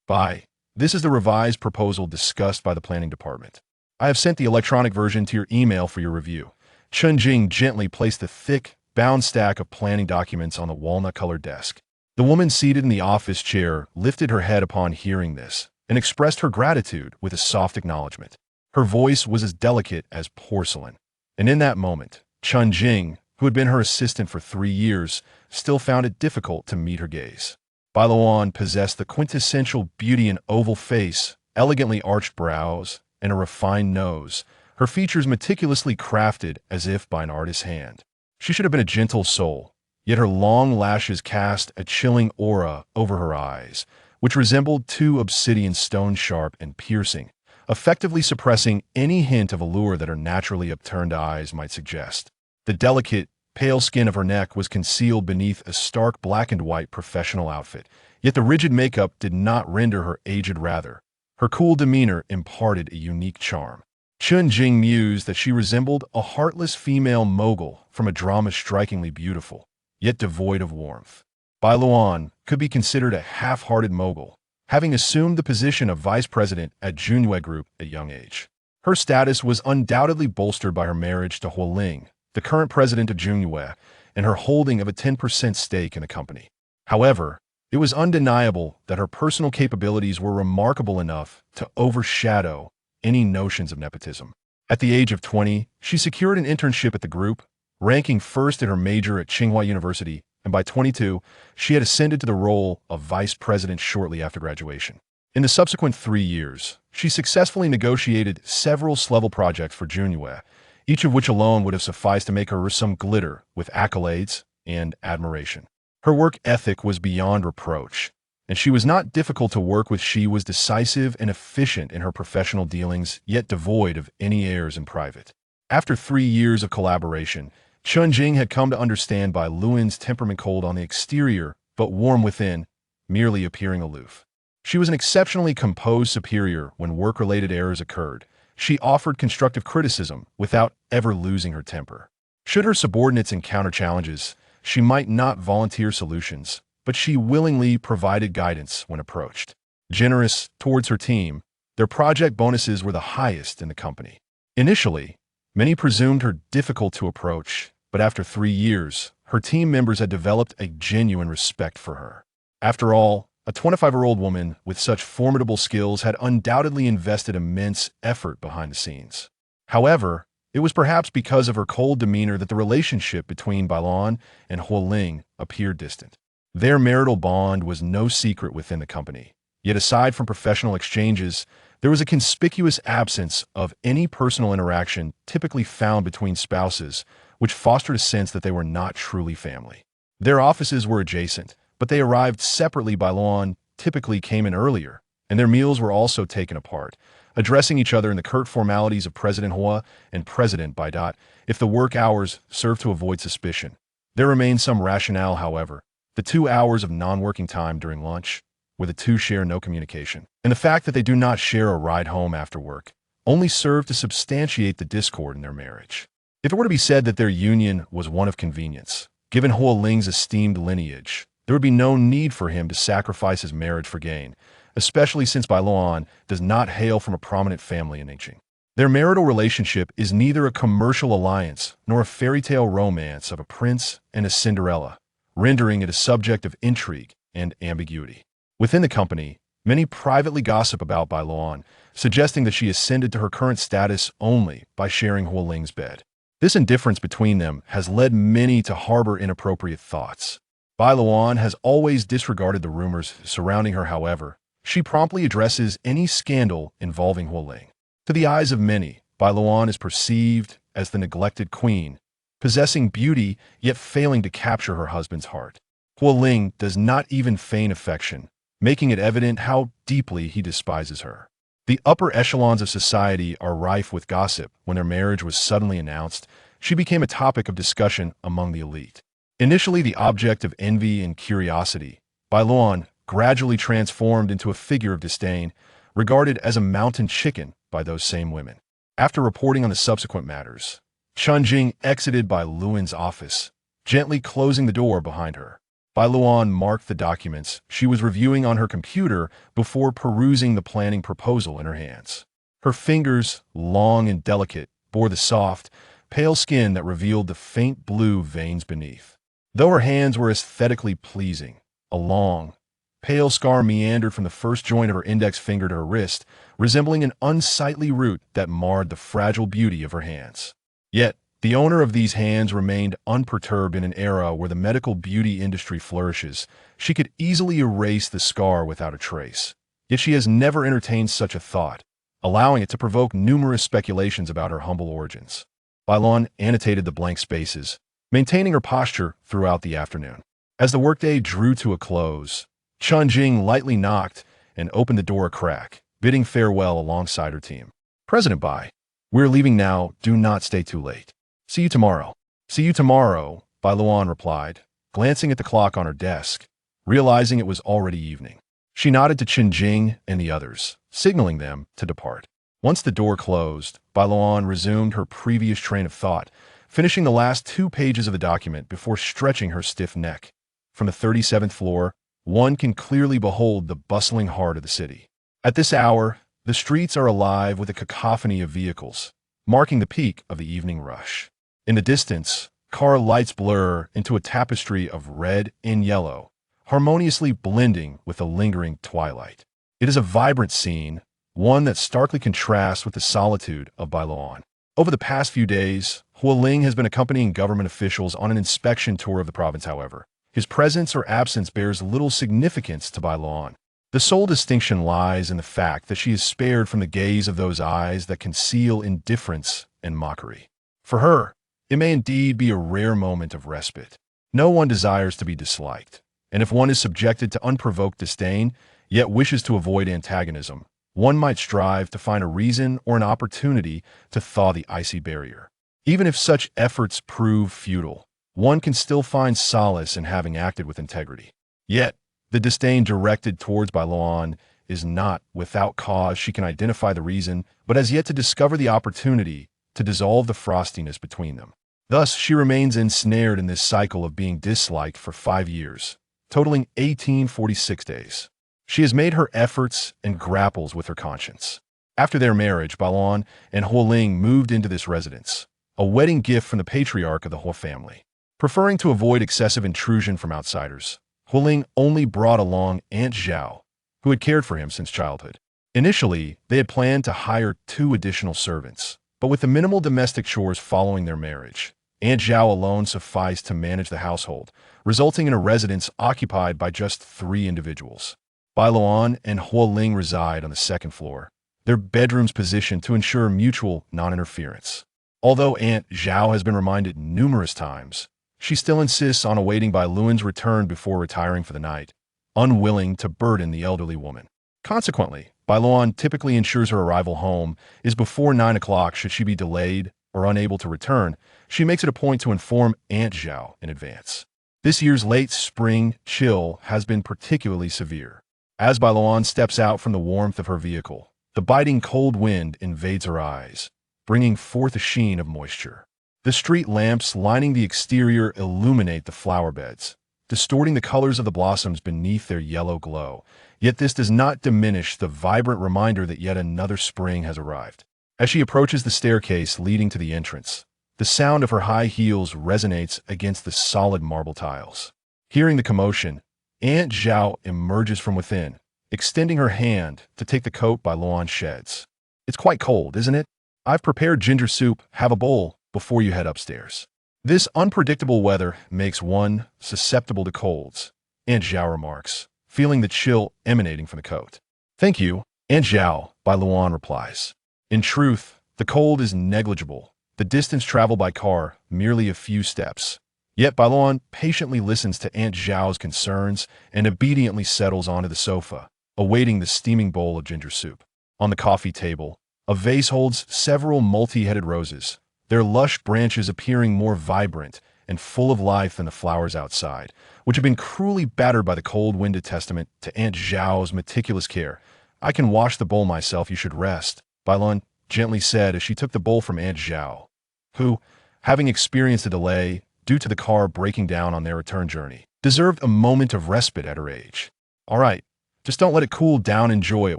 Bai, this is the revised proposal discussed by the planning department. I have sent the electronic version to your email for your review. Chun Jing gently placed the thick, bound stack of planning documents on the walnut-colored desk. The woman seated in the office chair lifted her head upon hearing this and expressed her gratitude with a soft acknowledgement. Her voice was as delicate as porcelain. And in that moment, Chun Jing, who had been her assistant for 3 years, still found it difficult to meet her gaze. Bai Luoan possessed the quintessential beauty and oval face, elegantly arched brows, and a refined nose, her features meticulously crafted as if by an artist's hand. She should have been a gentle soul, yet her long lashes cast a chilling aura over her eyes, which resembled 2 obsidian stones, sharp and piercing, effectively suppressing any hint of allure that her naturally upturned eyes might suggest. The delicate, pale skin of her neck was concealed beneath a stark black and white professional outfit, yet the rigid makeup did not render her aged. Rather, her cool demeanor imparted a unique charm. Chun Jing mused that she resembled a heartless female mogul from a drama strikingly beautiful, yet devoid of warmth. Bai Luoan could be considered a half-hearted mogul, having assumed the position of vice president at Junyue Group at a young age. Her status was undoubtedly bolstered by her marriage to Huo Ling, the current president of Junyue, and her holding of a 10% stake in the company. However, it was undeniable that her personal capabilities were remarkable enough to overshadow any notions of nepotism. At the age of 20, she secured an internship at the group, ranking first in her major at Tsinghua University, and by 22, she had ascended to the role of vice president shortly after graduation. In the subsequent 3 years, she successfully negotiated several C-level projects for Junyue, each of which alone would have sufficed to make her some glitter with accolades and admiration. Her work ethic was beyond reproach, and she was not difficult to work with. She was decisive and efficient in her professional dealings, yet devoid of any airs in private. After 3 years of collaboration, Chun Jing had come to understand Bai Luoan's temperament, cold on the exterior, but warm within, merely appearing aloof. She was an exceptionally composed superior when work-related errors occurred. She offered constructive criticism without ever losing her temper. Should her subordinates encounter challenges, she might not volunteer solutions, but she willingly provided guidance when approached. Generous towards her team, their project bonuses were the highest in the company. Initially, many presumed her difficult to approach, but after 3 years, her team members had developed a genuine respect for her. After all, a 25-year-old woman with such formidable skills had undoubtedly invested immense effort behind the scenes. However, it was perhaps because of her cold demeanor that the relationship between Bai Luoan and Huo Ling appeared distant. Their marital bond was no secret within the company. Yet aside from professional exchanges, there was a conspicuous absence of any personal interaction typically found between spouses, which fostered a sense that they were not truly family. Their offices were adjacent, but they arrived separately. Bai Luoan typically came in earlier, and their meals were also taken apart, addressing each other in the curt formalities of President Huo and President Bai. If the work hours served to avoid suspicion. There remained some rationale, however. The 2 hours of non-working time during lunch, where the two share no communication, and the fact that they do not share a ride home after work, only served to substantiate the discord in their marriage. If it were to be said that their union was one of convenience, given Huo Ling's esteemed lineage, there would be no need for him to sacrifice his marriage for gain, especially since Bai Luoan does not hail from a prominent family in Ningxing. Their marital relationship is neither a commercial alliance nor a fairy tale romance of a prince and a Cinderella, rendering it a subject of intrigue and ambiguity. Within the company, many privately gossip about Bai Luoan, suggesting that she ascended to her current status only by sharing Huo Ling's bed. This indifference between them has led many to harbor inappropriate thoughts. Bai Luoan has always disregarded the rumors surrounding her. However, she promptly addresses any scandal involving Huo Ling. To the eyes of many, Bai Luoan is perceived as the neglected queen, possessing beauty yet failing to capture her husband's heart. Huo Ling does not even feign affection, making it evident how deeply he despises her. The upper echelons of society are rife with gossip. When their marriage was suddenly announced, she became a topic of discussion among the elite. Initially the object of envy and curiosity, Bai Luoan gradually transformed into a figure of disdain, regarded as a mountain chicken by those same women. After reporting on the subsequent matters, Chun Jing exited Bai Luoan's office, gently closing the door behind her. Bai Luoan marked the documents she was reviewing on her computer before perusing the planning proposal in her hands. Her fingers, long and delicate, bore the soft, pale skin that revealed the faint blue veins beneath. Though her hands were aesthetically pleasing, a long, pale scar meandered from the first joint of her index finger to her wrist, resembling an unsightly root that marred the fragile beauty of her hands. Yet, the owner of these hands remained unperturbed in an era where the medical beauty industry flourishes. She could easily erase the scar without a trace. Yet she has never entertained such a thought, allowing it to provoke numerous speculations about her humble origins. Bai Luoan annotated the blank spaces, maintaining her posture throughout the afternoon. As the workday drew to a close, Chun Jing lightly knocked and opened the door a crack, bidding farewell alongside her team. "President Bai, we're leaving now. Do not stay too late. See you tomorrow." "See you tomorrow," Bai Luoan replied, glancing at the clock on her desk, realizing it was already evening. She nodded to Chun Jing and the others, signaling them to depart. Once the door closed, Bai Luoan resumed her previous train of thought, finishing the last 2 pages of the document before stretching her stiff neck. From the 37th floor, one can clearly behold the bustling heart of the city. At this hour, the streets are alive with a cacophony of vehicles, marking the peak of the evening rush. In the distance, car lights blur into a tapestry of red and yellow, harmoniously blending with the lingering twilight. It is a vibrant scene, one that starkly contrasts with the solitude of Bai Luoan. Over the past few days, Huo Ling has been accompanying government officials on an inspection tour of the province, however. His presence or absence bears little significance to Bai Luoan. The sole distinction lies in the fact that she is spared from the gaze of those eyes that conceal indifference and mockery. For her, it may indeed be a rare moment of respite. No one desires to be disliked, and if one is subjected to unprovoked disdain, yet wishes to avoid antagonism, one might strive to find a reason or an opportunity to thaw the icy barrier. Even if such efforts prove futile, one can still find solace in having acted with integrity. Yet, the disdain directed towards Bai Luoan is not without cause. She can identify the reason, but has yet to discover the opportunity to dissolve the frostiness between them. Thus, she remains ensnared in this cycle of being disliked for 5 years, totaling 1846 days. She has made her efforts and grapples with her conscience. After their marriage, Bai Luoan and Huo Ling moved into this residence, a wedding gift from the patriarch of the Huo family. Preferring to avoid excessive intrusion from outsiders, Huo Ling only brought along Aunt Zhao, who had cared for him since childhood. Initially, they had planned to hire 2 additional servants, but with the minimal domestic chores following their marriage, Aunt Zhao alone sufficed to manage the household, resulting in a residence occupied by just 3 individuals. Bai Luoan and Huo Ling reside on the 2nd floor, their bedrooms positioned to ensure mutual non-interference. Although Aunt Zhao has been reminded numerous times, she still insists on awaiting Bai Luoan's return before retiring for the night, unwilling to burden the elderly woman. Consequently, Bai Luoan typically ensures her arrival home is before 9 o'clock. Should she be delayed or unable to return, she makes it a point to inform Aunt Zhao in advance. This year's late spring chill has been particularly severe. As Bai Luoan steps out from the warmth of her vehicle, the biting cold wind invades her eyes, bringing forth a sheen of moisture. The street lamps lining the exterior illuminate the flower beds, distorting the colors of the blossoms beneath their yellow glow. Yet this does not diminish the vibrant reminder that yet another spring has arrived. As she approaches the staircase leading to the entrance, the sound of her high heels resonates against the solid marble tiles. Hearing the commotion, Aunt Zhao emerges from within, extending her hand to take the coat Bai Luoan sheds. "It's quite cold, isn't it? I've prepared ginger soup. Have a bowl before you head upstairs." This unpredictable weather makes one susceptible to colds, Aunt Zhao remarks, feeling the chill emanating from the coat. "Thank you, Aunt Zhao," Bai Luoan replies. In truth, the cold is negligible, the distance traveled by car merely a few steps. Yet Bai Luoan patiently listens to Aunt Zhao's concerns and obediently settles onto the sofa, awaiting the steaming bowl of ginger soup. On the coffee table, a vase holds several multi-headed roses, their lush branches appearing more vibrant and full of life than the flowers outside, which have been cruelly battered by the cold wind, a testament to Aunt Zhao's meticulous care. "I can wash the bowl myself. You should rest," Bai Luoan gently said as she took the bowl from Aunt Zhao, who, having experienced a delay due to the car breaking down on their return journey, deserved a moment of respite at her age. All right, just don't let it cool down, enjoy it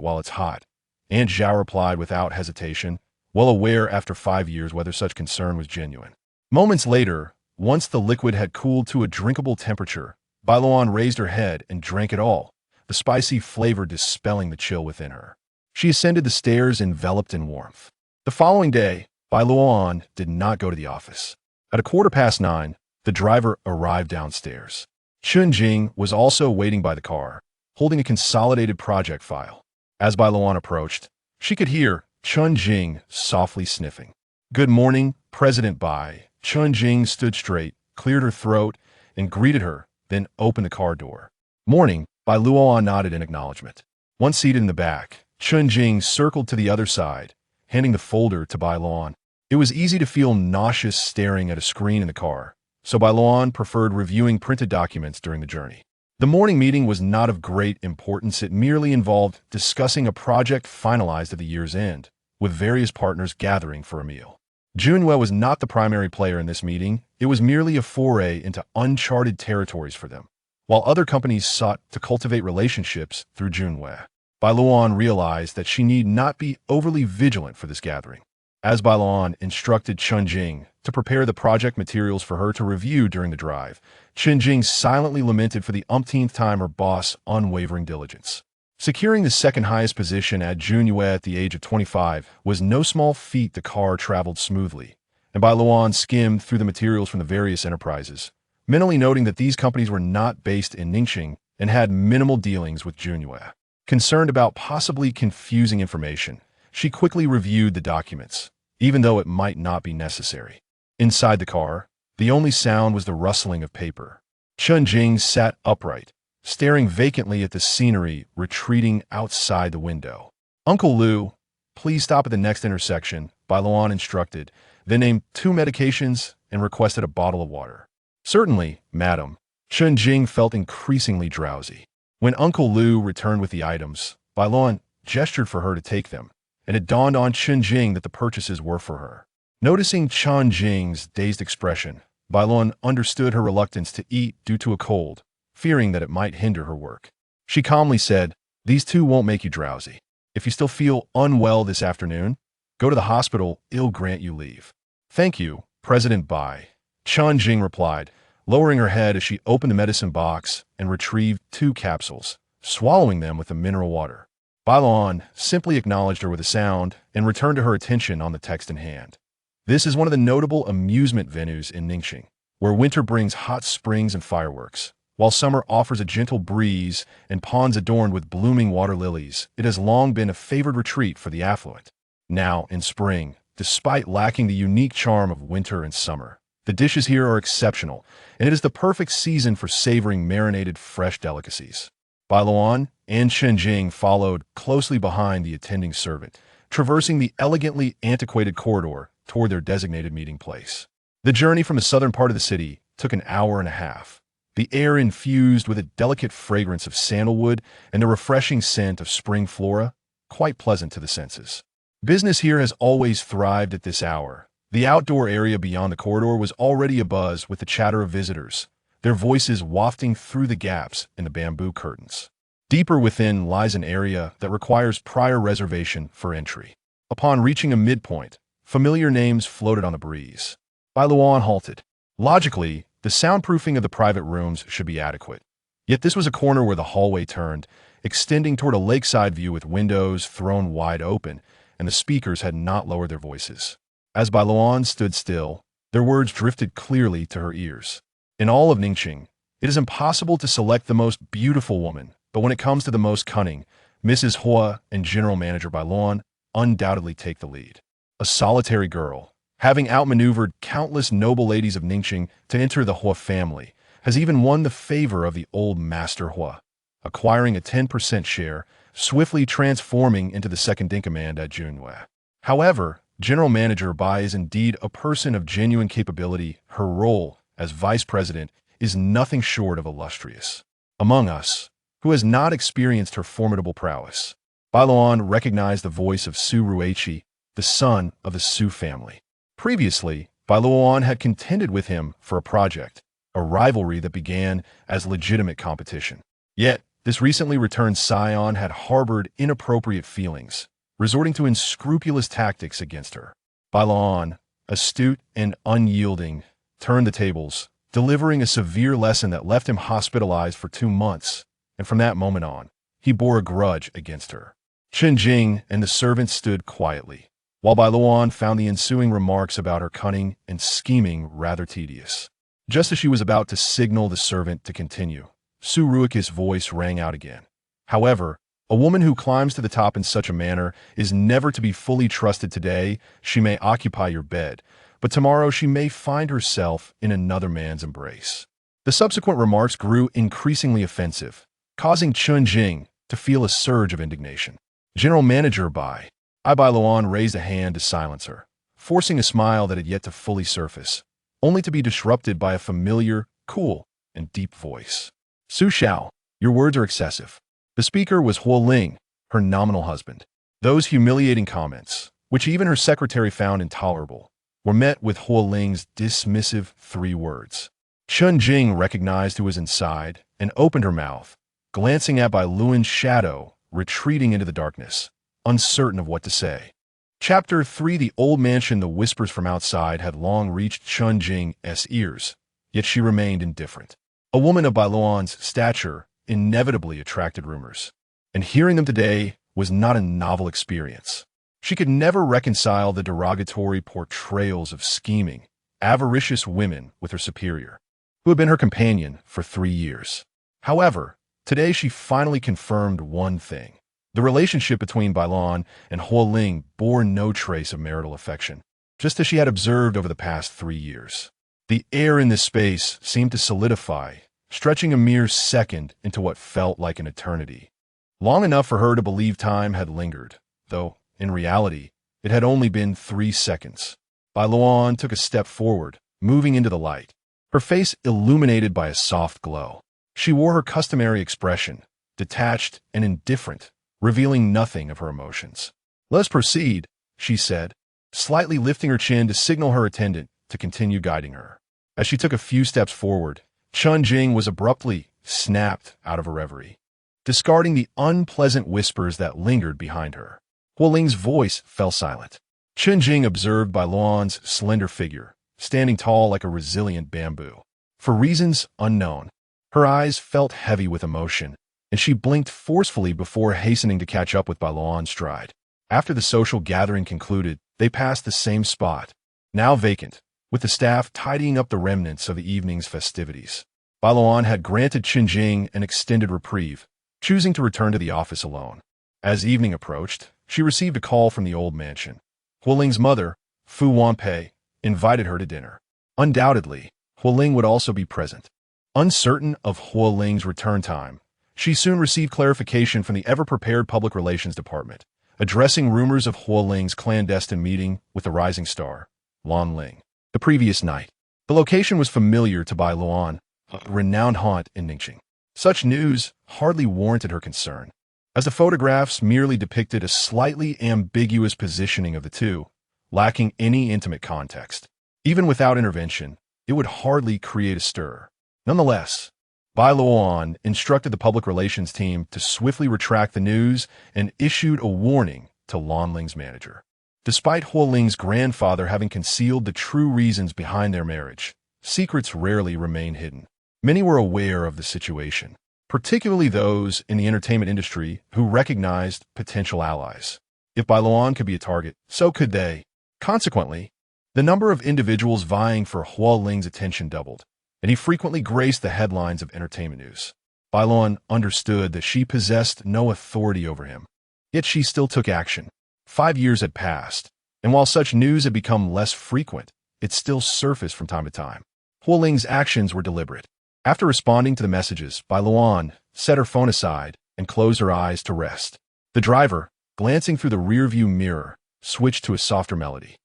while it's hot. Aunt Zhao replied without hesitation, well aware after 5 years whether such concern was genuine. Moments later, once the liquid had cooled to a drinkable temperature, Bai Luoan raised her head and drank it all, the spicy flavor dispelling the chill within her. She ascended the stairs enveloped in warmth. The following day, Bai Luoan did not go to the office. At 9:15, the driver arrived downstairs. Chun Jing was also waiting by the car, holding a consolidated project file. As Bai Luoan approached, she could hear Chun Jing softly sniffing. "Good morning, President Bai." Chun Jing stood straight, cleared her throat, and greeted her, then opened the car door. "Morning," Bai Luoan nodded in acknowledgement. Once seated in the back, Chun Jing circled to the other side, handing the folder to Bai Luoan. It was easy to feel nauseous staring at a screen in the car, so Bai Luoan preferred reviewing printed documents during the journey. The morning meeting was not of great importance. It merely involved discussing a project finalized at the year's end, with various partners gathering for a meal. Junhua was not the primary player in this meeting. It was merely a foray into uncharted territories for them, while other companies sought to cultivate relationships through Junhua. Bai Luoan realized that she need not be overly vigilant for this gathering. As Bai Luoan instructed Chun Jing to prepare the project materials for her to review during the drive, Chun Jing silently lamented for the umpteenth time her boss' unwavering diligence. Securing the second highest position at Junhua at the age of 25 was no small feat. The car traveled smoothly, and Bai Luoan skimmed through the materials from the various enterprises, mentally noting that these companies were not based in Ningxing and had minimal dealings with Junhua. Concerned about possibly confusing information, she quickly reviewed the documents, even though it might not be necessary. Inside the car, the only sound was the rustling of paper. Chun Jing sat upright, staring vacantly at the scenery retreating outside the window. "Uncle Lu, please stop at the next intersection," Bai Luoan instructed, then named 2 medications and requested a bottle of water. "Certainly, madam." Chun Jing felt increasingly drowsy. When Uncle Lu returned with the items, Bai Luoan gestured for her to take them, and it dawned on Chun Jing that the purchases were for her. Noticing Chun Jing's dazed expression, Bai Luoan understood her reluctance to eat due to a cold, fearing that it might hinder her work. She calmly said, "These 2 won't make you drowsy. If you still feel unwell this afternoon, go to the hospital. It'll grant you leave." "Thank you, President Bai," Chun Jing replied, lowering her head as she opened the medicine box and retrieved 2 capsules, swallowing them with the mineral water. Bai Luoan simply acknowledged her with a sound and returned to her attention on the text in hand. This is one of the notable amusement venues in Ningxing, where winter brings hot springs and fireworks, while summer offers a gentle breeze and ponds adorned with blooming water lilies. It has long been a favored retreat for the affluent. Now, in spring, despite lacking the unique charm of winter and summer, the dishes here are exceptional, and it is the perfect season for savoring marinated fresh delicacies. Bai Luoan and Chun Jing followed closely behind the attending servant, traversing the elegantly antiquated corridor toward their designated meeting place. The journey from the southern part of the city took an hour and a half, the air infused with a delicate fragrance of sandalwood and the refreshing scent of spring flora, quite pleasant to the senses. Business here has always thrived at this hour. The outdoor area beyond the corridor was already abuzz with the chatter of visitors, their voices wafting through the gaps in the bamboo curtains. Deeper within lies an area that requires prior reservation for entry. Upon reaching a midpoint, familiar names floated on the breeze. Bai Luoan halted. Logically, the soundproofing of the private rooms should be adequate. Yet this was a corner where the hallway turned, extending toward a lakeside view with windows thrown wide open, and the speakers had not lowered their voices. As Bai Luoan stood still, their words drifted clearly to her ears. "In all of Ningxing, it is impossible to select the most beautiful woman, but when it comes to the most cunning, Mrs. Huo and General Manager Bai Luoan undoubtedly take the lead. A solitary girl, having outmaneuvered countless noble ladies of Ningxing to enter the Huo family, has even won the favor of the old Master Huo, acquiring a 10% share, swiftly transforming into the second-in-command at Junhua. However, General Manager Bai is indeed a person of genuine capability. Her role as vice president is nothing short of illustrious. Among us, who has not experienced her formidable prowess?" Bai Luoan recognized the voice of Su Ruiqi, the son of the Su family. Previously, Bai Luoan had contended with him for a project, a rivalry that began as legitimate competition. Yet, this recently returned scion had harbored inappropriate feelings, resorting to unscrupulous tactics against her. Bai Luoan, astute and unyielding, turned the tables, delivering a severe lesson that left him hospitalized for 2 months, and from that moment on, he bore a grudge against her. Chen Jing and the servant stood quietly, while Bai Luoan found the ensuing remarks about her cunning and scheming rather tedious. Just as she was about to signal the servant to continue, Su Ruika's voice rang out again. However, a woman who climbs to the top in such a manner is never to be fully trusted. Today. She may occupy your bed, but tomorrow she may find herself in another man's embrace. The subsequent remarks grew increasingly offensive, causing Chen Jing to feel a surge of indignation. General Manager Bai Luoan raised a hand to silence her, forcing a smile that had yet to fully surface, only to be disrupted by a familiar, cool, and deep voice. Su Xiao, your words are excessive. The speaker was Huo Ling, her nominal husband. Those humiliating comments, which even her secretary found intolerable, were met with Huo Ling's dismissive 3 words. Chen Jing recognized who was inside and opened her mouth, glancing at Bai Luoan's shadow retreating into the darkness, uncertain of what to say. Chapter 3. The old mansion. The whispers from outside had long reached Chen Jing's ears, yet she remained indifferent. A woman of Bai Luoan's stature inevitably attracted rumors, and hearing them today was not a novel experience. She could never reconcile the derogatory portrayals of scheming, avaricious women with her superior, who had been her companion for 3 years. However, today she finally confirmed one thing. The relationship between Bai Luoan and Huo Ling bore no trace of marital affection, just as she had observed over the past 3 years. The air in this space seemed to solidify, stretching a mere second into what felt like an eternity. Long enough for her to believe time had lingered, though, in reality, it had only been 3 seconds. Bai Luoan took a step forward, moving into the light, her face illuminated by a soft glow. She wore her customary expression, detached and indifferent, revealing nothing of her emotions. "Let us proceed," she said, slightly lifting her chin to signal her attendant to continue guiding her. As she took a few steps forward, Chen Jing was abruptly snapped out of a reverie, discarding the unpleasant whispers that lingered behind her. Huo Ling's voice fell silent. Chen Jing observed Bai Luoan's slender figure, standing tall like a resilient bamboo. For reasons unknown, her eyes felt heavy with emotion, and she blinked forcefully before hastening to catch up with Bai Luoan's stride. After the social gathering concluded, they passed the same spot, now vacant, with the staff tidying up the remnants of the evening's festivities. Bai Luoan had granted Chen Jing an extended reprieve, choosing to return to the office alone. As evening approached, she received a call from the old mansion. Huo Ling's mother, Fu Wanpei, invited her to dinner. Undoubtedly, Huo Ling would also be present. Uncertain of Huo Ling's return time, she soon received clarification from the ever-prepared Public Relations Department, addressing rumors of Huo Ling's clandestine meeting with the rising star, Lan Ling. The previous night, the location was familiar to Bai Luoan, a renowned haunt in Ningxing. Such news hardly warranted her concern, as the photographs merely depicted a slightly ambiguous positioning of the two, lacking any intimate context. Even without intervention, it would hardly create a stir. Nonetheless, Bai Luoan instructed the public relations team to swiftly retract the news and issued a warning to Lan Ling's manager. Despite Huo Ling's grandfather having concealed the true reasons behind their marriage, secrets rarely remain hidden. Many were aware of the situation, particularly those in the entertainment industry who recognized potential allies. If Bai Luoan could be a target, so could they. Consequently, the number of individuals vying for Huo Ling's attention doubled, and he frequently graced the headlines of entertainment news. Bai Luoan understood that she possessed no authority over him, yet she still took action. 5 years had passed, and while such news had become less frequent, it still surfaced from time to time. Huo Ling's actions were deliberate. After responding to the messages, Bai Luoan set her phone aside and closed her eyes to rest. The driver, glancing through the rearview mirror, switched to a softer melody.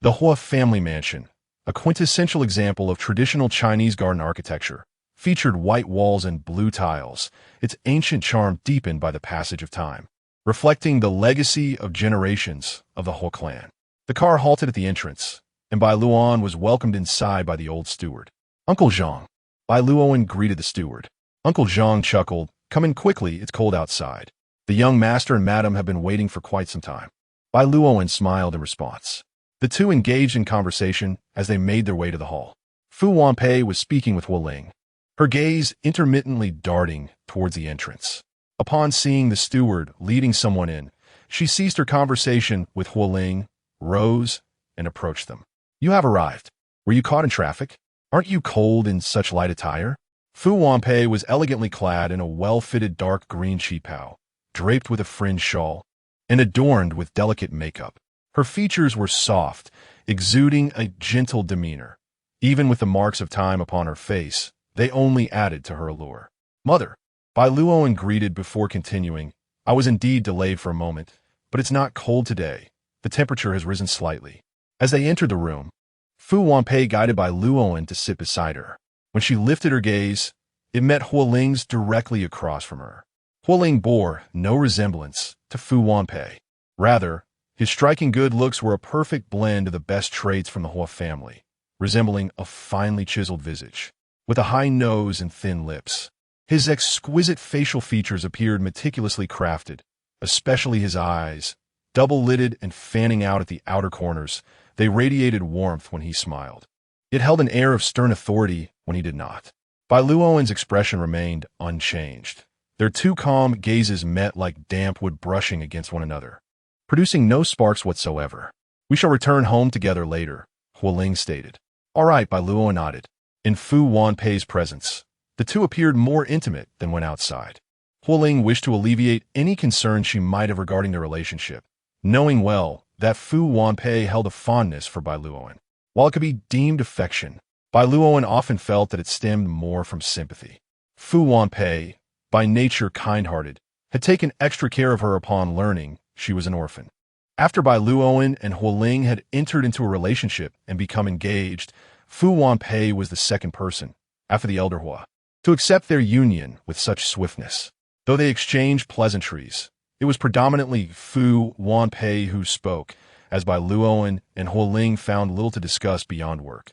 The Huo family mansion, a quintessential example of traditional Chinese garden architecture, featured white walls and blue tiles, its ancient charm deepened by the passage of time, reflecting the legacy of generations of the Huo clan. The car halted at the entrance, and Bai Luoan was welcomed inside by the old steward. "Uncle Zhang, Bai Luoan greeted the steward. Uncle Zhang chuckled. "Come in quickly, it's cold outside. The young master and madam have been waiting for quite some time." Bai Luoan smiled in response. The two engaged in conversation as they made their way to the hall. Fu Wanpei was speaking with Huo Ling, her gaze intermittently darting towards the entrance. Upon seeing the steward leading someone in, she ceased her conversation with Huo Ling, rose, and approached them. "You have arrived. Were you caught in traffic? Aren't you cold in such light attire?" Fu Wanpei was elegantly clad in a well-fitted dark green qipao, draped with a fringed shawl, and adorned with delicate makeup. Her features were soft, exuding a gentle demeanor. Even with the marks of time upon her face, they only added to her allure. "Mother," Bai Luoan greeted before continuing, "I was indeed delayed for a moment, but it's not cold today. The temperature has risen slightly." As they entered the room, Fu Wanpei guided Bai Luoan to sit beside her. When she lifted her gaze, it met Huo Ling's directly across from her. Huo Ling bore no resemblance to Fu Wanpei. Rather, his striking good looks were a perfect blend of the best traits from the Huo family, resembling a finely chiseled visage, with a high nose and thin lips. His exquisite facial features appeared meticulously crafted, especially his eyes, double-lidded and fanning out at the outer corners. They radiated warmth when he smiled. It held an air of stern authority when he did not. Bai Luoan's expression remained unchanged. Their two calm gazes met like damp wood brushing against one another, producing no sparks whatsoever. "We shall return home together later," Huo Ling stated. "All right," Bai Luoan nodded. In Fu Wanpei's presence, the two appeared more intimate than when outside. Huo Ling wished to alleviate any concern she might have regarding their relationship, knowing well that Fu Wanpei held a fondness for Bai Luoan. While it could be deemed affection, Bai Luoan often felt that it stemmed more from sympathy. Fu Wanpei, by nature kind-hearted, had taken extra care of her upon learning she was an orphan. After Bai Luoan and Huo Ling had entered into a relationship and become engaged, Fu Wanpei was the second person, after the elder Huo, to accept their union with such swiftness. Though they exchanged pleasantries, it was predominantly Fu Wanpei who spoke, as Bai Luoan and Huo Ling found little to discuss beyond work.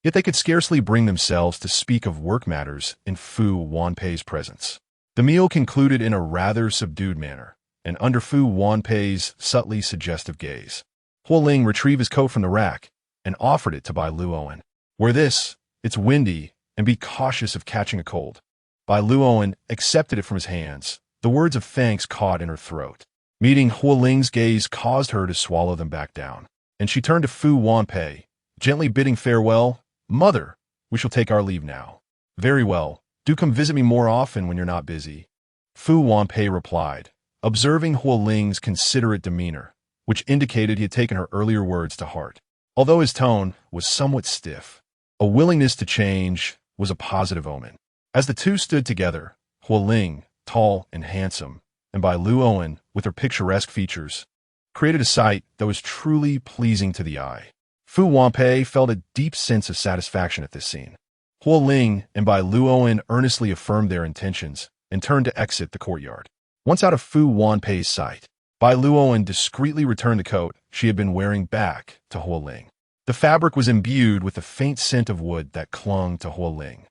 Yet they could scarcely bring themselves to speak of work matters in Fu Wanpei's presence. The meal concluded in a rather subdued manner, and under Fu Wanpei's subtly suggestive gaze. Huo Ling retrieved his coat from the rack and offered it to Bai Luoan. "Wear this, it's windy, and be cautious of catching a cold." Bai Luoan accepted it from his hands. The words of thanks caught in her throat. Meeting Huo Ling's gaze caused her to swallow them back down, and she turned to Fu Wanpei, gently bidding farewell. "Mother, we shall take our leave now." "Very well. Do come visit me more often when you're not busy," Fu Wanpei replied, observing Huo Ling's considerate demeanor, which indicated he had taken her earlier words to heart. Although his tone was somewhat stiff, a willingness to change was a positive omen. As the two stood together, Huo Ling, tall and handsome, and Bai Luoan, with her picturesque features, created a sight that was truly pleasing to the eye. Fu Wanpei felt a deep sense of satisfaction at this scene. Huo Ling and Bai Luoan earnestly affirmed their intentions and turned to exit the courtyard. Once out of Fu Wanpei's sight, Bai Luoan discreetly returned the coat she had been wearing back to Huo Ling. The fabric was imbued with the faint scent of wood that clung to Huo Ling,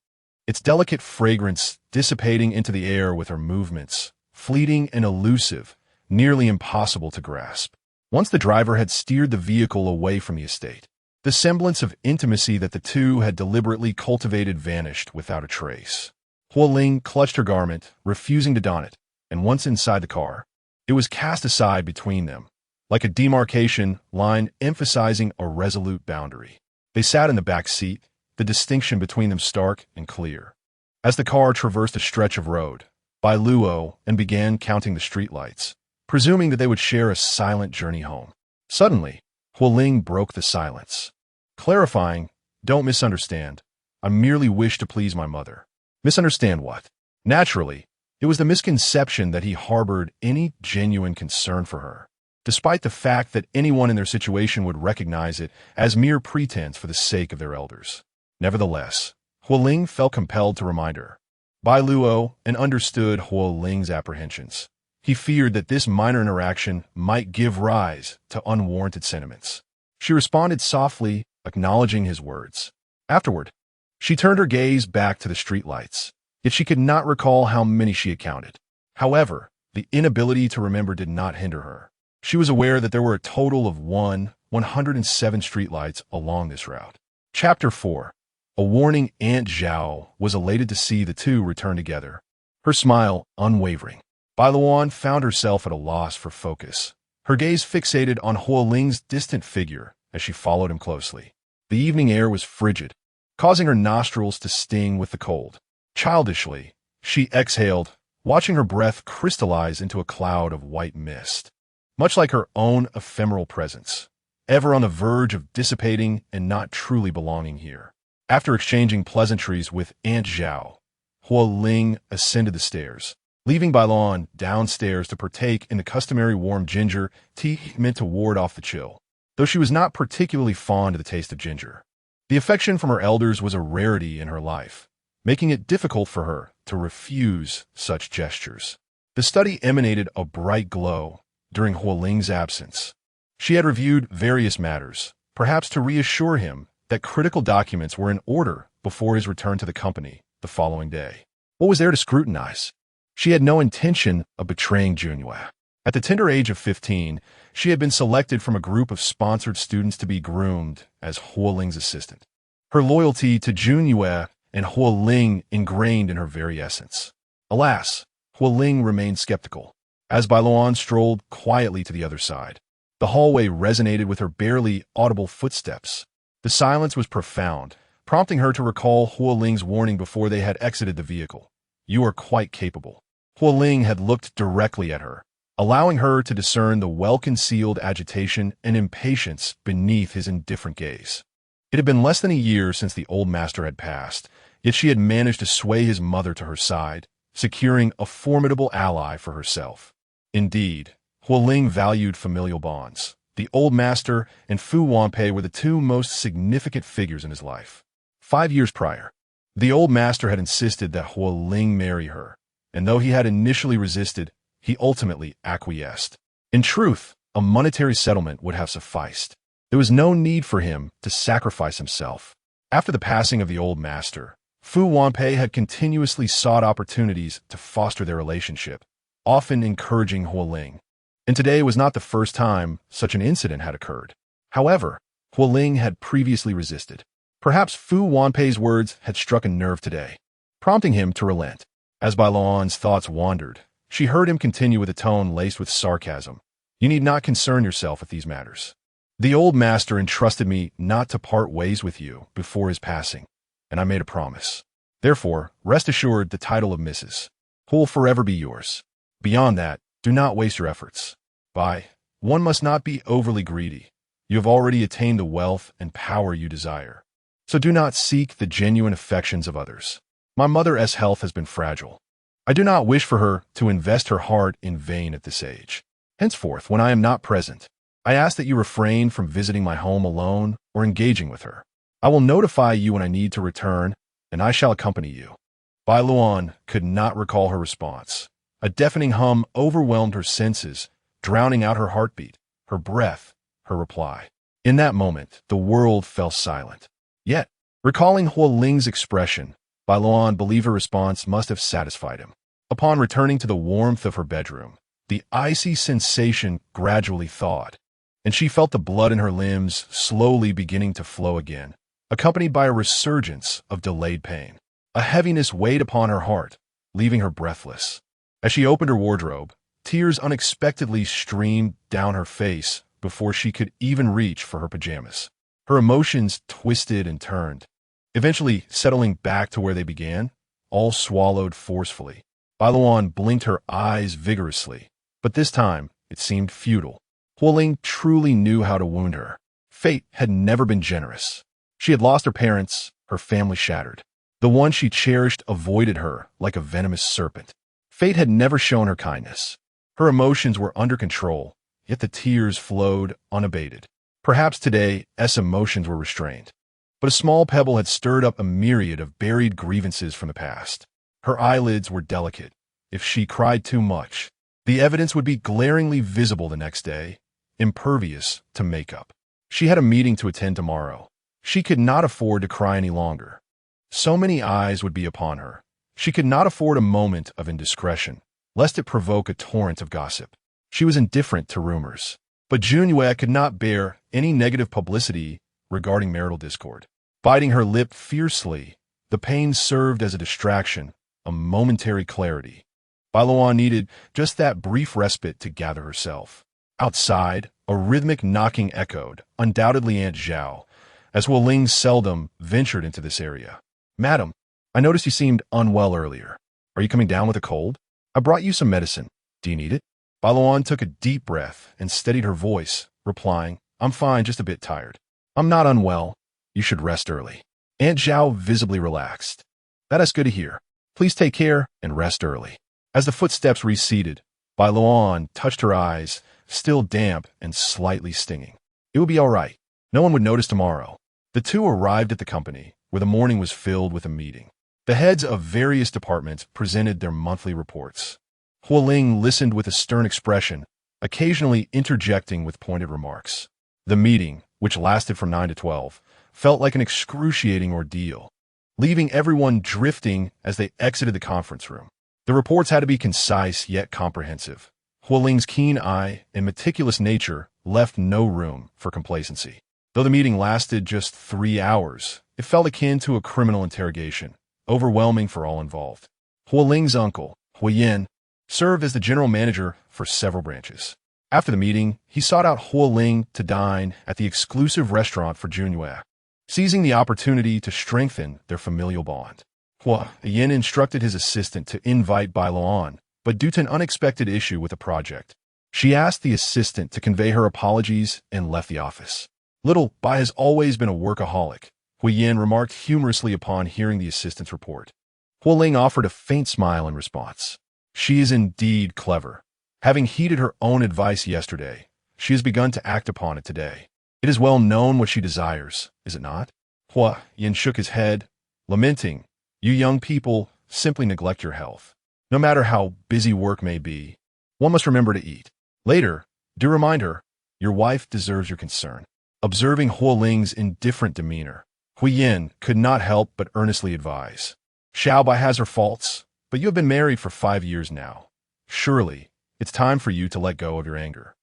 its delicate fragrance dissipating into the air with her movements, fleeting and elusive, nearly impossible to grasp. Once the driver had steered the vehicle away from the estate, the semblance of intimacy that the two had deliberately cultivated vanished without a trace. Huo Ling clutched her garment, refusing to don it, and once inside the car, it was cast aside between them, like a demarcation line emphasizing a resolute boundary. They sat in the back seat, the distinction between them stark and clear. As the car traversed a stretch of road, Bai Luoan began counting the streetlights, presuming that they would share a silent journey home. Suddenly, Huo Ling broke the silence, clarifying, "Don't misunderstand. I merely wish to please my mother." Misunderstand what? Naturally, it was the misconception that he harbored any genuine concern for her, despite the fact that anyone in their situation would recognize it as mere pretense for the sake of their elders. Nevertheless, Huo Ling felt compelled to remind her. Bai Luoan understood Huo Ling's apprehensions. He feared that this minor interaction might give rise to unwarranted sentiments. She responded softly, acknowledging his words. Afterward, She turned her gaze back to the streetlights, yet she could not recall how many she had counted. However, the inability to remember did not hinder her. She was aware that there were a total of 107 streetlights along this route. Chapter 4. A warning. Aunt Zhao was elated to see the two return together, her smile unwavering. Bai Luoan found herself at a loss for focus, her gaze fixated on Huo Ling's distant figure as she followed him closely. The evening air was frigid, causing her nostrils to sting with the cold. Childishly, she exhaled, watching her breath crystallize into a cloud of white mist. Much like her own ephemeral presence, ever on the verge of dissipating and not truly belonging here. After exchanging pleasantries with Aunt Zhao, Huo Ling ascended the stairs, leaving Bai Luoan downstairs to partake in the customary warm ginger tea meant to ward off the chill. Though she was not particularly fond of the taste of ginger, the affection from her elders was a rarity in her life, making it difficult for her to refuse such gestures. The study emanated a bright glow during Huo Ling's absence. She had reviewed various matters, perhaps to reassure him that critical documents were in order before his return to the company the following day. What was there to scrutinize? She had no intention of betraying Junhua. At the tender age of 15, she had been selected from a group of sponsored students to be groomed as Huo Ling's assistant. Her loyalty to Junhua and Huo Ling ingrained in her very essence. Alas, Huo Ling remained skeptical. As Bai Luoan strolled quietly to the other side, the hallway resonated with her barely audible footsteps. The silence was profound, prompting her to recall Huo Ling's warning before they had exited the vehicle. "You are quite capable." Huo Ling had looked directly at her, allowing her to discern the well-concealed agitation and impatience beneath his indifferent gaze. It had been less than a year since the old master had passed, yet she had managed to sway his mother to her side, securing a formidable ally for herself. Indeed, Huo Ling valued familial bonds. The old master and Fu Wanpei were the two most significant figures in his life. 5 years prior, the old master had insisted that Huo Ling marry her, and though he had initially resisted, he ultimately acquiesced. In truth, a monetary settlement would have sufficed. There was no need for him to sacrifice himself. After the passing of the old master, Fu Wanpei had continuously sought opportunities to foster their relationship, often encouraging Huo Ling. And today was not the first time such an incident had occurred. However, Huo Ling had previously resisted. Perhaps Fu Wanpei's words had struck a nerve today, prompting him to relent. As Bai Luoan's thoughts wandered, she heard him continue with a tone laced with sarcasm. "You need not concern yourself with these matters. The old master entrusted me not to part ways with you before his passing, and I made a promise. Therefore, rest assured the title of Mrs. will forever be yours. Beyond that, do not waste your efforts. One must not be overly greedy. You have already attained the wealth and power you desire. So do not seek the genuine affections of others. My mother's health has been fragile. I do not wish for her to invest her heart in vain at this age. Henceforth, when I am not present, I ask that you refrain from visiting my home alone or engaging with her. I will notify you when I need to return, and I shall accompany you." Bai Luoan could not recall her response. A deafening hum overwhelmed her senses, drowning out her heartbeat, her breath, her reply. In that moment, the world fell silent. Yet, recalling Huo Ling's expression, Bai Luoan believed her response must have satisfied him. Upon returning to the warmth of her bedroom, the icy sensation gradually thawed, and she felt the blood in her limbs slowly beginning to flow again, accompanied by a resurgence of delayed pain. A heaviness weighed upon her heart, leaving her breathless. As she opened her wardrobe, tears unexpectedly streamed down her face before she could even reach for her pajamas. Her emotions twisted and turned, eventually settling back to where they began, all swallowed forcefully. Bai Luoan blinked her eyes vigorously, but this time it seemed futile. Huo Ling truly knew how to wound her. Fate had never been generous. She had lost her parents, her family shattered. The one she cherished avoided her like a venomous serpent. Fate had never shown her kindness. Her emotions were under control, yet the tears flowed unabated. Perhaps today, emotions were restrained. But a small pebble had stirred up a myriad of buried grievances from the past. Her eyelids were delicate. If she cried too much, the evidence would be glaringly visible the next day, impervious to makeup. She had a meeting to attend tomorrow. She could not afford to cry any longer. So many eyes would be upon her. She could not afford a moment of indiscretion, lest it provoke a torrent of gossip. She was indifferent to rumors. But Junyue could not bear any negative publicity regarding marital discord. Biting her lip fiercely, the pain served as a distraction, a momentary clarity. Bai Luoan needed just that brief respite to gather herself. Outside, a rhythmic knocking echoed, undoubtedly Aunt Zhao, as Huo Ling seldom ventured into this area. "Madam, I noticed you seemed unwell earlier. Are you coming down with a cold? I brought you some medicine. Do you need it?" Bai Luoan took a deep breath and steadied her voice, replying, "I'm fine, just a bit tired. I'm not unwell. You should rest early." Aunt Zhao visibly relaxed. "That is good to hear. Please take care and rest early." As the footsteps receded, Bai Luoan touched her eyes, still damp and slightly stinging. "It will be all right. No one would notice tomorrow." The two arrived at the company, where the morning was filled with a meeting. The heads of various departments presented their monthly reports. Huo Ling listened with a stern expression, occasionally interjecting with pointed remarks. The meeting, which lasted from 9 to 12, felt like an excruciating ordeal, leaving everyone drifting as they exited the conference room. The reports had to be concise yet comprehensive. Huo Ling's keen eye and meticulous nature left no room for complacency. Though the meeting lasted just 3 hours, it felt akin to a criminal interrogation, overwhelming for all involved. Huo Ling's uncle, Huo Yin, served as the general manager for several branches. After the meeting, he sought out Huo Ling to dine at the exclusive restaurant for Junyue, seizing the opportunity to strengthen their familial bond. Huo Yin instructed his assistant to invite Bai Luoan, but due to an unexpected issue with the project, she asked the assistant to convey her apologies and left the office. "Little Bai has always been a workaholic," Huo Yin remarked humorously upon hearing the assistant's report. Huo Ling offered a faint smile in response. "She is indeed clever. Having heeded her own advice yesterday, she has begun to act upon it today. It is well known what she desires, is it not?" Huo Yin shook his head, lamenting, "You young people simply neglect your health. No matter how busy work may be, one must remember to eat. Later, do remind her, your wife deserves your concern." Observing Huo Ling's indifferent demeanor, Huo Yin could not help but earnestly advise. "Xiao Bai has her faults, but you have been married for 5 years now. Surely, it's time for you to let go of your anger.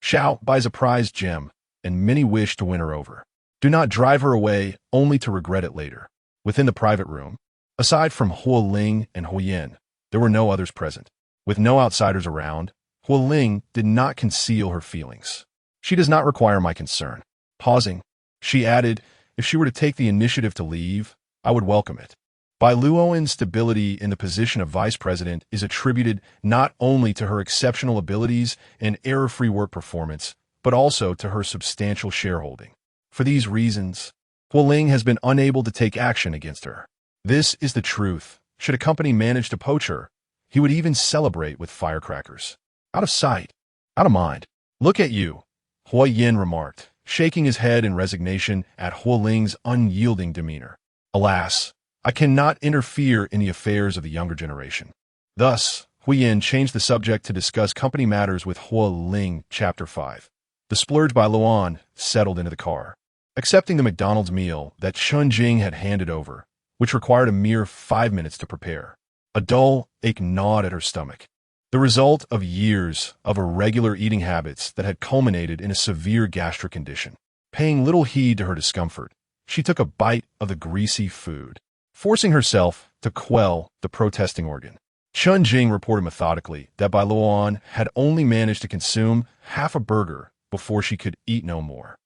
Xiao Bai is a prized gem, and many wish to win her over. Do not drive her away only to regret it later." Within the private room, aside from Huo Ling and Huo Yin, there were no others present. With no outsiders around, Huo Ling did not conceal her feelings. "She does not require my concern." Pausing, she added, "If she were to take the initiative to leave, I would welcome it." Bai Luoan's stability in the position of vice president is attributed not only to her exceptional abilities and error-free work performance, but also to her substantial shareholding. For these reasons, Huo Ling has been unable to take action against her. This is the truth. Should a company manage to poach her, he would even celebrate with firecrackers. "Out of sight, out of mind. Look at you," Huo Yin remarked, shaking his head in resignation at Huo Ling's unyielding demeanor. "Alas, I cannot interfere in the affairs of the younger generation." Thus, Huo Yin changed the subject to discuss company matters with Huo Ling. Chapter 5. The splurge Bai Luoan settled into the car, accepting the McDonald's meal that Chun Jing had handed over, which required a mere 5 minutes to prepare. A dull ache gnawed at her stomach, the result of years of irregular eating habits that had culminated in a severe gastric condition. Paying little heed to her discomfort, she took a bite of the greasy food, forcing herself to quell the protesting organ. Chun Jing reported methodically that Bai Luoan had only managed to consume half a burger before she could eat no more.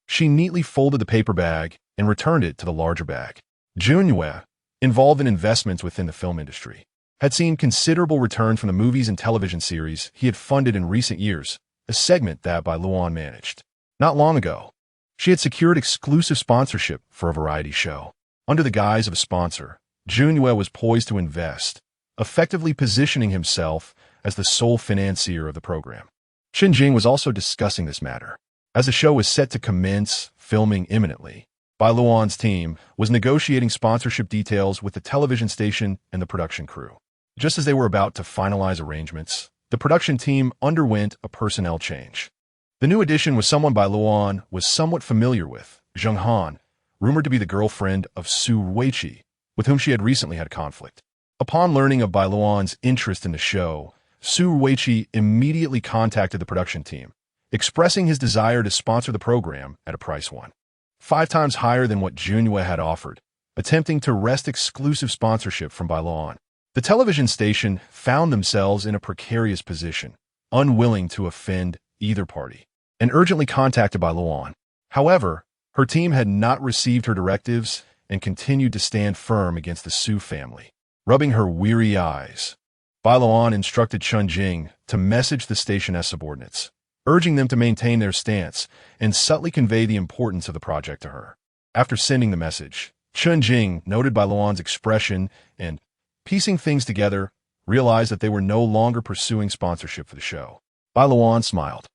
She neatly folded the paper bag and returned it to the larger bag. Junyue, involved in investments within the film industry, had seen considerable returns from the movies and television series he had funded in recent years, a segment that Bai Luoan managed. Not long ago, she had secured exclusive sponsorship for a variety show. Under the guise of a sponsor, Junyue was poised to invest, effectively positioning himself as the sole financier of the program. Jing was also discussing this matter. As the show was set to commence filming imminently, Bai Luoan's team was negotiating sponsorship details with the television station and the production crew. Just as they were about to finalize arrangements, the production team underwent a personnel change. The new addition was someone Bai Luoan was somewhat familiar with, Zheng Han, rumored to be the girlfriend of Su Weiqi, with whom she had recently had a conflict. Upon learning of Bai Luoan's interest in the show, Su Weiqi immediately contacted the production team, expressing his desire to sponsor the program at a price 5 times higher than what Junyue had offered, attempting to wrest exclusive sponsorship from Bai Luoan. The television station found themselves in a precarious position, unwilling to offend either party, and urgently contacted Bai Luoan. However, her team had not received her directives and continued to stand firm against the Su family. Rubbing her weary eyes, Bai Luoan instructed Chun Jing to message the station as subordinates, urging them to maintain their stance and subtly convey the importance of the project to her. After sending the message, Chun Jing noted Bai Luoan's expression and, piecing things together, realized that they were no longer pursuing sponsorship for the show. Bai Luoan smiled.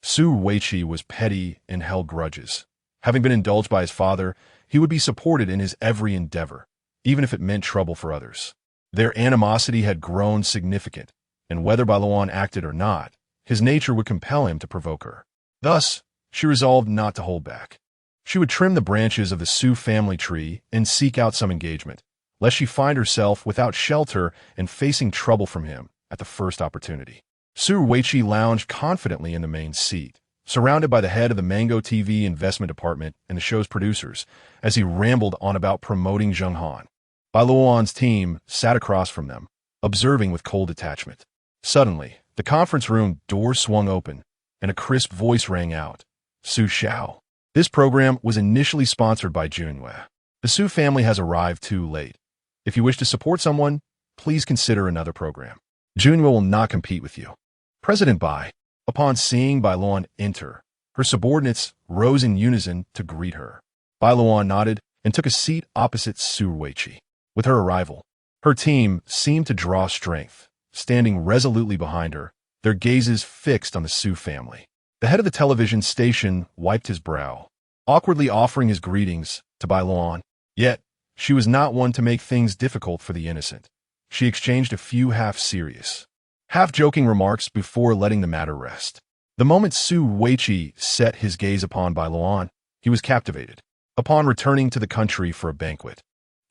Su Weiqi was petty and held grudges. Having been indulged by his father, he would be supported in his every endeavor, even if it meant trouble for others. Their animosity had grown significant, and whether Bai Luoan acted or not, his nature would compel him to provoke her. Thus, she resolved not to hold back. She would trim the branches of the Su family tree and seek out some engagement, lest she find herself without shelter and facing trouble from him at the first opportunity. Su Weiqi lounged confidently in the main seat, surrounded by the head of the Mango TV investment department and the show's producers, as he rambled on about promoting Zheng Han. Bai Luoan's team sat across from them, observing with cold detachment. Suddenly, the conference room door swung open, and a crisp voice rang out. Su Xiao. This program was initially sponsored by Junyue. The Su family has arrived too late. If you wish to support someone, please consider another program. Junyue will not compete with you. President Bai. Upon seeing Bai Luoan enter, her subordinates rose in unison to greet her. Bai Luoan nodded and took a seat opposite Su Weiqi. With her arrival, her team seemed to draw strength, standing resolutely behind her, their gazes fixed on the Su family. The head of the television station wiped his brow, awkwardly offering his greetings to Bai Luoan. Yet, she was not one to make things difficult for the innocent. She exchanged a few half-serious, half-joking remarks before letting the matter rest. The moment Su Weiqi set his gaze upon Bai Luoan, he was captivated. Upon returning to the country for a banquet,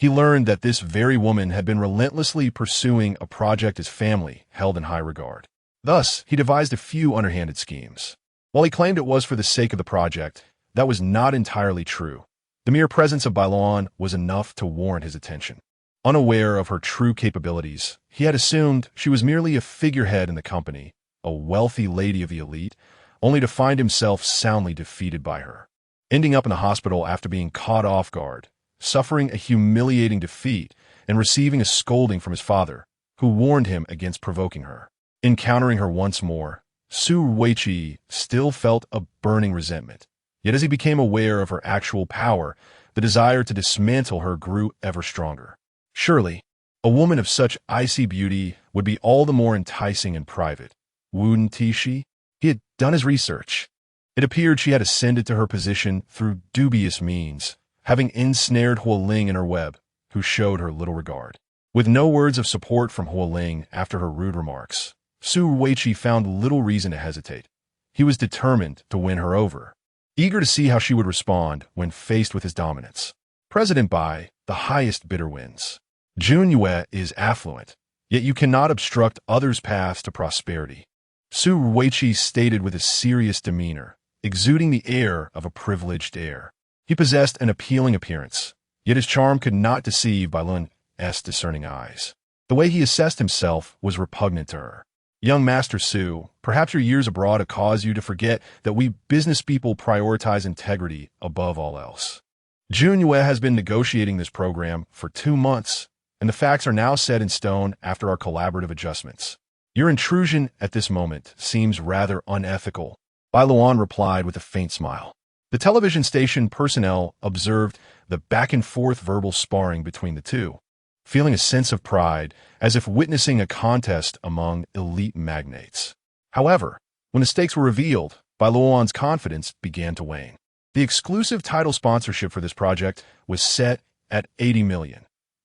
he learned that this very woman had been relentlessly pursuing a project his family held in high regard. Thus, he devised a few underhanded schemes. While he claimed it was for the sake of the project, that was not entirely true. The mere presence of Bai Luoan was enough to warrant his attention. Unaware of her true capabilities, he had assumed she was merely a figurehead in the company, a wealthy lady of the elite, only to find himself soundly defeated by her. Ending up in the hospital after being caught off guard, suffering a humiliating defeat, and receiving a scolding from his father, who warned him against provoking her. Encountering her once more, Su Weiqi still felt a burning resentment. Yet as he became aware of her actual power, the desire to dismantle her grew ever stronger. Surely, a woman of such icy beauty would be all the more enticing in private, wouldn't she? He had done his research. It appeared she had ascended to her position through dubious means, having ensnared Huo Ling in her web, who showed her little regard. With no words of support from Huo Ling after her rude remarks, Su Weiqi found little reason to hesitate. He was determined to win her over, eager to see how she would respond when faced with his dominance. President Bai, the highest bidder wins. Junyue is affluent, yet you cannot obstruct others' paths to prosperity. Su Weiqi stated with a serious demeanor, exuding the air of a privileged heir. He possessed an appealing appearance, yet his charm could not deceive Bai Luoan's discerning eyes. The way he assessed himself was repugnant to her. Young Master Su, perhaps your years abroad have caused you to forget that we business people prioritize integrity above all else. Junyue has been negotiating this program for 2 months, and the facts are now set in stone after our collaborative adjustments. Your intrusion at this moment seems rather unethical, Bai Luoan replied with a faint smile. The television station personnel observed the back-and-forth verbal sparring between the two, feeling a sense of pride as if witnessing a contest among elite magnates. However, when the stakes were revealed, Bai Luoan's confidence began to wane. The exclusive title sponsorship for this project was set at 80 million.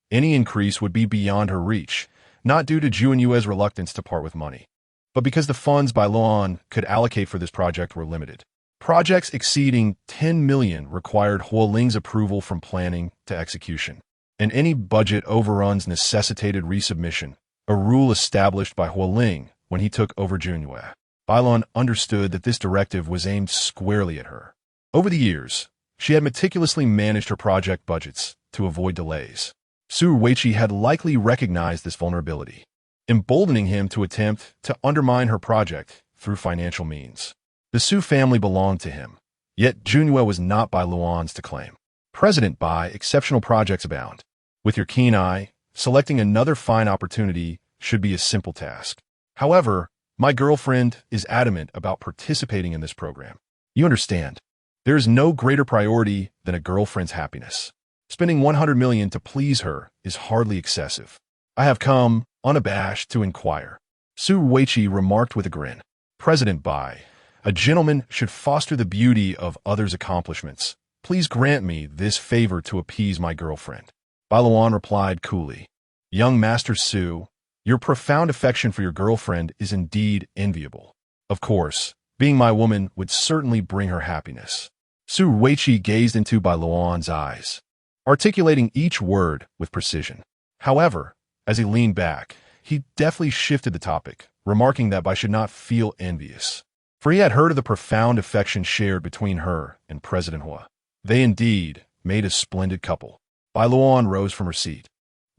Any increase would be beyond her reach, not due to Junyue's reluctance to part with money, but because the funds Bai Luoan could allocate for this project were limited. Projects exceeding 10 million required Huo Ling's approval from planning to execution. and any budget overruns necessitated resubmission, a rule established by Huo Ling when he took over Junhua. Bai Luoan understood that this directive was aimed squarely at her. Over the years, she had meticulously managed her project budgets to avoid delays. Su Weiqi had likely recognized this vulnerability, emboldening him to attempt to undermine her project through financial means. The Su family belonged to him, yet Junhua was not Bai Luoan's to claim. President Bai, exceptional projects abound. With your keen eye, selecting another fine opportunity should be a simple task. However, my girlfriend is adamant about participating in this program. You understand, there is no greater priority than a girlfriend's happiness. Spending 100 million to please her is hardly excessive. I have come, unabashed, to inquire. Su Weiqi remarked with a grin. President Bai, a gentleman should foster the beauty of others' accomplishments. Please grant me this favor to appease my girlfriend. Bai Luoan replied coolly. Young Master Su, your profound affection for your girlfriend is indeed enviable. Of course, being my woman would certainly bring her happiness. Su Weiqi gazed into Bai Luoan's eyes, articulating each word with precision. However, as he leaned back, he deftly shifted the topic, remarking that Bai should not feel envious, for he had heard of the profound affection shared between her and President Huo. They indeed made a splendid couple. Bai Luoan rose from her seat,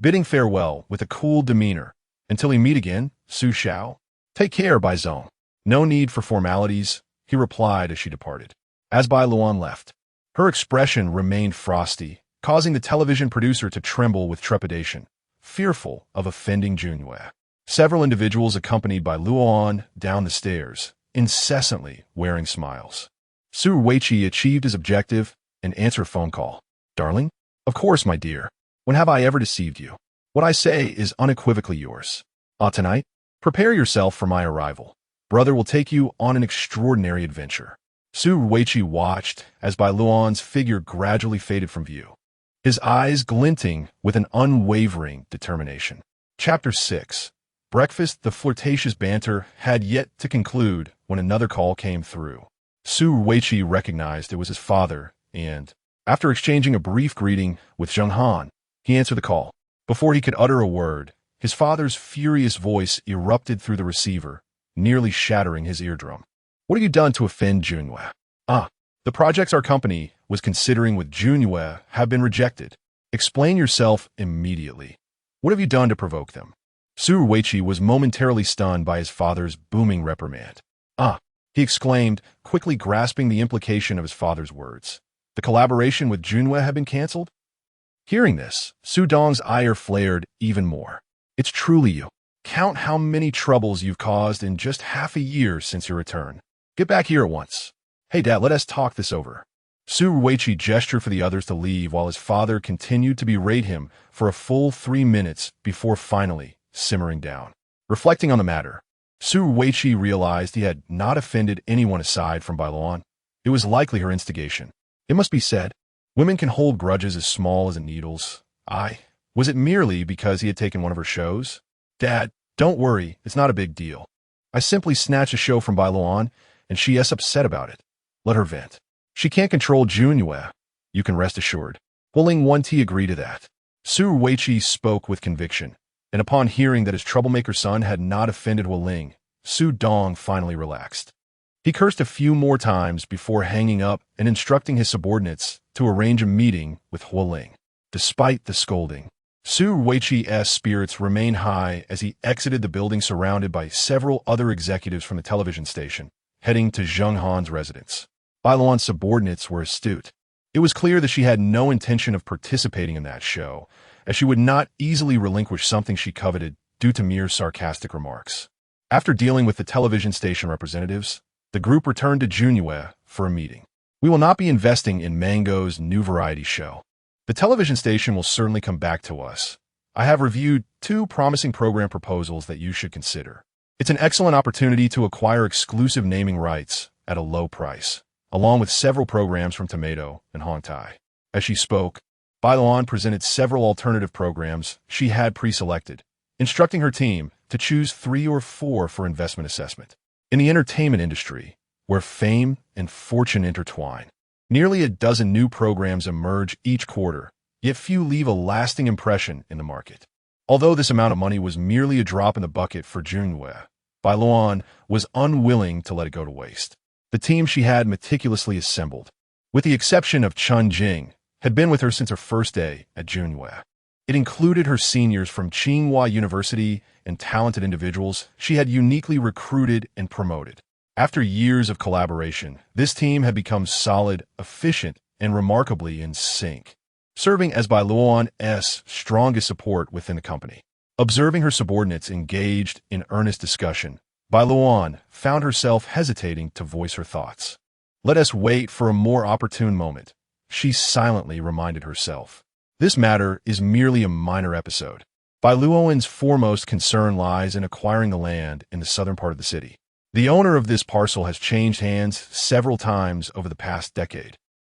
bidding farewell with a cool demeanor. Until we meet again, Su Xiao. Take care, Bai Zong. No need for formalities, he replied as she departed. As Bai Luoan left, her expression remained frosty, causing the television producer to tremble with trepidation, fearful of offending Junhua. Several individuals accompanied Bai Luoan down the stairs, incessantly wearing smiles. Su Weiqi achieved his objective and answered a phone call. Darling? Of course, my dear. When have I ever deceived you? What I say is unequivocally yours. Tonight, prepare yourself for my arrival. Brother will take you on an extraordinary adventure. Su Weiqi watched as Bai Luoan's figure gradually faded from view, his eyes glinting with an unwavering determination. Chapter 6. Breakfast. The flirtatious banter had yet to conclude when another call came through. Su Weiqi recognized it was his father, and, after exchanging a brief greeting with Zheng Han, he answered the call. Before he could utter a word, his father's furious voice erupted through the receiver, nearly shattering his eardrum. What have you done to offend Junhua? The projects our company was considering with Junhua have been rejected. Explain yourself immediately. What have you done to provoke them? Su Weiqi was momentarily stunned by his father's booming reprimand. He exclaimed, quickly grasping the implication of his father's words. The collaboration with Junhua had been cancelled? Hearing this, Su Dong's ire flared even more. It's truly you. Count how many troubles you've caused in just half a year since your return. Get back here at once. Hey, Dad, let us talk this over. Su Weiqi gestured for the others to leave while his father continued to berate him for a full 3 minutes before finally simmering down. Reflecting on the matter, Su Weiqi realized he had not offended anyone aside from Bai Luoan. It was likely her instigation. It must be said, women can hold grudges as small as needles. Was it merely because he had taken one of her shows? Dad, don't worry, it's not a big deal. I simply snatched a show from Bai Luoan, and she is upset about it. Let her vent. She can't control Junhua, you can rest assured. Huo Ling 1T agreed to that. Su Weiqi spoke with conviction, and upon hearing that his troublemaker son had not offended Huo Ling, Su Dong finally relaxed. He cursed a few more times before hanging up and instructing his subordinates to arrange a meeting with Huo Ling. Despite the scolding, Su Weiqi's spirits remained high as he exited the building surrounded by several other executives from the television station, heading to Zheng Han's residence. Bai Luoan's subordinates were astute. It was clear that she had no intention of participating in that show, as she would not easily relinquish something she coveted due to mere sarcastic remarks. After dealing with the television station representatives, the group returned to Junhua for a meeting. We will not be investing in Mango's new variety show. The television station will certainly come back to us. I have reviewed 2 promising program proposals that you should consider. It's an excellent opportunity to acquire exclusive naming rights at a low price, along with several programs from Tomato and Hongtai. As she spoke, Bai Luoan presented several alternative programs she had pre-selected, instructing her team to choose 3 or 4 for investment assessment. In the entertainment industry, where fame and fortune intertwine, nearly a dozen new programs emerge each quarter, yet few leave a lasting impression in the market. Although this amount of money was merely a drop in the bucket for Junhue, Bai Luoan was unwilling to let it go to waste. The team she had meticulously assembled, with the exception of Chun Jing, had been with her since her first day at Junhue. It included her seniors from Tsinghua University and talented individuals she had uniquely recruited and promoted. After years of collaboration, this team had become solid, efficient, and remarkably in sync, serving as Bai Luoan's strongest support within the company. Observing her subordinates engaged in earnest discussion, Bai Luoan found herself hesitating to voice her thoughts. "Let us wait for a more opportune moment," she silently reminded herself. This matter is merely a minor episode. Bai Luoan's foremost concern lies in acquiring the land in the southern part of the city. The owner of this parcel has changed hands several times over the past decade,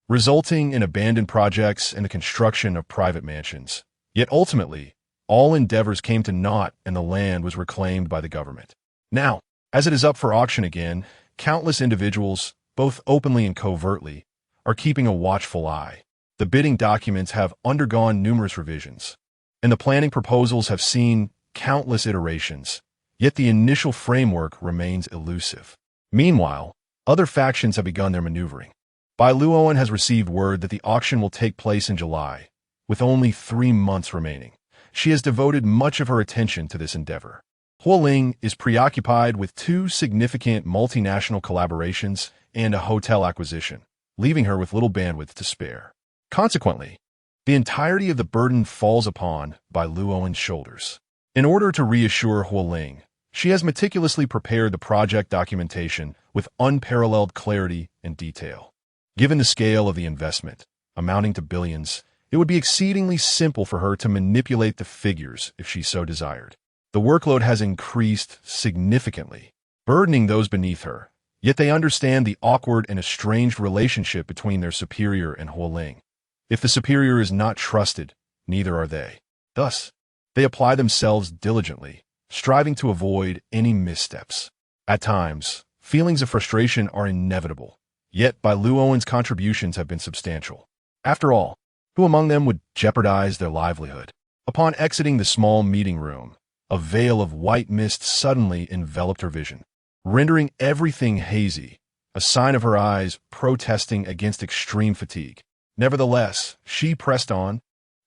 resulting in abandoned projects and the construction of private mansions. Yet ultimately, all endeavors came to naught and the land was reclaimed by the government. Now, as it is up for auction again, countless individuals, both openly and covertly, are keeping a watchful eye. The bidding documents have undergone numerous revisions, and the planning proposals have seen countless iterations, yet the initial framework remains elusive. Meanwhile, other factions have begun their maneuvering. Bai Luoan has received word that the auction will take place in July, with only 3 months remaining. She has devoted much of her attention to this endeavor. Huo Ling is preoccupied with 2 significant multinational collaborations and a hotel acquisition, leaving her with little bandwidth to spare. Consequently, the entirety of the burden falls upon Bai Luoan's shoulders. In order to reassure Huo Ling, she has meticulously prepared the project documentation with unparalleled clarity and detail. Given the scale of the investment, amounting to billions, it would be exceedingly simple for her to manipulate the figures if she so desired. The workload has increased significantly, burdening those beneath her, yet they understand the awkward and estranged relationship between their superior and Huo Ling. If the superior is not trusted, neither are they. Thus, they apply themselves diligently, striving to avoid any missteps. At times, feelings of frustration are inevitable, yet Bai Luoan's contributions have been substantial. After all, who among them would jeopardize their livelihood? Upon exiting the small meeting room, a veil of white mist suddenly enveloped her vision, rendering everything hazy, a sign of her eyes protesting against extreme fatigue. Nevertheless, she pressed on,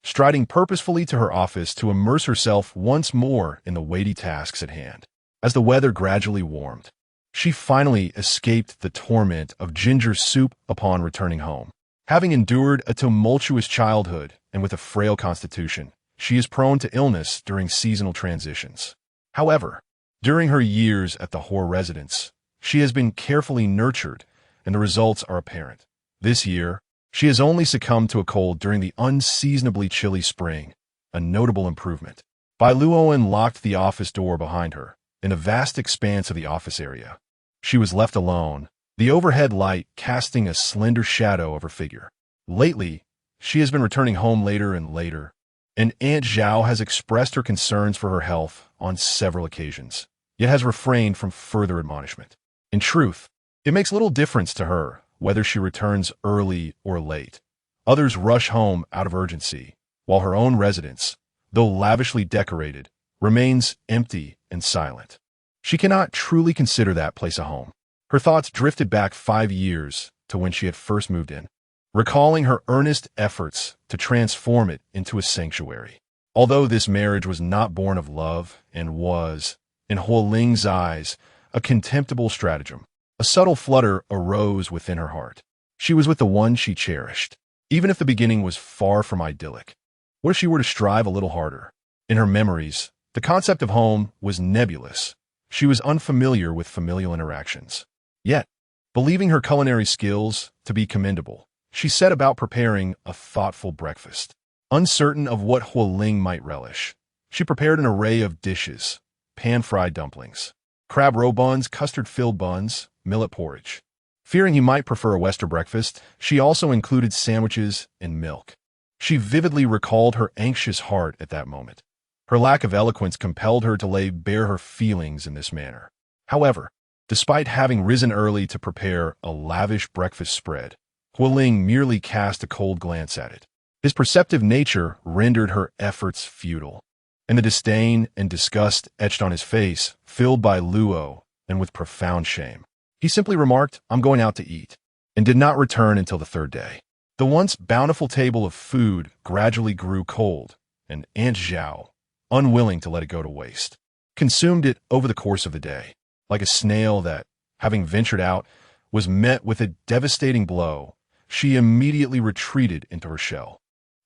striding purposefully to her office to immerse herself once more in the weighty tasks at hand. As the weather gradually warmed, she finally escaped the torment of ginger soup upon returning home. Having endured a tumultuous childhood and with a frail constitution, she is prone to illness during seasonal transitions. However, during her years at the Huo residence, she has been carefully nurtured, and the results are apparent. This year, she has only succumbed to a cold during the unseasonably chilly spring, a notable improvement. Bai Luoan locked the office door behind her, in a vast expanse of the office area. She was left alone, the overhead light casting a slender shadow of her figure. Lately, she has been returning home later and later, and Aunt Zhao has expressed her concerns for her health on several occasions, yet has refrained from further admonishment. In truth, it makes little difference to her whether she returns early or late. Others rush home out of urgency, while her own residence, though lavishly decorated, remains empty and silent. She cannot truly consider that place a home. Her thoughts drifted back 5 years to when she had first moved in, recalling her earnest efforts to transform it into a sanctuary. Although this marriage was not born of love and was, in Huo Ling's eyes, a contemptible stratagem, a subtle flutter arose within her heart. She was with the one she cherished, even if the beginning was far from idyllic. What if she were to strive a little harder? In her memories, the concept of home was nebulous. She was unfamiliar with familial interactions. Yet, believing her culinary skills to be commendable, she set about preparing a thoughtful breakfast. Uncertain of what Huo Ling might relish, she prepared an array of dishes: pan-fried dumplings, crab roe buns, custard-filled buns, millet porridge. Fearing he might prefer a Western breakfast, she also included sandwiches and milk. She vividly recalled her anxious heart at that moment. Her lack of eloquence compelled her to lay bare her feelings in this manner. However, despite having risen early to prepare a lavish breakfast spread, Huo Ling merely cast a cold glance at it. His perceptive nature rendered her efforts futile, and the disdain and disgust etched on his face filled Bai Luo, and with profound shame. He simply remarked, "I'm going out to eat," and did not return until the third day. The once bountiful table of food gradually grew cold, and Aunt Zhao, unwilling to let it go to waste, consumed it over the course of the day, like a snail that, having ventured out, was met with a devastating blow. She immediately retreated into her shell.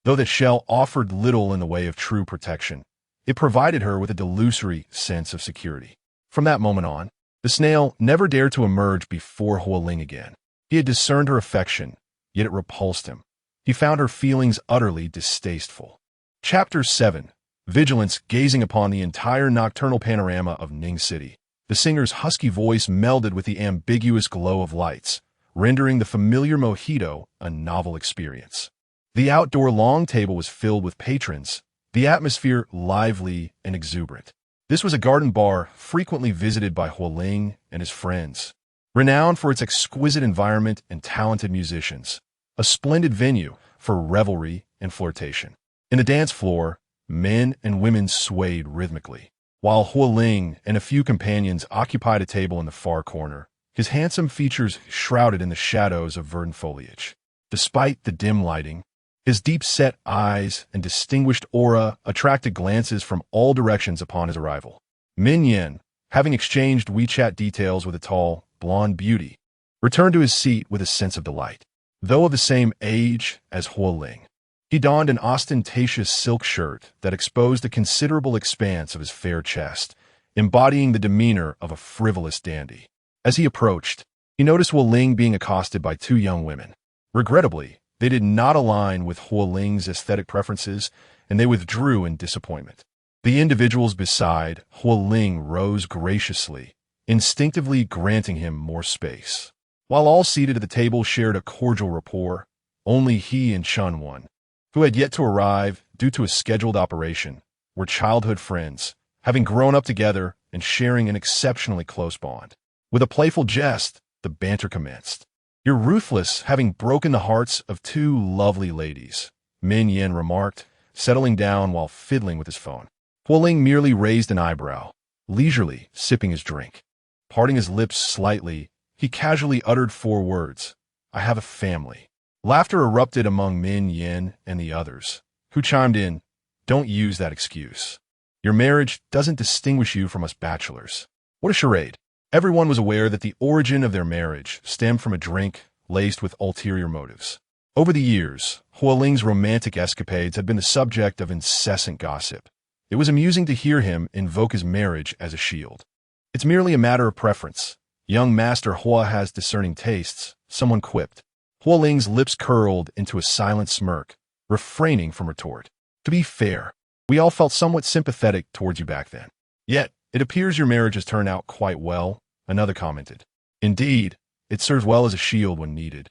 Though that shell offered little in the way of true protection, it provided her with a delusory sense of security. From that moment on, the snail never dared to emerge before Huo Ling again. He had discerned her affection, yet it repulsed him. He found her feelings utterly distasteful. Chapter 7. Vigilance gazing upon the entire nocturnal panorama of Ning City. The singer's husky voice melded with the ambiguous glow of lights, rendering the familiar mojito a novel experience. The outdoor long table was filled with patrons, the atmosphere lively and exuberant. This was a garden bar frequently visited by Huo Ling and his friends, renowned for its exquisite environment and talented musicians, a splendid venue for revelry and flirtation. In the dance floor, men and women swayed rhythmically, while Huo Ling and a few companions occupied a table in the far corner, his handsome features shrouded in the shadows of verdant foliage. Despite the dim lighting, his deep-set eyes and distinguished aura attracted glances from all directions upon his arrival. Min Yan, having exchanged WeChat details with a tall, blonde beauty, returned to his seat with a sense of delight. Though of the same age as Huo Ling, he donned an ostentatious silk shirt that exposed a considerable expanse of his fair chest, embodying the demeanor of a frivolous dandy. As he approached, he noticed Huo Ling being accosted by two young women. Regrettably, they did not align with Huo Ling's aesthetic preferences, and they withdrew in disappointment. The individuals beside Huo Ling rose graciously, instinctively granting him more space. While all seated at the table shared a cordial rapport, only he and Chun Wan, who had yet to arrive due to a scheduled operation, were childhood friends, having grown up together and sharing an exceptionally close bond. With a playful jest, the banter commenced. "You're ruthless, having broken the hearts of two lovely ladies," Min Yan remarked, settling down while fiddling with his phone. Huo Ling merely raised an eyebrow, leisurely sipping his drink. Parting his lips slightly, he casually uttered four words, "I have a family." Laughter erupted among Min Yan and the others, who chimed in, "Don't use that excuse. Your marriage doesn't distinguish you from us bachelors." What a charade. Everyone was aware that the origin of their marriage stemmed from a drink laced with ulterior motives. Over the years, Huo Ling's romantic escapades had been the subject of incessant gossip. It was amusing to hear him invoke his marriage as a shield. "It's merely a matter of preference. Young Master Hua has discerning tastes," someone quipped. Huo Ling's lips curled into a silent smirk, refraining from retort. "To be fair, we all felt somewhat sympathetic towards you back then. Yet, it appears your marriage has turned out quite well," another commented. "Indeed, it serves well as a shield when needed,"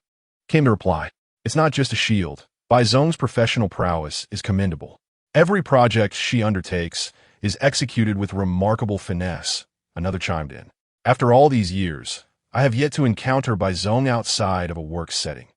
came the reply. "It's not just a shield. Bai Zong's professional prowess is commendable. Every project she undertakes is executed with remarkable finesse," another chimed in. "After all these years, I have yet to encounter Bai Zong outside of a work setting.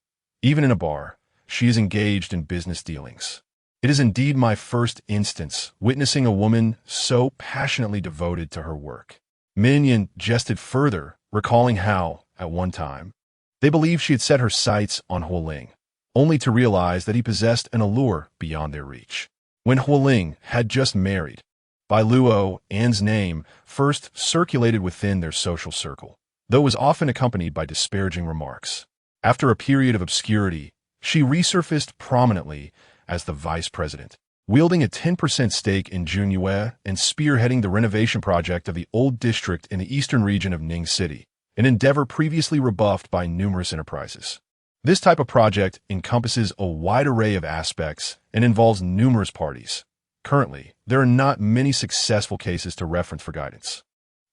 Even in a bar, she is engaged in business dealings. It is indeed my first instance witnessing a woman so passionately devoted to her work." Min Yan jested further, recalling how, at one time, they believed she had set her sights on Huo Ling, only to realize that he possessed an allure beyond their reach. When Huo Ling had just married, Bai Luo An's name first circulated within their social circle, though it was often accompanied by disparaging remarks. After a period of obscurity, she resurfaced prominently as the vice president, wielding a 10% stake in Junyue and spearheading the renovation project of the old district in the eastern region of Ning City, an endeavor previously rebuffed by numerous enterprises. This type of project encompasses a wide array of aspects and involves numerous parties. Currently, there are not many successful cases to reference for guidance.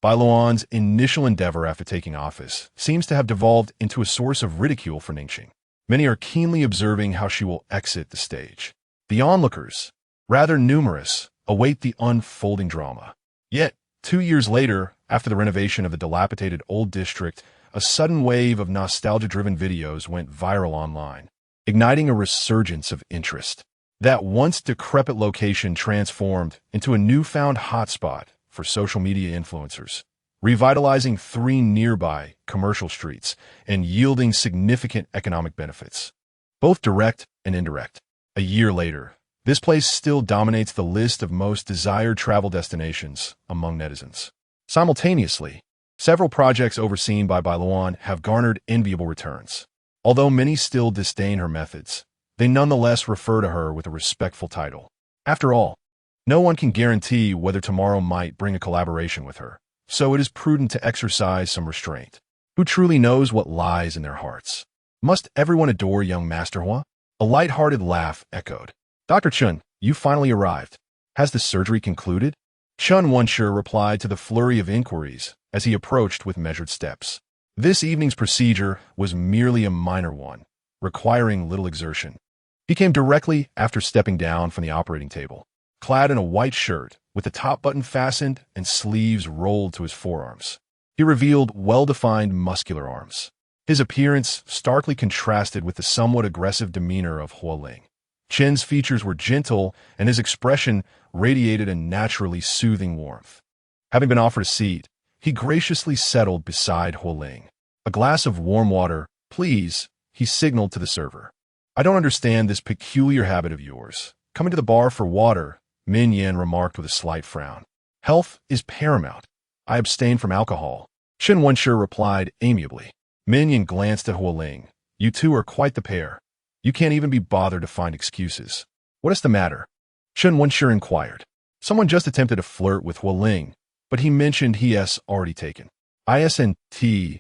Bai Luoan's initial endeavor after taking office seems to have devolved into a source of ridicule for Ningxing. Many are keenly observing how she will exit the stage. The onlookers, rather numerous, await the unfolding drama. Yet, 2 years later, after the renovation of the dilapidated old district, a sudden wave of nostalgia-driven videos went viral online. igniting a resurgence of interest. That once decrepit location transformed into a newfound hotspot for social media influencers, revitalizing 3 nearby commercial streets and yielding significant economic benefits, both direct and indirect. A year later, this place still dominates the list of most desired travel destinations among netizens. Simultaneously, several projects overseen by Bai Luoan have garnered enviable returns. Although many still disdain her methods, they nonetheless refer to her with a respectful title. After all, no one can guarantee whether tomorrow might bring a collaboration with her, so it is prudent to exercise some restraint. Who truly knows what lies in their hearts? Must everyone adore young Master Huo? A light-hearted laugh echoed. Dr. Chun, you finally arrived. Has the surgery concluded? Chun Wenshe replied to the flurry of inquiries as he approached with measured steps. This evening's procedure was merely a minor one, requiring little exertion. He came directly after stepping down from the operating table, clad in a white shirt with the top button fastened and sleeves rolled to his forearms. He revealed well-defined muscular arms. His appearance starkly contrasted with the somewhat aggressive demeanor of Huo Ling. Chen's features were gentle, and his expression radiated a naturally soothing warmth. Having been offered a seat, he graciously settled beside Huo Ling. A glass of warm water, please, he signaled to the server. I don't understand this peculiar habit of yours. Coming to the bar for water, Min Yan remarked with a slight frown. Health is paramount. I abstain from alcohol. Chen Wenshe replied amiably. Min Yan glanced at Huo Ling. You two are quite the pair. You can't even be bothered to find excuses. What is the matter? Chen Wenshe inquired. Someone just attempted to flirt with Huo Ling, but he mentioned he has already taken. Isn't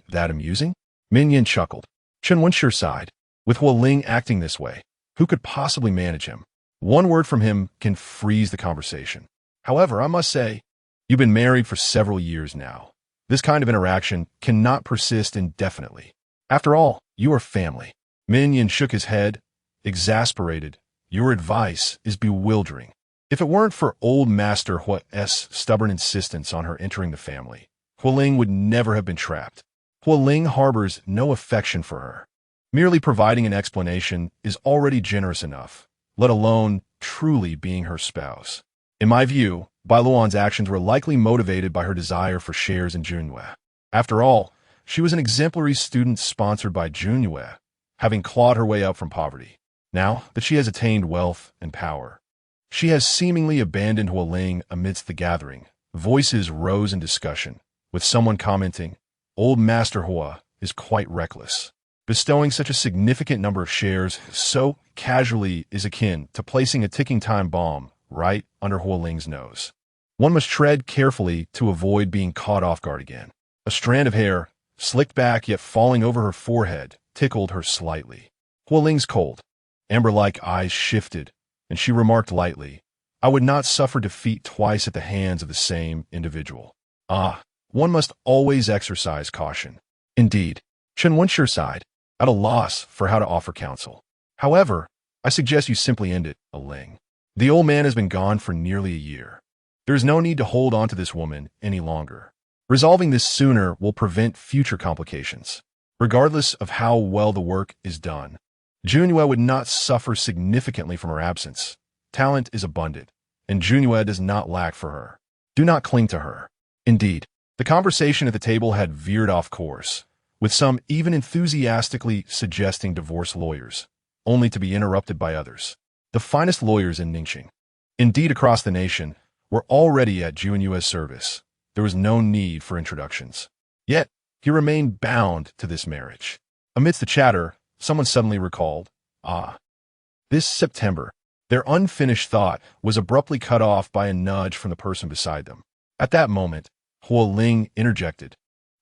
that amusing? Min Yan chuckled. Chen Wenshe sighed. With Huo Ling acting this way, who could possibly manage him? One word from him can freeze the conversation. However, I must say, you've been married for several years now. This kind of interaction cannot persist indefinitely. After all, you are family. Min Yan shook his head, exasperated. Your advice is bewildering. If it weren't for old Master Huo's stubborn insistence on her entering the family, Huo Ling would never have been trapped. Huo Ling harbors no affection for her. Merely providing an explanation is already generous enough, let alone truly being her spouse. In my view, Bai Luoan's actions were likely motivated by her desire for shares in Junyue. After all, she was an exemplary student sponsored by Junyue, having clawed her way up from poverty. Now that she has attained wealth and power, she has seemingly abandoned Huo Ling amidst the gathering. Voices rose in discussion, with someone commenting, Old Master Huo is quite reckless. Bestowing such a significant number of shares so casually is akin to placing a ticking time bomb right under Huo Ling's nose. One must tread carefully to avoid being caught off guard again. A strand of hair, slicked back yet falling over her forehead, tickled her slightly. Huo Ling's cold, amber-like eyes shifted, and she remarked lightly, I would not suffer defeat twice at the hands of the same individual. One must always exercise caution. Indeed, Chen Wenshe sighed, at a loss for how to offer counsel. However, I suggest you simply end it, Ling. The old man has been gone for nearly a year. There is no need to hold on to this woman any longer. Resolving this sooner will prevent future complications. Regardless of how well the work is done, Junyue would not suffer significantly from her absence. Talent is abundant, and Junyue does not lack for her. Do not cling to her. Indeed, the conversation at the table had veered off course, with some even enthusiastically suggesting divorce lawyers, only to be interrupted by others. The finest lawyers in Ningxing, indeed across the nation, were already at Junyue's service. There was no need for introductions. Yet, he remained bound to this marriage. Amidst the chatter, someone suddenly recalled, this September. Their unfinished thought was abruptly cut off by a nudge from the person beside them. At that moment, Huo Ling interjected,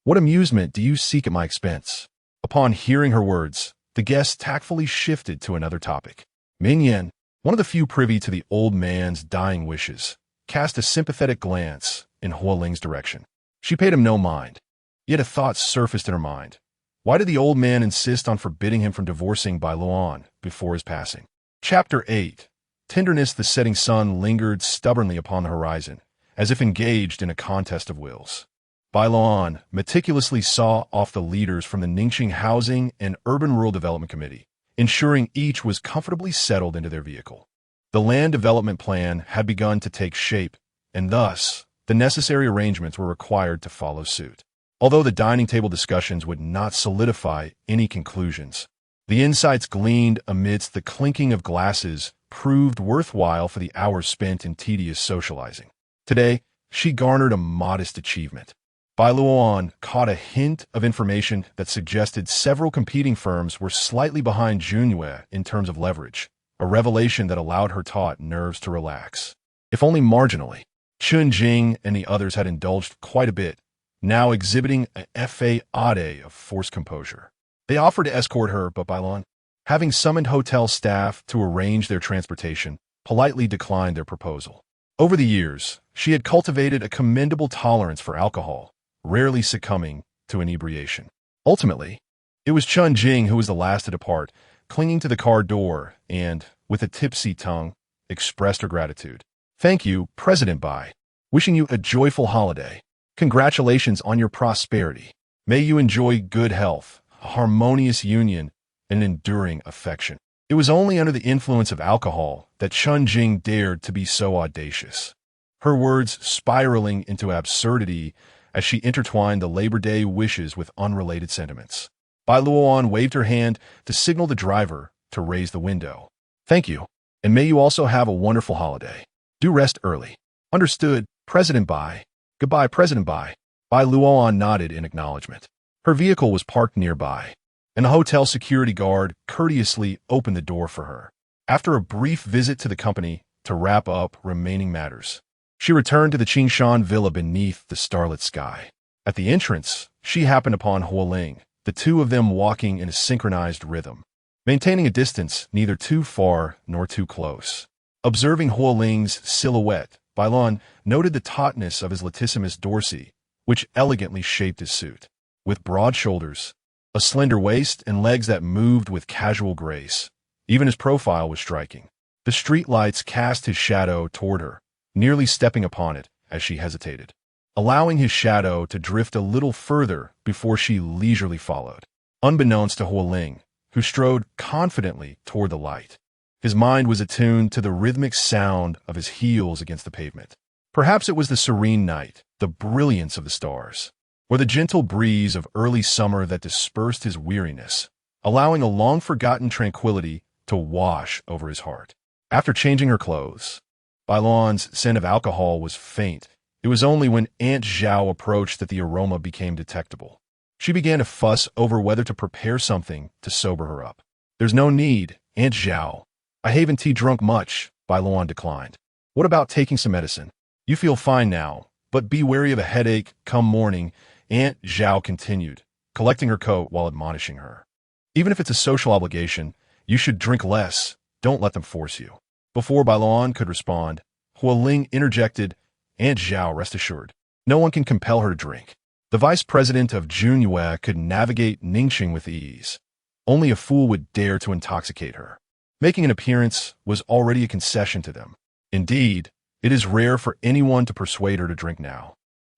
What amusement do you seek at my expense? Upon hearing her words, the guest tactfully shifted to another topic. Min Yan, one of the few privy to the old man's dying wishes, cast a sympathetic glance in Huo Ling's direction. She paid him no mind, yet a thought surfaced in her mind. Why did the old man insist on forbidding him from divorcing Bai Luoan before his passing? Chapter 8. Tenderness. The setting sun lingered stubbornly upon the horizon, as if engaged in a contest of wills. Bai Luoan meticulously saw off the leaders from the Ningxing Housing and Urban Rural Development Committee, ensuring each was comfortably settled into their vehicle. The land development plan had begun to take shape, and thus, the necessary arrangements were required to follow suit. Although the dining table discussions would not solidify any conclusions, the insights gleaned amidst the clinking of glasses proved worthwhile for the hours spent in tedious socializing. Today, she garnered a modest achievement. Bai Luoan caught a hint of information that suggested several competing firms were slightly behind Junyue in terms of leverage, a revelation that allowed her taut nerves to relax. If only marginally. Chun Jing and the others had indulged quite a bit, now exhibiting a fade of forced composure. They offered to escort her, but Bai Luoan, having summoned hotel staff to arrange their transportation, politely declined their proposal. Over the years, she had cultivated a commendable tolerance for alcohol, rarely succumbing to inebriation. Ultimately, it was Chun Jing who was the last to depart, clinging to the car door and, with a tipsy tongue, expressed her gratitude. "Thank you, President Bai. Wishing you a joyful holiday. Congratulations on your prosperity. May you enjoy good health, a harmonious union, and enduring affection." It was only under the influence of alcohol that Chun Jing dared to be so audacious, her words spiraling into absurdity as she intertwined the Labor Day wishes with unrelated sentiments. Bai Luoan waved her hand to signal the driver to raise the window. "Thank you, and may you also have a wonderful holiday. Do rest early." "Understood, President Bai." "Goodbye, President Bai." Bai Luoan nodded in acknowledgement. Her vehicle was parked nearby, and the hotel security guard courteously opened the door for her. After a brief visit to the company to wrap up remaining matters, she returned to the Qingshan villa beneath the starlit sky. At the entrance, she happened upon Huo Ling, the two of them walking in a synchronized rhythm, maintaining a distance neither too far nor too close. Observing Huo Ling's silhouette, Bai Luoan noted the tautness of his latissimus dorsi, which elegantly shaped his suit. With broad shoulders, a slender waist, and legs that moved with casual grace, even his profile was striking. The street lights cast his shadow toward her, nearly stepping upon it as she hesitated, allowing his shadow to drift a little further before she leisurely followed. Unbeknownst to Huo Ling, who strode confidently toward the light, his mind was attuned to the rhythmic sound of his heels against the pavement. Perhaps it was the serene night, the brilliance of the stars, or the gentle breeze of early summer that dispersed his weariness, allowing a long-forgotten tranquility to wash over his heart. After changing her clothes, Bai Luoan's scent of alcohol was faint. It was only when Aunt Zhao approached that the aroma became detectable. She began to fuss over whether to prepare something to sober her up. "There's no need, Aunt Zhao. I haven't drunk much," Bai Luoan declined. "What about taking some medicine? You feel fine now, but be wary of a headache come morning," Aunt Zhao continued, collecting her coat while admonishing her. "Even if it's a social obligation, you should drink less. Don't let them force you." Before Bai Luoan could respond, Huo Ling interjected, "Aunt Zhao, rest assured, no one can compel her to drink. The vice president of Junyue could navigate Ningxing with ease. Only a fool would dare to intoxicate her." Making an appearance was already a concession to them. Indeed, it is rare for anyone to persuade her to drink now.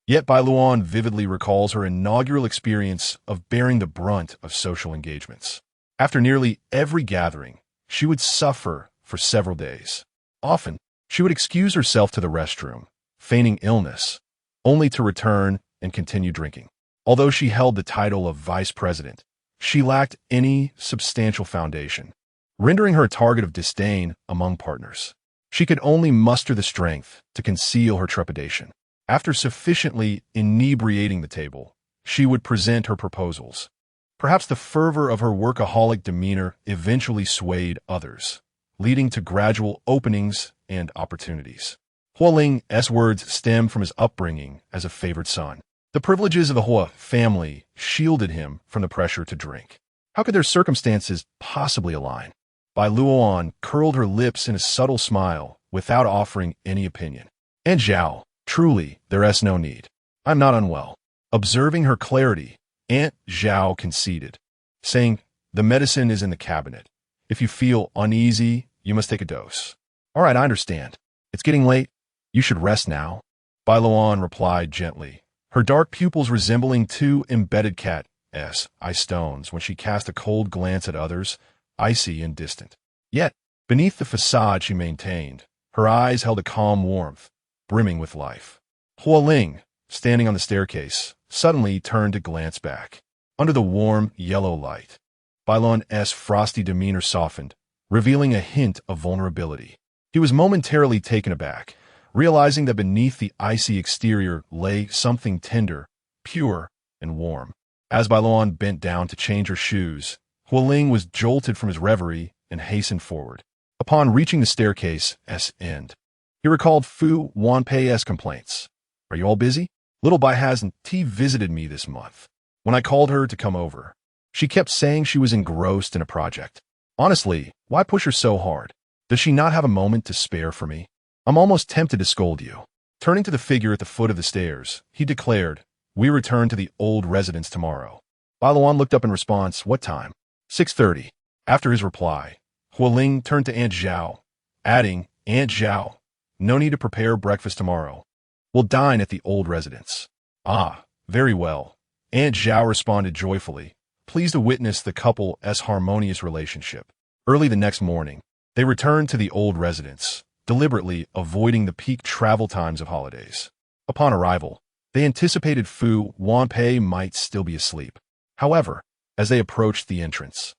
Yet Bai Luoan vividly recalls her inaugural experience of bearing the brunt of social engagements. After nearly every gathering, she would suffer for several days. Often, she would excuse herself to the restroom, feigning illness, only to return and continue drinking. Although she held the title of vice president, she lacked any substantial foundation, rendering her a target of disdain among partners. She could only muster the strength to conceal her trepidation. After sufficiently inebriating the table, she would present her proposals. Perhaps the fervor of her workaholic demeanor eventually swayed others, leading to gradual openings and opportunities. Huo Ling's words stem from his upbringing as a favored son. The privileges of the Huo family shielded him from the pressure to drink. How could their circumstances possibly align? Bai Luoan curled her lips in a subtle smile without offering any opinion. "And Zhao, truly, there's no need. I'm not unwell." Observing her clarity, Aunt Zhao conceded, saying, "The medicine is in the cabinet. If you feel uneasy, you must take a dose." "All right, I understand. It's getting late. You should rest now." Bai Luoan replied gently, her dark pupils resembling two embedded cat's eye stones when she cast a cold glance at others, icy and distant. Yet, beneath the facade she maintained, her eyes held a calm warmth, brimming with life. Huo Ling, standing on the staircase, suddenly turned to glance back. Under the warm, yellow light, Bai Luan's frosty demeanor softened, revealing a hint of vulnerability. He was momentarily taken aback, realizing that beneath the icy exterior lay something tender, pure, and warm. As Bai Luan bent down to change her shoes, Huo Ling was jolted from his reverie and hastened forward. Upon reaching the staircase's end, he recalled Fu Wanpei's complaints. "Are you all busy? Little Bai hasn't visited me this month. When I called her to come over, she kept saying she was engrossed in a project. Honestly, why push her so hard? Does she not have a moment to spare for me? I'm almost tempted to scold you." Turning to the figure at the foot of the stairs, he declared, "We return to the old residence tomorrow." Bai Luan looked up in response. "What time?" 6:30. After his reply, Huo Ling turned to Aunt Zhao, adding, "Aunt Zhao, no need to prepare breakfast tomorrow. We'll dine at the old residence." "Ah, very well." Aunt Zhao responded joyfully, pleased to witness the couple's harmonious relationship. Early the next morning, they returned to the old residence, deliberately avoiding the peak travel times of holidays. Upon arrival, they anticipated Fu Wanpei might still be asleep. However, as they approached the entrance,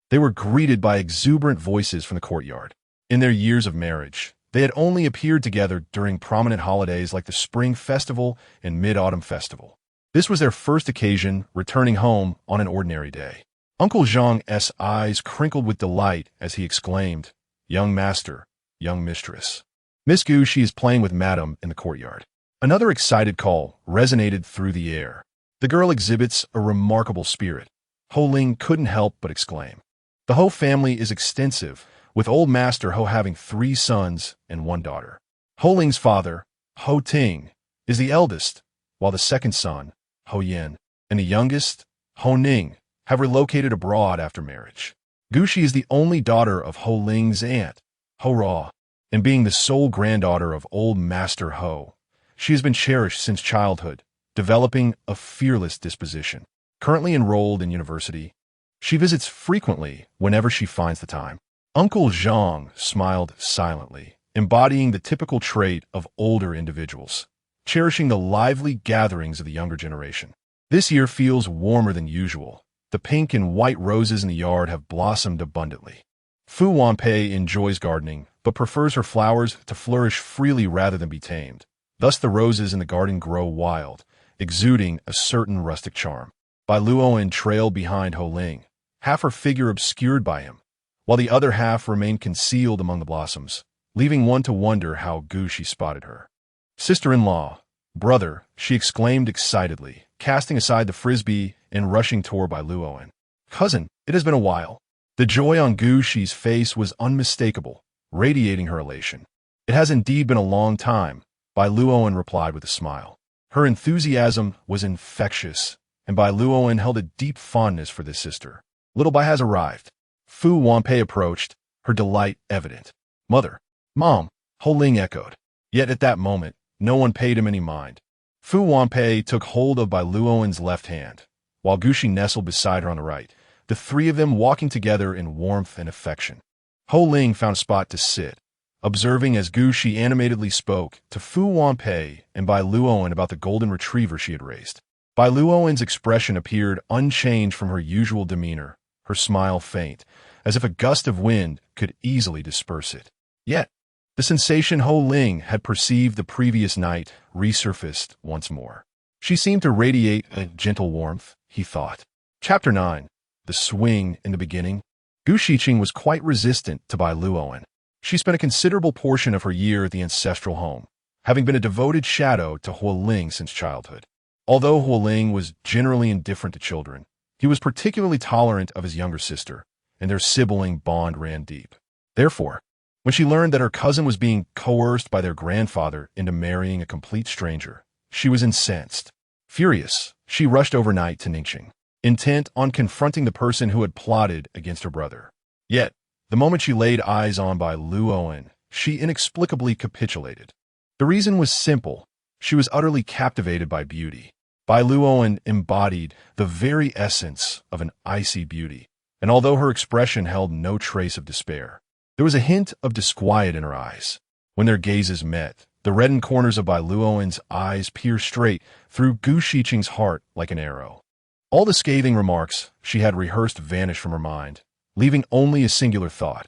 they were greeted by exuberant voices from the courtyard. In their years of marriage, they had only appeared together during prominent holidays like the Spring Festival and Mid-Autumn Festival. This was their first occasion returning home on an ordinary day. Uncle Zhang's eyes crinkled with delight as he exclaimed, "Young master, young mistress. Miss Gu, she is playing with Madam in the courtyard." Another excited call resonated through the air. "The girl exhibits a remarkable spirit," Huo Ling couldn't help but exclaim. The Ho family is extensive, with old Master Ho having 3 sons and 1 daughter. Huo Ling's father, Ho Ting, is the eldest, while the second son, Ho Yin, and the youngest, Ho Ning, have relocated abroad after marriage. Gushi is the only daughter of Ho Ling's aunt, Ho Ra, and being the sole granddaughter of old Master Ho, she has been cherished since childhood, developing a fearless disposition. Currently enrolled in university, she visits frequently whenever she finds the time. Uncle Zhang smiled silently, embodying the typical trait of older individuals, cherishing the lively gatherings of the younger generation. This year feels warmer than usual. The pink and white roses in the yard have blossomed abundantly. Fu Wanpei enjoys gardening, but prefers her flowers to flourish freely rather than be tamed. Thus the roses in the garden grow wild, exuding a certain rustic charm. Bai Luoan trailed behind Ho Ling, half her figure obscured by him, while the other half remained concealed among the blossoms, leaving one to wonder how Gushi spotted her. "Sister-in-law, brother," she exclaimed excitedly, casting aside the frisbee and rushing toward Bai Luoan. "Cousin, it has been a while." The joy on Gushi's face was unmistakable, radiating her elation. "It has indeed been a long time," Bai Luoan replied with a smile. Her enthusiasm was infectious, and Bai Luoan held a deep fondness for this sister. "Little Bai has arrived." Fu Wanpei approached, her delight evident. "Mother, Mom," Ho Ling echoed. Yet at that moment, no one paid him any mind. Fu Wanpei took hold of Bai Luoan's left hand, while Gushi nestled beside her on the right, the 3 of them walking together in warmth and affection. Ho Ling found a spot to sit, observing as Gushi animatedly spoke to Fu Wanpei and Bai Luoan about the golden retriever she had raised. Bai Luoan's expression appeared unchanged from her usual demeanor, her smile faint, as if a gust of wind could easily disperse it. Yet, the sensation Ho Ling had perceived the previous night resurfaced once more. She seemed to radiate a gentle warmth, he thought. Chapter 9. The Swing in the Beginning. Gu Shiqing was quite resistant to Bai Luoan. She spent a considerable portion of her year at the ancestral home, having been a devoted shadow to Huo Ling since childhood. Although Huo Ling was generally indifferent to children, he was particularly tolerant of his younger sister, and their sibling bond ran deep. Therefore, when she learned that her cousin was being coerced by their grandfather into marrying a complete stranger, she was incensed. Furious, she rushed overnight to Ningxing, intent on confronting the person who had plotted against her brother. Yet, the moment she laid eyes on Bai Luoan, she inexplicably capitulated. The reason was simple. She was utterly captivated by beauty. Bai Luoan embodied the very essence of an icy beauty, and although her expression held no trace of despair, there was a hint of disquiet in her eyes. When their gazes met, the reddened corners of Bai Luoan's eyes pierced straight through Gu Shiqing's heart like an arrow. All the scathing remarks she had rehearsed vanished from her mind, leaving only a singular thought.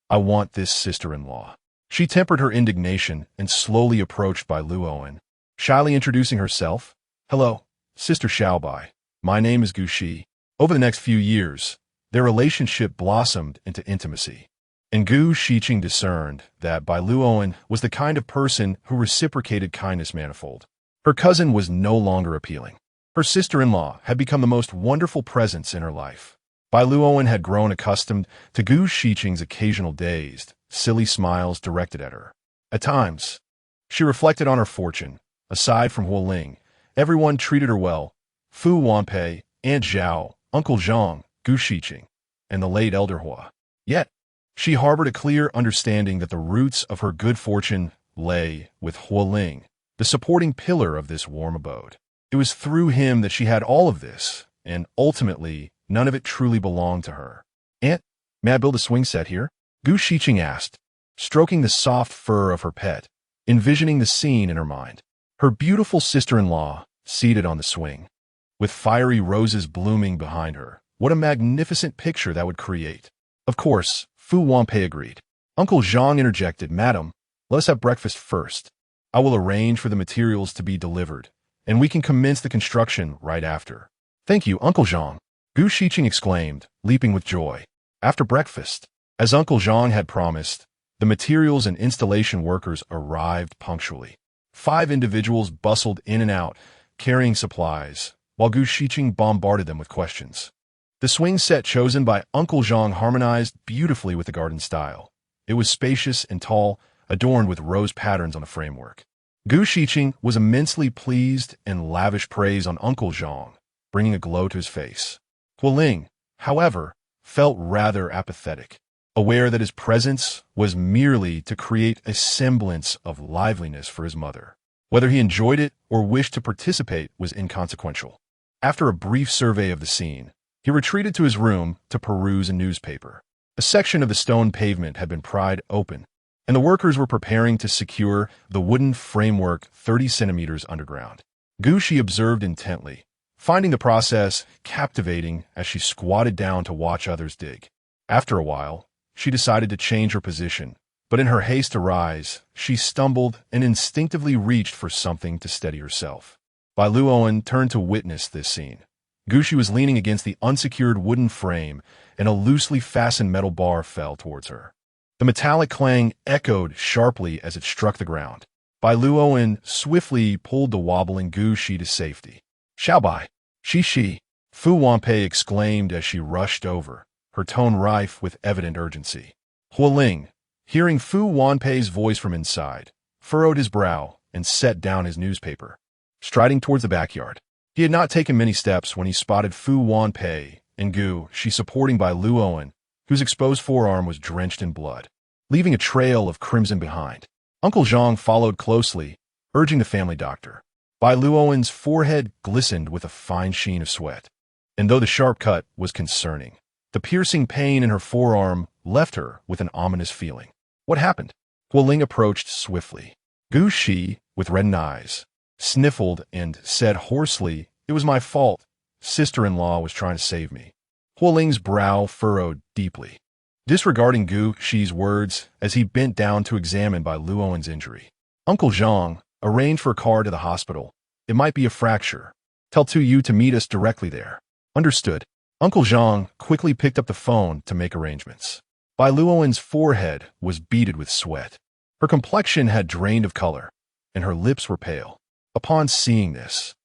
I want this sister-in-law. She tempered her indignation and slowly approached Bai Luoan, shyly introducing herself. Hello, Sister Xiaobai. My name is Gu Shi. Over the next few years, their relationship blossomed into intimacy, and Gu Shiqing discerned that Bai Luoan was the kind of person who reciprocated kindness manifold. Her cousin was no longer appealing. Her sister-in-law had become the most wonderful presence in her life. Bai Luoan had grown accustomed to Gu Shiqing's occasional dazed, silly smiles directed at her. At times, she reflected on her fortune. Aside from Huo Ling, everyone treated her well. Fu Wanpei, Aunt Zhao, Uncle Zhang, Gu Shiqing, and the late Elder Hua. Yet, she harbored a clear understanding that the roots of her good fortune lay with Huo Ling, the supporting pillar of this warm abode. It was through him that she had all of this, and ultimately, none of it truly belonged to her. Aunt, may I build a swing set here? Gu Shiqing asked, stroking the soft fur of her pet, envisioning the scene in her mind. Her beautiful sister-in-law, seated on the swing, with fiery roses blooming behind her. What a magnificent picture that would create. Of course, Fu Wanpei agreed. Uncle Zhang interjected, Madam, let us have breakfast first. I will arrange for the materials to be delivered, and we can commence the construction right after. Thank you, Uncle Zhang, Gu Shiqing exclaimed, leaping with joy. After breakfast, as Uncle Zhang had promised, the materials and installation workers arrived punctually. 5 individuals bustled in and out, carrying supplies, while Gu Shiqing bombarded them with questions. The swing set chosen by Uncle Zhang harmonized beautifully with the garden style. It was spacious and tall, adorned with rose patterns on the framework. Gu Shiqing was immensely pleased and lavished praise on Uncle Zhang, bringing a glow to his face. Huo Ling, however, felt rather apathetic, aware that his presence was merely to create a semblance of liveliness for his mother. Whether he enjoyed it or wished to participate was inconsequential. After a brief survey of the scene, he retreated to his room to peruse a newspaper. A section of the stone pavement had been pried open, and the workers were preparing to secure the wooden framework 30 centimeters underground. Gu Shi observed intently, finding the process captivating as she squatted down to watch others dig. After a while, she decided to change her position, but in her haste to rise, she stumbled and instinctively reached for something to steady herself. Bai Luoan turned to witness this scene. Gu Shi was leaning against the unsecured wooden frame, and a loosely fastened metal bar fell towards her. The metallic clang echoed sharply as it struck the ground. Bai Luoan swiftly pulled the wobbling Gu Shi to safety. Xiaobai, Shi, Fu Wanpei exclaimed as she rushed over, her tone rife with evident urgency. Huo Ling, hearing Fu Wanpei's voice from inside, furrowed his brow and set down his newspaper. Striding towards the backyard, he had not taken many steps when he spotted Fu Wanpei and Gu Shi supporting Bai Luoan, whose exposed forearm was drenched in blood, leaving a trail of crimson behind. Uncle Zhang followed closely, urging the family doctor. Bai Luoan's forehead glistened with a fine sheen of sweat, and though the sharp cut was concerning, the piercing pain in her forearm left her with an ominous feeling. What happened? Huo Ling approached swiftly. Gu Shi, with reddened eyes, sniffled and said hoarsely, It was my fault. Sister-in-law was trying to save me. Huo Ling's brow furrowed deeply, disregarding Gu Shi's words as he bent down to examine Bai Luoan's injury. Uncle Zhang, arrange for a car to the hospital. It might be a fracture. Tell Tu Yu to meet us directly there. Understood. Uncle Zhang quickly picked up the phone to make arrangements. Bai Luoan's forehead was beaded with sweat. Her complexion had drained of color, and her lips were pale. Upon seeing this,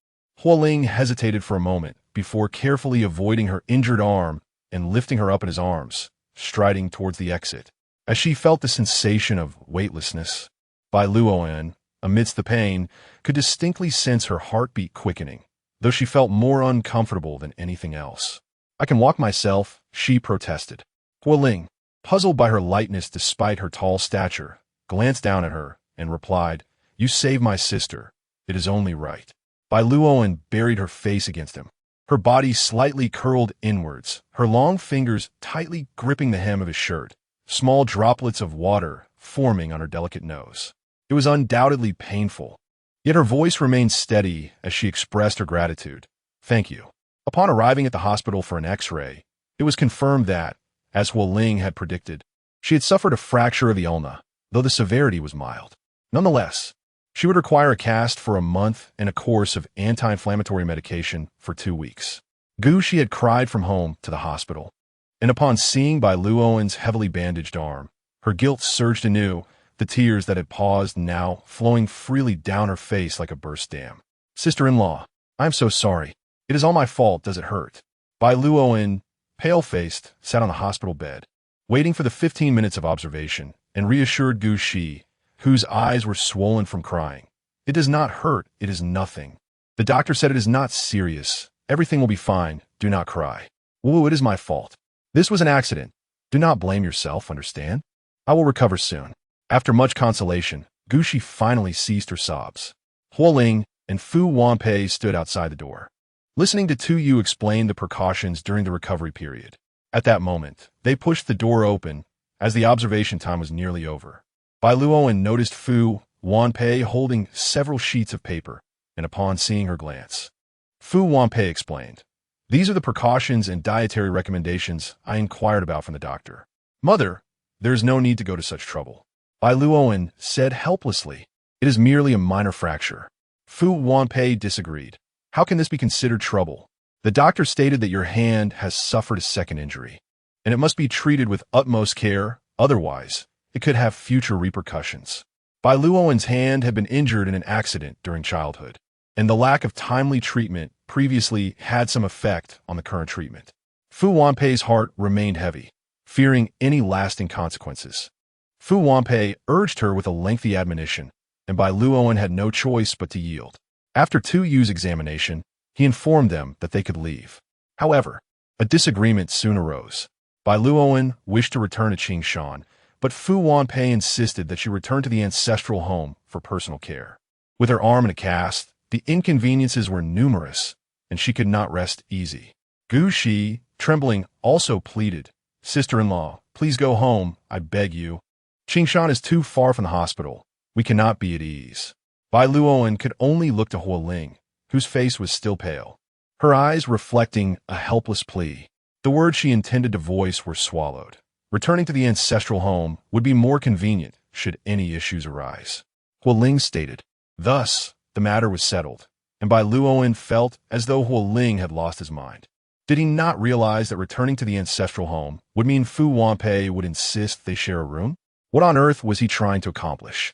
Huo Ling hesitated for a moment before carefully avoiding her injured arm and lifting her up in his arms, striding towards the exit. As she felt the sensation of weightlessness, Bai Luoan, amidst the pain, could distinctly sense her heartbeat quickening, though she felt more uncomfortable than anything else. I can walk myself, she protested. Huo Ling, puzzled by her lightness despite her tall stature, glanced down at her and replied, You saved my sister. It is only right. Bai Luoan buried her face against him, her body slightly curled inwards, her long fingers tightly gripping the hem of his shirt, small droplets of water forming on her delicate nose. It was undoubtedly painful, yet her voice remained steady as she expressed her gratitude. "Thank you." Upon arriving at the hospital for an X-ray, it was confirmed that, as Huo Ling had predicted, she had suffered a fracture of the ulna, though the severity was mild. Nonetheless, she would require a cast for a month and a course of anti-inflammatory medication for 2 weeks. Gushi had cried from home to the hospital, and upon seeing Bai Luoan's heavily bandaged arm, her guilt surged anew, the tears that had paused now flowing freely down her face like a burst dam. "Sister-in-law, I am so sorry. It is all my fault. Does it hurt?" Bai Luoan, pale-faced, sat on the hospital bed, waiting for the 15 minutes of observation, and reassured Gushi, whose eyes were swollen from crying. "It does not hurt. It is nothing. The doctor said it is not serious. Everything will be fine. Do not cry." "Wu, it is my fault. This was an accident. Do not blame yourself, understand? I will recover soon." After much consolation, Gushi finally ceased her sobs. Huo Ling and Fu Wanpei stood outside the door, listening to Tu Yu explain the precautions during the recovery period. At that moment, they pushed the door open, as the observation time was nearly over. Bai Luoan noticed Fu Wanpei holding several sheets of paper, and upon seeing her glance, Fu Wanpei explained, "These are the precautions and dietary recommendations I inquired about from the doctor." "Mother, there is no need to go to such trouble," Bai Luoan said helplessly. "It is merely a minor fracture." Fu Wanpei disagreed. "How can this be considered trouble? The doctor stated that your hand has suffered a second injury, and it must be treated with utmost care, otherwise it could have future repercussions." Bai Luoan's hand had been injured in an accident during childhood, and the lack of timely treatment previously had some effect on the current treatment. Fu Wanpei's heart remained heavy, fearing any lasting consequences. Fu Wanpei urged her with a lengthy admonition, and Bai Luoan had no choice but to yield. After Tu Yu's examination, he informed them that they could leave. However, a disagreement soon arose. Bai Luoan wished to return to Qingshan, but Fu Wanpei insisted that she return to the ancestral home for personal care. With her arm in a cast, the inconveniences were numerous, and she could not rest easy. Gushi, trembling, also pleaded, "Sister-in-law, please go home, I beg you. Qingshan is too far from the hospital. We cannot be at ease." Bai Luoan could only look to Huo Ling, whose face was still pale, her eyes reflecting a helpless plea. The words she intended to voice were swallowed. Returning to the ancestral home would be more convenient should any issues arise, Huo Ling stated. Thus, the matter was settled, and Bai Luoan felt as though Huo Ling had lost his mind. Did he not realize that returning to the ancestral home would mean Fu Wanpei would insist they share a room? What on earth was he trying to accomplish?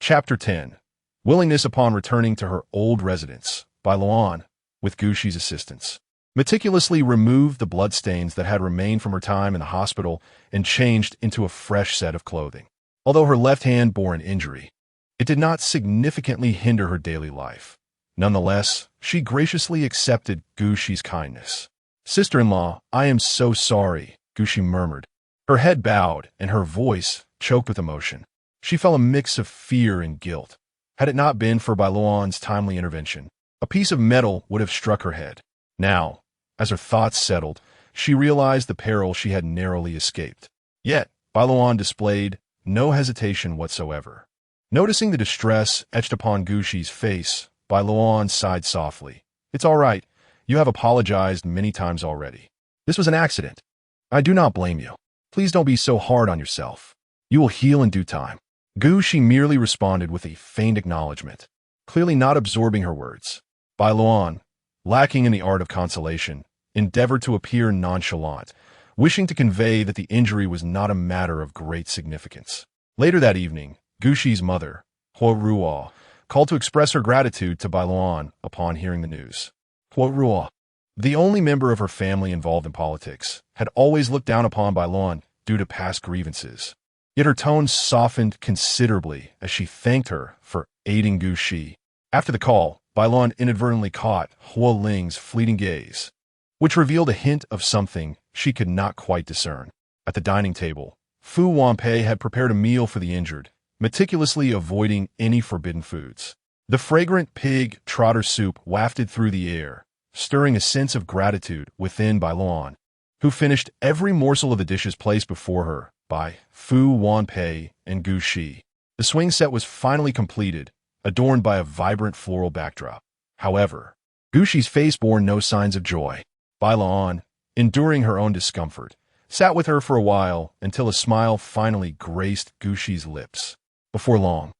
Chapter 10. Willingness upon returning to her old residence. Bai Luoan, with Gushi's assistance, meticulously removed the bloodstains that had remained from her time in the hospital and changed into a fresh set of clothing. Although her left hand bore an injury, it did not significantly hinder her daily life. Nonetheless, she graciously accepted Gushi's kindness. "Sister-in-law, I am so sorry," Gushi murmured. Her head bowed and her voice choked with emotion. She felt a mix of fear and guilt. Had it not been for Bai Luoan's timely intervention, a piece of metal would have struck her head. Now, as her thoughts settled, she realized the peril she had narrowly escaped. Yet, Bai Luoan displayed no hesitation whatsoever. Noticing the distress etched upon Gushi's face, Bai Luoan sighed softly. "It's all right. You have apologized many times already. This was an accident. I do not blame you. Please don't be so hard on yourself. You will heal in due time." Gushi merely responded with a feigned acknowledgement, clearly not absorbing her words. Bai Luoan, lacking in the art of consolation, endeavored to appear nonchalant, wishing to convey that the injury was not a matter of great significance. Later that evening, Gushi's mother, Huo Ruo, called to express her gratitude to Bai Luoan upon hearing the news. Huo Ruo, the only member of her family involved in politics, had always looked down upon Bai Luoan due to past grievances. Yet her tone softened considerably as she thanked her for aiding Gushi. After the call, Bai Luoan inadvertently caught Huo Ling's fleeting gaze, which revealed a hint of something she could not quite discern. At the dining table, Fu Wanpei had prepared a meal for the injured, meticulously avoiding any forbidden foods. The fragrant pig trotter soup wafted through the air, stirring a sense of gratitude within Bai Luoan, who finished every morsel of the dishes placed before her by Huo Ling and Gu Shi. The swing set was finally completed, adorned by a vibrant floral backdrop. However, Gu Shi's face bore no signs of joy. Bai Luoan, enduring her own discomfort, sat with her for a while until a smile finally graced Gu Shi's lips. Before long,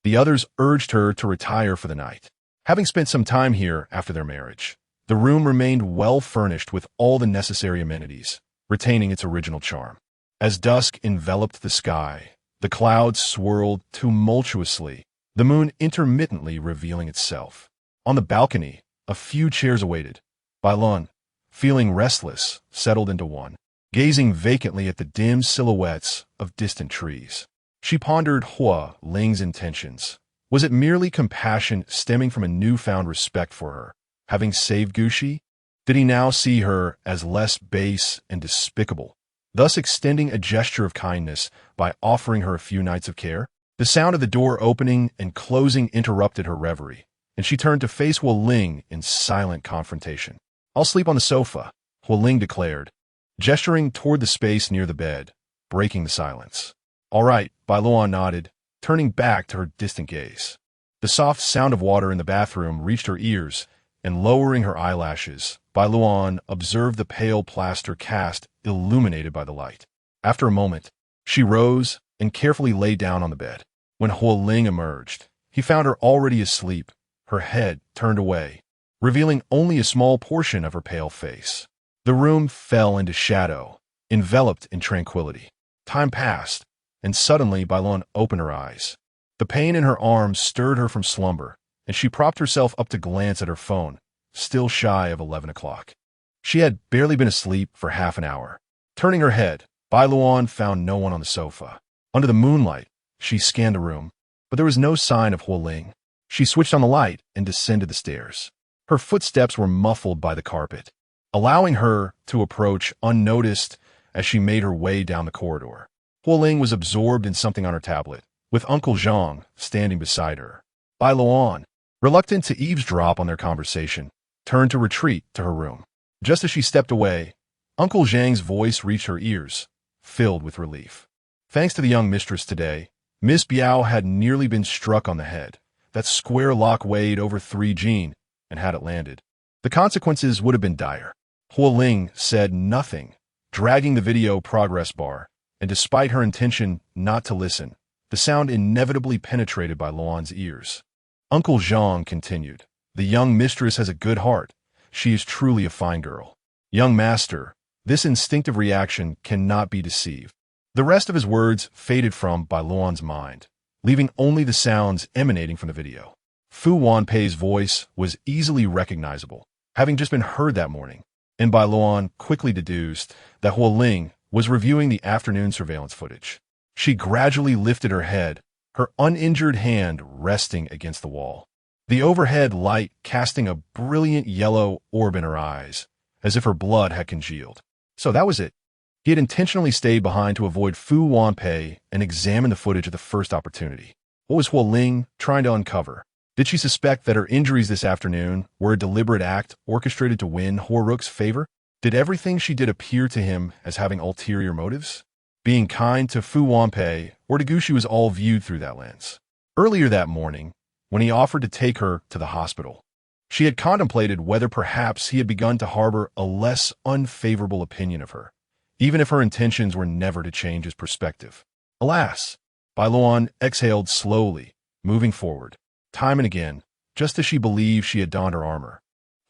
the others urged her to retire for the night. Having spent some time here after their marriage, the room remained well furnished with all the necessary amenities, retaining its original charm. As dusk enveloped the sky, the clouds swirled tumultuously, the moon intermittently revealing itself. On the balcony, a few chairs awaited. Bai Luoan, feeling restless, settled into one, gazing vacantly at the dim silhouettes of distant trees. She pondered Huo Ling's intentions. Was it merely compassion stemming from a newfound respect for her, having saved Gu Shi? Did he now see her as less base and despicable, thus extending a gesture of kindness by offering her a few nights of care? The sound of the door opening and closing interrupted her reverie, and she turned to face Huo Ling in silent confrontation. "I'll sleep on the sofa," Huo Ling declared, gesturing toward the space near the bed, breaking the silence. "All right," Bai Luoan nodded, turning back to her distant gaze. The soft sound of water in the bathroom reached her ears, and lowering her eyelashes, Bai Luoan observed the pale plaster cast illuminated by the light. After a moment, she rose and carefully lay down on the bed. When Huo Ling emerged, he found her already asleep, her head turned away, revealing only a small portion of her pale face. The room fell into shadow, enveloped in tranquility. Time passed, and suddenly Bai Luoan opened her eyes. The pain in her arms stirred her from slumber, and she propped herself up to glance at her phone, still shy of 11 o'clock. She had barely been asleep for half an hour. Turning her head, Bai Luoan found no one on the sofa. Under the moonlight, she scanned the room, but there was no sign of Huo Ling. She switched on the light and descended the stairs. Her footsteps were muffled by the carpet, allowing her to approach unnoticed as she made her way down the corridor. Huo Ling was absorbed in something on her tablet, with Uncle Zhang standing beside her. Bai Luoan, reluctant to eavesdrop on their conversation, turned to retreat to her room. Just as she stepped away, Uncle Zhang's voice reached her ears, filled with relief. Thanks to the young mistress today, Miss Biao had nearly been struck on the head. That square lock weighed over 3 Jin, and had it landed, the consequences would have been dire. Huo Ling said nothing, dragging the video progress bar, and despite her intention not to listen, the sound inevitably penetrated Bai Luoan's ears. Uncle Zhang continued, "The young mistress has a good heart. She is truly a fine girl. Young master, this instinctive reaction cannot be deceived." The rest of his words faded from Bai Luoan's mind, leaving only the sounds emanating from the video. Fu Wanpei's voice was easily recognizable, having just been heard that morning, and Bai Luoan quickly deduced that Huo Ling was reviewing the afternoon surveillance footage. She gradually lifted her head, her uninjured hand resting against the wall, the overhead light casting a brilliant yellow orb in her eyes, as if her blood had congealed. So that was it. He had intentionally stayed behind to avoid Fu Wanpei and examine the footage at the first opportunity. What was Huo Ling trying to uncover? Did she suspect that her injuries this afternoon were a deliberate act orchestrated to win Huoruk's favor? Did everything she did appear to him as having ulterior motives? Being kind to Fu Wanpei or to Gu Shi was all viewed through that lens. Earlier that morning, when he offered to take her to the hospital, she had contemplated whether perhaps he had begun to harbor a less unfavorable opinion of her, even if her intentions were never to change his perspective. Alas, Bai Luoan exhaled slowly, moving forward, time and again, just as she believed she had donned her armor.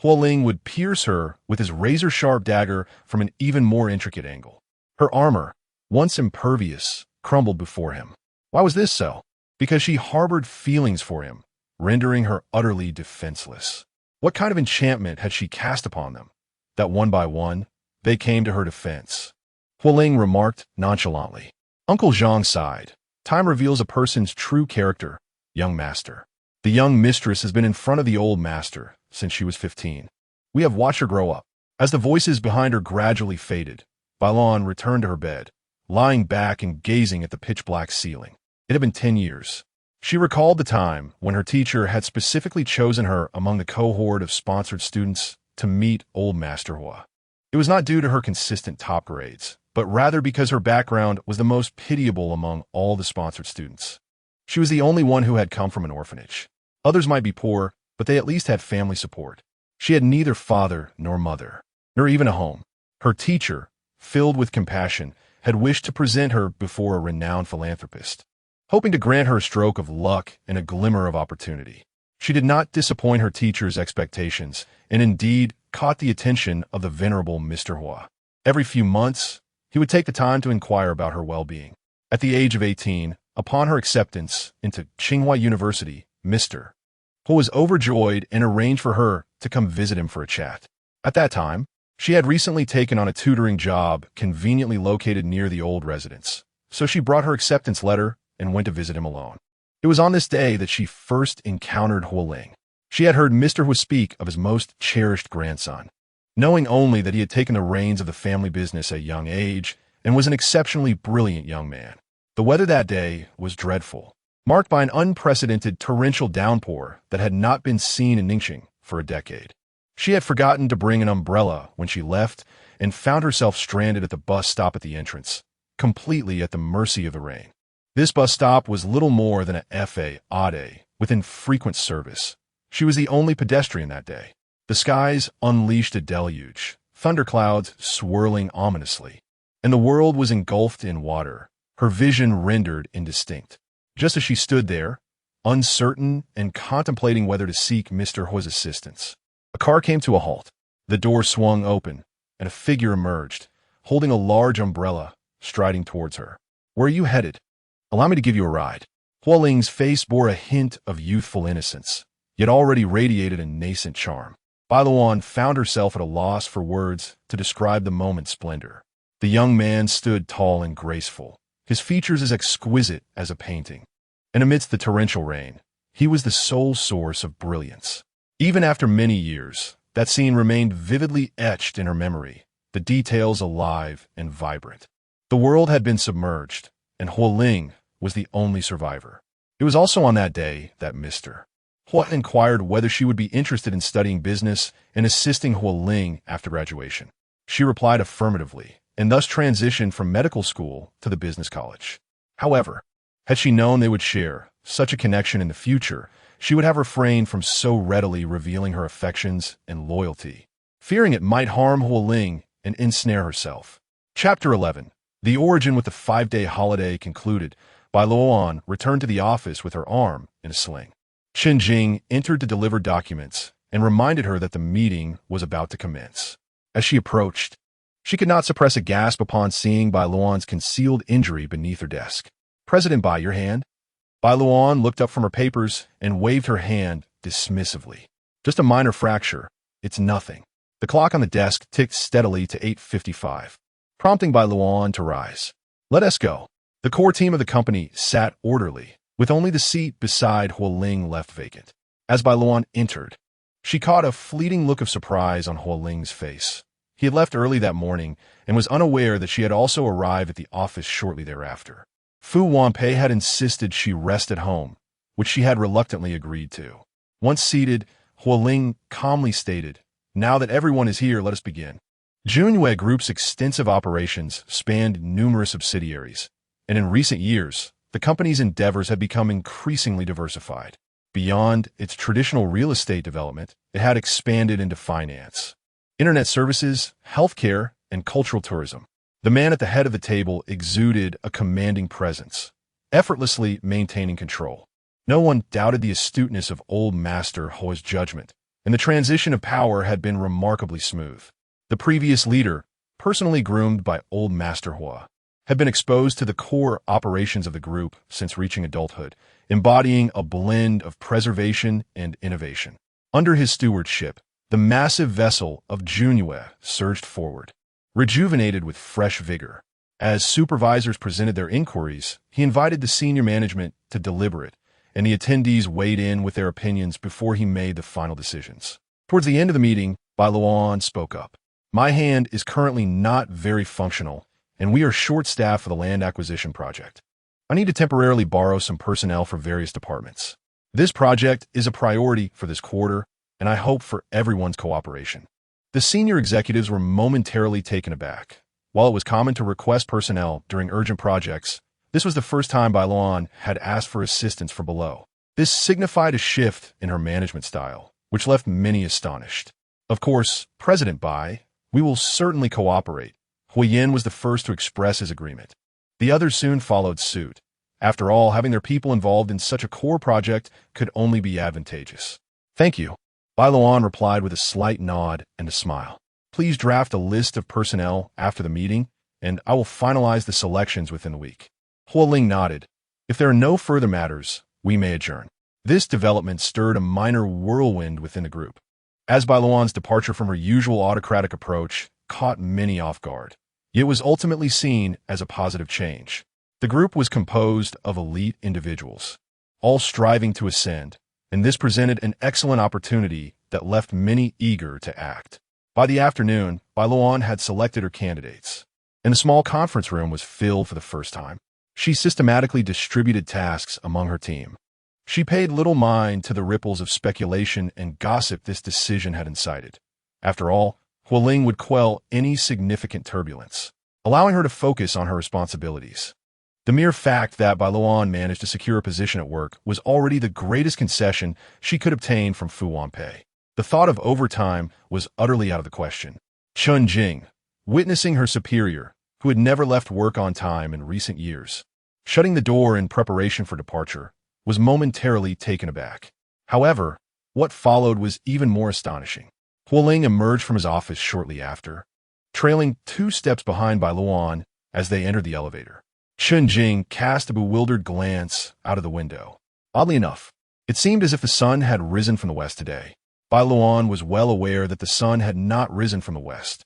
Huo Ling would pierce her with his razor-sharp dagger from an even more intricate angle. Her armor, once impervious, crumbled before him. Why was this so? Because she harbored feelings for him, rendering her utterly defenseless. What kind of enchantment had she cast upon them, that one by one, they came to her defense? Huo Ling remarked nonchalantly. Uncle Zhang sighed. Time reveals a person's true character, young master. The young mistress has been in front of the old master since she was 15. We have watched her grow up. As the voices behind her gradually faded, Bai Luoan returned to her bed, lying back and gazing at the pitch-black ceiling. It had been 10 years. She recalled the time when her teacher had specifically chosen her among the cohort of sponsored students to meet old Master Huo. It was not due to her consistent top grades, but rather because her background was the most pitiable among all the sponsored students. She was the only one who had come from an orphanage. Others might be poor, but they at least had family support. She had neither father nor mother, nor even a home. Her teacher, filled with compassion, had wished to present her before a renowned philanthropist, hoping to grant her a stroke of luck and a glimmer of opportunity. She did not disappoint her teacher's expectations, and indeed caught the attention of the venerable Mr. Huo. Every few months, he would take the time to inquire about her well-being. At the age of 18, upon her acceptance into Tsinghua University, Mr. Huo was overjoyed and arranged for her to come visit him for a chat. At that time, she had recently taken on a tutoring job conveniently located near the old residence, so she brought her acceptance letter and went to visit him alone. It was on this day that she first encountered Huo Ling. She had heard Mr. Huo speak of his most cherished grandson, knowing only that he had taken the reins of the family business at a young age and was an exceptionally brilliant young man. The weather that day was dreadful, marked by an unprecedented torrential downpour that had not been seen in Ningxing for a decade. She had forgotten to bring an umbrella when she left and found herself stranded at the bus stop at the entrance, completely at the mercy of the rain. This bus stop was little more than a FA Ade with infrequent service. She was the only pedestrian that day. The skies unleashed a deluge, thunderclouds swirling ominously, and the world was engulfed in water, her vision rendered indistinct. Just as she stood there, uncertain and contemplating whether to seek Mr. Huo's assistance, a car came to a halt. The door swung open, and a figure emerged, holding a large umbrella, striding towards her. "Where are you headed? Allow me to give you a ride." Huo Ling's face bore a hint of youthful innocence, yet already radiated a nascent charm. Bai Luoan found herself at a loss for words to describe the moment's splendor. The young man stood tall and graceful, his features as exquisite as a painting. And amidst the torrential rain, he was the sole source of brilliance. Even after many years, that scene remained vividly etched in her memory, the details alive and vibrant. The world had been submerged, and Huo Ling was the only survivor. It was also on that day that Mr. Huo inquired whether she would be interested in studying business and assisting Huo Ling after graduation. She replied affirmatively, and thus transitioned from medical school to the business college. However, had she known they would share such a connection in the future, she would have refrained from so readily revealing her affections and loyalty, fearing it might harm Huo Ling and ensnare herself. Chapter 11. The origin with the 5-day holiday concluded. Bai Luoan returned to the office with her arm in a sling. Chen Jing entered to deliver documents and reminded her that the meeting was about to commence. As she approached, she could not suppress a gasp upon seeing Bai Luoan's concealed injury beneath her desk. "President Bai, your hand?" Bai Luoan looked up from her papers and waved her hand dismissively. "Just a minor fracture. It's nothing." The clock on the desk ticked steadily to 8:55, prompting Bai Luoan to rise. "Let us go." The core team of the company sat orderly, with only the seat beside Huo Ling left vacant. As Bai Luoan entered, she caught a fleeting look of surprise on Huo Ling's face. He had left early that morning and was unaware that she had also arrived at the office shortly thereafter. Fu Wanpei had insisted she rest at home, which she had reluctantly agreed to. Once seated, Huo Ling calmly stated, "Now that everyone is here, let us begin." Junyue Group's extensive operations spanned numerous subsidiaries, and in recent years, the company's endeavors had become increasingly diversified. Beyond its traditional real estate development, it had expanded into finance, internet services, healthcare, and cultural tourism. The man at the head of the table exuded a commanding presence, effortlessly maintaining control. No one doubted the astuteness of old Master Huo's judgment, and the transition of power had been remarkably smooth. The previous leader, personally groomed by old Master Huo, had been exposed to the core operations of the group since reaching adulthood, embodying a blend of preservation and innovation. Under his stewardship, the massive vessel of Junyue surged forward, rejuvenated with fresh vigor. As supervisors presented their inquiries, he invited the senior management to deliberate, and the attendees weighed in with their opinions before he made the final decisions. Towards the end of the meeting, Bai Luoan spoke up. "My hand is currently not very functional, and we are short-staffed for the land acquisition project. I need to temporarily borrow some personnel for various departments. This project is a priority for this quarter, and I hope for everyone's cooperation." The senior executives were momentarily taken aback. While it was common to request personnel during urgent projects, this was the first time Bai Luoan had asked for assistance from below. This signified a shift in her management style, which left many astonished. Of course, President Bai, we will certainly cooperate. Huo Ling was the first to express his agreement. The others soon followed suit. After all, having their people involved in such a core project could only be advantageous. Thank you. Bai Luoan replied with a slight nod and a smile. Please draft a list of personnel after the meeting, and I will finalize the selections within the week. Huo Ling nodded. If there are no further matters, we may adjourn. This development stirred a minor whirlwind within the group, as Bai Luoan's departure from her usual autocratic approach caught many off guard. It was ultimately seen as a positive change. The group was composed of elite individuals, all striving to ascend, and this presented an excellent opportunity that left many eager to act. By the afternoon, Bai Luoan had selected her candidates, and the small conference room was filled for the first time. She systematically distributed tasks among her team. She paid little mind to the ripples of speculation and gossip this decision had incited. After all, Huo Ling would quell any significant turbulence, allowing her to focus on her responsibilities. The mere fact that Bai Luoan managed to secure a position at work was already the greatest concession she could obtain from Fu Wanpei. The thought of overtime was utterly out of the question. Chun Jing, witnessing her superior, who had never left work on time in recent years, shutting the door in preparation for departure, was momentarily taken aback. However, what followed was even more astonishing. Huo Ling emerged from his office shortly after, trailing 2 steps behind Bai Luoan as they entered the elevator. Chun Jing cast a bewildered glance out of the window. Oddly enough, it seemed as if the sun had risen from the west today. Bai Luoan was well aware that the sun had not risen from the west.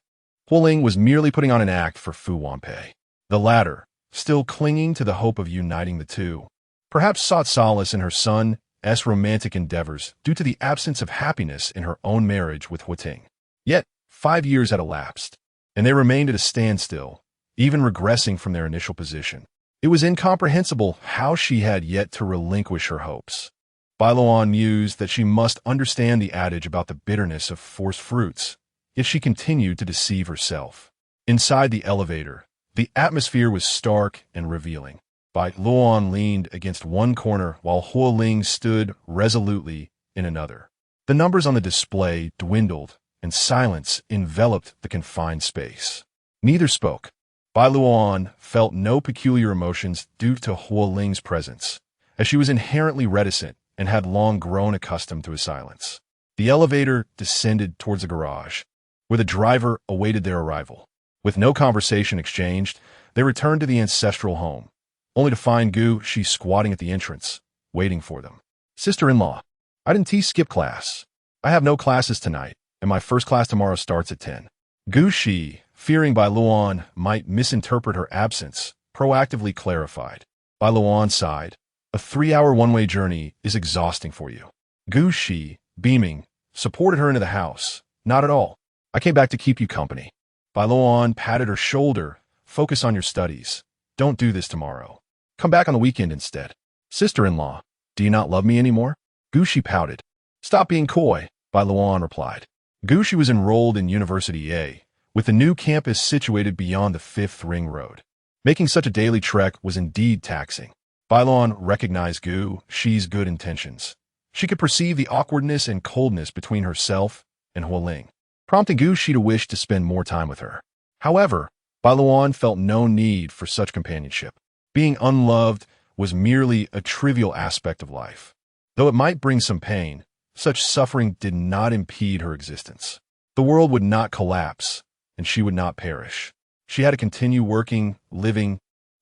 Huo Ling was merely putting on an act for Fu Wanpei. The latter, still clinging to the hope of uniting the two, perhaps sought solace in her son's romantic endeavors due to the absence of happiness in her own marriage with Huo Ting. Yet, 5 years had elapsed, and they remained at a standstill, even regressing from their initial position. It was incomprehensible how she had yet to relinquish her hopes. Bai Luoan mused that she must understand the adage about the bitterness of forced fruits, yet she continued to deceive herself. Inside the elevator, the atmosphere was stark and revealing. Bai Luoan leaned against one corner while Huo Ling stood resolutely in another. The numbers on the display dwindled, and silence enveloped the confined space. Neither spoke. Bai Luoan felt no peculiar emotions due to Huo Ling's presence, as she was inherently reticent and had long grown accustomed to his silence. The elevator descended towards the garage, where the driver awaited their arrival. With no conversation exchanged, they returned to the ancestral home, only to find Gu Shi squatting at the entrance, waiting for them. Sister-in-law, I didn't skip class. I have no classes tonight, and my first class tomorrow starts at 10. Gu Shi, fearing Bai Luoan might misinterpret her absence, proactively clarified. Bai Luoan sighed. A 3-hour one-way journey is exhausting for you. Gu Shi, beaming, supported her into the house. Not at all. I came back to keep you company. Bai Luoan patted her shoulder. Focus on your studies. Don't do this tomorrow. Come back on the weekend instead. Sister-in-law, do you not love me anymore? Gu Shi pouted. Stop being coy, Bai Luoan replied. Gu Shi was enrolled in University A, with the new campus situated beyond the 5th Ring Road. Making such a daily trek was indeed taxing. Bai Luoan recognized Gu Shi's good intentions. She could perceive the awkwardness and coldness between herself and Huo Ling, prompting Gu Shi to wish to spend more time with her. However, Bai Luoan felt no need for such companionship. Being unloved was merely a trivial aspect of life. Though it might bring some pain, such suffering did not impede her existence. The world would not collapse, and she would not perish. She had to continue working, living,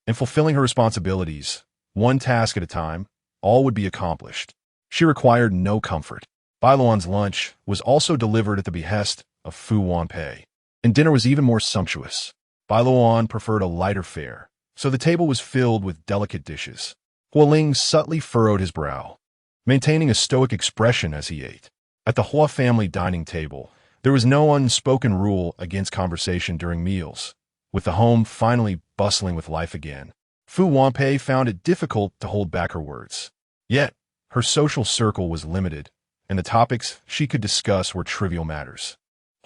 and fulfilling her responsibilities. One task at a time, all would be accomplished. She required no comfort. Bai Luoan's lunch was also delivered at the behest of Fu Wanpei, and dinner was even more sumptuous. Bai Luoan preferred a lighter fare, so the table was filled with delicate dishes. Huo Ling subtly furrowed his brow, maintaining a stoic expression as he ate. At the Huo family dining table, there was no unspoken rule against conversation during meals, with the home finally bustling with life again. Fu Wanpei found it difficult to hold back her words. Yet, her social circle was limited, and the topics she could discuss were trivial matters.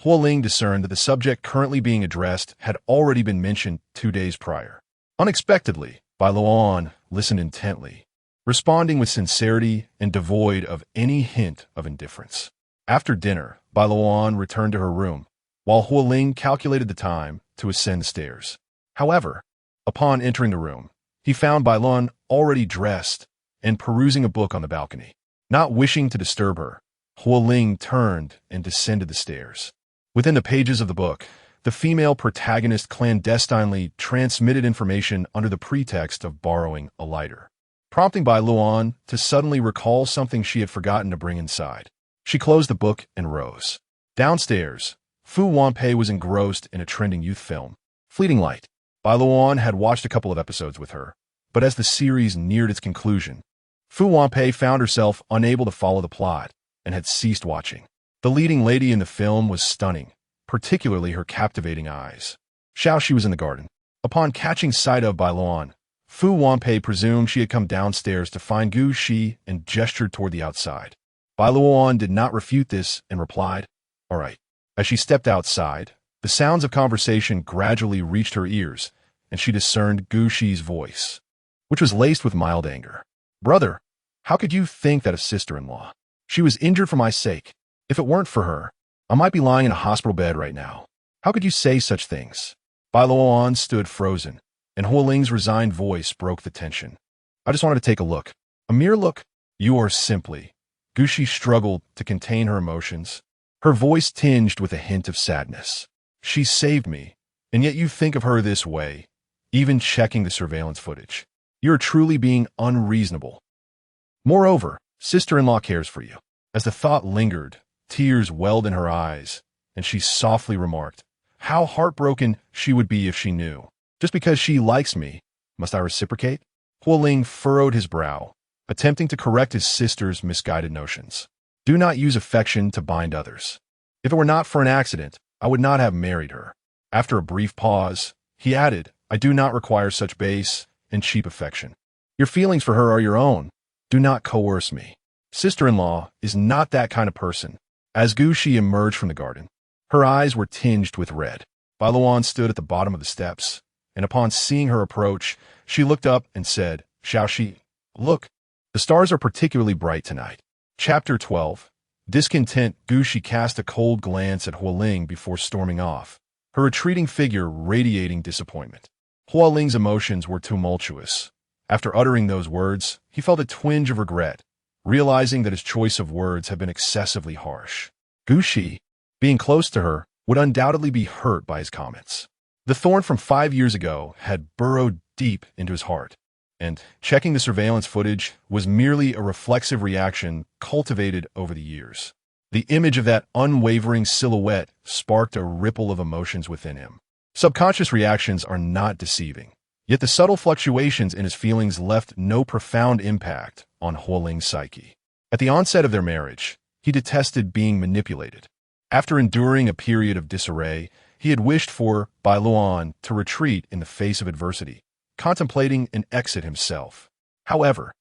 Huo Ling discerned that the subject currently being addressed had already been mentioned 2 days prior. Unexpectedly, Bai Luoan listened intently, responding with sincerity and devoid of any hint of indifference. After dinner, Bai Luoan returned to her room, while Huo Ling calculated the time to ascend the stairs. However, upon entering the room, he found Bai Luoan already dressed and perusing a book on the balcony. Not wishing to disturb her, Huo Ling turned and descended the stairs. Within the pages of the book, the female protagonist clandestinely transmitted information under the pretext of borrowing a lighter, prompting Bai Luoan to suddenly recall something she had forgotten to bring inside. She closed the book and rose. Downstairs, Fu Wanpei was engrossed in a trending youth film, Fleeting Light. Bai Luoan had watched a couple of episodes with her, but as the series neared its conclusion, Fu Wanpei found herself unable to follow the plot and had ceased watching. The leading lady in the film was stunning, particularly her captivating eyes. Xiaoxi was in the garden. Upon catching sight of Bai Luoan, Fu Wanpei presumed she had come downstairs to find Gu Shi and gestured toward the outside. Bai Luoan did not refute this and replied, "All right." As she stepped outside, the sounds of conversation gradually reached her ears, and she discerned Gu Shi's voice, which was laced with mild anger. "Brother, how could you think that of sister-in-law? She was injured for my sake. If it weren't for her, I might be lying in a hospital bed right now. How could you say such things?" Bai Luoan stood frozen, and Huo Ling's resigned voice broke the tension. "I just wanted to take a look. A mere look." "You are simply..." Gu Shi struggled to contain her emotions, her voice tinged with a hint of sadness. "She saved me, and yet you think of her this way, even checking the surveillance footage. You're truly being unreasonable. Moreover, sister-in-law cares for you." As the thought lingered, tears welled in her eyes, and she softly remarked, "How heartbroken she would be if she knew. Just because she likes me, must I reciprocate?" Huo Ling furrowed his brow, attempting to correct his sister's misguided notions. "Do not use affection to bind others. If it were not for an accident, I would not have married her." After a brief pause, he added, "I do not require such base and cheap affection. Your feelings for her are your own. Do not coerce me. Sister-in-law is not that kind of person." As Gu Shi emerged from the garden, her eyes were tinged with red. Bai Luoan stood at the bottom of the steps, and upon seeing her approach, she looked up and said, "Xiaoxi, look, the stars are particularly bright tonight." Chapter 12. Discontent. Gu Shi cast a cold glance at Huo Ling before storming off, her retreating figure radiating disappointment. Huo Ling's emotions were tumultuous. After uttering those words, he felt a twinge of regret, realizing that his choice of words had been excessively harsh. Gu Shi, being close to her, would undoubtedly be hurt by his comments. The thorn from 5 years ago had burrowed deep into his heart, and checking the surveillance footage was merely a reflexive reaction cultivated over the years. The image of that unwavering silhouette sparked a ripple of emotions within him. Subconscious reactions are not deceiving, yet the subtle fluctuations in his feelings left no profound impact on Huo Ling's psyche. At the onset of their marriage, he detested being manipulated. After enduring a period of disarray, he had wished for Bai Luoan to retreat in the face of adversity, contemplating an exit himself. However,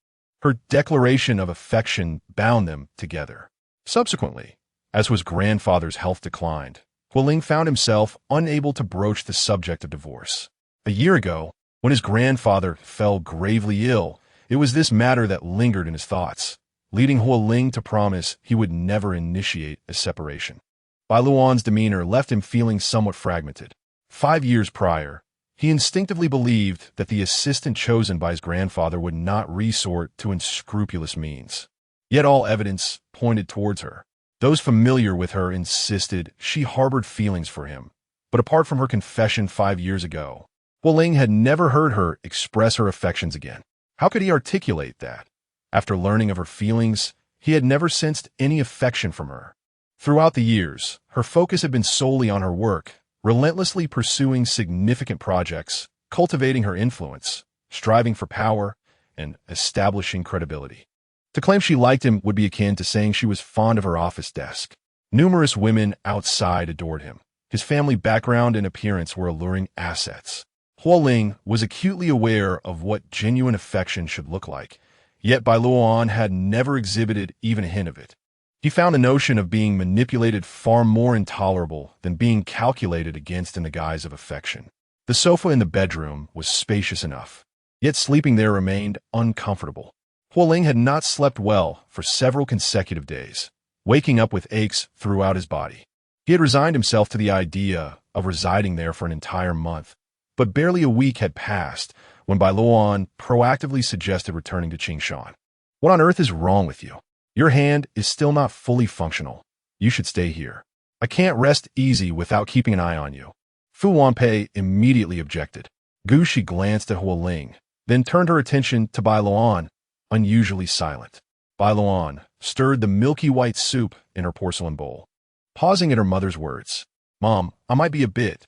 her declaration of affection bound them together. Subsequently, as his grandfather's health declined, Huo Ling found himself unable to broach the subject of divorce. A year ago, when his grandfather fell gravely ill, it was this matter that lingered in his thoughts, leading Huo Ling to promise he would never initiate a separation. Bai Luoan's demeanor left him feeling somewhat fragmented. 5 years prior, he instinctively believed that the assistant chosen by his grandfather would not resort to unscrupulous means. Yet all evidence pointed towards her. Those familiar with her insisted she harbored feelings for him. But apart from her confession 5 years ago, Huo Ling had never heard her express her affections again. How could he articulate that? After learning of her feelings, he had never sensed any affection from her. Throughout the years, her focus had been solely on her work, relentlessly pursuing significant projects, cultivating her influence, striving for power, and establishing credibility. To claim she liked him would be akin to saying she was fond of her office desk. Numerous women outside adored him. His family background and appearance were alluring assets. Huo Ling was acutely aware of what genuine affection should look like, yet Bai Luoan had never exhibited even a hint of it. He found the notion of being manipulated far more intolerable than being calculated against in the guise of affection. The sofa in the bedroom was spacious enough, yet sleeping there remained uncomfortable. Huo Ling had not slept well for several consecutive days, waking up with aches throughout his body. He had resigned himself to the idea of residing there for an entire month, but barely a week had passed when Bai Luoan proactively suggested returning to Qingshan. "What on earth is wrong with you? Your hand is still not fully functional. You should stay here. I can't rest easy without keeping an eye on you." Fu Wanpei immediately objected. Gushi glanced at Huo Ling, then turned her attention to Bai Luoan, unusually silent. Bai Luoan stirred the milky white soup in her porcelain bowl, pausing at her mother's words. "Mom, I might be a bit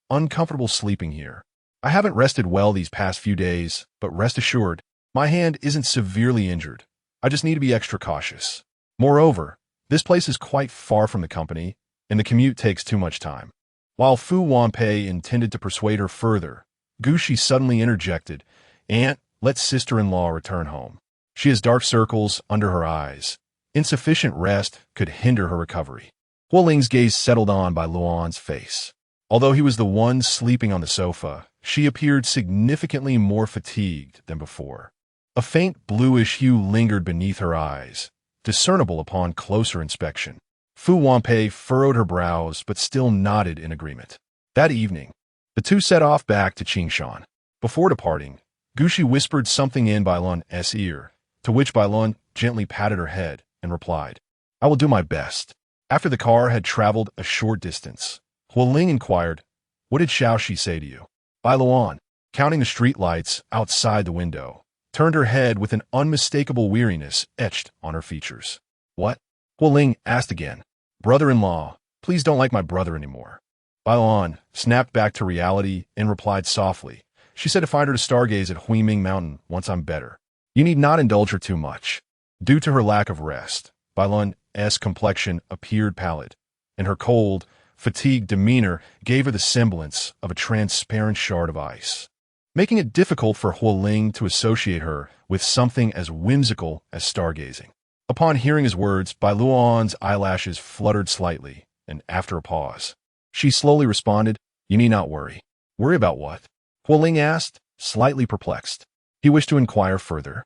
uncomfortable sleeping here. I haven't rested well these past few days, but rest assured, my hand isn't severely injured. I just need to be extra cautious. Moreover, this place is quite far from the company, and the commute takes too much time." While Fu Wanpei intended to persuade her further, Gushi suddenly interjected, "Aunt, let sister-in-law return home. She has dark circles under her eyes. Insufficient rest could hinder her recovery." Huo Ling's gaze settled on Bai Luoan's face. Although he was the one sleeping on the sofa, she appeared significantly more fatigued than before. A faint bluish hue lingered beneath her eyes, discernible upon closer inspection. Fu Wanpei furrowed her brows but still nodded in agreement. That evening, the two set off back to Qingshan. Before departing, Gushi whispered something in Bai Luan's ear, to which Bai Luan gently patted her head and replied, "I will do my best." After the car had traveled a short distance, Huo Ling inquired, "What did Xiaoxi say to you?" Bai Luoan, counting the street lights outside the window, turned her head with an unmistakable weariness etched on her features. "What?" Huo Ling asked again. "Brother-in-law, please don't like my brother anymore." Bai Luoan snapped back to reality and replied softly. "She said to find her to stargaze at Huiming Mountain once I'm better. You need not indulge her too much." Due to her lack of rest, Bai Luan's complexion appeared pallid, and her cold, fatigued demeanor gave her the semblance of a transparent shard of ice, making it difficult for Huo Ling to associate her with something as whimsical as stargazing. Upon hearing his words, Bai Luoan's eyelashes fluttered slightly, and after a pause, she slowly responded, "You need not worry." "Worry about what?" Huo Ling asked, slightly perplexed. He wished to inquire further,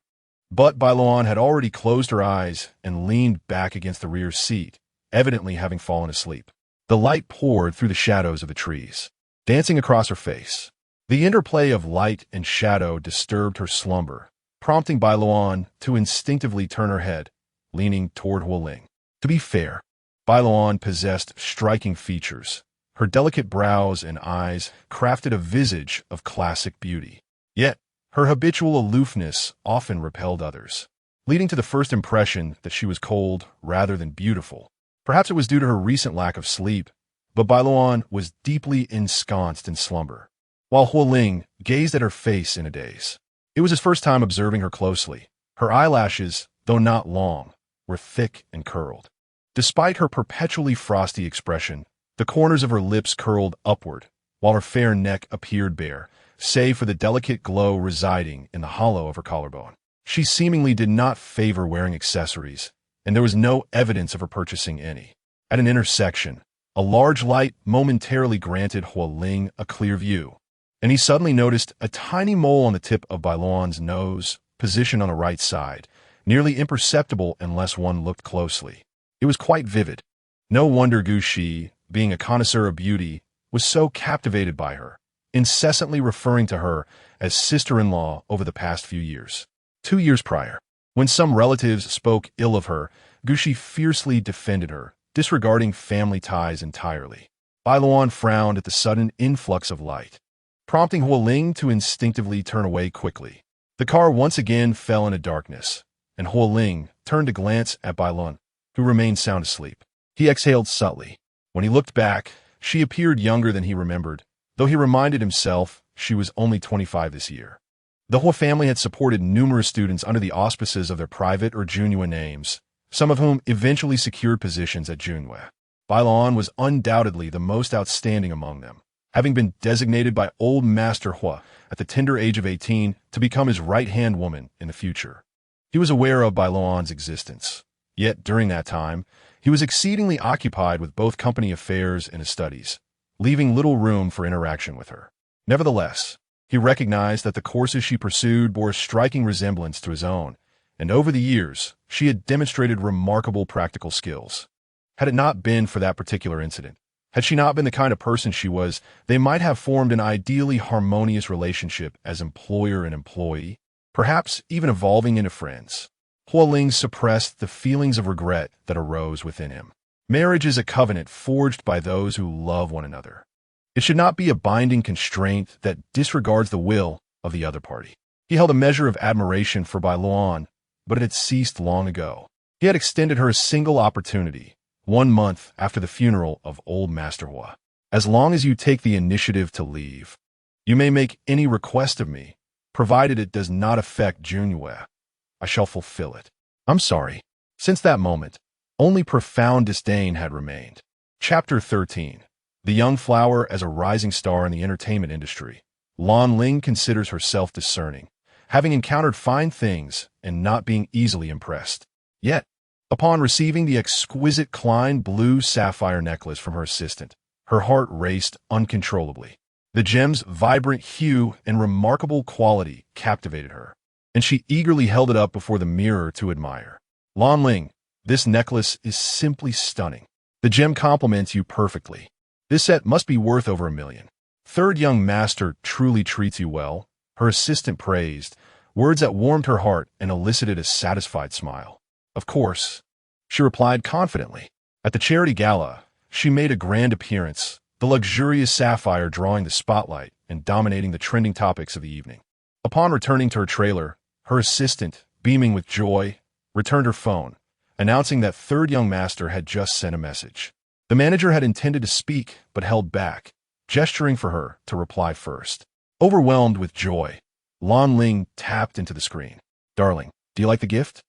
but Bai Luoan had already closed her eyes and leaned back against the rear seat, evidently having fallen asleep. The light poured through the shadows of the trees, dancing across her face. The interplay of light and shadow disturbed her slumber, prompting Bai Luoan to instinctively turn her head, leaning toward Huo Ling. To be fair, Bai Luoan possessed striking features. Her delicate brows and eyes crafted a visage of classic beauty. Yet, her habitual aloofness often repelled others, leading to the first impression that she was cold rather than beautiful. Perhaps it was due to her recent lack of sleep, but Bai Luoan was deeply ensconced in slumber, while Huo Ling gazed at her face in a daze. It was his first time observing her closely. Her eyelashes, though not long, were thick and curled. Despite her perpetually frosty expression, the corners of her lips curled upward, while her fair neck appeared bare, save for the delicate glow residing in the hollow of her collarbone. She seemingly did not favor wearing accessories, and there was no evidence of her purchasing any. At an intersection, a large light momentarily granted Huo Ling a clear view, and he suddenly noticed a tiny mole on the tip of Bai Luoan's nose, positioned on the right side, nearly imperceptible unless one looked closely. It was quite vivid. No wonder Gushi, being a connoisseur of beauty, was so captivated by her, incessantly referring to her as sister-in-law over the past few years. 2 years prior, when some relatives spoke ill of her, Gushi fiercely defended her, disregarding family ties entirely. Bai Luoan frowned at the sudden influx of light, prompting Huo Ling to instinctively turn away quickly. The car once again fell into darkness, and Huo Ling turned to glance at Bai Luoan, who remained sound asleep. He exhaled subtly. When he looked back, she appeared younger than he remembered, though he reminded himself she was only 25 this year. The Huo family had supported numerous students under the auspices of their private or Junhua names, some of whom eventually secured positions at Junhua. Bai Luoan was undoubtedly the most outstanding among them, having been designated by Old Master Huo at the tender age of 18 to become his right-hand woman in the future. He was aware of Bai Luoan's existence, Yet, during that time, he was exceedingly occupied with both company affairs and his studies, leaving little room for interaction with her. Nevertheless, he recognized that the courses she pursued bore a striking resemblance to his own, and over the years, she had demonstrated remarkable practical skills. Had it not been for that particular incident, had she not been the kind of person she was, they might have formed an ideally harmonious relationship as employer and employee, perhaps even evolving into friends. Huo Ling suppressed the feelings of regret that arose within him. Marriage is a covenant forged by those who love one another. It should not be a binding constraint that disregards the will of the other party. He held a measure of admiration for Bai Luoan, but it had ceased long ago. He had extended her a single opportunity, 1 month after the funeral of old Master Huo. As long as you take the initiative to leave, you may make any request of me, provided it does not affect Junyue. I shall fulfill it. I'm sorry. Since that moment, only profound disdain had remained. Chapter 13. The young flower as a rising star in the entertainment industry. Huo Ling considers herself discerning, having encountered fine things and not being easily impressed. Yet, upon receiving the exquisite Klein blue sapphire necklace from her assistant, her heart raced uncontrollably. The gem's vibrant hue and remarkable quality captivated her, and she eagerly held it up before the mirror to admire. Huo Ling, this necklace is simply stunning. The gem complements you perfectly. This set must be worth over $1 million. Third young master truly treats you well, her assistant praised, words that warmed her heart and elicited a satisfied smile. Of course, she replied confidently. At the charity gala, she made a grand appearance, the luxurious sapphire drawing the spotlight and dominating the trending topics of the evening. Upon returning to her trailer, her assistant, beaming with joy, returned her phone, announcing that third young master had just sent a message. The manager had intended to speak but held back, gesturing for her to reply first. Overwhelmed with joy, Huo Ling tapped into the screen. Darling, do you like the gift?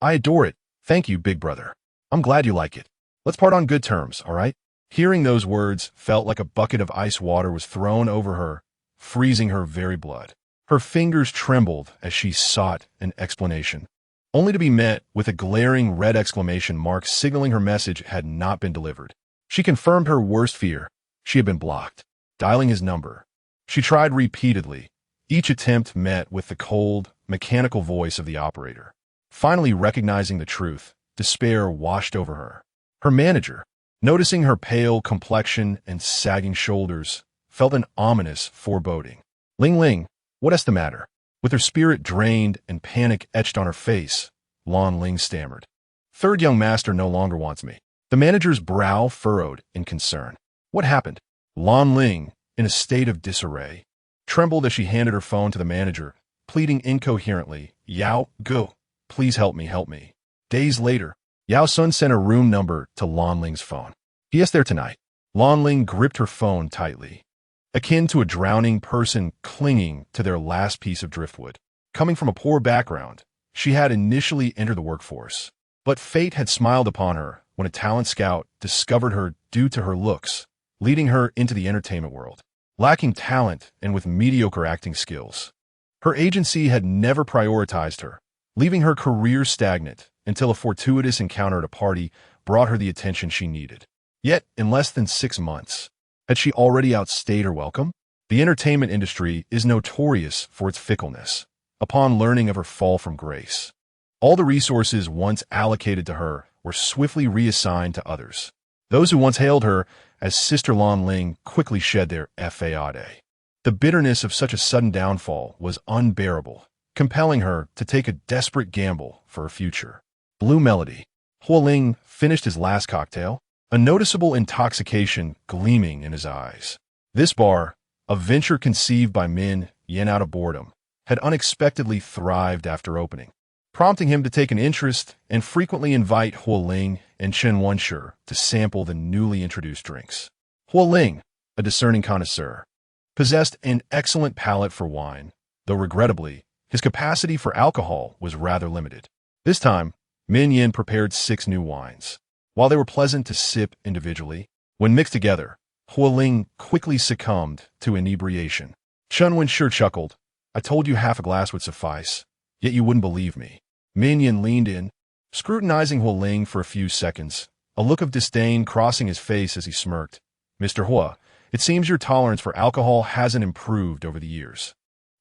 I adore it. Thank you, big brother. I'm glad you like it. Let's part on good terms, all right? Hearing those words felt like a bucket of ice water was thrown over her, freezing her very blood. Her fingers trembled as she sought an explanation, only to be met with a glaring red exclamation mark signaling her message had not been delivered. She confirmed her worst fear. She had been blocked. Dialing his number, she tried repeatedly, each attempt met with the cold, mechanical voice of the operator. Finally recognizing the truth, despair washed over her. Her manager, noticing her pale complexion and sagging shoulders, felt an ominous foreboding. Ling, what's the matter? With her spirit drained and panic etched on her face, Huo Ling stammered. Third young master no longer wants me. The manager's brow furrowed in concern. What happened? Huo Ling, in a state of disarray, trembled as she handed her phone to the manager, pleading incoherently, Yao, go. Please help me. Days later, Yao Sun sent a room number to Huo Ling's phone. He is there tonight. Huo Ling gripped her phone tightly, akin to a drowning person clinging to their last piece of driftwood. Coming from a poor background, she had initially entered the workforce, but fate had smiled upon her when a talent scout discovered her due to her looks, leading her into the entertainment world. Lacking talent and with mediocre acting skills, her agency had never prioritized her, leaving her career stagnant until a fortuitous encounter at a party brought her the attention she needed. Yet, in less than 6 months, had she already outstayed her welcome? The entertainment industry is notorious for its fickleness. Upon learning of her fall from grace, all the resources once allocated to her were swiftly reassigned to others. Those who once hailed her as Sister Huo Ling quickly shed their fade. The bitterness of such a sudden downfall was unbearable, compelling her to take a desperate gamble for her future. Blue Melody. Huo Ling finished his last cocktail, a noticeable intoxication gleaming in his eyes. This bar, a venture conceived by Min Yen out of boredom, had unexpectedly thrived after opening, prompting him to take an interest and frequently invite Huo Ling and Chen Wenshi to sample the newly introduced drinks. Huo Ling, a discerning connoisseur, possessed an excellent palate for wine, though regrettably, his capacity for alcohol was rather limited. This time, Min Yen prepared 6 new wines. While they were pleasant to sip individually, when mixed together, Huo Ling quickly succumbed to inebriation. Chen Wenshi chuckled. I told you half a glass would suffice, yet you wouldn't believe me. Min Yen leaned in, scrutinizing Huo Ling for a few seconds, a look of disdain crossing his face as he smirked. "Mr. Huo, it seems your tolerance for alcohol hasn't improved over the years."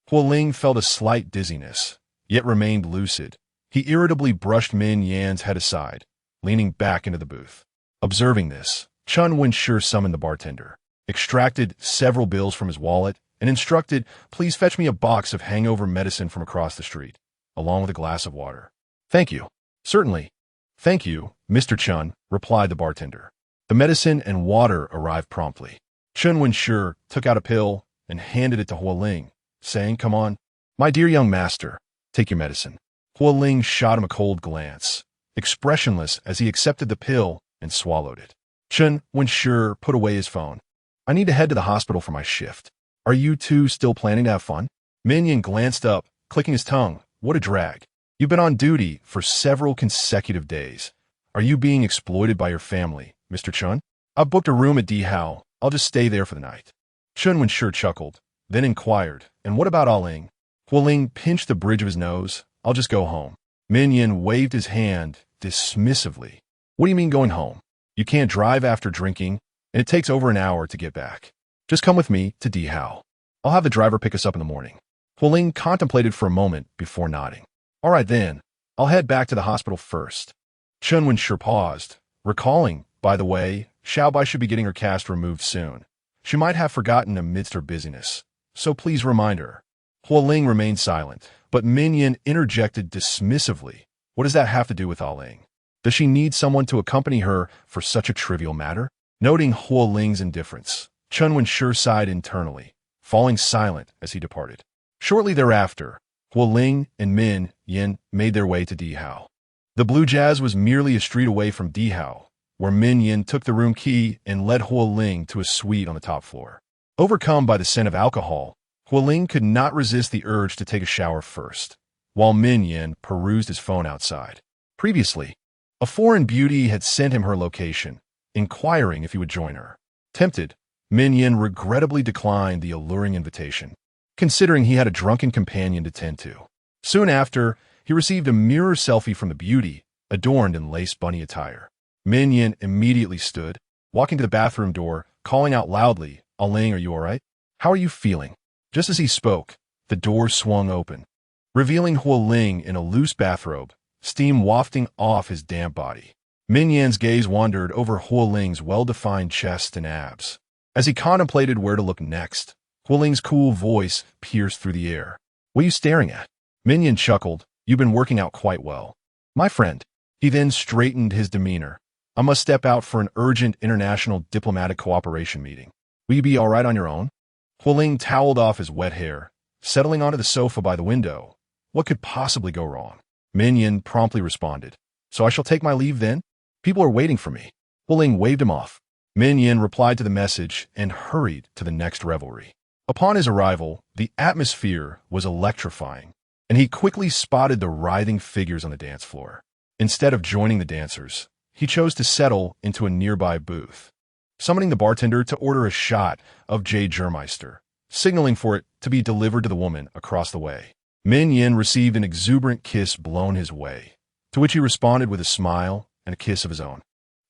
Huo Ling felt a slight dizziness, yet remained lucid. He irritably brushed Min Yan's head aside, leaning back into the booth. Observing this, Chun Wen-shi summoned the bartender, extracted several bills from his wallet, and instructed, "Please fetch me a box of hangover medicine from across the street, along with a glass of water." "Thank you." "Certainly." "Thank you, Mr. Chun," replied the bartender. The medicine and water arrived promptly. Chun Wen-shi took out a pill and handed it to Huo Ling, saying, "Come on, my dear young master, take your medicine." Huo Ling shot him a cold glance, expressionless as he accepted the pill and swallowed it. Chun Wen-shi put away his phone. "I need to head to the hospital for my shift. Are you two still planning to have fun?" Min Yan glanced up, clicking his tongue. "What a drag. You've been on duty for several consecutive days. Are you being exploited by your family, Mr. Chun?" "I've booked a room at Dihao. I'll just stay there for the night." Chun Wen-shi chuckled, then inquired, "And what about Ah Ling?" Huo Ling pinched the bridge of his nose. "I'll just go home." Min Yan waved his hand dismissively. "What do you mean going home? You can't drive after drinking, and it takes over an hour to get back. Just come with me to Dihao. I'll have the driver pick us up in the morning." Huo Ling contemplated for a moment before nodding. "All right then, I'll head back to the hospital first." Chun Wen-shi paused, recalling, by the way, Xiaobai should be getting her cast removed soon. She might have forgotten amidst her busyness, so please remind her. Huo Ling remained silent, but Min Yan interjected dismissively. "What does that have to do with Ah Ling? Does she need someone to accompany her for such a trivial matter?" Noting Huo Ling's indifference, Chun Wen-shi sighed internally, falling silent as he departed. Shortly thereafter, Huo Ling and Min Yan made their way to Dihao. The Blue Jazz was merely a street away from Dihao, where Min Yan took the room key and led Huo Ling to a suite on the top floor. Overcome by the scent of alcohol, Huo Ling could not resist the urge to take a shower first, while Min Yan perused his phone outside. Previously, a foreign beauty had sent him her location, inquiring if he would join her. Tempted, Min Yan regrettably declined the alluring invitation, considering he had a drunken companion to tend to. Soon after, he received a mirror selfie from the beauty, adorned in lace bunny attire. Min Yan immediately stood, walking to the bathroom door, calling out loudly, "Ah Ling, are you all right? How are you feeling?" Just as he spoke, the door swung open, revealing Huo Ling in a loose bathrobe, steam wafting off his damp body. Min Yan's gaze wandered over Huo Ling's well-defined chest and abs. As he contemplated where to look next, Huo Ling's cool voice pierced through the air. "What are you staring at?" Min Yan chuckled. "You've been working out quite well, my friend." He then straightened his demeanor. "I must step out for an urgent international diplomatic cooperation meeting. Will you be all right on your own?" Huo Ling toweled off his wet hair, settling onto the sofa by the window. What could possibly go wrong? Min Yan promptly responded, "So I shall take my leave then? People are waiting for me." Huo Ling waved him off. Min Yan replied to the message and hurried to the next revelry. Upon his arrival, the atmosphere was electrifying, and he quickly spotted the writhing figures on the dance floor. Instead of joining the dancers, he chose to settle into a nearby booth, summoning the bartender to order a shot of Jägermeister, signaling for it to be delivered to the woman across the way. Min Yan received an exuberant kiss blown his way, to which he responded with a smile and a kiss of his own.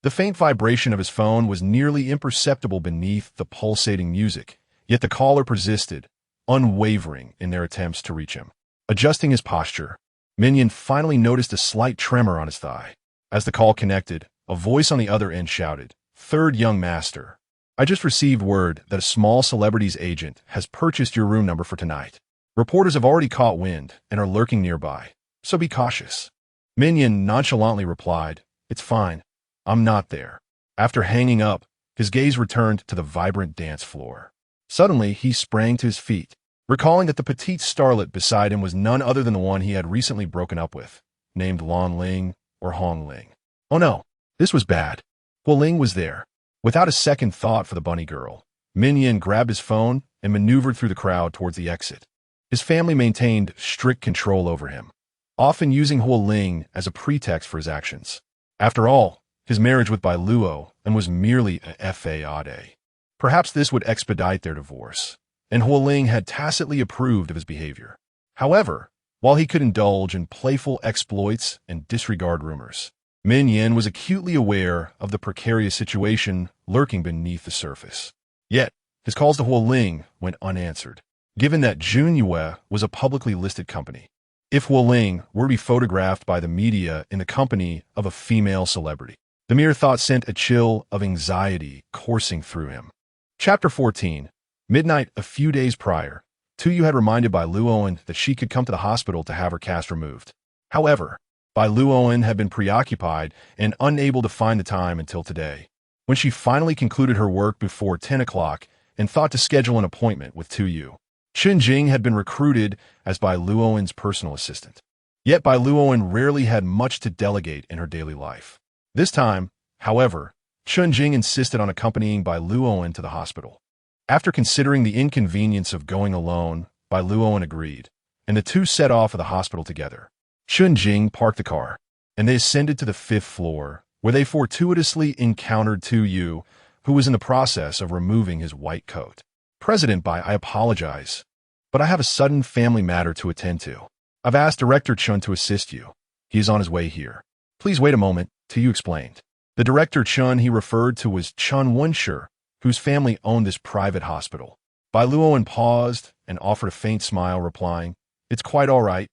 The faint vibration of his phone was nearly imperceptible beneath the pulsating music, yet the caller persisted, unwavering in their attempts to reach him. Adjusting his posture, Min Yan finally noticed a slight tremor on his thigh. As the call connected, a voice on the other end shouted, "Third young master, I just received word that a small celebrity's agent has purchased your room number for tonight. Reporters have already caught wind and are lurking nearby, so be cautious." Min Yan nonchalantly replied, "It's fine. I'm not there." After hanging up, his gaze returned to the vibrant dance floor. Suddenly, he sprang to his feet, recalling that the petite starlet beside him was none other than the one he had recently broken up with, named Lan Ling or Hong Ling. Oh no, this was bad. Huo Ling was there. Without a second thought for the bunny girl, Min Yan grabbed his phone and maneuvered through the crowd towards the exit. His family maintained strict control over him, often using Huo Ling as a pretext for his actions. After all, his marriage with Bai Luoan was merely a fade. Perhaps this would expedite their divorce, and Huo Ling had tacitly approved of his behavior. However, while he could indulge in playful exploits and disregard rumors. Min Yin was acutely aware of the precarious situation lurking beneath the surface. Yet, his calls to Huo Ling went unanswered, given that Junyue was a publicly listed company. If Huo Ling were to be photographed by the media in the company of a female celebrity, the mere thought sent a chill of anxiety coursing through him. Chapter 14. Midnight a few days prior, Tu had reminded Bai Luoan that she could come to the hospital to have her cast removed. However, Bai Luoan had been preoccupied and unable to find the time until today, when she finally concluded her work before 10 o'clock and thought to schedule an appointment with Tu. Chun Jing had been recruited as Bai Luoan's personal assistant. Yet Bai Luoan rarely had much to delegate in her daily life. This time, however, Chun Jing insisted on accompanying Bai Luoan to the hospital. After considering the inconvenience of going alone, Bai Luoan agreed, and the two set off for the hospital together. Chun Jing parked the car, and they ascended to the 5th floor, where they fortuitously encountered Tu, who was in the process of removing his white coat. President Bai, I apologize, but I have a sudden family matter to attend to. I've asked Director Chun to assist you. He is on his way here. Please wait a moment, Tu explained. The Director Chun he referred to was Chun Wenshi, whose family owned this private hospital. Bai Luoan paused and offered a faint smile, replying, It's quite all right.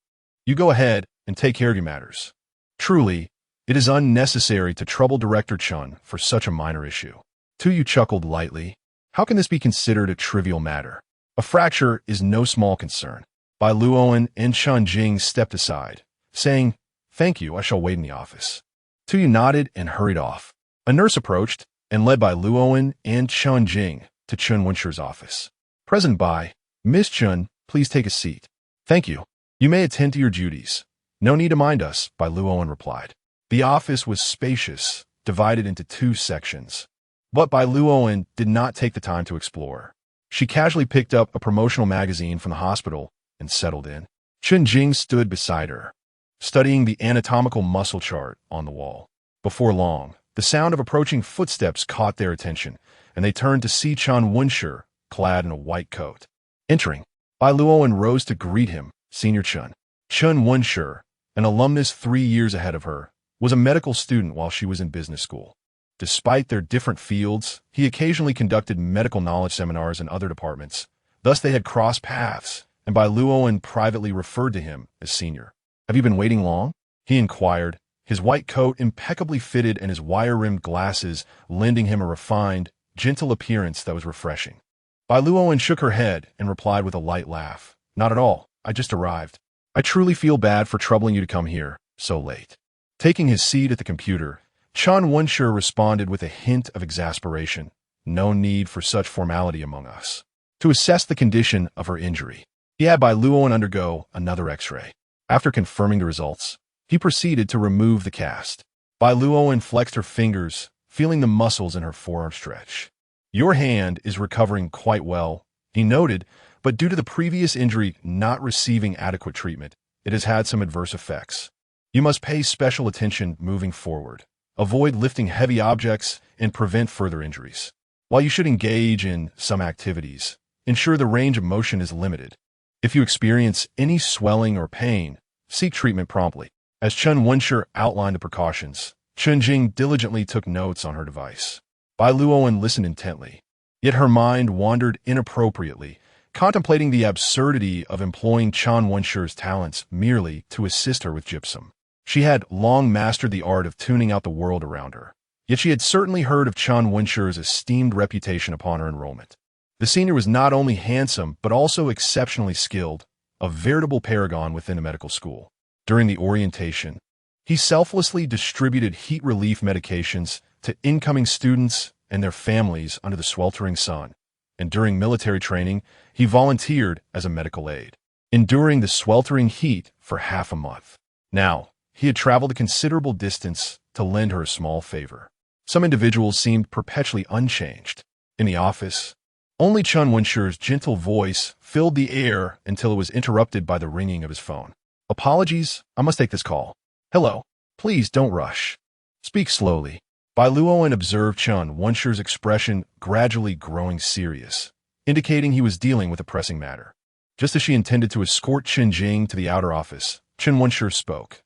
You go ahead and take care of your matters. Truly, it is unnecessary to trouble Director Chun for such a minor issue. Tu chuckled lightly. How can this be considered a trivial matter? A fracture is no small concern. Bai Luoan and Chun Jing stepped aside, saying, Thank you, I shall wait in the office. Tu nodded and hurried off. A nurse approached and led Bai Luoan and Chun Jing to Chun Wenshi's office. President Bai, Miss Chun, please take a seat. Thank you. You may attend to your duties. No need to mind us, Bai Luoan replied. The office was spacious, divided into 2 sections. But Bai Luoan did not take the time to explore. She casually picked up a promotional magazine from the hospital and settled in. Chun Jing stood beside her, studying the anatomical muscle chart on the wall. Before long, the sound of approaching footsteps caught their attention, and they turned to see Chun Wenshi, clad in a white coat. Entering, Bai Luoan rose to greet him, Senior Chun. Chun Wenshi, an alumnus 3 years ahead of her, was a medical student while she was in business school. Despite their different fields, he occasionally conducted medical knowledge seminars in other departments. Thus they had crossed paths, and Bai Luoan privately referred to him as Senior. Have you been waiting long? He inquired, his white coat impeccably fitted and his wire-rimmed glasses lending him a refined, gentle appearance that was refreshing. Bai Luoan shook her head and replied with a light laugh. Not at all. I just arrived. I truly feel bad for troubling you to come here so late. Taking his seat at the computer, Chun Wenshi responded with a hint of exasperation. No need for such formality among us. To assess the condition of her injury, he had Bai Luoan undergo another X-ray. After confirming the results, he proceeded to remove the cast. Bai Luoan flexed her fingers, feeling the muscles in her forearm stretch. Your hand is recovering quite well, he noted, but due to the previous injury not receiving adequate treatment, it has had some adverse effects. You must pay special attention moving forward. Avoid lifting heavy objects and prevent further injuries. While you should engage in some activities, ensure the range of motion is limited. If you experience any swelling or pain, seek treatment promptly. As Chun Wenshi outlined the precautions, Chun Jing diligently took notes on her device. Bai Luoan listened intently, yet her mind wandered inappropriately, contemplating the absurdity of employing Chun Wenshi's talents merely to assist her with gypsum. She had long mastered the art of tuning out the world around her, yet she had certainly heard of Chun Wenshi's esteemed reputation upon her enrollment. The senior was not only handsome but also exceptionally skilled, a veritable paragon within the medical school. During the orientation, he selflessly distributed heat relief medications to incoming students and their families under the sweltering sun, and during military training, he volunteered as a medical aide, enduring the sweltering heat for half a month. Now, he had traveled a considerable distance to lend her a small favor. Some individuals seemed perpetually unchanged. In the office, only Chun Wenshi's gentle voice filled the air until it was interrupted by the ringing of his phone. Apologies, I must take this call. Hello, please don't rush. Speak slowly. Bai Luoan observed Chun Wenshi's expression gradually growing serious, indicating he was dealing with a pressing matter. Just as she intended to escort Chen Jing to the outer office, Chen Wenshi spoke.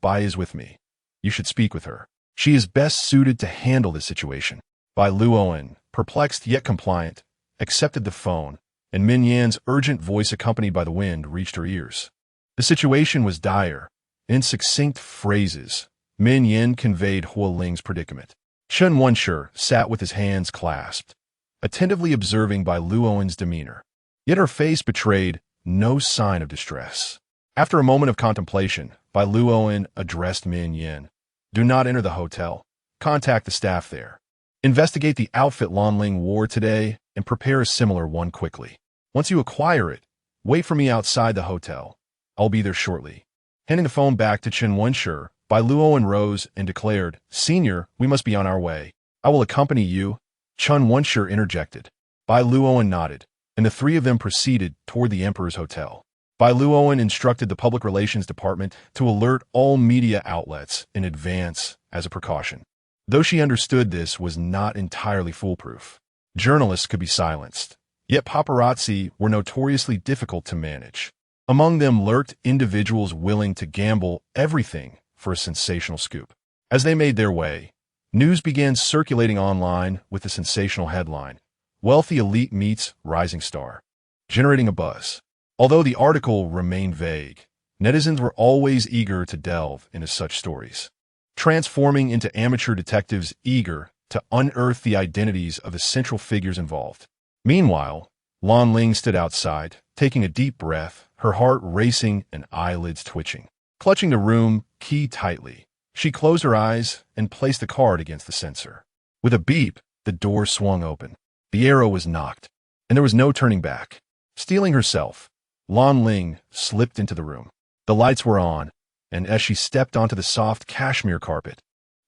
Bai is with me. You should speak with her. She is best suited to handle this situation. Bai Luoan, perplexed yet compliant, accepted the phone, and Min Yan's urgent voice accompanied by the wind reached her ears. The situation was dire. In succinct phrases, Min Yan conveyed Huo Ling's predicament. Chen Wenshi sat with his hands clasped, attentively observing Bai Luoan's demeanor. Yet her face betrayed no sign of distress. After a moment of contemplation, Bai Luoan addressed Min Yan. Do not enter the hotel. Contact the staff there. Investigate the outfit Huo Ling wore today and prepare a similar one quickly. Once you acquire it, wait for me outside the hotel. I'll be there shortly. Handing the phone back to Chen Wenshi, Bai Luoan rose and declared, Senior, we must be on our way. I will accompany you. Chen Wenshi interjected. Bai Luoan nodded, and the three of them proceeded toward the Emperor's Hotel. Bai Luoan instructed the Public Relations Department to alert all media outlets in advance as a precaution. Though she understood this was not entirely foolproof. Journalists could be silenced, yet paparazzi were notoriously difficult to manage. Among them lurked individuals willing to gamble everything for a sensational scoop. As they made their way, news began circulating online with the sensational headline, Wealthy Elite Meets Rising Star, generating a buzz. Although the article remained vague, netizens were always eager to delve into such stories, transforming into amateur detectives eager to unearth the identities of the central figures involved. Meanwhile, Huo Ling stood outside, taking a deep breath, her heart racing and eyelids twitching. Clutching the room key tightly, she closed her eyes and placed the card against the sensor. With a beep, the door swung open. The arrow was knocked, and there was no turning back. Steeling herself, Huo Ling slipped into the room. The lights were on, and as she stepped onto the soft cashmere carpet,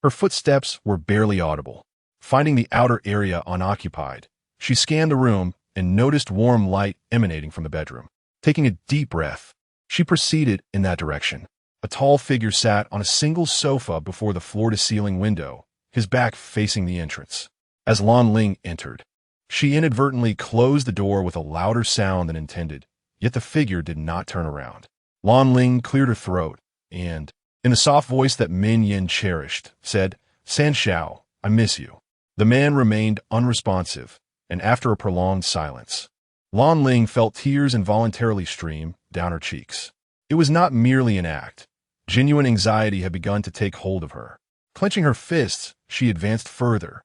her footsteps were barely audible. Finding the outer area unoccupied, she scanned the room and noticed warm light emanating from the bedroom. Taking a deep breath, she proceeded in that direction. A tall figure sat on a single sofa before the floor-to-ceiling window, his back facing the entrance. As Huo Ling entered, she inadvertently closed the door with a louder sound than intended, yet the figure did not turn around. Huo Ling cleared her throat and, in the soft voice that Min Yan cherished, said, San Xiao, I miss you. The man remained unresponsive, and after a prolonged silence, Huo Ling felt tears involuntarily stream down her cheeks. It was not merely an act. Genuine anxiety had begun to take hold of her. Clenching her fists, she advanced further,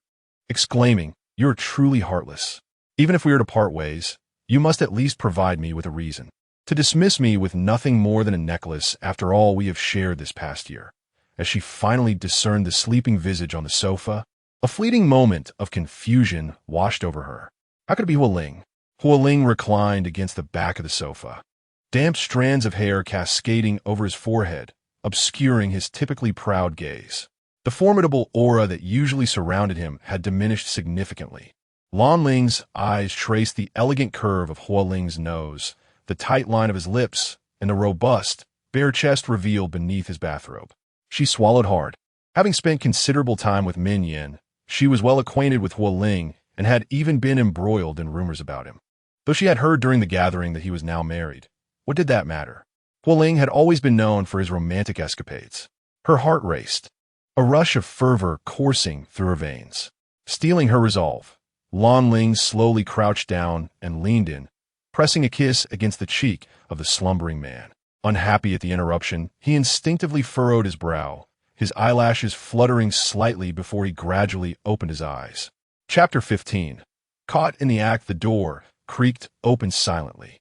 exclaiming, You're truly heartless. Even if we are to part ways, you must at least provide me with a reason. To dismiss me with nothing more than a necklace after all we have shared this past year. As she finally discerned the sleeping visage on the sofa, a fleeting moment of confusion washed over her. How could it be Huo Ling? Huo Ling reclined against the back of the sofa, damp strands of hair cascading over his forehead, obscuring his typically proud gaze. The formidable aura that usually surrounded him had diminished significantly. Huo Ling's eyes traced the elegant curve of Huo Ling's nose, the tight line of his lips, and the robust, bare chest revealed beneath his bathrobe. She swallowed hard. Having spent considerable time with Min Yan, she was well acquainted with Huo Ling and had even been embroiled in rumors about him. Though she had heard during the gathering that he was now married, what did that matter? Huo Ling had always been known for his romantic escapades. Her heart raced, a rush of fervor coursing through her veins. Steeling her resolve, Huo Ling slowly crouched down and leaned in, pressing a kiss against the cheek of the slumbering man. Unhappy at the interruption, he instinctively furrowed his brow, his eyelashes fluttering slightly before he gradually opened his eyes. Chapter 15. Caught in the act, the door creaked open silently,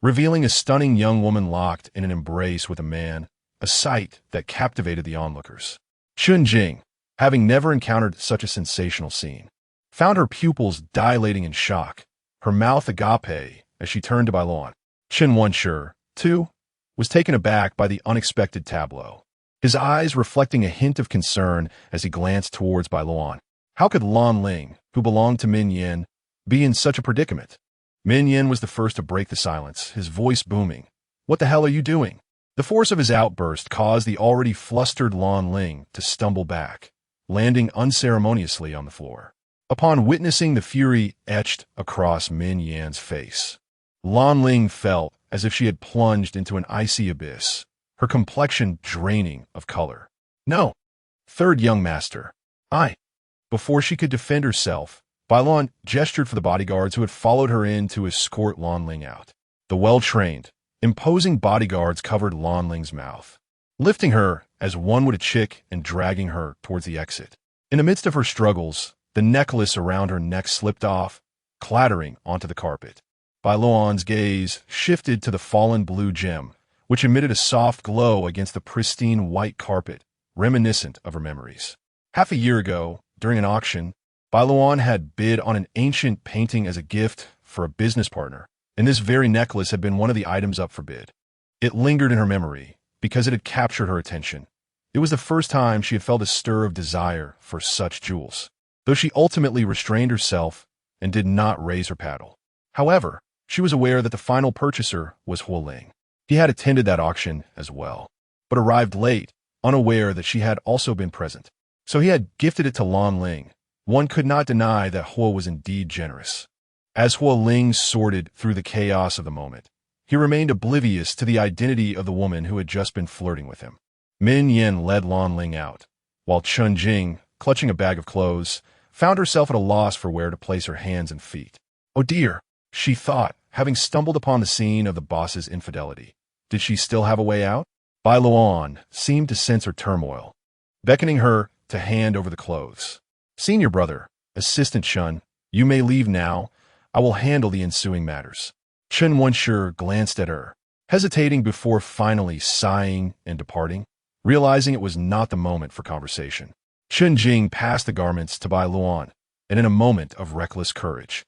revealing a stunning young woman locked in an embrace with a man, a sight that captivated the onlookers. Chen Jing, having never encountered such a sensational scene, found her pupils dilating in shock, her mouth agape as she turned to Bai Luoan. Chen Wenshi, too, was taken aback by the unexpected tableau, his eyes reflecting a hint of concern as he glanced towards Bai Luoan. How could Huo Ling, who belonged to Min Yan, be in such a predicament? Min Yan was the first to break the silence, his voice booming. What the hell are you doing? The force of his outburst caused the already flustered Huo Ling to stumble back, landing unceremoniously on the floor. Upon witnessing the fury etched across Min Yan's face, Lan Ling felt as if she had plunged into an icy abyss, her complexion draining of color. "No, third young master. I." Before she could defend herself, Bai Luoan gestured for the bodyguards who had followed her in to escort Lan Ling out. The well-trained, imposing bodyguards covered Lan Ling's mouth, lifting her as one would a chick and dragging her towards the exit. In the midst of her struggles, the necklace around her neck slipped off, clattering onto the carpet. Bai Luoan's gaze shifted to the fallen blue gem, which emitted a soft glow against the pristine white carpet, reminiscent of her memories. Half a year ago, during an auction, Bai Luoan had bid on an ancient painting as a gift for a business partner, and this very necklace had been one of the items up for bid. It lingered in her memory because it had captured her attention. It was the first time she had felt a stir of desire for such jewels, though she ultimately restrained herself and did not raise her paddle. However, she was aware that the final purchaser was Huo Ling. He had attended that auction as well, but arrived late, unaware that she had also been present. So he had gifted it to Lan Ling. One could not deny that Huo was indeed generous. As Huo Ling sorted through the chaos of the moment, he remained oblivious to the identity of the woman who had just been flirting with him. Min Yen led Lan Ling out, while Chun Jing, clutching a bag of clothes, found herself at a loss for where to place her hands and feet. Oh dear, she thought, having stumbled upon the scene of the boss's infidelity. Did she still have a way out? Bai Luoan seemed to sense her turmoil, beckoning her to hand over the clothes. "Senior brother, Assistant Chun, you may leave now. I will handle the ensuing matters." Chen Wenshi glanced at her, hesitating before finally sighing and departing, realizing it was not the moment for conversation. Chun Jing passed the garments to Bai Luoan, and in a moment of reckless courage,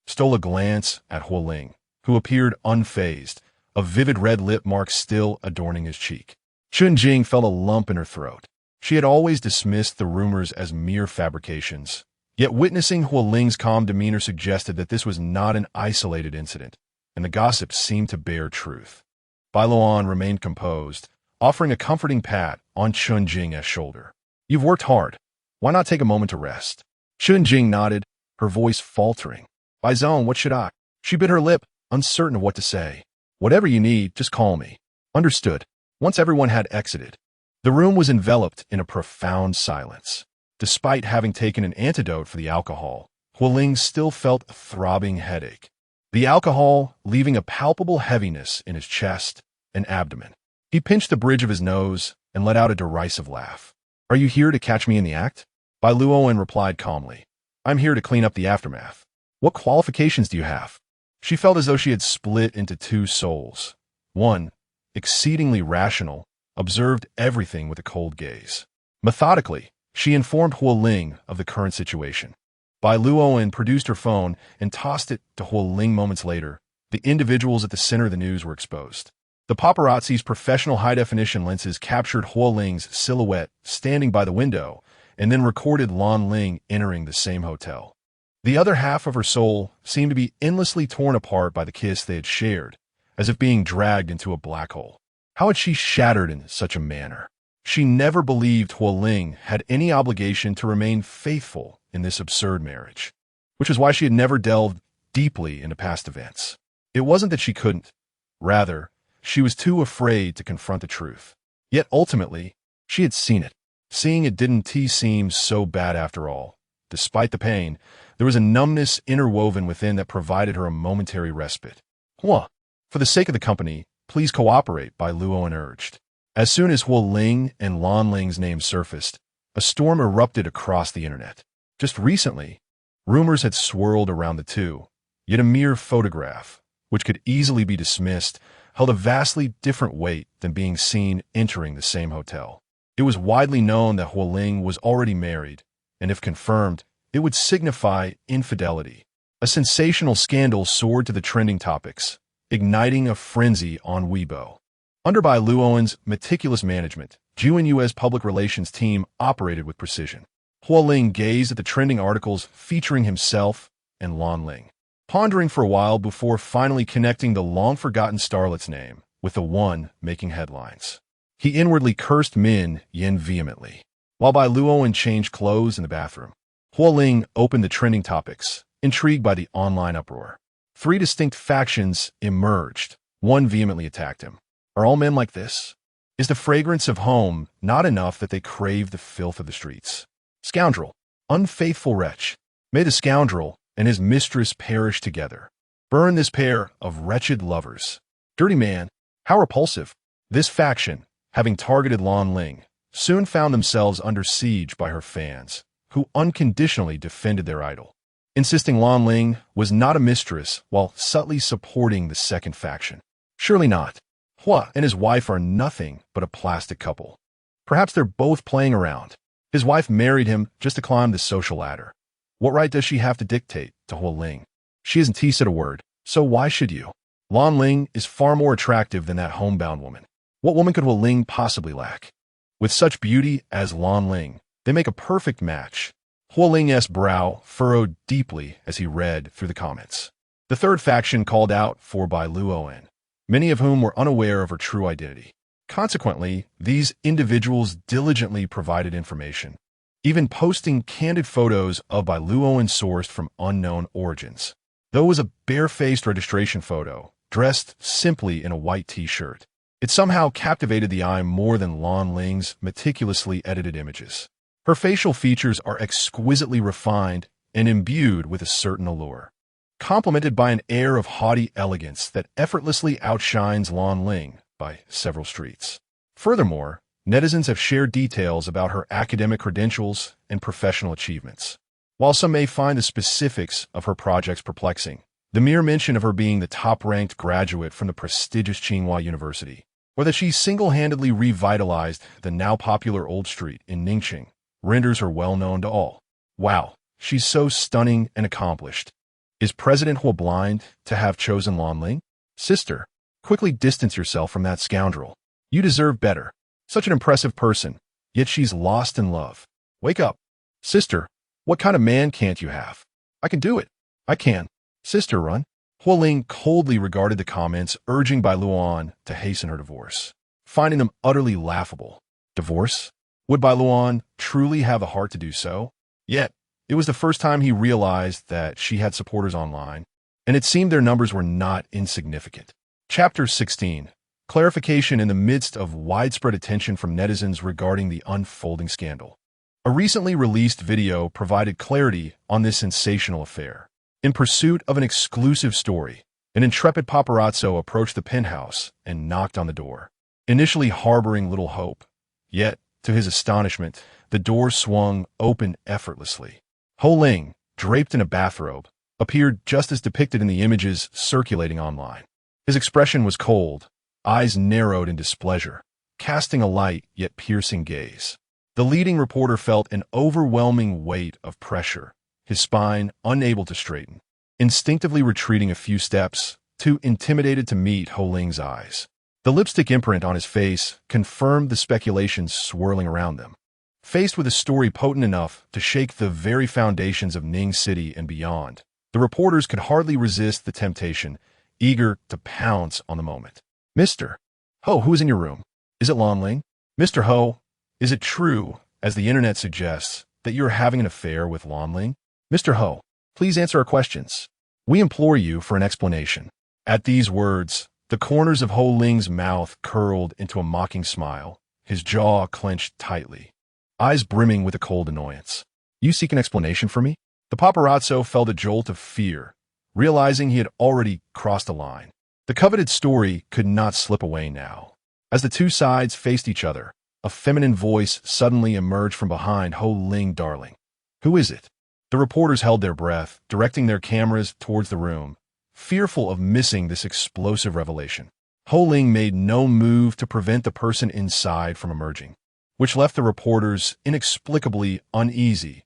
stole a glance at Huo Ling, who appeared unfazed, a vivid red lip mark still adorning his cheek. Chun Jing felt a lump in her throat. She had always dismissed the rumors as mere fabrications, yet witnessing Huo Ling's calm demeanor suggested that this was not an isolated incident, and the gossip seemed to bear truth. Bai Luoan remained composed, offering a comforting pat on Chun Jing's shoulder. "You've worked hard. Why not take a moment to rest?" Chun Jing nodded, her voice faltering. "Bai Zong, what should I?" She bit her lip, uncertain of what to say. "Whatever you need, just call me." Understood. Once everyone had exited, the room was enveloped in a profound silence. Despite having taken an antidote for the alcohol, Huo Ling still felt a throbbing headache, the alcohol leaving a palpable heaviness in his chest and abdomen. He pinched the bridge of his nose and let out a derisive laugh. "Are you here to catch me in the act?" Bai Luoan replied calmly. "I'm here to clean up the aftermath." "What qualifications do you have?" She felt as though she had split into two souls. One, exceedingly rational, observed everything with a cold gaze. Methodically, she informed Huo Ling of the current situation. Bai Luoan produced her phone and tossed it to Huo Ling moments later. The individuals at the center of the news were exposed. The paparazzi's professional high-definition lenses captured Huo Ling's silhouette standing by the window and then recorded Lan Ling entering the same hotel. The other half of her soul seemed to be endlessly torn apart by the kiss they had shared, as if being dragged into a black hole. How had she shattered in such a manner? She never believed Huo Ling had any obligation to remain faithful in this absurd marriage, which is why she had never delved deeply into past events. It wasn't that she couldn't. Rather, she was too afraid to confront the truth. Yet ultimately, she had seen it. Seeing it didn't seem so bad after all. Despite the pain, there was a numbness interwoven within that provided her a momentary respite. "Huo, for the sake of the company, please cooperate," Bai Luoan urged. As soon as Huo Ling and Lan Ling's names surfaced, a storm erupted across the internet. Just recently, rumors had swirled around the two, yet a mere photograph, which could easily be dismissed, held a vastly different weight than being seen entering the same hotel. It was widely known that Huo Ling was already married, and if confirmed, it would signify infidelity. A sensational scandal soared to the trending topics, igniting a frenzy on Weibo. Under Bai Luoan's meticulous management, GNU's public relations team operated with precision. Huo Ling gazed at the trending articles featuring himself and Lan Ling, pondering for a while before finally connecting the long-forgotten starlet's name with the one making headlines. He inwardly cursed Min Yen vehemently. While Bai Luoan changed clothes in the bathroom, Huo Ling opened the trending topics, intrigued by the online uproar. Three distinct factions emerged. One vehemently attacked him. Are all men like this? Is the fragrance of home not enough that they crave the filth of the streets? Scoundrel, unfaithful wretch, may the scoundrel and his mistress perish together. Burn this pair of wretched lovers. Dirty man, how repulsive. This faction, having targeted Huo Ling, soon found themselves under siege by her fans, who unconditionally defended their idol, insisting Huo Ling was not a mistress while subtly supporting the second faction. Surely not. Huo and his wife are nothing but a plastic couple. Perhaps they're both playing around. His wife married him just to climb the social ladder. What right does she have to dictate to Huo Ling? She hasn't said a word, so why should you? Huo Ling is far more attractive than that homebound woman. What woman could Huo Ling possibly lack? With such beauty as Huo Ling, they make a perfect match. Huo Ling's brow furrowed deeply as he read through the comments. The third faction called out for Bai Luoan, many of whom were unaware of her true identity. Consequently, these individuals diligently provided information, even posting candid photos of Bai Luoan sourced from unknown origins. Though it was a barefaced registration photo, dressed simply in a white t-shirt, it somehow captivated the eye more than Huo Ling's meticulously edited images. Her facial features are exquisitely refined and imbued with a certain allure, complemented by an air of haughty elegance that effortlessly outshines Huo Ling by several streets. Furthermore, netizens have shared details about her academic credentials and professional achievements. While some may find the specifics of her projects perplexing, the mere mention of her being the top-ranked graduate from the prestigious Tsinghua University, or that she single-handedly revitalized the now-popular Old Street in Ningxing, renders her well-known to all. Wow, she's so stunning and accomplished. Is President Huo blind to have chosen Huo Ling? Sister, quickly distance yourself from that scoundrel. You deserve better. Such an impressive person, yet she's lost in love. Wake up. Sister, what kind of man can't you have? I can do it. I can. Sister, run. Huo Ling coldly regarded the comments urging Bai Luoan to hasten her divorce, finding them utterly laughable. Divorce? Would Bai Luoan truly have the heart to do so? Yet, it was the first time he realized that she had supporters online, and it seemed their numbers were not insignificant. Chapter 16. Clarification in the midst of widespread attention from netizens regarding the unfolding scandal. A recently released video provided clarity on this sensational affair. In pursuit of an exclusive story, an intrepid paparazzo approached the penthouse and knocked on the door, initially harboring little hope. Yet, to his astonishment, the door swung open effortlessly. Huo Ling, draped in a bathrobe, appeared just as depicted in the images circulating online. His expression was cold, eyes narrowed in displeasure, casting a light yet piercing gaze. The leading reporter felt an overwhelming weight of pressure, his spine unable to straighten, instinctively retreating a few steps, too intimidated to meet Huo Ling's eyes. The lipstick imprint on his face confirmed the speculations swirling around them. Faced with a story potent enough to shake the very foundations of Ning City and beyond, the reporters could hardly resist the temptation, eager to pounce on the moment. Mr. Ho, who is in your room? Is it Huo Ling? Mr. Ho, is it true, as the internet suggests, that you are having an affair with Huo Ling? Mr. Ho, please answer our questions. We implore you for an explanation. At these words, the corners of Huo Ling's mouth curled into a mocking smile, his jaw clenched tightly, eyes brimming with a cold annoyance. You seek an explanation for me? The paparazzo felt a jolt of fear, realizing he had already crossed a line. The coveted story could not slip away now. As the two sides faced each other, a feminine voice suddenly emerged from behind Huo Ling. Darling, who is it? The reporters held their breath, directing their cameras towards the room, fearful of missing this explosive revelation. Huo Ling made no move to prevent the person inside from emerging, which left the reporters inexplicably uneasy.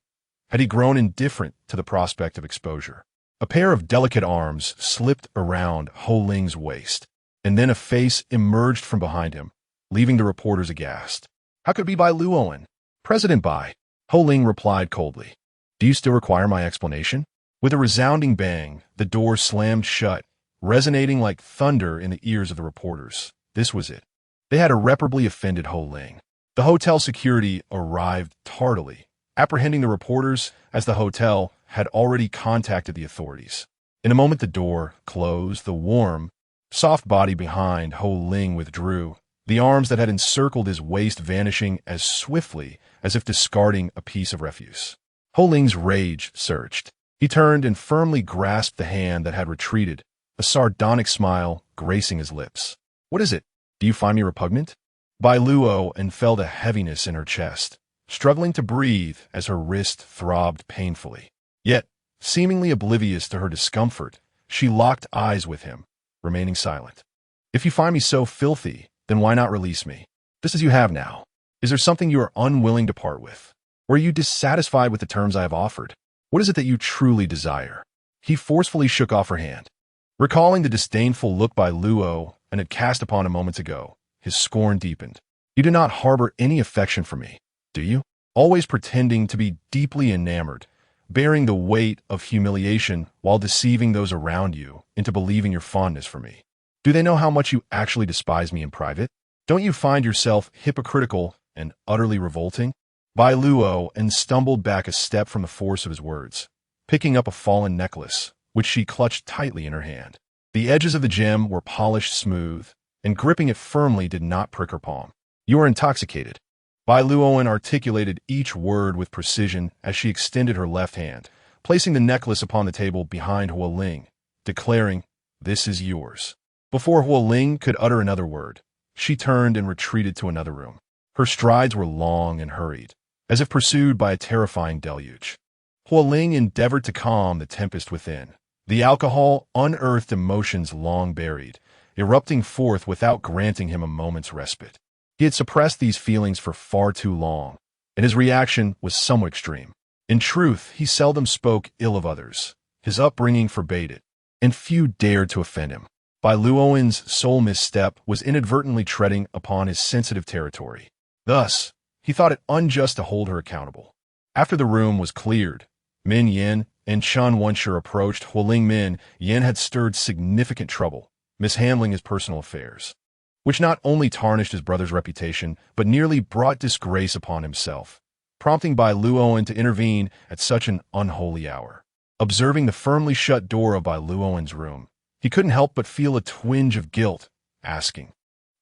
Had he grown indifferent to the prospect of exposure? A pair of delicate arms slipped around Huo Ling's waist, and then a face emerged from behind him, leaving the reporters aghast. How could it be Bai Luoan? President Bai, Huo Ling replied coldly. Do you still require my explanation? With a resounding bang, the door slammed shut, resonating like thunder in the ears of the reporters. This was it. They had irreparably offended Huo Ling. The hotel security arrived tardily, apprehending the reporters as the hotel had already contacted the authorities. In a moment the door closed, the warm, soft body behind Huo Ling withdrew, the arms that had encircled his waist vanishing as swiftly as if discarding a piece of refuse. Huo Ling's rage surged. He turned and firmly grasped the hand that had retreated, a sardonic smile gracing his lips. "What is it? Do you find me repugnant?" Bai Luoan felt a heaviness in her chest, struggling to breathe as her wrist throbbed painfully. Yet, seemingly oblivious to her discomfort, she locked eyes with him, remaining silent. "If you find me so filthy, then why not release me? Just as you have now. Is there something you are unwilling to part with? Or are you dissatisfied with the terms I have offered? What is it that you truly desire?" He forcefully shook off her hand. Recalling the disdainful look Bai Luoan had cast upon him moments ago, his scorn deepened. "You do not harbor any affection for me, do you? Always pretending to be deeply enamored, bearing the weight of humiliation while deceiving those around you into believing your fondness for me. Do they know how much you actually despise me in private? Don't you find yourself hypocritical and utterly revolting?" Bai Luoan stumbled back a step from the force of his words, picking up a fallen necklace, which she clutched tightly in her hand. The edges of the gem were polished smooth, and gripping it firmly did not prick her palm. "You are intoxicated." Bai Luoan articulated each word with precision as she extended her left hand, placing the necklace upon the table behind Huo Ling, declaring, "This is yours." Before Huo Ling could utter another word, she turned and retreated to another room. Her strides were long and hurried, as if pursued by a terrifying deluge. Huo Ling endeavored to calm the tempest within. The alcohol unearthed emotions long buried, erupting forth without granting him a moment's respite. He had suppressed these feelings for far too long, and his reaction was somewhat extreme. In truth, he seldom spoke ill of others. His upbringing forbade it, and few dared to offend him. Bai Luoan's sole misstep was inadvertently treading upon his sensitive territory. Thus, he thought it unjust to hold her accountable. After the room was cleared, Min Yin and Chen Wenshi approached Huo Ling. Min Yin had stirred significant trouble, mishandling his personal affairs, which not only tarnished his brother's reputation, but nearly brought disgrace upon himself, prompting Bai Luoan to intervene at such an unholy hour. Observing the firmly shut door of Bai Luoan's room, he couldn't help but feel a twinge of guilt, asking,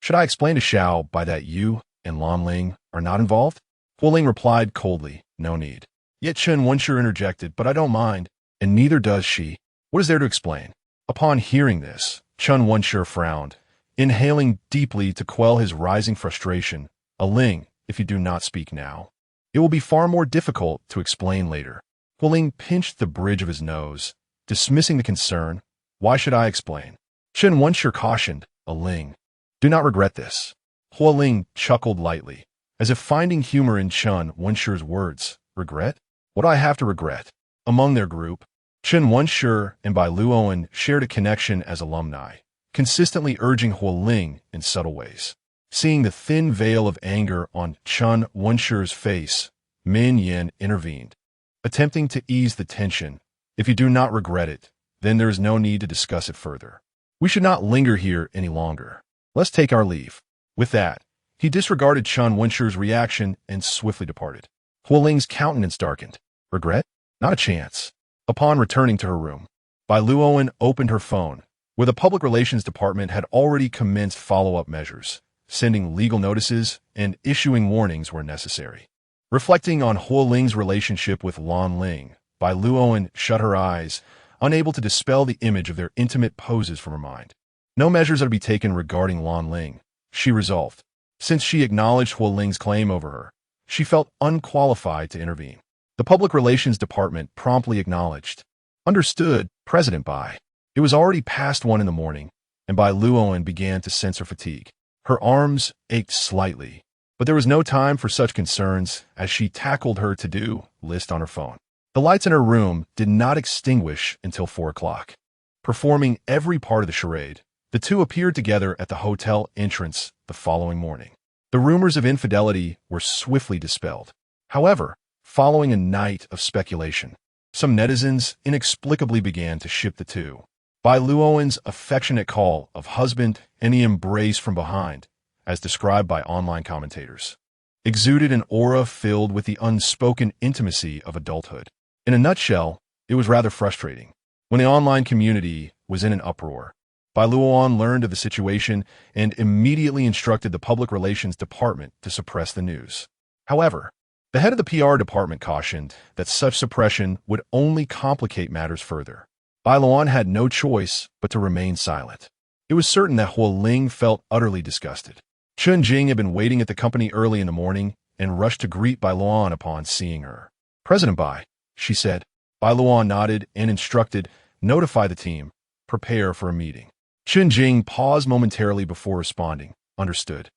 "Should I explain to Xiao Bai that you and Lan Ling are not involved?" Huo Ling replied coldly, "No need." Yet Chen Wenshi interjected, "But I don't mind, and neither does she. What is there to explain?" Upon hearing this, Chen Wenshi frowned, inhaling deeply to quell his rising frustration. "A Ling, if you do not speak now, it will be far more difficult to explain later." Huo Ling pinched the bridge of his nose, dismissing the concern. "Why should I explain?" Chen Wenshi cautioned, "A Ling, do not regret this." Huo Ling chuckled lightly, as if finding humor in Chen Wenshi's words. "Regret? What do I have to regret?" Among their group, Chen Wenshi and Bai Luoan shared a connection as alumni, consistently urging Huo Ling in subtle ways. Seeing the thin veil of anger on Chen Wenshi's face, Min Yin intervened, attempting to ease the tension. "If you do not regret it, then there is no need to discuss it further. We should not linger here any longer. Let's take our leave." With that, he disregarded Chen Wenshi's reaction and swiftly departed. Huo Ling's countenance darkened. Regret? Not a chance. Upon returning to her room, Bai Luoan opened her phone, where the public relations department had already commenced follow-up measures, sending legal notices and issuing warnings where necessary. Reflecting on Huo Ling's relationship with Lan Ling, Bai Luoan shut her eyes, unable to dispel the image of their intimate poses from her mind. No measures are to be taken regarding Lan Ling, she resolved. Since she acknowledged Huo Ling's claim over her, she felt unqualified to intervene. The Public Relations Department promptly acknowledged. Understood, President Bai. It was already past 1 in the morning, and Bai Luoan began to sense her fatigue. Her arms ached slightly, but there was no time for such concerns as she tackled her to-do list on her phone. The lights in her room did not extinguish until 4 o'clock. Performing every part of the charade, the two appeared together at the hotel entrance the following morning. The rumors of infidelity were swiftly dispelled. However, following a night of speculation, some netizens inexplicably began to ship the two. Bai Luoan's affectionate call of husband and the embrace from behind, as described by online commentators, exuded an aura filled with the unspoken intimacy of adulthood. In a nutshell, it was rather frustrating. When the online community was in an uproar, Bai Luoan learned of the situation and immediately instructed the public relations department to suppress the news. However, the head of the PR department cautioned that such suppression would only complicate matters further. Bai Luoan had no choice but to remain silent. It was certain that Huo Ling felt utterly disgusted. Chun Jing had been waiting at the company early in the morning and rushed to greet Bai Luoan upon seeing her. "President Bai," she said. Bai Luoan nodded and instructed, "Notify the team. Prepare for a meeting." Chun Jing paused momentarily before responding. "Understood."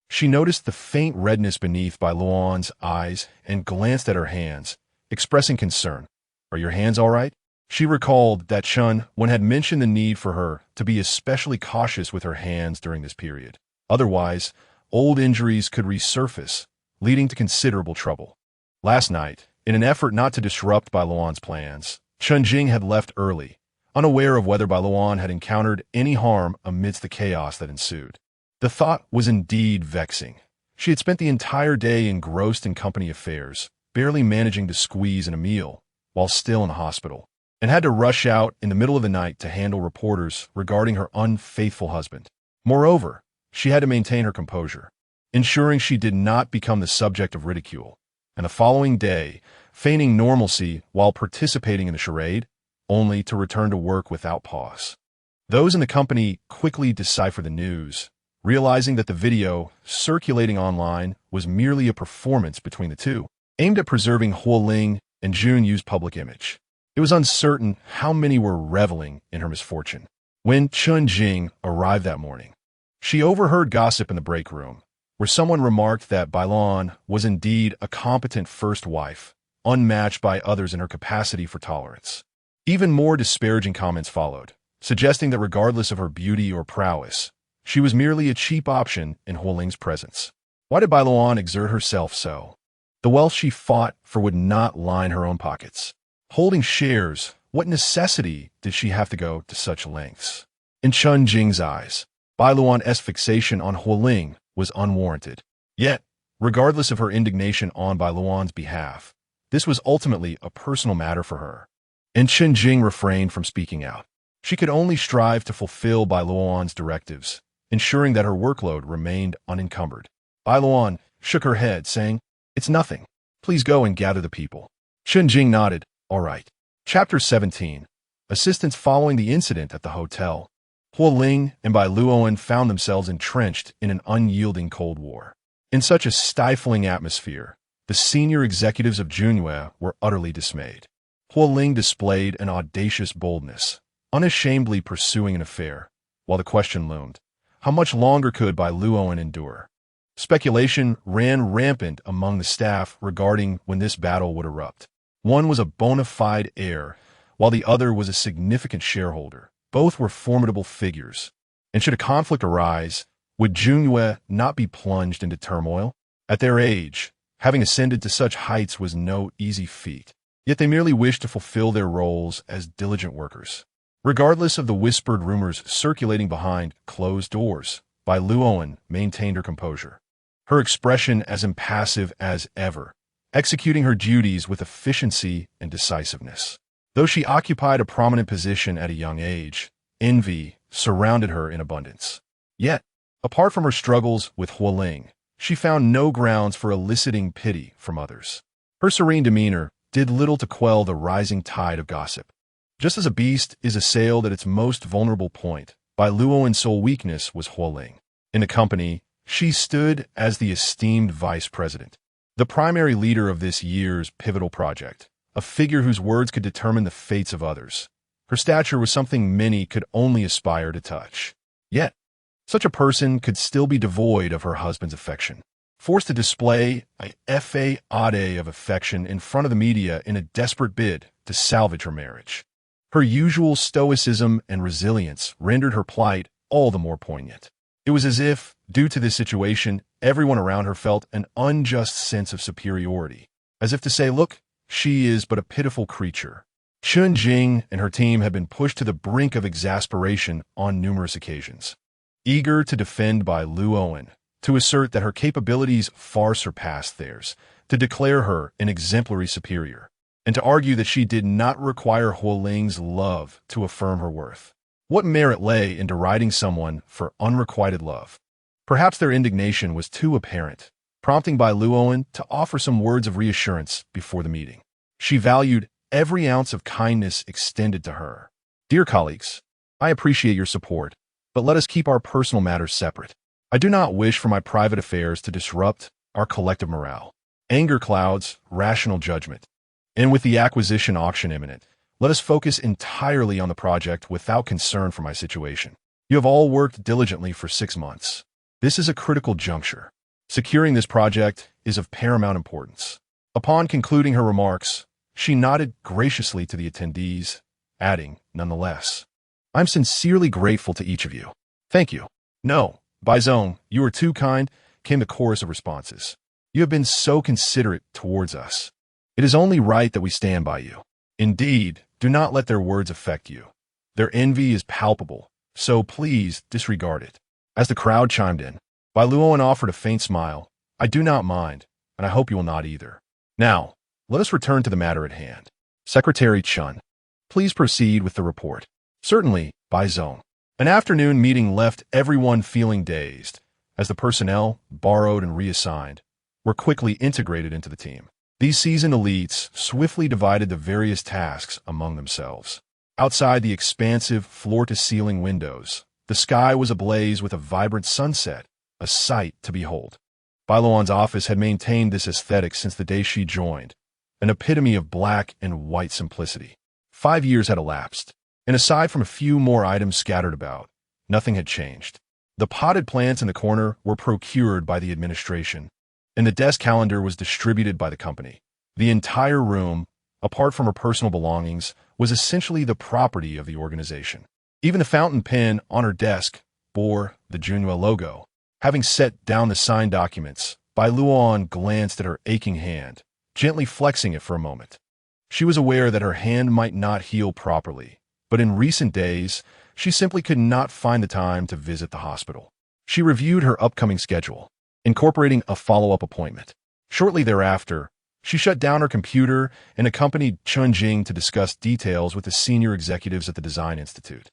She noticed the faint redness beneath Bai Luoan's eyes and glanced at her hands, expressing concern. "Are your hands all right?" She recalled that Chun Wen had mentioned the need for her to be especially cautious with her hands during this period. Otherwise, old injuries could resurface, leading to considerable trouble. Last night, in an effort not to disrupt Bai Luoan's plans, Chun Jing had left early, unaware of whether Bai Luoan had encountered any harm amidst the chaos that ensued. The thought was indeed vexing. She had spent the entire day engrossed in company affairs, barely managing to squeeze in a meal, while still in the hospital, and had to rush out in the middle of the night to handle reporters regarding her unfaithful husband. Moreover, she had to maintain her composure, ensuring she did not become the subject of ridicule, and the following day, feigning normalcy while participating in the charade, only to return to work without pause. Those in the company quickly deciphered the news, realizing that the video circulating online was merely a performance between the two, aimed at preserving Huo Ling and Jun Yu's public image. It was uncertain how many were reveling in her misfortune. When Chun Jing arrived that morning, she overheard gossip in the break room, where someone remarked that Bai Luoan was indeed a competent first wife, unmatched by others in her capacity for tolerance. Even more disparaging comments followed, suggesting that regardless of her beauty or prowess, she was merely a cheap option in Huo Ling's presence. Why did Bai Luoan exert herself so? The wealth she fought for would not line her own pockets. Holding shares, what necessity did she have to go to such lengths? In Chun Jing's eyes, Bai Luoan's fixation on Huo Ling was unwarranted. Yet, regardless of her indignation on Bai Luoan's behalf, this was ultimately a personal matter for her. And Chun Jing refrained from speaking out. She could only strive to fulfill Bai Luoan's directives, ensuring that her workload remained unencumbered. Bai Luoan shook her head, saying, "It's nothing. Please go and gather the people." Chun Jing nodded. "All right." Chapter 17. Assistance following the incident at the hotel. Huo Ling and Bai Luoan found themselves entrenched in an unyielding Cold War. In such a stifling atmosphere, the senior executives of Junyue were utterly dismayed. Huo Ling displayed an audacious boldness, unashamedly pursuing an affair, while the question loomed, how much longer could Bai Luoan endure? Speculation ran rampant among the staff regarding when this battle would erupt. One was a bona fide heir, while the other was a significant shareholder. Both were formidable figures, and should a conflict arise, would Junyue not be plunged into turmoil? At their age, having ascended to such heights was no easy feat. Yet they merely wished to fulfill their roles as diligent workers. Regardless of the whispered rumors circulating behind closed doors, Bai Luoan maintained her composure, her expression as impassive as ever, executing her duties with efficiency and decisiveness. Though she occupied a prominent position at a young age, envy surrounded her in abundance. Yet, apart from her struggles with Huo Ling, she found no grounds for eliciting pity from others. Her serene demeanor did little to quell the rising tide of gossip. Just as a beast is assailed at its most vulnerable point, Bai Luoan's sole weakness was Huo Ling. In the company, she stood as the esteemed vice president, the primary leader of this year's pivotal project, a figure whose words could determine the fates of others. Her stature was something many could only aspire to touch. Yet, such a person could still be devoid of her husband's affection. Forced to display a facade of affection in front of the media in a desperate bid to salvage her marriage. Her usual stoicism and resilience rendered her plight all the more poignant. It was as if, due to this situation, everyone around her felt an unjust sense of superiority, as if to say, "Look, she is but a pitiful creature." Chun Jing and her team had been pushed to the brink of exasperation on numerous occasions. Eager to defend Bai Luoan, to assert that her capabilities far surpassed theirs, to declare her an exemplary superior, and to argue that she did not require Huo Ling's love to affirm her worth. What merit lay in deriding someone for unrequited love? Perhaps their indignation was too apparent, prompting Bai Luoan to offer some words of reassurance before the meeting. She valued every ounce of kindness extended to her. Dear colleagues, I appreciate your support, but let us keep our personal matters separate. I do not wish for my private affairs to disrupt our collective morale. Anger clouds rational judgment. And with the acquisition auction imminent, let us focus entirely on the project without concern for my situation. You have all worked diligently for 6 months. This is a critical juncture. Securing this project is of paramount importance. Upon concluding her remarks, she nodded graciously to the attendees, adding, nonetheless, I'm sincerely grateful to each of you. Thank you. No, Bai Zong, you are too kind, came the chorus of responses. You have been so considerate towards us. It is only right that we stand by you. Indeed, do not let their words affect you. Their envy is palpable, so please disregard it. As the crowd chimed in, Bai Luoan offered a faint smile. I do not mind, and I hope you will not either. Now, let us return to the matter at hand. Secretary Chun, please proceed with the report. Certainly, Bai Zong. An afternoon meeting left everyone feeling dazed, as the personnel, borrowed and reassigned, were quickly integrated into the team. These seasoned elites swiftly divided the various tasks among themselves. Outside the expansive floor-to-ceiling windows, the sky was ablaze with a vibrant sunset, a sight to behold. Bai Luoan's office had maintained this aesthetic since the day she joined, an epitome of black and white simplicity. 5 years had elapsed, and aside from a few more items scattered about, nothing had changed. The potted plants in the corner were procured by the administration, and the desk calendar was distributed by the company. The entire room, apart from her personal belongings, was essentially the property of the organization. Even the fountain pen on her desk bore the Junhua logo. Having set down the signed documents, Bai Luoan glanced at her aching hand, gently flexing it for a moment. She was aware that her hand might not heal properly, but in recent days, she simply could not find the time to visit the hospital. She reviewed her upcoming schedule, incorporating a follow-up appointment. Shortly thereafter, she shut down her computer and accompanied Chun Jing to discuss details with the senior executives at the Design Institute.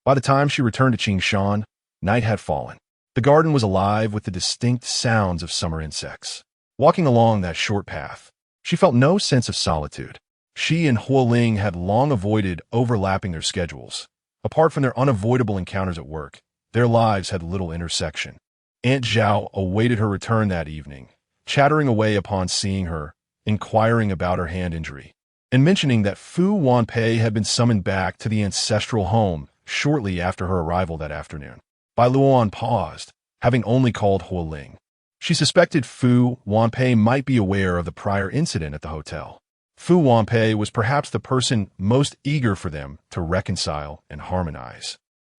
By the time she returned to Qingshan, night had fallen. The garden was alive with the distinct sounds of summer insects. Walking along that short path, she felt no sense of solitude. She and Huo Ling had long avoided overlapping their schedules. Apart from their unavoidable encounters at work, their lives had little intersection. Aunt Zhao awaited her return that evening, chattering away upon seeing her, inquiring about her hand injury, and mentioning that Fu Wanpei had been summoned back to the ancestral home shortly after her arrival that afternoon. Bai Luoan paused, having only called Huo Ling. She suspected Fu Wanpei might be aware of the prior incident at the hotel. Fu Wanpei was perhaps the person most eager for them to reconcile and harmonize,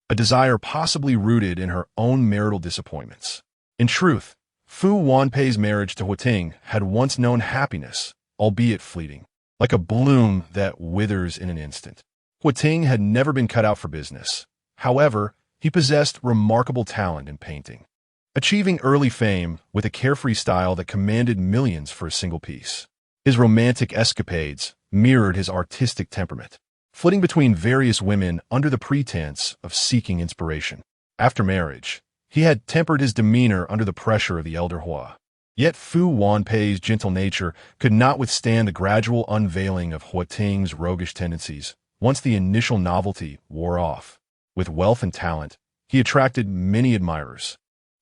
a desire possibly rooted in her own marital disappointments. In truth, Fu Wanpei's marriage to Huo Ting had once known happiness, albeit fleeting, like a bloom that withers in an instant. Huo Ting had never been cut out for business. However, he possessed remarkable talent in painting, achieving early fame with a carefree style that commanded millions for a single piece. His romantic escapades mirrored his artistic temperament, flitting between various women under the pretense of seeking inspiration. After marriage, he had tempered his demeanor under the pressure of the elder Hua. Yet Fu Wanpei's gentle nature could not withstand the gradual unveiling of Huo Ting's roguish tendencies once the initial novelty wore off. With wealth and talent, he attracted many admirers.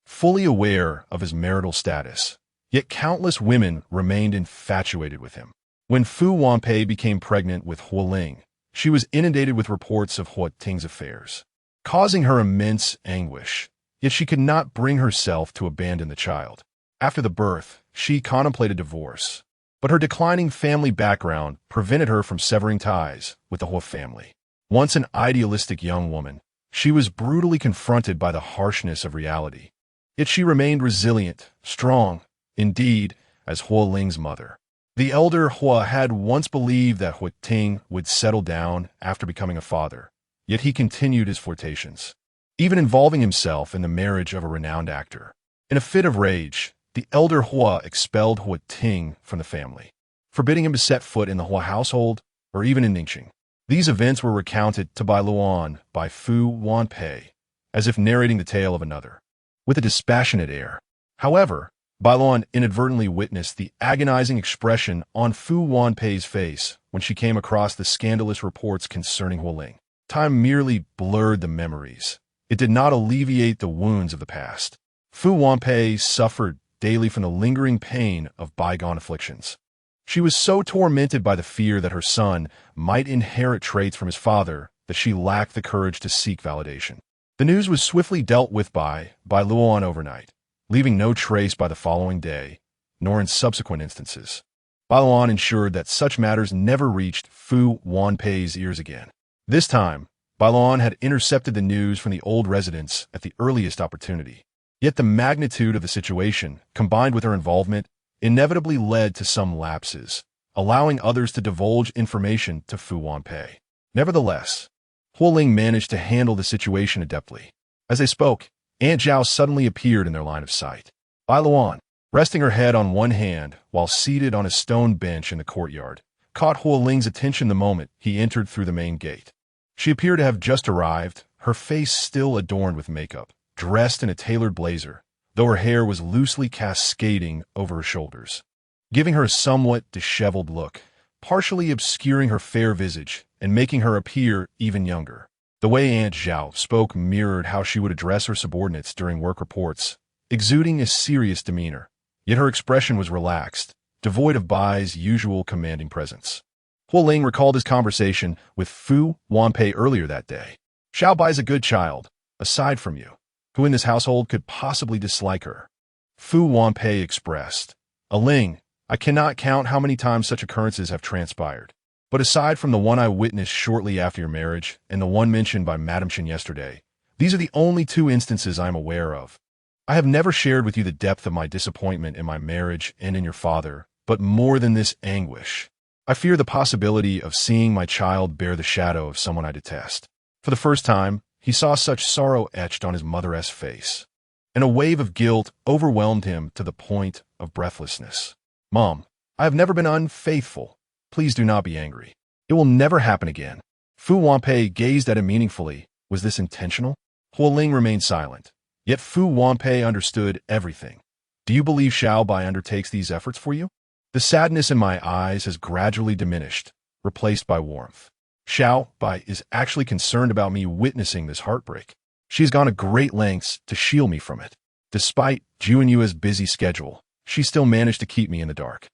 Fully aware of his marital status, yet countless women remained infatuated with him. When Fu Wanpei became pregnant with Huo Ling, she was inundated with reports of Huo Ting's affairs, causing her immense anguish, yet she could not bring herself to abandon the child. After the birth, she contemplated divorce, but her declining family background prevented her from severing ties with the Huo family. Once an idealistic young woman, she was brutally confronted by the harshness of reality. Yet she remained resilient, strong, indeed, as Huo Ling's mother. The elder Hua had once believed that Huo Ting would settle down after becoming a father, yet he continued his flirtations, even involving himself in the marriage of a renowned actor. In a fit of rage, the elder Hua expelled Huo Ting from the family. forbidding him to set foot in the Hua household or even in Ningxing. These events were recounted to Bai Luoan by Fu Wanpei, as if narrating the tale of another, with a dispassionate air. However, Bai Luoan inadvertently witnessed the agonizing expression on Fu Wanpei's face when she came across the scandalous reports concerning Huo Ling. Time merely blurred the memories. It did not alleviate the wounds of the past. Fu Wanpei suffered daily from the lingering pain of bygone afflictions. She was so tormented by the fear that her son might inherit traits from his father that she lacked the courage to seek validation. The news was swiftly dealt with by Luoan overnight, leaving no trace by the following day, nor in subsequent instances. Bai Luoan ensured that such matters never reached Fu Wanpei's ears again. This time, Bai Luoan had intercepted the news from the old residents at the earliest opportunity. Yet the magnitude of the situation, combined with her involvement, inevitably led to some lapses, allowing others to divulge information to Fu Wanpei. Nevertheless, Huo Ling managed to handle the situation adeptly. As they spoke, Aunt Zhao suddenly appeared in their line of sight. Bai Luoan, resting her head on one hand while seated on a stone bench in the courtyard, caught Huo Ling's attention the moment he entered through the main gate. She appeared to have just arrived, her face still adorned with makeup, dressed in a tailored blazer, though her hair was loosely cascading over her shoulders, giving her a somewhat disheveled look, partially obscuring her fair visage and making her appear even younger. The way Aunt Zhao spoke mirrored how she would address her subordinates during work reports, exuding a serious demeanor, yet her expression was relaxed, devoid of Bai's usual commanding presence. Huo Ling recalled his conversation with Fu Wanpei earlier that day. Xiao Bai's a good child, aside from you. Who in this household could possibly dislike her? Fu Wanpei expressed. Ling, I cannot count how many times such occurrences have transpired. But aside from the one I witnessed shortly after your marriage and the one mentioned by Madame Chen yesterday, these are the only two instances I am aware of. I have never shared with you the depth of my disappointment in my marriage and in your father, but more than this anguish, I fear the possibility of seeing my child bear the shadow of someone I detest. For the first time, he saw such sorrow etched on his mother's face, and a wave of guilt overwhelmed him to the point of breathlessness. Mom, I have never been unfaithful. Please do not be angry. It will never happen again. Fu Wanpei gazed at him meaningfully. Was this intentional? Huo Ling remained silent, yet Fu Wanpei understood everything. Do you believe Xiao Bai undertakes these efforts for you? The sadness in my eyes has gradually diminished, replaced by warmth. Xiao Bai is actually concerned about me witnessing this heartbreak. She has gone to great lengths to shield me from it. Despite Ju Yue's busy schedule, she still managed to keep me in the dark.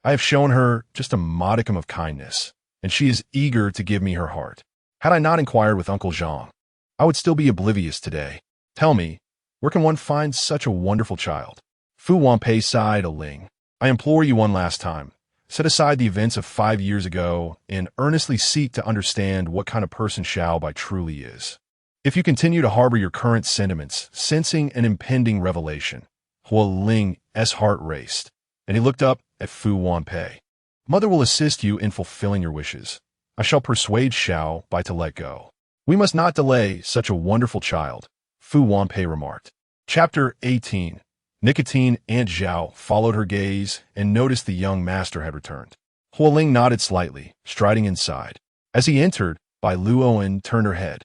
I have shown her just a modicum of kindness, and she is eager to give me her heart. Had I not inquired with Uncle Zhang, I would still be oblivious today. Tell me, where can one find such a wonderful child? Fu Wanpei sighed a Ling. I implore you one last time. Set aside the events of 5 years ago and earnestly seek to understand what kind of person Xiao Bai truly is. If you continue to harbor your current sentiments, sensing an impending revelation, Huo Ling's heart raced, and he looked up at Fu Wanpei. Mother will assist you in fulfilling your wishes. I shall persuade Xiao Bai to let go. We must not delay such a wonderful child, Fu Wanpei remarked. Chapter 18. Nicotine Aunt Zhao followed her gaze and noticed the young master had returned. Huo Ling nodded slightly, striding inside. As he entered, Bai Luoan turned her head,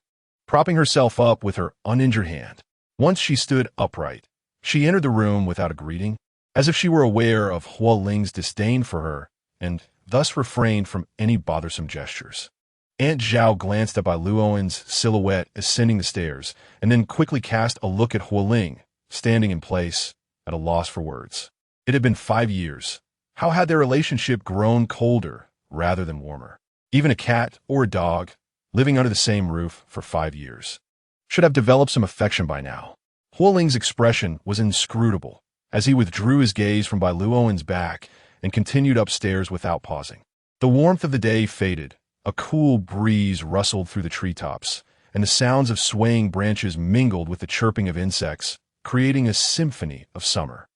propping herself up with her uninjured hand. Once she stood upright, she entered the room without a greeting, as if she were aware of Huo Ling's disdain for her and thus refrained from any bothersome gestures. Aunt Zhao glanced at Bai Luoan's silhouette ascending the stairs and then quickly cast a look at Huo Ling, standing in place, at a loss for words. It had been 5 years. How had their relationship grown colder rather than warmer? Even a cat or a dog, living under the same roof for 5 years, should have developed some affection by now. Huo Ling's expression was inscrutable as he withdrew his gaze from Bai Luoan's back and continued upstairs without pausing. The warmth of the day faded, a cool breeze rustled through the treetops, and the sounds of swaying branches mingled with the chirping of insects, creating a symphony of summer.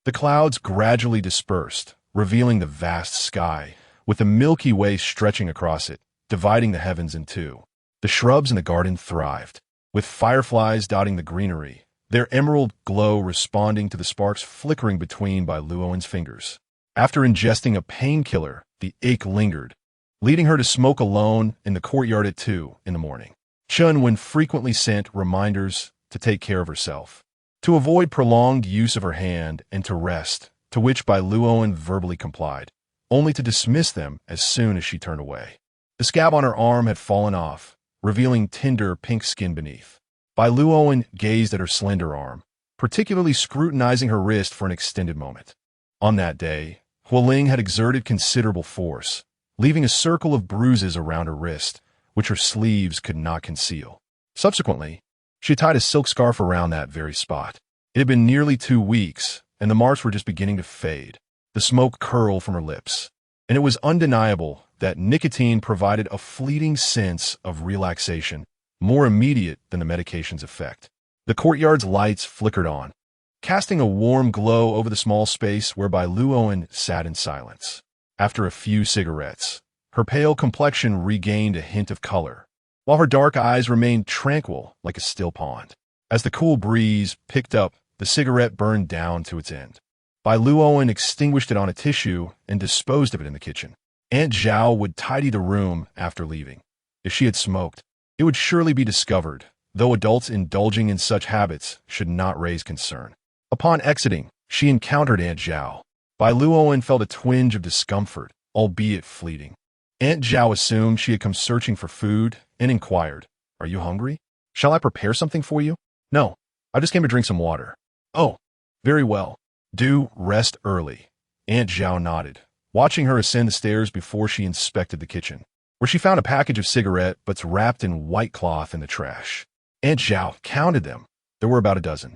The clouds gradually dispersed, revealing the vast sky, with the Milky Way stretching across it, dividing the heavens in two. The shrubs in the garden thrived, with fireflies dotting the greenery, their emerald glow responding to the sparks flickering between Bai Luoan's fingers. After ingesting a painkiller, the ache lingered, leading her to smoke alone in the courtyard at 2 in the morning. Chun Wen frequently sent reminders to take care of herself, to avoid prolonged use of her hand, and to rest, to which Bai Luoan verbally complied, only to dismiss them as soon as she turned away. The scab on her arm had fallen off, revealing tender pink skin beneath. Bai Luoan gazed at her slender arm, particularly scrutinizing her wrist for an extended moment. On that day, Huo Ling had exerted considerable force, leaving a circle of bruises around her wrist, which her sleeves could not conceal. Subsequently, she tied a silk scarf around that very spot. It had been nearly 2 weeks, and the marks were just beginning to fade. The smoke curled from her lips, and it was undeniable that nicotine provided a fleeting sense of relaxation, more immediate than the medication's effect. The courtyard's lights flickered on, casting a warm glow over the small space where Bai Luoan sat in silence. After a few cigarettes, her pale complexion regained a hint of color, while her dark eyes remained tranquil like a still pond. As the cool breeze picked up, the cigarette burned down to its end. Bai Luoan extinguished it on a tissue and disposed of it in the kitchen. Aunt Zhao would tidy the room after leaving. If she had smoked, it would surely be discovered, though adults indulging in such habits should not raise concern. Upon exiting, she encountered Aunt Zhao. Bai Luoan felt a twinge of discomfort, albeit fleeting. Aunt Zhao assumed she had come searching for food and inquired, "Are you hungry? Shall I prepare something for you?" "No, I just came to drink some water." "Oh, very well. Do rest early." Aunt Zhao nodded, watching her ascend the stairs before she inspected the kitchen, where she found a package of cigarette butts wrapped in white cloth in the trash. Aunt Zhao counted them. There were about a dozen.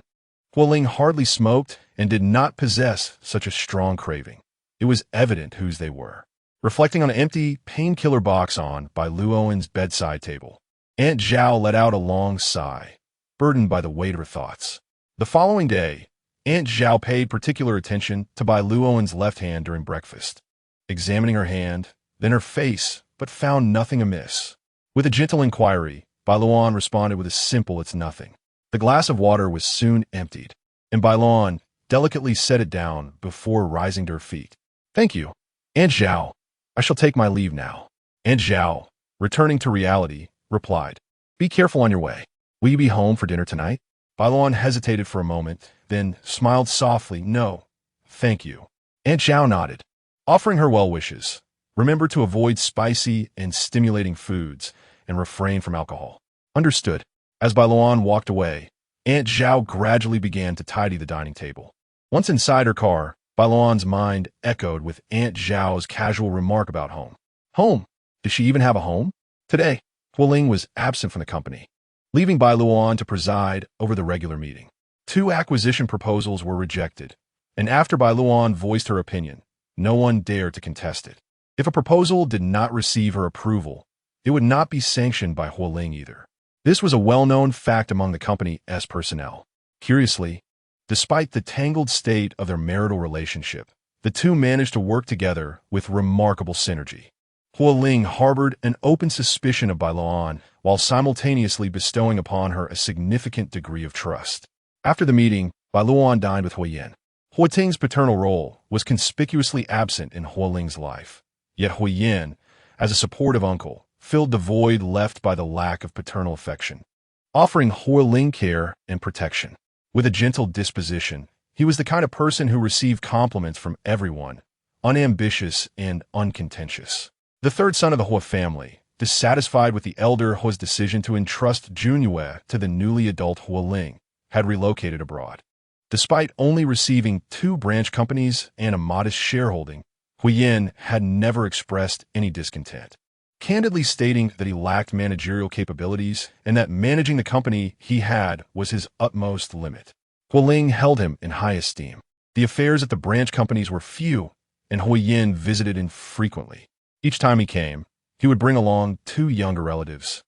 Huo Ling hardly smoked and did not possess such a strong craving. It was evident whose they were. Reflecting on an empty painkiller box on Bai Luoan's bedside table, Aunt Zhao let out a long sigh, burdened by the weight of her thoughts. The following day, Aunt Zhao paid particular attention to Bai Luoan's left hand during breakfast, examining her hand, then her face, but found nothing amiss. With a gentle inquiry, Bai Luoan responded with a simple "it's nothing." The glass of water was soon emptied, and Bai Luoan delicately set it down before rising to her feet. "Thank you, Aunt Zhao. I shall take my leave now." Aunt Zhao, returning to reality, replied, "Be careful on your way. Will you be home for dinner tonight?" Bai Luoan hesitated for a moment, then smiled softly. "No, thank you." Aunt Zhao nodded, offering her well wishes. "Remember to avoid spicy and stimulating foods and refrain from alcohol." "Understood." As Bai Luoan walked away, Aunt Zhao gradually began to tidy the dining table. Once inside her car, Bai Luoan's mind echoed with Aunt Zhao's casual remark about home. Home? Does she even have a home? Today, Huo Ling was absent from the company, leaving Bai Luoan to preside over the regular meeting. 2 acquisition proposals were rejected, and after Bai Luoan voiced her opinion, no one dared to contest it. If a proposal did not receive her approval, it would not be sanctioned by Huo Ling either. This was a well-known fact among the company's personnel. Curiously, despite the tangled state of their marital relationship, the two managed to work together with remarkable synergy. Huo Ling harbored an open suspicion of Bai Luoan while simultaneously bestowing upon her a significant degree of trust. After the meeting, Bai Luoan dined with Huo Yin. Huo Ting's paternal role was conspicuously absent in Huo Ling's life, yet Huo Yin, as a supportive uncle, filled the void left by the lack of paternal affection, offering Huo Ling care and protection. With a gentle disposition, he was the kind of person who received compliments from everyone, unambitious and uncontentious. The third son of the Huo family, dissatisfied with the elder Huo's decision to entrust Junyue to the newly adult Huo Ling, had relocated abroad. Despite only receiving 2 branch companies and a modest shareholding, Huo Yin had never expressed any discontent, candidly stating that he lacked managerial capabilities and that managing the company he had was his utmost limit. Huo Ling held him in high esteem. The affairs at the branch companies were few, and Huo Yin visited infrequently. Each time he came, he would bring along 2 younger relatives.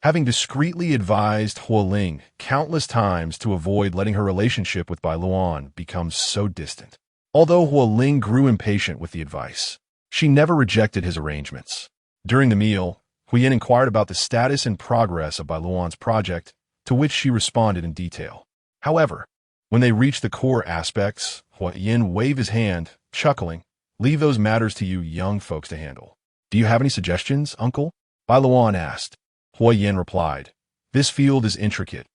Having discreetly advised Huo Ling countless times to avoid letting her relationship with Bai Luoan become so distant. Although Huo Ling grew impatient with the advice, she never rejected his arrangements. During the meal, Huo Yin inquired about the status and progress of Bai Luoan's project, to which she responded in detail. However, when they reached the core aspects, Huo Yin waved his hand, chuckling, Leave those matters to you young folks to handle. Do you have any suggestions, uncle? Bai Luoan asked. Huo Yin replied, this field is intricate.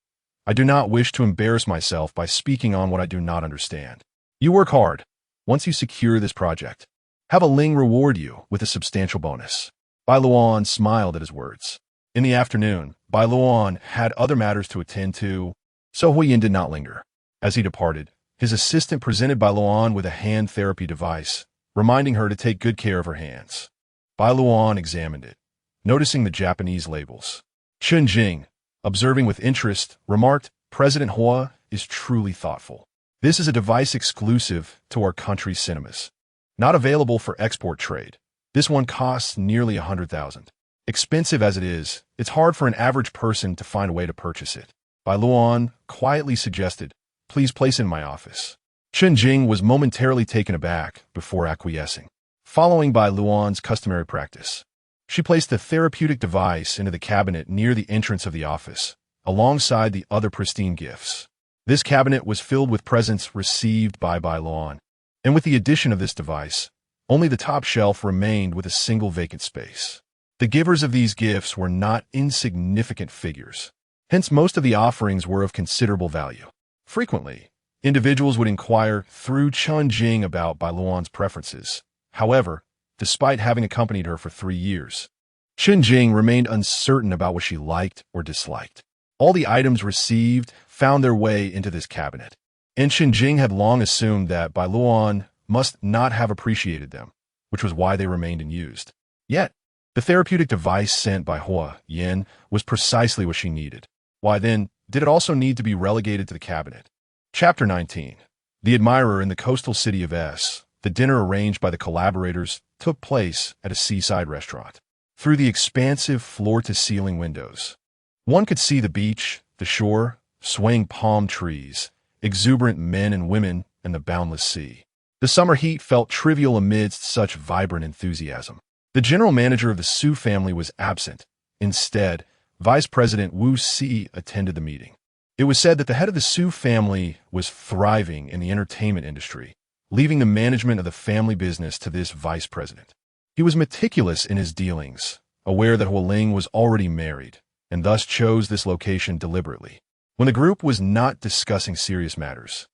I do not wish to embarrass myself by speaking on what I do not understand. You work hard. Once you secure this project, have a Ling reward you with a substantial bonus. Bai Luoan smiled at his words. In the afternoon, Bai Luoan had other matters to attend to, so Huo Yin did not linger. As he departed, his assistant presented Bai Luoan with a hand therapy device, reminding her to take good care of her hands. Bai Luoan examined it, noticing the Japanese labels. Chun Jing, observing with interest, remarked, President Huo is truly thoughtful. This is a device exclusive to our country's cinemas. Not available for export trade. This one costs nearly 100,000. Expensive as it is, it's hard for an average person to find a way to purchase it. Bai Luoan quietly suggested, please place it in my office. Chun Jing was momentarily taken aback before acquiescing. Following Bai Luoan's customary practice, she placed the therapeutic device into the cabinet near the entrance of the office, alongside the other pristine gifts. This cabinet was filled with presents received by Bai Luoan, and with the addition of this device, only the top shelf remained with a single vacant space. The givers of these gifts were not insignificant figures. Hence, most of the offerings were of considerable value. Frequently, individuals would inquire through Chun Jing about Bai Luoan's preferences. However, despite having accompanied her for 3 years, Chun Jing remained uncertain about what she liked or disliked. All the items received found their way into this cabinet, and Chun Jing had long assumed that Bai Luoan must not have appreciated them, which was why they remained unused. Yet, the therapeutic device sent by Huo Yin was precisely what she needed. Why then did it also need to be relegated to the cabinet? Chapter 19. The Admirer in the coastal city of S. The dinner arranged by the collaborators took place at a seaside restaurant. Through the expansive floor-to-ceiling windows, one could see the beach, the shore, swaying palm trees, exuberant men and women, and the boundless sea. The summer heat felt trivial amidst such vibrant enthusiasm. The general manager of the Su family was absent. Instead, Vice President Wu Si attended the meeting. It was said that the head of the Su family was thriving in the entertainment industry, leaving the management of the family business to this vice president. He was meticulous in his dealings, aware that Huo Ling was already married, and thus chose this location deliberately. When the group was not discussing serious matters,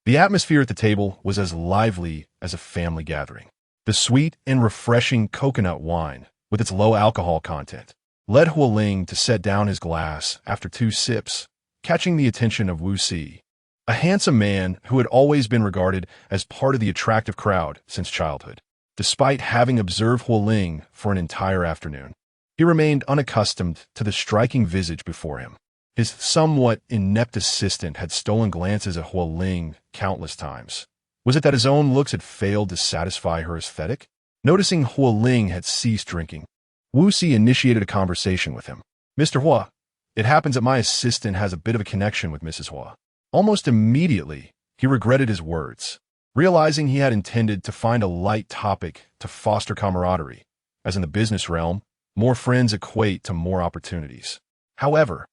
the atmosphere at the table was as lively as a family gathering. The sweet and refreshing coconut wine, with its low alcohol content, led Huo Ling to set down his glass after 2 sips, catching the attention of Wu Si, a handsome man who had always been regarded as part of the attractive crowd since childhood. Despite having observed Huo Ling for an entire afternoon, he remained unaccustomed to the striking visage before him. His somewhat inept assistant had stolen glances at Huo Ling countless times. Was it that his own looks had failed to satisfy her aesthetic? Noticing Huo Ling had ceased drinking, Wu Si initiated a conversation with him. Mr. Huo, it happens that my assistant has a bit of a connection with Mrs. Huo. Almost immediately, he regretted his words, realizing he had intended to find a light topic to foster camaraderie, as in the business realm, more friends equate to more opportunities. However,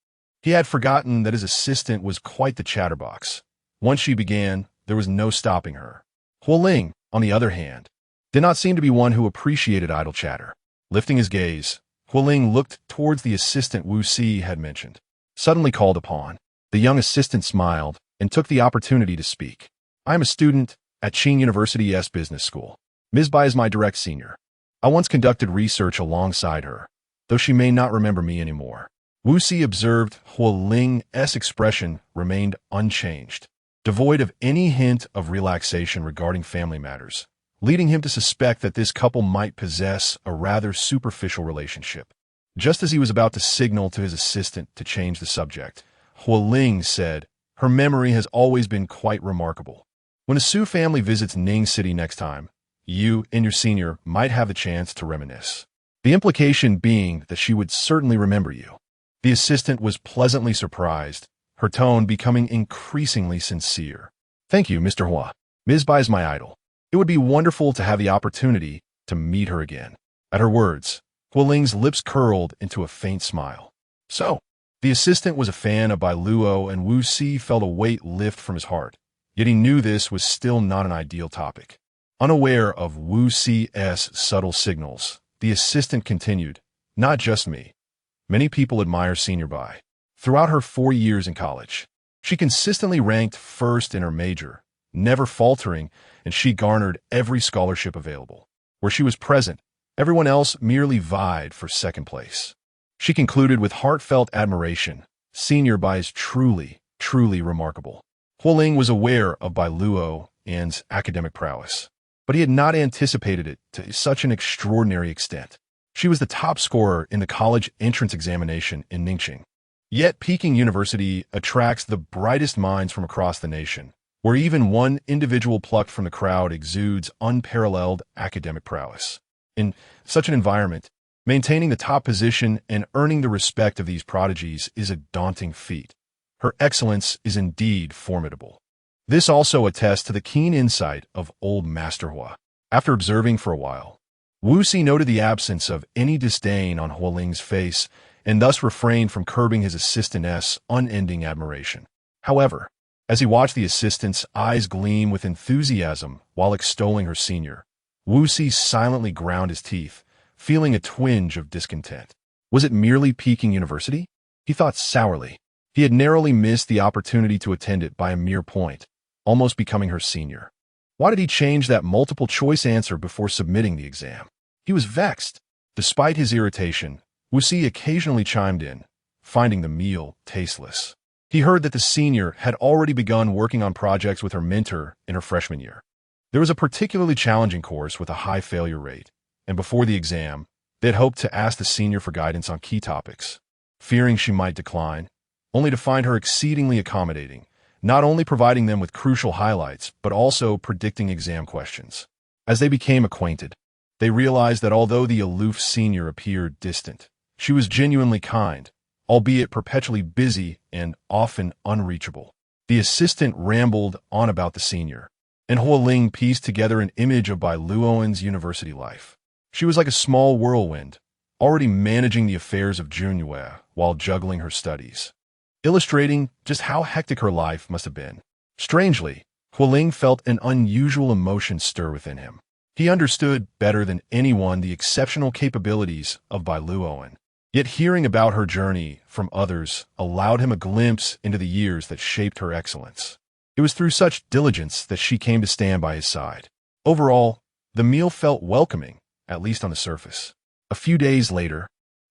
he had forgotten that his assistant was quite the chatterbox. Once she began, there was no stopping her. Huo Ling, on the other hand, did not seem to be one who appreciated idle chatter. Lifting his gaze, Huo Ling looked towards the assistant Wu Si had mentioned. Suddenly called upon, the young assistant smiled and took the opportunity to speak. I am a student at Qing University's business school. Ms. Bai is my direct senior. I once conducted research alongside her, though she may not remember me anymore. Wu Si observed Huo Ling's expression remained unchanged, devoid of any hint of relaxation regarding family matters, leading him to suspect that this couple might possess a rather superficial relationship. Just as he was about to signal to his assistant to change the subject, Huo Ling said, her memory has always been quite remarkable. When a Su family visits Ning City next time, you and your senior might have the chance to reminisce. The implication being that she would certainly remember you. The assistant was pleasantly surprised, her tone becoming increasingly sincere. Thank you, Mr. Huo. Ms. Bai is my idol. It would be wonderful to have the opportunity to meet her again. At her words, Huo Ling's lips curled into a faint smile. So, the assistant was a fan of Bai Luo, and Wu Si felt a weight lift from his heart. Yet he knew this was still not an ideal topic. Unaware of Wu Ci's subtle signals, the assistant continued, "Not just me. Many people admire Senior Bai. Throughout her 4 years in college, she consistently ranked first in her major, never faltering, and she garnered every scholarship available. Where she was present, everyone else merely vied for second place." She concluded with heartfelt admiration, "Senior Bai is truly, truly remarkable." Huo Ling was aware of Bai Luoan's academic prowess, but he had not anticipated it to such an extraordinary extent. She was the top scorer in the college entrance examination in Ningxing. Yet Peking University attracts the brightest minds from across the nation, where even one individual plucked from the crowd exudes unparalleled academic prowess. In such an environment, maintaining the top position and earning the respect of these prodigies is a daunting feat. Her excellence is indeed formidable. This also attests to the keen insight of old Master Huo. After observing for a while, Wu Si noted the absence of any disdain on Huo Ling's face and thus refrained from curbing his assistant's unending admiration. However, as he watched the assistant's eyes gleam with enthusiasm while extolling her senior, Wu Si silently ground his teeth, feeling a twinge of discontent. Was it merely Peking University? He thought sourly. He had narrowly missed the opportunity to attend it by a mere point, almost becoming her senior. Why did he change that multiple-choice answer before submitting the exam? He was vexed. Despite his irritation, Wu Si occasionally chimed in, finding the meal tasteless. He heard that the senior had already begun working on projects with her mentor in her freshman year. There was a particularly challenging course with a high failure rate, and before the exam, they had hoped to ask the senior for guidance on key topics. Fearing she might decline, only to find her exceedingly accommodating, not only providing them with crucial highlights, but also predicting exam questions. As they became acquainted, they realized that although the aloof senior appeared distant, she was genuinely kind, albeit perpetually busy and often unreachable. The assistant rambled on about the senior, and Huo Ling pieced together an image of Bai Luoan's university life. She was like a small whirlwind, already managing the affairs of Junyue while juggling her studies, illustrating just how hectic her life must have been. Strangely, Huo Ling felt an unusual emotion stir within him. He understood better than anyone the exceptional capabilities of Bai Luoan. Yet hearing about her journey from others allowed him a glimpse into the years that shaped her excellence. It was through such diligence that she came to stand by his side. Overall, the meal felt welcoming, at least on the surface. A few days later,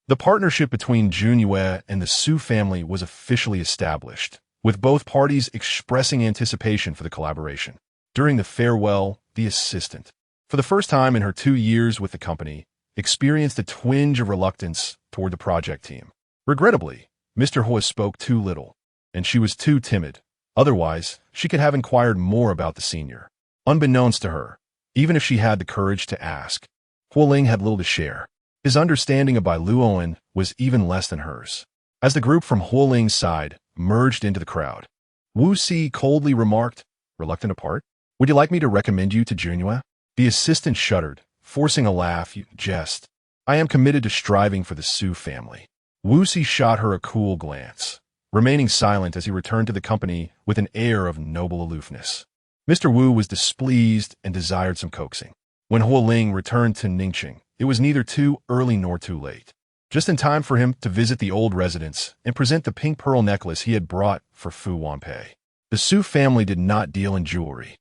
the partnership between Junyue and the Su family was officially established, with both parties expressing anticipation for the collaboration. During the farewell, the assistant, for the first time in her 2 years with the company, experienced a twinge of reluctance toward the project team. Regrettably, Mr. Huo spoke too little, and she was too timid. Otherwise, she could have inquired more about the senior. Unbeknownst to her, even if she had the courage to ask, Huo Ling had little to share. His understanding of Bai Luoan was even less than hers. As the group from Huo Ling's side merged into the crowd, Wu Si coldly remarked, reluctant apart, "Would you like me to recommend you to Junyue?" The assistant shuddered, forcing a laugh. "You jest. I am committed to striving for the Su family." Wu Si shot her a cool glance, remaining silent as he returned to the company with an air of noble aloofness. Mr. Wu was displeased and desired some coaxing. When Huo Ling returned to Ningxing, it was neither too early nor too late. Just in time for him to visit the old residence and present the pink pearl necklace he had brought for Fu Wanpei. The Su family did not deal in jewelry,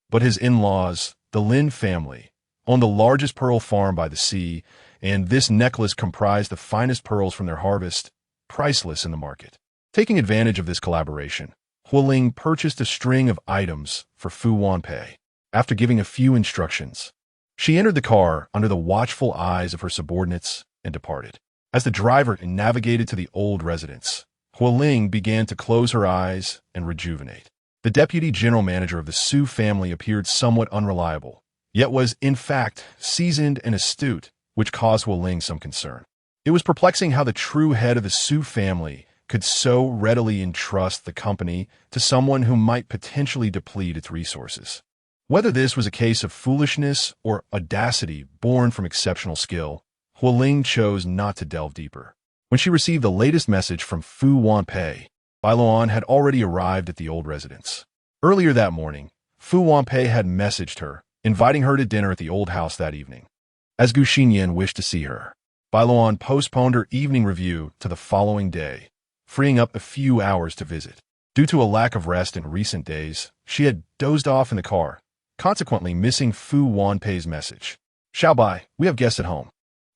but his in-laws, the Lin family, owned the largest pearl farm by the sea, and this necklace comprised the finest pearls from their harvest, priceless in the market. Taking advantage of this collaboration, Huo Ling purchased a string of items for Fu Wanpei. After giving a few instructions, she entered the car under the watchful eyes of her subordinates and departed. As the driver navigated to the old residence, Huo Ling began to close her eyes and rejuvenate. The deputy general manager of the Su family appeared somewhat unreliable, yet was, in fact, seasoned and astute, which caused Huo Ling some concern. It was perplexing how the true head of the Su family could so readily entrust the company to someone who might potentially deplete its resources. Whether this was a case of foolishness or audacity born from exceptional skill, Huo Ling chose not to delve deeper. When she received the latest message from Fu Wanpei, Bai Luoan had already arrived at the old residence. Earlier that morning, Fu Wanpei had messaged her, inviting her to dinner at the old house that evening. As Gu Xinyan wished to see her, Bai Luoan postponed her evening review to the following day, freeing up a few hours to visit. Due to a lack of rest in recent days, she had dozed off in the car, consequently missing Fu Wanpei's message. "Xiao Bai, we have guests at home.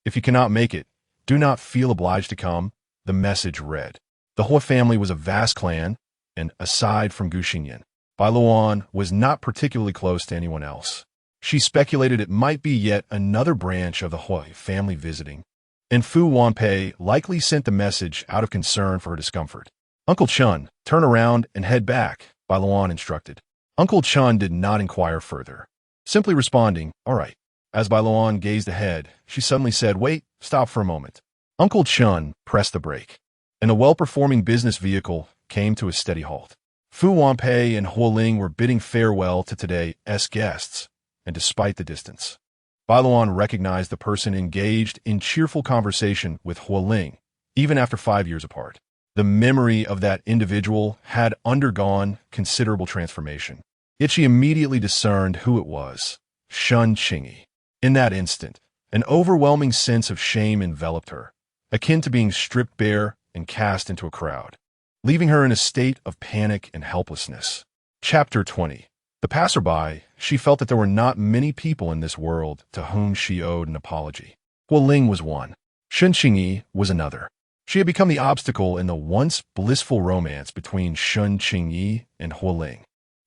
If you cannot make it, do not feel obliged to come," the message read. The Huo family was a vast clan, and aside from Gu Xinyan, Bai Luoan was not particularly close to anyone else. She speculated it might be yet another branch of the Huo family visiting, and Fu Wanpei likely sent the message out of concern for her discomfort. "Uncle Chun, turn around and head back," Bai Luoan instructed. Uncle Chun did not inquire further, simply responding, "All right." As Bai Luoan gazed ahead, she suddenly said, "Wait, stop for a moment." Uncle Chun pressed the brake, and the well-performing business vehicle came to a steady halt. Fu Wanpei and Huo Ling were bidding farewell to today's guests, and despite the distance, Bai Luoan recognized the person engaged in cheerful conversation with Huo Ling, even after 5 years apart. The memory of that individual had undergone considerable transformation, yet she immediately discerned who it was: Shun Qingyi. In that instant, an overwhelming sense of shame enveloped her, akin to being stripped bare and cast into a crowd, leaving her in a state of panic and helplessness. Chapter 20. The passerby, she felt that there were not many people in this world to whom she owed an apology. Huo Ling was one. Shun Qingyi was another. She had become the obstacle in the once blissful romance between Shun Qingyi and Huo Ling.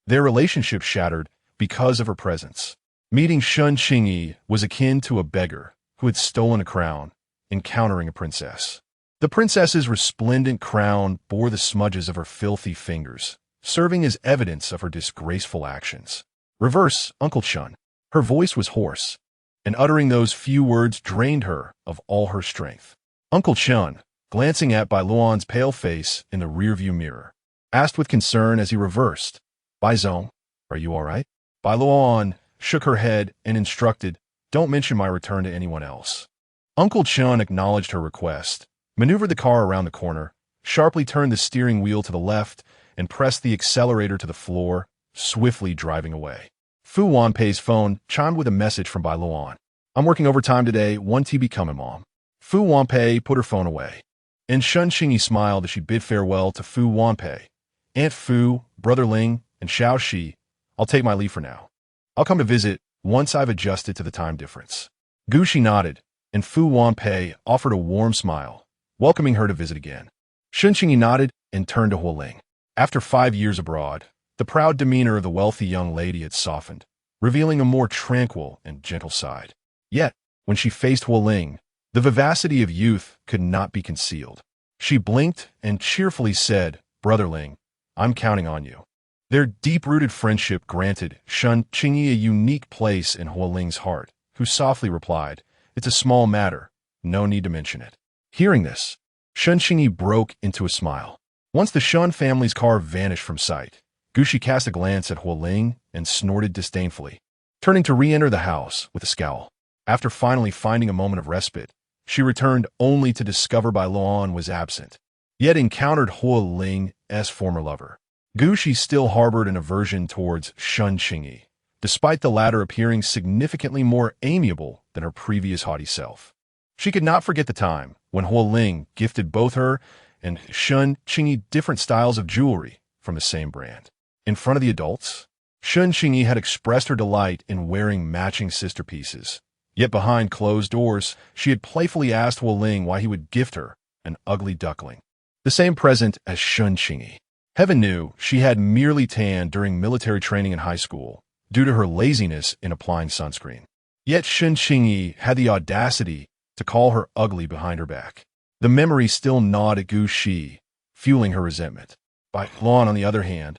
Their relationship shattered because of her presence. Meeting Shun Qingyi was akin to a beggar who had stolen a crown, encountering a princess. The princess's resplendent crown bore the smudges of her filthy fingers, serving as evidence of her disgraceful actions. "Reverse, Uncle Chun." Her voice was hoarse, and uttering those few words drained her of all her strength. Uncle Chun, glancing at Bai Luoan's pale face in the rearview mirror, asked with concern as he reversed, "Bai Zong, are you all right?" Bai Luoan shook her head and instructed, "Don't mention my return to anyone else." Uncle Chun acknowledged her request, maneuvered the car around the corner, sharply turned the steering wheel to the left, and pressed the accelerator to the floor, swiftly driving away. Fu Wanpei's phone chimed with a message from Bai Luoan. "I'm working overtime today, 1 TB coming, Mom." Fu Wanpei put her phone away, and Shun Qingyi smiled as she bid farewell to Fu Wanpei. "Aunt Fu, Brother Ling, and Xiao Shi, I'll take my leave for now. I'll come to visit once I've adjusted to the time difference." Gu Shi nodded, and Fu Wanpei offered a warm smile, welcoming her to visit again. Shun Qingyi nodded and turned to Huo Ling. After 5 years abroad, the proud demeanor of the wealthy young lady had softened, revealing a more tranquil and gentle side. Yet, when she faced Huo Ling, the vivacity of youth could not be concealed. She blinked and cheerfully said, "Brother Ling, I'm counting on you." Their deep-rooted friendship granted Shun Qingyi a unique place in Huo Ling's heart, who softly replied, "It's a small matter, no need to mention it." Hearing this, Shun Qingyi broke into a smile. Once the Shun family's car vanished from sight, Gu Shi cast a glance at Huo Ling and snorted disdainfully, turning to re-enter the house with a scowl. After finally finding a moment of respite, she returned only to discover Bai Luoan was absent, yet encountered Huo Ling's former lover. Gu Shi still harbored an aversion towards Shun Qingyi, despite the latter appearing significantly more amiable than her previous haughty self. She could not forget the time when Huo Ling gifted both her and Shun Qingyi different styles of jewelry from the same brand. In front of the adults, Shun Qingyi had expressed her delight in wearing matching sister pieces. Yet behind closed doors, she had playfully asked Huo Ling why he would gift her an ugly duckling, the same present as Shun Qingyi. Heaven knew she had merely tanned during military training in high school due to her laziness in applying sunscreen. Yet Shun Qingyi had the audacity to call her ugly behind her back. The memory still gnawed at Gu Shi, fueling her resentment. Bai Luoan, on the other hand,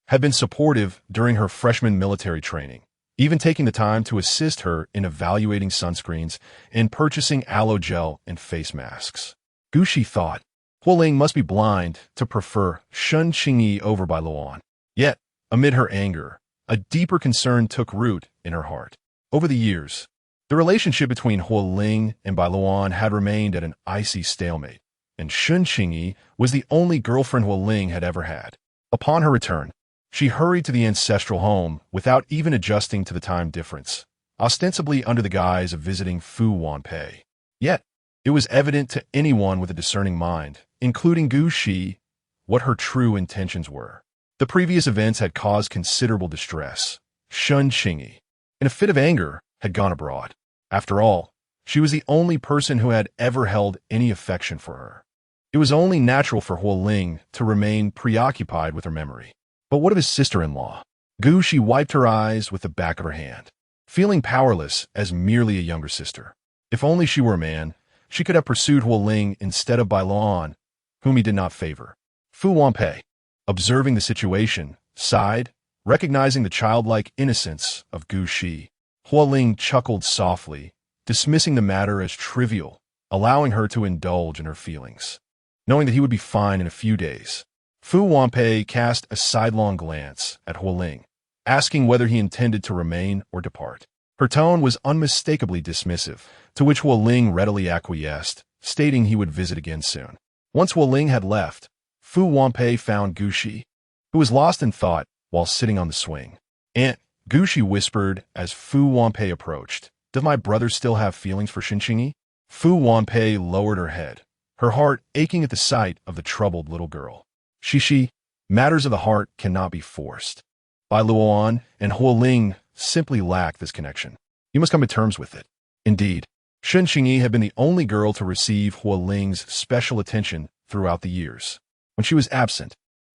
had been supportive during her freshman military training, even taking the time to assist her in evaluating sunscreens and purchasing aloe gel and face masks. Gu Shi thought, Huo Ling must be blind to prefer Shun Qingyi over Bai Luoan. Yet, amid her anger, a deeper concern took root in her heart. Over the years, the relationship between Huo Ling and Bai Luoan had remained at an icy stalemate, and Shun Qingyi was the only girlfriend Huo Ling had ever had. Upon her return, She hurried to the ancestral home without even adjusting to the time difference, ostensibly under the guise of visiting Fu Wanpei. Yet, it was evident to anyone with a discerning mind, including Gu Shi, what her true intentions were. The previous events had caused considerable distress. Shun Qingyi, in a fit of anger, had gone abroad. After all, she was the only person who had ever held any affection for her. It was only natural for Huo Ling to remain preoccupied with her memory. But what of his sister-in-law? Gu Shi wiped her eyes with the back of her hand, feeling powerless as merely a younger sister. If only she were a man, she could have pursued Huo Ling instead of Bai Luoan, whom he did not favor. Fu Wanpei, observing the situation, sighed, recognizing the childlike innocence of Gu Shi. Huo Ling chuckled softly, dismissing the matter as trivial, allowing her to indulge in her feelings. Knowing that he would be fine in a few days, Fu Wanpei cast a sidelong glance at Huo Ling, asking whether he intended to remain or depart. Her tone was unmistakably dismissive, to which Huo Ling readily acquiesced, stating he would visit again soon. Once Huo Ling had left, Fu Wanpei found Gu Shi, who was lost in thought while sitting on the swing. "Aunt," Gu Shi whispered as Fu Wanpei approached, "does my brother still have feelings for Qingyi?" Fu Wanpei lowered her head, her heart aching at the sight of the troubled little girl. "Shishi, matters of the heart cannot be forced. Bai Luoan and Huo Ling simply lack this connection. You must come to terms with it." Indeed, Shun Qingyi had been the only girl to receive Huo Ling's special attention throughout the years. When she was absent,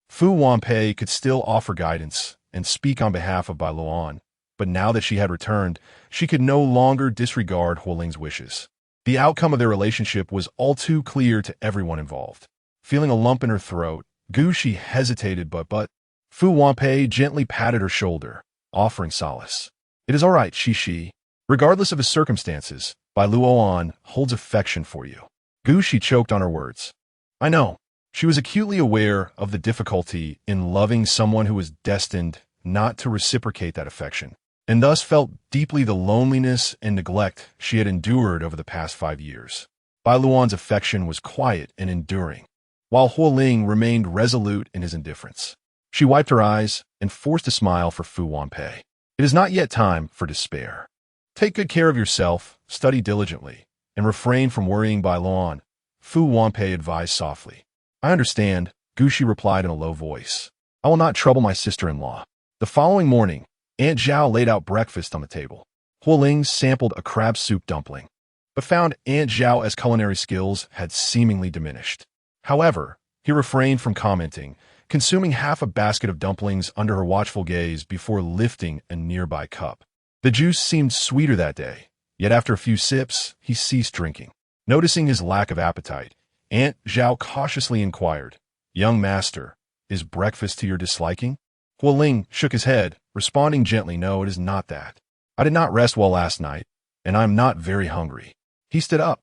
Fu Wanpei could still offer guidance and speak on behalf of Bai Luoan, but now that she had returned, she could no longer disregard Huo Ling's wishes. The outcome of their relationship was all too clear to everyone involved. Feeling a lump in her throat, Gu Shi hesitated but Fu Wanpei gently patted her shoulder, offering solace. "It is all right, Shishi. Regardless of his circumstances, Bai Luoan holds affection for you." Gu Shi choked on her words. "I know." She was acutely aware of the difficulty in loving someone who was destined not to reciprocate that affection, and thus felt deeply the loneliness and neglect she had endured over the past 5 years. Bai Luoan's affection was quiet and enduring, while Huo Ling remained resolute in his indifference. She wiped her eyes and forced a smile for Fu Wanpei. "It is not yet time for despair. Take good care of yourself, study diligently, and refrain from worrying Bai Luoan," Fu Wanpei advised softly. "I understand," Gu Shi replied in a low voice. "I will not trouble my sister-in-law." The following morning, Aunt Zhao laid out breakfast on the table. Huo Ling sampled a crab soup dumpling, but found Aunt Zhao's culinary skills had seemingly diminished. However, he refrained from commenting, consuming half a basket of dumplings under her watchful gaze before lifting a nearby cup. The juice seemed sweeter that day, yet after a few sips, he ceased drinking. Noticing his lack of appetite, Aunt Zhao cautiously inquired, "Young master, is breakfast to your disliking?" Huo Ling shook his head, responding gently, "No, it is not that. I did not rest well last night, and I am not very hungry." He stood up,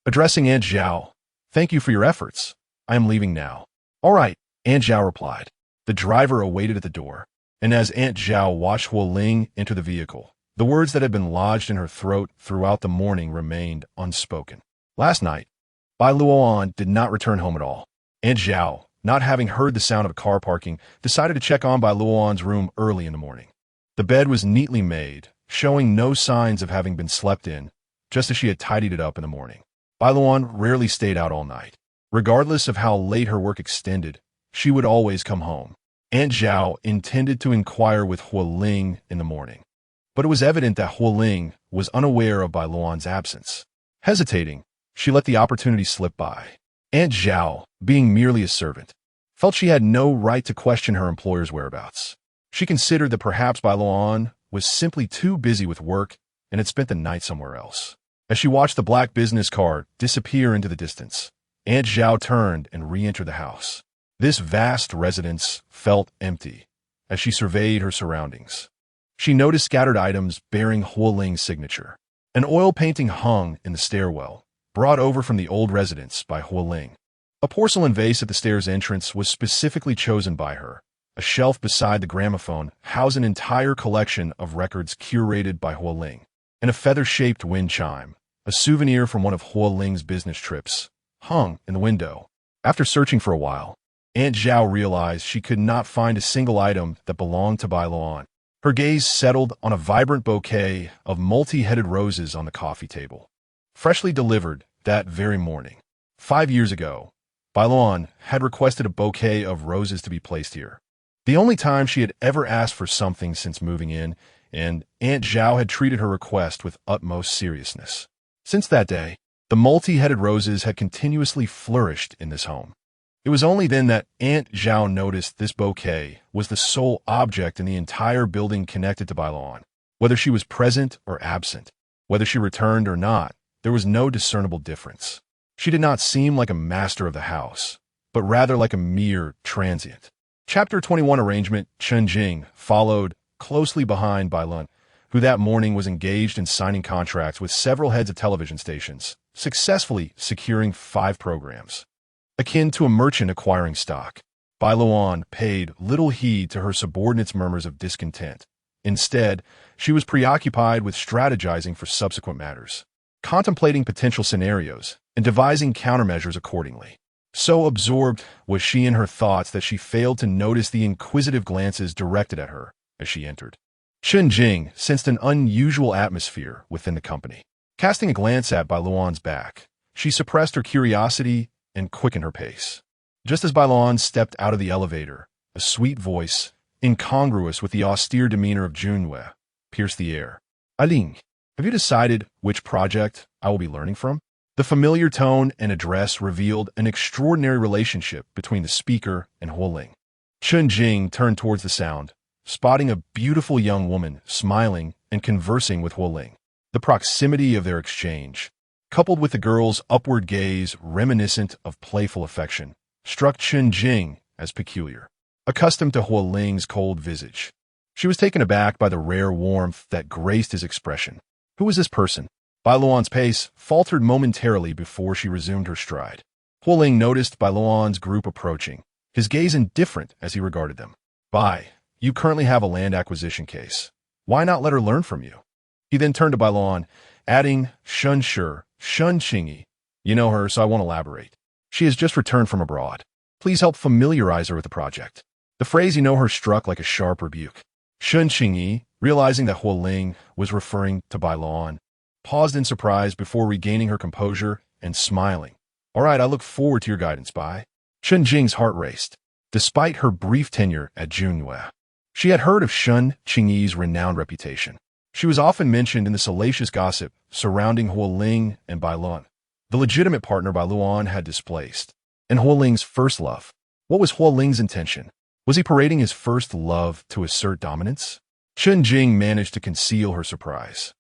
addressing Aunt Zhao. "Thank you for your efforts. I am leaving now." "All right," Aunt Zhao replied. The driver awaited at the door, and as Aunt Zhao watched Huo Ling enter the vehicle, the words that had been lodged in her throat throughout the morning remained unspoken. Last night, Bai Luoan did not return home at all. Aunt Zhao, not having heard the sound of a car parking, decided to check on Bai Luoan's room early in the morning. The bed was neatly made, showing no signs of having been slept in, just as she had tidied it up in the morning. Bai Luoan rarely stayed out all night. Regardless of how late her work extended, she would always come home. Aunt Zhao intended to inquire with Huo Ling in the morning, but it was evident that Huo Ling was unaware of Bai Luoan's absence. Hesitating, she let the opportunity slip by. Aunt Zhao, being merely a servant, felt she had no right to question her employer's whereabouts. She considered that perhaps Bai Luoan was simply too busy with work and had spent the night somewhere else. As she watched the black business car disappear into the distance, Aunt Zhao turned and re-entered the house. This vast residence felt empty as she surveyed her surroundings. She noticed scattered items bearing Huo Ling's signature. An oil painting hung in the stairwell, brought over from the old residence by Huo Ling. A porcelain vase at the stairs entrance was specifically chosen by her. A shelf beside the gramophone housed an entire collection of records curated by Huo Ling, and a feather-shaped wind chime, a souvenir from one of Huo Ling's business trips, hung in the window. After searching for a while, Aunt Zhao realized she could not find a single item that belonged to Bai Luoan. Her gaze settled on a vibrant bouquet of multi-headed roses on the coffee table, freshly delivered that very morning. 5 years ago, Bai Luoan had requested a bouquet of roses to be placed here. The only time she had ever asked for something since moving in, and Aunt Zhao had treated her request with utmost seriousness. Since that day, the multi-headed roses had continuously flourished in this home. It was only then that Aunt Zhao noticed this bouquet was the sole object in the entire building connected to Bai Luoan. Whether she was present or absent, whether she returned or not, there was no discernible difference. She did not seem like a master of the house, but rather like a mere transient. Chapter 21 Arrangement Chen Jing followed closely behind Bai Luoan, who that morning was engaged in signing contracts with several heads of television stations, successfully securing 5 programs. Akin to a merchant acquiring stock, Bai Luoan paid little heed to her subordinates' murmurs of discontent. Instead, she was preoccupied with strategizing for subsequent matters, contemplating potential scenarios, and devising countermeasures accordingly. So absorbed was she in her thoughts that she failed to notice the inquisitive glances directed at her as she entered. Chen Jing sensed an unusual atmosphere within the company. Casting a glance at Bai Luoan's back, she suppressed her curiosity and quickened her pace. Just as Bai Luoan stepped out of the elevator, a sweet voice, incongruous with the austere demeanor of Junwei, pierced the air. "Bai Ling, have you decided which project I will be learning from?" The familiar tone and address revealed an extraordinary relationship between the speaker and Huo Ling. Chen Jing turned towards the sound, spotting a beautiful young woman smiling and conversing with Huo Ling. The proximity of their exchange, coupled with the girl's upward gaze reminiscent of playful affection, struck Chen Jing as peculiar. Accustomed to Huo Ling's cold visage, she was taken aback by the rare warmth that graced his expression. Who was this person? Bai Luoan's pace faltered momentarily before she resumed her stride. Huo Ling noticed Bai Luoan's group approaching, his gaze indifferent as he regarded them. "Bai, you currently have a land acquisition case. Why not let her learn from you?" He then turned to Bai Luoan, adding, "Shun Qingyi. You know her, so I won't elaborate. She has just returned from abroad. Please help familiarize her with the project." The phrase "you know her" struck like a sharp rebuke. Shun Qingyi, realizing that Huo Ling was referring to Bai Luoan, paused in surprise before regaining her composure and smiling. "All right, I look forward to your guidance, Bai." Chen Jing's heart raced. Despite her brief tenure at Junwei, she had heard of Shun Qingyi's renowned reputation. She was often mentioned in the salacious gossip surrounding Huo Ling and Bai Luoan, the legitimate partner Bai Luoan had displaced, and Huo Ling's first love. What was Huo Ling's intention? Was he parading his first love to assert dominance? Chen Jing managed to conceal her surprise,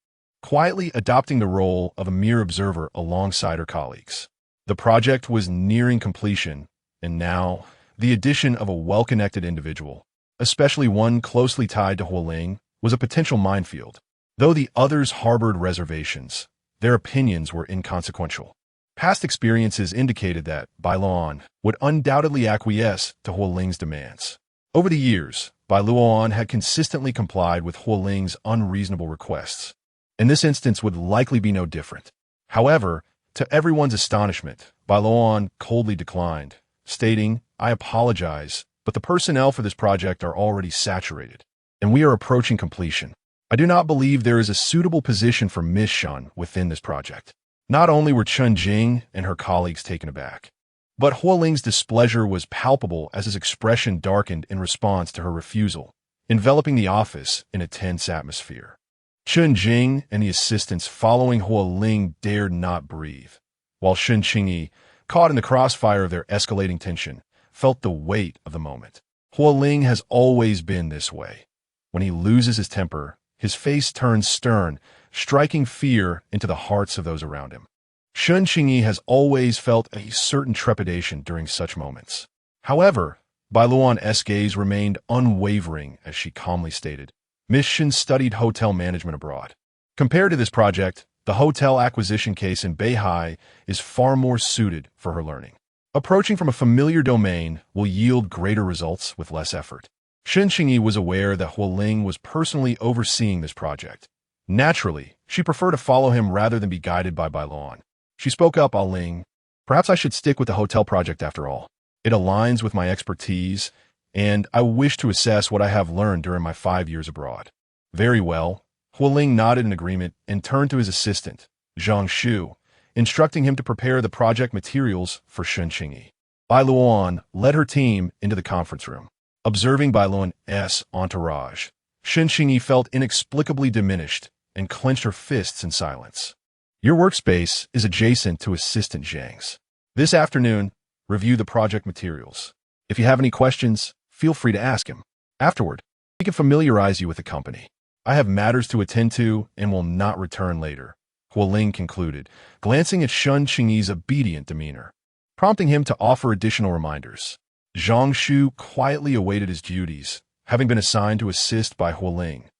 quietly adopting the role of a mere observer alongside her colleagues. The project was nearing completion, and now, the addition of a well-connected individual, especially one closely tied to Huo Ling, was a potential minefield. Though the others harbored reservations, their opinions were inconsequential. Past experiences indicated that Bai Luoan would undoubtedly acquiesce to Huo Ling's demands. Over the years, Bai Luoan had consistently complied with Huo Ling's unreasonable requests, and this instance would likely be no different. However, to everyone's astonishment, Bai Luoan coldly declined, stating, "I apologize, but the personnel for this project are already saturated, and we are approaching completion. I do not believe there is a suitable position for Miss Shun within this project." Not only were Chen Jing and her colleagues taken aback, but Huo Ling's displeasure was palpable as his expression darkened in response to her refusal, enveloping the office in a tense atmosphere. Chen Jing and the assistants following Huo Ling dared not breathe, while Shun Qingyi, caught in the crossfire of their escalating tension, felt the weight of the moment. Huo Ling has always been this way. When he loses his temper, his face turns stern, striking fear into the hearts of those around him. Shun Qingyi has always felt a certain trepidation during such moments. However, Bai Luoan's gaze remained unwavering as she calmly stated, "Miss Shun studied hotel management abroad. Compared to this project, the hotel acquisition case in Beihai is far more suited for her learning. Approaching from a familiar domain will yield greater results with less effort." Shun Qingyi was aware that Huo Ling was personally overseeing this project. Naturally, she preferred to follow him rather than be guided by Bai Luoan. She spoke up, "Ah Ling, perhaps I should stick with the hotel project after all. It aligns with my expertise, and I wish to assess what I have learned during my 5 years abroad. Very well. Huo Ling nodded in agreement and turned to his assistant, Zhang Shu, instructing him to prepare the project materials for Shun Qingyi. Bai Luoan led her team into the conference room. Observing Bai Luan's entourage, Shun Qingyi felt inexplicably diminished and clenched her fists in silence. Your workspace is adjacent to Assistant Zhang's. This afternoon, review the project materials. If you have any questions, feel free to ask him. Afterward, he can familiarize you with the company. I have matters to attend to and will not return later, Huo Ling concluded, glancing at Shun Qingyi's obedient demeanor, prompting him to offer additional reminders. Zhang Shu quietly awaited his duties, having been assigned to assist by Huo Ling,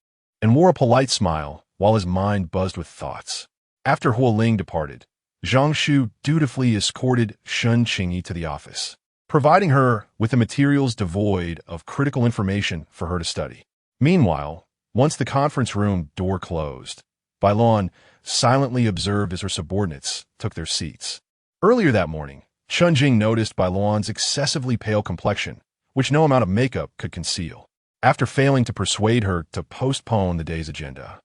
and wore a polite smile while his mind buzzed with thoughts. After Huo Ling departed, Zhang Shu dutifully escorted Shun Qingyi to the office, providing her with the materials devoid of critical information for her to study. Meanwhile, once the conference room door closed, Bai Luoan silently observed as her subordinates took their seats. Earlier that morning, Shun Jing noticed Bai Luoan's excessively pale complexion, which no amount of makeup could conceal, after failing to persuade her to postpone the day's agenda.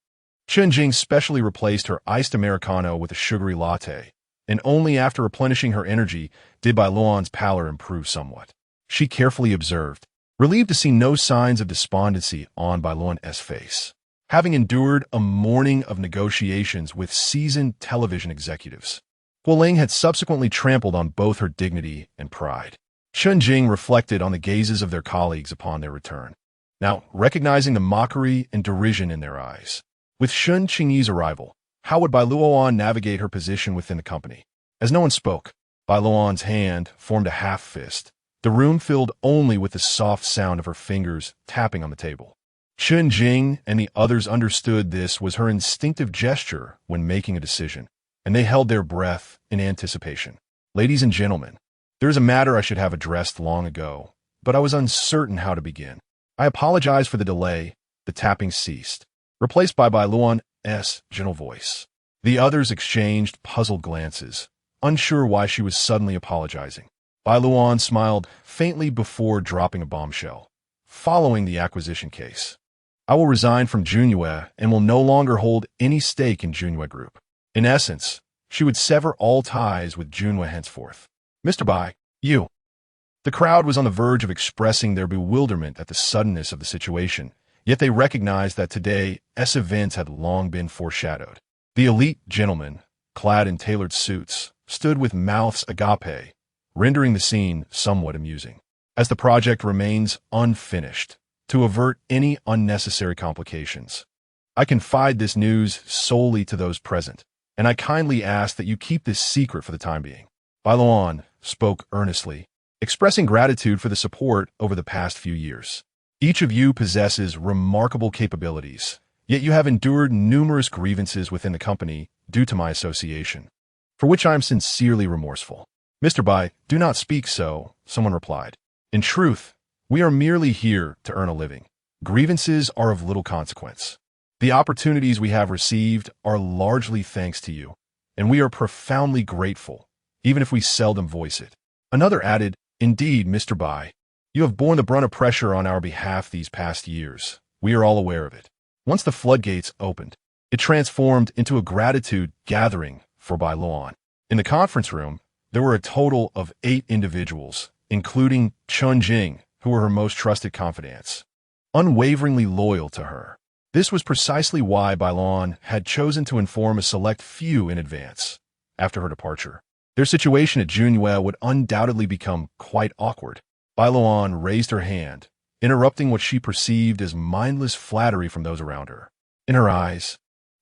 Shun Jing specially replaced her iced Americano with a sugary latte, and only after replenishing her energy did Bai Luoan's pallor improve somewhat. She carefully observed, relieved to see no signs of despondency on Bai Luoan's face. Having endured a morning of negotiations with seasoned television executives, Huo Ling had subsequently trampled on both her dignity and pride. Shun Jing reflected on the gazes of their colleagues upon their return, now recognizing the mockery and derision in their eyes. With Shun Qingyi's arrival, how would Bai Luoan navigate her position within the company? As no one spoke, Bai Luoan's hand formed a half fist, the room filled only with the soft sound of her fingers tapping on the table. Shun Jing and the others understood this was her instinctive gesture when making a decision, and they held their breath in anticipation. Ladies and gentlemen, there is a matter I should have addressed long ago, but I was uncertain how to begin. I apologize for the delay. The tapping ceased, replaced by Bai Luoan's gentle voice. The others exchanged puzzled glances, unsure why she was suddenly apologizing. Bai Luoan smiled faintly before dropping a bombshell. Following the acquisition case, I will resign from Junyue and will no longer hold any stake in Junyue Group. In essence, she would sever all ties with Junyue henceforth. Mr. Bai, you. The crowd was on the verge of expressing their bewilderment at the suddenness of the situation, yet they recognized that today's events had long been foreshadowed. The elite gentlemen, clad in tailored suits, stood with mouths agape, rendering the scene somewhat amusing. As the project remains unfinished, to avert any unnecessary complications, I confide this news solely to those present, and I kindly ask that you keep this secret for the time being. Bai Luoan spoke earnestly, expressing gratitude for the support over the past few years. Each of you possesses remarkable capabilities, yet you have endured numerous grievances within the company due to my association, for which I am sincerely remorseful. Mr. Bai, do not speak so, someone replied. In truth, we are merely here to earn a living. Grievances are of little consequence. The opportunities we have received are largely thanks to you, and we are profoundly grateful, even if we seldom voice it. Another added, indeed, Mr. Bai, you have borne the brunt of pressure on our behalf these past years. We are all aware of it. Once the floodgates opened, it transformed into a gratitude gathering for Bai Luoan. In the conference room, there were a total of 8 individuals, including Shun Jing, who were her most trusted confidants, unwaveringly loyal to her. This was precisely why Bai Luoan had chosen to inform a select few in advance. After her departure, their situation at Junyue would undoubtedly become quite awkward. Bai Luoan raised her hand, interrupting what she perceived as mindless flattery from those around her. In her eyes,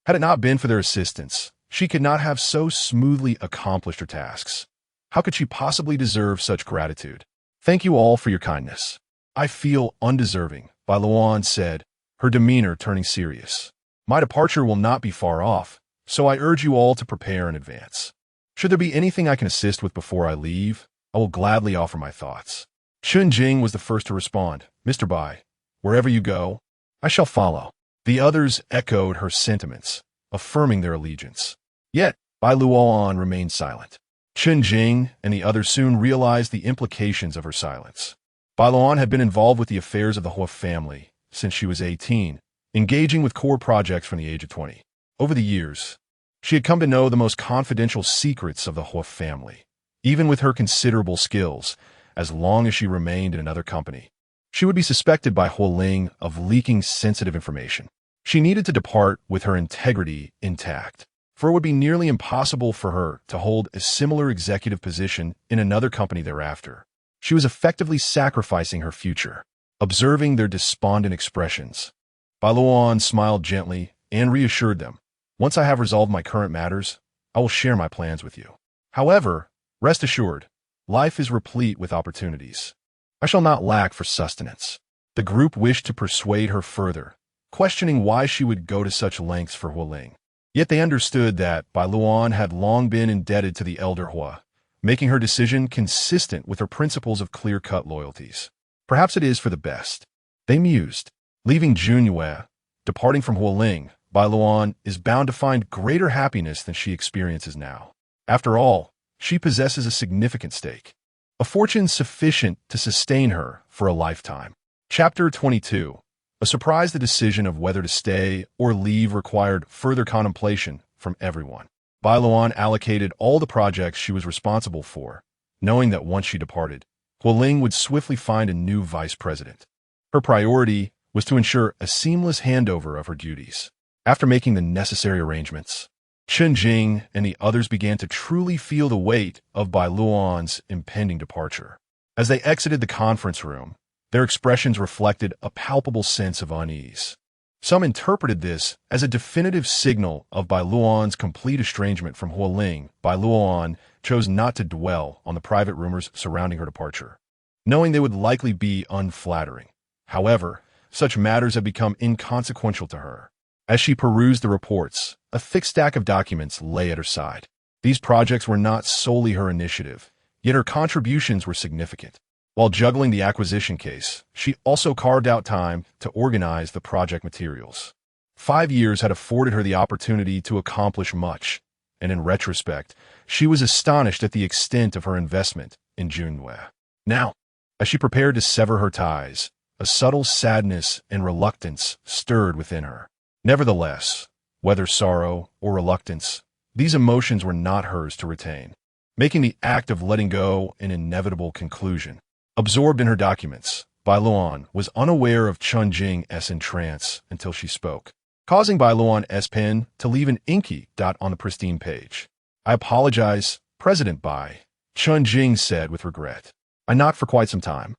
had it not been for their assistance, she could not have so smoothly accomplished her tasks. How could she possibly deserve such gratitude? Thank you all for your kindness. I feel undeserving, Bai Luoan said, her demeanor turning serious. My departure will not be far off, so I urge you all to prepare in advance. Should there be anything I can assist with before I leave, I will gladly offer my thoughts. Shun Jing was the first to respond. Mr. Bai, wherever you go, I shall follow. The others echoed her sentiments, affirming their allegiance. Yet, Bai Luoan remained silent. Chen Jing and the others soon realized the implications of her silence. Bai Luoan had been involved with the affairs of the Huo family since she was 18, engaging with core projects from the age of 20. Over the years, she had come to know the most confidential secrets of the Huo family, even with her considerable skills, as long as she remained in another company. She would be suspected by Huo Ling of leaking sensitive information. She needed to depart with her integrity intact, for it would be nearly impossible for her to hold a similar executive position in another company thereafter. She was effectively sacrificing her future. Observing their despondent expressions, Bai Luoan smiled gently and reassured them, "Once I have resolved my current matters, I will share my plans with you. However, rest assured, life is replete with opportunities. I shall not lack for sustenance." The group wished to persuade her further, questioning why she would go to such lengths for Huo Ling. Yet they understood that Bai Luoan had long been indebted to the elder Huo, making her decision consistent with her principles of clear-cut loyalties. Perhaps it is for the best, they mused. Leaving Junyue, departing from Huo Ling, Bai Luoan is bound to find greater happiness than she experiences now. After all, she possesses a significant stake, a fortune sufficient to sustain her for a lifetime. Chapter 22. A surprise. The decision of whether to stay or leave required further contemplation from everyone. Bai Luoan allocated all the projects she was responsible for, knowing that once she departed, Huo Ling would swiftly find a new vice president. Her priority was to ensure a seamless handover of her duties. After making the necessary arrangements, Chen Jing and the others began to truly feel the weight of Bai Luoan's impending departure. As they exited the conference room, their expressions reflected a palpable sense of unease. Some interpreted this as a definitive signal of Bai Luoan's complete estrangement from Huo Ling. Bai Luoan chose not to dwell on the private rumors surrounding her departure, knowing they would likely be unflattering. However, such matters have become inconsequential to her. As she perused the reports, a thick stack of documents lay at her side. These projects were not solely her initiative, yet her contributions were significant. While juggling the acquisition case, she also carved out time to organize the project materials. 5 years had afforded her the opportunity to accomplish much, and in retrospect, she was astonished at the extent of her investment in Junyue. Now, as she prepared to sever her ties, a subtle sadness and reluctance stirred within her. Nevertheless, whether sorrow or reluctance, these emotions were not hers to retain, making the act of letting go an inevitable conclusion. Absorbed in her documents, Bai Luoan was unaware of Chen Jing's entrance until she spoke, causing Bai Luoan's pen to leave an inky dot on the pristine page. "I apologize, President Bai," Chen Jing said with regret. "I knocked for quite some time,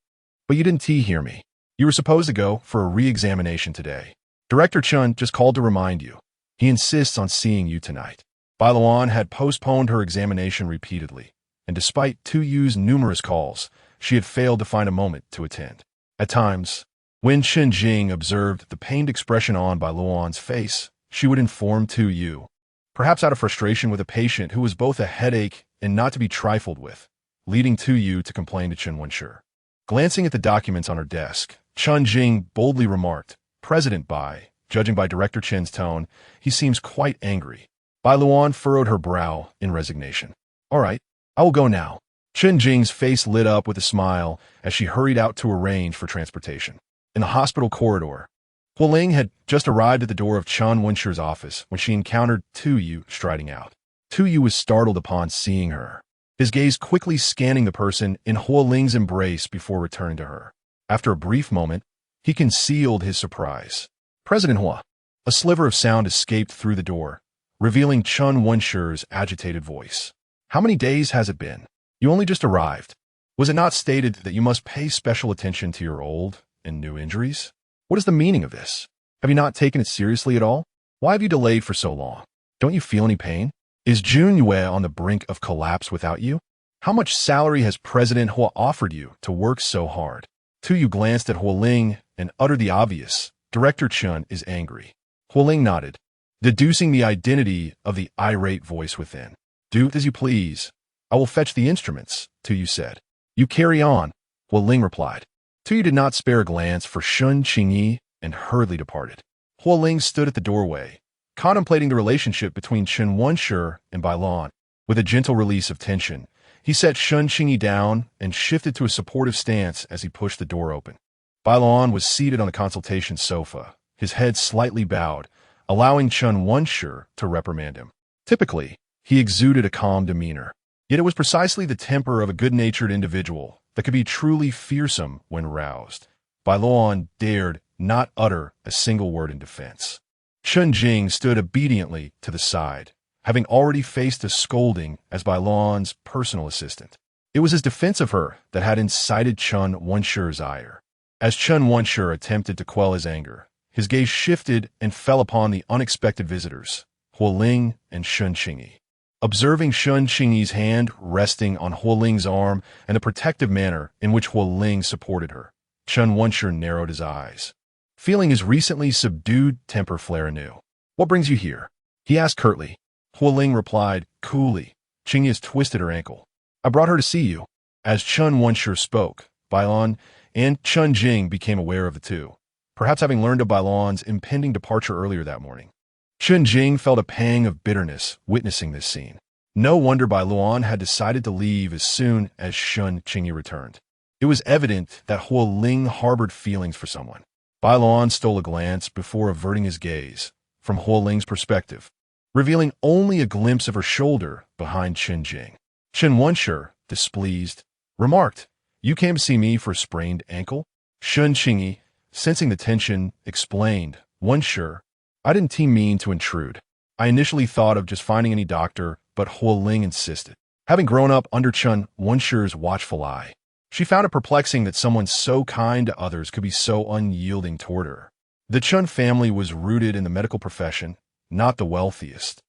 but you didn't hear me. You were supposed to go for a re-examination today. Director Chen just called to remind you. He insists on seeing you tonight." Bai Luoan had postponed her examination repeatedly, and despite Tu Yu's numerous calls, she had failed to find a moment to attend. At times, when Chen Jing observed the pained expression on Bai Luoan's face, she would inform Tu Yu, perhaps out of frustration with a patient who was both a headache and not to be trifled with, leading Tu Yu to complain to Chen Wenshi. Glancing at the documents on her desk, Chen Jing boldly remarked, "President Bai, judging by Director Chen's tone, he seems quite angry." Bai Luoan furrowed her brow in resignation. "All right, I will go now." Chen Jing's face lit up with a smile as she hurried out to arrange for transportation. In the hospital corridor, Huo Ling had just arrived at the door of Chen Wenshi's office when she encountered Tu Yu striding out. Tu Yu was startled upon seeing her, his gaze quickly scanning the person in Huo Ling's embrace before returning to her. After a brief moment, he concealed his surprise. "President Huo." A sliver of sound escaped through the door, revealing Chen Wenshi's agitated voice. "How many days has it been? You only just arrived. Was it not stated that you must pay special attention to your old and new injuries? What is the meaning of this? Have you not taken it seriously at all? Why have you delayed for so long? Don't you feel any pain? Is Junyue on the brink of collapse without you? How much salary has President Huo offered you to work so hard?" Tu Yu glanced at Huo Ling and uttered the obvious, "Director Chen is angry." Huo Ling nodded, deducing the identity of the irate voice within. "Do as you please. I will fetch the instruments," Tu Yu said. "You carry on," Huo Ling replied. Tu Yu did not spare a glance for Shun Qingyi and hurriedly departed. Huo Ling stood at the doorway, contemplating the relationship between Chen Wenshi and Bai Luoan. With a gentle release of tension, he set Shun Qingyi down and shifted to a supportive stance as he pushed the door open. Bai Luoan was seated on the consultation sofa, his head slightly bowed, allowing Chun Wenshi to reprimand him. Typically, he exuded a calm demeanor. Yet it was precisely the temper of a good-natured individual that could be truly fearsome when roused. Bai Luoan dared not utter a single word in defense. Chun Jing stood obediently to the side, having already faced a scolding as Bai Luoan's personal assistant. It was his defense of her that had incited Chun Wenshi's ire. As Chun Wenshi attempted to quell his anger, his gaze shifted and fell upon the unexpected visitors, Huo Ling and Shun Qingyi. Observing Shun Qingyi's hand resting on Huo Ling's arm and the protective manner in which Huo Ling supported her, Chun Wenshi narrowed his eyes, feeling his recently subdued temper flare anew. "What brings you here?" he asked curtly. Huo Ling replied coolly. "Qingyi has twisted her ankle. I brought her to see you." As Chun Wenshi spoke, Bai Luoan and Chun Jing became aware of the two, perhaps having learned of Bai Luoan's impending departure earlier that morning. Chun Jing felt a pang of bitterness witnessing this scene. No wonder Bai Luoan had decided to leave as soon as Shun Qingyi returned. It was evident that Huo Ling harbored feelings for someone. Bai Luoan stole a glance before averting his gaze from Huo Ling's perspective, revealing only a glimpse of her shoulder behind Chun Jing. Chun Wenshi, displeased, remarked, "You came to see me for a sprained ankle?" Shun Qingyi, sensing the tension, explained, "Wenshi, I didn't mean to intrude. I initially thought of just finding any doctor, but Huo Ling insisted." Having grown up under Chun Wenshi's watchful eye, she found it perplexing that someone so kind to others could be so unyielding toward her. The Chun family was rooted in the medical profession, not the wealthiest,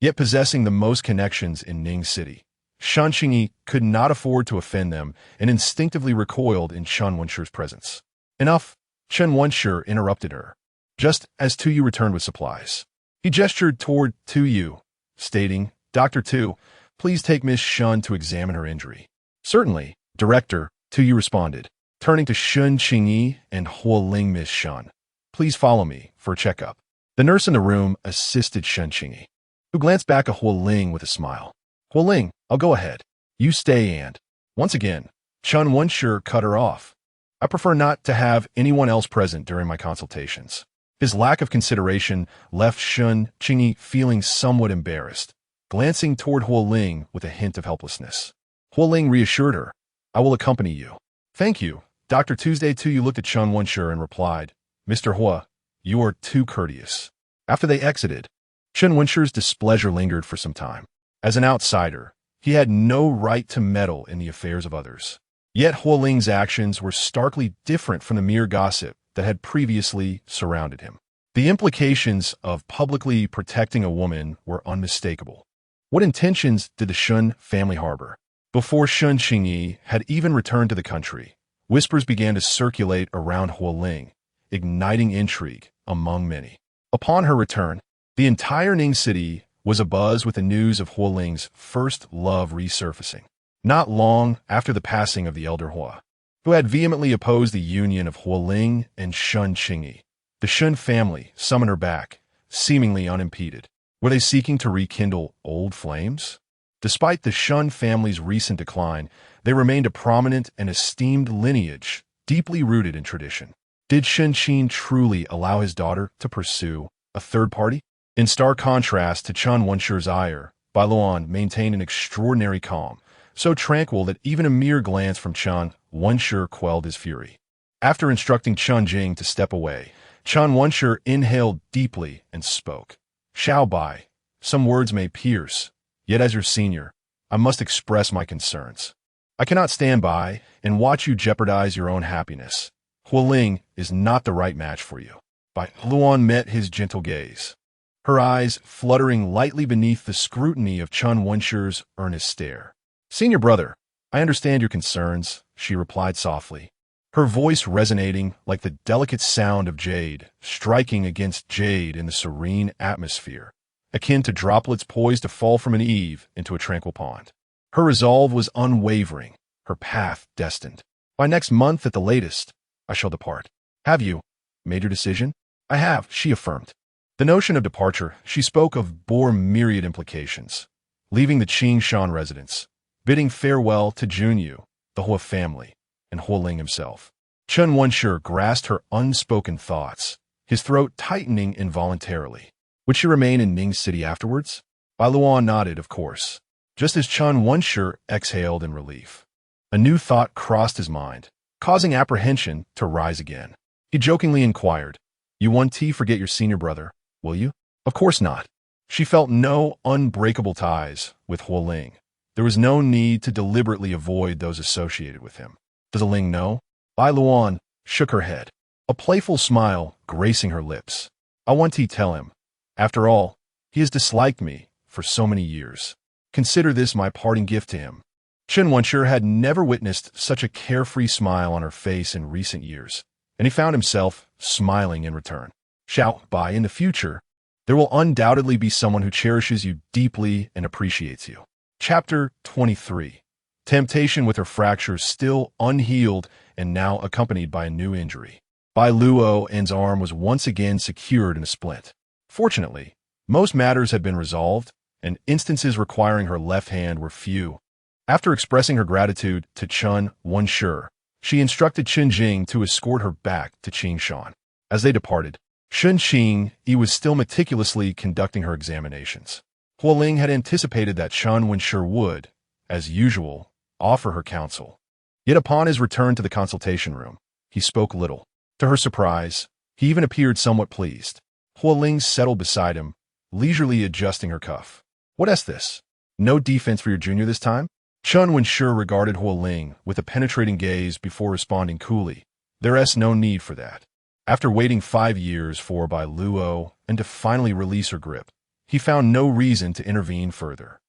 yet possessing the most connections in Ning City. Shun Qingyi could not afford to offend them and instinctively recoiled in Chun Wenshi's presence. "Enough," Chun Wenshi interrupted her, just as Tu returned with supplies. He gestured toward Tu, stating, "Dr. Tu, please take Miss Shun to examine her injury." "Certainly, Director," Tu responded, turning to Shun Qingyi and Huo Ling. "Miss Shun, please follow me for a checkup." The nurse in the room assisted Shun Qingyi, who glanced back at Huo Ling with a smile. "Huo Ling, I'll go ahead. You stay and..." Once again, Chun Wenshi cut her off. "I prefer not to have anyone else present during my consultations." His lack of consideration left Shun Qingyi feeling somewhat embarrassed, glancing toward Huo Ling with a hint of helplessness. Huo Ling reassured her, "I will accompany you." "Thank you, Dr. Tuesday." Tu looked at Chun Wenshi and replied, "Mr. Huo, you are too courteous." After they exited, Chun Wenshi's displeasure lingered for some time. As an outsider, he had no right to meddle in the affairs of others. Yet Huo Ling's actions were starkly different from the mere gossip that had previously surrounded him. The implications of publicly protecting a woman were unmistakable. What intentions did the Shun family harbor? Before Shun Qingyi had even returned to the country, whispers began to circulate around Huo Ling, igniting intrigue among many. Upon her return, the entire Ning City was abuzz with the news of Huo Ling's first love resurfacing. Not long after the passing of the elder Huo, who had vehemently opposed the union of Huo Ling and Shun Qingyi, the Shun family summoned her back, seemingly unimpeded. Were they seeking to rekindle old flames? Despite the Shun family's recent decline, they remained a prominent and esteemed lineage, deeply rooted in tradition. Did Shun Qingyi truly allow his daughter to pursue a third party? In stark contrast to Chun Wenshi's ire, Bai Luoan maintained an extraordinary calm, so tranquil that even a mere glance from Chun Wenshi quelled his fury. After instructing Chun Jing to step away, Chun Wenshi inhaled deeply and spoke. "Xiao Bai, some words may pierce, yet as your senior, I must express my concerns. I cannot stand by and watch you jeopardize your own happiness. Huo Ling is not the right match for you." Bai Luoan met his gentle gaze, her eyes fluttering lightly beneath the scrutiny of Chun Wenshi's earnest stare. "Senior brother, I understand your concerns," she replied softly, her voice resonating like the delicate sound of jade striking against jade in the serene atmosphere, akin to droplets poised to fall from an eave into a tranquil pond. Her resolve was unwavering, her path destined. "By next month at the latest, I shall depart." "Have you made your decision?" "I have," she affirmed. The notion of departure she spoke of bore myriad implications. leaving the Qingshan residence, bidding farewell to Junyu, the Huo family, and Huo Ling himself. Chen Wenshi grasped her unspoken thoughts, his throat tightening involuntarily. Would she remain in Ning City afterwards? Bai Luoan nodded, of course, just as Chen Wenshi exhaled in relief. A new thought crossed his mind, causing apprehension to rise again. He jokingly inquired, "You won't forget your senior brother, will you?" Of course not. She felt no unbreakable ties with Huo Ling. There was no need to deliberately avoid those associated with him. Does Ling know? Bai Luoan shook her head, a playful smile gracing her lips. I want to tell him. After all, he has disliked me for so many years. Consider this my parting gift to him. Chen Wenshi had never witnessed such a carefree smile on her face in recent years, and he found himself smiling in return. Xiao Bai, in the future, there will undoubtedly be someone who cherishes you deeply and appreciates you. Chapter 23. Temptation with her fractures still unhealed and now accompanied by a new injury. Bai Luoan's arm was once again secured in a splint. Fortunately, most matters had been resolved, and instances requiring her left hand were few. After expressing her gratitude to Chen Wenshi, she instructed Chen Jing to escort her back to Qingshan. As they departed, Shen Qing was still meticulously conducting her examinations. Huo Ling had anticipated that Chen Wenshi would, as usual, offer her counsel. Yet upon his return to the consultation room, he spoke little. To her surprise, he even appeared somewhat pleased. Huo Ling settled beside him, leisurely adjusting her cuff. "What's this? No defense for your junior this time?" Chen Wenshi regarded Huo Ling with a penetrating gaze before responding coolly. "There's no need for that." After waiting 5 years for Bai Luo and to finally release her grip, he found no reason to intervene further.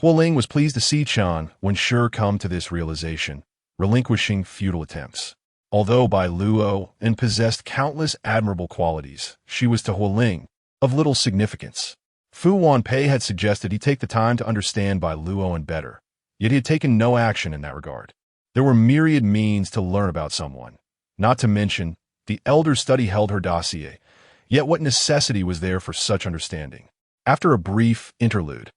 Huo Ling was pleased to see Chen Wenshi come to this realization, relinquishing futile attempts. Although Bai Luo possessed countless admirable qualities, she was to Huo Ling of little significance. Fu Wanpei had suggested he take the time to understand Bai Luoan better, yet he had taken no action in that regard. There were myriad means to learn about someone, not to mention the elder's study held her dossier, yet what necessity was there for such understanding? After a brief interlude,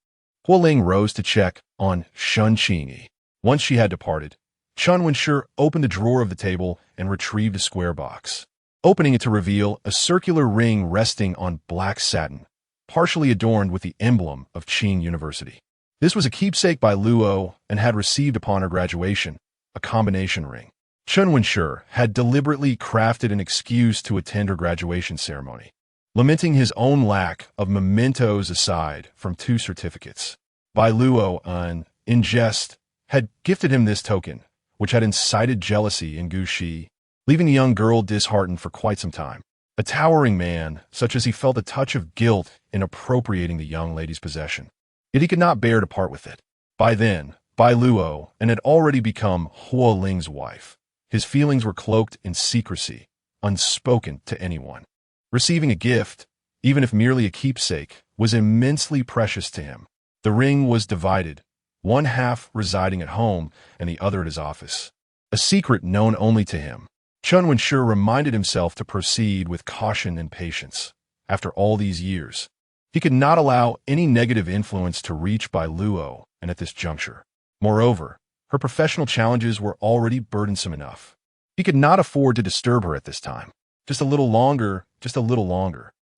Huo Ling rose to check on Shen Qing. Once she had departed, Chen Wenshi opened the drawer of the table and retrieved a square box, opening it to reveal a circular ring resting on black satin, partially adorned with the emblem of Qing University. This was a keepsake Bai Luo and had received upon her graduation, a combination ring. Chen Wenshi had deliberately crafted an excuse to attend her graduation ceremony, lamenting his own lack of mementos aside from 2 certificates. Bai Luoan, in jest, had gifted him this token, which had incited jealousy in Guxi, leaving the young girl disheartened for quite some time. A towering man, such as he felt a touch of guilt in appropriating the young lady's possession. Yet he could not bear to part with it. By then, Bai Luo had already become Huo Ling's wife. His feelings were cloaked in secrecy, unspoken to anyone. Receiving a gift, even if merely a keepsake, was immensely precious to him. The ring was divided, one half residing at home and the other at his office. A secret known only to him. Chen Wenshi reminded himself to proceed with caution and patience. After all these years, he could not allow any negative influence to reach Bai Luo, and at this juncture. Moreover, her professional challenges were already burdensome enough. He could not afford to disturb her at this time. Just a little longer.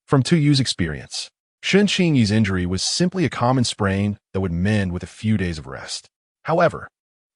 From 2 years' experience, Shen Qing's injury was simply a common sprain that would mend with a few days of rest. However,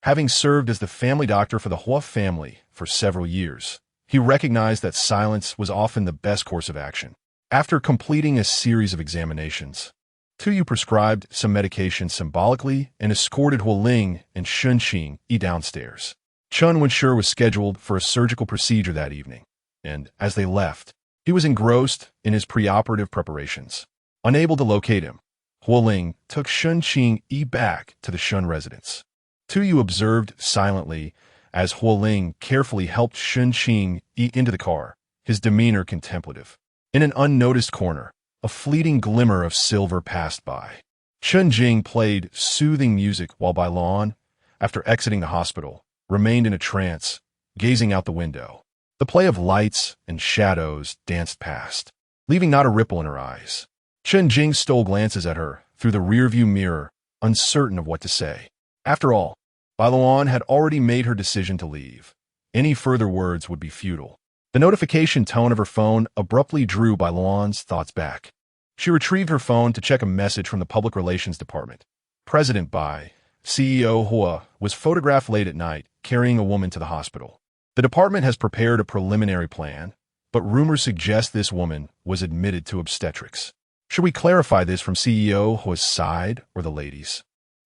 having served as the family doctor for the Huo family for several years, he recognized that silence was often the best course of action. After completing a series of examinations, Tu prescribed some medication symbolically and escorted Huo Ling and Shen Qing downstairs. Chen Wenshi was scheduled for a surgical procedure that evening, and as they left, he was engrossed in his preoperative preparations. Unable to locate him, Huo Ling took Shen Qing back to the Shen residence. Tu observed silently as Huo Ling carefully helped Shen Qing into the car, his demeanor contemplative. In an unnoticed corner, a fleeting glimmer of silver passed by. Chen Jing played soothing music while Bai Luoan, after exiting the hospital, remained in a trance, gazing out the window. The play of lights and shadows danced past, leaving not a ripple in her eyes. Chen Jing stole glances at her through the rearview mirror, uncertain of what to say. After all, Bai Luoan had already made her decision to leave. Any further words would be futile. The notification tone of her phone abruptly drew Bai Luoan's thoughts back. She retrieved her phone to check a message from the Public Relations Department. President Bai, CEO Huo, was photographed late at night, carrying a woman to the hospital. The department has prepared a preliminary plan, but rumors suggest this woman was admitted to obstetrics. Should we clarify this from CEO Huo's side or the ladies?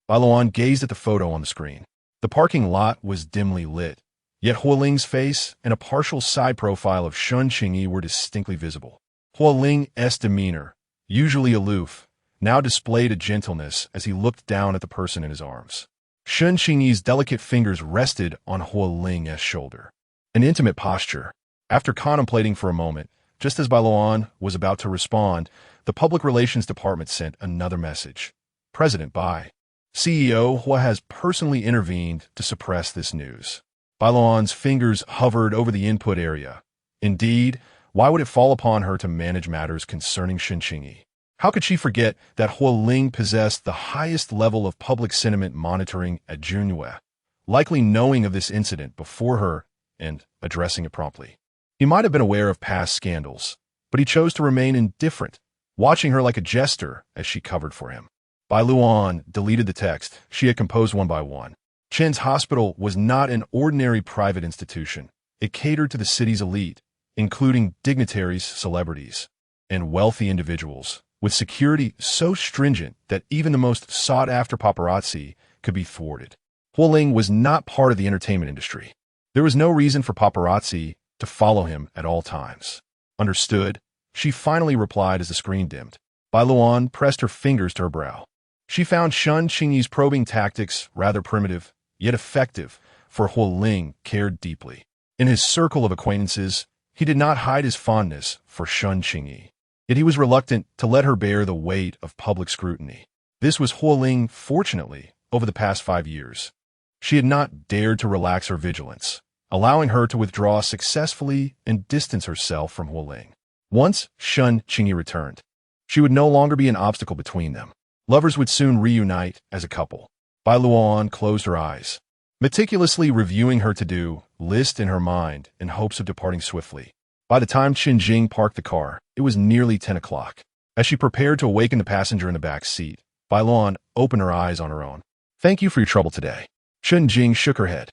Bai Luoan gazed at the photo on the screen. The parking lot was dimly lit, yet Huo Ling's face and a partial side profile of Shun Qingyi were distinctly visible. Huo Ling's demeanor, usually aloof, now displayed a gentleness as he looked down at the person in his arms. Shun Qingyi's delicate fingers rested on Huo Ling's shoulder. An intimate posture. After contemplating for a moment, just as Bai Luoan was about to respond, the Public Relations Department sent another message. President Bai, CEO Huo has personally intervened to suppress this news. Bai Luoan's fingers hovered over the input area. Indeed, why would it fall upon her to manage matters concerning Shun Qingyi? How could she forget that Huo Ling possessed the highest level of public sentiment monitoring at Junhue, likely knowing of this incident before her and addressing it promptly? He might have been aware of past scandals, but he chose to remain indifferent, watching her like a jester as she covered for him. Bai Luoan deleted the text she had composed one by one. Chen's hospital was not an ordinary private institution. It catered to the city's elite, including dignitaries, celebrities, and wealthy individuals, with security so stringent that even the most sought-after paparazzi could be thwarted. Huo Ling was not part of the entertainment industry. There was no reason for paparazzi to follow him at all times. Understood, she finally replied as the screen dimmed. Bai Luoan pressed her fingers to her brow. She found Shun Qingyi's probing tactics rather primitive, yet effective, for Huo Ling cared deeply. In his circle of acquaintances, he did not hide his fondness for Shun Qingyi. Yet he was reluctant to let her bear the weight of public scrutiny. This was Huo Ling, fortunately, over the past 5 years. She had not dared to relax her vigilance, allowing her to withdraw successfully and distance herself from Huo Ling. Once Shun Qingyi returned, she would no longer be an obstacle between them. Lovers would soon reunite as a couple. Bai Luoan closed her eyes, meticulously reviewing her to-do list in her mind in hopes of departing swiftly. By the time Qinjing parked the car, it was nearly 10 o'clock. As she prepared to awaken the passenger in the back seat, Bai Luoan opened her eyes on her own. Thank you for your trouble today. Qinjing shook her head.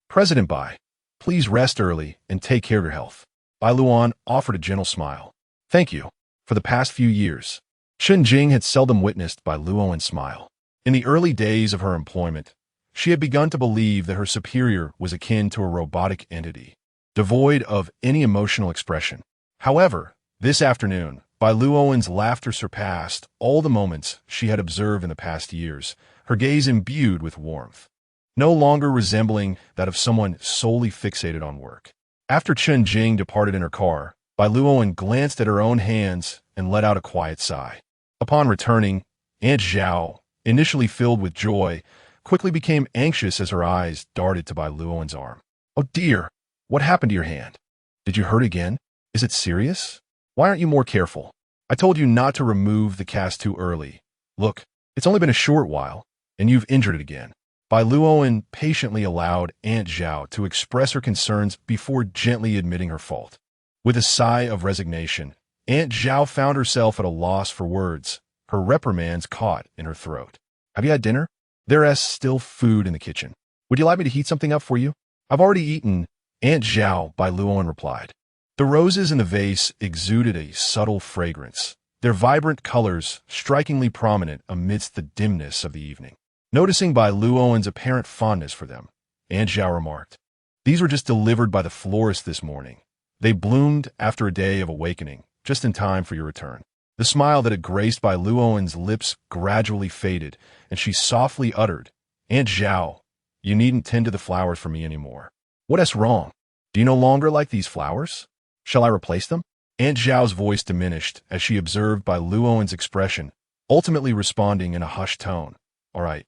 President Bai, please rest early and take care of your health. Bai Luoan offered a gentle smile. Thank you. For the past few years, Qinjing had seldom witnessed Bai Luoan's smile. In the early days of her employment, she had begun to believe that her superior was akin to a robotic entity, devoid of any emotional expression. However, this afternoon, Bai Luoan's laughter surpassed all the moments she had observed in the past years, her gaze imbued with warmth, no longer resembling that of someone solely fixated on work. After Qinjing departed in her car, Bai Luoan glanced at her own hands and let out a quiet sigh. Upon returning, Aunt Zhao, initially filled with joy, quickly became anxious as her eyes darted to Bai Luoan's arm. Oh dear, what happened to your hand? Did you hurt again? Is it serious? Why aren't you more careful? I told you not to remove the cast too early. Look, it's only been a short while, and you've injured it again. Bai Luoan patiently allowed Aunt Zhao to express her concerns before gently admitting her fault. With a sigh of resignation, Aunt Zhao found herself at a loss for words, her reprimands caught in her throat. Have you had dinner? There's still food in the kitchen. Would you like me to heat something up for you? I've already eaten, Aunt Zhao, Bai Luoan replied. The roses in the vase exuded a subtle fragrance, their vibrant colors strikingly prominent amidst the dimness of the evening. Noticing Bai Luoan's apparent fondness for them, Aunt Zhao remarked, "These were just delivered by the florist this morning. They bloomed after a day of awakening, just in time for your return." The smile that had graced Bai Luoan's lips gradually faded, and she softly uttered, "Aunt Zhao, you needn't tend to the flowers for me anymore." What's wrong? Do you no longer like these flowers? Shall I replace them? Aunt Zhao's voice diminished as she observed Bai Luoan's expression, ultimately responding in a hushed tone. All right,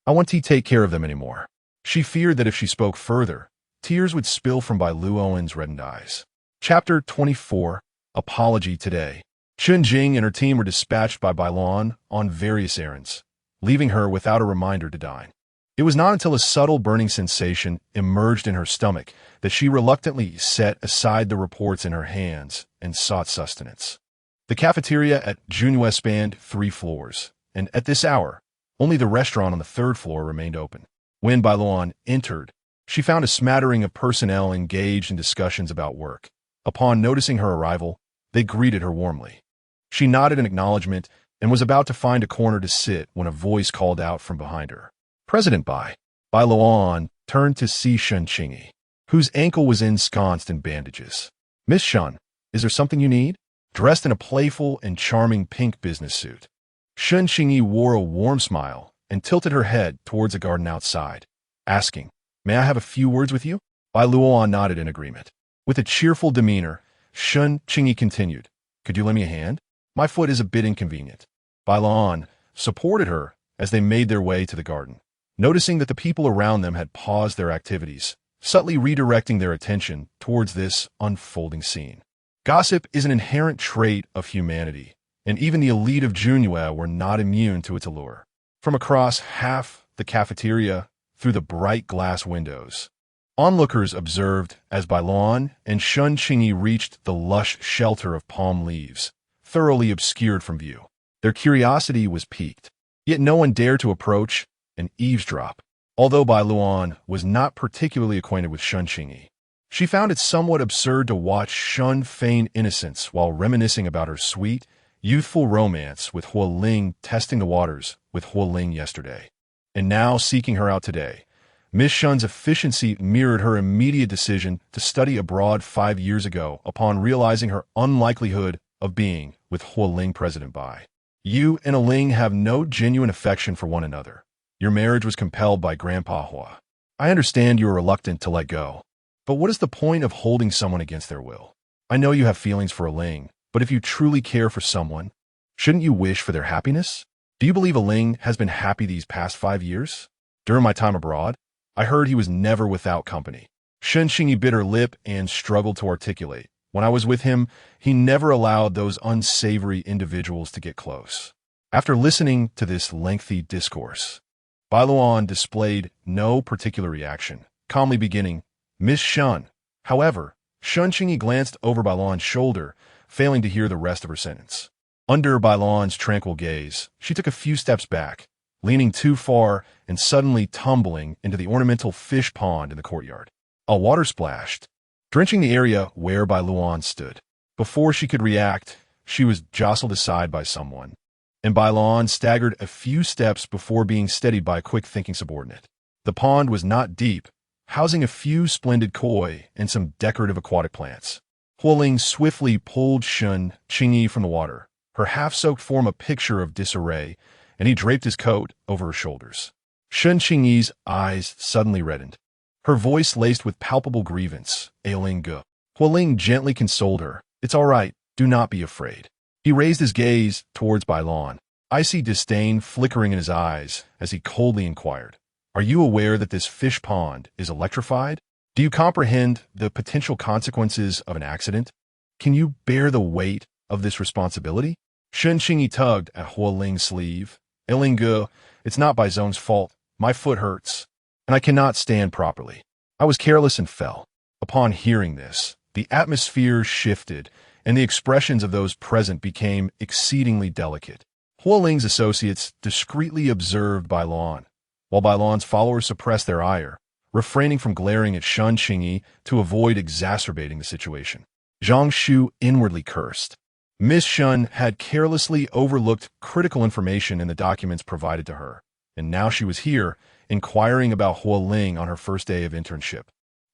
I want to take care of them anymore. She feared that if she spoke further, tears would spill from Bai Luoan's reddened eyes. Chapter 24, Apology Today. Qinjing and her team were dispatched by Bai Luoan on various errands. leaving her without a reminder to dine. It was not until a subtle burning sensation emerged in her stomach that she reluctantly set aside the reports in her hands and sought sustenance. The cafeteria at Junhua spanned 3 floors, and at this hour, only the restaurant on the 3rd floor remained open. When Bai Luoan entered, she found a smattering of personnel engaged in discussions about work. Upon noticing her arrival, they greeted her warmly. She nodded in acknowledgement and was about to find a corner to sit when a voice called out from behind her. President Bai. Bai Luoan turned to see Shen Qingyi, whose ankle was ensconced in bandages. Miss Shen, is there something you need? Dressed in a playful and charming pink business suit, Shen Qingyi wore a warm smile and tilted her head towards a garden outside, asking, "May I have a few words with you?" Bai Luoan nodded in agreement. With a cheerful demeanor, Shen Qingyi continued, "Could you lend me a hand? My foot is a bit inconvenient." Bai Luoan supported her as they made their way to the garden. Noticing that the people around them had paused their activities, subtly redirecting their attention towards this unfolding scene. Gossip is an inherent trait of humanity, and even the elite of Junhua were not immune to its allure. From across half the cafeteria, through the bright glass windows, onlookers observed as Bai Luoan and Shen Qingyi reached the lush shelter of palm leaves, thoroughly obscured from view. Their curiosity was piqued, yet no one dared to approach and eavesdrop. Although Bai Luoan was not particularly acquainted with Shen Qingyi, she found it somewhat absurd to watch Shen feign innocence while reminiscing about her sweet, youthful romance with Huo Ling, testing the waters with Huo Ling yesterday. And now seeking her out today, Miss Shen's efficiency mirrored her immediate decision to study abroad 5 years ago upon realizing her unlikelihood of being with Huo Ling. President Bai. You and a Ling have no genuine affection for one another. Your marriage was compelled by Grandpa Hua. I understand you are reluctant to let go, but what is the point of holding someone against their will? I know you have feelings for a Ling, but if you truly care for someone, shouldn't you wish for their happiness? Do you believe a Ling has been happy these past 5 years? During my time abroad, I heard he was never without company. Shen Qingyi bit her lip and struggled to articulate. When I was with him, he never allowed those unsavory individuals to get close. After listening to this lengthy discourse, Bai Luoan displayed no particular reaction, calmly beginning, "Miss Shen." However, Shen Qingyi glanced over Bai Luoan's shoulder, failing to hear the rest of her sentence. Under Bai Luoan's tranquil gaze, she took a few steps back, leaning too far and suddenly tumbling into the ornamental fish pond in the courtyard. A water splashed, drenching the area where Bai Luoan stood. Before she could react, she was jostled aside by someone, and Bai Luoan staggered a few steps before being steadied by a quick-thinking subordinate. The pond was not deep, housing a few splendid koi and some decorative aquatic plants. Huo Ling swiftly pulled Shen Qingyi from the water, her half-soaked form a picture of disarray, and he draped his coat over her shoulders. Shen Qingyi's eyes suddenly reddened, her voice laced with palpable grievance, ailing Ge. Huo Ling gently consoled her. "It's all right, do not be afraid." He raised his gaze towards Bai Luoan, icy disdain flickering in his eyes as he coldly inquired, "Are you aware that this fish pond is electrified? Do you comprehend the potential consequences of an accident? Can you bear the weight of this responsibility?" Shen Qingyi tugged at Huo Ling's sleeve. "Ailing Ge, it's not Bai Zong's fault. My foot hurts, and I cannot stand properly. I was careless and fell." Upon hearing this, the atmosphere shifted, and the expressions of those present became exceedingly delicate. Huo Ling's associates discreetly observed Bai Luoan, while Bai Luoan's followers suppressed their ire, refraining from glaring at Shen Qingyi to avoid exacerbating the situation. Zhang Shu inwardly cursed. Miss Shen had carelessly overlooked critical information in the documents provided to her, and now she was here, inquiring about Huo Ling on her first day of internship.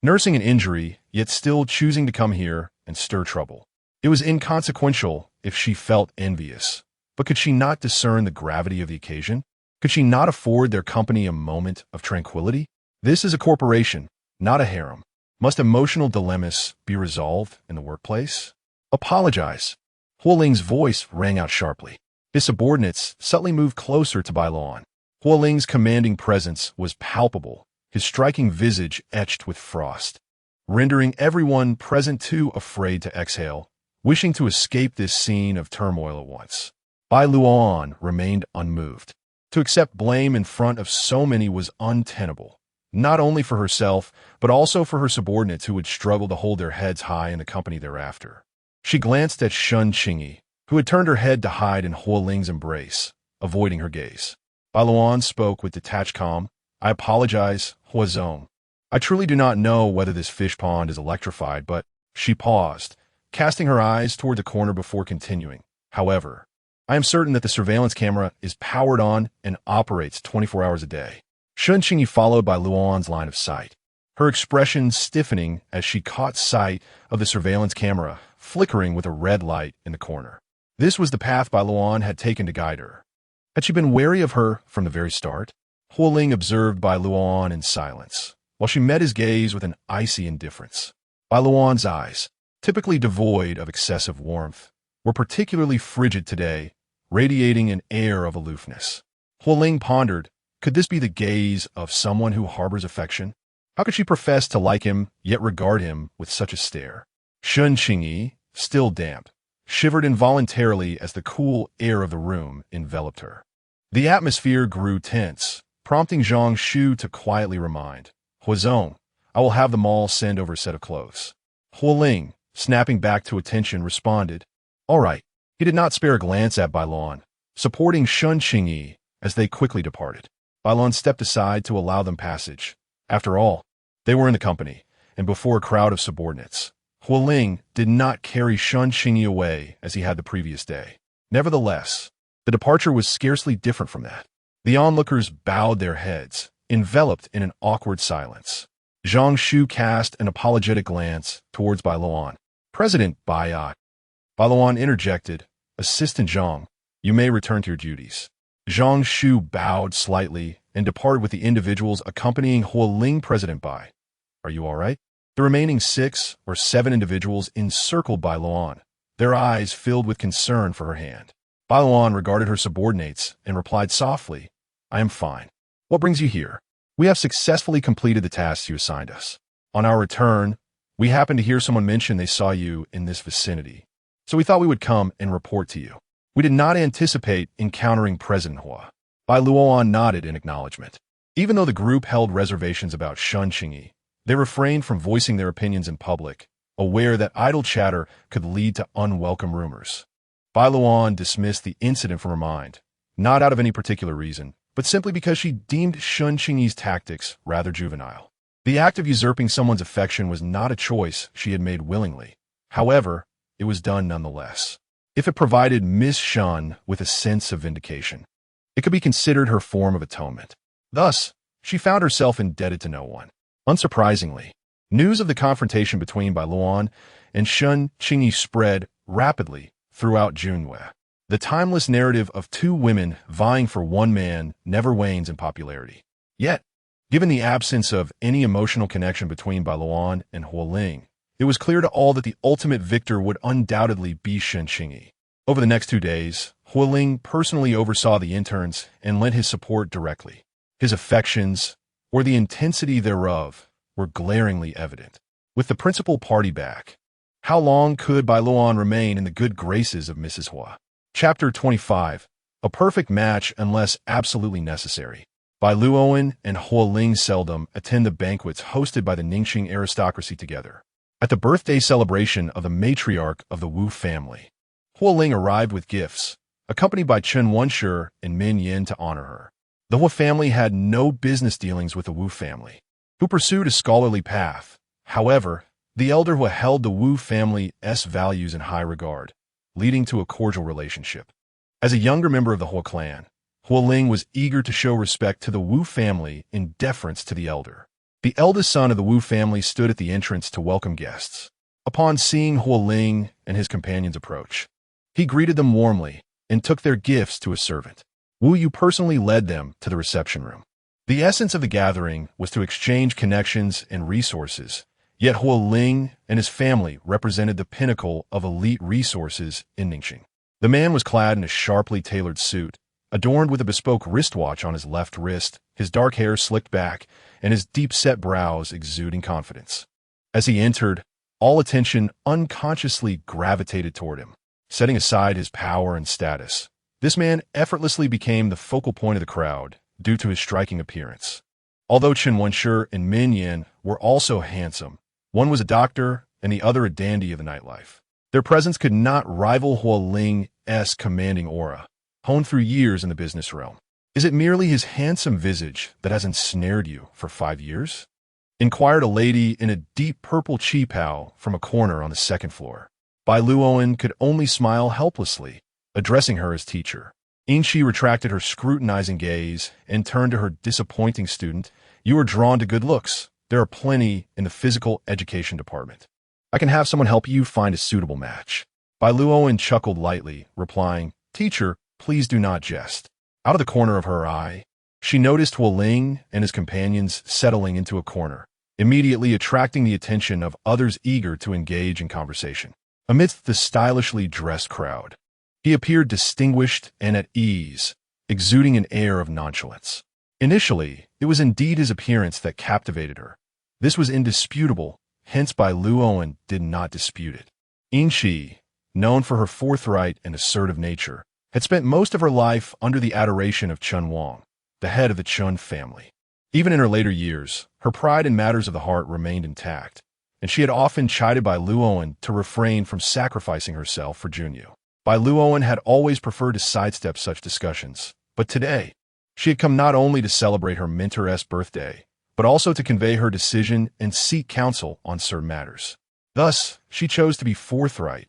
Nursing an injury, yet still choosing to come here and stir trouble. It was inconsequential if she felt envious, but could she not discern the gravity of the occasion? Could she not afford their company a moment of tranquility? This is a corporation, not a harem. Must emotional dilemmas be resolved in the workplace? Apologize. Huo Ling's voice rang out sharply. His subordinates subtly moved closer to Bai Luoan. Huo Ling's commanding presence was palpable, his striking visage etched with frost, rendering everyone present too afraid to exhale, wishing to escape this scene of turmoil at once. Bai Luoan remained unmoved. To accept blame in front of so many was untenable, not only for herself, but also for her subordinates who would struggle to hold their heads high in the company thereafter. She glanced at Shun Qingyi, who had turned her head to hide in Huo Ling's embrace, avoiding her gaze. Bai Luoan spoke with detached calm. I apologize, Huo Zong. I truly do not know whether this fish pond is electrified, but she paused, casting her eyes toward the corner before continuing. However, I am certain that the surveillance camera is powered on and operates 24 hours a day. Shun Qingyi followed Bai Luoan's line of sight, her expression stiffening as she caught sight of the surveillance camera flickering with a red light in the corner. This was the path Bai Luoan had taken to guide her. Had she been wary of her from the very start? Huo Ling observed Bai Luoan in silence, while she met his gaze with an icy indifference. Bai Luoan's eyes, typically devoid of excessive warmth, were particularly frigid today, radiating an air of aloofness. Huo Ling pondered, could this be the gaze of someone who harbors affection? How could she profess to like him, yet regard him with such a stare? Shun Qingyi, still damp, shivered involuntarily as the cool air of the room enveloped her. The atmosphere grew tense, prompting Zhang Shu to quietly remind, Huo Zong, I will have them all send over a set of clothes. Huo Ling, snapping back to attention, responded, all right. He did not spare a glance at Bai Luoan, supporting Shun Qingyi as they quickly departed. Bai Luoan stepped aside to allow them passage. After all, they were in the company, and before a crowd of subordinates. Huo Ling did not carry Shun Qingyi away as he had the previous day. Nevertheless, the departure was scarcely different from that. The onlookers bowed their heads, enveloped in an awkward silence. Zhang Shu cast an apologetic glance towards Bai Luoan. President Bai Luoan interjected, Assistant Zhang, you may return to your duties. Zhang Shu bowed slightly and departed with the individuals accompanying Huo Ling. President Bai, are you all right? The remaining 6 or 7 individuals encircled Bai Luoan, their eyes filled with concern for her hand. Bai Luoan regarded her subordinates and replied softly, I am fine. What brings you here? We have successfully completed the tasks you assigned us. On our return, we happened to hear someone mention they saw you in this vicinity. So we thought we would come and report to you. We did not anticipate encountering President Hua. Bai Luoan nodded in acknowledgement. Even though the group held reservations about Shun Qingyi, they refrained from voicing their opinions in public, aware that idle chatter could lead to unwelcome rumors. Bai Luoan dismissed the incident from her mind, not out of any particular reason, but simply because she deemed Shun Qingyi's tactics rather juvenile. The act of usurping someone's affection was not a choice she had made willingly. However, it was done nonetheless. If it provided Miss Shun with a sense of vindication, it could be considered her form of atonement. Thus, she found herself indebted to no one. Unsurprisingly, news of the confrontation between Bai Luoan and Shun Qingyi spread rapidly throughout Junwei. The timeless narrative of 2 women vying for one man never wanes in popularity. Yet, given the absence of any emotional connection between Bai Luoan and Huo Ling, it was clear to all that the ultimate victor would undoubtedly be Shun Qingyi. Over the next 2 days, Huo Ling personally oversaw the interns and lent his support directly. His affections, or the intensity thereof, were glaringly evident. With the principal party back, how long could Bai Luoan remain in the good graces of Mrs. Hua? Chapter 25. A perfect match unless absolutely necessary. Bai Luoan and Huo Ling seldom attend the banquets hosted by the Ningxing aristocracy together. At the birthday celebration of the matriarch of the Wu family, Huo Ling arrived with gifts, accompanied by Chen Wenshi and Min Yin to honor her. The Hua family had no business dealings with the Wu family, who pursued a scholarly path. However, the elder Hua held the Wu family's values in high regard, leading to a cordial relationship. As a younger member of the Hua clan, Huo Ling was eager to show respect to the Wu family in deference to the elder. The eldest son of the Wu family stood at the entrance to welcome guests. Upon seeing Huo Ling and his companions approach, he greeted them warmly and took their gifts to a servant. Wu Yu personally led them to the reception room. The essence of the gathering was to exchange connections and resources, yet Huo Ling and his family represented the pinnacle of elite resources in Ningxing. The man was clad in a sharply tailored suit, adorned with a bespoke wristwatch on his left wrist, his dark hair slicked back, and his deep-set brows exuding confidence. As he entered, all attention unconsciously gravitated toward him. Setting aside his power and status, This man effortlessly became the focal point of the crowd due to his striking appearance. Although Chen Wenshi and Min Yin were also handsome, one was a doctor and the other a dandy of the nightlife. Their presence could not rival Huo Ling's commanding aura, honed through years in the business realm. Is it merely his handsome visage that has ensnared you for 5 years? Inquired a lady in a deep purple qipao from a corner on the second floor. Bai Luoan could only smile helplessly, addressing her as teacher. Yinshi retracted her scrutinizing gaze and turned to her disappointing student. You are drawn to good looks. There are plenty in the physical education department. I can have someone help you find a suitable match. Bai Luoan chuckled lightly, replying, Teacher, please do not jest. Out of the corner of her eye, she noticed Huo Ling and his companions settling into a corner, immediately attracting the attention of others eager to engage in conversation. Amidst the stylishly dressed crowd, he appeared distinguished and at ease, exuding an air of nonchalance. Initially, it was indeed his appearance that captivated her. This was indisputable, hence Bai Luoan did not dispute it. Yinshi, known for her forthright and assertive nature, had spent most of her life under the adoration of Chen Wang, the head of the Chen family. Even in her later years, her pride in matters of the heart remained intact, and she had often chided Bai Luoan to refrain from sacrificing herself for Junyu. Bai Luoan had always preferred to sidestep such discussions, but today, she had come not only to celebrate her mentor's birthday, but also to convey her decision and seek counsel on certain matters. Thus, she chose to be forthright,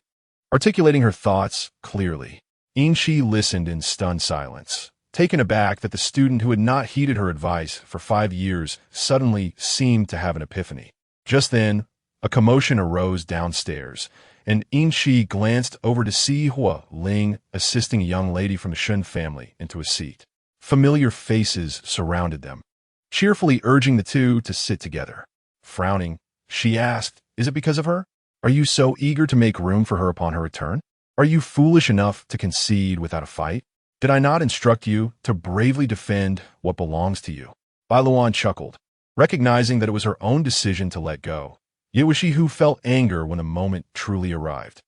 articulating her thoughts clearly. Yinshi listened in stunned silence, taken aback that the student who had not heeded her advice for 5 years suddenly seemed to have an epiphany. Just then, a commotion arose downstairs, and Yinshi glanced over to see Huo Ling assisting a young lady from the Shun family into a seat. Familiar faces surrounded them, cheerfully urging the two to sit together. Frowning, she asked, Is it because of her? Are you so eager to make room for her upon her return? Are you foolish enough to concede without a fight? Did I not instruct you to bravely defend what belongs to you? Bai Luoan chuckled, recognizing that it was her own decision to let go. It was she who felt anger when the moment truly arrived.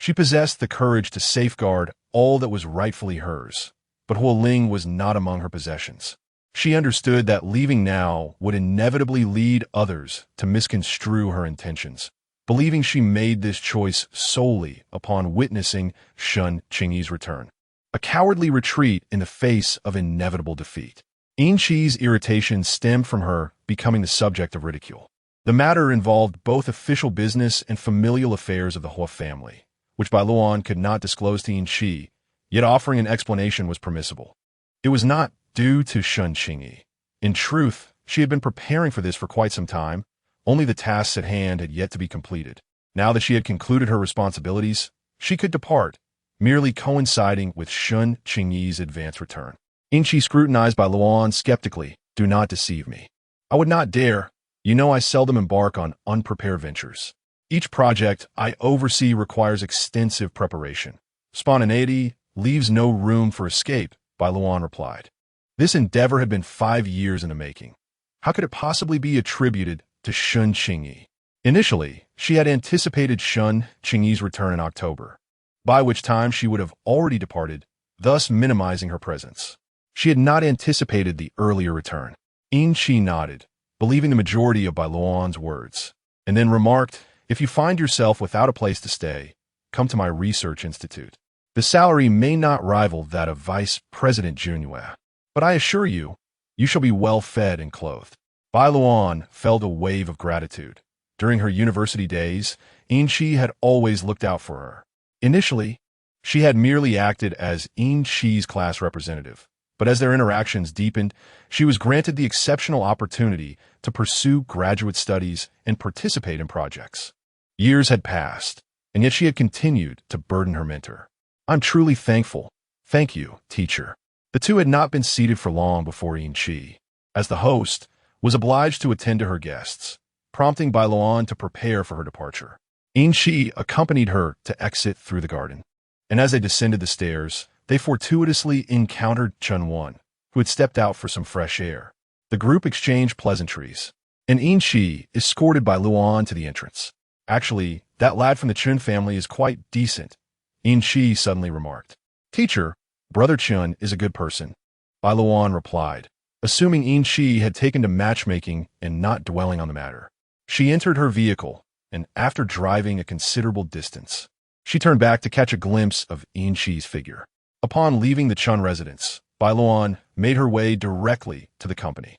She possessed the courage to safeguard all that was rightfully hers, but Huo Ling was not among her possessions. She understood that leaving now would inevitably lead others to misconstrue her intentions, believing she made this choice solely upon witnessing Shun Qingyi's return. A cowardly retreat in the face of inevitable defeat. Yinshi's irritation stemmed from her becoming the subject of ridicule. The matter involved both official business and familial affairs of the Huo family, which Bai Luoan could not disclose to Yinshi, yet offering an explanation was permissible. It was not due to Shun Qingyi. In truth, she had been preparing for this for quite some time, only the tasks at hand had yet to be completed. Now that she had concluded her responsibilities, she could depart, merely coinciding with Shun Qingyi's advance return. Yinshi scrutinized Bai Luoan skeptically. Do not deceive me. I would not dare. You know I seldom embark on unprepared ventures. Each project I oversee requires extensive preparation. Spontaneity leaves no room for escape, Bai Luoan replied. This endeavor had been 5 years in the making. How could it possibly be attributed to Shun Qingyi? Initially, she had anticipated Shun Qingyi's return in October, by which time she would have already departed, thus minimizing her presence. She had not anticipated the earlier return. Yinshi nodded, believing the majority of Bai Luoan's words, and then remarked, If you find yourself without a place to stay, come to my research institute. The salary may not rival that of Vice President Junyu, but I assure you, you shall be well fed and clothed. Bai Luoan felt a wave of gratitude. During her university days, Yinshi had always looked out for her. Initially, she had merely acted as Yinshi's class representative, but as their interactions deepened, she was granted the exceptional opportunity to pursue graduate studies and participate in projects. Years had passed, and yet she had continued to burden her mentor. I'm truly thankful. Thank you, teacher. The two had not been seated for long before Yinshi, as the host, was obliged to attend to her guests, prompting Bai Luoan to prepare for her departure. Yinshi accompanied her to exit through the garden, and as they descended the stairs, they fortuitously encountered Chen Wan, who had stepped out for some fresh air. The group exchanged pleasantries, and Yinshi escorted Bai Luoan to the entrance. Actually, that lad from the Chen family is quite decent, Yinshi suddenly remarked. Teacher, Brother Chun is a good person, Bai Luoan replied, assuming Yin Shi had taken to matchmaking and not dwelling on the matter. She entered her vehicle, and after driving a considerable distance, she turned back to catch a glimpse of Yin Shi's figure. Upon leaving the Chun residence, Bai Luoan made her way directly to the company.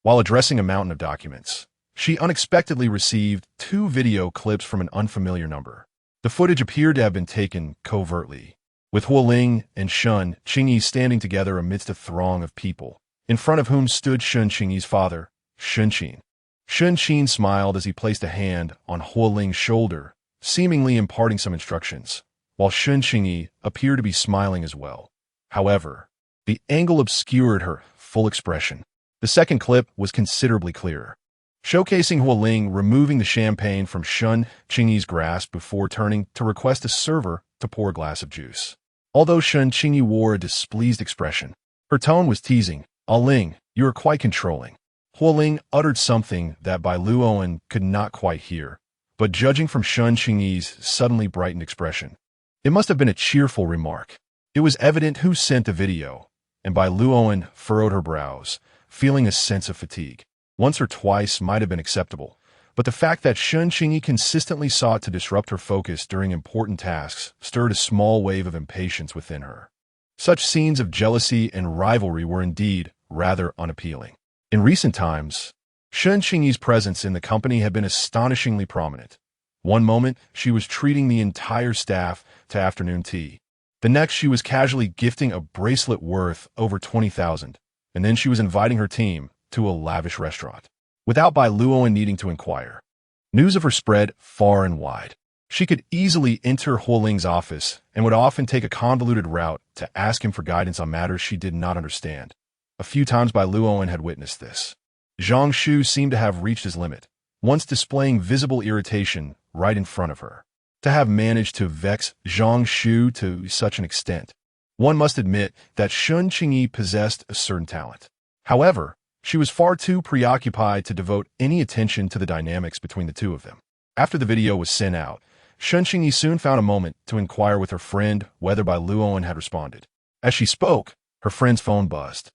While addressing a mountain of documents, she unexpectedly received 2 video clips from an unfamiliar number. The footage appeared to have been taken covertly, with Huo Ling and Shun Qingyi standing together amidst a throng of people, in front of whom stood Shun Qingyi's father, Shun Qin. Shun Qin smiled as he placed a hand on Huo Ling's shoulder, seemingly imparting some instructions, while Shun Qingyi appeared to be smiling as well. However, the angle obscured her full expression. The second clip was considerably clearer, showcasing Huo Ling removing the champagne from Shun Qingyi's grasp before turning to request a server to pour a glass of juice. Although Shun Qingyi wore a displeased expression, her tone was teasing. Ling, you are quite controlling. Huo Ling uttered something that Bai Luoan could not quite hear, but judging from Shun Qingyi's suddenly brightened expression, it must have been a cheerful remark. It was evident who sent the video, and Bai Luoan furrowed her brows, feeling a sense of fatigue. Once or twice might have been acceptable, but the fact that Shun Qingyi consistently sought to disrupt her focus during important tasks stirred a small wave of impatience within her. Such scenes of jealousy and rivalry were indeed rather unappealing. In recent times, Shun Qingyi's presence in the company had been astonishingly prominent. One moment, she was treating the entire staff to afternoon tea. The next, she was casually gifting a bracelet worth over 20,000, and then she was inviting her team to a lavish restaurant, without Bai Luoan needing to inquire. News of her spread far and wide. She could easily enter Huo Ling's office and would often take a convoluted route to ask him for guidance on matters she did not understand. A few times Bai Luoan had witnessed this. Zhang Shu seemed to have reached his limit, once displaying visible irritation right in front of her. To have managed to vex Zhang Shu to such an extent, one must admit that Shun Qingyi possessed a certain talent. However, she was far too preoccupied to devote any attention to the dynamics between the two of them. After the video was sent out, Shun Qingyi soon found a moment to inquire with her friend whether Bai Luoan had responded. As she spoke, her friend's phone buzzed,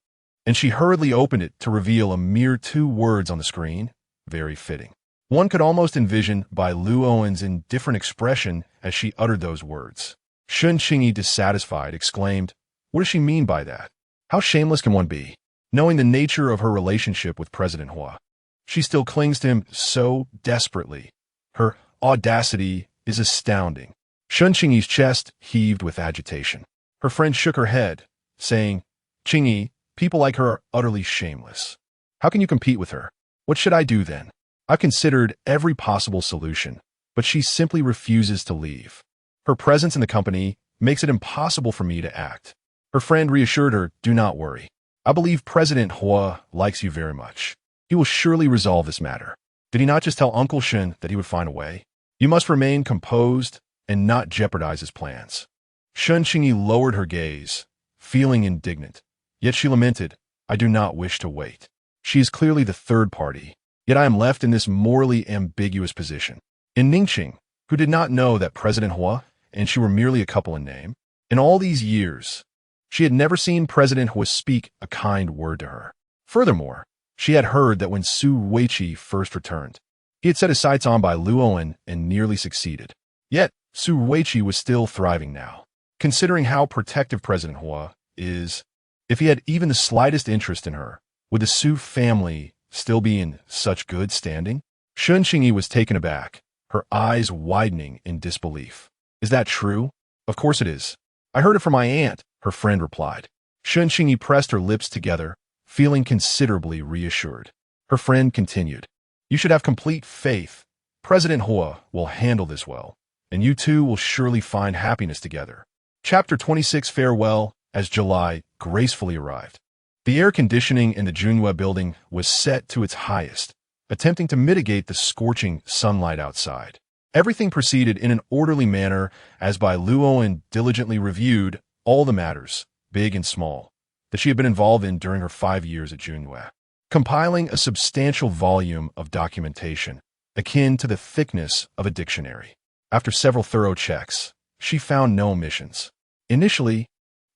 and she hurriedly opened it to reveal a mere 2 words on the screen. Very fitting. One could almost envision Bai Luoan's indifferent expression as she uttered those words. Shun Qingyi, dissatisfied, exclaimed, "What does she mean by that? How shameless can one be?" Knowing the nature of her relationship with President Huo, she still clings to him so desperately. Her audacity is astounding. Shun Qingyi's chest heaved with agitation. Her friend shook her head, saying, "Qingyi, people like her are utterly shameless. How can you compete with her? What should I do then? I've considered every possible solution, but she simply refuses to leave. Her presence in the company makes it impossible for me to act." Her friend reassured her, "Do not worry. I believe President Huo likes you very much. He will surely resolve this matter. Did he not just tell Uncle Shun that he would find a way? You must remain composed and not jeopardize his plans." Shun Qingyi lowered her gaze, feeling indignant. Yet she lamented, "I do not wish to wait. She is clearly the third party, yet I am left in this morally ambiguous position." In Ningqing, who did not know that President Huo and she were merely a couple in name, in all these years, she had never seen President Huo speak a kind word to her. Furthermore, she had heard that when Su Weiqi first returned, he had set his sights on Bai Luoan and nearly succeeded. Yet, Su Weiqi was still thriving now. Considering how protective President Huo is, if he had even the slightest interest in her, would the Su family still be in such good standing? Shun Qingyi was taken aback, her eyes widening in disbelief. "Is that true?" "Of course it is. I heard it from my aunt," her friend replied. Shun Qingyi pressed her lips together, feeling considerably reassured. Her friend continued, "You should have complete faith. President Huo will handle this well, and you two will surely find happiness together." Chapter 26. Farewell. As July gracefully arrived, the air conditioning in the Junhua building was set to its highest, attempting to mitigate the scorching sunlight outside. Everything proceeded in an orderly manner as Bai Luoan diligently reviewed all the matters, big and small, that she had been involved in during her 5 years at Junhua, compiling a substantial volume of documentation, akin to the thickness of a dictionary. After several thorough checks, she found no omissions. Initially,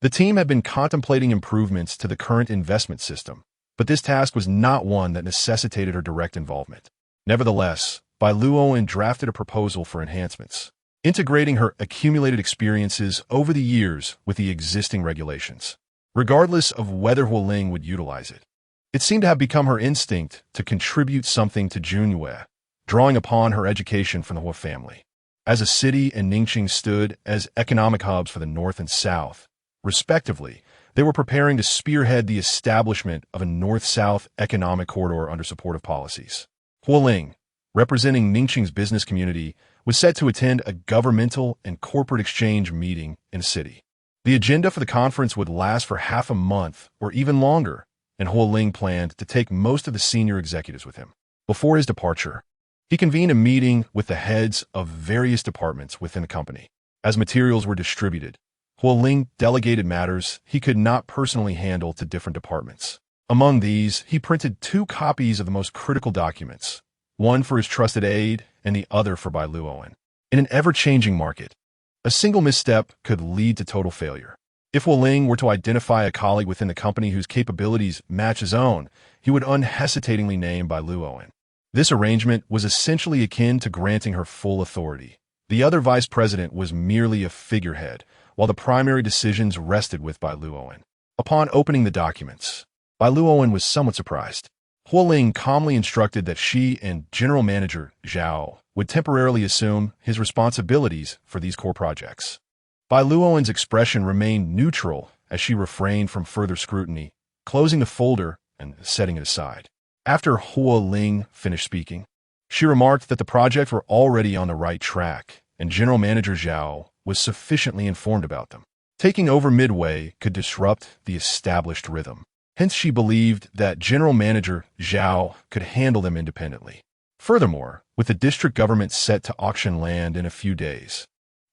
The team had been contemplating improvements to the current investment system, but this task was not one that necessitated her direct involvement. Nevertheless, Bai Luoan drafted a proposal for enhancements, integrating her accumulated experiences over the years with the existing regulations, regardless of whether Huo Ling would utilize it. It seemed to have become her instinct to contribute something to Junyue, drawing upon her education from the Huo family. As a city and Ningxing stood as economic hubs for the North and South, respectively, they were preparing to spearhead the establishment of a North-South economic corridor under supportive policies. Huo Ling, representing Ningxing's business community, was set to attend a governmental and corporate exchange meeting in the city. The agenda for the conference would last for half a month or even longer, and Huo Ling planned to take most of the senior executives with him. Before his departure, he convened a meeting with the heads of various departments within the company. As materials were distributed, Huo Ling delegated matters he could not personally handle to different departments. Among these, he printed 2 copies of the most critical documents, one for his trusted aide and the other for Bai Luoan. In an ever-changing market, a single misstep could lead to total failure. If Huo Ling were to identify a colleague within the company whose capabilities match his own, he would unhesitatingly name Bai Luoan. This arrangement was essentially akin to granting her full authority. The other vice president was merely a figurehead, while the primary decisions rested with Bai Luoan. Upon opening the documents, Bai Luoan was somewhat surprised. Huo Ling calmly instructed that she and General Manager Zhao would temporarily assume his responsibilities for these core projects. Bai Luoan's expression remained neutral as she refrained from further scrutiny, closing the folder and setting it aside. After Huo Ling finished speaking, she remarked that the projects were already on the right track, and General Manager Zhao was sufficiently informed about them. Taking over midway could disrupt the established rhythm. Hence, she believed that General Manager Zhao could handle them independently. Furthermore, with the district government set to auction land in a few days,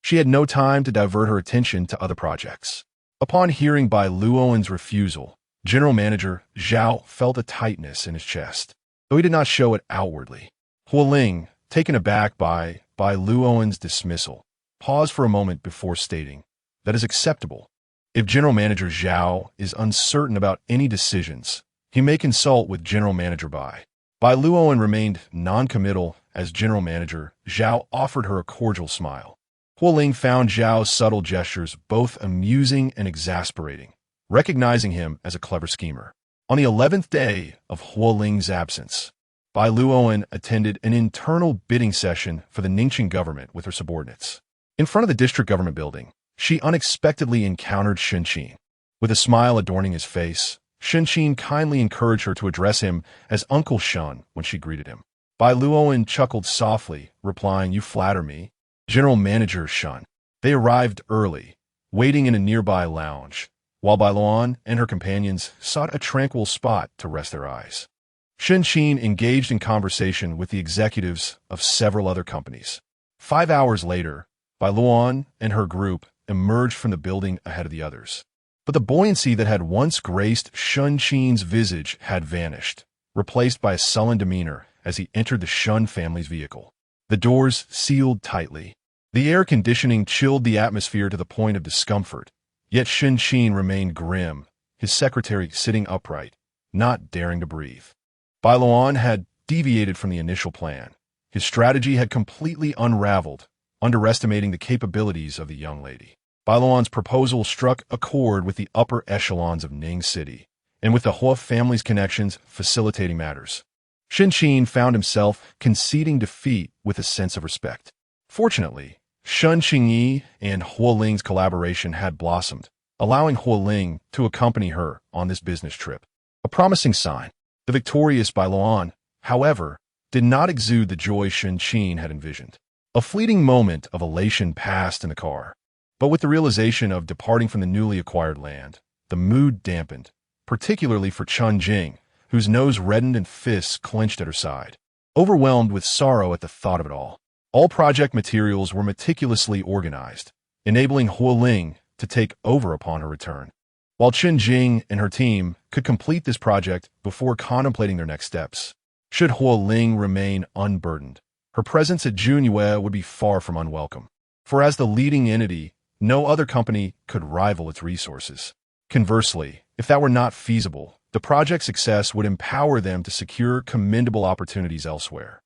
she had no time to divert her attention to other projects. Upon hearing Bai Luoan's refusal, General Manager Zhao felt a tightness in his chest, though he did not show it outwardly. Huo Ling, taken aback by Bai Luoan's dismissal, paused for a moment before stating, "That is acceptable. If General Manager Zhao is uncertain about any decisions, he may consult with General Manager Bai." Bai Luoan remained non-committal as General Manager Zhao offered her a cordial smile. Huo Ling found Zhao's subtle gestures both amusing and exasperating, recognizing him as a clever schemer. On the 11th day of Huo Ling's absence, Bai Luoan attended an internal bidding session for the Ningxing government with her subordinates. In front of the district government building, she unexpectedly encountered Shen Qin. With a smile adorning his face, Shen Qin kindly encouraged her to address him as Uncle Shun when she greeted him. Bai Luoan chuckled softly, replying, "You flatter me, General Manager Shun." They arrived early, waiting in a nearby lounge, while Bai Luoan and her companions sought a tranquil spot to rest their eyes. Shen Qin engaged in conversation with the executives of several other companies. 5 hours later, Bai Luoan and her group emerged from the building ahead of the others. But the buoyancy that had once graced Shen Qin's visage had vanished, replaced by a sullen demeanor as he entered the Shun family's vehicle. The doors sealed tightly. The air conditioning chilled the atmosphere to the point of discomfort, yet Shen Qin remained grim, his secretary sitting upright, not daring to breathe. Bai Luoan had deviated from the initial plan. His strategy had completely unraveled, underestimating the capabilities of the young lady. Bai Luoan's proposal struck a chord with the upper echelons of Ning City, and with the Huo family's connections facilitating matters. Shen Qin found himself conceding defeat with a sense of respect. Fortunately, Shun Qingyi and Huo Ling's collaboration had blossomed, allowing Huo Ling to accompany her on this business trip. A promising sign. The victorious Bai Luoan, however, did not exude the joy Shen Qin had envisioned. A fleeting moment of elation passed in the car, but with the realization of departing from the newly acquired land, the mood dampened, particularly for Chun Jing, whose nose reddened and fists clenched at her side, overwhelmed with sorrow at the thought of it all. All project materials were meticulously organized, enabling Huo Ling to take over upon her return, while Chen Jing and her team could complete this project before contemplating their next steps. Should Huo Ling remain unburdened, her presence at Junyue would be far from unwelcome. For as the leading entity, no other company could rival its resources. Conversely, if that were not feasible, the project's success would empower them to secure commendable opportunities elsewhere.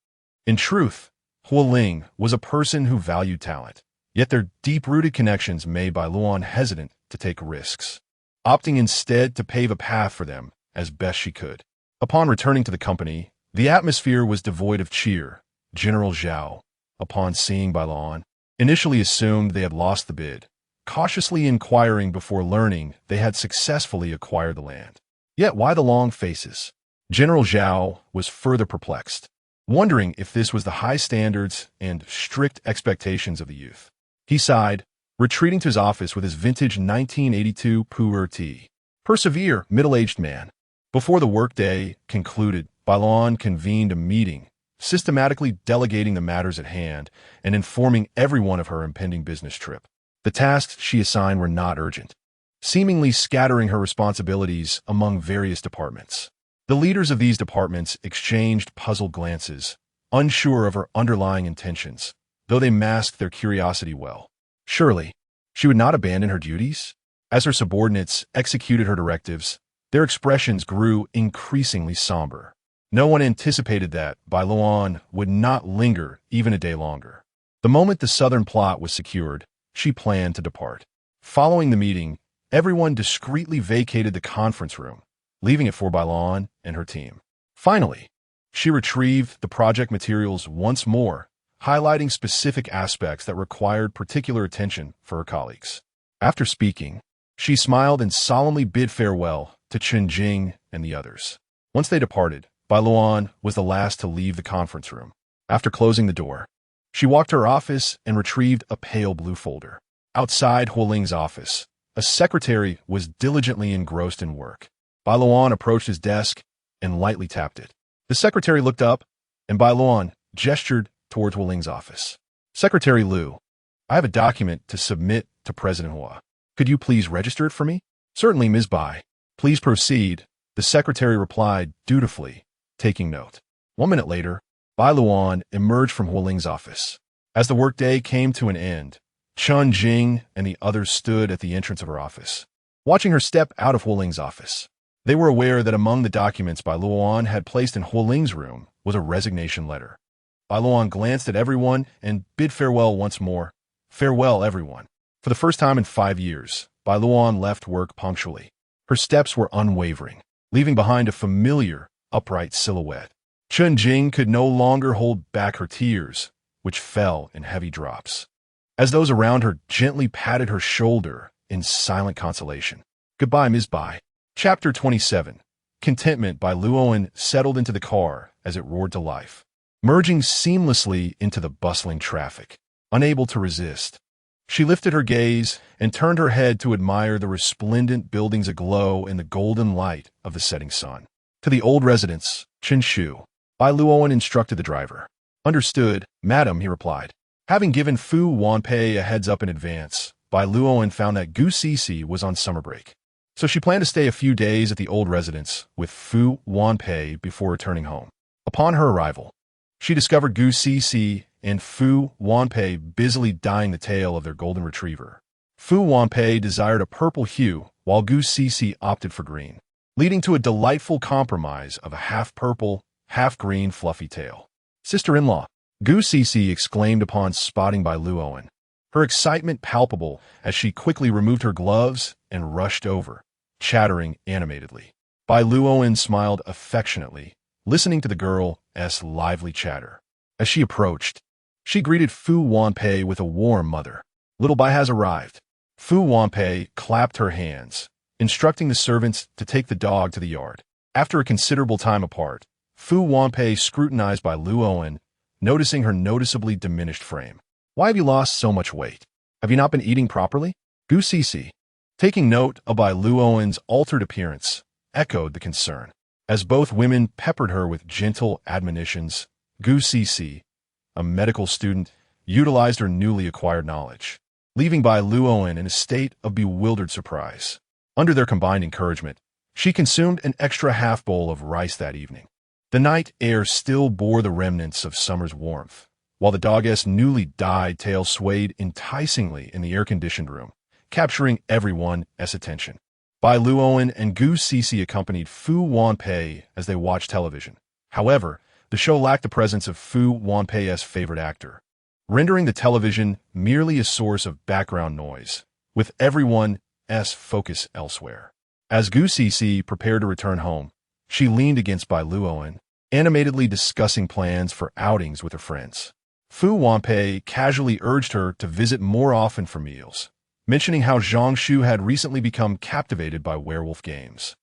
In truth, Huo Ling was a person who valued talent, yet their deep-rooted connections made Bai Luoan hesitant to take risks, opting instead to pave a path for them as best she could. Upon returning to the company, the atmosphere was devoid of cheer. General Zhao, upon seeing Bai Luoan, initially assumed they had lost the bid, cautiously inquiring before learning they had successfully acquired the land. Yet why the long faces? General Zhao was further perplexed, wondering if this was the high standards and strict expectations of the youth. He sighed, retreating to his office with his vintage 1982 Pu'er tea. Persevere, middle-aged man. Before the workday concluded, Bai Luoan convened a meeting, systematically delegating the matters at hand and informing everyone of her impending business trip. The tasks she assigned were not urgent, seemingly scattering her responsibilities among various departments. The leaders of these departments exchanged puzzled glances, unsure of her underlying intentions, though they masked their curiosity well. Surely, she would not abandon her duties? As her subordinates executed her directives, their expressions grew increasingly somber. No one anticipated that Bai Luoan would not linger even a day longer. The moment the southern plot was secured, she planned to depart. Following the meeting, everyone discreetly vacated the conference room, leaving it for Bai Luoan and her team. Finally, she retrieved the project materials once more, highlighting specific aspects that required particular attention for her colleagues. After speaking, she smiled and solemnly bid farewell to Chen Jing and the others. Once they departed, Bai Luoan was the last to leave the conference room. After closing the door, she walked to her office and retrieved a pale blue folder. Outside Huo Ling's office, a secretary was diligently engrossed in work. Bai Luoan approached his desk and lightly tapped it. The secretary looked up, and Bai Luoan gestured towards Huo Ling's office. Secretary Liu, I have a document to submit to President Hua. Could you please register it for me? Certainly, Ms. Bai. Please proceed, the secretary replied dutifully, taking note. 1 minute later, Bai Luoan emerged from Huo Ling's office. As the workday came to an end, Chen Jing and the others stood at the entrance of her office, watching her step out of Huo Ling's office. They were aware that among the documents Bai Luoan had placed in Huo Ling's room was a resignation letter. Bai Luoan glanced at everyone and bid farewell once more. Farewell, everyone. For the first time in 5 years, Bai Luoan left work punctually. Her steps were unwavering, leaving behind a familiar, upright silhouette. Chen Jing could no longer hold back her tears, which fell in heavy drops, as those around her gently patted her shoulder in silent consolation. Goodbye, Ms. Bai. Chapter 27. Contentment. Bai Luoan settled into the car as it roared to life, merging seamlessly into the bustling traffic. Unable to resist, she lifted her gaze and turned her head to admire the resplendent buildings aglow in the golden light of the setting sun. To the old residence, Qinshu, Bai Luoan instructed the driver. Understood, madam, he replied. Having given Fu Wanpei a heads-up in advance, Bai Luoan found that Gu Sisi was on summer break, so she planned to stay a few days at the old residence with Fu Wanpei before returning home. Upon her arrival, she discovered Gu Sisi and Fu Wanpei busily dyeing the tail of their golden retriever. Fu Wanpei desired a purple hue, while Gu Sisi opted for green, leading to a delightful compromise of a half-purple, half-green fluffy tail. Sister-in-law, Gu Sisi exclaimed upon spotting Bai Luoan, her excitement palpable as she quickly removed her gloves and rushed over, chattering animatedly. Bai Luoan smiled affectionately, listening to the girl's lively chatter. As she approached, she greeted Fu Wanpei with a warm mother. Little Bai has arrived. Fu Wanpei clapped her hands, instructing the servants to take the dog to the yard. After a considerable time apart, Fu Wanpei scrutinized Bai Luoan, noticing her noticeably diminished frame. Why have you lost so much weight? Have you not been eating properly? Gu Sisi, taking note of Bai Luoan's altered appearance, echoed the concern. As both women peppered her with gentle admonitions, Gu Sisi, a medical student, utilized her newly acquired knowledge, leaving Bai Luoan in a state of bewildered surprise. Under their combined encouragement, she consumed an extra half bowl of rice that evening. The night air still bore the remnants of summer's warmth, while the dog's newly dyed tail swayed enticingly in the air-conditioned room, capturing everyone's attention. Bai Luoan and Gu Cece accompanied Fu Wanpei as they watched television. However, the show lacked the presence of Fu Wanpei's favorite actor, rendering the television merely a source of background noise, with everyone's focus elsewhere. As Gu Cece prepared to return home, she leaned against Bai Luoan, animatedly discussing plans for outings with her friends. Fu Wanpei casually urged her to visit more often for meals, mentioning how Zhang Shu had recently become captivated by werewolf games,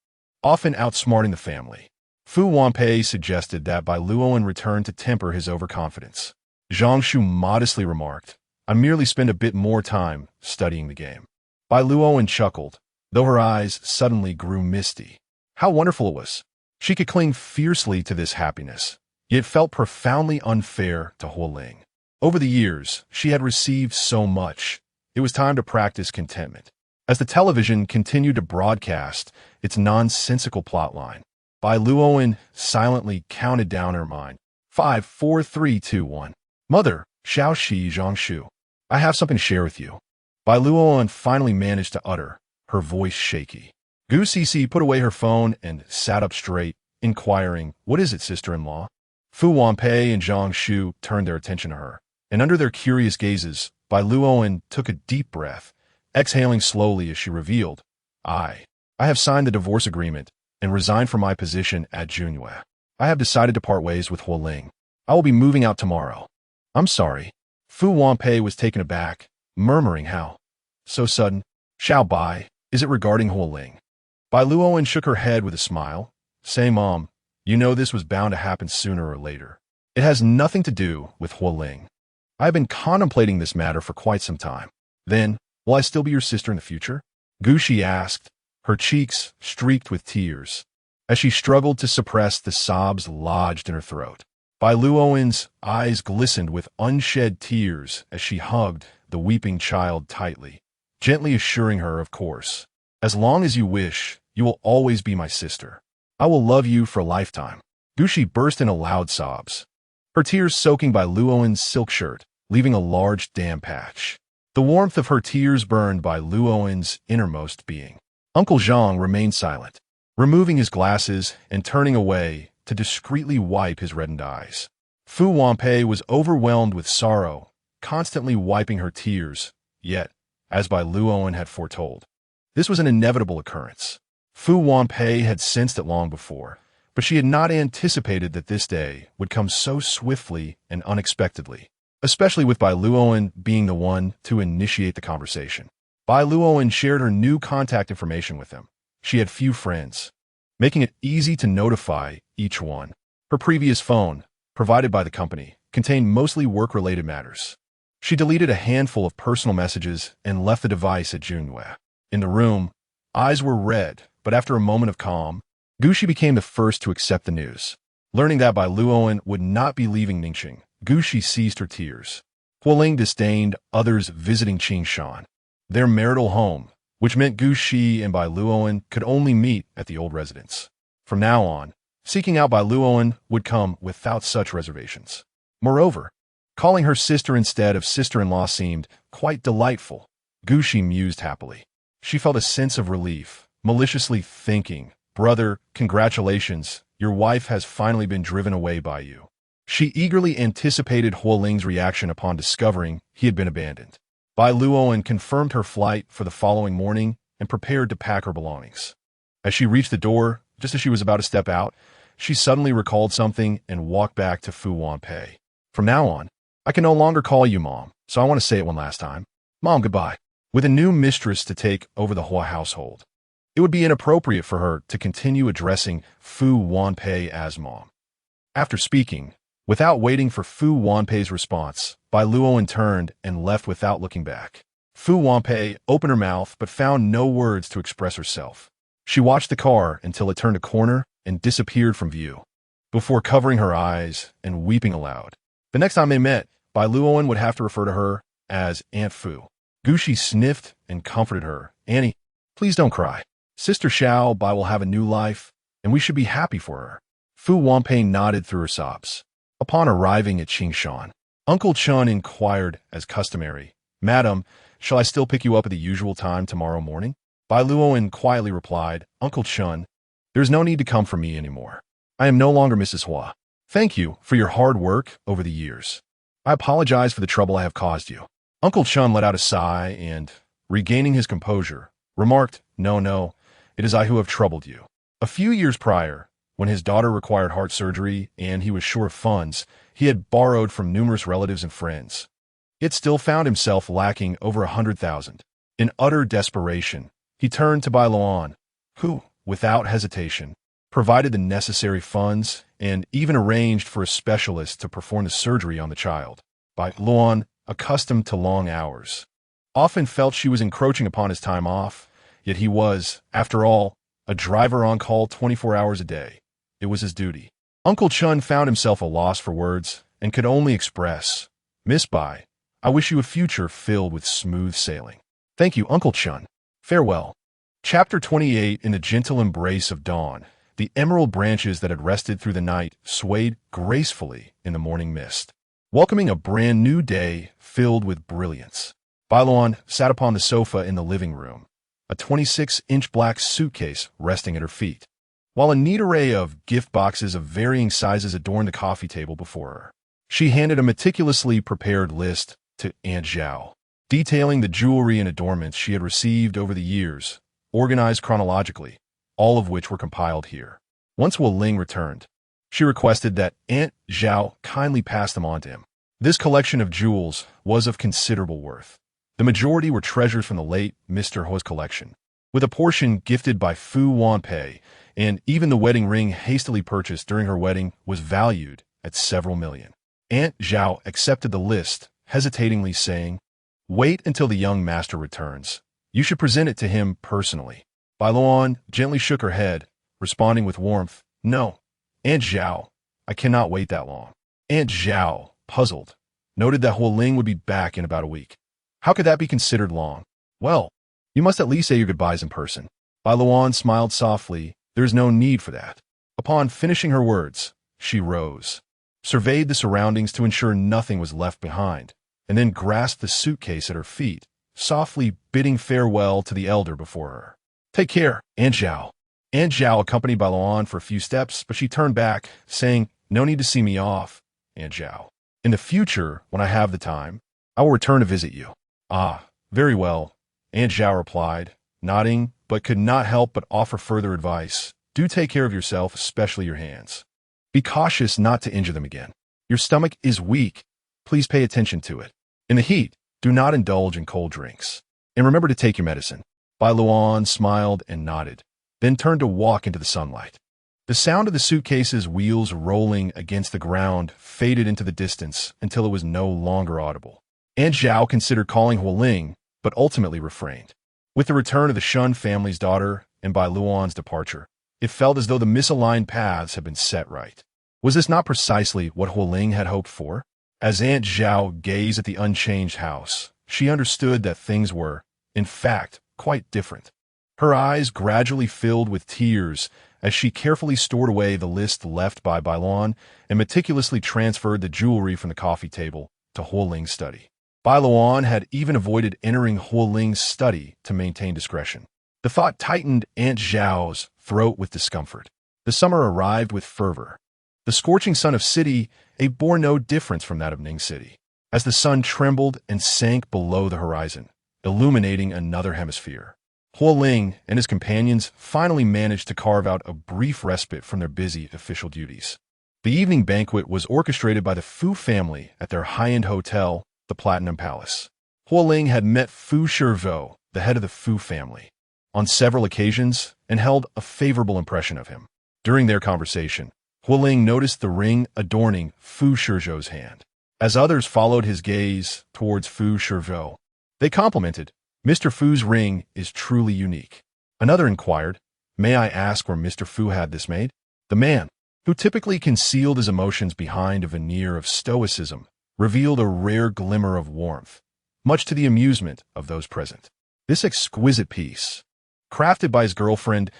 often outsmarting the family. Fu Wanpei suggested that Bai Luoan return to temper his overconfidence. Zhang Shu modestly remarked, "I merely spend a bit more time studying the game." Bai Luoan chuckled, though her eyes suddenly grew misty. How wonderful it was. She could cling fiercely to this happiness, yet felt profoundly unfair to Huo Ling. Over the years, she had received so much. It was time to practice contentment. As the television continued to broadcast its nonsensical plotline, Bai Luoan silently counted down her mind. 5, 4, 3, 2, 1. Mother, Xiao Shi Zhang Shu. I have something to share with you. Bai Luoan finally managed to utter, her voice shaky. Gu Cece put away her phone and sat up straight, inquiring, "What is it, sister-in-law?" Fu Wanpei and Zhang Shu turned their attention to her, and under their curious gazes, Bai Luoan took a deep breath, exhaling slowly as she revealed, I have signed the divorce agreement and resigned from my position at Junyue. I have decided to part ways with Huo Ling. I will be moving out tomorrow." "I'm sorry." Fu Wanpei was taken aback, murmuring, "How so sudden?" "Xiao Bai, is it regarding Huo Ling?" Bai Luoan shook her head with a smile, saying, "Mom, you know this was bound to happen sooner or later. It has nothing to do with Huo Ling. I have been contemplating this matter for quite some time. Then, will I still be your sister in the future?" Gu Shi asked, her cheeks streaked with tears, as she struggled to suppress the sobs lodged in her throat. Bai Luoan's eyes glistened with unshed tears as she hugged the weeping child tightly, gently assuring her, "Of course, as long as you wish, you will always be my sister. I will love you for a lifetime." Gu Shi burst into loud sobs, her tears soaking Bai Luoan's silk shirt, leaving a large damp patch. The warmth of her tears burned Bai Luoan's innermost being. Uncle Zhang remained silent, removing his glasses and turning away to discreetly wipe his reddened eyes. Fu Wanpei was overwhelmed with sorrow, constantly wiping her tears, yet, as Bai Luoan had foretold, this was an inevitable occurrence. Fu Wanpei had sensed it long before, but she had not anticipated that this day would come so swiftly and unexpectedly, especially with Bai Luoan being the one to initiate the conversation. Bai Luoan shared her new contact information with him. She had few friends, making it easy to notify each one. Her previous phone, provided by the company, contained mostly work-related matters. She deleted a handful of personal messages and left the device at Junyue. In the room, eyes were red, but after a moment of calm, Gu Shi became the first to accept the news. Learning that Bai Luoan would not be leaving Ningxing, Gu Shi ceased her tears. Huo Ling disdained others visiting Qingshan, their marital home, which meant Gu Shi and Bai Luoan could only meet at the old residence. From now on, seeking out Bai Luoan would come without such reservations. Moreover, calling her sister instead of sister-in-law seemed quite delightful. Gu Shi mused happily. She felt a sense of relief, maliciously thinking, "Brother, congratulations, your wife has finally been driven away by you." She eagerly anticipated Huo Ling's reaction upon discovering he had been abandoned. Bai Luoan confirmed her flight for the following morning and prepared to pack her belongings. As she reached the door, just as she was about to step out, she suddenly recalled something and walked back to Fu Wanpei. "From now on, I can no longer call you Mom, so I want to say it one last time. Mom, goodbye." With a new mistress to take over the Huo household, it would be inappropriate for her to continue addressing Fu Wanpei as Mom. After speaking, without waiting for Fu Wanpei's response, Bai Luoan turned and left without looking back. Fu Wanpei opened her mouth but found no words to express herself. She watched the car until it turned a corner and disappeared from view, before covering her eyes and weeping aloud. The next time they met, Bai Luoan would have to refer to her as Aunt Fu. Gu Shi sniffed and comforted her. "Annie, please don't cry. Sister Xiao Bai will have a new life, and we should be happy for her." Fu Wanpei nodded through her sobs. Upon arriving at Qingshan, Uncle Chun inquired as customary. Madam, shall I still pick you up at the usual time tomorrow morning? Bai Luoan quietly replied, Uncle Chun, there is no need to come for me anymore. I am no longer Mrs. Hua. Thank you for your hard work over the years. I apologize for the trouble I have caused you. Uncle Chun let out a sigh and, regaining his composure, remarked, No, it is I who have troubled you. A few years prior, when his daughter required heart surgery and he was short of funds, he had borrowed from numerous relatives and friends. Yet still found himself lacking over 100,000. In utter desperation, he turned to Bai Luoan, who, without hesitation, provided the necessary funds and even arranged for a specialist to perform the surgery on the child. Bai Luoan, accustomed to long hours, often felt she was encroaching upon his time off, yet he was, after all, a driver on call 24 hours a day. It was his duty. Uncle Chun found himself a loss for words and could only express, Miss Bai, I wish you a future filled with smooth sailing. Thank you, Uncle Chun. Farewell. Chapter 28. In the gentle embrace of dawn, the emerald branches that had rested through the night swayed gracefully in the morning mist, welcoming a brand new day filled with brilliance. Bai Luoan sat upon the sofa in the living room, a 26-inch black suitcase resting at her feet, while a neat array of gift boxes of varying sizes adorned the coffee table before her. She handed a meticulously prepared list to Aunt Zhao, detailing the jewelry and adornments she had received over the years, organized chronologically, all of which were compiled here. Once Huo Ling returned, she requested that Aunt Zhao kindly pass them on to him. This collection of jewels was of considerable worth. The majority were treasures from the late Mr. Huo's collection, with a portion gifted by Fu Wanpei, and even the wedding ring hastily purchased during her wedding was valued at several million. Aunt Zhao accepted the list, hesitatingly saying, Wait until the young master returns. You should present it to him personally. Bai Luoan gently shook her head, responding with warmth, No, Aunt Zhao, I cannot wait that long. Aunt Zhao, puzzled, noted that Huo Ling would be back in about a week. How could that be considered long? Well, you must at least say your goodbyes in person. Bai Luoan smiled softly. There is no need for that. Upon finishing her words, she rose, surveyed the surroundings to ensure nothing was left behind, and then grasped the suitcase at her feet, softly bidding farewell to the elder before her. Take care, Aunt Zhao. Aunt Zhao accompanied Bai Luoan for a few steps, but she turned back, saying, No need to see me off, Aunt Zhao. In the future, when I have the time, I will return to visit you. Ah, very well, Aunt Zhao replied, nodding, but could not help but offer further advice. Do take care of yourself, especially your hands. Be cautious not to injure them again. Your stomach is weak. Please pay attention to it. In the heat, do not indulge in cold drinks. And remember to take your medicine. Bai Luoan smiled and nodded, then turned to walk into the sunlight. The sound of the suitcase's wheels rolling against the ground faded into the distance until it was no longer audible. Aunt Zhao considered calling Huo Ling, but ultimately refrained. With the return of the Shun family's daughter and Bai Luoan's departure, it felt as though the misaligned paths had been set right. Was this not precisely what Huo Ling had hoped for? As Aunt Zhao gazed at the unchanged house, she understood that things were, in fact, quite different. Her eyes gradually filled with tears as she carefully stored away the list left by Bai Luoan and meticulously transferred the jewelry from the coffee table to Huo Ling's study. Bai Luoan had even avoided entering Huo Ling's study to maintain discretion. The thought tightened Aunt Zhao's throat with discomfort. The summer arrived with fervor. The scorching sun of City bore no difference from that of Ning City, as the sun trembled and sank below the horizon, illuminating another hemisphere. Huo Ling and his companions finally managed to carve out a brief respite from their busy official duties. The evening banquet was orchestrated by the Fu family at their high-end hotel, the Platinum Palace. Huo Ling had met Fu Shizhou, the head of the Fu family, on several occasions and held a favorable impression of him. During their conversation, Huo Ling noticed the ring adorning Fu Shizhou's hand. As others followed his gaze towards Fu Shizhou, they complimented, Mr. Fu's ring is truly unique. Another inquired, May I ask where Mr. Fu had this made? The man, who typically concealed his emotions behind a veneer of stoicism, revealed a rare glimmer of warmth, much to the amusement of those present. This exquisite piece, crafted by his girlfriend's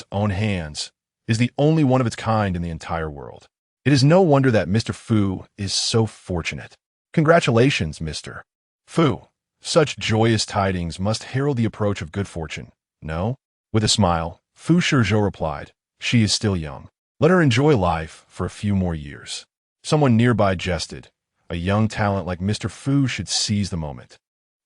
own hands, is the only one of its kind in the entire world. It is no wonder that Mr. Fu is so fortunate. Congratulations, Mr. Fu. Such joyous tidings must herald the approach of good fortune, no? With a smile, Fu Shizhou replied, she is still young. Let her enjoy life for a few more years. Someone nearby jested. A young talent like Mr. Fu should seize the moment.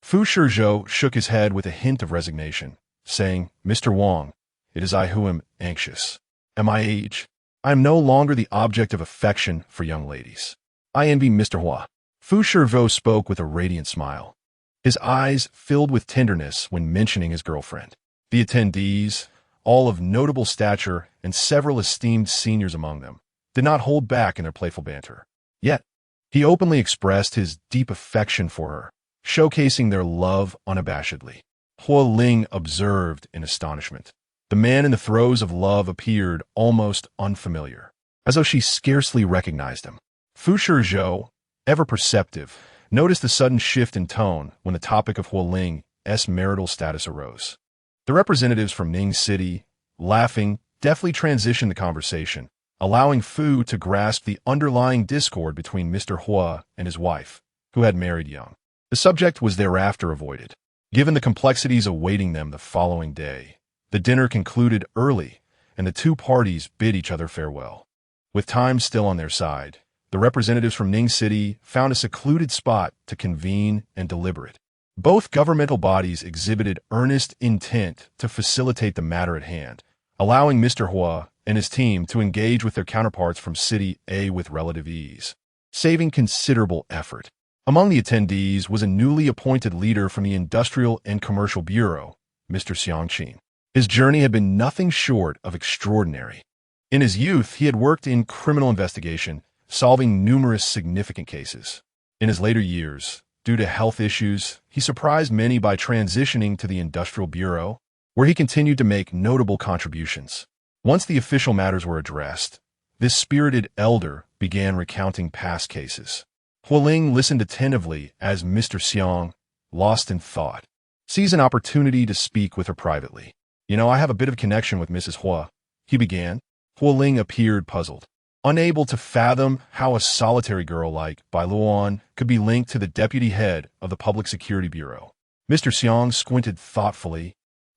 Fu Shizhou shook his head with a hint of resignation, saying, Mr. Wang, it is I who am anxious. At my age, I am no longer the object of affection for young ladies. I envy Mr. Hua. Fu Shizhou spoke with a radiant smile. His eyes filled with tenderness when mentioning his girlfriend. The attendees, all of notable stature and several esteemed seniors among them, did not hold back in their playful banter. Yet, he openly expressed his deep affection for her, showcasing their love unabashedly. Huo Ling observed in astonishment. The man in the throes of love appeared almost unfamiliar, as though she scarcely recognized him. Fu Shizhou, ever perceptive, noticed the sudden shift in tone when the topic of Huo Ling's marital status arose. The representatives from Ning City, laughing, deftly transitioned the conversation, allowing Fu to grasp the underlying discord between Mr. Hua and his wife, who had married young. The subject was thereafter avoided. Given the complexities awaiting them the following day, the dinner concluded early, and the two parties bid each other farewell. With time still on their side, the representatives from Ning City found a secluded spot to convene and deliberate. Both governmental bodies exhibited earnest intent to facilitate the matter at hand, allowing Mr. Hua and his team to engage with their counterparts from City A with relative ease, saving considerable effort. Among the attendees was a newly appointed leader from the Industrial and Commercial Bureau, Mr. Xiangqin. His journey had been nothing short of extraordinary. In his youth, he had worked in criminal investigation, solving numerous significant cases. In his later years, due to health issues, he surprised many by transitioning to the Industrial Bureau, where he continued to make notable contributions. Once the official matters were addressed, this spirited elder began recounting past cases. Huo Ling listened attentively as Mr. Xiang, lost in thought, seized an opportunity to speak with her privately. I have a bit of connection with Mrs. Hua, he began. Huo Ling appeared puzzled, unable to fathom how a solitary girl like Bai Luoan could be linked to the deputy head of the Public Security Bureau. Mr. Xiang squinted thoughtfully.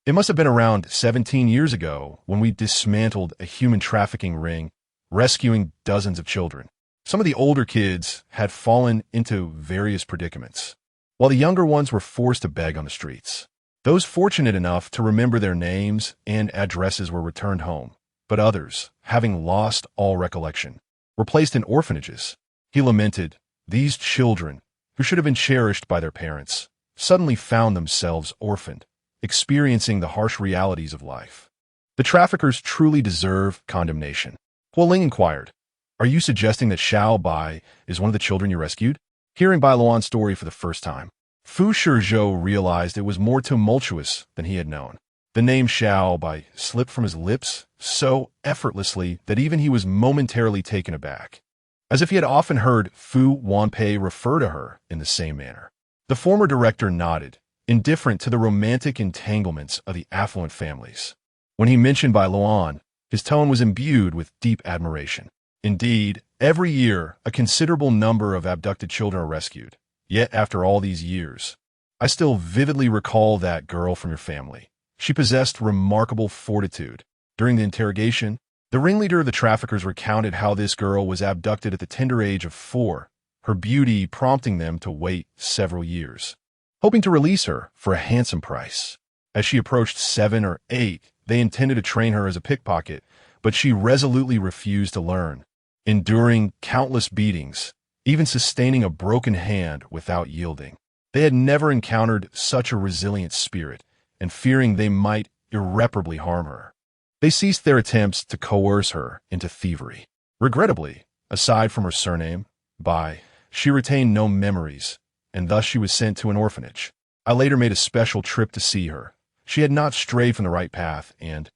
It must have been around 17 years ago when we dismantled a human trafficking ring, rescuing dozens of children. Some of the older kids had fallen into various predicaments, while the younger ones were forced to beg on the streets. Those fortunate enough to remember their names and addresses were returned home, but others, having lost all recollection, were placed in orphanages. He lamented, these children, who should have been cherished by their parents, suddenly found themselves orphaned, experiencing the harsh realities of life. The traffickers truly deserve condemnation. Huo Ling inquired, are you suggesting that Xiao Bai is one of the children you rescued? Hearing Bai Luoan's story for the first time, Fu Shizhou realized it was more tumultuous than he had known. The name Xiao Bai slipped from his lips so effortlessly that even he was momentarily taken aback, as if he had often heard Fu Wanpei refer to her in the same manner. The former director nodded, indifferent to the romantic entanglements of the affluent families. When he mentioned Bai Luoan, his tone was imbued with deep admiration. Indeed, every year, a considerable number of abducted children are rescued. Yet, after all these years, I still vividly recall that girl from your family. She possessed remarkable fortitude. During the interrogation, the ringleader of the traffickers recounted how this girl was abducted at the tender age of 4, her beauty prompting them to wait several years, hoping to release her for a handsome price. As she approached 7 or 8, they intended to train her as a pickpocket, but she resolutely refused to learn, enduring countless beatings, even sustaining a broken hand without yielding. They had never encountered such a resilient spirit, and fearing they might irreparably harm her, they ceased their attempts to coerce her into thievery. Regrettably, aside from her surname, Bai, she retained no memories, and thus she was sent to an orphanage. I later made a special trip to see her. She had not strayed from the right path, and,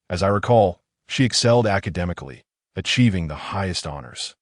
as I recall, she excelled academically, achieving the highest honors.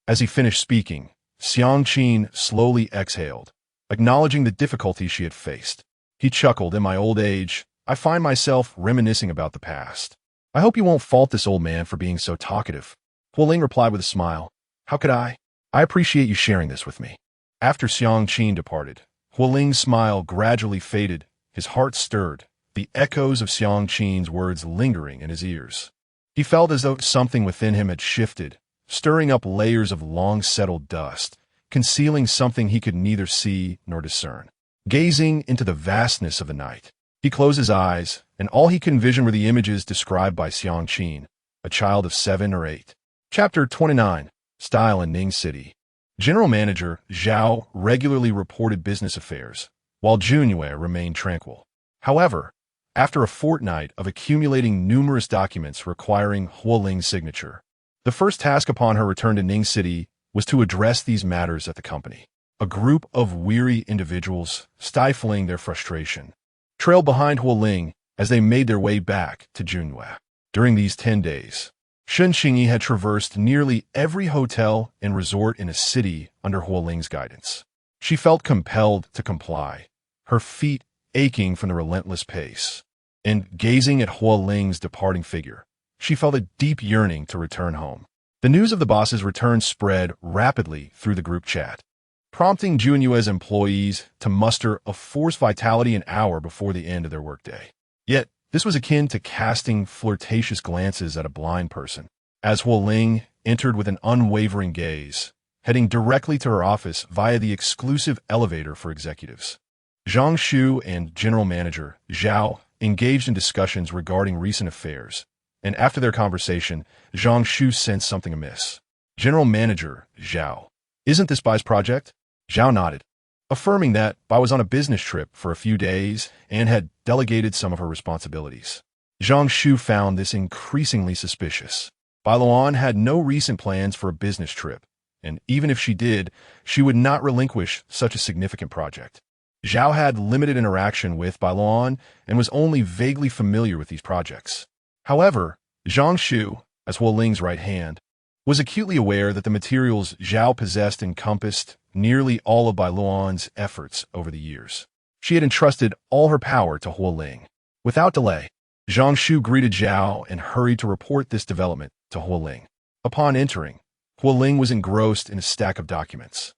As he finished speaking, Xiangqin slowly exhaled, acknowledging the difficulties she had faced. He chuckled, in my old age, I find myself reminiscing about the past. I hope you won't fault this old man for being so talkative. Huo Ling replied with a smile, how could I? I appreciate you sharing this with me. After Xiang Qin departed, Huo Ling's smile gradually faded, his heart stirred, the echoes of Xiang Qin's words lingering in his ears. He felt as though something within him had shifted, stirring up layers of long-settled dust, concealing something he could neither see nor discern. Gazing into the vastness of the night, he closed his eyes, and all he could envision were the images described by Xiang Qin, a child of 7 or 8. Chapter 29. Style in Ning City. General Manager Zhao regularly reported business affairs, while Junyue remained tranquil. However, after a fortnight of accumulating numerous documents requiring Huo Ling's signature, the first task upon her return to Ning City was to address these matters at the company. A group of weary individuals, stifling their frustration, trailed behind Huo Ling as they made their way back to Junyue. During these 10 days, Shen Xingyi had traversed nearly every hotel and resort in a city under Huo Ling's guidance. She felt compelled to comply, her feet aching from the relentless pace. And gazing at Huo Ling's departing figure, she felt a deep yearning to return home. The news of the boss's return spread rapidly through the group chat, prompting Junyue's employees to muster a forced vitality an hour before the end of their workday. Yet, this was akin to casting flirtatious glances at a blind person, as Huo Ling entered with an unwavering gaze, heading directly to her office via the exclusive elevator for executives. Zhang Shu and General Manager Zhao engaged in discussions regarding recent affairs, and after their conversation, Zhang Shu sensed something amiss. General Manager Zhao, "Isn't this Bai's project?" Zhao nodded, affirming that Bai was on a business trip for a few days and had delegated some of her responsibilities. Zhang Shu found this increasingly suspicious. Bai Luoan had no recent plans for a business trip, and even if she did, she would not relinquish such a significant project. Zhao had limited interaction with Bai Luoan and was only vaguely familiar with these projects. However, Zhang Shu, as Huo Ling's right hand, was acutely aware that the materials Zhao possessed encompassed nearly all of Bai Luoan's efforts over the years. She had entrusted all her power to Huo Ling. Without delay, Zhang Shu greeted Zhao and hurried to report this development to Huo Ling. Upon entering, Huo Ling was engrossed in a stack of documents.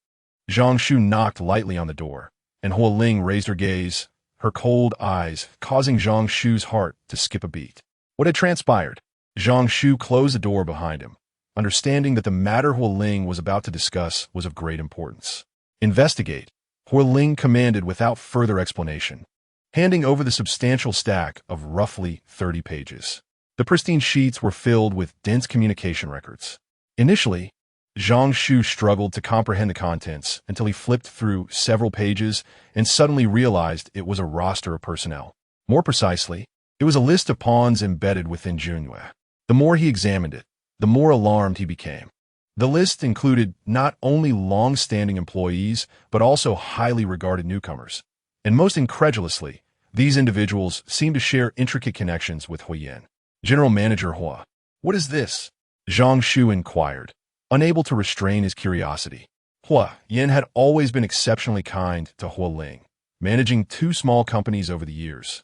Zhang Shu knocked lightly on the door, and Huo Ling raised her gaze, her cold eyes causing Zhang Shu's heart to skip a beat. What had transpired? Zhang Shu closed the door behind him, understanding that the matter Huo Ling was about to discuss was of great importance. "Investigate," Huo Ling commanded without further explanation, handing over the substantial stack of roughly 30 pages. The pristine sheets were filled with dense communication records. Initially, Zhang Shu struggled to comprehend the contents until he flipped through several pages and suddenly realized it was a roster of personnel. More precisely, it was a list of pawns embedded within Junyue. The more he examined it, the more alarmed he became. The list included not only long-standing employees, but also highly regarded newcomers. And most incredulously, these individuals seemed to share intricate connections with Huoyan. "General Manager Hua, what is this?" Zhang Shu inquired, unable to restrain his curiosity. Hua Yan had always been exceptionally kind to Huo Ling, managing 2 small companies over the years.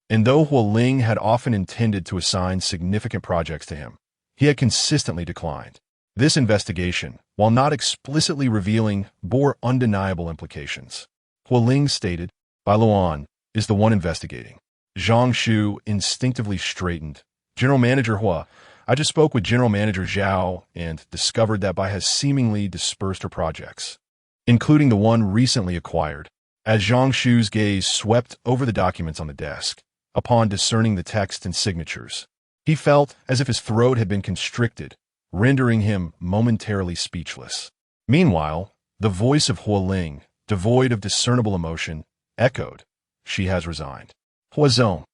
And though Huo Ling had often intended to assign significant projects to him, he had consistently declined. This investigation, while not explicitly revealing, bore undeniable implications. Huo Ling stated, "Bai Luoan is the one investigating." Zhang Shu instinctively straightened. "General Manager Hua, I just spoke with General Manager Zhao and discovered that Bai has seemingly dispersed her projects, including the one recently acquired." As Zhang Shu's gaze swept over the documents on the desk, upon discerning the text and signatures, he felt as if his throat had been constricted, rendering him momentarily speechless. Meanwhile, the voice of Huo Ling, devoid of discernible emotion, echoed, "She has resigned." Huazong.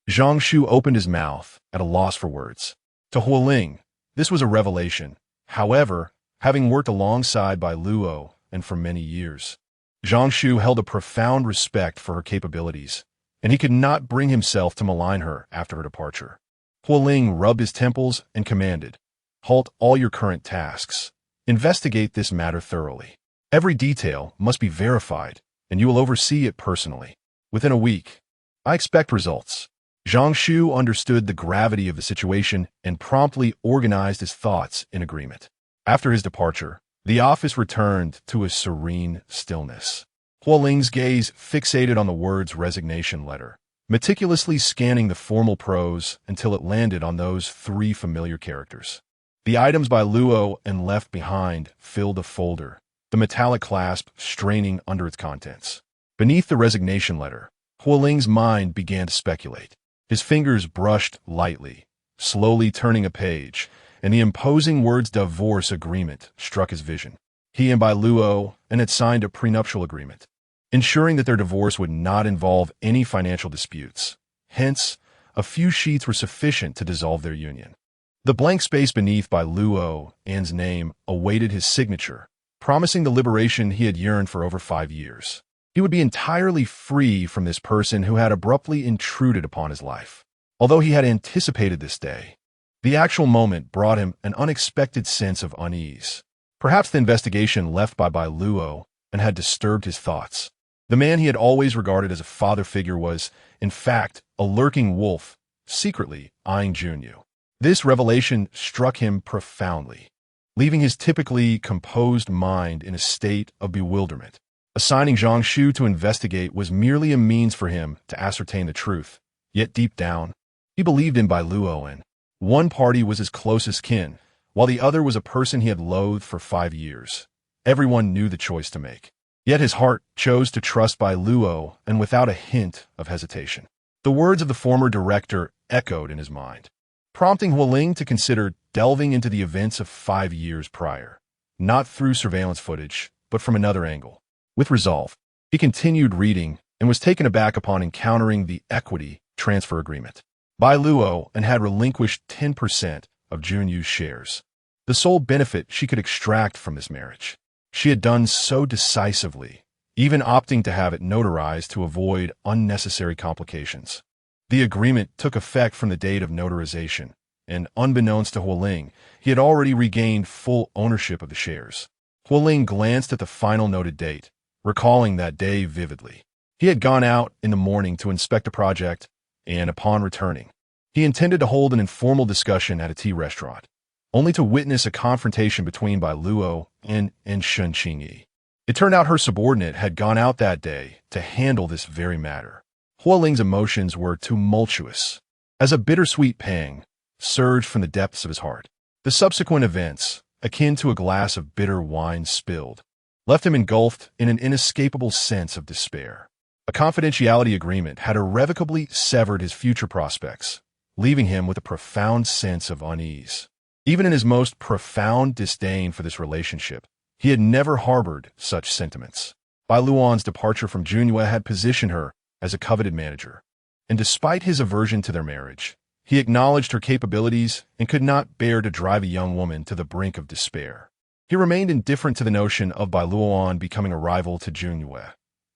Zhang Shu opened his mouth, at a loss for words. To Huo Ling, this was a revelation. However, having worked alongside Bai Luo and for many years, Zhang Shu held a profound respect for her capabilities, and he could not bring himself to malign her after her departure. Huo Ling rubbed his temples and commanded, "Halt all your current tasks. Investigate this matter thoroughly. Every detail must be verified, and you will oversee it personally. Within a week, I expect results." Zhang Shu understood the gravity of the situation and promptly organized his thoughts in agreement. After his departure, The office returned to a serene stillness. Huo Ling's gaze fixated on the words resignation letter, meticulously scanning the formal prose until it landed on those three familiar characters. The items Bai Luo and left behind filled a folder, the metallic clasp straining under its contents. Beneath the resignation letter, Huo Ling's mind began to speculate. His fingers brushed lightly, slowly turning a page, and the imposing words divorce agreement struck his vision. He and Bai Luo had signed a prenuptial agreement, ensuring that their divorce would not involve any financial disputes. Hence, a few sheets were sufficient to dissolve their union. The blank space beneath Bai Luoan's name awaited his signature, promising the liberation he had yearned for over 5 years. He would be entirely free from this person who had abruptly intruded upon his life. Although he had anticipated this day, the actual moment brought him an unexpected sense of unease. Perhaps the investigation left by Bai Luo had disturbed his thoughts. The man he had always regarded as a father figure was, in fact, a lurking wolf, secretly eyeing Junyu. This revelation struck him profoundly, leaving his typically composed mind in a state of bewilderment. Assigning Zhang Shu to investigate was merely a means for him to ascertain the truth. Yet deep down, he believed in Bai Luoan. One party was his closest kin, while the other was a person he had loathed for 5 years. Everyone knew the choice to make. Yet his heart chose to trust Bai Luo, and without a hint of hesitation. The words of the former director echoed in his mind, prompting Huo Ling to consider delving into the events of 5 years prior, not through surveillance footage, but from another angle. With resolve, he continued reading and was taken aback upon encountering the equity transfer agreement. Bai Luo had relinquished 10% of Junyu's shares, the sole benefit she could extract from this marriage. She had done so decisively, even opting to have it notarized to avoid unnecessary complications. The agreement took effect from the date of notarization, and unbeknownst to Huo Ling, he had already regained full ownership of the shares. Huo Ling glanced at the final noted date, recalling that day vividly. He had gone out in the morning to inspect a project, and upon returning, he intended to hold an informal discussion at a tea restaurant, only to witness a confrontation between Bai Luo and Shen Qingyi. It turned out her subordinate had gone out that day to handle this very matter. Huo Ling's emotions were tumultuous, as a bittersweet pang surged from the depths of his heart. The subsequent events, akin to a glass of bitter wine spilled, left him engulfed in an inescapable sense of despair. A confidentiality agreement had irrevocably severed his future prospects, leaving him with a profound sense of unease. Even in his most profound disdain for this relationship, he had never harbored such sentiments. Bai Luoan's departure from Junyu had positioned her as a coveted manager, and despite his aversion to their marriage, he acknowledged her capabilities and could not bear to drive a young woman to the brink of despair. He remained indifferent to the notion of Bai Luoan becoming a rival to Junyu.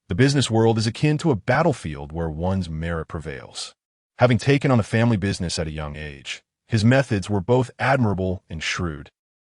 The business world is akin to a battlefield where one's merit prevails. Having taken on the family business at a young age, his methods were both admirable and shrewd.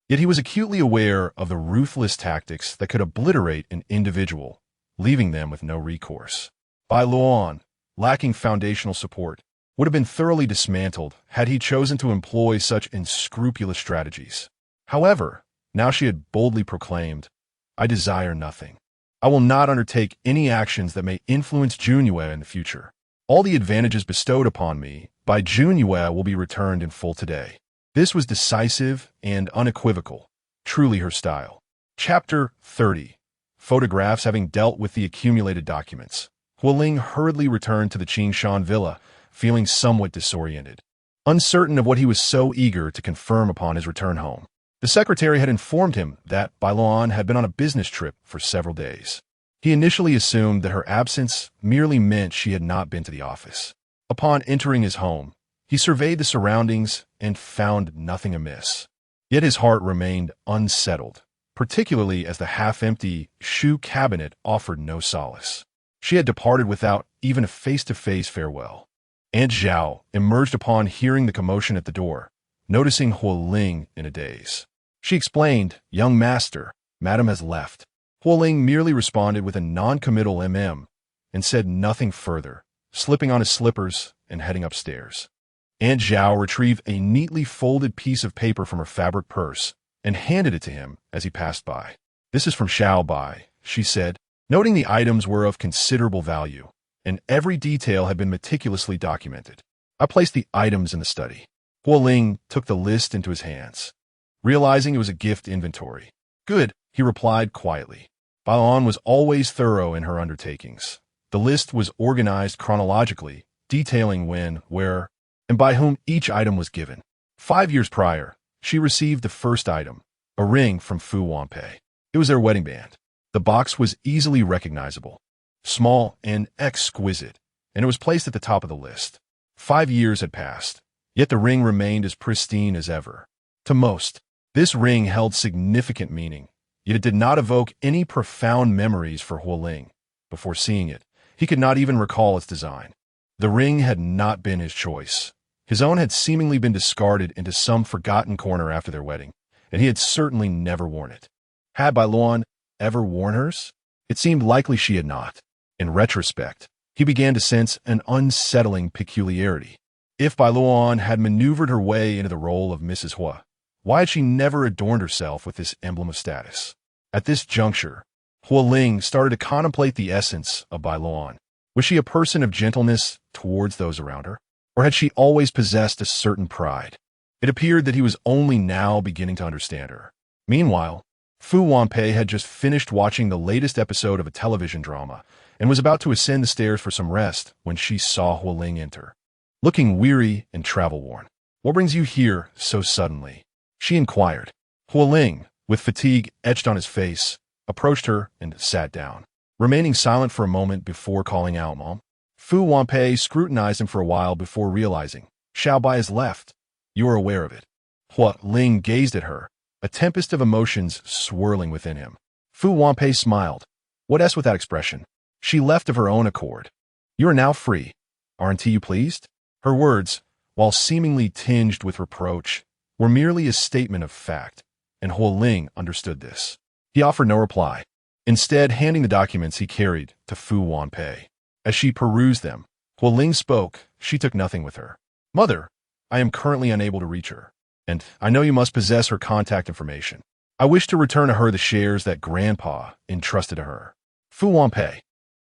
Yet he was acutely aware of the ruthless tactics that could obliterate an individual, leaving them with no recourse. Bai Luoan, lacking foundational support, would have been thoroughly dismantled had he chosen to employ such unscrupulous strategies. However, now she had boldly proclaimed, "I desire nothing. I will not undertake any actions that may influence Junyu in the future. All the advantages bestowed upon me by Junyu will be returned in full today." This was decisive and unequivocal, truly her style. Chapter 30. Photographs. Having dealt with the accumulated documents, Huo Ling hurriedly returned to the Qingshan villa, feeling somewhat disoriented, uncertain of what he was so eager to confirm upon his return home. The secretary had informed him that Bai Luoan had been on a business trip for several days. He initially assumed that her absence merely meant she had not been to the office. Upon entering his home, he surveyed the surroundings and found nothing amiss. Yet his heart remained unsettled, particularly as the half-empty shoe cabinet offered no solace. She had departed without even a face-to-face farewell. Aunt Zhao emerged upon hearing the commotion at the door, noticing Huo Ling in a daze. She explained, "Young master, madam has left." Huo Ling merely responded with a non-committal and said nothing further, slipping on his slippers and heading upstairs. Aunt Zhao retrieved a neatly folded piece of paper from her fabric purse and handed it to him as he passed by. "This is from Xiao Bai," she said, noting the items were of considerable value, and every detail had been meticulously documented. I placed the items in the study. Huo Ling took the list into his hands, realizing it was a gift inventory. "Good," he replied quietly. Bai Luoan was always thorough in her undertakings. The list was organized chronologically, detailing when, where, and by whom each item was given. 5 years prior, she received the first item, a ring from Fu Wanpei. It was their wedding band. The box was easily recognizable, small and exquisite, and it was placed at the top of the list. 5 years had passed, yet the ring remained as pristine as ever. To most, this ring held significant meaning, yet it did not evoke any profound memories for Huo Ling. Before seeing it, he could not even recall its design. The ring had not been his choice. His own had seemingly been discarded into some forgotten corner after their wedding, and he had certainly never worn it. Had Bai Luoan ever worn hers? It seemed likely she had not. In retrospect, he began to sense an unsettling peculiarity. If Bai Luoan had maneuvered her way into the role of Mrs. Hua, why had she never adorned herself with this emblem of status? At this juncture, Huo Ling started to contemplate the essence of Bai Luoan. Was she a person of gentleness towards those around her? Or had she always possessed a certain pride? It appeared that he was only now beginning to understand her. Meanwhile, Fu Wanpei had just finished watching the latest episode of a television drama and was about to ascend the stairs for some rest when she saw Huo Ling enter. Looking weary and travel-worn. "What brings you here so suddenly?" she inquired. Huo Ling, with fatigue etched on his face, approached her and sat down, remaining silent for a moment before calling out, "Mom." Fu Wanpei scrutinized him for a while before realizing, "Xiao Bai has left. You are aware of it." Huo Ling gazed at her, a tempest of emotions swirling within him. Fu Wanpei smiled. "What else with that expression? She left of her own accord. You are now free. Aren't you pleased?" Her words, while seemingly tinged with reproach, were merely a statement of fact, and Huo Ling understood this. He offered no reply, instead handing the documents he carried to Fu Wanpei. As she perused them, Huo Ling spoke. She took nothing with her. "Mother, I am currently unable to reach her, and I know you must possess her contact information. I wish to return to her the shares that Grandpa entrusted to her." Fu Wanpei,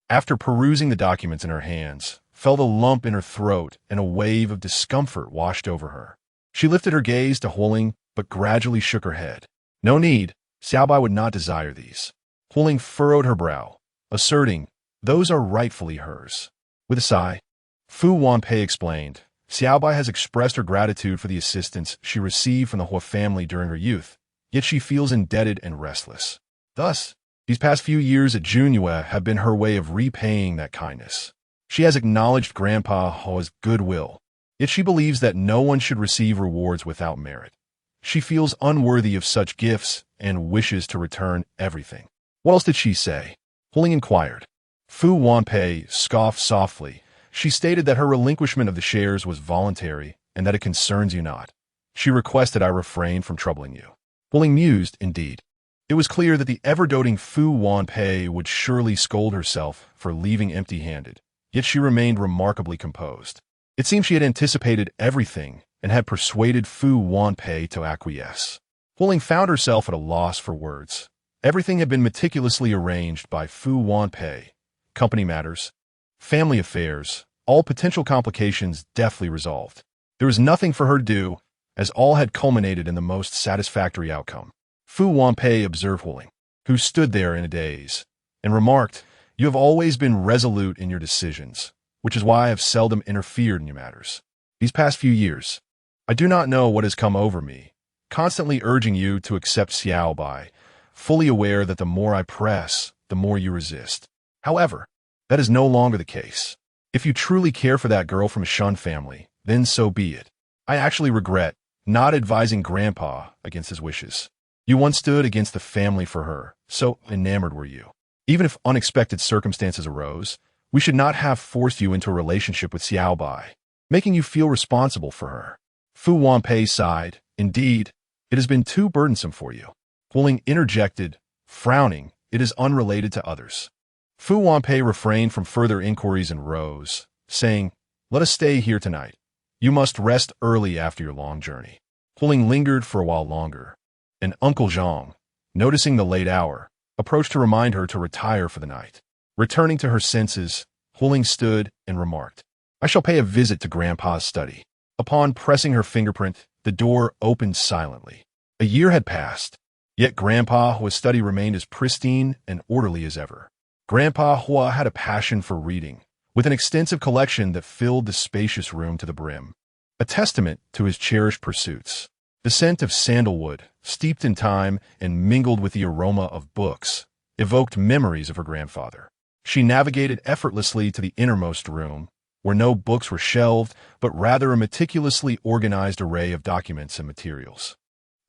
after perusing the documents in her hands, felt a lump in her throat and a wave of discomfort washed over her. She lifted her gaze to Huo Ling, but gradually shook her head. "No need. Xiao Bai would not desire these." Huo Ling furrowed her brow, asserting, "Those are rightfully hers." With a sigh, Fu Wanpei explained, "Xiao Bai has expressed her gratitude for the assistance she received from the Huo family during her youth, yet she feels indebted and restless. Thus, these past few years at Junyue have been her way of repaying that kindness. She has acknowledged Grandpa Huo's goodwill, yet she believes that no one should receive rewards without merit. She feels unworthy of such gifts and wishes to return everything." "What else did she say?" Huo Ling inquired. Fu Wanpei scoffed softly. She stated that her relinquishment of the shares was voluntary and that it concerns you not. She requested I refrain from troubling you. Huo Ling mused, indeed. It was clear that the ever-doting Fu Wanpei would surely scold herself for leaving empty-handed, yet she remained remarkably composed. It seemed she had anticipated everything and had persuaded Fu Wanpei to acquiesce. Huo Ling found herself at a loss for words. Everything had been meticulously arranged by Fu Wanpei. Company matters, family affairs, all potential complications deftly resolved. There was nothing for her to do, as all had culminated in the most satisfactory outcome. Fu Wanpei observed Huo Ling, who stood there in a daze, and remarked, "You have always been resolute in your decisions, which is why I have seldom interfered in your matters. These past few years, I do not know what has come over me, constantly urging you to accept Xiao Bai, fully aware that the more I press, the more you resist. However, that is no longer the case. If you truly care for that girl from a Shun family, then so be it. I actually regret not advising Grandpa against his wishes. You once stood against the family for her, so enamored were you. Even if unexpected circumstances arose, we should not have forced you into a relationship with Xiao Bai, making you feel responsible for her." Fu Wanpei sighed. "Indeed, it has been too burdensome for you." Huo Ling interjected, frowning, "It is unrelated to others." Fu Wanpei refrained from further inquiries and rose, saying, "Let us stay here tonight. You must rest early after your long journey." Huo Ling lingered for a while longer, and Uncle Zhang, noticing the late hour, approached to remind her to retire for the night. Returning to her senses, Huo Ling stood and remarked, "I shall pay a visit to Grandpa's study." Upon pressing her fingerprint, the door opened silently. A year had passed, yet Grandpa's study remained as pristine and orderly as ever. Grandpa Hua had a passion for reading, with an extensive collection that filled the spacious room to the brim, a testament to his cherished pursuits. The scent of sandalwood, steeped in time and mingled with the aroma of books, evoked memories of her grandfather. She navigated effortlessly to the innermost room, where no books were shelved, but rather a meticulously organized array of documents and materials.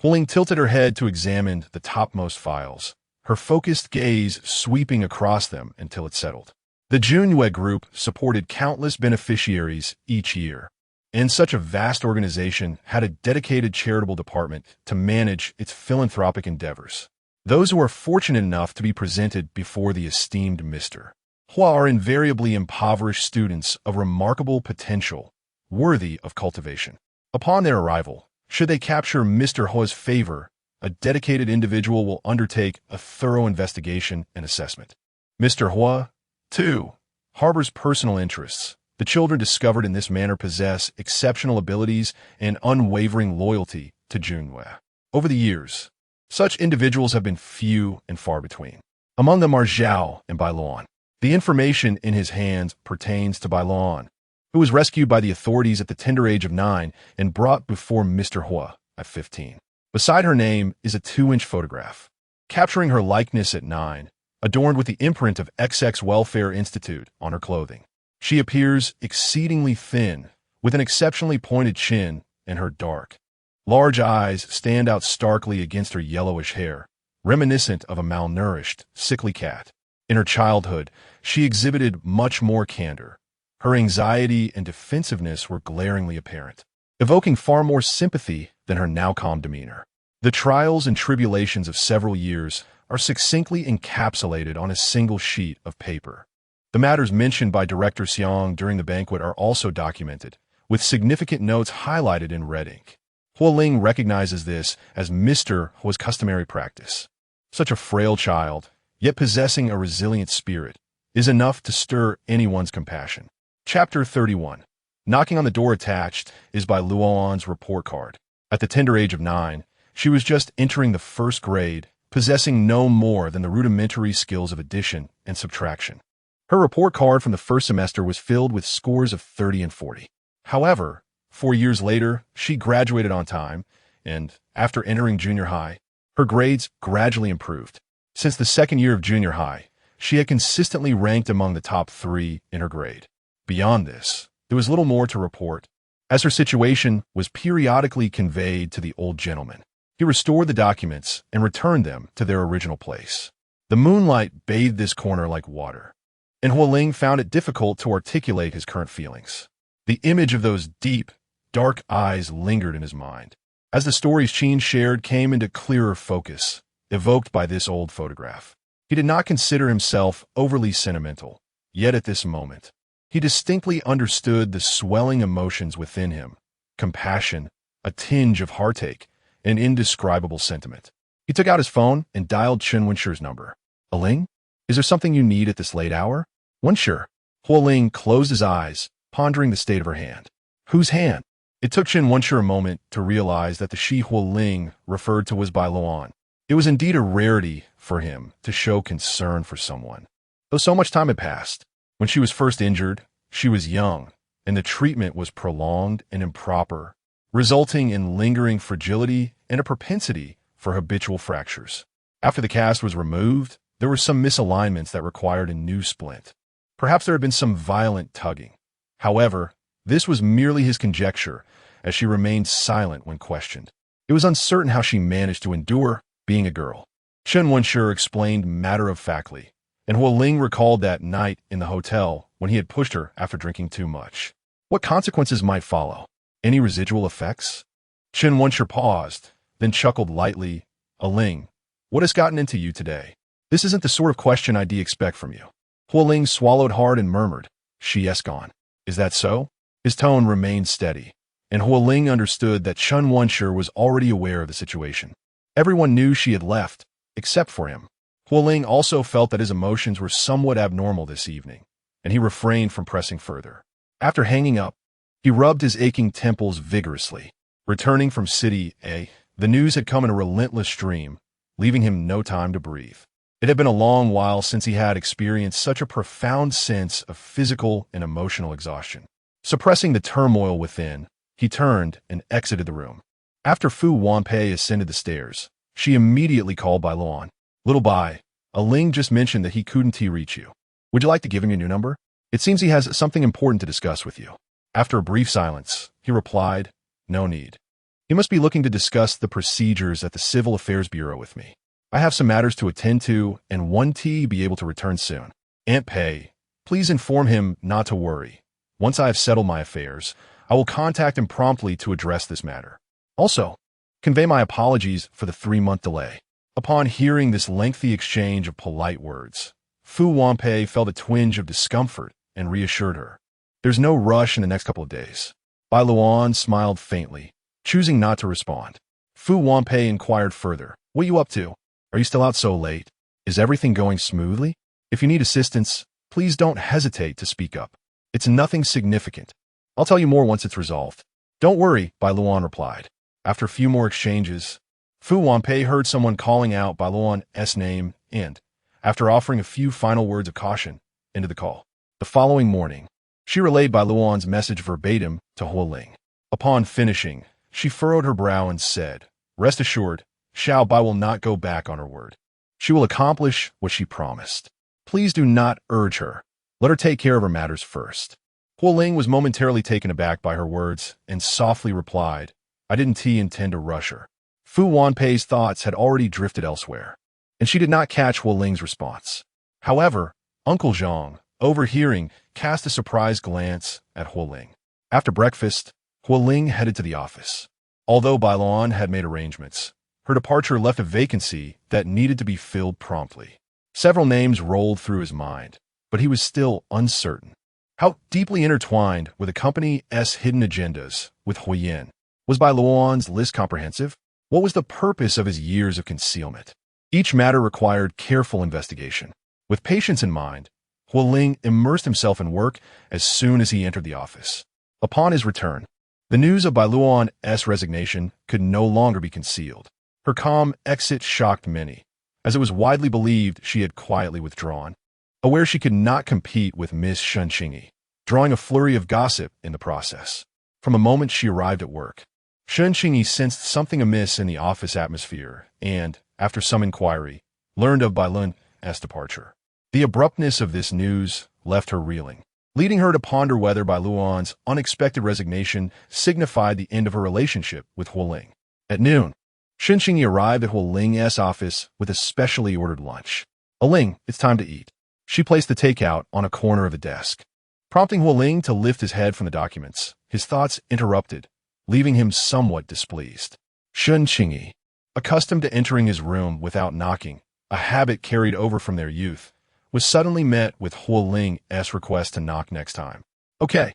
Huo Ling tilted her head to examine the topmost files, her focused gaze sweeping across them until it settled. The Junyue Group supported countless beneficiaries each year, and such a vast organization had a dedicated charitable department to manage its philanthropic endeavors. Those who are fortunate enough to be presented before the esteemed Mr. Hua are invariably impoverished students of remarkable potential, worthy of cultivation. Upon their arrival, should they capture Mr. Hua's favor, a dedicated individual will undertake a thorough investigation and assessment. Mr. Hua, too, harbors personal interests. The children discovered in this manner possess exceptional abilities and unwavering loyalty to Junyue. Over the years, such individuals have been few and far between. Among them are Zhao and Bai Luoan. The information in his hands pertains to Bai Luoan, who was rescued by the authorities at the tender age of 9 and brought before Mr. Hua at 15. Beside her name is a 2-inch photograph, capturing her likeness at 9, adorned with the imprint of XX Welfare Institute on her clothing. She appears exceedingly thin, with an exceptionally pointed chin, and her dark, large eyes stand out starkly against her yellowish hair, reminiscent of a malnourished, sickly cat. In her childhood, she exhibited much more candor. Her anxiety and defensiveness were glaringly apparent, evoking far more sympathy than her now calm demeanor. The trials and tribulations of several years are succinctly encapsulated on a single sheet of paper. The matters mentioned by Director Xiang during the banquet are also documented, with significant notes highlighted in red ink. Huo Ling recognizes this as Mr. Hua's customary practice. Such a frail child, yet possessing a resilient spirit, is enough to stir anyone's compassion. Chapter 31. Knocking on the door attached is Bai Luoan's report card. At the tender age of 9, she was just entering the first grade, possessing no more than the rudimentary skills of addition and subtraction. Her report card from the first semester was filled with scores of 30 and 40. However, 4 years later, she graduated on time, and after entering junior high, her grades gradually improved. Since the second year of junior high, she had consistently ranked among the top 3 in her grade. Beyond this, there was little more to report, as her situation was periodically conveyed to the old gentleman. He restored the documents and returned them to their original place. The moonlight bathed this corner like water, and Huo Ling found it difficult to articulate his current feelings. The image of those deep, dark eyes lingered in his mind, as the stories Qin shared came into clearer focus, evoked by this old photograph. He did not consider himself overly sentimental, yet at this moment, he distinctly understood the swelling emotions within him, compassion, a tinge of heartache, an indescribable sentiment. He took out his phone and dialed Chen Wenshi's number. "Ling? Is there something you need at this late hour?" "Wenshi." Huo Ling closed his eyes, pondering the state of her hand. Whose hand? It took Chen Wenshi a moment to realize that the she Huo Ling referred to was Bai Luoan. It was indeed a rarity for him to show concern for someone. Though so much time had passed, when she was first injured, she was young, and the treatment was prolonged and improper, resulting in lingering fragility and a propensity for habitual fractures. After the cast was removed, there were some misalignments that required a new splint. Perhaps there had been some violent tugging. However, this was merely his conjecture, as she remained silent when questioned. It was uncertain how she managed to endure being a girl. Chen Wenshi explained matter-of-factly, and Huo Ling recalled that night in the hotel when he had pushed her after drinking too much. What consequences might follow? Any residual effects? Chen Wenshi paused, then chuckled lightly. "Ling, what has gotten into you today? This isn't the sort of question I'd expect from you." Huo Ling swallowed hard and murmured, "She's gone." "Is that so?" His tone remained steady, and Huo Ling understood that Chen Wenshi was already aware of the situation. Everyone knew she had left, except for him. Huo Ling also felt that his emotions were somewhat abnormal this evening, and he refrained from pressing further. After hanging up, he rubbed his aching temples vigorously. Returning from City A, the news had come in a relentless stream, leaving him no time to breathe. It had been a long while since he had experienced such a profound sense of physical and emotional exhaustion. Suppressing the turmoil within, he turned and exited the room. After Fu Wanpei ascended the stairs, she immediately called Bai Luoan. "Little Bai, Ling just mentioned that he couldn't reach you. Would you like to give him your new number? It seems he has something important to discuss with you." After a brief silence, he replied, "No need. He must be looking to discuss the procedures at the Civil Affairs Bureau with me. I have some matters to attend to, and be able to return soon. Aunt Pei, please inform him not to worry. Once I have settled my affairs, I will contact him promptly to address this matter. Also, convey my apologies for the 3-month delay." Upon hearing this lengthy exchange of polite words, Fu Wanpei felt a twinge of discomfort and reassured her. "There's no rush in the next couple of days." Bai Luoan smiled faintly, choosing not to respond. Fu Wanpei inquired further, "What are you up to? Are you still out so late? Is everything going smoothly? If you need assistance, please don't hesitate to speak up. It's nothing significant. I'll tell you more once it's resolved." "Don't worry," Bai Luoan replied. After a few more exchanges, Fu Wanpei heard someone calling out Bai Luoan's name and, after offering a few final words of caution, ended the call. The following morning, she relayed Bai Luoan's message verbatim to Huo Ling. Upon finishing, she furrowed her brow and said, "Rest assured, Xiao Bai will not go back on her word. She will accomplish what she promised. Please do not urge her. Let her take care of her matters first." Huo Ling was momentarily taken aback by her words and softly replied, "I didn't intend to rush her." Fu Wanpei's thoughts had already drifted elsewhere, and she did not catch Huo Ling's response. However, Uncle Zhang, overhearing, cast a surprised glance at Huo Ling. After breakfast, Huo Ling headed to the office. Although Bai Luoan had made arrangements, her departure left a vacancy that needed to be filled promptly. Several names rolled through his mind, but he was still uncertain. How deeply intertwined were the company's hidden agendas with Huoyin? Was Bai Luoan's list comprehensive? What was the purpose of his years of concealment? Each matter required careful investigation. With patience in mind, Huo Ling immersed himself in work as soon as he entered the office. Upon his return, the news of Bai Luoan's resignation could no longer be concealed. Her calm exit shocked many, as it was widely believed she had quietly withdrawn, aware she could not compete with Miss Shen Qingyi, drawing a flurry of gossip in the process. From the moment she arrived at work, Shen Qingyi sensed something amiss in the office atmosphere and, after some inquiry, learned of Bai Luoan's departure. The abruptness of this news left her reeling, leading her to ponder whether Bai Luoan's unexpected resignation signified the end of her relationship with Huo Ling. At noon, Shen Qingyi arrived at Huo Ling's office with a specially ordered lunch. "Ling, it's time to eat." She placed the takeout on a corner of the desk. Prompting Huo Ling to lift his head from the documents, his thoughts interrupted, leaving him somewhat displeased. Shen Qingyi, accustomed to entering his room without knocking, a habit carried over from their youth, was suddenly met with Huo Ling's request to knock next time. Okay,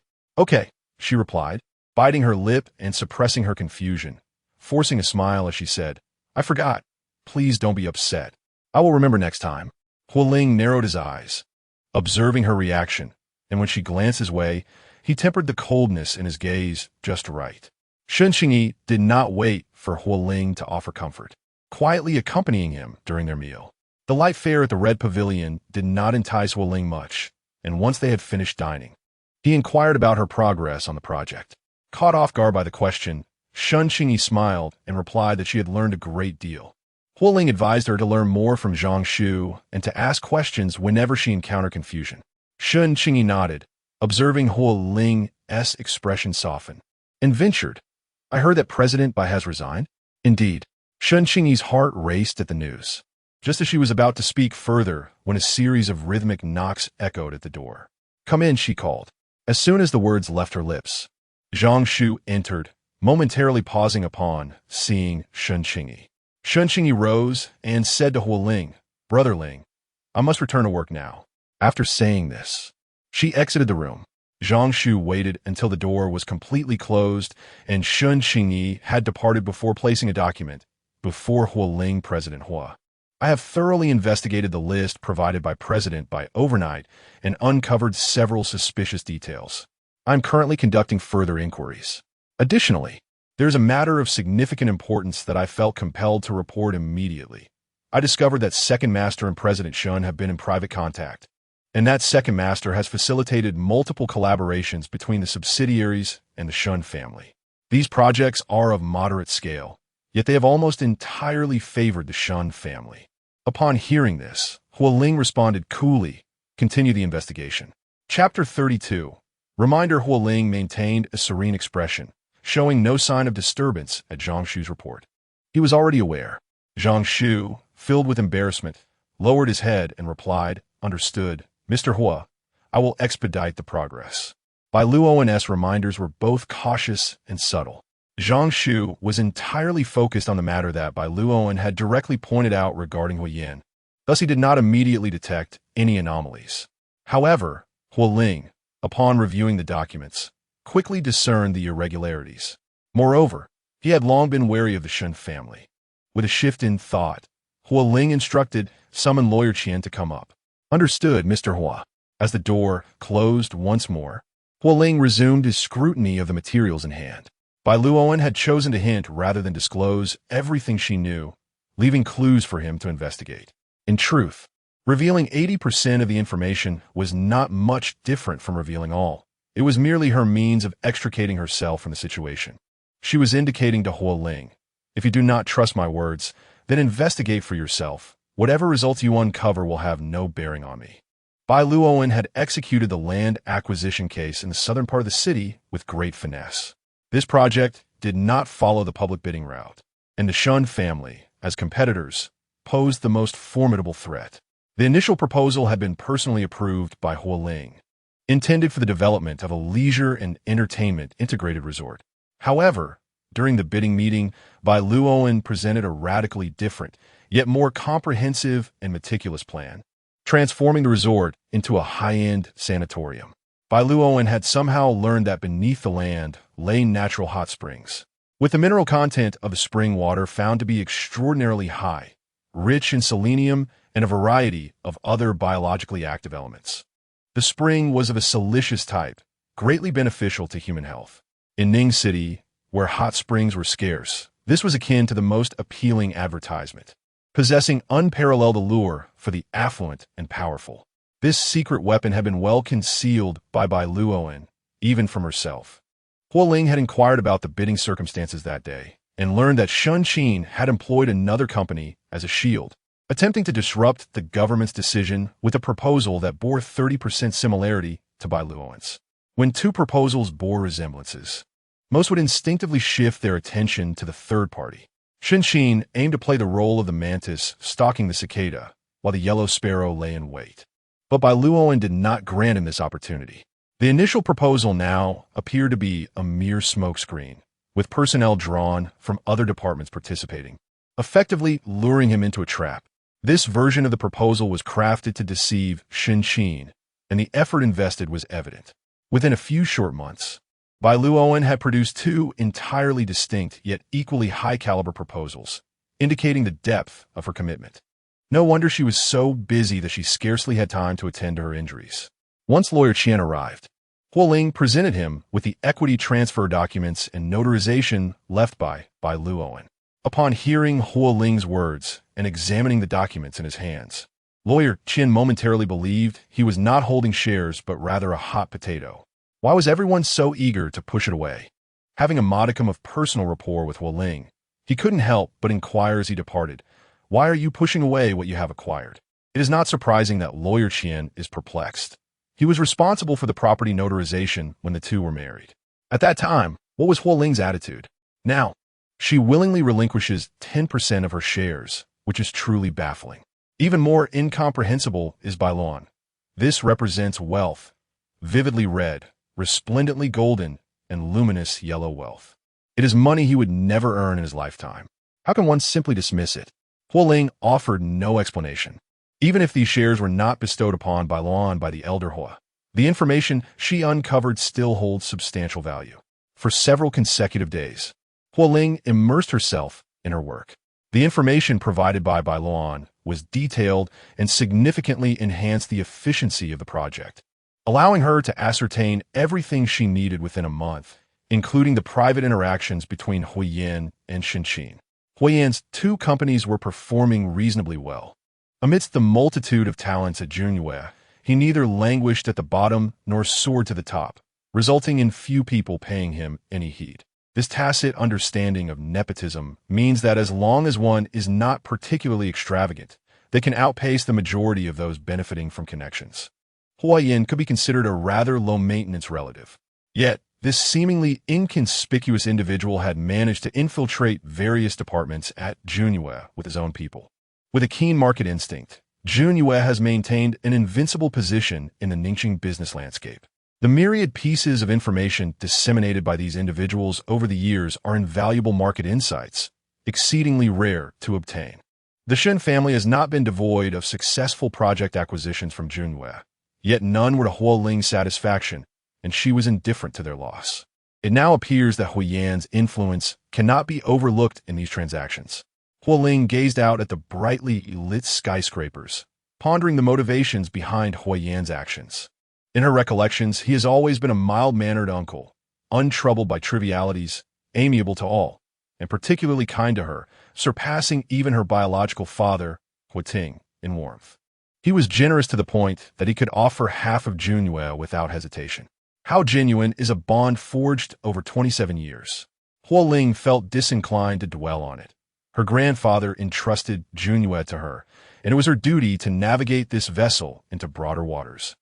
she replied, biting her lip and suppressing her confusion, forcing a smile as she said, "I forgot. Please don't be upset. I will remember next time." Huo Ling narrowed his eyes, observing her reaction, and when she glanced his way, he tempered the coldness in his gaze just right. Shen Qingyi did not wait for Huo Ling to offer comfort, quietly accompanying him during their meal. The light fare at the Red Pavilion did not entice Huo Ling much, and once they had finished dining, he inquired about her progress on the project. Caught off guard by the question, Shen Qingyi smiled and replied that she had learned a great deal. Huo Ling advised her to learn more from Zhang Shu and to ask questions whenever she encountered confusion. Shen Qingyi nodded, observing Huo Ling's expression soften, and ventured, "I heard that President Bai has resigned?" "Indeed." Shen Qingyi's heart raced at the news, just as she was about to speak further when a series of rhythmic knocks echoed at the door. "Come in," she called. As soon as the words left her lips, Zhang Shu entered, momentarily pausing upon seeing Shen Qingyi. Shen Qingyi rose and said to Huo Ling, "Brother Ling, I must return to work now." After saying this, she exited the room. Zhang Shu waited until the door was completely closed and Shen Qingyi had departed before placing a document before Huo Ling, President Huo. I have thoroughly investigated the list provided by President by overnight and uncovered several suspicious details. I'm currently conducting further inquiries. Additionally, there's a matter of significant importance that I felt compelled to report immediately. I discovered that Second Master and President Shun have been in private contact, and that Second Master has facilitated multiple collaborations between the subsidiaries and the Shun family. These projects are of moderate scale, yet they have almost entirely favored the Shun family. Upon hearing this, Huo Ling responded coolly, "Continue the investigation." Chapter 32. Reminder: Huo Ling maintained a serene expression, showing no sign of disturbance at Zhang Shu's report. He was already aware. Zhang Shu, filled with embarrassment, lowered his head and replied, "Understood, Mr. Huo. I will expedite the progress." Bai Luoan's reminders were both cautious and subtle. Zhang Shu was entirely focused on the matter that Bai Luoan had directly pointed out regarding Huo Yin. Thus he did not immediately detect any anomalies. However, Huo Ling, upon reviewing the documents, quickly discerned the irregularities. Moreover, he had long been wary of the Shun family. With a shift in thought, Huo Ling instructed, "Summon Lawyer Qian to come up." "Understood, Mr. Huo." As the door closed once more, Huo Ling resumed his scrutiny of the materials in hand. Bai Luoan had chosen to hint rather than disclose everything she knew, leaving clues for him to investigate. In truth, revealing 80% of the information was not much different from revealing all. It was merely her means of extricating herself from the situation. She was indicating to Huo Ling, "If you do not trust my words, then investigate for yourself. Whatever results you uncover will have no bearing on me." Bai Luoan had executed the land acquisition case in the southern part of the city with great finesse. This project did not follow the public bidding route, and the Shun family, as competitors, posed the most formidable threat. The initial proposal had been personally approved by Huo Ling, intended for the development of a leisure and entertainment integrated resort. However, during the bidding meeting, Bai Luoan presented a radically different, yet more comprehensive and meticulous plan, transforming the resort into a high-end sanatorium. Bai Luoan had somehow learned that beneath the land lay natural hot springs, with the mineral content of the spring water found to be extraordinarily high, rich in selenium and a variety of other biologically active elements. The spring was of a siliceous type, greatly beneficial to human health. In Ning City, where hot springs were scarce, this was akin to the most appealing advertisement, possessing unparalleled allure for the affluent and powerful. This secret weapon had been well concealed by Bai Luoan, even from herself. Huo Ling had inquired about the bidding circumstances that day, and learned that Shun Qin had employed another company as a shield, attempting to disrupt the government's decision with a proposal that bore 30% similarity to Bai Luoan's. When two proposals bore resemblances, most would instinctively shift their attention to the third party. Shun Qin aimed to play the role of the mantis stalking the cicada, while the yellow sparrow lay in wait. But Bai Luoan did not grant him this opportunity. The initial proposal now appeared to be a mere smokescreen, with personnel drawn from other departments participating, effectively luring him into a trap. This version of the proposal was crafted to deceive Shun Qin, and the effort invested was evident. Within a few short months, Bai Luoan had produced two entirely distinct yet equally high-caliber proposals, indicating the depth of her commitment. No wonder she was so busy that she scarcely had time to attend to her injuries. Once Lawyer Qian arrived, Huo Ling presented him with the equity transfer documents and notarization left by Bai Luoan. Upon hearing Huo Ling's words and examining the documents in his hands, Lawyer Qian momentarily believed he was not holding shares but rather a hot potato. Why was everyone so eager to push it away? Having a modicum of personal rapport with Huo Ling, he couldn't help but inquire as he departed, "Why are you pushing away what you have acquired?" It is not surprising that Lawyer Qian is perplexed. He was responsible for the property notarization when the two were married. At that time, what was Huo Ling's attitude? Now, she willingly relinquishes 10% of her shares, which is truly baffling. Even more incomprehensible is Bai Luoan. This represents wealth, vividly red, resplendently golden, and luminous yellow wealth. It is money he would never earn in his lifetime. How can one simply dismiss it? Huo Ling offered no explanation. Even if these shares were not bestowed upon Bai Luoan by the elder Huo, the information she uncovered still holds substantial value. For several consecutive days, Huo Ling immersed herself in her work. The information provided by Bai Luoan was detailed and significantly enhanced the efficiency of the project, allowing her to ascertain everything she needed within a month, including the private interactions between Huo Ling and Shenqing. Huo Yin's two companies were performing reasonably well. Amidst the multitude of talents at Junyue, he neither languished at the bottom nor soared to the top, resulting in few people paying him any heed. This tacit understanding of nepotism means that as long as one is not particularly extravagant, they can outpace the majority of those benefiting from connections. Huo Yin could be considered a rather low-maintenance relative. Yet, this seemingly inconspicuous individual had managed to infiltrate various departments at Junyue with his own people. With a keen market instinct, Junyue has maintained an invincible position in the Ningxing business landscape. The myriad pieces of information disseminated by these individuals over the years are invaluable market insights, exceedingly rare to obtain. The Shen family has not been devoid of successful project acquisitions from Junyue, yet none were to Huo Ling's satisfaction, and she was indifferent to their loss. It now appears that Huo Yan's influence cannot be overlooked in these transactions. Huo Ling gazed out at the brightly lit skyscrapers, pondering the motivations behind Huo Yan's actions. In her recollections, he has always been a mild-mannered uncle, untroubled by trivialities, amiable to all, and particularly kind to her, surpassing even her biological father, Huo Ting, in warmth. He was generous to the point that he could offer half of Junyue without hesitation. How genuine is a bond forged over 27 years? Huo Ling felt disinclined to dwell on it. Her grandfather entrusted Junyue to her, and it was her duty to navigate this vessel into broader waters,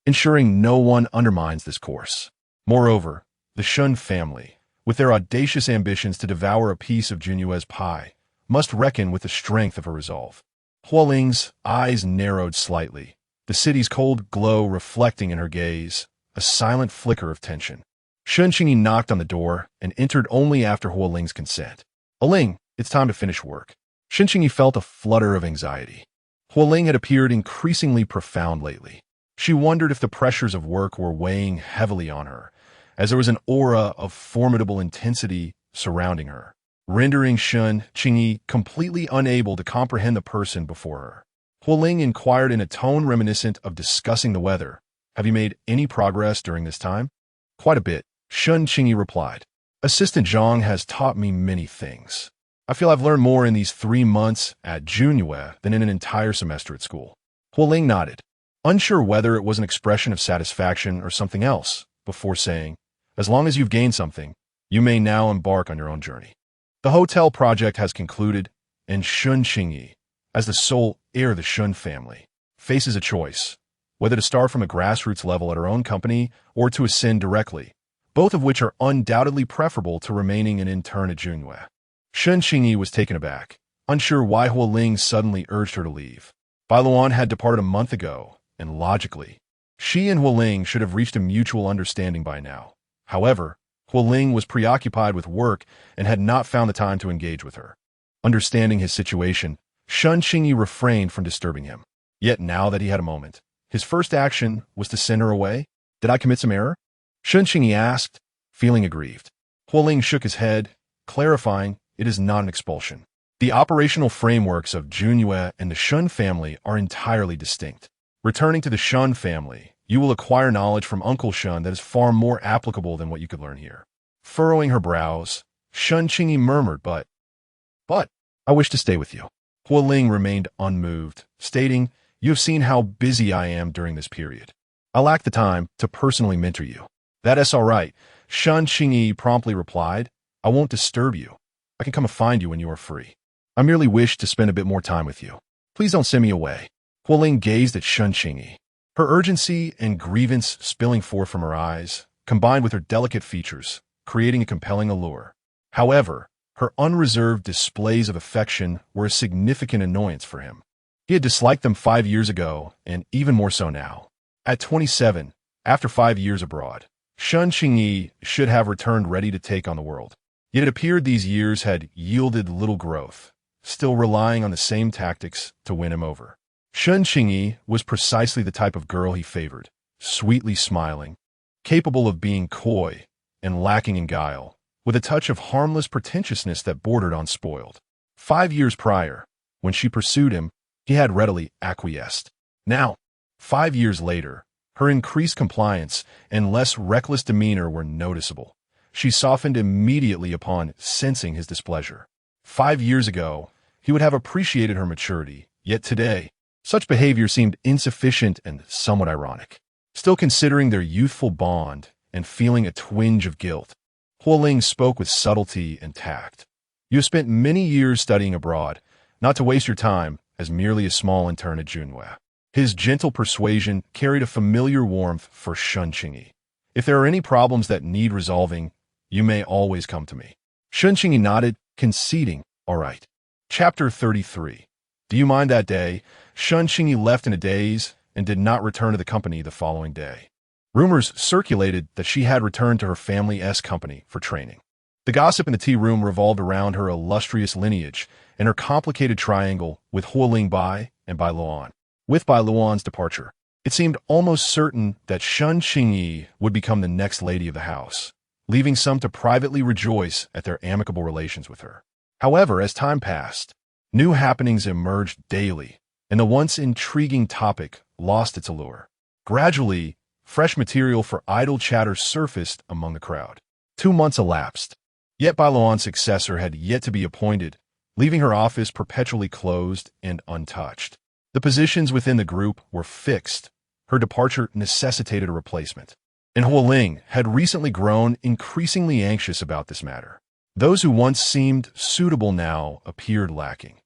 ensuring no one undermines this course. Moreover, the Shun family, with their audacious ambitions to devour a piece of Junyue's pie, must reckon with the strength of her resolve. Huo Ling's eyes narrowed slightly, the city's cold glow reflecting in her gaze, a silent flicker of tension. Shenqing knocked on the door and entered only after Huo Ling's consent. Ling, it's time to finish work. Shenqing felt a flutter of anxiety. Huo Ling had appeared increasingly profound lately. She wondered if the pressures of work were weighing heavily on her, as there was an aura of formidable intensity surrounding her, rendering Shenqing completely unable to comprehend the person before her. Huo Ling inquired in a tone reminiscent of discussing the weather. Have you made any progress during this time? Quite a bit, Shenqing replied. Assistant Zhang has taught me many things. I feel I've learned more in these 3 months at Junyue than in an entire semester at school. Huo Ling nodded, unsure whether it was an expression of satisfaction or something else, before saying, as long as you've gained something, you may now embark on your own journey. The hotel project has concluded, and Shenqing, as the sole heir of the Shun family, faces a choice, whether to start from a grassroots level at her own company or to ascend directly, both of which are undoubtedly preferable to remaining an intern at Junyue. Shenqing was taken aback, unsure why Huo Ling suddenly urged her to leave. Bai Luoan had departed a month ago, and logically, she and Huo Ling should have reached a mutual understanding by now. However, Huo Ling was preoccupied with work and had not found the time to engage with her. Understanding his situation, Shenqing refrained from disturbing him. Yet now that he had a moment, his first action was to send her away. Did I commit some error? Shenqing asked, feeling aggrieved. Huo Ling shook his head, clarifying it is not an expulsion. The operational frameworks of Junyue and the Shun family are entirely distinct. Returning to the Shun family, you will acquire knowledge from Uncle Shun that is far more applicable than what you could learn here. Furrowing her brows, Shenqing murmured, but I wish to stay with you. Huo Ling remained unmoved, stating, you have seen how busy I am during this period. I lack the time to personally mentor you. That is all right, Shenqing promptly replied. I won't disturb you. I can come and find you when you are free. I merely wish to spend a bit more time with you. Please don't send me away. Huo Ling gazed at Shenqing. Her urgency and grievance spilling forth from her eyes, combined with her delicate features, creating a compelling allure. However, her unreserved displays of affection were a significant annoyance for him. He had disliked them 5 years ago, and even more so now. At 27, after 5 years abroad, Shenqing should have returned ready to take on the world. Yet it appeared these years had yielded little growth, still relying on the same tactics to win him over. Shenqing was precisely the type of girl he favored, sweetly smiling, capable of being coy and lacking in guile, with a touch of harmless pretentiousness that bordered on spoiled. 5 years prior, when she pursued him, he had readily acquiesced. Now, 5 years later, her increased compliance and less reckless demeanor were noticeable. She softened immediately upon sensing his displeasure. 5 years ago, he would have appreciated her maturity, yet today, such behavior seemed insufficient and somewhat ironic. Still considering their youthful bond and feeling a twinge of guilt, Huo Ling spoke with subtlety and tact. You have spent many years studying abroad, not to waste your time as merely a small intern at Junhua. His gentle persuasion carried a familiar warmth for Shun Qingyi. If there are any problems that need resolving, you may always come to me. Shun Qingyi nodded, conceding, all right. Chapter 33. Do you mind that day? Shun Qingyi left in a daze and did not return to the company the following day. Rumors circulated that she had returned to her family's company for training. The gossip in the tea room revolved around her illustrious lineage and her complicated triangle with Huo Ling Bai and Bai Luoan. With Bai Luoan's departure, it seemed almost certain that Shun Qingyi would become the next lady of the house, leaving some to privately rejoice at their amicable relations with her. However, as time passed, new happenings emerged daily, and the once intriguing topic lost its allure. Gradually, fresh material for idle chatter surfaced among the crowd. 2 months elapsed, yet Bai Luoan's successor had yet to be appointed, leaving her office perpetually closed and untouched. The positions within the group were fixed. Her departure necessitated a replacement. And Huo Ling had recently grown increasingly anxious about this matter. Those who once seemed suitable now appeared lacking.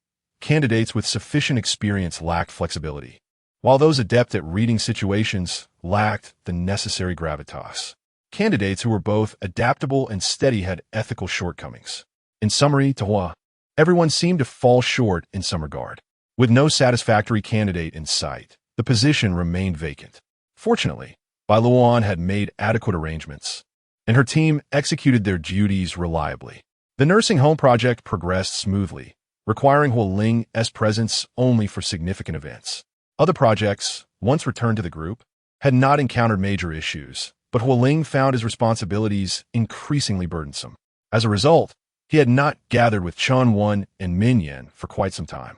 Candidates with sufficient experience lacked flexibility, while those adept at reading situations lacked the necessary gravitas. Candidates who were both adaptable and steady had ethical shortcomings. In summary, to Hua, everyone seemed to fall short in some regard. With no satisfactory candidate in sight, the position remained vacant. Fortunately, Bai Luoan had made adequate arrangements, and her team executed their duties reliably. The nursing home project progressed smoothly, requiring Huo Ling's presence only for significant events. Other projects, once returned to the group, had not encountered major issues, but Huo Ling found his responsibilities increasingly burdensome. As a result, he had not gathered with Chun Wan and Min Yan for quite some time.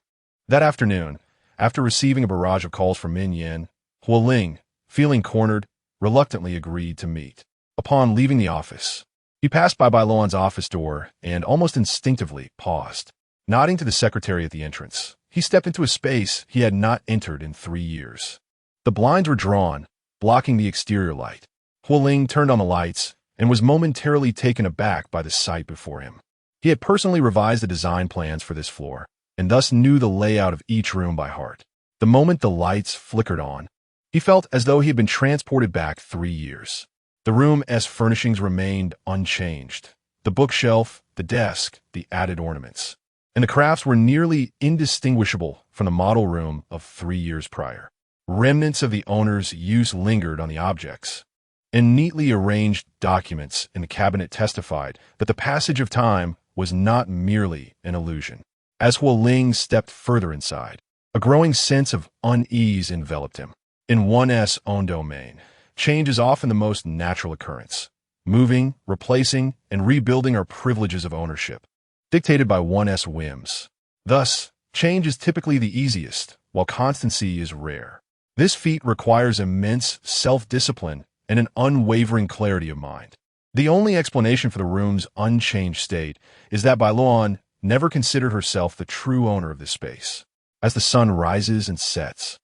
That afternoon, after receiving a barrage of calls from Min Yan, Huo Ling, feeling cornered, reluctantly agreed to meet. Upon leaving the office, he passed by Bai Luoan's office door and almost instinctively paused. Nodding to the secretary at the entrance, he stepped into a space he had not entered in 3 years. The blinds were drawn, blocking the exterior light. Huo Ling turned on the lights and was momentarily taken aback by the sight before him. He had personally revised the design plans for this floor, and thus knew the layout of each room by heart. The moment the lights flickered on, he felt as though he had been transported back 3 years. The room's furnishings remained unchanged. The bookshelf, the desk, the added ornaments, and the crafts were nearly indistinguishable from the model room of 3 years prior. Remnants of the owner's use lingered on the objects, and neatly arranged documents in the cabinet testified that the passage of time was not merely an illusion. As Huo Ling stepped further inside, a growing sense of unease enveloped him. In one's own domain, change is often the most natural occurrence. Moving, replacing, and rebuilding are privileges of ownership, dictated by one's whims. Thus, change is typically the easiest, while constancy is rare. This feat requires immense self-discipline and an unwavering clarity of mind. The only explanation for the room's unchanged state is that Bai Luoan never considered herself the true owner of this space. As the sun rises and sets,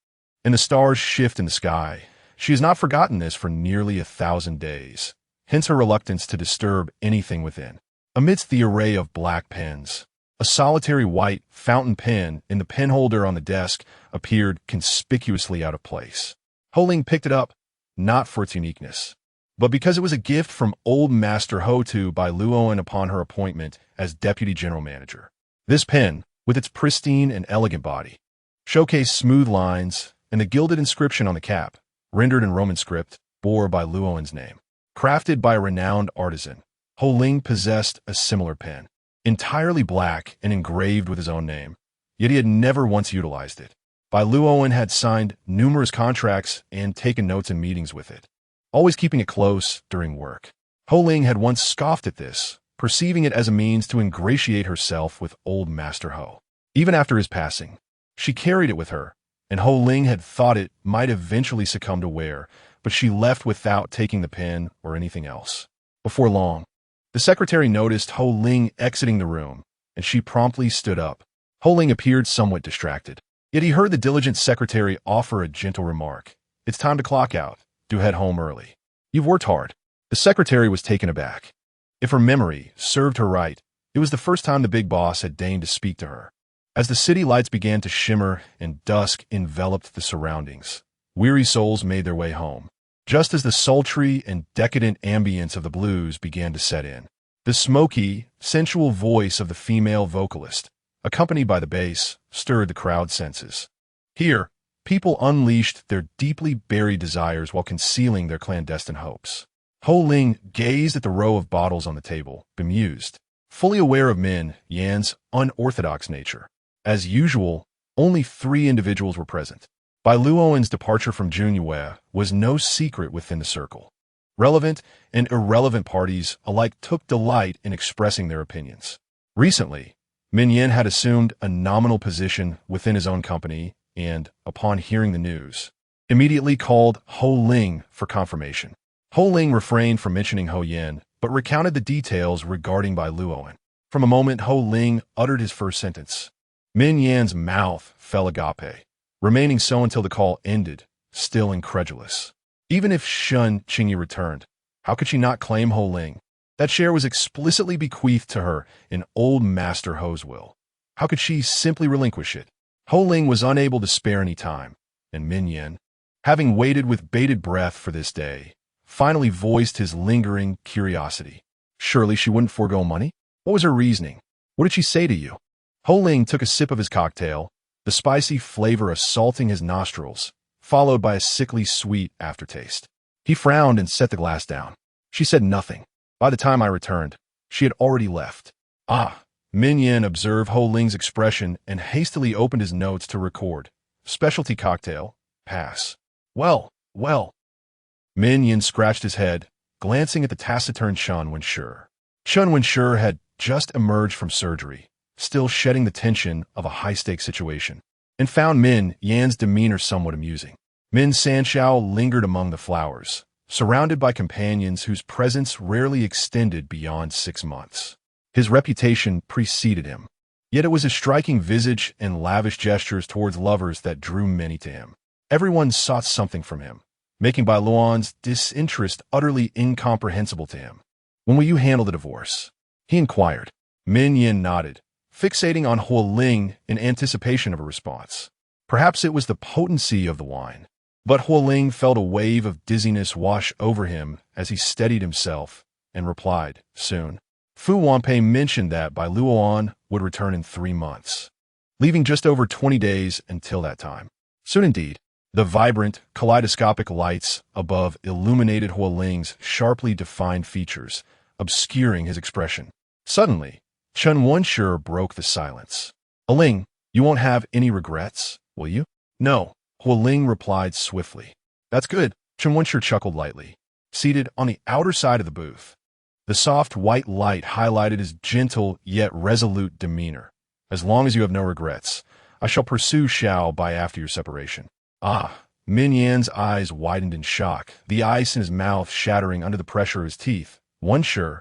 and the stars shift in the sky, she has not forgotten this for nearly 1,000 days, hence her reluctance to disturb anything within. Amidst the array of black pens, a solitary white fountain pen in the pen holder on the desk appeared conspicuously out of place. Huo Ling picked it up, not for its uniqueness, but because it was a gift from old Master Hotu Bai Luoan upon her appointment as Deputy General Manager. This pen, with its pristine and elegant body, showcased smooth lines, and the gilded inscription on the cap, rendered in Roman script, bore Bai Luoan's name. Crafted by a renowned artisan, Huo Ling possessed a similar pen, entirely black and engraved with his own name, yet he had never once utilized it. Bai Luoan had signed numerous contracts and taken notes in meetings with it, always keeping it close during work. Huo Ling had once scoffed at this, perceiving it as a means to ingratiate herself with old Master Huo. Even after his passing, she carried it with her, and Huo Ling had thought it might eventually succumb to wear, but she left without taking the pen or anything else. Before long, the secretary noticed Huo Ling exiting the room, and she promptly stood up. Huo Ling appeared somewhat distracted. Yet he heard the diligent secretary offer a gentle remark. "It's time to clock out. Do head home early. You've worked hard." The secretary was taken aback. If her memory served her right, it was the first time the big boss had deigned to speak to her. As the city lights began to shimmer and dusk enveloped the surroundings, weary souls made their way home, just as the sultry and decadent ambience of the blues began to set in. The smoky, sensual voice of the female vocalist, accompanied by the bass, stirred the crowd's senses. Here, people unleashed their deeply buried desires while concealing their clandestine hopes. Huo Ling gazed at the row of bottles on the table, bemused, fully aware of Min Yan's unorthodox nature. As usual, only 3 individuals were present. Bai Luoan's departure from Junyue was no secret within the circle. Relevant and irrelevant parties alike took delight in expressing their opinions. Recently, Min Yan had assumed a nominal position within his own company and, upon hearing the news, immediately called Huo Ling for confirmation. Huo Ling refrained from mentioning Huo Yan, but recounted the details regarding Bai Luoan. From a moment Huo Ling uttered his first sentence, Min Yan's mouth fell agape, remaining so until the call ended, still incredulous. Even if Shun Qingyi returned, how could she not claim Huo Ling? That share was explicitly bequeathed to her in old Master Huo's will. How could she simply relinquish it? Huo Ling was unable to spare any time, and Min Yan, having waited with bated breath for this day, finally voiced his lingering curiosity. Surely she wouldn't forego money? What was her reasoning? What did she say to you? Huo Ling took a sip of his cocktail, the spicy flavor assaulting his nostrils, followed by a sickly sweet aftertaste. He frowned and set the glass down. She said nothing. By the time I returned, she had already left. Ah! Min Yan observed Huo Ling's expression and hastily opened his notes to record. Specialty cocktail, pass. Well. Min Yan scratched his head, glancing at the taciturn Chen Wenshi. Chen Wenshi had just emerged from surgery, still shedding the tension of a high-stakes situation, and found Min Yan's demeanor somewhat amusing. Min Sanxiao lingered among the flowers, surrounded by companions whose presence rarely extended beyond 6 months. His reputation preceded him, yet it was his striking visage and lavish gestures towards lovers that drew many to him. Everyone sought something from him, making Bai Luoan's disinterest utterly incomprehensible to him. "When will you handle the divorce?" he inquired. Min Yan nodded, fixating on Huo Ling in anticipation of a response. Perhaps it was the potency of the wine, but Huo Ling felt a wave of dizziness wash over him as he steadied himself and replied, "Soon." Fu Wanpei mentioned that Bai Luoan would return in 3 months, leaving just over 20 days until that time. Soon indeed. The vibrant, kaleidoscopic lights above illuminated Huo Ling's sharply defined features, obscuring his expression. Suddenly, Chen Wenshi broke the silence. "Ling, you won't have any regrets, will you?" "No," Huo Ling replied swiftly. "That's good," Chen Wenshi chuckled lightly. Seated on the outer side of the booth, the soft white light highlighted his gentle yet resolute demeanor. "As long as you have no regrets, I shall pursue Xiao Bai after your separation." Ah! Min Yan's eyes widened in shock, the ice in his mouth shattering under the pressure of his teeth. "Wenshi,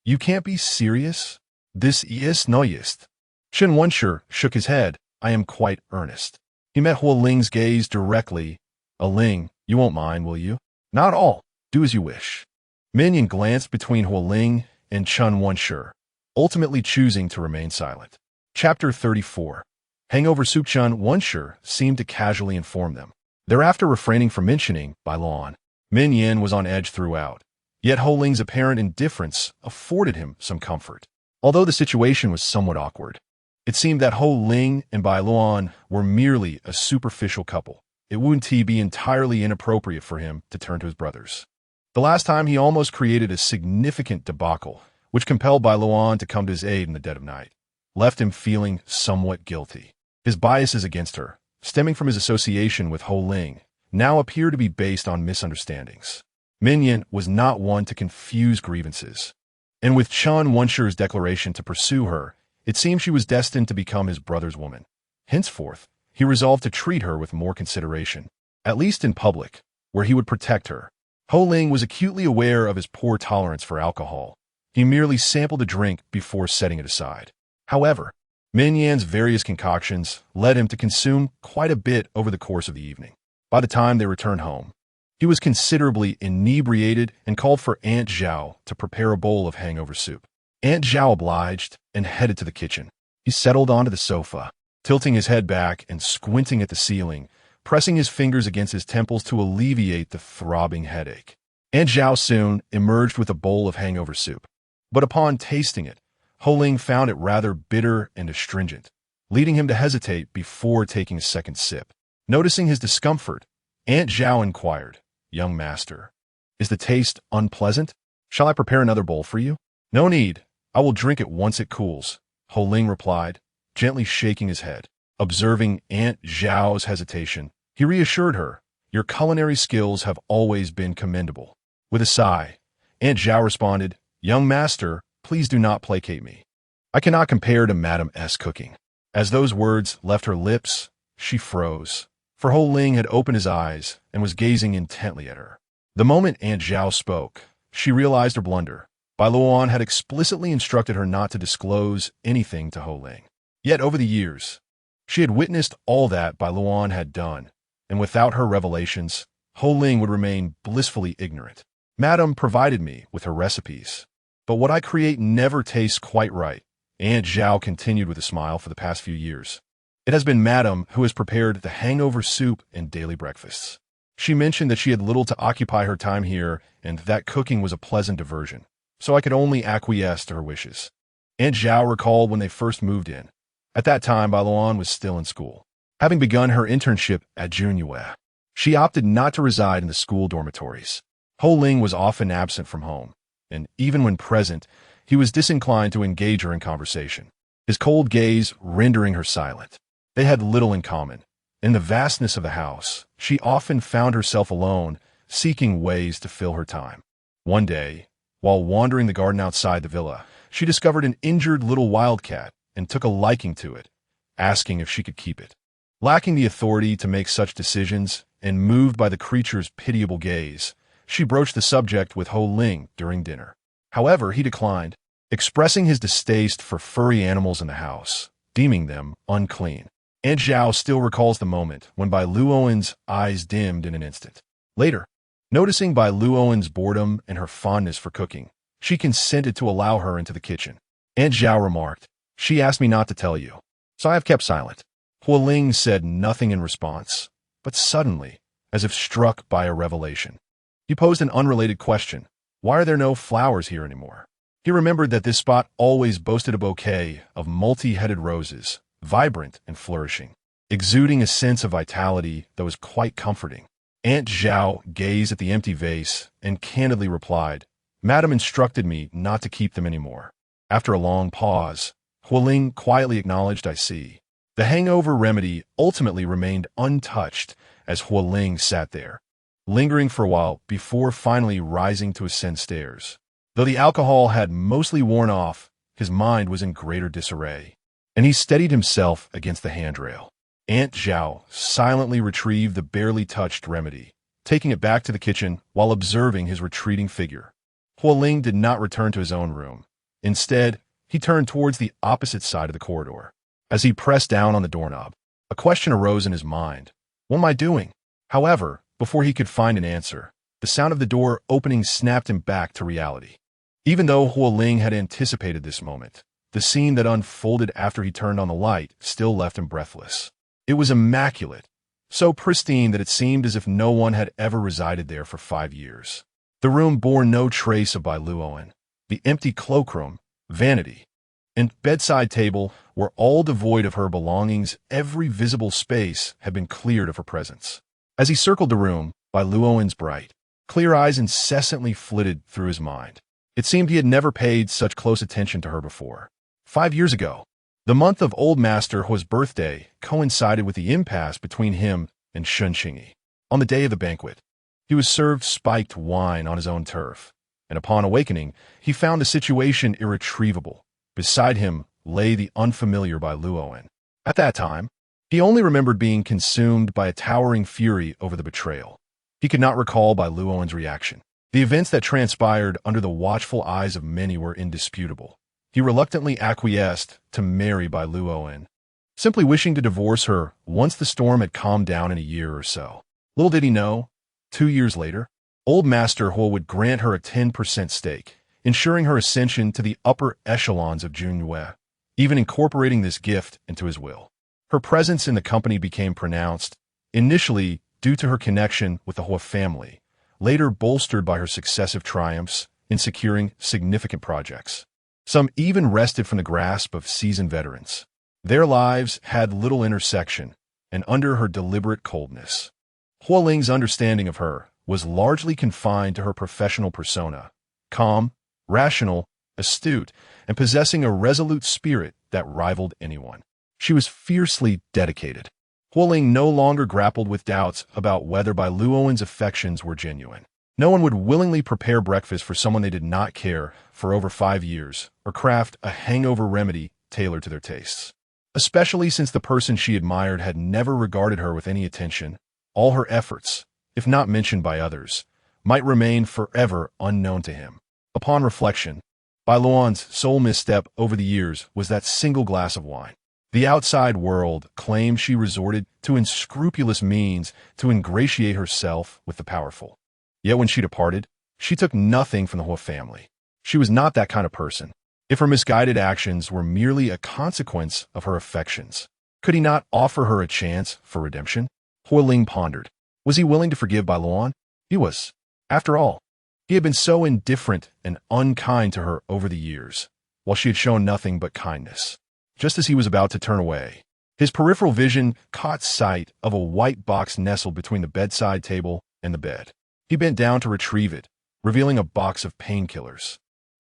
you can't be serious? This is no jest." Chen Wenshi shook his head. "I am quite earnest." He met Huo Ling's gaze directly. "Ling, you won't mind, will you?" "Not at all. Do as you wish." Min Yan glanced between Huo Ling and Chen Wenshi, ultimately choosing to remain silent. Chapter 34. Hangover soup. Chen Wenshi seemed to casually inform them, thereafter refraining from mentioning Bai Luoan. Min Yan was on edge throughout, yet Huo Ling's apparent indifference afforded him some comfort. Although the situation was somewhat awkward, it seemed that Huo Ling and Bai Luoan were merely a superficial couple. It wouldn't be entirely inappropriate for him to turn to his brothers. The last time he almost created a significant debacle, which compelled Bai Luoan to come to his aid in the dead of night, left him feeling somewhat guilty. His biases against her, stemming from his association with Huo Ling, now appear to be based on misunderstandings. Min Yan was not one to confuse grievances. And with Chun Wenshi's declaration to pursue her, it seemed she was destined to become his brother's woman. Henceforth, he resolved to treat her with more consideration, at least in public, where he would protect her. Huo Ling was acutely aware of his poor tolerance for alcohol. He merely sampled a drink before setting it aside. However, Min Yan's various concoctions led him to consume quite a bit over the course of the evening. By the time they returned home, he was considerably inebriated and called for Aunt Zhao to prepare a bowl of hangover soup. Aunt Zhao obliged and headed to the kitchen. He settled onto the sofa, tilting his head back and squinting at the ceiling, pressing his fingers against his temples to alleviate the throbbing headache. Aunt Zhao soon emerged with a bowl of hangover soup. But upon tasting it, Huo Ling found it rather bitter and astringent, leading him to hesitate before taking a second sip. Noticing his discomfort, Aunt Zhao inquired, "Young master, is the taste unpleasant? Shall I prepare another bowl for you?" "No need. I will drink it once it cools," Huo Ling replied, gently shaking his head. Observing Aunt Zhao's hesitation, he reassured her, "Your culinary skills have always been commendable." With a sigh, Aunt Zhao responded, "Young master, please do not placate me. I cannot compare to Madame S. cooking." As those words left her lips, she froze, for Huo Ling had opened his eyes and was gazing intently at her. The moment Aunt Zhao spoke, she realized her blunder. Bai Luoan had explicitly instructed her not to disclose anything to Huo Ling. Yet over the years, she had witnessed all that Bai Luoan had done, and without her revelations, Huo Ling would remain blissfully ignorant. "Madame provided me with her recipes, but what I create never tastes quite right," Aunt Zhao continued with a smile. "For the past few years, it has been Madame who has prepared the hangover soup and daily breakfasts." She mentioned that she had little to occupy her time here and that cooking was a pleasant diversion, so I could only acquiesce to her wishes. Aunt Zhao recalled when they first moved in. At that time, Bai Luoan was still in school, having begun her internship at Junyue. She opted not to reside in the school dormitories. Huo Ling was often absent from home, and even when present, he was disinclined to engage her in conversation, his cold gaze rendering her silent. They had little in common. In the vastness of the house, she often found herself alone, seeking ways to fill her time. One day, while wandering the garden outside the villa, she discovered an injured little wildcat and took a liking to it, asking if she could keep it. Lacking the authority to make such decisions and moved by the creature's pitiable gaze, she broached the subject with Huo Ling during dinner. However, he declined, expressing his distaste for furry animals in the house, deeming them unclean. Aunt Zhao still recalls the moment when Bai Luoan's eyes dimmed in an instant. Later, noticing Bai Luoan's boredom and her fondness for cooking, she consented to allow her into the kitchen. Aunt Zhao remarked, "She asked me not to tell you, so I have kept silent." Huo Ling said nothing in response, but suddenly, as if struck by a revelation, he posed an unrelated question. "Why are there no flowers here anymore?" He remembered that this spot always boasted a bouquet of multi-headed roses, vibrant and flourishing, exuding a sense of vitality that was quite comforting. Aunt Zhao gazed at the empty vase and candidly replied, "Madame instructed me not to keep them anymore." After a long pause, Huo Ling quietly acknowledged, "I see." The hangover remedy ultimately remained untouched as Huo Ling sat there, lingering for a while before finally rising to ascend stairs. Though the alcohol had mostly worn off, his mind was in greater disarray, and he steadied himself against the handrail. Aunt Zhao silently retrieved the barely touched remedy, taking it back to the kitchen while observing his retreating figure. Huo Ling did not return to his own room. Instead, he turned towards the opposite side of the corridor. As he pressed down on the doorknob, a question arose in his mind. What am I doing? However, before he could find an answer, the sound of the door opening snapped him back to reality. Even though Huo Ling had anticipated this moment, the scene that unfolded after he turned on the light still left him breathless. It was immaculate, so pristine that it seemed as if no one had ever resided there for 5 years. The room bore no trace of Bai Luoan. The empty cloakroom, vanity, and bedside table were all devoid of her belongings. Every visible space had been cleared of her presence. As he circled the room, Bai Luoan's bright, clear eyes incessantly flitted through his mind. It seemed he had never paid such close attention to her before. 5 years ago, the month of Old Master Huo's birthday coincided with the impasse between him and Shun Qingyi. On the day of the banquet, he was served spiked wine on his own turf, and upon awakening, he found the situation irretrievable. Beside him lay the unfamiliar Bai Luoan. At that time, he only remembered being consumed by a towering fury over the betrayal. He could not recall Bai Luoan's reaction. The events that transpired under the watchful eyes of many were indisputable. He reluctantly acquiesced to marry Bai Luoan, simply wishing to divorce her once the storm had calmed down in a year or so. Little did he know, 2 years later, old Master Huo would grant her a 10% stake, ensuring her ascension to the upper echelons of Junyue, even incorporating this gift into his will. Her presence in the company became pronounced, initially due to her connection with the Huo family, later bolstered by her successive triumphs in securing significant projects. Some even wrested from the grasp of seasoned veterans. Their lives had little intersection, and under her deliberate coldness, Huo Ling's understanding of her was largely confined to her professional persona, calm, rational, astute, and possessing a resolute spirit that rivaled anyone. She was fiercely dedicated. Huo Ling no longer grappled with doubts about whether Bai Luoan's affections were genuine. No one would willingly prepare breakfast for someone they did not care for over 5 years, or craft a hangover remedy tailored to their tastes. Especially since the person she admired had never regarded her with any attention, all her efforts, if not mentioned by others, might remain forever unknown to him. Upon reflection, Bai Luoan's sole misstep over the years was that single glass of wine. The outside world claimed she resorted to unscrupulous means to ingratiate herself with the powerful. Yet when she departed, she took nothing from the Huo family. She was not that kind of person. If her misguided actions were merely a consequence of her affections, could he not offer her a chance for redemption? Huo Ling pondered. Was he willing to forgive Bai Luoan? He was. After all, he had been so indifferent and unkind to her over the years, while she had shown nothing but kindness. Just as he was about to turn away, his peripheral vision caught sight of a white box nestled between the bedside table and the bed. He bent down to retrieve it, revealing a box of painkillers.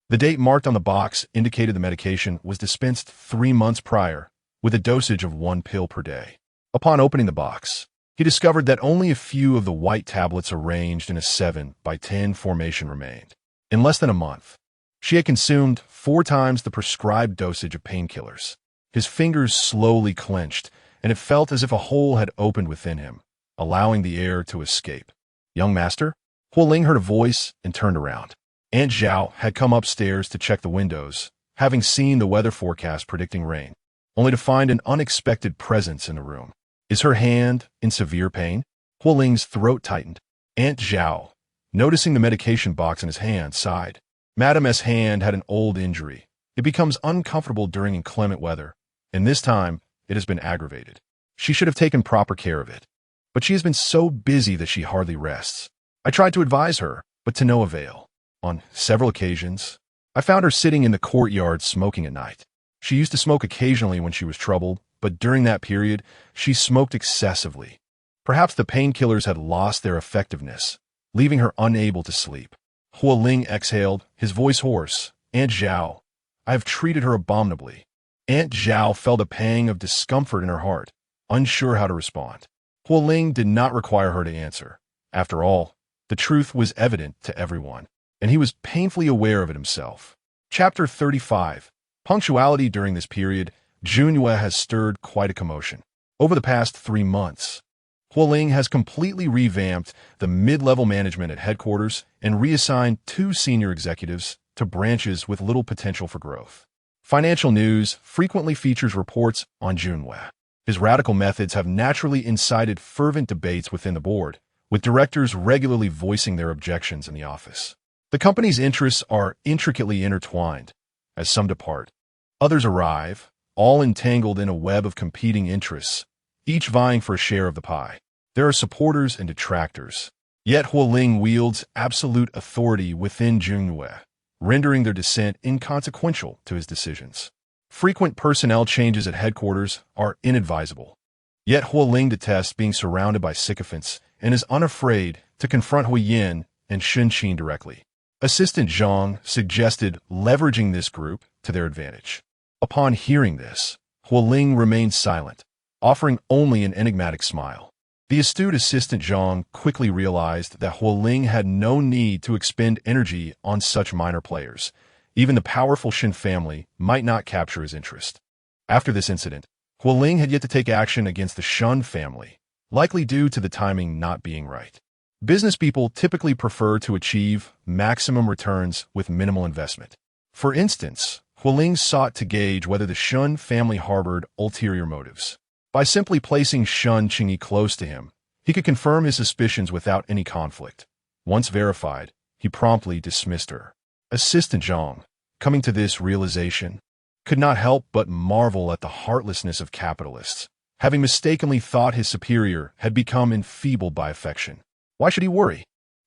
The date marked on the box indicated the medication was dispensed 3 months prior, with a dosage of 1 pill per day. Upon opening the box, he discovered that only a few of the white tablets arranged in a 7 by 10 formation remained. In less than a month, she had consumed 4 times the prescribed dosage of painkillers. His fingers slowly clenched, and it felt as if a hole had opened within him, allowing the air to escape. "Young master?" Huo Ling heard a voice and turned around. Aunt Zhao had come upstairs to check the windows, having seen the weather forecast predicting rain, only to find an unexpected presence in the room. "Is her hand in severe pain?" Huo Ling's throat tightened. Aunt Zhao, noticing the medication box in his hand, sighed. Madame S. hand had an old injury. It becomes uncomfortable during inclement weather, and this time it has been aggravated. She should have taken proper care of it, but she has been so busy that she hardly rests. I tried to advise her, but to no avail. On several occasions, I found her sitting in the courtyard smoking at night. She used to smoke occasionally when she was troubled, but during that period, she smoked excessively. Perhaps the painkillers had lost their effectiveness, leaving her unable to sleep. Huo Ling exhaled, his voice hoarse. "Aunt Zhao, I have treated her abominably." Aunt Zhao felt a pang of discomfort in her heart, unsure how to respond. Huo Ling did not require her to answer. After all, the truth was evident to everyone, and he was painfully aware of it himself. Chapter 35. Punctuality. During this period, Junyue has stirred quite a commotion. Over the past 3 months, Huo Ling has completely revamped the mid-level management at headquarters and reassigned 2 senior executives to branches with little potential for growth. Financial news frequently features reports on Junyue. His radical methods have naturally incited fervent debates within the board, with directors regularly voicing their objections in the office. The company's interests are intricately intertwined. As some depart, others arrive, all entangled in a web of competing interests, each vying for a share of the pie. There are supporters and detractors. Yet Huo Ling wields absolute authority within Junyue, rendering their dissent inconsequential to his decisions. Frequent personnel changes at headquarters are inadvisable. Yet Huo Ling detests being surrounded by sycophants and is unafraid to confront Hui Yin and Shun Qin directly. Assistant Zhang suggested leveraging this group to their advantage. Upon hearing this, Huo Ling remained silent, offering only an enigmatic smile. The astute assistant Zhang quickly realized that Huo Ling had no need to expend energy on such minor players. Even the powerful Shen family might not capture his interest. After this incident, Huo Ling had yet to take action against the Shen family, likely due to the timing not being right. Business people typically prefer to achieve maximum returns with minimal investment. For instance, Huo Ling sought to gauge whether the Shen family harbored ulterior motives. By simply placing Shen Qingyi close to him, he could confirm his suspicions without any conflict. Once verified, he promptly dismissed her. Assistant Zhang, coming to this realization, could not help but marvel at the heartlessness of capitalists, having mistakenly thought his superior had become enfeebled by affection. Why should he worry?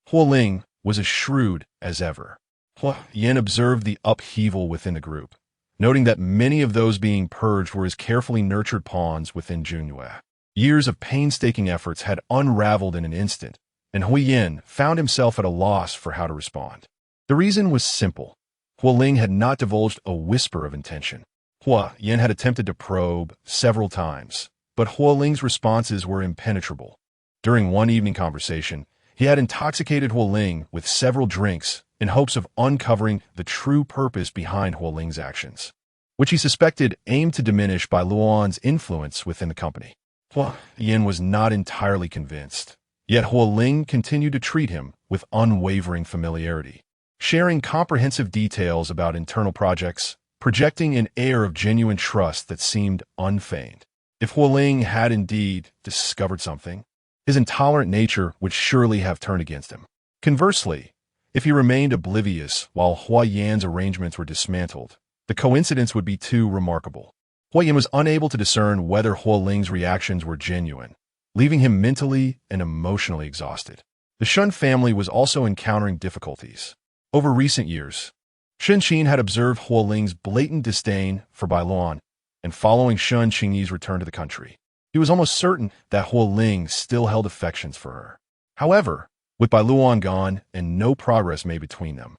Huo Ling was as shrewd as ever. Huo Yin observed the upheaval within the group, noting that many of those being purged were his carefully nurtured pawns within Junyue. Years of painstaking efforts had unraveled in an instant, and Huo Yin found himself at a loss for how to respond. The reason was simple. Huo Ling had not divulged a whisper of intention. Huo Yin had attempted to probe several times, but Huo Ling's responses were impenetrable. During one evening conversation, he had intoxicated Huo Ling with several drinks in hopes of uncovering the true purpose behind Huo Ling's actions, which he suspected aimed to diminish Bai Luoan's influence within the company. Huo Yin was not entirely convinced, yet Huo Ling continued to treat him with unwavering familiarity, sharing comprehensive details about internal projects, projecting an air of genuine trust that seemed unfeigned. If Huo Ling had indeed discovered something, his intolerant nature would surely have turned against him. Conversely, if he remained oblivious while Huo Yan's arrangements were dismantled, the coincidence would be too remarkable. Huo Yan was unable to discern whether Huo Ling's reactions were genuine, leaving him mentally and emotionally exhausted. The Shen family was also encountering difficulties. Over recent years, Shen Qin had observed Huo Ling's blatant disdain for Bai Luoan, and following Shen Qingyi's return to the country, he was almost certain that Huo Ling still held affections for her. However, with Bai Luoan gone and no progress made between them,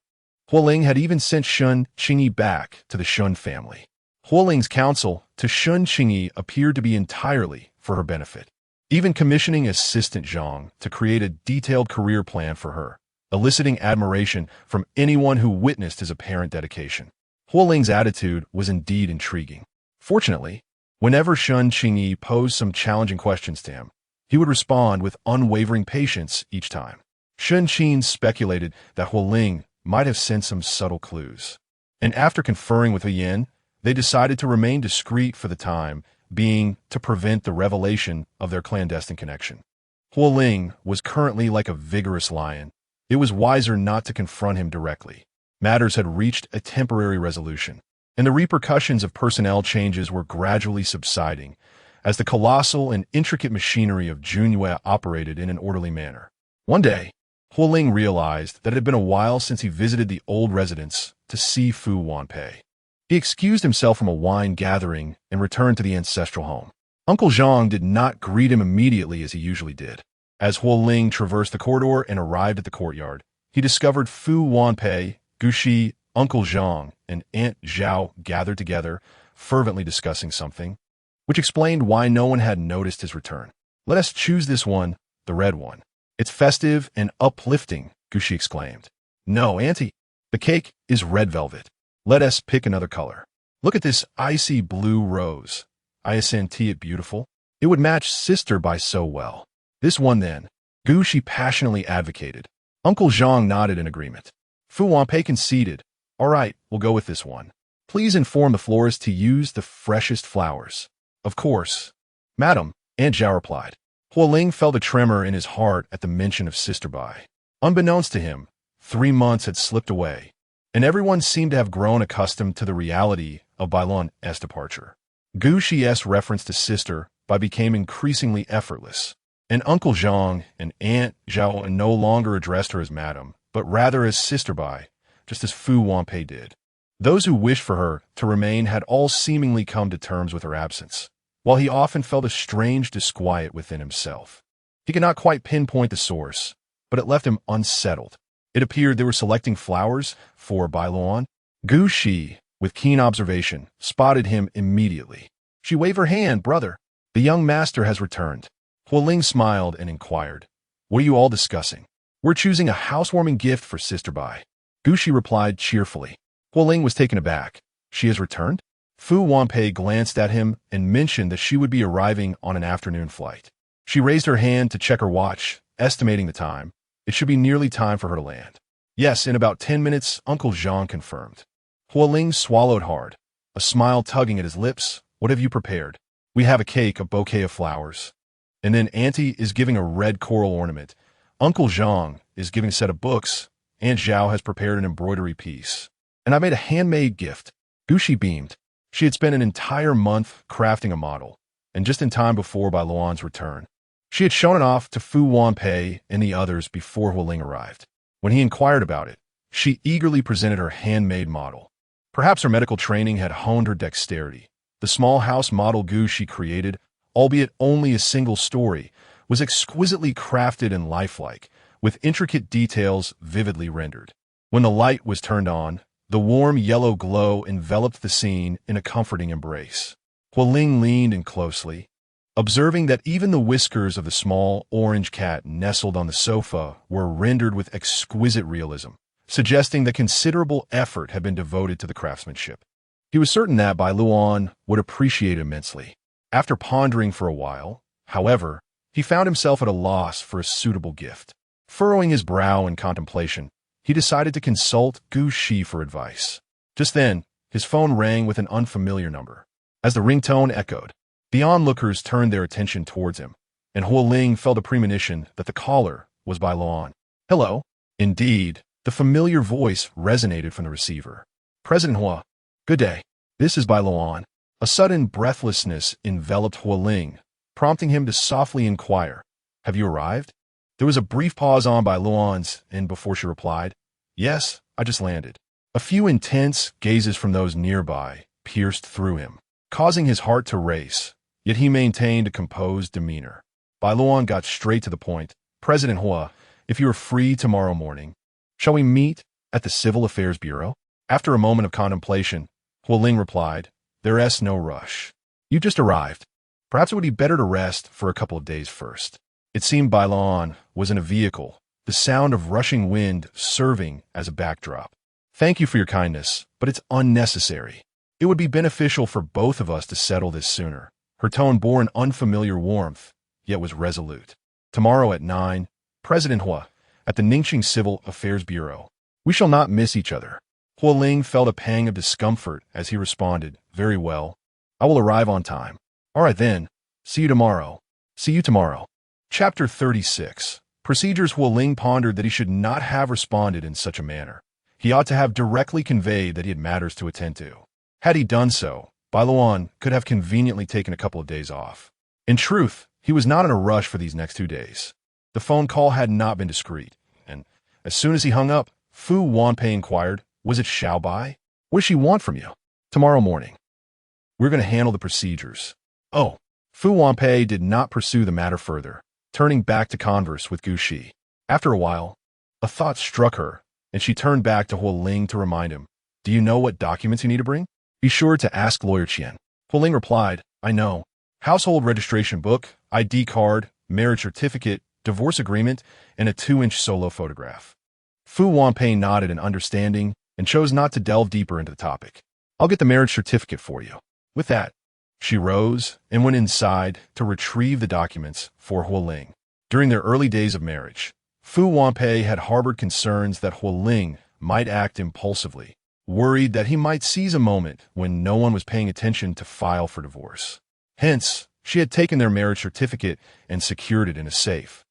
Huo Ling had even sent Shen Qingyi back to the Shen family. Huo Ling's counsel to Shen Qingyi appeared to be entirely for her benefit, even commissioning assistant Zhang to create a detailed career plan for her, eliciting admiration from anyone who witnessed his apparent dedication. Huo Ling's attitude was indeed intriguing. Fortunately, whenever Shen Qingyi posed some challenging questions to him, he would respond with unwavering patience each time. Shen Qin speculated that Huo Ling might have sent some subtle clues, and after conferring with Huo Yin, they decided to remain discreet for the time being to prevent the revelation of their clandestine connection. Huo Ling was currently like a vigorous lion. It was wiser not to confront him directly. Matters had reached a temporary resolution, and the repercussions of personnel changes were gradually subsiding as the colossal and intricate machinery of Junyue operated in an orderly manner. One day, Huo Ling realized that it had been a while since he visited the old residence to see Fu Wanpei. He excused himself from a wine gathering and returned to the ancestral home. Uncle Zhang did not greet him immediately as he usually did. As Huo Ling traversed the corridor and arrived at the courtyard, he discovered Fu Wanpei, Guxi, Uncle Zhang, and Aunt Zhao gathered together, fervently discussing something, which explained why no one had noticed his return. "Let us choose this one, the red one. It's festive and uplifting," Guxi exclaimed. "No, Auntie, the cake is red velvet. Let us pick another color. Look at this icy blue rose. Isn't it beautiful? It would match Sister Bai so well. This one then," Guxi passionately advocated. Uncle Zhang nodded in agreement. Fu Wanpei conceded. "All right, we'll go with this one. Please inform the florist to use the freshest flowers." "Of course, Madam," Aunt Zhao replied. Huo Ling felt a tremor in his heart at the mention of Sister Bai. Unbeknownst to him, 3 months had slipped away, and everyone seemed to have grown accustomed to the reality of Bai Luoan's departure. Guxi's reference to Sister Bai became increasingly effortless, and Uncle Zhang and Aunt Zhao no longer addressed her as Madam, but rather as Sister Bai, just as Fu Wanpei did. Those who wished for her to remain had all seemingly come to terms with her absence, while he often felt a strange disquiet within himself. He could not quite pinpoint the source, but it left him unsettled. It appeared they were selecting flowers for Bai Luoan. Guxi, with keen observation, spotted him immediately. She waved her hand. "Brother, the young master has returned." Huo Ling smiled and inquired, "What are you all discussing?" "We're choosing a housewarming gift for Sister Bai," Gushi replied cheerfully. Huo Ling was taken aback. "She has returned?" Fu Wanpei glanced at him and mentioned that she would be arriving on an afternoon flight. She raised her hand to check her watch, estimating the time. It should be nearly time for her to land. "Yes, in about 10 minutes, Uncle Jean confirmed." Huo Ling swallowed hard, a smile tugging at his lips. "What have you prepared?" "We have a cake, a bouquet of flowers. And then Auntie is giving a red coral ornament. Uncle Jean is giving a set of books. Aunt Zhao has prepared an embroidery piece. And I made a handmade gift." Gushi beamed. She had spent an entire month crafting a model, and just in time before Bai Luoan's return. She had shown it off to Fu Wanpei and the others before Huo Ling arrived. When he inquired about it, she eagerly presented her handmade model. Perhaps her medical training had honed her dexterity. The small house model Gushi created, albeit only a single story, was exquisitely crafted and lifelike, with intricate details vividly rendered. When the light was turned on, the warm yellow glow enveloped the scene in a comforting embrace. Huo Ling leaned in closely, observing that even the whiskers of the small orange cat nestled on the sofa were rendered with exquisite realism, suggesting that considerable effort had been devoted to the craftsmanship. He was certain that Bai Luoan would appreciate it immensely. After pondering for a while, however, he found himself at a loss for a suitable gift. Furrowing his brow in contemplation, he decided to consult Gu Shi for advice. Just then, his phone rang with an unfamiliar number. As the ringtone echoed, the onlookers turned their attention towards him, and Huo Ling felt a premonition that the caller was Bai Luoan. "Hello?" Indeed, the familiar voice resonated from the receiver. "President Hua, good day. This is Bai Luoan." A sudden breathlessness enveloped Huo Ling, prompting him to softly inquire, "Have you arrived?" There was a brief pause on Bai Luoan's end before she replied, "Yes, I just landed." A few intense gazes from those nearby pierced through him, causing his heart to race, yet he maintained a composed demeanor. Bai Luoan got straight to the point. "President Hua, if you are free tomorrow morning, shall we meet at the Civil Affairs Bureau?" After a moment of contemplation, Huo Ling replied, "There's no rush. You just arrived. Perhaps it would be better to rest for a couple of days first." It seemed Bai Luoan was in a vehicle, the sound of rushing wind serving as a backdrop. "Thank you for your kindness, but it's unnecessary. It would be beneficial for both of us to settle this sooner." Her tone bore an unfamiliar warmth, yet was resolute. "Tomorrow at 9, President Hua, at the Ningxing Civil Affairs Bureau. We shall not miss each other." Huo Ling felt a pang of discomfort as he responded, "Very well. I will arrive on time." "All right then. See you tomorrow." "See you tomorrow." Chapter 36. Procedures. Huo Ling pondered that he should not have responded in such a manner. He ought to have directly conveyed that he had matters to attend to. Had he done so, Bai Luoan could have conveniently taken a couple of days off. In truth, he was not in a rush for these next 2 days. The phone call had not been discreet, and as soon as he hung up, Fu Wanpei inquired, "Was it Xiao Bai? What does she want from you?" "Tomorrow morning. We're going to handle the procedures." "Oh." Fu Wanpei did not pursue the matter further, turning back to converse with Gu Shi. After a while, a thought struck her, and she turned back to Huo Ling to remind him, "Do you know what documents you need to bring?" "Be sure to ask Lawyer Qian." Huo Ling replied, "I know. Household registration book, ID card, marriage certificate, divorce agreement, and a 2-inch solo photograph." Fu Wanpei nodded in understanding and chose not to delve deeper into the topic. "I'll get the marriage certificate for you." With that, she rose and went inside to retrieve the documents for Huo Ling. During their early days of marriage, Fu Wanpei had harbored concerns that Huo Ling might act impulsively, worried that he might seize a moment when no one was paying attention to file for divorce. Hence, she had taken their marriage certificate and secured it in a safe,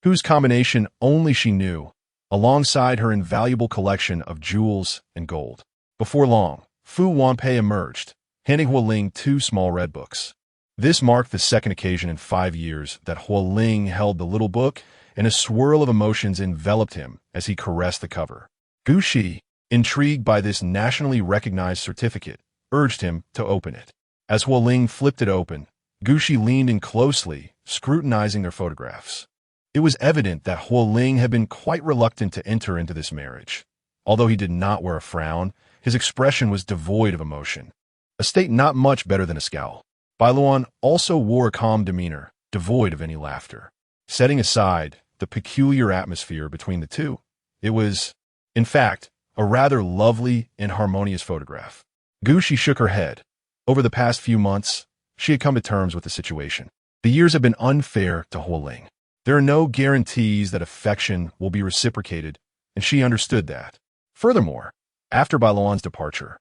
whose combination only she knew, alongside her invaluable collection of jewels and gold. Before long, Fu Wanpei emerged, handing Huo Ling 2 small red books. This marked the second occasion in 5 years that Huo Ling held the little book, and a swirl of emotions enveloped him as he caressed the cover. Gu Shi, intrigued by this nationally recognized certificate, urged him to open it. As Huo Ling flipped it open, Gu Shi leaned in closely, scrutinizing their photographs. It was evident that Huo Ling had been quite reluctant to enter into this marriage. Although he did not wear a frown, his expression was devoid of emotion, a state not much better than a scowl. Bai Luoan also wore a calm demeanor, devoid of any laughter. Setting aside the peculiar atmosphere between the two, it was, in fact, a rather lovely and harmonious photograph. She shook her head. Over the past few months, she had come to terms with the situation. The years have been unfair to Huo Ling. There are no guarantees that affection will be reciprocated, and she understood that. Furthermore, after Bai Luoan's departure,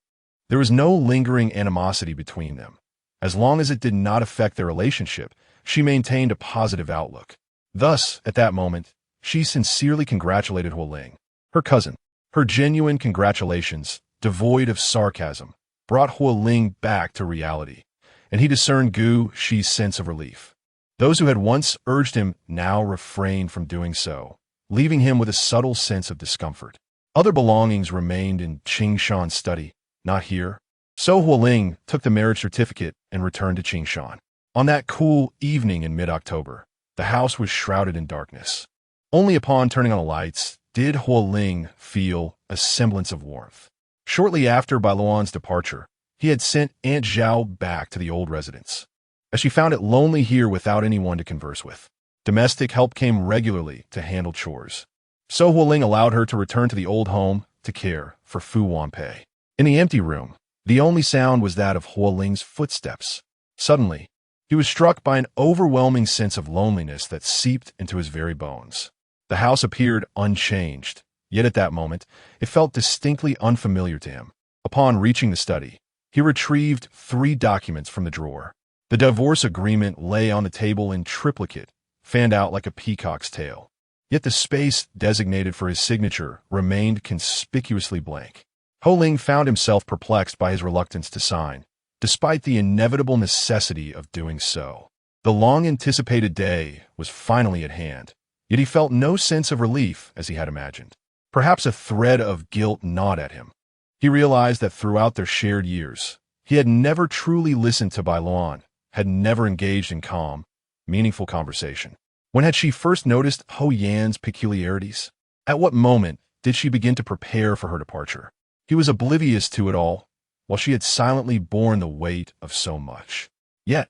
there was no lingering animosity between them. As long as it did not affect their relationship, she maintained a positive outlook. Thus, at that moment, she sincerely congratulated Huo Ling. Her cousin, her genuine congratulations, devoid of sarcasm, brought Huo Ling back to reality, and he discerned Shi's sense of relief. Those who had once urged him now refrained from doing so, leaving him with a subtle sense of discomfort. Other belongings remained in Qingshan's study, not here. So Huo Ling took the marriage certificate and returned to Qingshan. On that cool evening in mid-October, the house was shrouded in darkness. Only upon turning on the lights did Huo Ling feel a semblance of warmth. Shortly after Bai Luoan's departure, he had sent Aunt Zhao back to the old residence, as she found it lonely here without anyone to converse with. Domestic help came regularly to handle chores. So Huo Ling allowed her to return to the old home to care for Fu Wanpei. In the empty room, the only sound was that of Huo Ling's footsteps. Suddenly, he was struck by an overwhelming sense of loneliness that seeped into his very bones. The house appeared unchanged, yet at that moment, it felt distinctly unfamiliar to him. Upon reaching the study, he retrieved 3 documents from the drawer. The divorce agreement lay on the table in triplicate, fanned out like a peacock's tail. Yet the space designated for his signature remained conspicuously blank. Huo Ling found himself perplexed by his reluctance to sign, despite the inevitable necessity of doing so. The long-anticipated day was finally at hand, yet he felt no sense of relief as he had imagined. Perhaps a thread of guilt gnawed at him. He realized that throughout their shared years, he had never truly listened to Bai Luoan, had never engaged in calm, meaningful conversation. When had she first noticed Ho Yan's peculiarities? At what moment did she begin to prepare for her departure? He was oblivious to it all, while she had silently borne the weight of so much. Yet,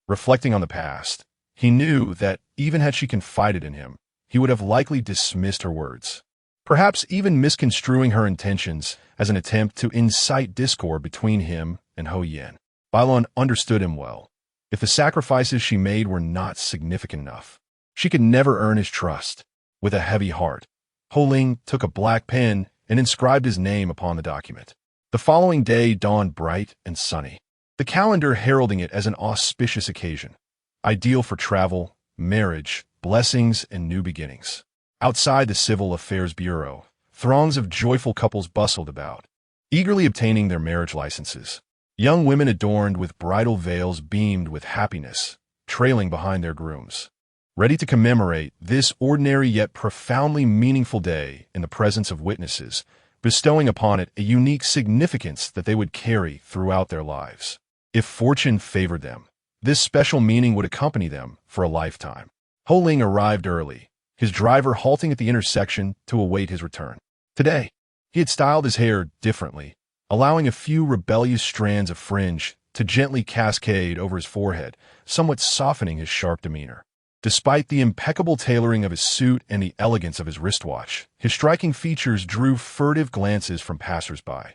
reflecting on the past, he knew that even had she confided in him, he would have likely dismissed her words, perhaps even misconstruing her intentions as an attempt to incite discord between him and Ho Yan. Bai Luoan understood him well. If the sacrifices she made were not significant enough, she could never earn his trust. With a heavy heart, Huo Ling took a black pen and inscribed his name upon the document. The following day dawned bright and sunny, the calendar heralding it as an auspicious occasion, ideal for travel, marriage, blessings, and new beginnings. Outside the Civil Affairs Bureau, throngs of joyful couples bustled about, eagerly obtaining their marriage licenses. Young women adorned with bridal veils beamed with happiness, trailing behind their grooms, ready to commemorate this ordinary yet profoundly meaningful day in the presence of witnesses, bestowing upon it a unique significance that they would carry throughout their lives. If fortune favored them, this special meaning would accompany them for a lifetime. Huo Ling arrived early, his driver halting at the intersection to await his return. Today, he had styled his hair differently, allowing a few rebellious strands of fringe to gently cascade over his forehead, somewhat softening his sharp demeanor. Despite the impeccable tailoring of his suit and the elegance of his wristwatch, his striking features drew furtive glances from passers-by,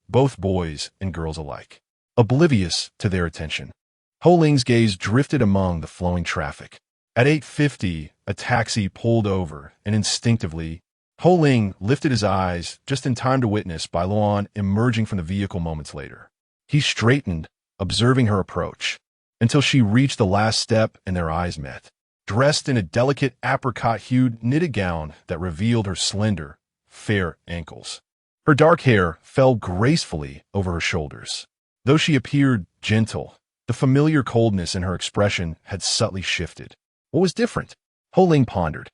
both boys and girls alike. Oblivious to their attention, Huo Ling's gaze drifted among the flowing traffic. At 8:50, a taxi pulled over, and instinctively, Huo Ling lifted his eyes just in time to witness Bai Luoan emerging from the vehicle moments later. He straightened, observing her approach, until she reached the last step and their eyes met. Dressed in a delicate apricot-hued knitted gown that revealed her slender, fair ankles. Her dark hair fell gracefully over her shoulders. Though she appeared gentle, the familiar coldness in her expression had subtly shifted. What was different? Huo Ling pondered.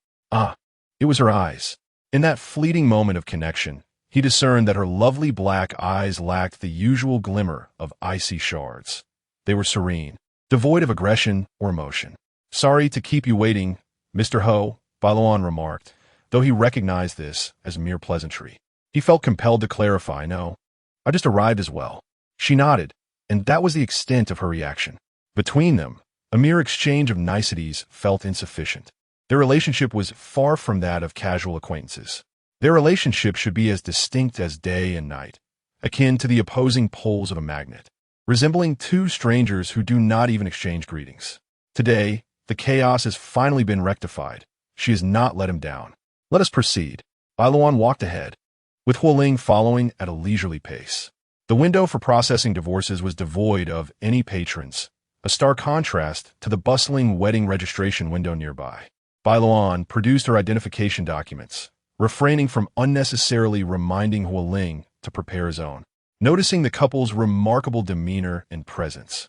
It was her eyes. In that fleeting moment of connection, he discerned that her lovely black eyes lacked the usual glimmer of icy shards. They were serene, devoid of aggression or emotion. "Sorry to keep you waiting, Mr. Ho," Bai Luoan remarked, though he recognized this as mere pleasantry. He felt compelled to clarify, "No, I just arrived as well." She nodded, and that was the extent of her reaction. Between them, A mere exchange of niceties felt insufficient. Their relationship was far from that of casual acquaintances. Their relationship should be as distinct as day and night, akin to the opposing poles of a magnet, resembling two strangers who do not even exchange greetings. Today, the chaos has finally been rectified. She has not let him down. Let us proceed. Bai Luoan walked ahead, with Huo Ling following at a leisurely pace. The window for processing divorces was devoid of any patrons, a stark contrast to the bustling wedding registration window nearby. Bai Luoan produced her identification documents, refraining from unnecessarily reminding Huo Ling to prepare his own. Noticing the couple's remarkable demeanor and presence,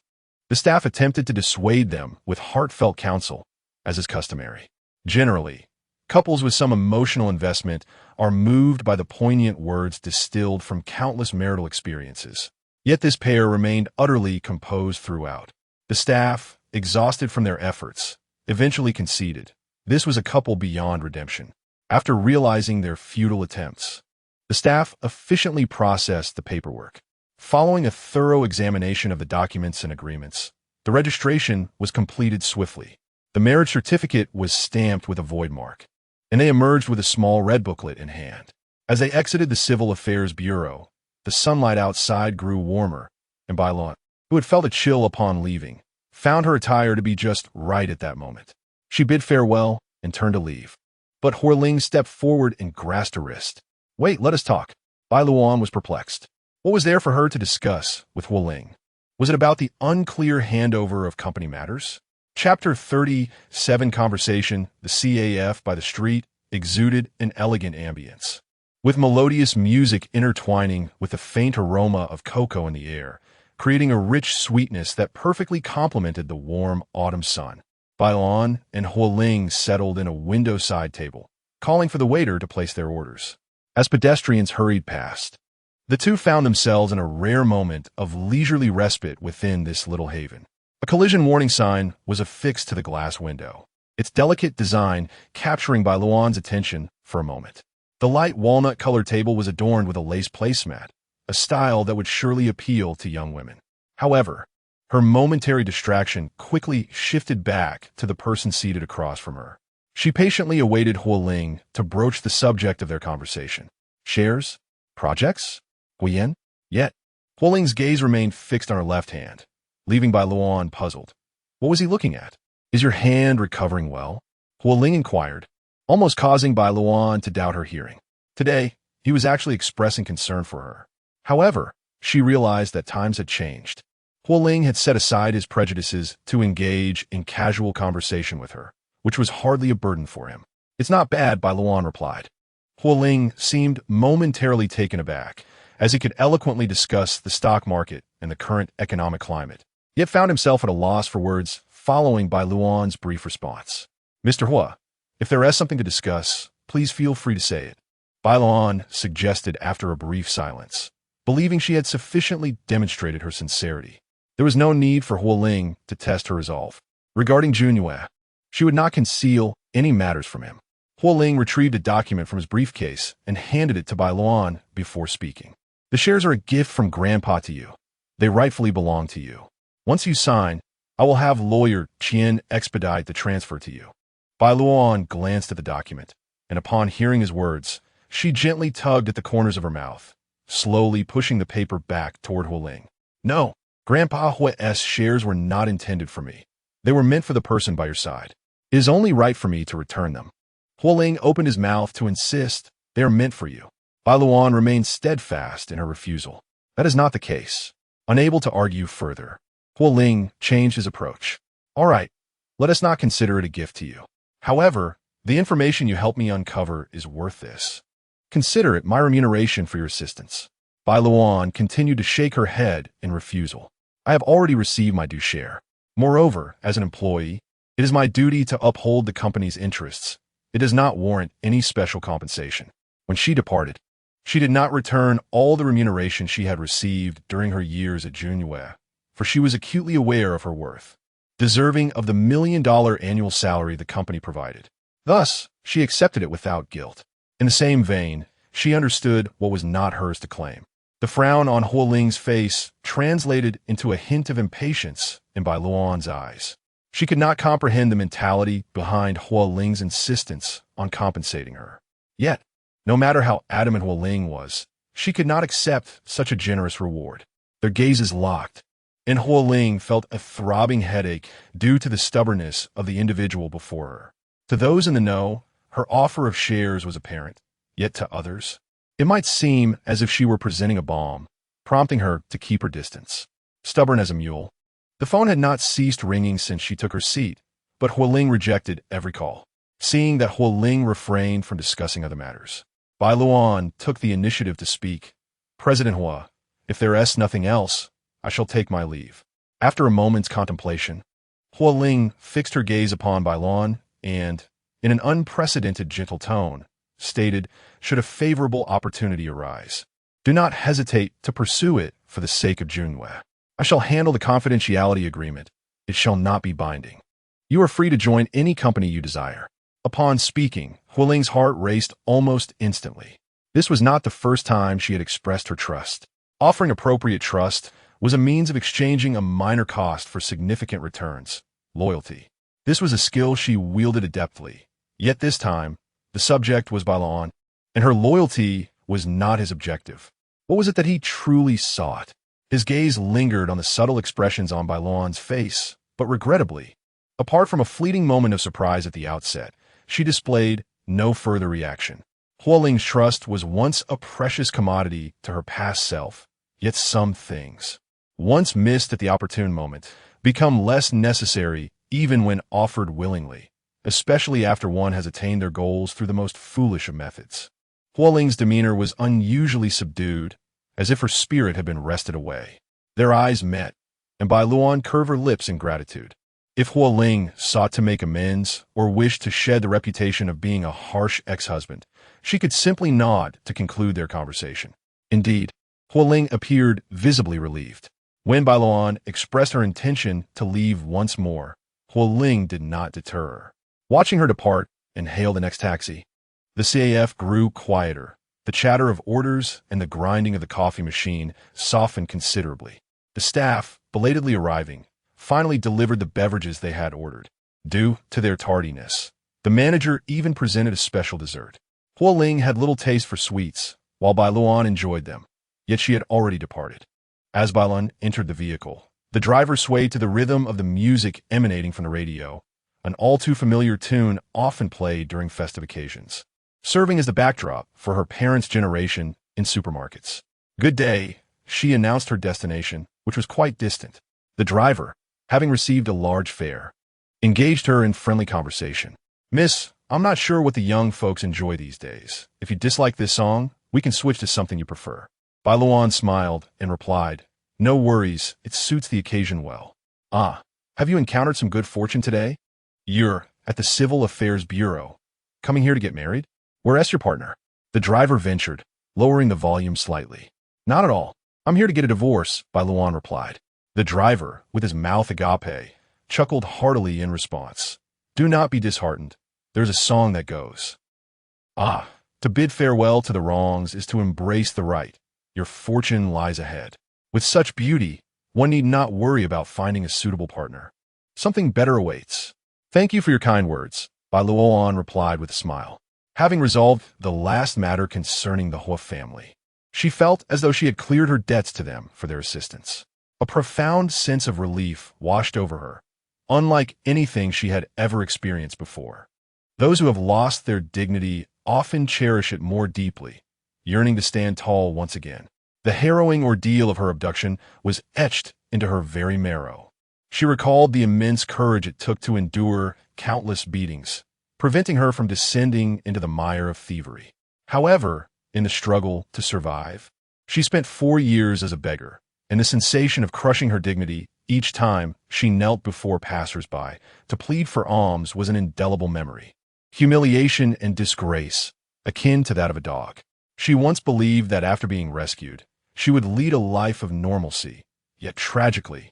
the staff attempted to dissuade them with heartfelt counsel, as is customary. Generally, couples with some emotional investment are moved by the poignant words distilled from countless marital experiences. Yet this pair remained utterly composed throughout. The staff, exhausted from their efforts, eventually conceded. This was a couple beyond redemption. After realizing their futile attempts, the staff efficiently processed the paperwork. Following a thorough examination of the documents and agreements, the registration was completed swiftly. The marriage certificate was stamped with a void mark, and they emerged with a small red booklet in hand. As they exited the Civil Affairs Bureau, the sunlight outside grew warmer, and Bai Luoan, who had felt a chill upon leaving, found her attire to be just right at that moment. She bid farewell and turned to leave. But Huo Ling stepped forward and grasped her wrist. "Wait, let us talk." Bai Luoan was perplexed. What was there for her to discuss with Huo Ling? Was it about the unclear handover of company matters? Chapter 37 Conversation. The CAF by the street exuded an elegant ambience, with melodious music intertwining with the faint aroma of cocoa in the air, creating a rich sweetness that perfectly complemented the warm autumn sun. Bai Luoan and Huo Ling settled in a window-side table, calling for the waiter to place their orders. As pedestrians hurried past, the two found themselves in a rare moment of leisurely respite within this little haven. A collision warning sign was affixed to the glass window, its delicate design capturing Bai Luoan's attention for a moment. The light walnut-colored table was adorned with a lace placemat, a style that would surely appeal to young women. However, her momentary distraction quickly shifted back to the person seated across from her. She patiently awaited Huo Ling to broach the subject of their conversation. Shares? Projects? Guiyan? Yet, Huo Ling's gaze remained fixed on her left hand, leaving Bai Luoan puzzled. What was he looking at? "Is your hand recovering well?" Huo Ling inquired, almost causing Bai Luoan to doubt her hearing. Today, he was actually expressing concern for her. However, she realized that times had changed. Huo Ling had set aside his prejudices to engage in casual conversation with her, which was hardly a burden for him. "It's not bad," Bai Luoan replied. Huo Ling seemed momentarily taken aback, as he could eloquently discuss the stock market and the current economic climate, yet found himself at a loss for words following Bai Luoan's brief response. "Mr. Huo, if there is something to discuss, please feel free to say it," Bai Luoan suggested after a brief silence, believing she had sufficiently demonstrated her sincerity. There was no need for Huo Ling to test her resolve. Regarding Junyue, she would not conceal any matters from him. Huo Ling retrieved a document from his briefcase and handed it to Bai Luoan before speaking. "The shares are a gift from Grandpa to you. They rightfully belong to you. Once you sign, I will have lawyer Qian expedite the transfer to you." Bai Luoan glanced at the document, and upon hearing his words, she gently tugged at the corners of her mouth, slowly pushing the paper back toward Huo Ling. "No, Grandpa Huo's shares were not intended for me. They were meant for the person by your side. It is only right for me to return them." Huo Ling opened his mouth to insist, "They are meant for you." Bai Luoan remained steadfast in her refusal. "That is not the case." Unable to argue further, Huo Ling changed his approach. "All right, let us not consider it a gift to you. However, the information you helped me uncover is worth this. Consider it my remuneration for your assistance." Bai Luoan continued to shake her head in refusal. "I have already received my due share. Moreover, as an employee, it is my duty to uphold the company's interests. It does not warrant any special compensation." When she departed, she did not return all the remuneration she had received during her years at Junyue, for she was acutely aware of her worth, deserving of the $1 million annual salary the company provided. Thus, she accepted it without guilt. In the same vein, she understood what was not hers to claim. The frown on Huo Ling's face translated into a hint of impatience in Bai Luoan's eyes. She could not comprehend the mentality behind Huo Ling's insistence on compensating her. Yet, no matter how adamant Huo Ling was, she could not accept such a generous reward. Their gazes locked, and Huo Ling felt a throbbing headache due to the stubbornness of the individual before her. To those in the know, her offer of shares was apparent, yet to others, it might seem as if she were presenting a bomb, prompting her to keep her distance. Stubborn as a mule, the phone had not ceased ringing since she took her seat, but Huo Ling rejected every call. Seeing that Huo Ling refrained from discussing other matters, Bai Luoan took the initiative to speak. President Hua, if there is nothing else, I shall take my leave. After a moment's contemplation, Huo Ling fixed her gaze upon Bai Luoan and, in an unprecedented gentle tone, stated, should a favorable opportunity arise, do not hesitate to pursue it for the sake of Junwei. I shall handle the confidentiality agreement. It shall not be binding. You are free to join any company you desire. Upon speaking, Huo Ling's heart raced almost instantly. This was not the first time she had expressed her trust. Offering appropriate trust was a means of exchanging a minor cost for significant returns. Loyalty. This was a skill she wielded adeptly. Yet this time, the subject was Bai Luoan, and her loyalty was not his objective. What was it that he truly sought? His gaze lingered on the subtle expressions on Bai Luoan's face, but regrettably, apart from a fleeting moment of surprise at the outset, she displayed no further reaction. Huo Ling's trust was once a precious commodity to her past self, yet some things, once missed at the opportune moment, become less necessary even when offered willingly, especially after one has attained their goals through the most foolish of methods. Huo Ling's demeanor was unusually subdued, as if her spirit had been wrested away. Their eyes met, and Bai Luoan curved her lips in gratitude. If Huo Ling sought to make amends or wished to shed the reputation of being a harsh ex-husband, she could simply nod to conclude their conversation. Indeed, Huo Ling appeared visibly relieved. When Bai Luoan expressed her intention to leave once more, Huo Ling did not deter her. Watching her depart and hail the next taxi, the CAF grew quieter. The chatter of orders and the grinding of the coffee machine softened considerably. The staff, belatedly arriving, finally delivered the beverages they had ordered. Due to their tardiness, the manager even presented a special dessert. Huo Ling had little taste for sweets, while Bai Luoan enjoyed them, yet she had already departed. As Bai Luoan entered the vehicle, the driver swayed to the rhythm of the music emanating from the radio, an all-too-familiar tune often played during festive occasions, serving as the backdrop for her parents' generation in supermarkets. Good day, she announced her destination, which was quite distant. The driver, having received a large fare, engaged her in friendly conversation. Miss, I'm not sure what the young folks enjoy these days. If you dislike this song, we can switch to something you prefer. Bai Luoan smiled and replied, no worries, it suits the occasion well. Ah, have you encountered some good fortune today? You're at the Civil Affairs Bureau, coming here to get married? Where's your partner? The driver ventured, lowering the volume slightly. Not at all. I'm here to get a divorce, Bai Luoan replied. The driver, with his mouth agape, chuckled heartily in response. Do not be disheartened. There's a song that goes, ah, to bid farewell to the wrongs is to embrace the right. Your fortune lies ahead. With such beauty, one need not worry about finding a suitable partner. Something better awaits. Thank you for your kind words, Bai Luoan replied with a smile. Having resolved the last matter concerning the Huo family, she felt as though she had cleared her debts to them for their assistance. A profound sense of relief washed over her, unlike anything she had ever experienced before. Those who have lost their dignity often cherish it more deeply, yearning to stand tall once again. The harrowing ordeal of her abduction was etched into her very marrow. She recalled the immense courage it took to endure countless beatings, preventing her from descending into the mire of thievery. However, in the struggle to survive, she spent 4 years as a beggar, and the sensation of crushing her dignity each time she knelt before passers-by to plead for alms was an indelible memory. Humiliation and disgrace, akin to that of a dog. She once believed that after being rescued, she would lead a life of normalcy, yet tragically,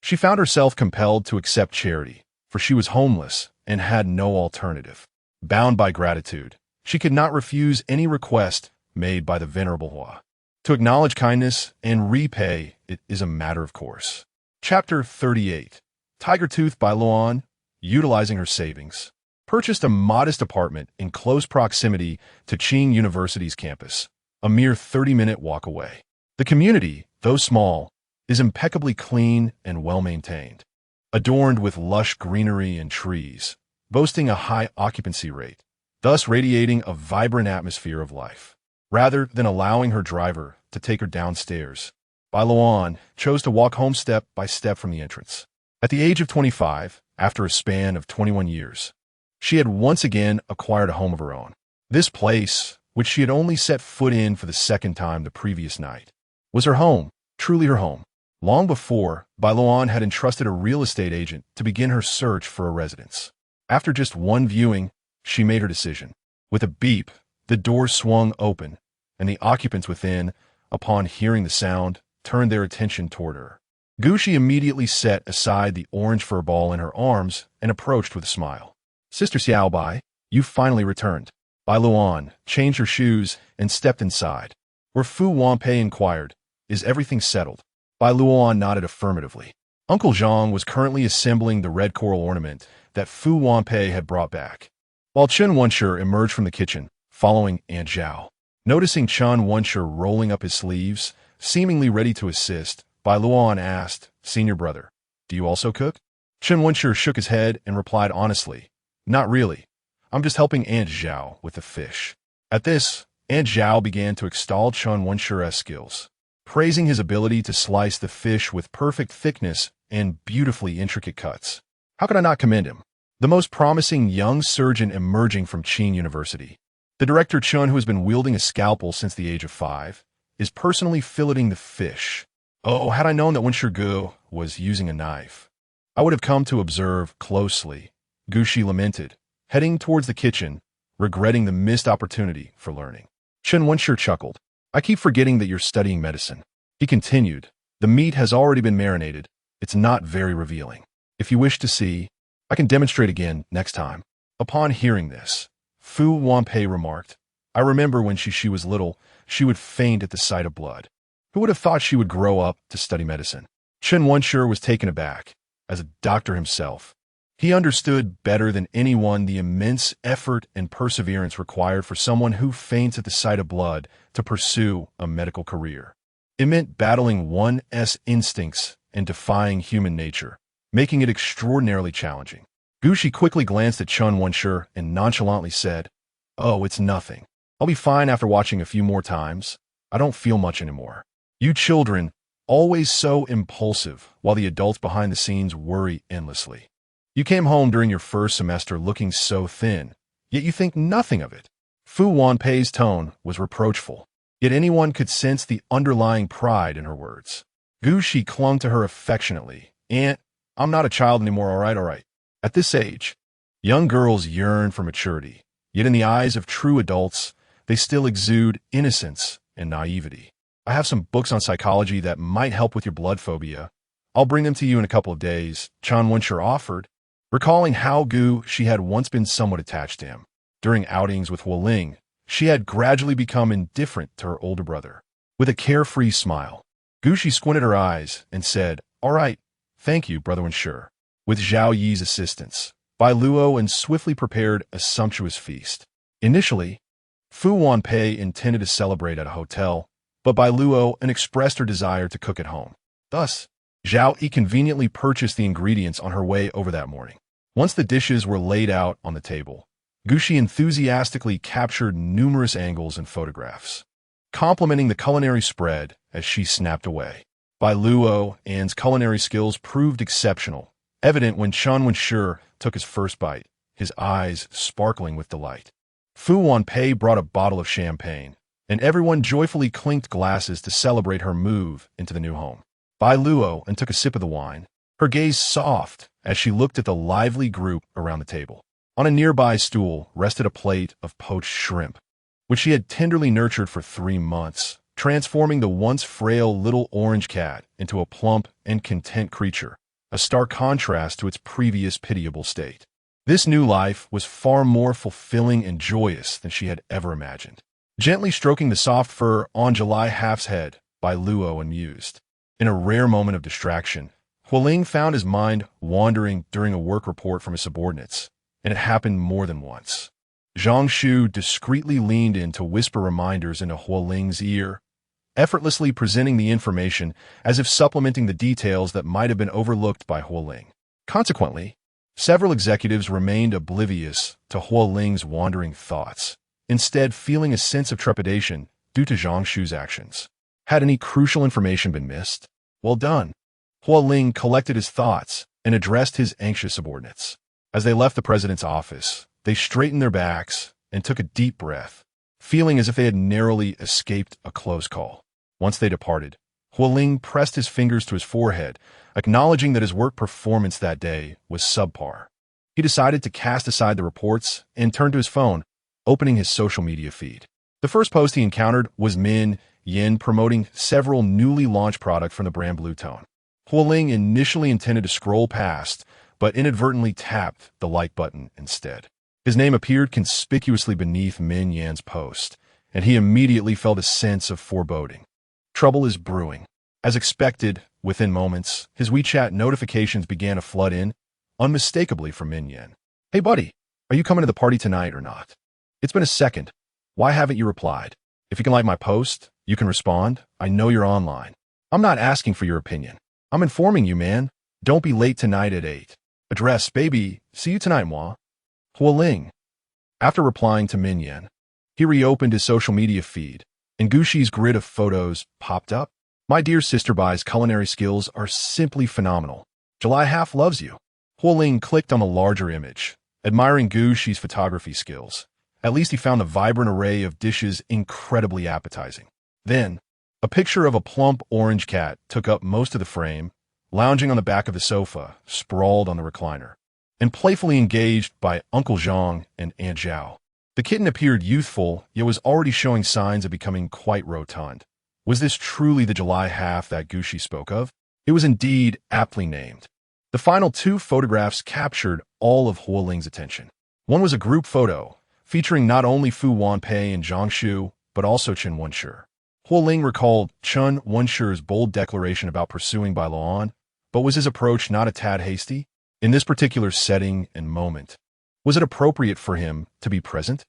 she found herself compelled to accept charity, for she was homeless and had no alternative. Bound by gratitude, she could not refuse any request made by the venerable Hua. To acknowledge kindness and repay it is a matter of course. Chapter 38. Tiger Tooth Bai Luoan, utilizing her savings, purchased a modest apartment in close proximity to Qing University's campus, a mere 30-minute walk away. The community, though small, is impeccably clean and well-maintained, adorned with lush greenery and trees, boasting a high occupancy rate, thus radiating a vibrant atmosphere of life. Rather than allowing her driver to take her downstairs, Bai Luoan chose to walk home step by step from the entrance. At the age of 25, after a span of 21 years, she had once again acquired a home of her own. This place, which she had only set foot in for the second time the previous night, was her home, truly her home. Long before, Bai Luoan had entrusted a real estate agent to begin her search for a residence. After just one viewing, she made her decision. With a beep, the door swung open, and the occupants within, upon hearing the sound, turned their attention toward her. Gushi immediately set aside the orange fur ball in her arms and approached with a smile. "Sister Xiao Bai, you've finally returned." Bai Luoan changed her shoes and stepped inside, where Fu Wanpei inquired, "Is everything settled?" Bai Luoan nodded affirmatively. Uncle Zhang was currently assembling the red coral ornament that Fu Wanpei had brought back, while Chen Wenshi emerged from the kitchen, following Aunt Zhao. Noticing Chen Wenshi rolling up his sleeves, seemingly ready to assist, Bai Luoan asked, "Senior brother, do you also cook?" Chen Wenshi shook his head and replied honestly, "Not really. I'm just helping Aunt Zhao with the fish." At this, Aunt Zhao began to extol Chen Wenshi's skills, praising his ability to slice the fish with perfect thickness and beautifully intricate cuts. How could I not commend him? The most promising young surgeon emerging from Qing University. The director Chen, who has been wielding a scalpel since the age of 5, is personally filleting the fish. Oh, had I known that Wenshi Gu was using a knife, I would have come to observe closely, Gushi lamented, heading towards the kitchen, regretting the missed opportunity for learning. Chen Wenshi chuckled. "I keep forgetting that you're studying medicine." He continued, "The meat has already been marinated. It's not very revealing. If you wish to see, I can demonstrate again next time." Upon hearing this, Fu Wanpei remarked, "I remember when she was little, she would faint at the sight of blood. Who would have thought she would grow up to study medicine?" Chen Wenshi was taken aback. As a doctor himself, he understood better than anyone the immense effort and perseverance required for someone who faints at the sight of blood to pursue a medical career. It meant battling one's instincts and defying human nature, making it extraordinarily challenging. Gushi quickly glanced at Chen Wenshi and nonchalantly said, "Oh, it's nothing. I'll be fine after watching a few more times. I don't feel much anymore." You children, always so impulsive, while the adults behind the scenes worry endlessly. You came home during your first semester looking so thin, yet you think nothing of it. Fu Wanpei's tone was reproachful, yet anyone could sense the underlying pride in her words. Gushi clung to her affectionately. "Aunt, I'm not a child anymore, all right. At this age, young girls yearn for maturity, yet in the eyes of true adults, they still exude innocence and naivety. I have some books on psychology that might help with your blood phobia. I'll bring them to you in a couple of days," Chen Wenshi offered, recalling how she had once been somewhat attached to him. During outings with Huo Ling, she had gradually become indifferent to her older brother. With a carefree smile, Gushi squinted her eyes and said, "All right, thank you, Brother Wenshi." With Zhao Yi's assistance, Bai Luoan swiftly prepared a sumptuous feast. Initially, Fu Wanpei intended to celebrate at a hotel, but Bai Luoan expressed her desire to cook at home. Thus, Zhao Yi conveniently purchased the ingredients on her way over that morning. Once the dishes were laid out on the table, Gushi enthusiastically captured numerous angles and photographs, complimenting the culinary spread as she snapped away. Bai Luoan's culinary skills proved exceptional, evident when Chen Wenshi took his first bite, his eyes sparkling with delight. Fu Wanpei brought a bottle of champagne, and everyone joyfully clinked glasses to celebrate her move into the new home. Bai Luoan took a sip of the wine, her gaze soft as she looked at the lively group around the table. On a nearby stool rested a plate of poached shrimp, which she had tenderly nurtured for 3 months, transforming the once frail little orange cat into a plump and content creature, a stark contrast to its previous pitiable state. This new life was far more fulfilling and joyous than she had ever imagined. Gently stroking the soft fur on July Half's head, Bai Luoan mused. In a rare moment of distraction, Huo Ling found his mind wandering during a work report from his subordinates, and it happened more than once. Zhang Shu discreetly leaned in to whisper reminders into Huo Ling's ear, effortlessly presenting the information as if supplementing the details that might have been overlooked by Huo Ling. Consequently, several executives remained oblivious to Huo Ling's wandering thoughts, instead feeling a sense of trepidation due to Zhang Shu's actions. Had any crucial information been missed? Well done. Huo Ling collected his thoughts and addressed his anxious subordinates. As they left the president's office, they straightened their backs and took a deep breath, feeling as if they had narrowly escaped a close call. Once they departed, Huo Ling pressed his fingers to his forehead, acknowledging that his work performance that day was subpar. He decided to cast aside the reports and turned to his phone, opening his social media feed. The first post he encountered was Min Yin promoting several newly launched products from the brand Blue Tone. Huo Ling initially intended to scroll past, but inadvertently tapped the like button instead. His name appeared conspicuously beneath Min Yan's post, and he immediately felt a sense of foreboding. Trouble is brewing. As expected, within moments, his WeChat notifications began to flood in, unmistakably from Min Yan. "Hey buddy, are you coming to the party tonight or not? It's been a second. Why haven't you replied? If you can like my post, you can respond. I know you're online. I'm not asking for your opinion. I'm informing you, man. Don't be late tonight at 8. Address, baby. See you tonight, moi." Huo Ling. After replying to Min Yan, he reopened his social media feed, and Gushi's grid of photos popped up. "My dear sister Bai's culinary skills are simply phenomenal. July half loves you." Huo Ling clicked on the larger image, admiring Gushi's photography skills. At least he found the vibrant array of dishes incredibly appetizing. Then, a picture of a plump orange cat took up most of the frame, lounging on the back of the sofa, sprawled on the recliner, and playfully engaged by Uncle Zhang and Aunt Zhao. The kitten appeared youthful, yet was already showing signs of becoming quite rotund. Was this truly the July half that Gushi spoke of? It was indeed aptly named. The final two photographs captured all of Huo Ling's attention. One was a group photo, featuring not only Fu Wanpei and Zhang Shu, but also Chen Wenshi. Huo Ling recalled Chen Wenshi's bold declaration about pursuing Bai Luoan, but was his approach not a tad hasty? In this particular setting and moment, was it appropriate for him to be present?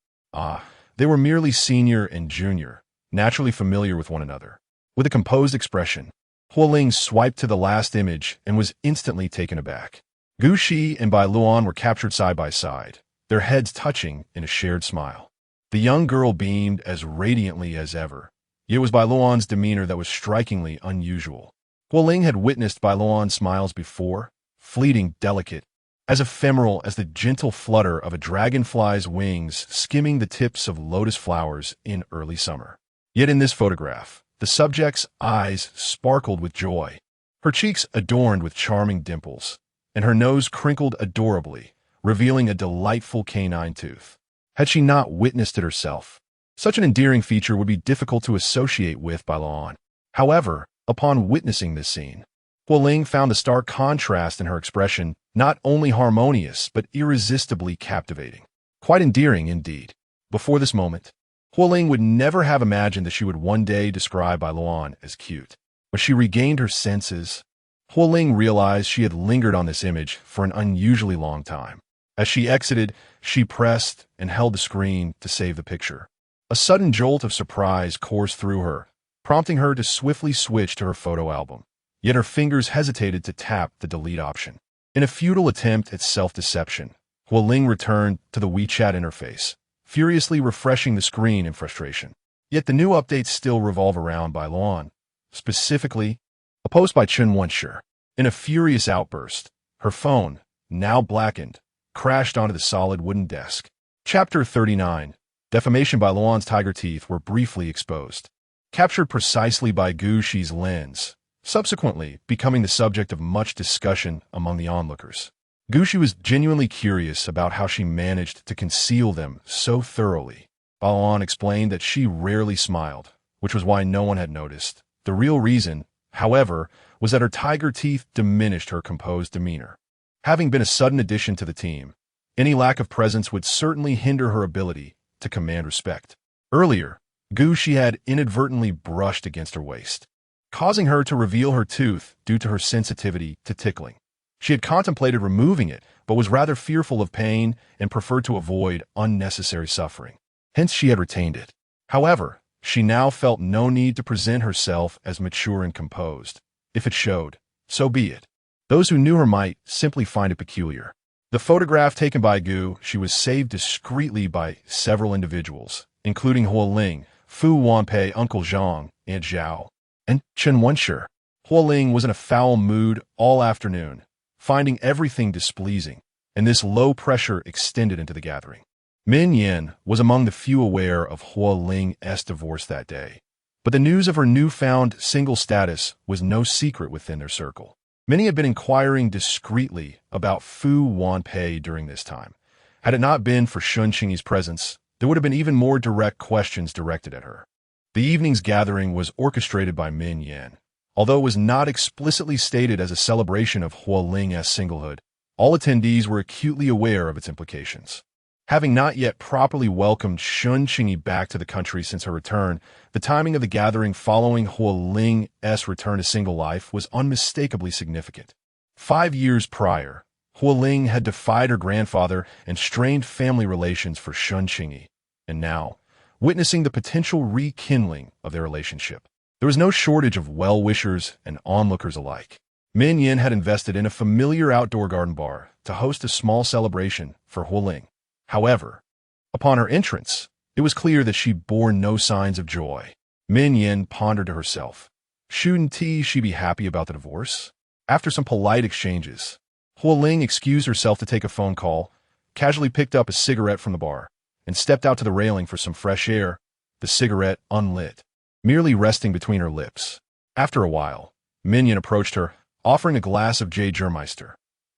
They were merely senior and junior, naturally familiar with one another. With a composed expression, Huo Ling swiped to the last image and was instantly taken aback. Gu Shi and Bai Luoan were captured side by side, their heads touching in a shared smile. The young girl beamed as radiantly as ever. It was Bai Luoan's demeanor that was strikingly unusual. Huo Ling had witnessed Bai Luoan's smiles before, fleeting, delicate, as ephemeral as the gentle flutter of a dragonfly's wings skimming the tips of lotus flowers in early summer. Yet in this photograph, the subject's eyes sparkled with joy, her cheeks adorned with charming dimples, and her nose crinkled adorably, revealing a delightful canine tooth. Had she not witnessed it herself, such an endearing feature would be difficult to associate with Bai Luoan. However, upon witnessing this scene, Huo Ling found the stark contrast in her expression not only harmonious but irresistibly captivating. Quite endearing indeed. Before this moment, Huo Ling would never have imagined that she would one day describe Bai Luoan as cute. When she regained her senses, Huo Ling realized she had lingered on this image for an unusually long time. As she exited, she pressed and held the screen to save the picture. A sudden jolt of surprise coursed through her, prompting her to swiftly switch to her photo album. Yet her fingers hesitated to tap the delete option. In a futile attempt at self-deception, Huo Ling returned to the WeChat interface, furiously refreshing the screen in frustration. Yet the new updates still revolve around Bai Luoan. Specifically, a post by Chen Wenshi. In a furious outburst, her phone, now blackened, crashed onto the solid wooden desk. Chapter 39. Defamation. Bai Luoan's tiger teeth were briefly exposed, captured precisely by Gu Shi's lens, subsequently becoming the subject of much discussion among the onlookers. Gu Shi was genuinely curious about how she managed to conceal them so thoroughly. Bai Luoan explained that she rarely smiled, which was why no one had noticed. The real reason, however, was that her tiger teeth diminished her composed demeanor. Having been a sudden addition to the team, any lack of presence would certainly hinder her ability to command respect. Earlier, Gu Shi had inadvertently brushed against her waist, causing her to reveal her tooth due to her sensitivity to tickling. She had contemplated removing it, but was rather fearful of pain and preferred to avoid unnecessary suffering. Hence, she had retained it. However, she now felt no need to present herself as mature and composed. If it showed, so be it. Those who knew her might simply find it peculiar. The photograph taken by Gu, she was saved discreetly by several individuals, including Huo Ling, Fu Wanpei, Uncle Zhang, and Zhao, and Chen Wenshi. Huo Ling was in a foul mood all afternoon, finding everything displeasing, and this low pressure extended into the gathering. Min Yin was among the few aware of Huo Ling's divorce that day, but the news of her newfound single status was no secret within their circle. Many had been inquiring discreetly about Fu Wanpei during this time. Had it not been for Shun Qingyi's presence, there would have been even more direct questions directed at her. The evening's gathering was orchestrated by Min Yin. Although it was not explicitly stated as a celebration of Huo Ling's singlehood, all attendees were acutely aware of its implications. Having not yet properly welcomed Shun Qingyi back to the country since her return, the timing of the gathering following Huo Ling's return to single life was unmistakably significant. 5 years prior, Huo Ling had defied her grandfather and strained family relations for Shun Qingyi, and now, witnessing the potential rekindling of their relationship, there was no shortage of well-wishers and onlookers alike. Min Yin had invested in a familiar outdoor garden bar to host a small celebration for Huo Ling. However, upon her entrance, it was clear that she bore no signs of joy. Min Yin pondered to herself, shouldn't she be happy about the divorce? After some polite exchanges, Huo Ling excused herself to take a phone call, casually picked up a cigarette from the bar, and stepped out to the railing for some fresh air, the cigarette unlit, merely resting between her lips. After a while, Min Yin approached her, offering a glass of Jägermeister.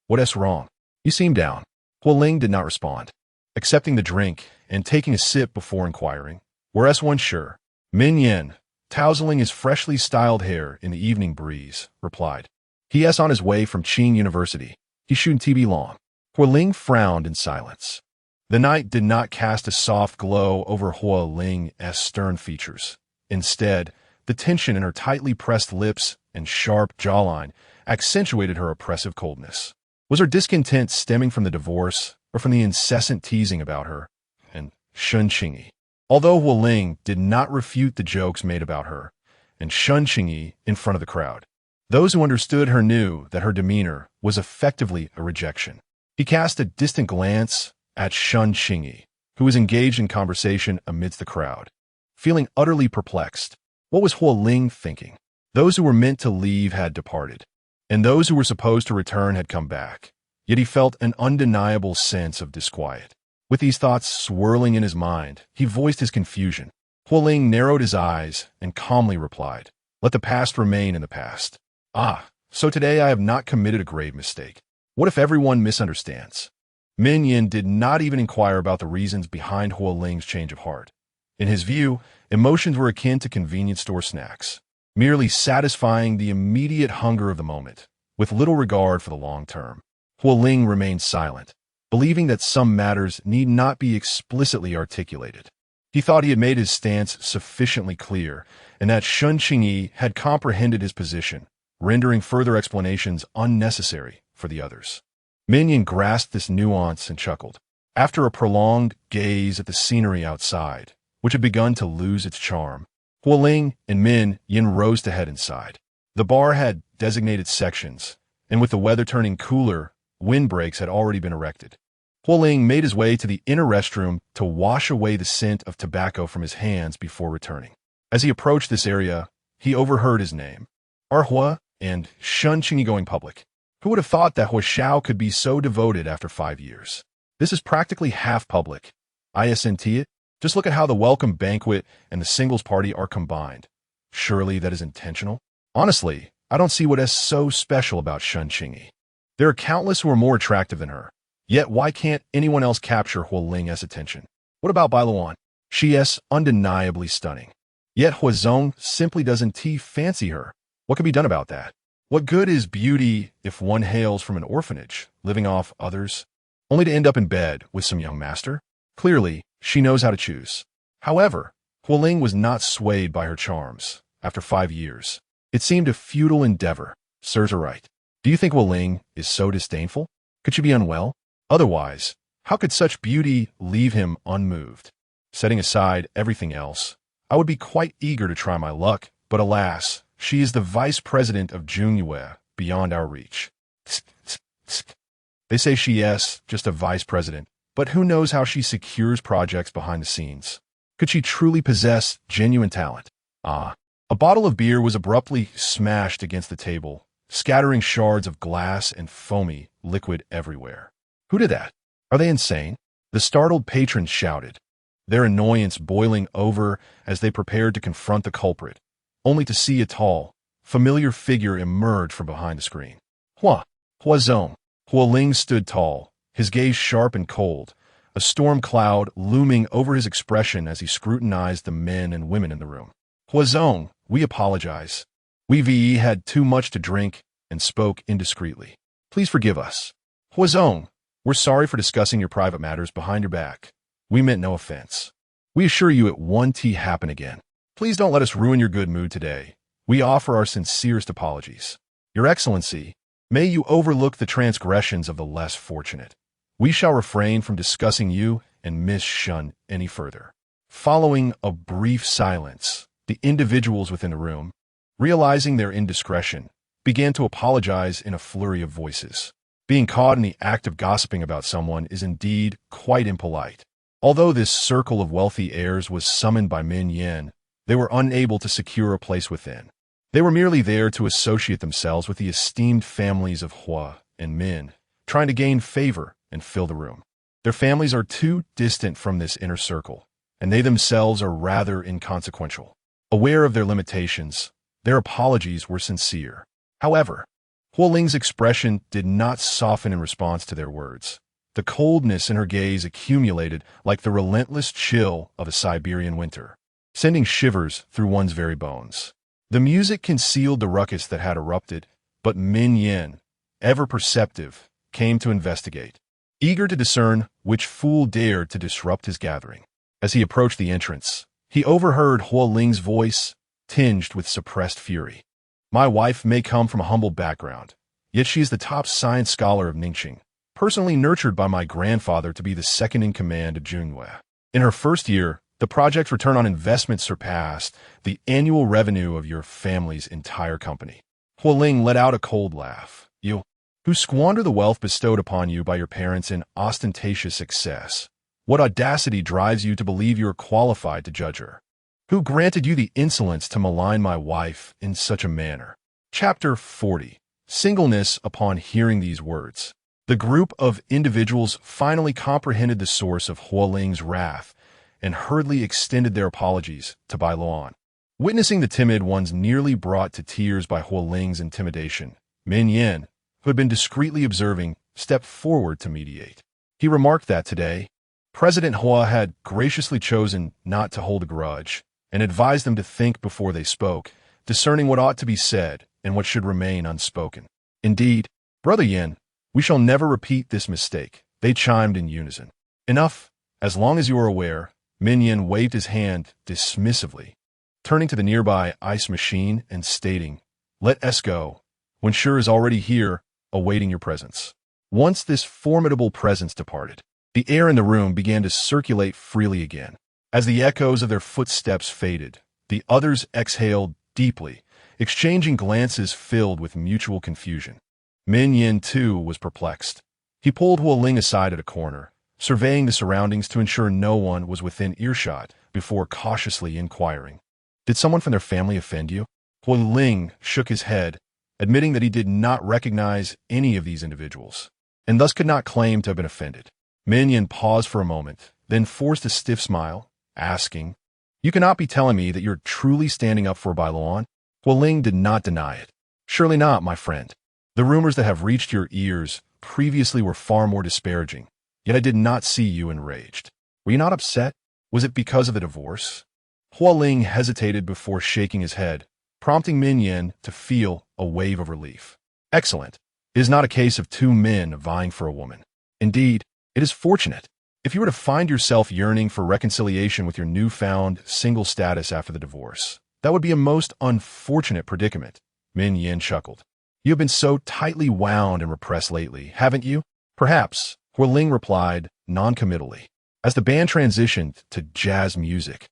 What's wrong? You seem down. Huo Ling did not respond, accepting the drink and taking a sip before inquiring, "Where's one sure?" Min Yin, tousling his freshly styled hair in the evening breeze, replied, "He is on his way from Qing University. He shouldn't be long." Huo Ling frowned in silence. The night did not cast a soft glow over Huo Ling's stern features. Instead, the tension in her tightly pressed lips and sharp jawline accentuated her oppressive coldness. Was her discontent stemming from the divorce, or from the incessant teasing about her and Shun Qingyi? Although Huo Ling did not refute the jokes made about her and Shun Qingyi in front of the crowd, those who understood her knew that her demeanor was effectively a rejection. He cast a distant glance at Shun Qingyi, who was engaged in conversation amidst the crowd. Feeling utterly perplexed, what was Huo Ling thinking? Those who were meant to leave had departed, and those who were supposed to return had come back. Yet he felt an undeniable sense of disquiet. With these thoughts swirling in his mind, he voiced his confusion. Huo Ling narrowed his eyes and calmly replied, "Let the past remain in the past." "Ah, so today I have not committed a grave mistake. What if everyone misunderstands?" Min Yin did not even inquire about the reasons behind Huo Ling's change of heart. In his view, emotions were akin to convenience store snacks, merely satisfying the immediate hunger of the moment, with little regard for the long term. Huo Ling remained silent, believing that some matters need not be explicitly articulated. He thought he had made his stance sufficiently clear, and that Shun Qingyi had comprehended his position, rendering further explanations unnecessary for the others. Min Yin grasped this nuance and chuckled. After a prolonged gaze at the scenery outside, which had begun to lose its charm, Huo Ling and Min Yin rose to head inside. The bar had designated sections, and with the weather turning cooler, windbreaks had already been erected. Huo Ling made his way to the inner restroom to wash away the scent of tobacco from his hands before returning. As he approached this area, he overheard his name, Hua, and Shun Qingyi going public. Who would have thought that Huo Xiao could be so devoted after 5 years? This is practically half public. Isn't it? Just look at how the welcome banquet and the singles party are combined. Surely that is intentional? Honestly, I don't see what is so special about Shun Qingyi. There are countless who are more attractive than her. Yet why can't anyone else capture Huo Ling's attention? What about Bai Luoan? She is undeniably stunning. Yet Huo Zong simply doesn't fancy her. What can be done about that? What good is beauty if one hails from an orphanage, living off others, only to end up in bed with some young master? Clearly, she knows how to choose. However, Huo Ling was not swayed by her charms. After 5 years, It seemed a futile endeavor. Sirs are right. Do you think Huo Ling is so disdainful? Could she be unwell? Otherwise, how could such beauty leave him unmoved? Setting aside everything else, I would be quite eager to try my luck, but alas, she is the vice president of Jungyue, beyond our reach. They say she is just a vice president, but who knows how she secures projects behind the scenes? Could she truly possess genuine talent? A bottle of beer was abruptly smashed against the table, scattering shards of glass and foamy liquid everywhere. Who did that? Are they insane? The startled patrons shouted, their annoyance boiling over as they prepared to confront the culprit, only to see a tall, familiar figure emerge from behind the screen. Huo Ling stood tall, his gaze sharp and cold, a storm cloud looming over his expression as he scrutinized the men and women in the room. Huo, we apologize. We had too much to drink and spoke indiscreetly. Please forgive us. Huo, we're sorry for discussing your private matters behind your back. We meant no offense. We assure you it won't happen again. Please don't let us ruin your good mood today. We offer our sincerest apologies. Your Excellency, may you overlook the transgressions of the less fortunate. We shall refrain from discussing you and Miss Shun any further. Following a brief silence, the individuals within the room, realizing their indiscretion, began to apologize in a flurry of voices. Being caught in the act of gossiping about someone is indeed quite impolite. Although this circle of wealthy heirs was summoned by Min Yin, they were unable to secure a place within. They were merely there to associate themselves with the esteemed families of Hua and Min, trying to gain favor and fill the room. Their families are too distant from this inner circle, and they themselves are rather inconsequential. Aware of their limitations, their apologies were sincere. However, Huo Ling's expression did not soften in response to their words. The coldness in her gaze accumulated like the relentless chill of a Siberian winter, sending shivers through one's very bones. The music concealed the ruckus that had erupted, but Min Yin, ever perceptive, came to investigate, eager to discern which fool dared to disrupt his gathering. As he approached the entrance, he overheard Huo Ling's voice, tinged with suppressed fury. My wife may come from a humble background, yet she is the top science scholar of Ningxing, personally nurtured by my grandfather to be the second in command of Jungyue. In her first year, the project's return on investment surpassed the annual revenue of your family's entire company. Huo Ling let out a cold laugh. You, who squander the wealth bestowed upon you by your parents in ostentatious success, what audacity drives you to believe you are qualified to judge her? Who granted you the insolence to malign my wife in such a manner? Chapter 40. Singleness. Upon hearing these words, the group of individuals finally comprehended the source of Huo Ling's wrath and hurriedly extended their apologies to Bai Luoan. Witnessing the timid ones nearly brought to tears by Huo Ling's intimidation, Min Yin, who had been discreetly observing, stepped forward to mediate. He remarked that today, President Hua had graciously chosen not to hold a grudge, and advised them to think before they spoke, discerning what ought to be said and what should remain unspoken. Indeed, Brother Yin, we shall never repeat this mistake, they chimed in unison. Enough, as long as you are aware. Min Yin waved his hand dismissively, turning to the nearby ice machine and stating, let us go, when Sure is already here, awaiting your presence. Once this formidable presence departed, the air in the room began to circulate freely again. As the echoes of their footsteps faded, the others exhaled deeply, exchanging glances filled with mutual confusion. Min Yin, too, was perplexed. He pulled Huo Ling aside at a corner, surveying the surroundings to ensure no one was within earshot before cautiously inquiring, did someone from their family offend you? Huo Ling shook his head, admitting that he did not recognize any of these individuals, and thus could not claim to have been offended. Min Yin paused for a moment, then forced a stiff smile, asking, you cannot be telling me that you're truly standing up for Bai Luoan? Huo Ling did not deny it. Surely not, my friend. The rumors that have reached your ears previously were far more disparaging, yet I did not see you enraged. Were you not upset? Was it because of the divorce? Huo Ling hesitated before shaking his head, prompting Min Yin to feel a wave of relief. Excellent. It is not a case of two men vying for a woman. Indeed, it is fortunate. If you were to find yourself yearning for reconciliation with your newfound single status after the divorce, that would be a most unfortunate predicament, Min Yin chuckled. You have been so tightly wound and repressed lately, haven't you? Perhaps, Huo Ling replied, non-committally. As the band transitioned to jazz music,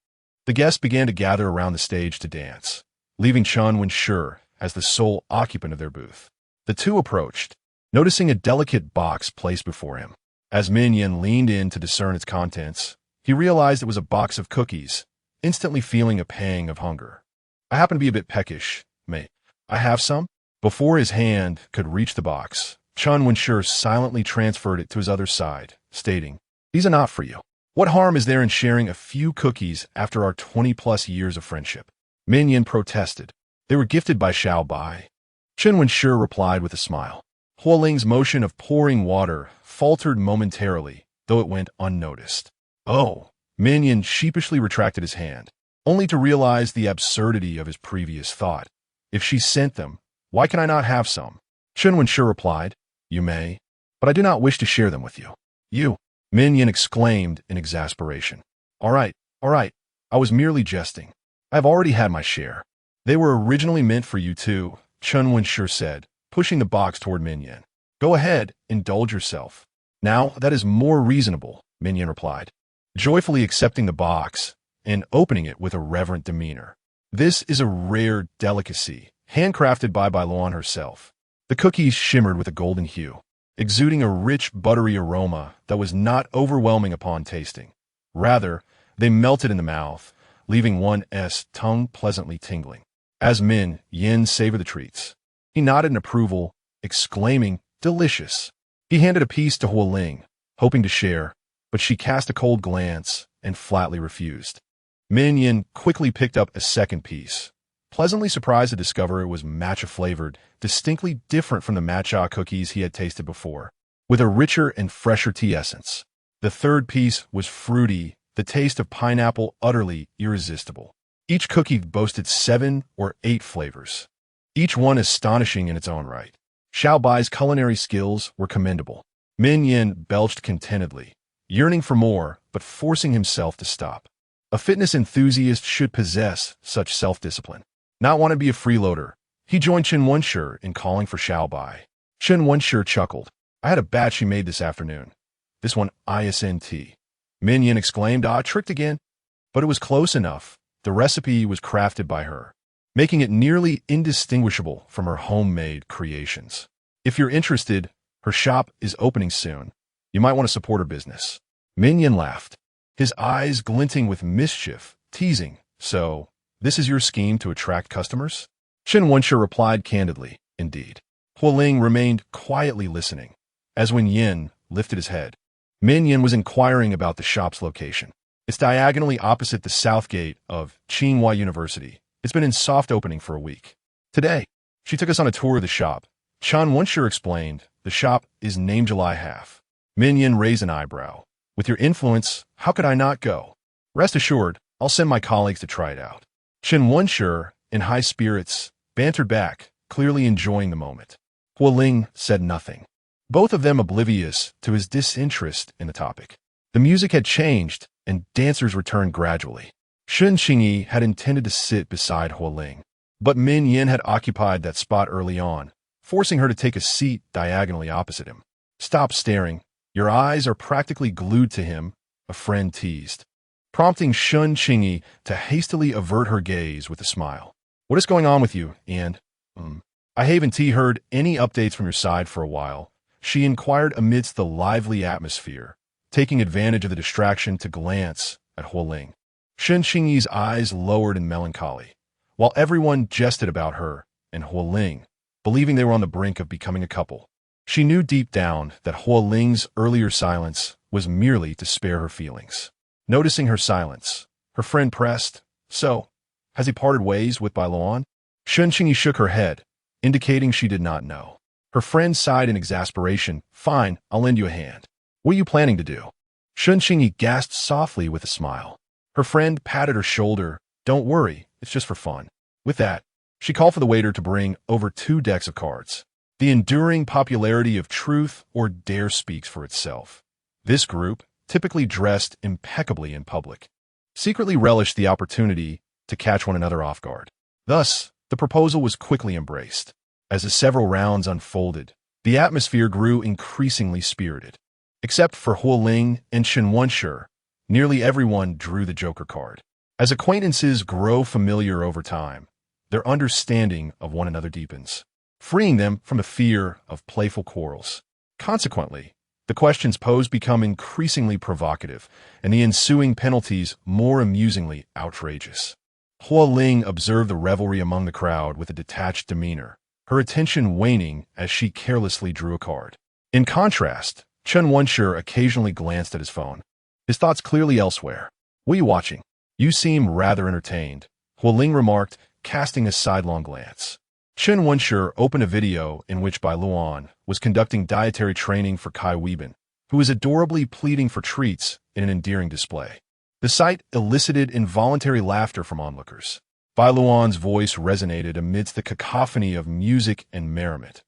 the guests began to gather around the stage to dance, leaving Chen Wenshi as the sole occupant of their booth. The two approached, noticing a delicate box placed before him. As Min Yin leaned in to discern its contents, he realized it was a box of cookies, instantly feeling a pang of hunger. I happen to be a bit peckish. May I have some? Before his hand could reach the box, Chen Wenshi silently transferred it to his other side, stating, These are not for you. What harm is there in sharing a few cookies after our 20-plus years of friendship? Min Yin protested. They were gifted by Xiao Bai. Chen Wenshi replied with a smile. Huo Ling's motion of pouring water faltered momentarily, though it went unnoticed. Oh, Min Yin sheepishly retracted his hand, only to realize the absurdity of his previous thought. If she sent them, why can I not have some? Chen Wenshi replied, You may, but I do not wish to share them with you. You, Min Yin exclaimed in exasperation. All right, I was merely jesting. I have already had my share. They were originally meant for you too, Chen Wenshi said, pushing the box toward Min Yin. Go ahead, indulge yourself. Now, that is more reasonable, Min Yin replied, joyfully accepting the box and opening it with a reverent demeanor. This is a rare delicacy, handcrafted by Bai Luoan herself. The cookies shimmered with a golden hue, exuding a rich, buttery aroma that was not overwhelming upon tasting. Rather, they melted in the mouth, leaving one's tongue pleasantly tingling. As Min Yin savored the treats, he nodded in approval, exclaiming, Delicious. He handed a piece to Huo Ling, hoping to share, but she cast a cold glance and flatly refused. Min Yin quickly picked up a second piece, pleasantly surprised to discover it was matcha-flavored, distinctly different from the matcha cookies he had tasted before, with a richer and fresher tea essence. The third piece was fruity, the taste of pineapple utterly irresistible. Each cookie boasted 7 or 8 flavors, each one astonishing in its own right. Xiao Bai's culinary skills were commendable. Min Yin belched contentedly, yearning for more, but forcing himself to stop. A fitness enthusiast should possess such self-discipline. Not want to be a freeloader, he joined Chen Wenshi in calling for Xiao Bai. Chen Wenshi chuckled. I had a batch she made this afternoon. This one ISNT. Min Yin exclaimed, tricked again. But it was close enough. The recipe was crafted by her, making it nearly indistinguishable from her homemade creations. If you're interested, her shop is opening soon. You might want to support her business. Min Yin laughed, his eyes glinting with mischief, teasing, So, this is your scheme to attract customers? Chen Wenshi replied candidly, Indeed. Huo Ling remained quietly listening, as when Yin lifted his head. Min Yin was inquiring about the shop's location. It's diagonally opposite the south gate of Tsinghua University. It's been in soft opening for a week. Today, she took us on a tour of the shop. Chen Wenshi explained, The shop is named July Half. Min Yin raised an eyebrow. With your influence, how could I not go? Rest assured, I'll send my colleagues to try it out. Chen Wenshi, in high spirits, bantered back, clearly enjoying the moment. Huo Ling said nothing, both of them oblivious to his disinterest in the topic. The music had changed, and dancers returned gradually. Shen Qingyi had intended to sit beside Huo Ling, but Min Yin had occupied that spot early on, forcing her to take a seat diagonally opposite him. Stop staring. Your eyes are practically glued to him, a friend teased, prompting Shen Qingyi to hastily avert her gaze with a smile. What is going on with you, and, I haven't heard any updates from your side for a while, she inquired amidst the lively atmosphere, taking advantage of the distraction to glance at Huo Ling. Shen Qingyi's eyes lowered in melancholy, while everyone jested about her and Huo Ling, believing they were on the brink of becoming a couple. She knew deep down that Huo Ling's earlier silence was merely to spare her feelings. Noticing her silence, her friend pressed, So, has he parted ways with Bai Luoan? Shen Qingyi shook her head, indicating she did not know. Her friend sighed in exasperation. Fine, I'll lend you a hand. What are you planning to do? Shen Qingyi gasped softly with a smile. Her friend patted her shoulder. Don't worry, it's just for fun. With that, she called for the waiter to bring over 2 decks of cards. The enduring popularity of Truth or Dare speaks for itself. This group, typically dressed impeccably in public, secretly relished the opportunity to catch one another off guard. Thus, The proposal was quickly embraced. As the several rounds unfolded, the atmosphere grew increasingly spirited. Except for Huo Ling and Shen Wenshi, nearly everyone drew the Joker card. As acquaintances grow familiar over time, their understanding of one another deepens, freeing them from the fear of playful quarrels. Consequently, the questions posed become increasingly provocative, and the ensuing penalties more amusingly outrageous. Huo Ling observed the revelry among the crowd with a detached demeanor, her attention waning as she carelessly drew a card. In contrast, Shen Wenshi occasionally glanced at his phone, his thoughts clearly elsewhere. "What are you watching? You seem rather entertained," Huo Ling remarked, casting a sidelong glance. Shen Wenshi opened a video in which Bai Luoan was conducting dietary training for Kai Weiban, who was adorably pleading for treats in an endearing display. The sight elicited involuntary laughter from onlookers. Bai Luoan's voice resonated amidst the cacophony of music and merriment.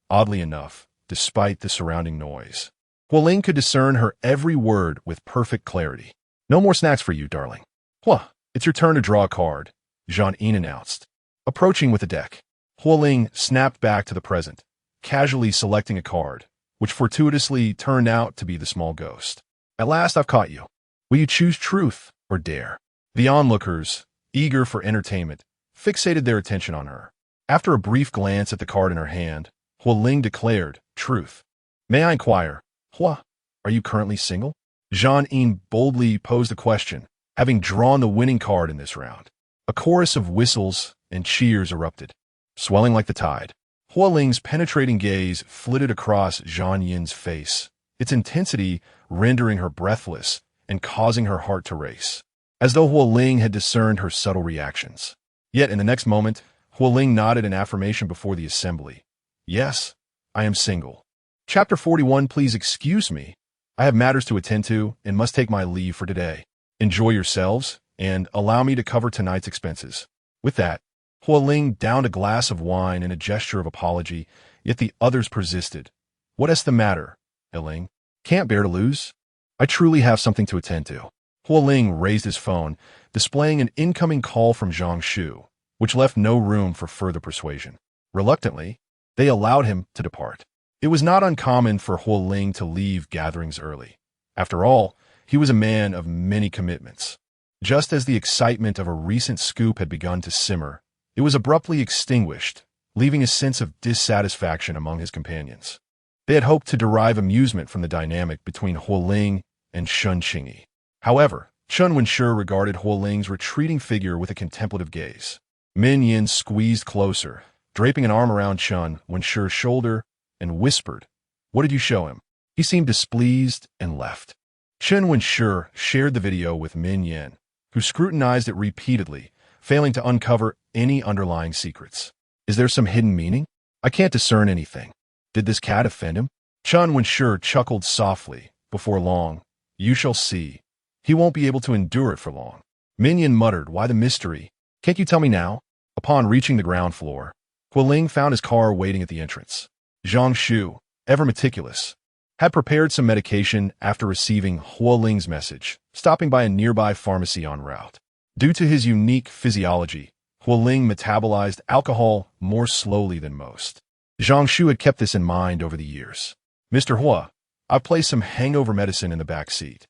Oddly enough, despite the surrounding noise, Huo Ling could discern her every word with perfect clarity. "No more snacks for you, darling." "Huh, it's your turn to draw a card," Jean-Yin announced. Approaching with a deck, Huo Ling snapped back to the present, casually selecting a card, which fortuitously turned out to be the small ghost. "At last I've caught you. Will you choose truth or dare?" The onlookers, eager for entertainment, fixated their attention on her. After a brief glance at the card in her hand, Huo Ling declared, "Truth." "May I inquire, Hua, are you currently single?" Jean-Yin boldly posed a question, having drawn the winning card in this round. A chorus of whistles and cheers erupted, swelling like the tide. Huo Ling's penetrating gaze flitted across Jean-Yin's face, its intensity rendering her breathless and causing her heart to race, as though Huo Ling had discerned her subtle reactions. Yet in the next moment, Huo Ling nodded in affirmation before the assembly. "Yes, I am single." Chapter 41. Please excuse me. I have matters to attend to and must take my leave for today. Enjoy yourselves and allow me to cover tonight's expenses. With that, Huo Ling downed a glass of wine in a gesture of apology, yet the others persisted. "What is the matter, Ling? Can't bear to lose? I truly have something to attend to." Huo Ling raised his phone, displaying an incoming call from Zhang Shu, which left no room for further persuasion. Reluctantly, they allowed him to depart. It was not uncommon for Huo Ling to leave gatherings early. After all, he was a man of many commitments. Just as the excitement of a recent scoop had begun to simmer, it was abruptly extinguished, leaving a sense of dissatisfaction among his companions. They had hoped to derive amusement from the dynamic between Huo Ling and Shun Qingyi. However, Shen Wenshi regarded Huo Ling's retreating figure with a contemplative gaze. Min Yin squeezed closer, draping an arm around Shen Wenshi's shoulder, and whispered, "What did you show him?" He seemed displeased and left. Shen Wenshi shared the video with Min Yin, who scrutinized it repeatedly, failing to uncover any underlying secrets. "Is there some hidden meaning? I can't discern anything. Did this cat offend him?" Shen Wenshi chuckled softly. "Before long, you shall see. He won't be able to endure it for long." Min Yin muttered, "Why the mystery? Can't you tell me now?" Upon reaching the ground floor, Huo Ling found his car waiting at the entrance. Zhang Shu, ever meticulous, had prepared some medication after receiving Huo Ling's message, stopping by a nearby pharmacy en route. Due to his unique physiology, Huo Ling metabolized alcohol more slowly than most. Zhang Shu had kept this in mind over the years. "Mr. Hua, I've placed some hangover medicine in the back seat.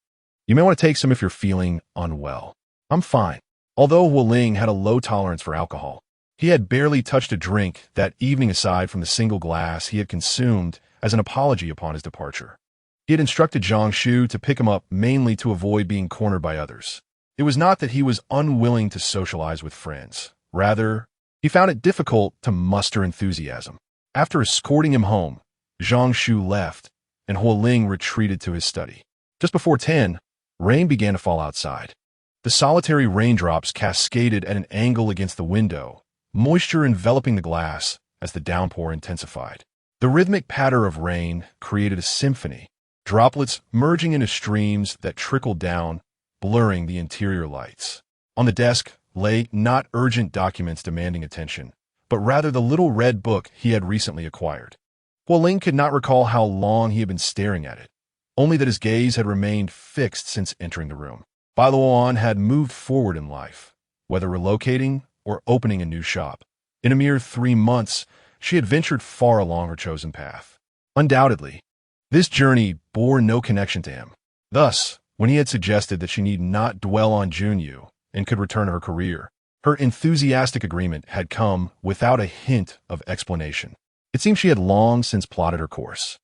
You may want to take some if you're feeling unwell." "I'm fine." Although Huo Ling had a low tolerance for alcohol, he had barely touched a drink that evening aside from the single glass he had consumed as an apology upon his departure. He had instructed Zhang Shu to pick him up mainly to avoid being cornered by others. It was not that he was unwilling to socialize with friends. Rather, he found it difficult to muster enthusiasm. After escorting him home, Zhang Shu left, and Huo Ling retreated to his study. Just before 10, rain began to fall outside. The solitary raindrops cascaded at an angle against the window, moisture enveloping the glass as the downpour intensified. The rhythmic patter of rain created a symphony, droplets merging into streams that trickled down, blurring the interior lights. On the desk lay not urgent documents demanding attention, but rather the little red book he had recently acquired. Huo Ling could not recall how long he had been staring at it, only that his gaze had remained fixed since entering the room. Bai Luoan had moved forward in life, whether relocating or opening a new shop. In a mere 3 months, she had ventured far along her chosen path. Undoubtedly, this journey bore no connection to him. Thus, when he had suggested that she need not dwell on Junyu and could return to her career, her enthusiastic agreement had come without a hint of explanation. It seemed she had long since plotted her course.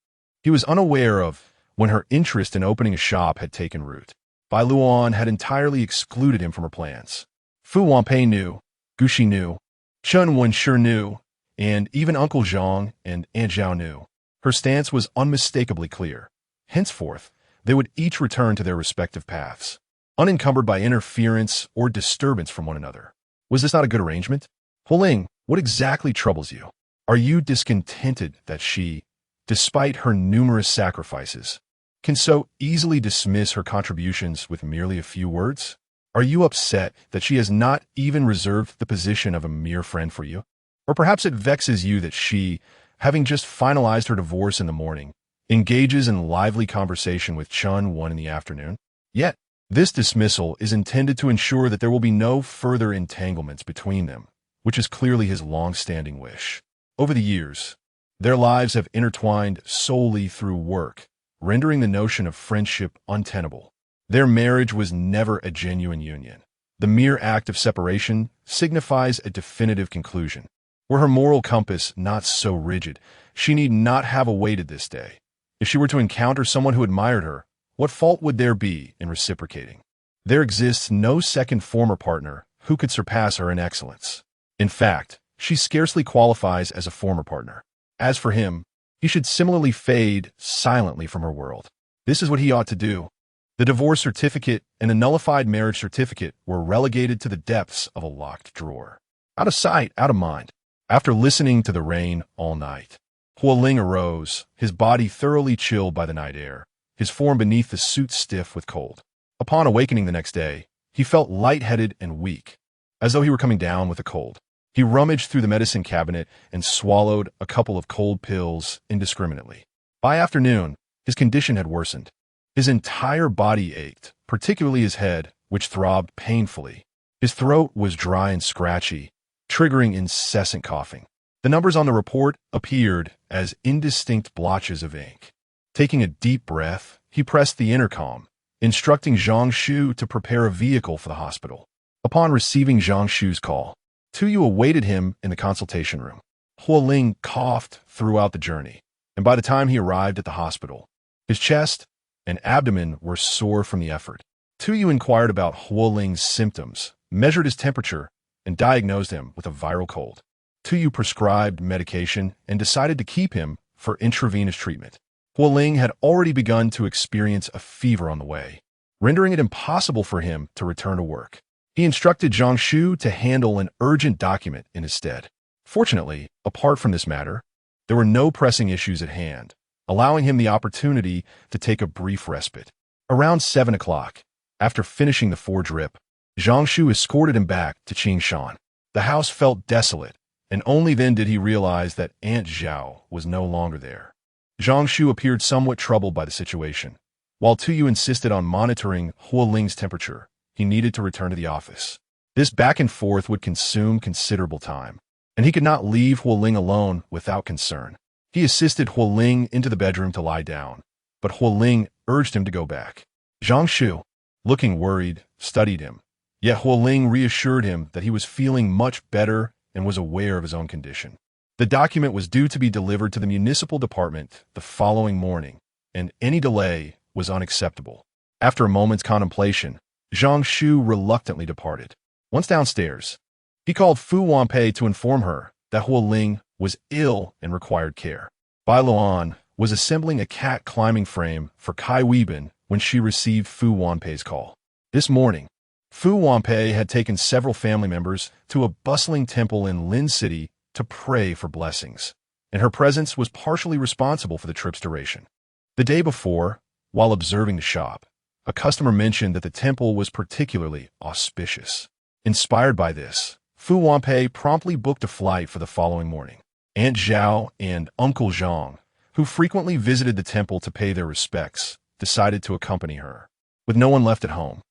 He was unaware of when her interest in opening a shop had taken root. Bai Luoan had entirely excluded him from her plans. Fu Wanpei knew, Gushi knew, Chen Wenshi knew, and even Uncle Zhang and Aunt Zhao knew. Her stance was unmistakably clear. Henceforth, they would each return to their respective paths, unencumbered by interference or disturbance from one another. Was this not a good arrangement? Huo Ling, what exactly troubles you? Are you discontented that she, despite her numerous sacrifices, can so easily dismiss her contributions with merely a few words? Are you upset that she has not even reserved the position of a mere friend for you? Or perhaps it vexes you that she, having just finalized her divorce in the morning, engages in lively conversation with Chun Wen in the afternoon? Yet, this dismissal is intended to ensure that there will be no further entanglements between them, which is clearly his long-standing wish. Over the years, their lives have intertwined solely through work, rendering the notion of friendship untenable. Their marriage was never a genuine union. The mere act of separation signifies a definitive conclusion. Were her moral compass not so rigid, she need not have awaited this day. If she were to encounter someone who admired her, what fault would there be in reciprocating? There exists no second former partner who could surpass her in excellence. In fact, she scarcely qualifies as a former partner. As for him, he should similarly fade silently from her world. This is what he ought to do. The divorce certificate and a nullified marriage certificate were relegated to the depths of a locked drawer. Out of sight, out of mind. After listening to the rain all night, Huo Ling arose, his body thoroughly chilled by the night air, his form beneath the suit stiff with cold. Upon awakening the next day, he felt lightheaded and weak, as though he were coming down with a cold. He rummaged through the medicine cabinet and swallowed a couple of cold pills indiscriminately. By afternoon, his condition had worsened. His entire body ached, particularly his head, which throbbed painfully. His throat was dry and scratchy, triggering incessant coughing. The numbers on the report appeared as indistinct blotches of ink. Taking a deep breath, he pressed the intercom, instructing Zhang Shu to prepare a vehicle for the hospital. Upon receiving Zhang Shu's call, Tuyu awaited him in the consultation room. Huo Ling coughed throughout the journey, and by the time he arrived at the hospital, his chest and abdomen were sore from the effort. Tuyu inquired about Huo Ling's symptoms, measured his temperature, and diagnosed him with a viral cold. Tuyu prescribed medication and decided to keep him for intravenous treatment. Huo Ling had already begun to experience a fever on the way, rendering it impossible for him to return to work. He instructed Zhang Shu to handle an urgent document in his stead. Fortunately, apart from this matter, there were no pressing issues at hand, allowing him the opportunity to take a brief respite. Around 7 o'clock, after finishing the forge rip, Zhang Shu escorted him back to Qingshan. The house felt desolate, and only then did he realize that Aunt Zhao was no longer there. Zhang Shu appeared somewhat troubled by the situation. While Tuyu insisted on monitoring Huo Ling's temperature, he needed to return to the office. This back and forth would consume considerable time, and he could not leave Huo Ling alone without concern. He assisted Huo Ling into the bedroom to lie down, but Huo Ling urged him to go back. Zhang Shu, looking worried, studied him, yet Huo Ling reassured him that he was feeling much better and was aware of his own condition. The document was due to be delivered to the municipal department the following morning, and any delay was unacceptable. After a moment's contemplation, Zhang Shu reluctantly departed. Once downstairs, he called Fu Wanpei to inform her that Huo Ling was ill and required care. Bai Luoan was assembling a cat climbing frame for Kai Weibin when she received Fu Wanpei's call. This morning, Fu Wanpei had taken several family members to a bustling temple in Lin City to pray for blessings, and her presence was partially responsible for the trip's duration. The day before, while observing the shop, a customer mentioned that the temple was particularly auspicious. Inspired by this, Fu Wanpei promptly booked a flight for the following morning. Aunt Zhao and Uncle Zhang, who frequently visited the temple to pay their respects, decided to accompany her. With no one left at home,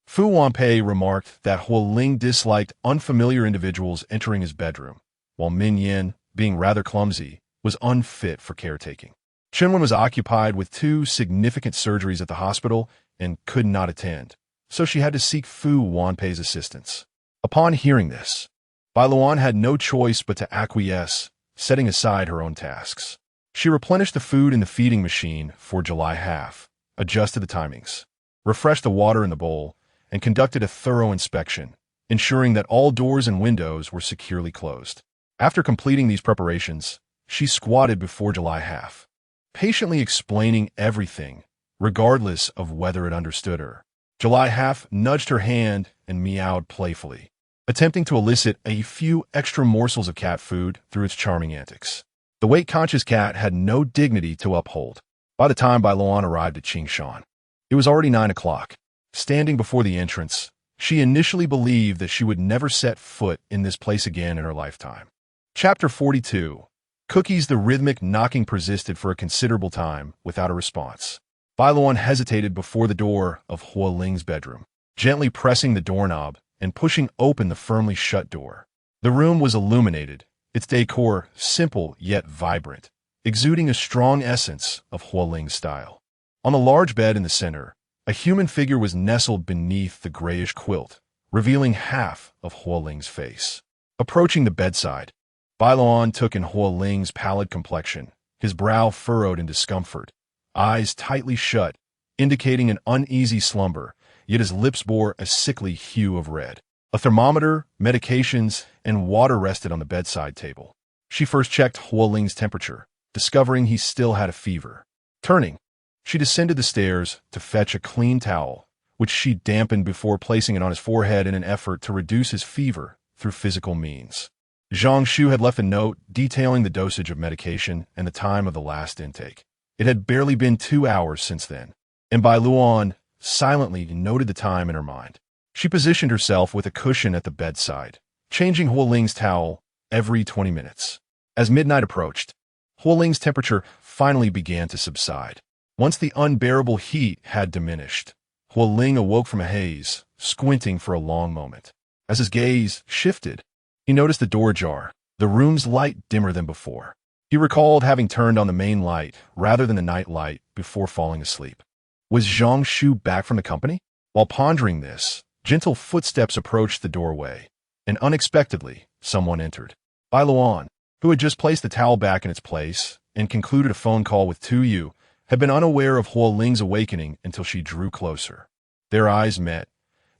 Fu Wanpei remarked that Huo Ling disliked unfamiliar individuals entering his bedroom, while Min Yin, being rather clumsy, was unfit for caretaking. Chenwen was occupied with 2 significant surgeries at the hospital and could not attend, so she had to seek Fu Wanpei's assistance. Upon hearing this, Bai Luoan had no choice but to acquiesce, setting aside her own tasks. She replenished the food in the feeding machine for July half, adjusted the timings, refreshed the water in the bowl, and conducted a thorough inspection, ensuring that all doors and windows were securely closed. After completing these preparations, she squatted before July half, patiently explaining everything, regardless of whether it understood her. July half nudged her hand and meowed playfully, attempting to elicit a few extra morsels of cat food through its charming antics. The weight-conscious cat had no dignity to uphold. By the time Bai Luoan arrived at Qingshan, it was already 9 o'clock. Standing before the entrance, she initially believed that she would never set foot in this place again in her lifetime. Chapter 42. Cookies. The rhythmic knocking persisted for a considerable time without a response. Bai Luoan hesitated before the door of Huo Ling's bedroom, gently pressing the doorknob and pushing open the firmly shut door. The room was illuminated, its decor simple yet vibrant, exuding a strong essence of Huo Ling's style. On the large bed in the center, a human figure was nestled beneath the grayish quilt, revealing half of Huo Ling's face. Approaching the bedside, Bai Luoan took in Huo Ling's pallid complexion, his brow furrowed in discomfort, eyes tightly shut, indicating an uneasy slumber, yet his lips bore a sickly hue of red. A thermometer, medications, and water rested on the bedside table. She first checked Huo Ling's temperature, discovering he still had a fever. Turning, she descended the stairs to fetch a clean towel, which she dampened before placing it on his forehead in an effort to reduce his fever through physical means. Zhang Shu had left a note detailing the dosage of medication and the time of the last intake. It had barely been 2 hours since then, and Bai Luoan silently noted the time in her mind. She positioned herself with a cushion at the bedside, changing Huo Ling's towel every 20 minutes. As midnight approached, Huo Ling's temperature finally began to subside. Once the unbearable heat had diminished, Huo Ling awoke from a haze, squinting for a long moment. As his gaze shifted, he noticed the door ajar, the room's light dimmer than before. He recalled having turned on the main light rather than the night light before falling asleep. Was Zhang Shu back from the company? While pondering this, gentle footsteps approached the doorway, and unexpectedly, someone entered. Bai Luoan, who had just placed the towel back in its place and concluded a phone call with Tu Yu, had been unaware of Huo Ling's awakening until she drew closer. Their eyes met,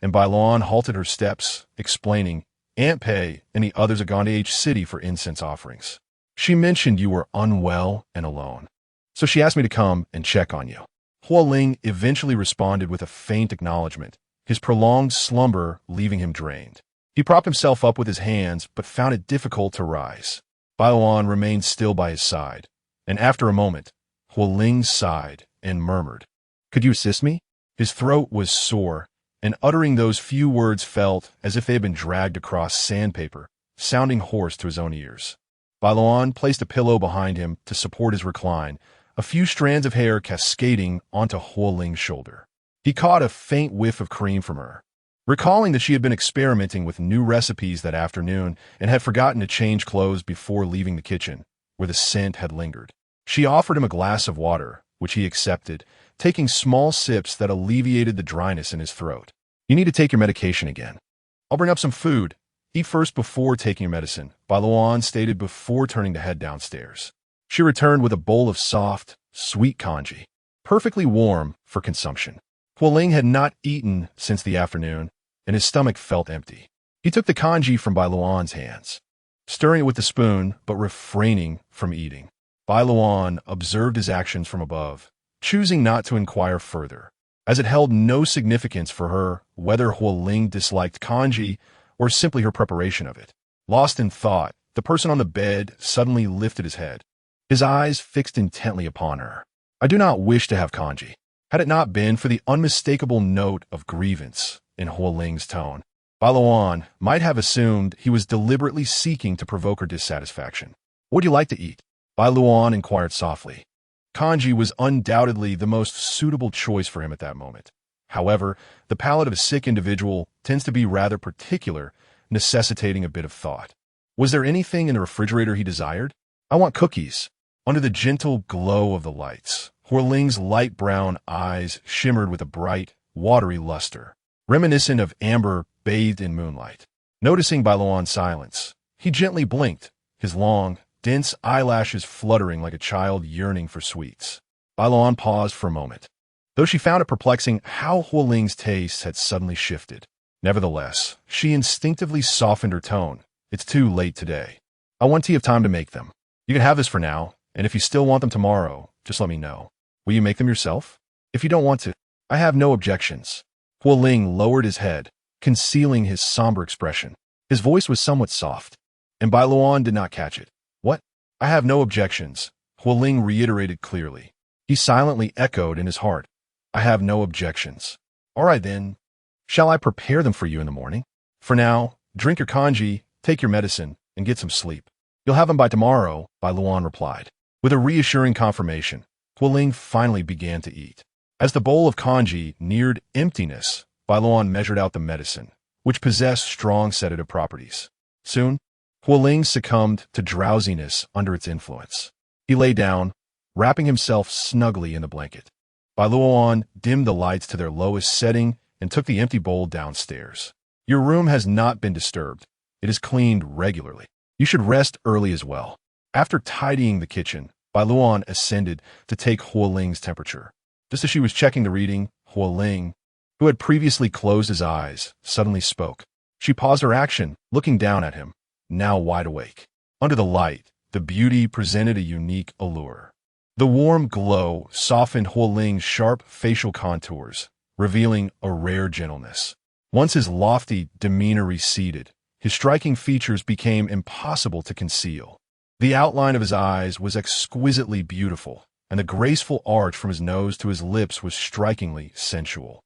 and Bai Luoan halted her steps, explaining, "Aunt Pei and the others are gone to H City for incense offerings. She mentioned you were unwell and alone, so she asked me to come and check on you." Huo Ling eventually responded with a faint acknowledgement, his prolonged slumber leaving him drained. He propped himself up with his hands, but found it difficult to rise. Bai Luoan remained still by his side, and after a moment, Huo Ling sighed and murmured, "Could you assist me?" His throat was sore, and uttering those few words felt as if they had been dragged across sandpaper, sounding hoarse to his own ears. Bai Luoan placed a pillow behind him to support his recline, a few strands of hair cascading onto Huo Ling's shoulder. He caught a faint whiff of cream from her, recalling that she had been experimenting with new recipes that afternoon and had forgotten to change clothes before leaving the kitchen, where the scent had lingered. She offered him a glass of water, which he accepted, taking small sips that alleviated the dryness in his throat. "You need to take your medication again. I'll bring up some food. Eat first before taking your medicine," Bai Luoan stated before turning to head downstairs. She returned with a bowl of soft, sweet congee, perfectly warm for consumption. Huo Ling had not eaten since the afternoon, and his stomach felt empty. He took the congee from Bai Luoan's hands, stirring it with the spoon but refraining from eating. Bai Luoan observed his actions from above, choosing not to inquire further, as it held no significance for her whether Huo Ling disliked congee or simply her preparation of it. Lost in thought, the person on the bed suddenly lifted his head, his eyes fixed intently upon her. "I do not wish to have congee." Had it not been for the unmistakable note of grievance in Huo Ling's tone, Bai Luoan might have assumed he was deliberately seeking to provoke her dissatisfaction. "What would you like to eat?" Bai Luoan inquired softly. Congee was undoubtedly the most suitable choice for him at that moment. However, the palate of a sick individual tends to be rather particular, necessitating a bit of thought. Was there anything in the refrigerator he desired? I want cookies. Under the gentle glow of the lights, Huo Ling's light brown eyes shimmered with a bright, watery luster, reminiscent of amber bathed in moonlight. Noticing Bai Luan's silence, he gently blinked, his long, dense eyelashes fluttering like a child yearning for sweets. Bai Luan paused for a moment, though she found it perplexing how Huo Ling's taste had suddenly shifted. Nevertheless, she instinctively softened her tone. It's too late today. I want to have time to make them. You can have this for now, and if you still want them tomorrow, just let me know. Will you make them yourself? If you don't want to, I have no objections. Huo Ling lowered his head, concealing his somber expression. His voice was somewhat soft, and Bai Luan did not catch it. What? I have no objections, Huo Ling reiterated clearly. He silently echoed in his heart. I have no objections. All right then. Shall I prepare them for you in the morning? For now, drink your kanji, take your medicine, and get some sleep. You'll have them by tomorrow, Bai Luan replied. With a reassuring confirmation, Huo Ling finally began to eat. As the bowl of kanji neared emptiness, Bai Luan measured out the medicine, which possessed strong sedative properties. Soon, Huo Ling succumbed to drowsiness under its influence. He lay down, wrapping himself snugly in the blanket. Bai Luan dimmed the lights to their lowest setting and took the empty bowl downstairs. Your room has not been disturbed. It is cleaned regularly. You should rest early as well. After tidying the kitchen, Bai Luan ascended to take Huo Ling's temperature. Just as she was checking the reading, Huo Ling, who had previously closed his eyes, suddenly spoke. She paused her action, looking down at him, now wide awake. Under the light, the beauty presented a unique allure. The warm glow softened Huo Ling's sharp facial contours, revealing a rare gentleness. Once his lofty demeanor receded, his striking features became impossible to conceal. The outline of his eyes was exquisitely beautiful, and the graceful arch from his nose to his lips was strikingly sensual.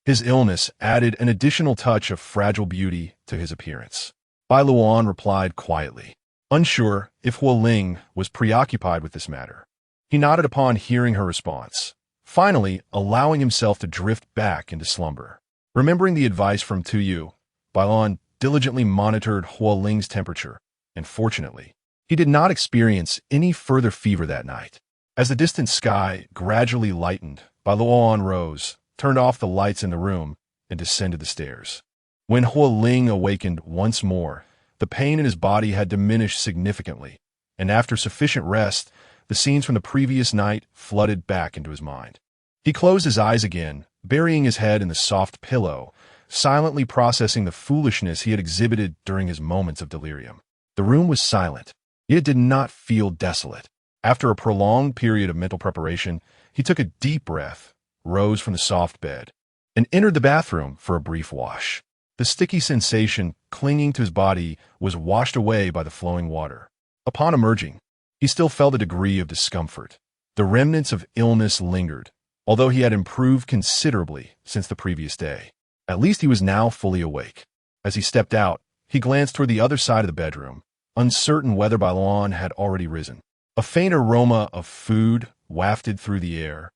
His illness added an additional touch of fragile beauty to his appearance. Bai Luan replied quietly, unsure if Huo Ling was preoccupied with this matter. He nodded upon hearing her response, finally allowing himself to drift back into slumber. Remembering the advice from Tuyu, Bai Luan diligently monitored Huo Ling's temperature, and fortunately, he did not experience any further fever that night. As the distant sky gradually lightened, Bai Luan rose, turned off the lights in the room, and descended the stairs. When Huo Ling awakened once more, the pain in his body had diminished significantly, and after sufficient rest, the scenes from the previous night flooded back into his mind. He closed his eyes again, burying his head in the soft pillow, silently processing the foolishness he had exhibited during his moments of delirium. The room was silent, yet it did not feel desolate. After a prolonged period of mental preparation, he took a deep breath, rose from the soft bed, and entered the bathroom for a brief wash. The sticky sensation clinging to his body was washed away by the flowing water. Upon emerging, he still felt a degree of discomfort. The remnants of illness lingered, although he had improved considerably since the previous day. At least he was now fully awake. As he stepped out, he glanced toward the other side of the bedroom, uncertain whether Bai Luan had already risen. A faint aroma of food wafted through the air,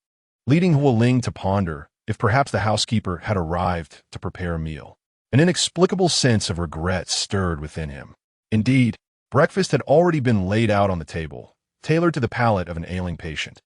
leading Huo Ling to ponder if perhaps the housekeeper had arrived to prepare a meal. An inexplicable sense of regret stirred within him. Indeed, breakfast had already been laid out on the table, tailored to the palate of an ailing patient.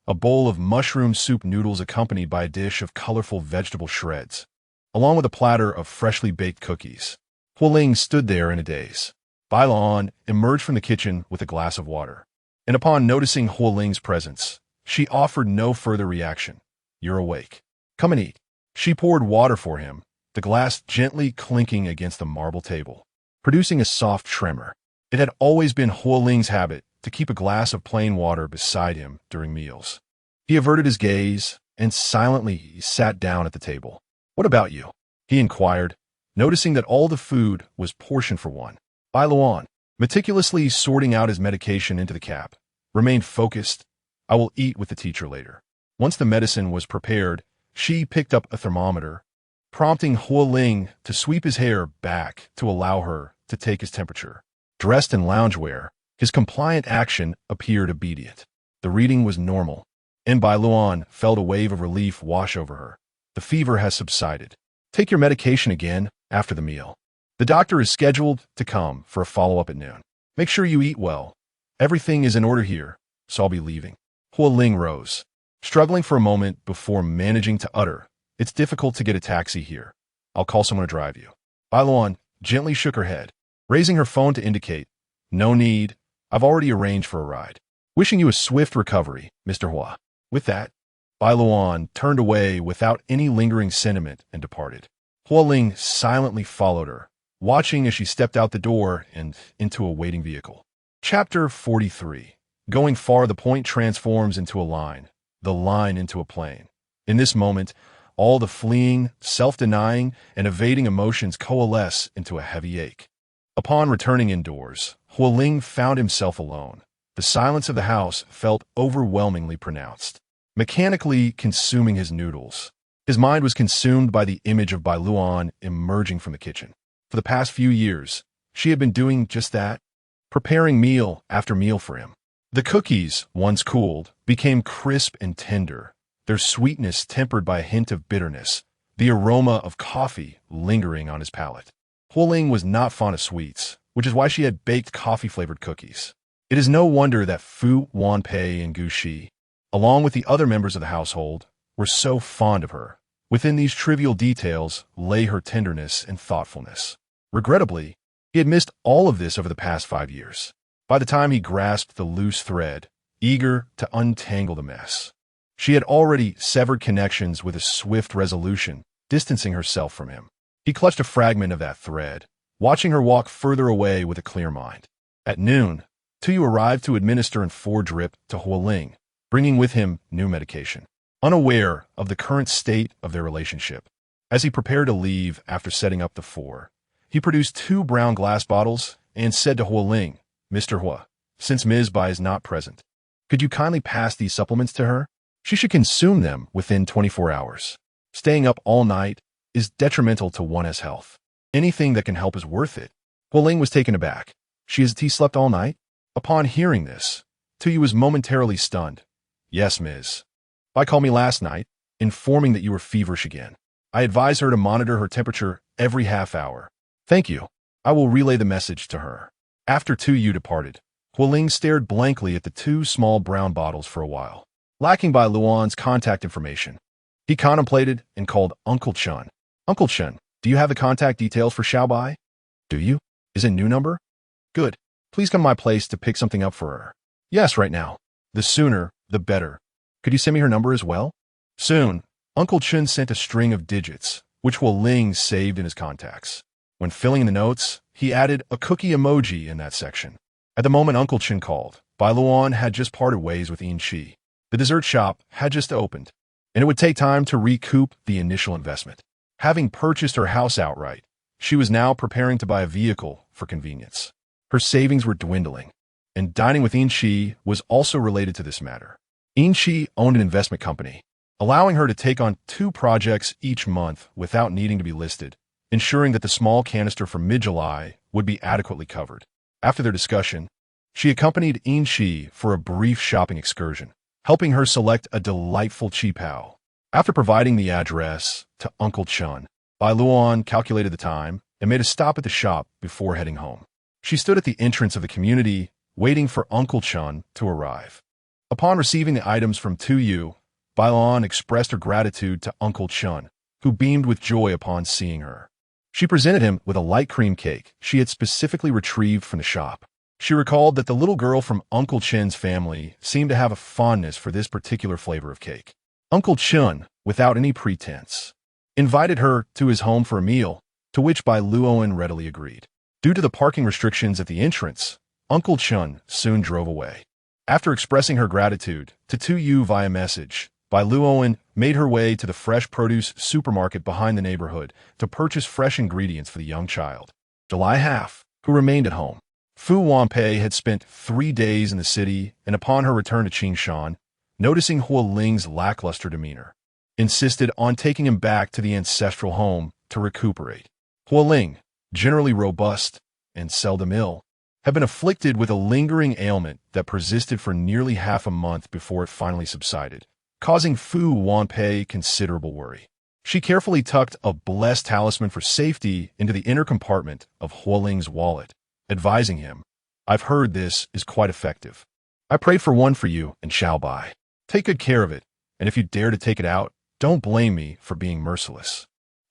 A bowl of mushroom soup noodles accompanied by a dish of colorful vegetable shreds, along with a platter of freshly baked cookies. Huo Ling stood there in a daze. Bai Luan emerged from the kitchen with a glass of water, and upon noticing Huo Ling's presence, she offered no further reaction. You're awake. Come and eat. She poured water for him, the glass gently clinking against the marble table, producing a soft tremor. It had always been Huo Ling's habit to keep a glass of plain water beside him during meals. He averted his gaze and silently sat down at the table. What about you? He inquired, noticing that all the food was portioned for one. Bai Luan, meticulously sorting out his medication into the cap, remained focused. I will eat with the teacher later. Once the medicine was prepared, she picked up a thermometer, prompting Huo Ling to sweep his hair back to allow her to take his temperature. Dressed in loungewear, his compliant action appeared obedient. The reading was normal, and Bai Luan felt a wave of relief wash over her. The fever has subsided. Take your medication again after the meal. The doctor is scheduled to come for a follow-up at noon. Make sure you eat well. Everything is in order here, so I'll be leaving. Huo Ling rose, struggling for a moment before managing to utter, "It's difficult to get a taxi here. I'll call someone to drive you." Bai Luoan gently shook her head, raising her phone to indicate, "No need. I've already arranged for a ride. Wishing you a swift recovery, Mr. Hua." With that, Bai Luoan turned away without any lingering sentiment and departed. Huo Ling silently followed her, watching as she stepped out the door and into a waiting vehicle. Chapter 43. Going far, the point transforms into a line, the line into a plane. In this moment, all the fleeing, self-denying, and evading emotions coalesce into a heavy ache. Upon returning indoors, Huo Ling found himself alone. The silence of the house felt overwhelmingly pronounced. Mechanically consuming his noodles, his mind was consumed by the image of Bai Luoan emerging from the kitchen. For the past few years, she had been doing just that, preparing meal after meal for him. The cookies, once cooled, became crisp and tender, their sweetness tempered by a hint of bitterness, the aroma of coffee lingering on his palate. Huo Ling was not fond of sweets, which is why she had baked coffee-flavored cookies. It is no wonder that Fu Wanpei and Gu Shi, along with the other members of the household, were so fond of her. Within these trivial details lay her tenderness and thoughtfulness. Regrettably, he had missed all of this over the past 5 years. By the time he grasped the loose thread, eager to untangle the mess, she had already severed connections with a swift resolution, distancing herself from him. He clutched a fragment of that thread, watching her walk further away with a clear mind. At noon, Tuyu arrived to administer an 4-drip to Huo Ling, bringing with him new medication. Unaware of the current state of their relationship, as he prepared to leave after setting up the 4, he produced 2 brown glass bottles and said to Huo Ling, "Mr. Hua, since Ms. Bai is not present, could you kindly pass these supplements to her? She should consume them within 24 hours. Staying up all night is detrimental to one's health. Anything that can help is worth it." Huo Ling was taken aback. He slept all night? Upon hearing this, Tuyu was momentarily stunned. "Yes, Ms. Bai called me last night, informing that you were feverish again. I advised her to monitor her temperature every half hour." "Thank you. I will relay the message to her." After Tuyu departed, Huo Ling stared blankly at the 2 small brown bottles for a while. Lacking Bai Luoan's contact information, he contemplated and called Uncle Chun. "Uncle Chun, do you have the contact details for Xiao Bai?" "Do you? Is it a new number?" "Good. Please come to my place to pick something up for her." "Yes, right now. The sooner, the better. Could you send me her number as well?" Soon, Uncle Chun sent a string of digits, which Huo Ling saved in his contacts. When filling in the notes, he added a cookie emoji in that section. At the moment Uncle Chun called, Bai Luoan had just parted ways with Yin Shi. The dessert shop had just opened, and it would take time to recoup the initial investment. Having purchased her house outright, she was now preparing to buy a vehicle for convenience. Her savings were dwindling, and dining with Yin Shi was also related to this matter. Yin Shi owned an investment company, allowing her to take on 2 projects each month without needing to be listed, ensuring that the small canister from mid-July would be adequately covered. After their discussion, she accompanied Yin Shi for a brief shopping excursion, helping her select a delightful qipao. After providing the address to Uncle Chun, Bai Luoan calculated the time and made a stop at the shop before heading home. She stood at the entrance of the community, waiting for Uncle Chun to arrive. Upon receiving the items from Tuyu, Bai Luoan expressed her gratitude to Uncle Chun, who beamed with joy upon seeing her. She presented him with a light cream cake she had specifically retrieved from the shop. She recalled that the little girl from Uncle Chen's family seemed to have a fondness for this particular flavor of cake. Uncle Chun, without any pretense, invited her to his home for a meal, to which Bai Luoan readily agreed. Due to the parking restrictions at the entrance, Uncle Chun soon drove away. After expressing her gratitude to Tuyu via message, Bai Luoan made her way to the fresh produce supermarket behind the neighborhood to purchase fresh ingredients for the young child. July half, who remained at home. Fu Wanpei had spent 3 days in the city, and upon her return to Qingshan, noticing Huo Ling's lackluster demeanor, insisted on taking him back to the ancestral home to recuperate. Huo Ling, generally robust and seldom ill, had been afflicted with a lingering ailment that persisted for nearly half a month before it finally subsided, causing Fu Wanpei considerable worry. She carefully tucked a blessed talisman for safety into the inner compartment of Huo Ling's wallet, advising him, "I've heard this is quite effective. I prayed for one for you and shall buy. Take good care of it, and if you dare to take it out, don't blame me for being merciless."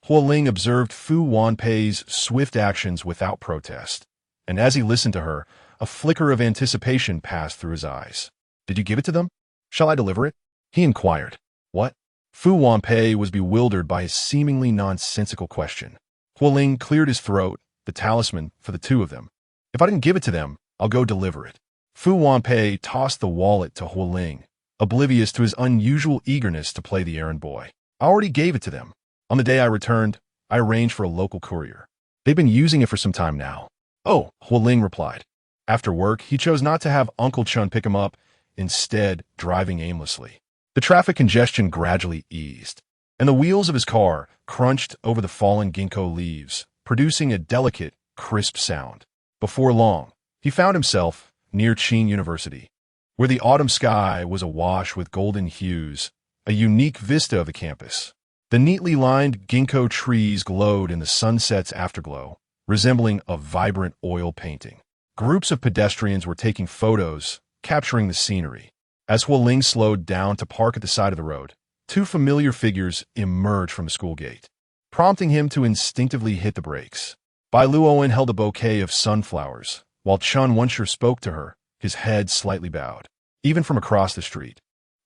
Huo Ling observed Fu Wanpei's swift actions without protest, and as he listened to her, a flicker of anticipation passed through his eyes. "Did you give it to them? Shall I deliver it?" he inquired. "What?" Fu Wanpei was bewildered by his seemingly nonsensical question. Huo Ling cleared his throat, the talisman for the two of them. "If I didn't give it to them, I'll go deliver it." Fu Wanpei tossed the wallet to Huo Ling, oblivious to his unusual eagerness to play the errand boy. "I already gave it to them. On the day I returned, I arranged for a local courier. They've been using it for some time now." "Oh," Huo Ling replied. After work, he chose not to have Uncle Chun pick him up, instead driving aimlessly. The traffic congestion gradually eased, and the wheels of his car crunched over the fallen ginkgo leaves, producing a delicate, crisp sound. Before long, he found himself near Qing University, where the autumn sky was awash with golden hues, a unique vista of the campus. The neatly lined ginkgo trees glowed in the sunset's afterglow, resembling a vibrant oil painting. Groups of pedestrians were taking photos, capturing the scenery. As Huo Ling slowed down to park at the side of the road, two familiar figures emerged from the school gate, prompting him to instinctively hit the brakes. Bai Luoan held a bouquet of sunflowers, while Chun Wensher spoke to her, his head slightly bowed. Even from across the street,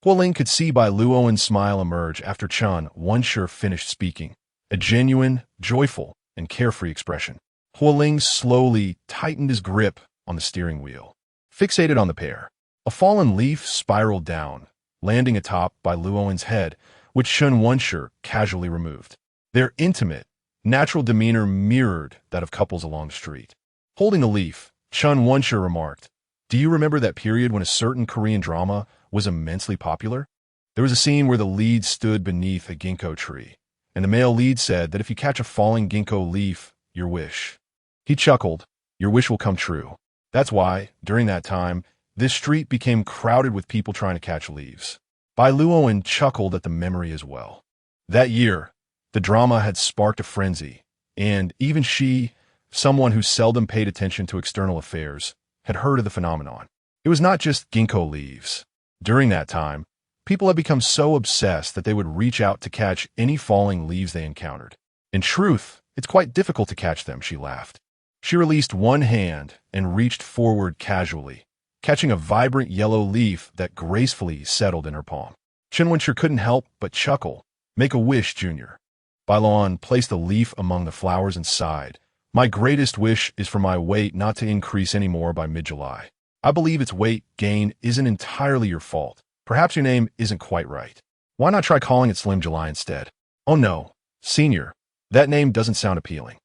Huo Ling could see Bai Luoan's smile emerge after Chun Wensher finished speaking, a genuine, joyful, and carefree expression. Huo Ling slowly tightened his grip on the steering wheel, fixated on the pair. A fallen leaf spiraled down, landing atop Bai Luoan's head, which Chun Wensher casually removed. Their intimate, natural demeanor mirrored that of couples along the street. Holding the leaf, Chun Wensher remarked, "Do you remember that period when a certain Korean drama was immensely popular? There was a scene where the lead stood beneath a ginkgo tree, and the male lead said that if you catch a falling ginkgo leaf, your wish." He chuckled, "Your wish will come true." That's why, during that time, this street became crowded with people trying to catch leaves. Bai Luoan chuckled at the memory as well. That year, the drama had sparked a frenzy, and even she, someone who seldom paid attention to external affairs, had heard of the phenomenon. It was not just ginkgo leaves. During that time, people had become so obsessed that they would reach out to catch any falling leaves they encountered. In truth, it's quite difficult to catch them, she laughed. She released one hand and reached forward casually, catching a vibrant yellow leaf that gracefully settled in her palm. Chun Wensher couldn't help but chuckle. "Make a wish, Junior." Bai Luoan placed the leaf among the flowers and sighed. "My greatest wish is for my weight not to increase anymore by mid-July. I believe its weight gain isn't entirely your fault. Perhaps your name isn't quite right. Why not try calling it Slim July instead?" "Oh no, Senior, that name doesn't sound appealing."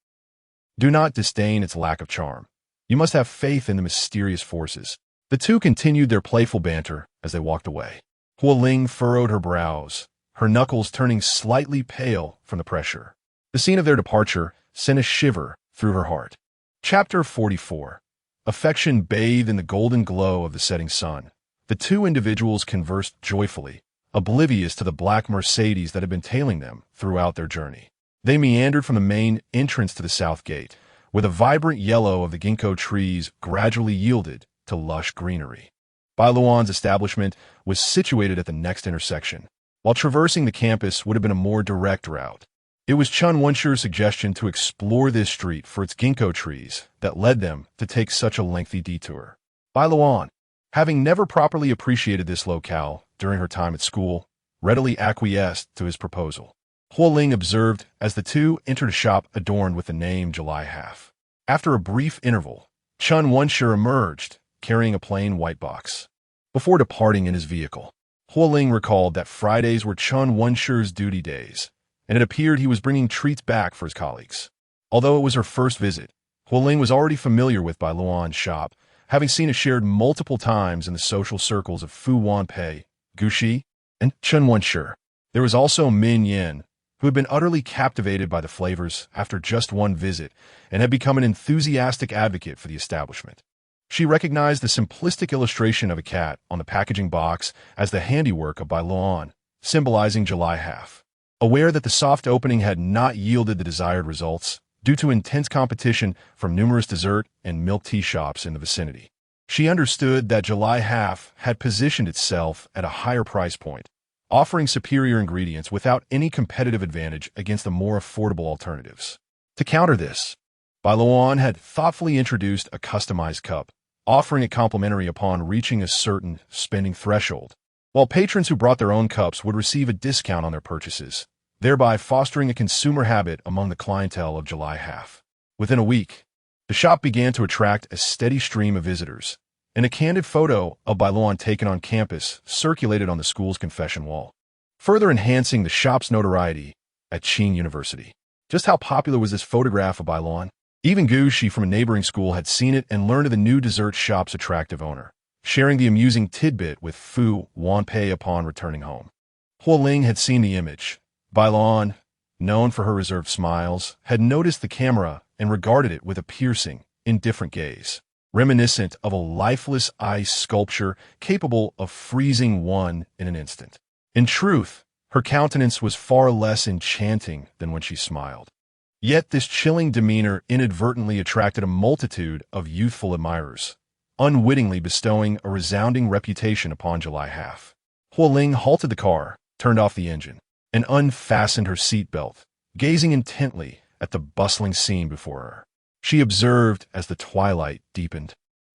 "Do not disdain its lack of charm. You must have faith in the mysterious forces." The two continued their playful banter as they walked away. Huo Ling furrowed her brows, her knuckles turning slightly pale from the pressure. The scene of their departure sent a shiver through her heart. Chapter 44. Affection bathed in the golden glow of the setting sun. The two individuals conversed joyfully, oblivious to the black Mercedes that had been tailing them throughout their journey. They meandered from the main entrance to the south gate, where the vibrant yellow of the ginkgo trees gradually yielded to lush greenery. Bai Luoan's establishment was situated at the next intersection, while traversing the campus would have been a more direct route. It was Chun Wensher's suggestion to explore this street for its ginkgo trees that led them to take such a lengthy detour. Bai Luoan, having never properly appreciated this locale during her time at school, readily acquiesced to his proposal. Huo Ling observed as the two entered a shop adorned with the name July Half. After a brief interval, Chun Wensher emerged, carrying a plain white box. Before departing in his vehicle, Huo Ling recalled that Fridays were Chun Wensher's duty days, and it appeared he was bringing treats back for his colleagues. Although it was her first visit, Huo Ling was already familiar with Bai Luoan's shop, having seen it shared multiple times in the social circles of Fu Wanpei, Guxi, and Chun Wensher. There was also Min Yin, who had been utterly captivated by the flavors after just one visit and had become an enthusiastic advocate for the establishment. She recognized the simplistic illustration of a cat on the packaging box as the handiwork of Bai Luoan, symbolizing July Half. Aware that the soft opening had not yielded the desired results, due to intense competition from numerous dessert and milk tea shops in the vicinity, she understood that July Half had positioned itself at a higher price point, offering superior ingredients without any competitive advantage against the more affordable alternatives. To counter this, Bai Luoan had thoughtfully introduced a customized cup, offering it complimentary upon reaching a certain spending threshold, while patrons who brought their own cups would receive a discount on their purchases, thereby fostering a consumer habit among the clientele of July Half. Within a week, the shop began to attract a steady stream of visitors, and a candid photo of Bai Luoan taken on campus circulated on the school's confession wall, further enhancing the shop's notoriety at Qing University. Just how popular was this photograph of Bai Luoan? Even Gu Shi from a neighboring school had seen it and learned of the new dessert shop's attractive owner, sharing the amusing tidbit with Fu Wanpei upon returning home. Huo Ling had seen the image. Bai Luoan, known for her reserved smiles, had noticed the camera and regarded it with a piercing, indifferent gaze, reminiscent of a lifeless ice sculpture capable of freezing one in an instant. In truth, her countenance was far less enchanting than when she smiled. Yet this chilling demeanor inadvertently attracted a multitude of youthful admirers, unwittingly bestowing a resounding reputation upon July Half. Huo Ling halted the car, turned off the engine, and unfastened her seatbelt, gazing intently at the bustling scene before her. She observed as the twilight deepened,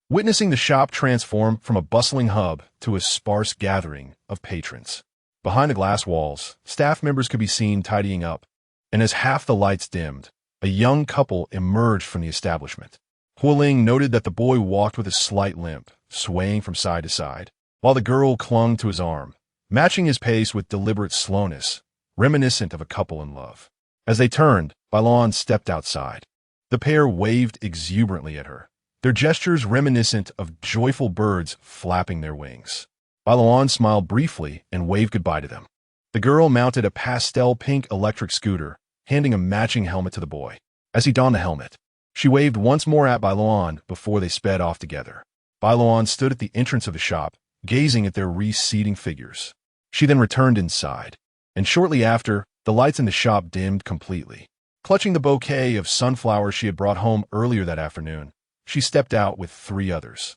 witnessing the shop transform from a bustling hub to a sparse gathering of patrons. Behind the glass walls, staff members could be seen tidying up, and as half the lights dimmed, a young couple emerged from the establishment. Huo Ling noted that the boy walked with a slight limp, swaying from side to side, while the girl clung to his arm, matching his pace with deliberate slowness, reminiscent of a couple in love. As they turned, Bai Luoan stepped outside. The pair waved exuberantly at her, their gestures reminiscent of joyful birds flapping their wings. Bai Luoan smiled briefly and waved goodbye to them. The girl mounted a pastel-pink electric scooter, handing a matching helmet to the boy. As he donned the helmet, she waved once more at Bai Luoan before they sped off together. Bai Luoan stood at the entrance of the shop, gazing at their receding figures. She then returned inside, and shortly after, the lights in the shop dimmed completely. Clutching the bouquet of sunflowers she had brought home earlier that afternoon, she stepped out with 3 others.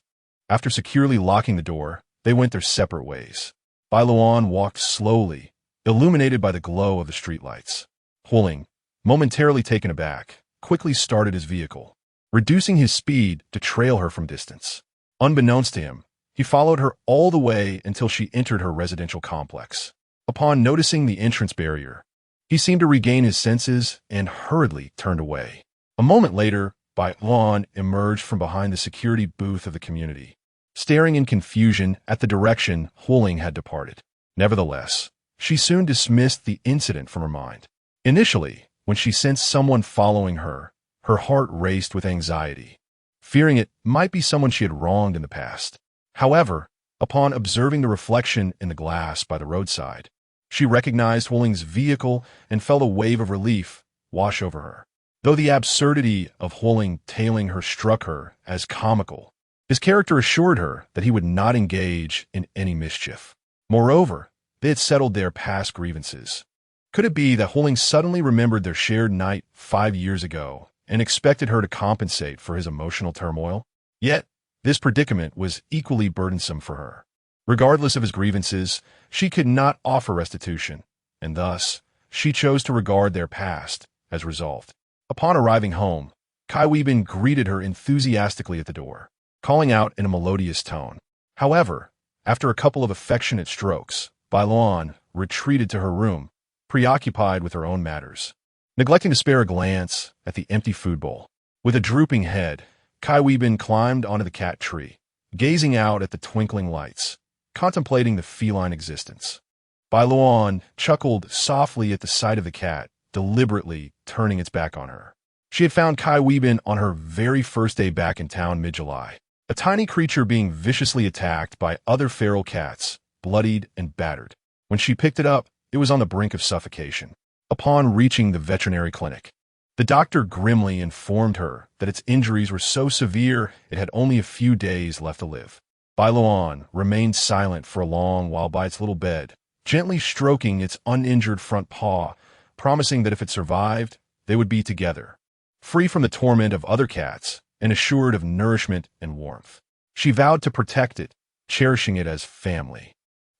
After securely locking the door, they went their separate ways. Bai Luoan walked slowly, illuminated by the glow of the streetlights. Huo Ling, momentarily taken aback, quickly started his vehicle, reducing his speed to trail her from distance. Unbeknownst to him, he followed her all the way until she entered her residential complex. Upon noticing the entrance barrier, he seemed to regain his senses and hurriedly turned away. A moment later, Bai Luoan emerged from behind the security booth of the community, staring in confusion at the direction Huo Ling had departed. Nevertheless, she soon dismissed the incident from her mind. Initially, when she sensed someone following her, her heart raced with anxiety, fearing it might be someone she had wronged in the past. However, upon observing the reflection in the glass by the roadside, she recognized Huo Ling's vehicle and felt a wave of relief wash over her. Though the absurdity of Huo Ling tailing her struck her as comical, his character assured her that he would not engage in any mischief. Moreover, they had settled their past grievances. Could it be that Huo Ling suddenly remembered their shared night 5 years ago and expected her to compensate for his emotional turmoil? Yet, this predicament was equally burdensome for her. Regardless of his grievances, she could not offer restitution, and thus, she chose to regard their past as resolved. Upon arriving home, Kai Weibin greeted her enthusiastically at the door, calling out in a melodious tone. However, after a couple of affectionate strokes, Bai Luoan retreated to her room, preoccupied with her own matters, neglecting to spare a glance at the empty food bowl. With a drooping head, Kai Weibin climbed onto the cat tree, gazing out at the twinkling lights, contemplating the feline existence. Bai Luoan chuckled softly at the sight of the cat, deliberately turning its back on her. She had found Kai Weibin on her very first day back in town mid-July, a tiny creature being viciously attacked by other feral cats, bloodied and battered. When she picked it up, it was on the brink of suffocation. Upon reaching the veterinary clinic, the doctor grimly informed her that its injuries were so severe it had only a few days left to live. Bai Luoan remained silent for a long while by its little bed, gently stroking its uninjured front paw, promising that if it survived, they would be together, free from the torment of other cats and assured of nourishment and warmth. She vowed to protect it, cherishing it as family.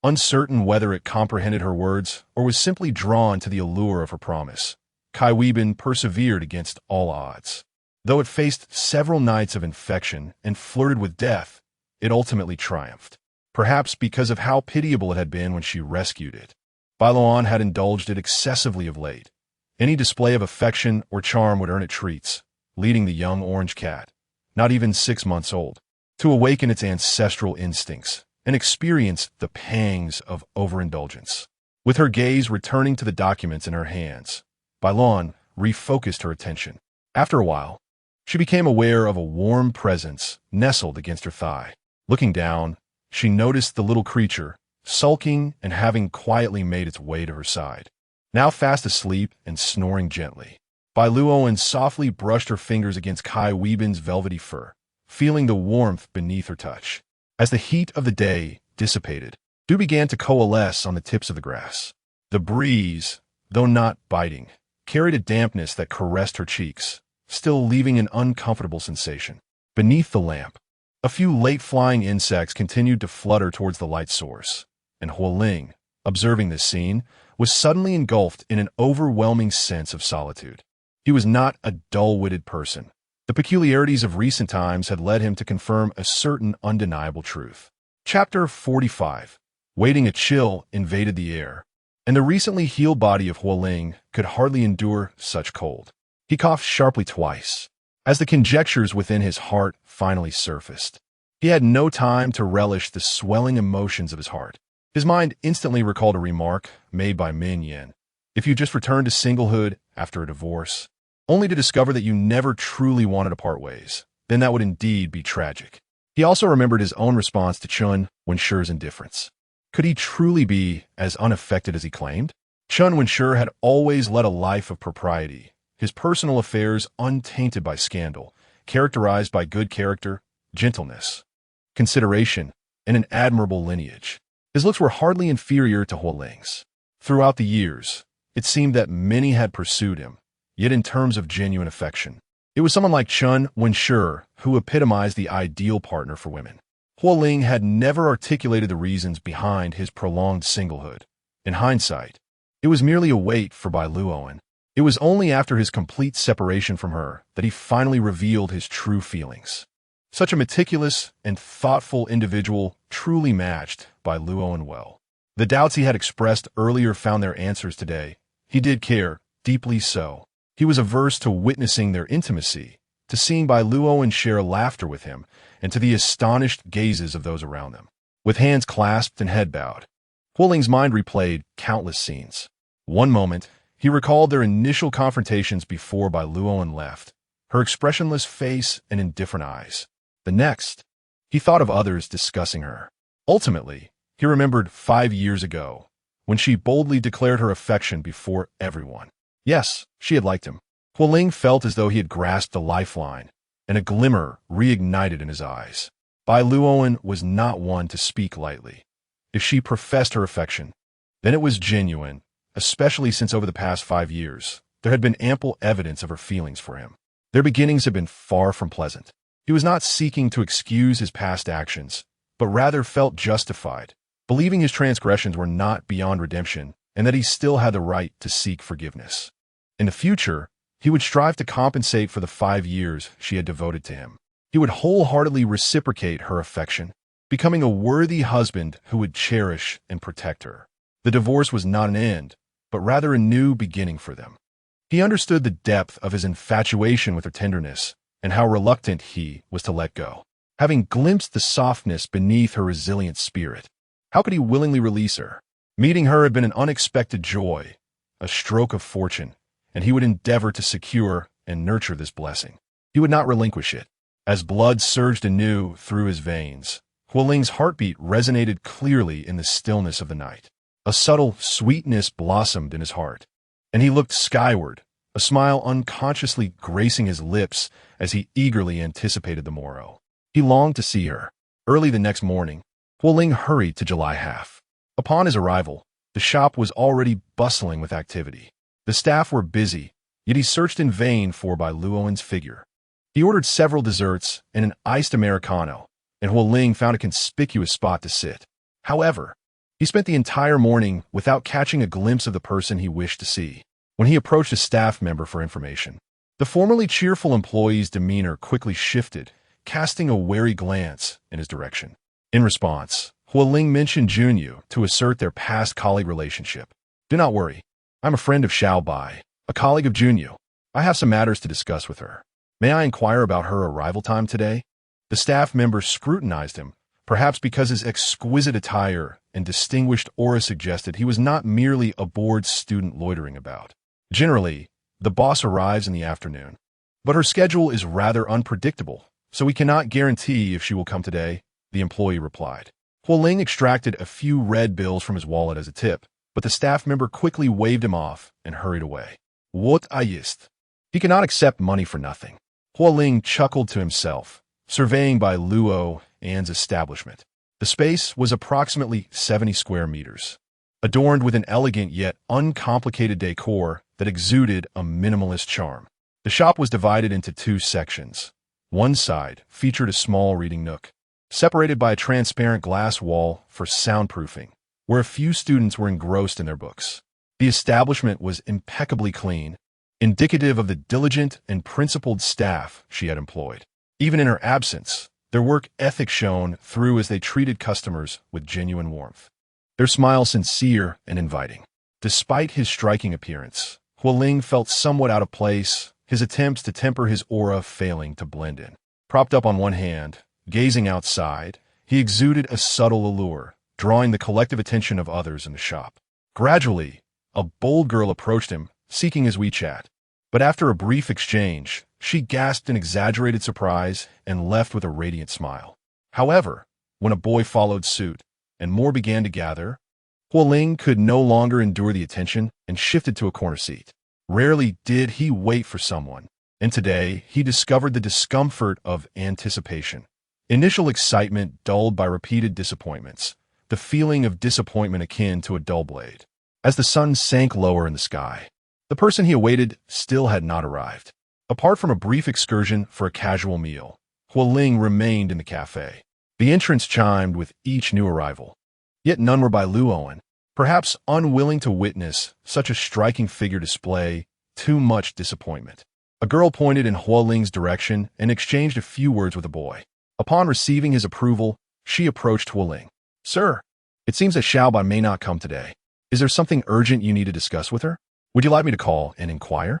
Uncertain whether it comprehended her words or was simply drawn to the allure of her promise, Kai Weibin persevered against all odds. Though it faced several nights of infection and flirted with death, it ultimately triumphed, perhaps because of how pitiable it had been when she rescued it. Bai Luoan had indulged it excessively of late. Any display of affection or charm would earn it treats, leading the young orange cat, not even 6 months old, to awaken its ancestral instincts and experience the pangs of overindulgence. With her gaze returning to the documents in her hands, Bai Luoan refocused her attention. After a while, she became aware of a warm presence nestled against her thigh. Looking down, she noticed the little creature, sulking and having quietly made its way to her side. Now fast asleep and snoring gently, Bai Luoan softly brushed her fingers against Kai Weibin's velvety fur, feeling the warmth beneath her touch. As the heat of the day dissipated, dew began to coalesce on the tips of the grass. The breeze, though not biting, carried a dampness that caressed her cheeks, still leaving an uncomfortable sensation. Beneath the lamp, a few late-flying insects continued to flutter towards the light source, and Huo Ling, observing this scene, was suddenly engulfed in an overwhelming sense of solitude. He was not a dull-witted person. The peculiarities of recent times had led him to confirm a certain undeniable truth. Chapter 45. Waiting a chill invaded the air, and the recently healed body of Huo Ling could hardly endure such cold. He coughed sharply twice, as the conjectures within his heart finally surfaced. He had no time to relish the swelling emotions of his heart. His mind instantly recalled a remark made by Min Yin. If you just returned to singlehood after a divorce, only to discover that you never truly wanted to part ways, then that would indeed be tragic. He also remembered his own response to Chun Wenshur's indifference. Could he truly be as unaffected as he claimed? Chun Wenshur had always led a life of propriety, his personal affairs untainted by scandal, characterized by good character, gentleness, consideration, and an admirable lineage. His looks were hardly inferior to Huo Ling's. Throughout the years, it seemed that many had pursued him, yet in terms of genuine affection, it was someone like Chun Wenshur who epitomized the ideal partner for women. Huo Ling had never articulated the reasons behind his prolonged singlehood. In hindsight, it was merely a wait for Bai Luoan. It was only after his complete separation from her that he finally revealed his true feelings. Such a meticulous and thoughtful individual truly matched Bai Luoan well. The doubts he had expressed earlier found their answers today. He did care, deeply so. He was averse to witnessing their intimacy, to seeing Bai Luoan share laughter with him, and to the astonished gazes of those around them. With hands clasped and head bowed, Huo Ling's mind replayed countless scenes. One moment, he recalled their initial confrontations before Bai Luoan left, her expressionless face and indifferent eyes. The next, he thought of others discussing her. Ultimately, he remembered 5 years ago, when she boldly declared her affection before everyone. Yes, she had liked him. Huo Ling felt as though he had grasped a lifeline, and a glimmer reignited in his eyes. Bai Luoan was not one to speak lightly. If she professed her affection, then it was genuine, especially since over the past 5 years, there had been ample evidence of her feelings for him. Their beginnings had been far from pleasant. He was not seeking to excuse his past actions, but rather felt justified, believing his transgressions were not beyond redemption and that he still had the right to seek forgiveness. In the future, he would strive to compensate for the 5 years she had devoted to him. He would wholeheartedly reciprocate her affection, becoming a worthy husband who would cherish and protect her. The divorce was not an end, but rather a new beginning for them. He understood the depth of his infatuation with her tenderness and how reluctant he was to let go. Having glimpsed the softness beneath her resilient spirit, how could he willingly release her? Meeting her had been an unexpected joy, a stroke of fortune, and he would endeavor to secure and nurture this blessing. He would not relinquish it. As blood surged anew through his veins, Huo Ling's heartbeat resonated clearly in the stillness of the night. A subtle sweetness blossomed in his heart, and he looked skyward, a smile unconsciously gracing his lips as he eagerly anticipated the morrow. He longed to see her. Early the next morning, Huo Ling hurried to July Half. Upon his arrival, The shop was already bustling with activity. The staff were busy, yet he searched in vain for Bai Luoan's figure. He ordered several desserts and an iced Americano, and Huo Ling found a conspicuous spot to sit. However, he spent the entire morning without catching a glimpse of the person he wished to see. When he approached a staff member for information, the formerly cheerful employee's demeanor quickly shifted, casting a wary glance in his direction. In response, Huo Ling mentioned Junyu to assert their past colleague relationship. Do not worry. I'm a friend of Xiao Bai, a colleague of Junyu. I have some matters to discuss with her. May I inquire about her arrival time today? The staff member scrutinized him, perhaps because his exquisite attire and distinguished aura suggested he was not merely a bored student loitering about. Generally, the boss arrives in the afternoon, but her schedule is rather unpredictable, so we cannot guarantee if she will come today, the employee replied. Huo Ling extracted a few red bills from his wallet as a tip, but the staff member quickly waved him off and hurried away. What ist? He cannot accept money for nothing. Huo Ling chuckled to himself, surveying Bai Luoan's establishment. The space was approximately 70 square meters, adorned with an elegant yet uncomplicated decor that exuded a minimalist charm. The shop was divided into two sections. One side featured a small reading nook, separated by a transparent glass wall for soundproofing, where a few students were engrossed in their books. The establishment was impeccably clean, indicative of the diligent and principled staff she had employed. Even in her absence, their work ethic shone through as they treated customers with genuine warmth. Their smile sincere and inviting. Despite his striking appearance, Huo Ling felt somewhat out of place, his attempts to temper his aura failing to blend in. Propped up on one hand, gazing outside, he exuded a subtle allure, drawing the collective attention of others in the shop. Gradually, a bold girl approached him, seeking his WeChat. But after a brief exchange, she gasped in exaggerated surprise and left with a radiant smile. However, when a boy followed suit, and more began to gather, Huo Ling could no longer endure the attention and shifted to a corner seat. Rarely did he wait for someone, and today he discovered the discomfort of anticipation. Initial excitement dulled by repeated disappointments, the feeling of disappointment akin to a dull blade. As the sun sank lower in the sky, the person he awaited still had not arrived. Apart from a brief excursion for a casual meal, Huo Ling remained in the cafe. The entrance chimed with each new arrival. Yet none were Bai Luoan, perhaps unwilling to witness such a striking figure display too much disappointment. A girl pointed in Huo Ling's direction and exchanged a few words with a boy. Upon receiving his approval, she approached Huo Ling. Sir, it seems that Xiao Bai may not come today. Is there something urgent you need to discuss with her? Would you like me to call and inquire?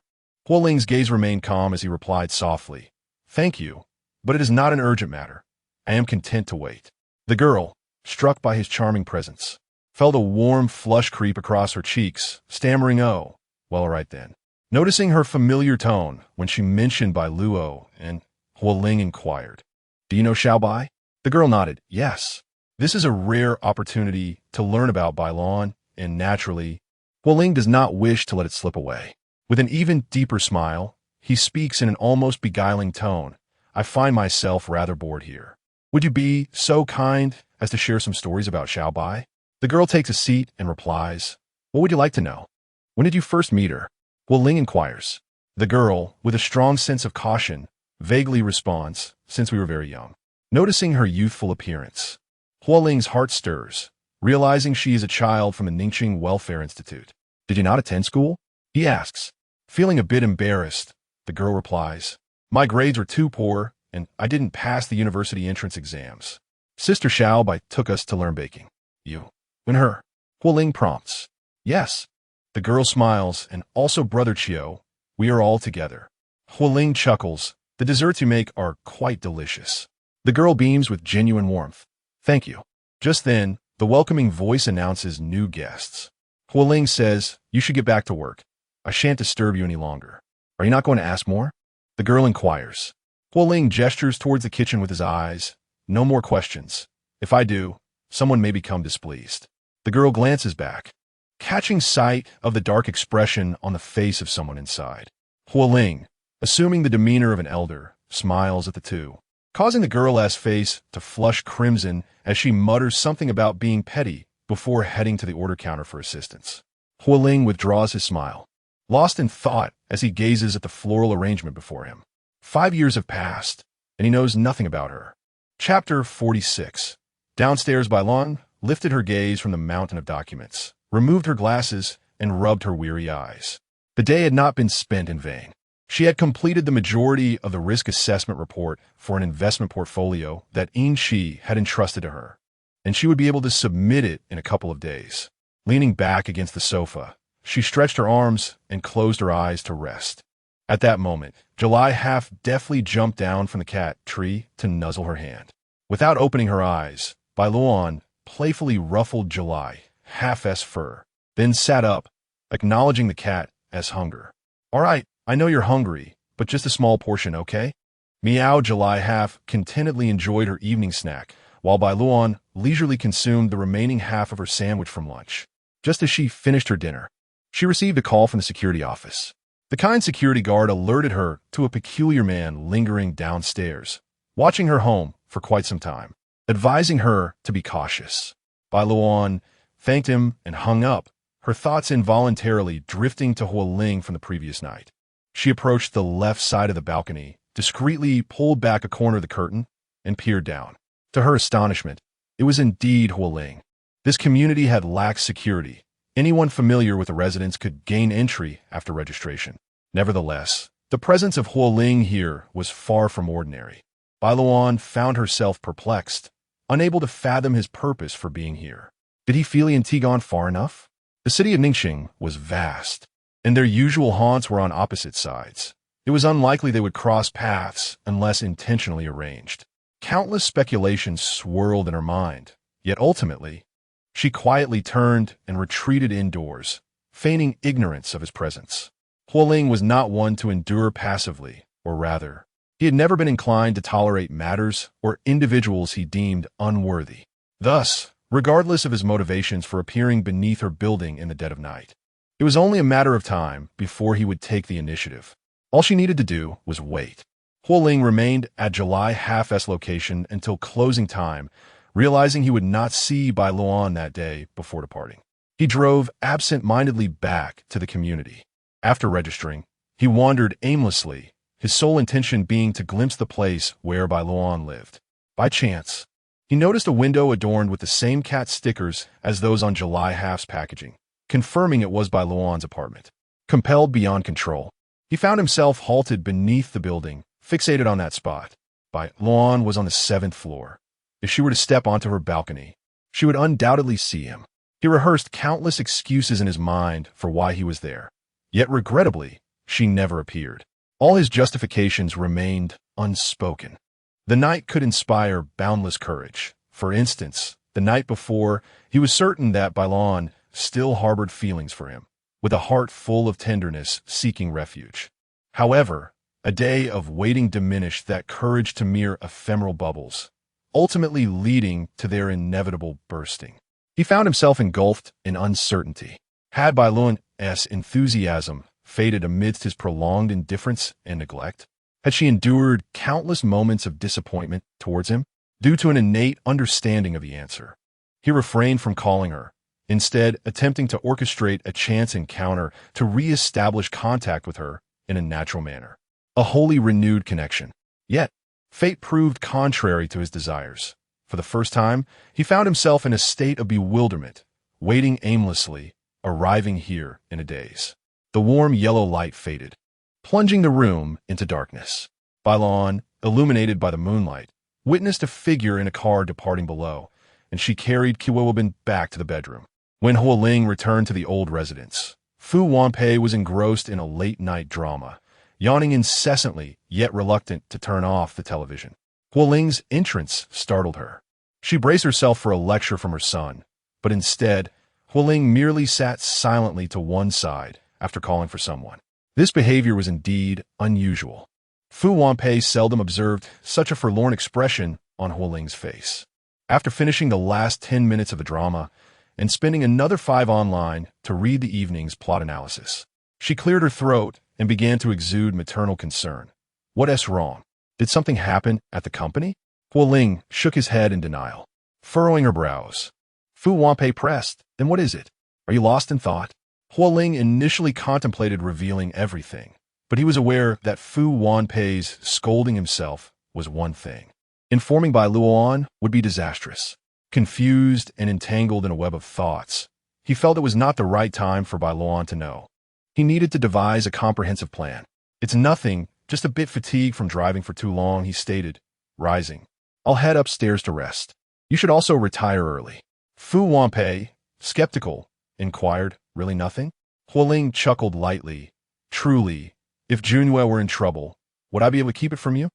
Huo Ling's gaze remained calm as he replied softly, Thank you, but it is not an urgent matter. I am content to wait. The girl, struck by his charming presence, felt a warm flush creep across her cheeks, stammering, Oh, well, all right then. Noticing her familiar tone when she mentioned Bai Luo, and Huo Ling inquired, Do you know Xiao Bai? The girl nodded, Yes. This is a rare opportunity to learn about Bai Luoan, and naturally, Huo Ling does not wish to let it slip away. With an even deeper smile, he speaks in an almost beguiling tone, I find myself rather bored here. Would you be so kind as to share some stories about Xiao Bai? The girl takes a seat and replies, What would you like to know? When did you first meet her? Huo Ling inquires. The girl, with a strong sense of caution, vaguely responds, Since we were very young. Noticing her youthful appearance, Huo Ling's heart stirs, realizing she is a child from the Ningxing Welfare Institute. Did you not attend school? He asks. Feeling a bit embarrassed, the girl replies, My grades were too poor, and I didn't pass the university entrance exams. Sister Xiao Bai took us to learn baking. You and her? Huo Ling prompts. Yes. The girl smiles, and also Brother Qiu. We are all together. Huo Ling chuckles. The desserts you make are quite delicious. The girl beams with genuine warmth. Thank you. Just then, the welcoming voice announces new guests. Huo Ling says, You should get back to work. I shan't disturb you any longer. Are you not going to ask more? The girl inquires. Huo Ling gestures towards the kitchen with his eyes. No more questions. If I do, someone may become displeased. The girl glances back, catching sight of the dark expression on the face of someone inside. Huo Ling, assuming the demeanor of an elder, smiles at the two, causing the girl's face to flush crimson as she mutters something about being petty before heading to the order counter for assistance. Huo Ling withdraws his smile, lost in thought as he gazes at the floral arrangement before him. 5 years have passed, and he knows nothing about her. Chapter 46. Downstairs, Bai Luoan lifted her gaze from the mountain of documents, removed her glasses, and rubbed her weary eyes. The day had not been spent in vain. She had completed the majority of the risk assessment report for an investment portfolio that Yin Shi had entrusted to her, and she would be able to submit it in a couple of days. Leaning back against the sofa, she stretched her arms and closed her eyes to rest. At that moment, July half deftly jumped down from the cat tree to nuzzle her hand. Without opening her eyes, Bai Luoan playfully ruffled July half's fur, then sat up, acknowledging the cat as hunger. "All right, I know you're hungry, but just a small portion, okay?" Meow. July half contentedly enjoyed her evening snack, while Bai Luoan leisurely consumed the remaining half of her sandwich from lunch. Just as she finished her dinner, she received a call from the security office. The kind security guard alerted her to a peculiar man lingering downstairs, watching her home for quite some time, advising her to be cautious. Bai Luoan thanked him and hung up, her thoughts involuntarily drifting to Huo Ling from the previous night. She approached the left side of the balcony, discreetly pulled back a corner of the curtain, and peered down. To her astonishment, it was indeed Huo Ling. This community had lacked security. Anyone familiar with the residence could gain entry after registration. Nevertheless, the presence of Huo Ling here was far from ordinary. Bai Luoan found herself perplexed, unable to fathom his purpose for being here. Did he feel he had gone far enough? The city of Ningxing was vast, and their usual haunts were on opposite sides. It was unlikely they would cross paths unless intentionally arranged. Countless speculations swirled in her mind, yet ultimately, she quietly turned and retreated indoors, feigning ignorance of his presence. Huo Ling was not one to endure passively, or rather, he had never been inclined to tolerate matters or individuals he deemed unworthy. Thus, regardless of his motivations for appearing beneath her building in the dead of night, it was only a matter of time before he would take the initiative. All she needed to do was wait. Huo Ling remained at July half's location until closing time, realizing he would not see Bai Luoan that day before departing. He drove absent-mindedly back to the community. After registering, he wandered aimlessly, his sole intention being to glimpse the place where Bai Luoan lived. By chance, he noticed a window adorned with the same cat stickers as those on July half's packaging, confirming it was Bai Luoan's apartment. Compelled beyond control, he found himself halted beneath the building, fixated on that spot. Bai Luoan was on the 7th floor. If she were to step onto her balcony, she would undoubtedly see him. He rehearsed countless excuses in his mind for why he was there. Yet regrettably, she never appeared. All his justifications remained unspoken. The night could inspire boundless courage. For instance, the night before, he was certain that Bai Luoan still harbored feelings for him, with a heart full of tenderness seeking refuge. However, a day of waiting diminished that courage to mere ephemeral bubbles, ultimately leading to their inevitable bursting. He found himself engulfed in uncertainty. Had Bai Luoan's enthusiasm faded amidst his prolonged indifference and neglect? Had she endured countless moments of disappointment towards him, due to an innate understanding of the answer? He refrained from calling her, instead attempting to orchestrate a chance encounter to re-establish contact with her in a natural manner. A wholly renewed connection. Yet, fate proved contrary to his desires. For the first time, he found himself in a state of bewilderment, waiting aimlessly, arriving here in a daze. The warm yellow light faded, plunging the room into darkness. Bai Luoan, illuminated by the moonlight, witnessed a figure in a car departing below, and she carried Kiwobin back to the bedroom. When Huo Ling returned to the old residence, Fu Wanpei was engrossed in a late-night drama, yawning incessantly, yet reluctant to turn off the television. Huo Ling's entrance startled her. She braced herself for a lecture from her son, but instead, Huo Ling merely sat silently to one side after calling for someone. This behavior was indeed unusual. Fu Wanpei seldom observed such a forlorn expression on Huo Ling's face. After finishing the last 10 minutes of the drama and spending another 5 online to read the evening's plot analysis, she cleared her throat and began to exude maternal concern. What's wrong? Did something happen at the company? Huo Ling shook his head in denial, furrowing her brows. Fu Wanpei pressed. Then what is it? Are you lost in thought? Huo Ling initially contemplated revealing everything, but he was aware that Fu Wanpei's scolding himself was one thing. Informing Bai Luoan would be disastrous. Confused and entangled in a web of thoughts, he felt it was not the right time for Bai Luoan to know. He needed to devise a comprehensive plan. It's nothing, just a bit fatigued from driving for too long, he stated, rising. I'll head upstairs to rest. You should also retire early. Fu Wanpei, skeptical, inquired, really nothing? Huo Ling chuckled lightly. Truly, if Junhua were in trouble, would I be able to keep it from you?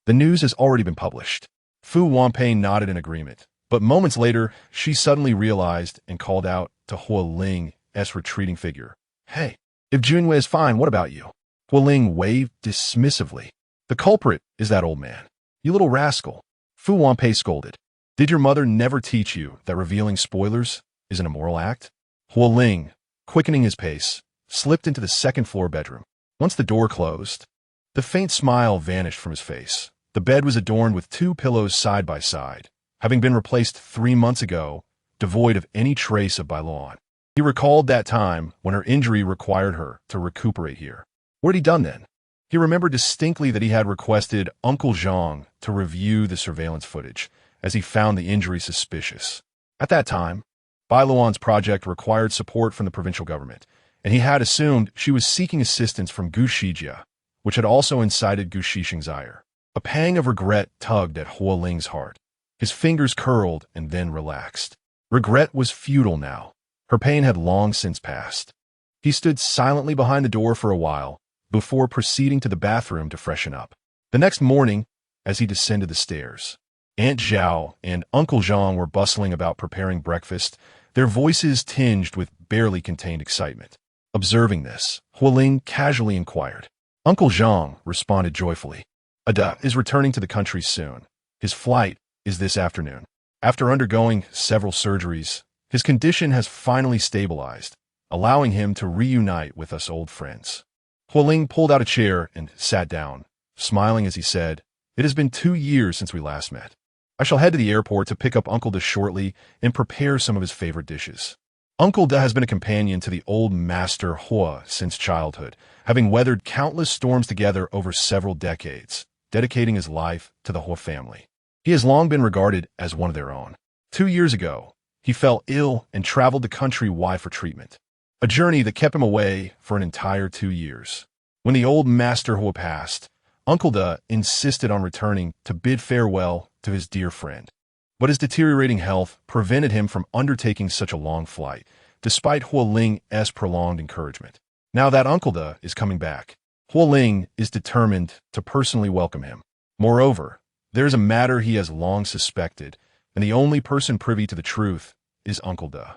The news has already been published. Fu Wanpei nodded in agreement, but moments later, she suddenly realized and called out to Huo Ling's retreating figure. Hey, if Junhua is fine, what about you? Huo Ling waved dismissively. The culprit is that old man. You little rascal. Fu Wanpei scolded. Did your mother never teach you that revealing spoilers is an immoral act? Huo Ling, quickening his pace, slipped into the second-floor bedroom. Once the door closed, the faint smile vanished from his face. The bed was adorned with 2 pillows side by side, having been replaced 3 months ago, devoid of any trace of Bai Luoan. He recalled that time when her injury required her to recuperate here. What had he done then? He remembered distinctly that he had requested Uncle Zhang to review the surveillance footage, as he found the injury suspicious. At that time, Bai Luoan's project required support from the provincial government, and he had assumed she was seeking assistance from Gu Shijia, which had also incited Gu Shixing's ire. A pang of regret tugged at Huo Ling's heart. His fingers curled and then relaxed. Regret was futile now. Her pain had long since passed. He stood silently behind the door for a while, before proceeding to the bathroom to freshen up. The next morning, as he descended the stairs, Aunt Zhao and Uncle Zhang were bustling about preparing breakfast, their voices tinged with barely contained excitement. Observing this, Huo Ling casually inquired. Uncle Zhang responded joyfully. Ada is returning to the country soon. His flight is this afternoon. After undergoing several surgeries, his condition has finally stabilized, allowing him to reunite with us old friends. Huo Ling pulled out a chair and sat down, smiling as he said, It has been 2 years since we last met. I shall head to the airport to pick up Uncle Da shortly and prepare some of his favorite dishes. Uncle Da has been a companion to the old master Huo since childhood, having weathered countless storms together over several decades, dedicating his life to the Huo family. He has long been regarded as one of their own. 2 years ago, he fell ill and traveled the country wide for treatment. A journey that kept him away for an entire 2 years. When the old master Huo passed, Uncle Da insisted on returning to bid farewell to his dear friend. But his deteriorating health prevented him from undertaking such a long flight, despite Huo Ling's prolonged encouragement. Now that Uncle Da is coming back, Huo Ling is determined to personally welcome him. Moreover, there is a matter he has long suspected, and the only person privy to the truth is Uncle Da.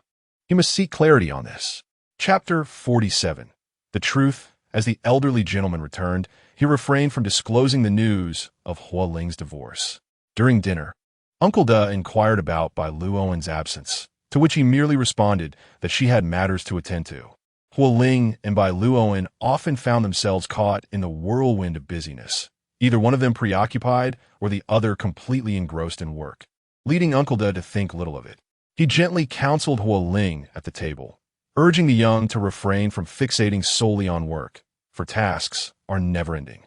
He must seek clarity on this. Chapter 47. The truth. As the elderly gentleman returned, he refrained from disclosing the news of Huo Ling's divorce. During dinner, Uncle Da inquired about Bai Luoan's absence, to which he merely responded that she had matters to attend to. Huo Ling and Bai Luoan often found themselves caught in the whirlwind of busyness, either one of them preoccupied or the other completely engrossed in work, leading Uncle Da to think little of it. He gently counseled Huo Ling at the table, urging the young to refrain from fixating solely on work, for tasks are never-ending.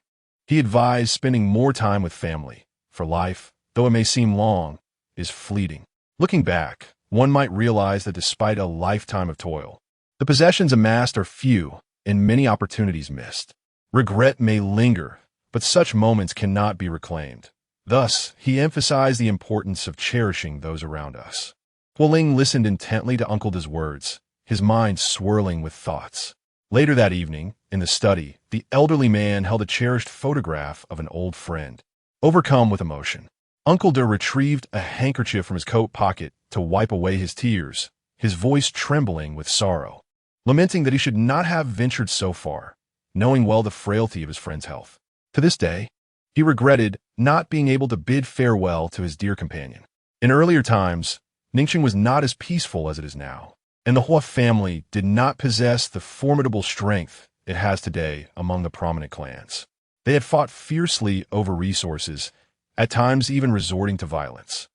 He advised spending more time with family, for life, though it may seem long, is fleeting. Looking back, one might realize that despite a lifetime of toil, the possessions amassed are few and many opportunities missed. Regret may linger, but such moments cannot be reclaimed. Thus, he emphasized the importance of cherishing those around us. Huo Ling listened intently to Uncle Da's words, his mind swirling with thoughts. Later that evening, in the study, the elderly man held a cherished photograph of an old friend. Overcome with emotion, Uncle Da retrieved a handkerchief from his coat pocket to wipe away his tears, his voice trembling with sorrow, lamenting that he should not have ventured so far, knowing well the frailty of his friend's health. To this day, he regretted not being able to bid farewell to his dear companion. In earlier times, Ningxing was not as peaceful as it is now, and the Huo family did not possess the formidable strength it has today among the prominent clans. They had fought fiercely over resources, at times even resorting to violence.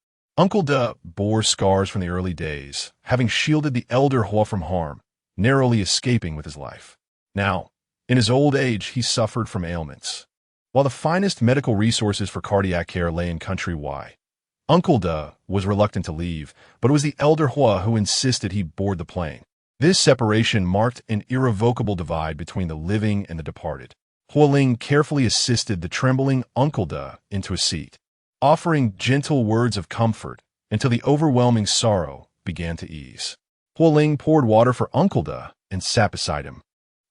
Uncle De bore scars from the early days, having shielded the elder Huo from harm, narrowly escaping with his life. Now, in his old age, he suffered from ailments. While the finest medical resources for cardiac care lay in country Y, Uncle De was reluctant to leave, but it was the elder Huo who insisted he board the plane. This separation marked an irrevocable divide between the living and the departed. Huo Ling carefully assisted the trembling Uncle De into a seat, offering gentle words of comfort until the overwhelming sorrow began to ease. Huo Ling poured water for Uncle De and sat beside him,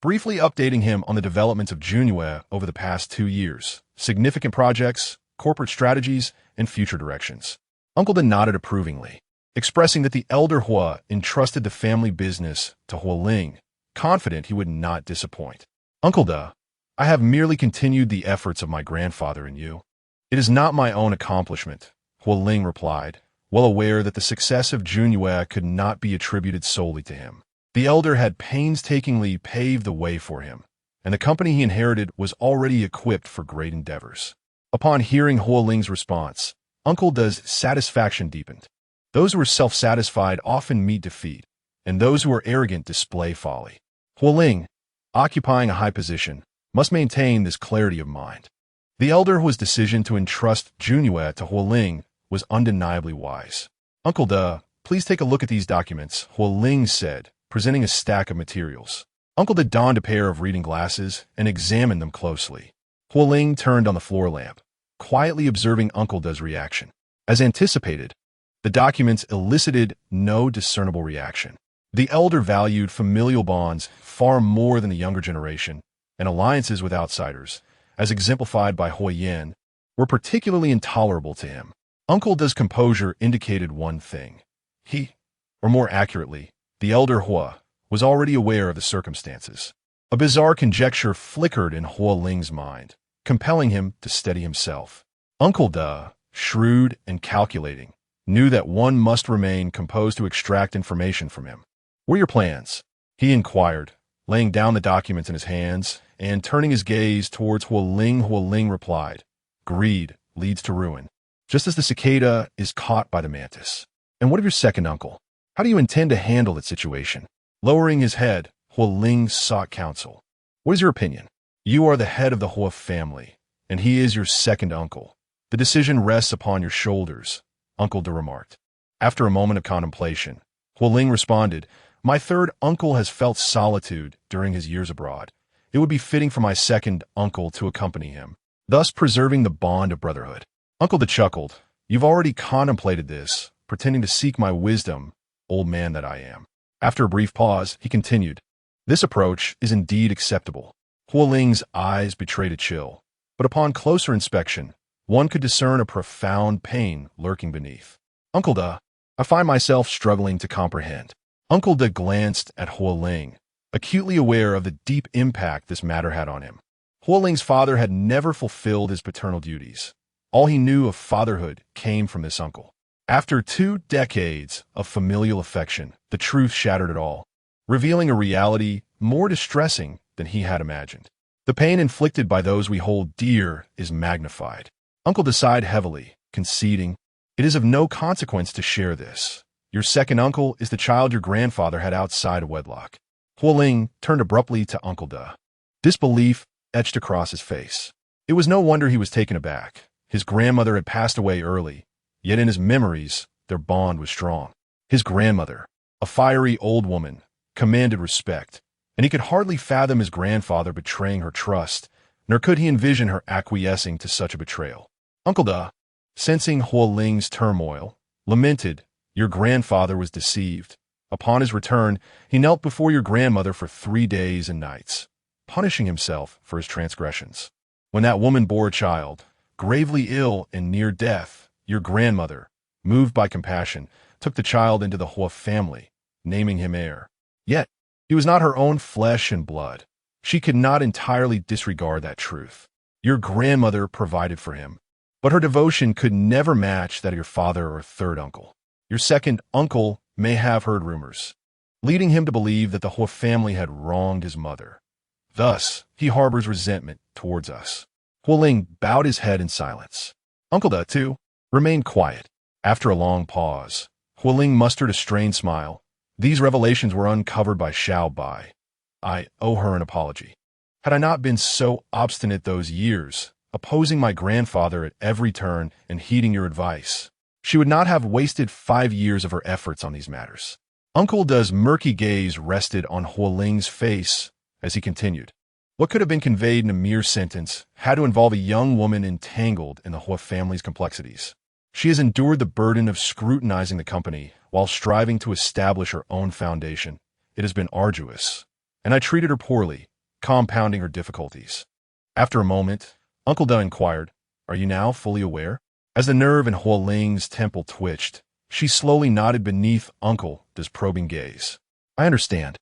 briefly updating him on the developments of Junyue over the past 2 years, significant projects, corporate strategies, and future directions. Uncle De nodded approvingly, expressing that the elder Huo entrusted the family business to Huo Ling, confident he would not disappoint. Uncle De, I have merely continued the efforts of my grandfather and you. It is not my own accomplishment, Huo Ling replied, well aware that the success of Junyue could not be attributed solely to him. The elder had painstakingly paved the way for him, and the company he inherited was already equipped for great endeavors. Upon hearing Huo Ling's response, Uncle De's satisfaction deepened. Those who are self-satisfied often meet defeat, and those who are arrogant display folly. Huo Ling, occupying a high position, must maintain this clarity of mind. The elder Huo's decision to entrust Junyue to Huo Ling was undeniably wise. Uncle De, please take a look at these documents, Huo Ling said, presenting a stack of materials. Uncle De donned a pair of reading glasses and examined them closely. Huo Ling turned on the floor lamp, quietly observing Uncle De's reaction. As anticipated, the documents elicited no discernible reaction. The elder valued familial bonds far more than the younger generation, and alliances with outsiders, as exemplified by Huo Yan, were particularly intolerable to him. Uncle De's composure indicated one thing. He, or more accurately, the elder Huo, was already aware of the circumstances. A bizarre conjecture flickered in Huo Ling's mind, compelling him to steady himself. Uncle De, shrewd and calculating, knew that one must remain composed to extract information from him. What are your plans? He inquired, laying down the documents in his hands and turning his gaze towards Huo Ling. Huo Ling replied, greed leads to ruin, just as the cicada is caught by the mantis. And what of your second uncle? How do you intend to handle that situation? Lowering his head, Huo Ling sought counsel. What is your opinion? You are the head of the Huo family, and he is your second uncle. The decision rests upon your shoulders, Uncle De remarked. After a moment of contemplation, Huo Ling responded, my third uncle has felt solitude during his years abroad. It would be fitting for my second uncle to accompany him, thus preserving the bond of brotherhood. Uncle De chuckled. You've already contemplated this, pretending to seek my wisdom, old man that I am. After a brief pause, he continued, this approach is indeed acceptable. Huo Ling's eyes betrayed a chill, but upon closer inspection, one could discern a profound pain lurking beneath. Uncle De, I find myself struggling to comprehend. Uncle De glanced at Huo Ling, acutely aware of the deep impact this matter had on him. Huo Ling's father had never fulfilled his paternal duties. All he knew of fatherhood came from this uncle. After 2 decades of familial affection, the truth shattered it all, revealing a reality more distressing than he had imagined. The pain inflicted by those we hold dear is magnified. Uncle De sighed heavily, conceding, it is of no consequence to share this. Your second uncle is the child your grandfather had outside of wedlock. Huo Ling turned abruptly to Uncle De. Disbelief etched across his face. It was no wonder he was taken aback. His grandmother had passed away early, yet in his memories, their bond was strong. His grandmother, a fiery old woman, commanded respect, and he could hardly fathom his grandfather betraying her trust, nor could he envision her acquiescing to such a betrayal. Uncle De, sensing Huo Ling's turmoil, lamented, your grandfather was deceived. Upon his return, he knelt before your grandmother for 3 days and nights, punishing himself for his transgressions. When that woman bore a child, gravely ill and near death, your grandmother, moved by compassion, took the child into the Huo family, naming him heir. Yet, he was not her own flesh and blood. She could not entirely disregard that truth. Your grandmother provided for him, but her devotion could never match that of your father or third uncle. Your second uncle may have heard rumors, leading him to believe that the Huo family had wronged his mother. Thus, he harbors resentment towards us. Huo Ling bowed his head in silence. Uncle De, too, remained quiet, After a long pause, Huo Ling mustered a strained smile. These revelations were uncovered by Xiao Bai. I owe her an apology. Had I not been so obstinate those years, opposing my grandfather at every turn and heeding your advice, she would not have wasted 5 years of her efforts on these matters. Uncle De's murky gaze rested on Huo Ling's face as he continued. What could have been conveyed in a mere sentence had to involve a young woman entangled in the Huo family's complexities. She has endured the burden of scrutinizing the company while striving to establish her own foundation. It has been arduous, and I treated her poorly, compounding her difficulties. After a moment, Uncle De inquired, "Are you now fully aware?" As the nerve in Huo Ling's temple twitched, she slowly nodded beneath Uncle De's probing gaze. "I understand.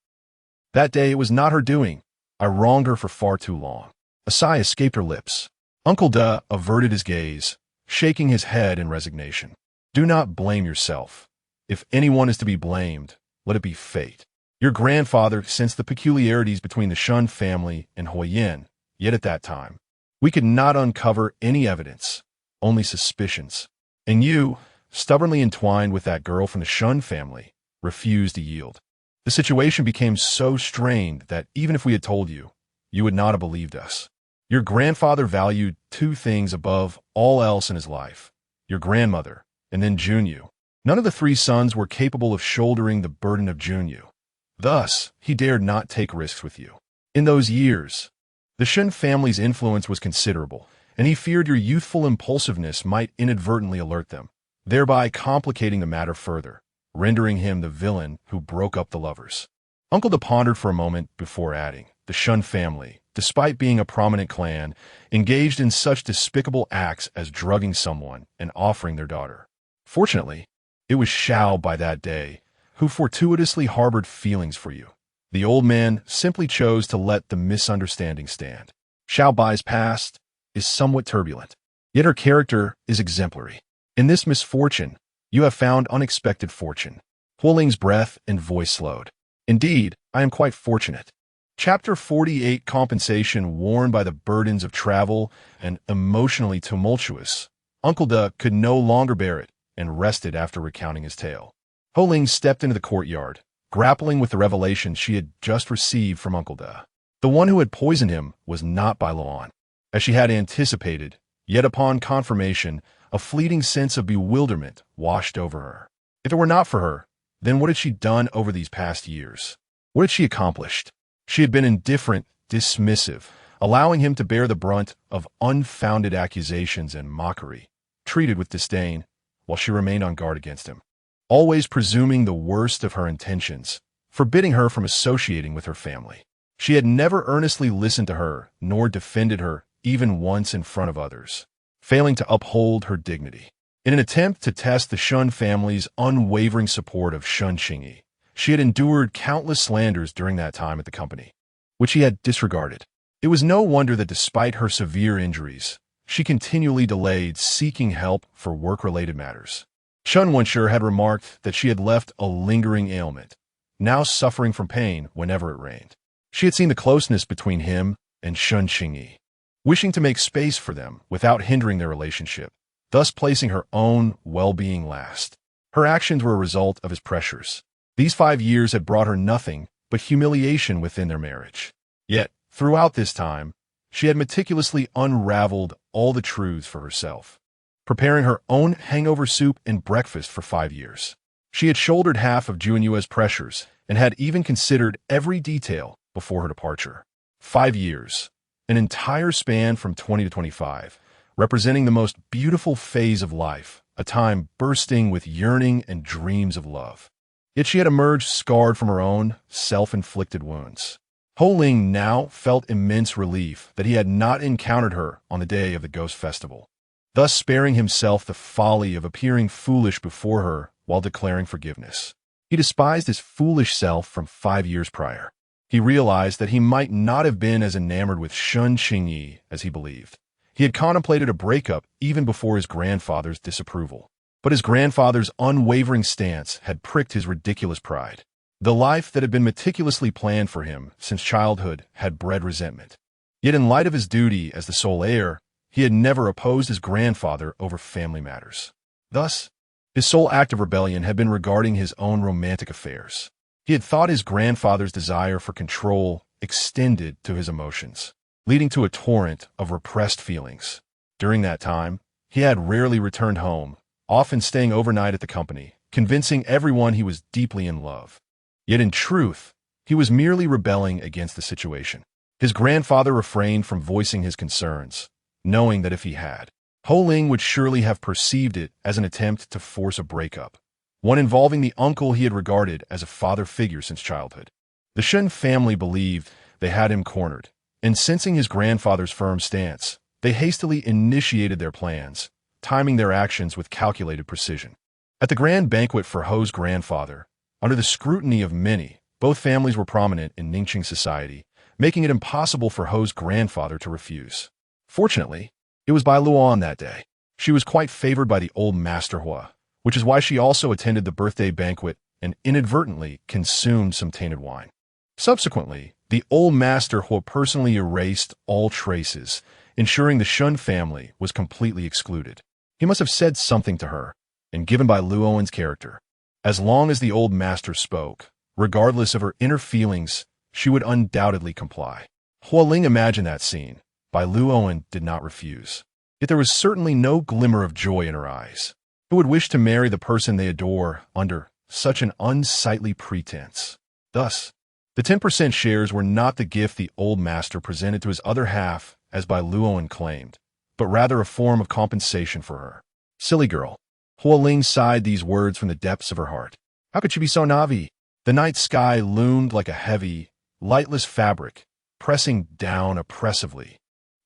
That day it was not her doing. I wronged her for far too long." A sigh escaped her lips. Uncle De averted his gaze, shaking his head in resignation. "Do not blame yourself. If anyone is to be blamed, let it be fate. Your grandfather sensed the peculiarities between the Shun family and Huo Yin, yet at that time, we could not uncover any evidence, only suspicions. And you, stubbornly entwined with that girl from the Shun family, refused to yield. The situation became so strained that even if we had told you, you would not have believed us. Your grandfather valued 2 things above all else in his life, your grandmother, and then Junyu. None of the 3 sons were capable of shouldering the burden of Junyu. Thus, he dared not take risks with you. In those years, the Shun family's influence was considerable, and he feared your youthful impulsiveness might inadvertently alert them, thereby complicating the matter further, rendering him the villain who broke up the lovers. Uncle De pondered for a moment before adding, the Shun family, despite being a prominent clan, engaged in such despicable acts as drugging someone and offering their daughter. Fortunately, it was Xiao by that day who fortuitously harbored feelings for you. The old man simply chose to let the misunderstanding stand. Xiao Bai's past is somewhat turbulent, yet her character is exemplary. In this misfortune, you have found unexpected fortune. Huo Ling's breath and voice slowed. Indeed, I am quite fortunate. Chapter 48 Compensation worn by the burdens of travel and emotionally tumultuous. Uncle De could no longer bear it and rested after recounting his tale. Huo Ling stepped into the courtyard, grappling with the revelation she had just received from Uncle De. The one who had poisoned him was not Bai Luoan, as she had anticipated, yet upon confirmation, a fleeting sense of bewilderment washed over her. If it were not for her, then what had she done over these past years? What had she accomplished? She had been indifferent, dismissive, allowing him to bear the brunt of unfounded accusations and mockery, treated with disdain, while she remained on guard against him, always presuming the worst of her intentions, forbidding her from associating with her family. She had never earnestly listened to her, nor defended her, even once in front of others, failing to uphold her dignity. In an attempt to test the Shun family's unwavering support of Shun Qingyi, she had endured countless slanders during that time at the company, which he had disregarded. It was no wonder that despite her severe injuries, she continually delayed seeking help for work-related matters. Shun Wenshi had remarked that she had left a lingering ailment, now suffering from pain whenever it rained. She had seen the closeness between him and Shun Qingyi, wishing to make space for them without hindering their relationship, thus placing her own well-being last. Her actions were a result of his pressures. These 5 years had brought her nothing but humiliation within their marriage. Yet, throughout this time, she had meticulously unraveled all the truths for herself, preparing her own hangover soup and breakfast for 5 years. She had shouldered half of Juanyue's pressures and had even considered every detail before her departure. 5 years, an entire span from 20 to 25, representing the most beautiful phase of life, a time bursting with yearning and dreams of love. Yet she had emerged scarred from her own self-inflicted wounds. Huo Ling now felt immense relief that he had not encountered her on the day of the Ghost Festival, thus sparing himself the folly of appearing foolish before her while declaring forgiveness. He despised his foolish self from 5 years prior. He realized that he might not have been as enamored with Shun Qingyi as he believed. He had contemplated a breakup even before his grandfather's disapproval. But his grandfather's unwavering stance had pricked his ridiculous pride. The life that had been meticulously planned for him since childhood had bred resentment. Yet in light of his duty as the sole heir, he had never opposed his grandfather over family matters. Thus, His sole act of rebellion had been regarding his own romantic affairs. He had thought his grandfather's desire for control extended to his emotions, leading to a torrent of repressed feelings. During that time, he had rarely returned home, often staying overnight at the company, convincing everyone he was deeply in love. Yet in truth, he was merely rebelling against the situation. His grandfather refrained from voicing his concerns, knowing that if he had, Huo Ling would surely have perceived it as an attempt to force a breakup, one involving the uncle he had regarded as a father figure since childhood. The Shen family believed they had him cornered, and sensing his grandfather's firm stance, they hastily initiated their plans, timing their actions with calculated precision. At the grand banquet for Ho's grandfather, under the scrutiny of many, both families were prominent in Ningqing society, making it impossible for Ho's grandfather to refuse. Fortunately, it was Bai Luoan that day. She was quite favored by the old master Huo, which is why she also attended the birthday banquet and inadvertently consumed some tainted wine. Subsequently, the old master Huo personally erased all traces, ensuring the Shun family was completely excluded. He must have said something to her, and given Bai Luoan's character, as long as the old master spoke, regardless of her inner feelings, she would undoubtedly comply. Huo Ling imagined that scene. Bai Luoan did not refuse. Yet there was certainly no glimmer of joy in her eyes. Who would wish to marry the person they adore under such an unsightly pretense? Thus, the 10% shares were not the gift the old master presented to his other half, as Bai Luoan claimed, but rather a form of compensation for her. Silly girl. Huo Ling sighed these words from the depths of her heart. How could she be so naive? The night sky loomed like a heavy, lightless fabric, pressing down oppressively,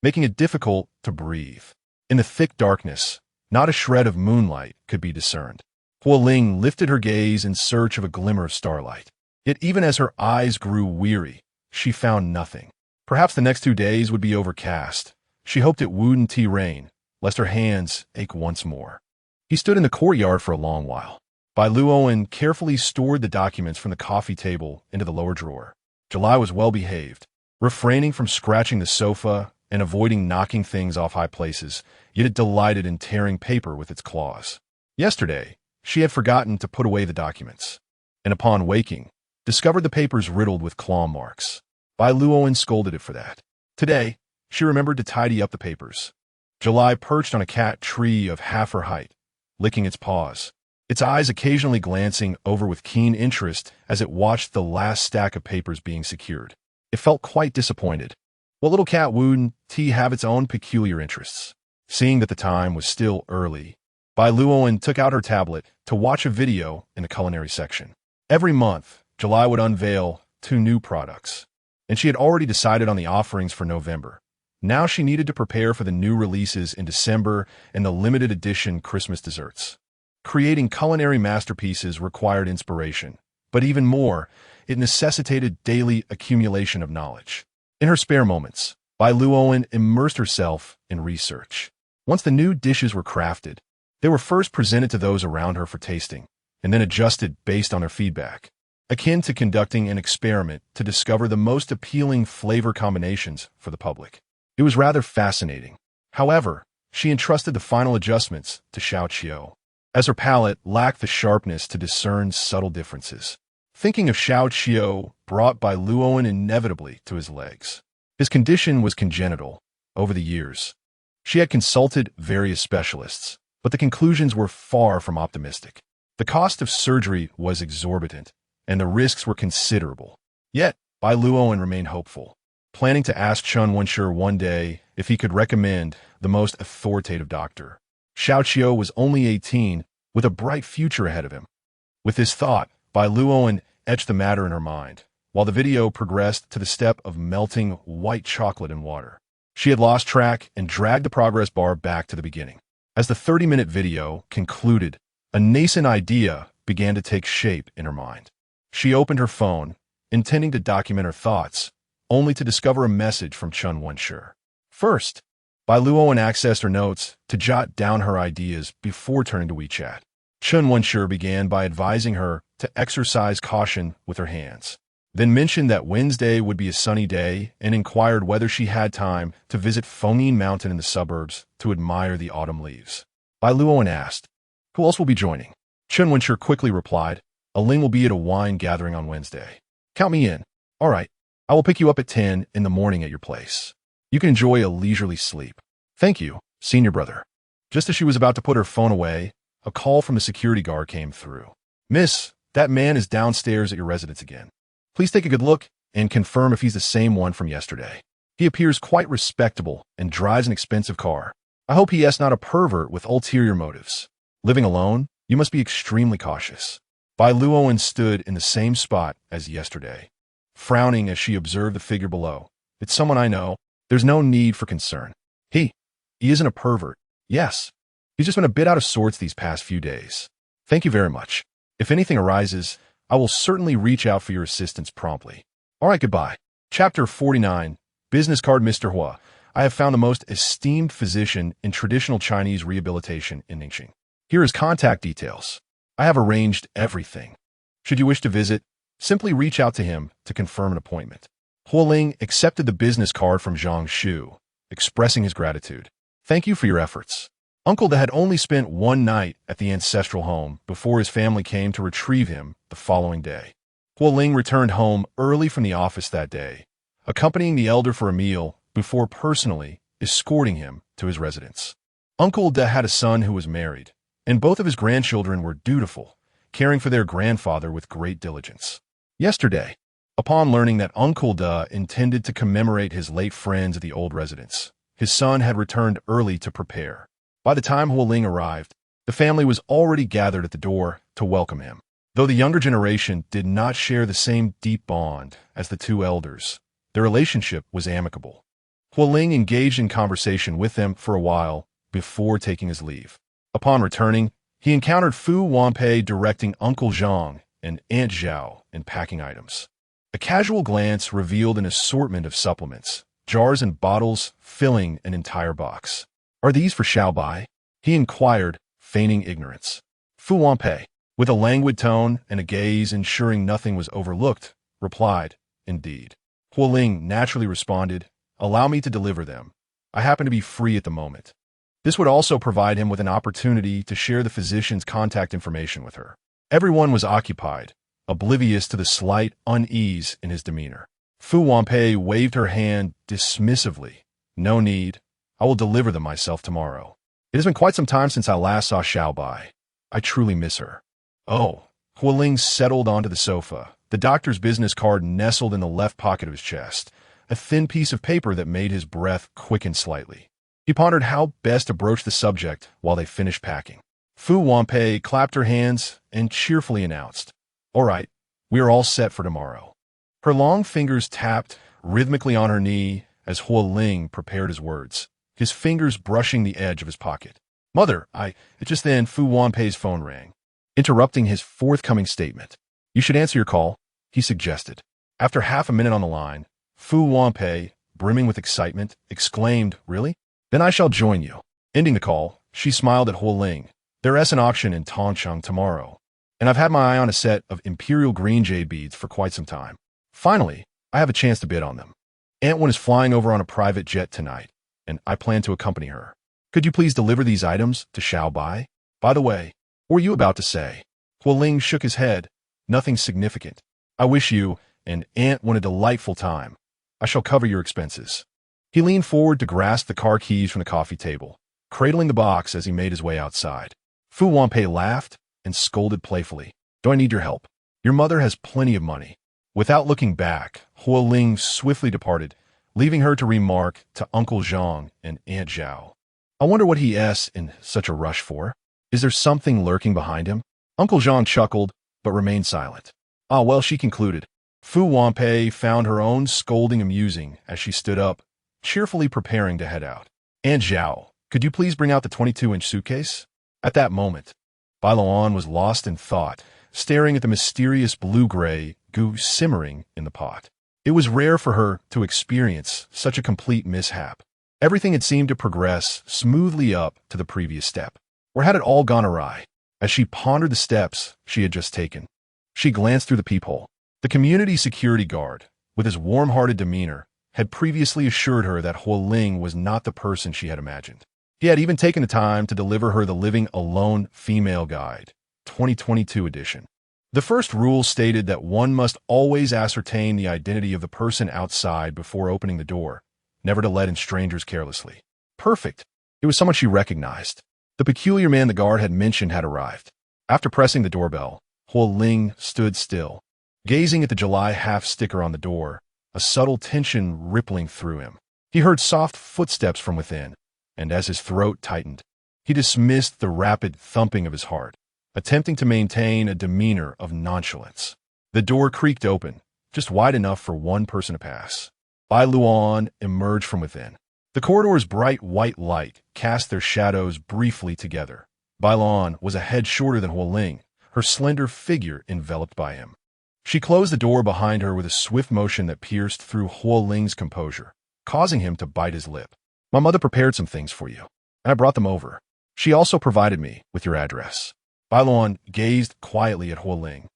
making it difficult to breathe. In the thick darkness, not a shred of moonlight could be discerned. Huo Ling lifted her gaze in search of a glimmer of starlight. Yet even as her eyes grew weary, she found nothing. Perhaps the next 2 days would be overcast. She hoped it wouldn't rain, lest her hands ache once more. He stood in the courtyard for a long while. Bai Luoan carefully stored the documents from the coffee table into the lower drawer. July was well behaved, refraining from scratching the sofa and avoiding knocking things off high places, yet it delighted in tearing paper with its claws. Yesterday, she had forgotten to put away the documents, and upon waking, discovered the papers riddled with claw marks. Bai Luoan scolded it for that. Today, she remembered to tidy up the papers. July perched on a cat tree of half her height, licking its paws, its eyes occasionally glancing over with keen interest as it watched the last stack of papers being secured. It felt quite disappointed. What little cat wouldn't have its own peculiar interests? Seeing that the time was still early, Bai Luoan took out her tablet to watch a video in the culinary section. Every month, July would unveil 2 new products, and she had already decided on the offerings for November. Now she needed to prepare for the new releases in December and the limited edition Christmas desserts. Creating culinary masterpieces required inspiration, but even more, it necessitated daily accumulation of knowledge. In her spare moments, Bai Luoan immersed herself in research. Once the new dishes were crafted, they were first presented to those around her for tasting, and then adjusted based on their feedback, akin to conducting an experiment to discover the most appealing flavor combinations for the public. It was rather fascinating. However, she entrusted the final adjustments to Xiao Qiu, as her palate lacked the sharpness to discern subtle differences. Thinking of Xiao Qiu brought Bai Luoan inevitably to his legs. His condition was congenital. Over the years, she had consulted various specialists, but the conclusions were far from optimistic. The cost of surgery was exorbitant, and the risks were considerable. Yet, Bai Luoan remained hopeful, planning to ask Chen Wenshi one day if he could recommend the most authoritative doctor. Xiao Qiu was only 18, with a bright future ahead of him. With this thought, Bai Luoan etched the matter in her mind, while the video progressed to the step of melting white chocolate in water. She had lost track and dragged the progress bar back to the beginning. As the 30-minute video concluded, a nascent idea began to take shape in her mind. She opened her phone, intending to document her thoughts, only to discover a message from Chen Wenshi. First, Bai Luoan accessed her notes to jot down her ideas before turning to WeChat. Chen Wenshi began by advising her to exercise caution with her hands, then mentioned that Wednesday would be a sunny day and inquired whether she had time to visit Fengyin Mountain in the suburbs to admire the autumn leaves. Bai Luoan asked, "Who else will be joining?" Chun Wenchur quickly replied, "A Ling will be at a wine gathering on Wednesday. Count me in. All right. I will pick you up at 10 in the morning at your place. You can enjoy a leisurely sleep." "Thank you, senior brother." Just as she was about to put her phone away, a call from the security guard came through. "Miss, that man is downstairs at your residence again. Please take a good look and confirm if he's the same one from yesterday. He appears quite respectable and drives an expensive car. I hope he is not a pervert with ulterior motives. Living alone, you must be extremely cautious." Bai Luoan stood in the same spot as yesterday, frowning as she observed the figure below. "It's someone I know. There's no need for concern. He isn't a pervert. Yes, he's just been a bit out of sorts these past few days. Thank you very much. If anything arises, I will certainly reach out for your assistance promptly. All right, goodbye." Chapter 49, Business Card. Mr. Huo, I have found the most esteemed physician in traditional Chinese rehabilitation in Ningxing. Here are his contact details. I have arranged everything. Should you wish to visit, simply reach out to him to confirm an appointment. Huo Ling accepted the business card from Zhang Shu, expressing his gratitude. "Thank you for your efforts." Uncle Da had only spent one night at the ancestral home before his family came to retrieve him the following day. Huo Ling returned home early from the office that day, accompanying the elder for a meal before personally escorting him to his residence. Uncle Da had a son who was married, and both of his grandchildren were dutiful, caring for their grandfather with great diligence. Yesterday, upon learning that Uncle Da intended to commemorate his late friends at the old residence, his son had returned early to prepare. By the time Huo Ling arrived, the family was already gathered at the door to welcome him. Though the younger generation did not share the same deep bond as the two elders, their relationship was amicable. Huo Ling engaged in conversation with them for a while before taking his leave. Upon returning, he encountered Fu Wanpei directing Uncle Zhang and Aunt Zhao in packing items. A casual glance revealed an assortment of supplements, jars and bottles filling an entire box. "Are these for Xiao Bai?" he inquired, feigning ignorance. Fu Wanpei, with a languid tone and a gaze ensuring nothing was overlooked, replied, "Indeed." Huo Ling naturally responded, "Allow me to deliver them. I happen to be free at the moment." This would also provide him with an opportunity to share the physician's contact information with her. Everyone was occupied, oblivious to the slight unease in his demeanor. Fu Wanpei waved her hand dismissively. "No need. I will deliver them myself tomorrow. It has been quite some time since I last saw Xiao Bai. I truly miss her." "Oh." Huo Ling settled onto the sofa, the doctor's business card nestled in the left pocket of his chest, a thin piece of paper that made his breath quicken slightly. He pondered how best to broach the subject while they finished packing. Fu Wanpei clapped her hands and cheerfully announced, "All right, we are all set for tomorrow." Her long fingers tapped rhythmically on her knee as Huo Ling prepared his words, his fingers brushing the edge of his pocket. "Mother, Just then Fu Wanpei's phone rang, interrupting his forthcoming statement. "You should answer your call," he suggested. After half a minute on the line, Fu Wanpei, brimming with excitement, exclaimed, "Really? Then I shall join you." Ending the call, she smiled at Huo Ling. "There's an auction in Tongcheng tomorrow, and I've had my eye on a set of imperial green jade beads for quite some time. Finally, I have a chance to bid on them. Aunt Wen is flying over on a private jet tonight, and I plan to accompany her. Could you please deliver these items to Xiao Bai? By the way, what were you about to say?" Huo Ling shook his head. "Nothing significant. I wish you and Aunt Wen a delightful time. I shall cover your expenses." He leaned forward to grasp the car keys from the coffee table, cradling the box as he made his way outside. Fu Wanpei laughed and scolded playfully, "Do I need your help? Your mother has plenty of money." Without looking back, Huo Ling swiftly departed, leaving her to remark to Uncle Zhang and Aunt Zhao, "I wonder what he is in such a rush for. Is there something lurking behind him?" Uncle Zhang chuckled, but remained silent. "Ah, well," she concluded. Fu Wanpei found her own scolding amusing as she stood up, cheerfully preparing to head out. "Aunt Zhao, could you please bring out the 22-inch suitcase?" At that moment, Bai Luoan was lost in thought, staring at the mysterious blue-gray goo simmering in the pot. It was rare for her to experience such a complete mishap. Everything had seemed to progress smoothly up to the previous step. Or had it all gone awry? As she pondered the steps she had just taken, she glanced through the peephole. The community security guard, with his warm-hearted demeanor, had previously assured her that Huo Ling was not the person she had imagined. He had even taken the time to deliver her the living alone female guide, 2022 edition. The first rule stated that one must always ascertain the identity of the person outside before opening the door, never to let in strangers carelessly. Perfect. It was someone she recognized. The peculiar man the guard had mentioned had arrived. After pressing the doorbell, Huo Ling stood still, gazing at the July half sticker on the door, a subtle tension rippling through him. He heard soft footsteps from within, and as his throat tightened, he dismissed the rapid thumping of his heart, attempting to maintain a demeanor of nonchalance. The door creaked open, just wide enough for one person to pass. Bai Luoan emerged from within. The corridor's bright white light cast their shadows briefly together. Bai Luoan was a head shorter than Huo Ling, her slender figure enveloped by him. She closed the door behind her with a swift motion that pierced through Huo Ling's composure, causing him to bite his lip. My mother prepared some things for you, and I brought them over. She also provided me with your address. Bai Luoan gazed quietly at Huo Ling,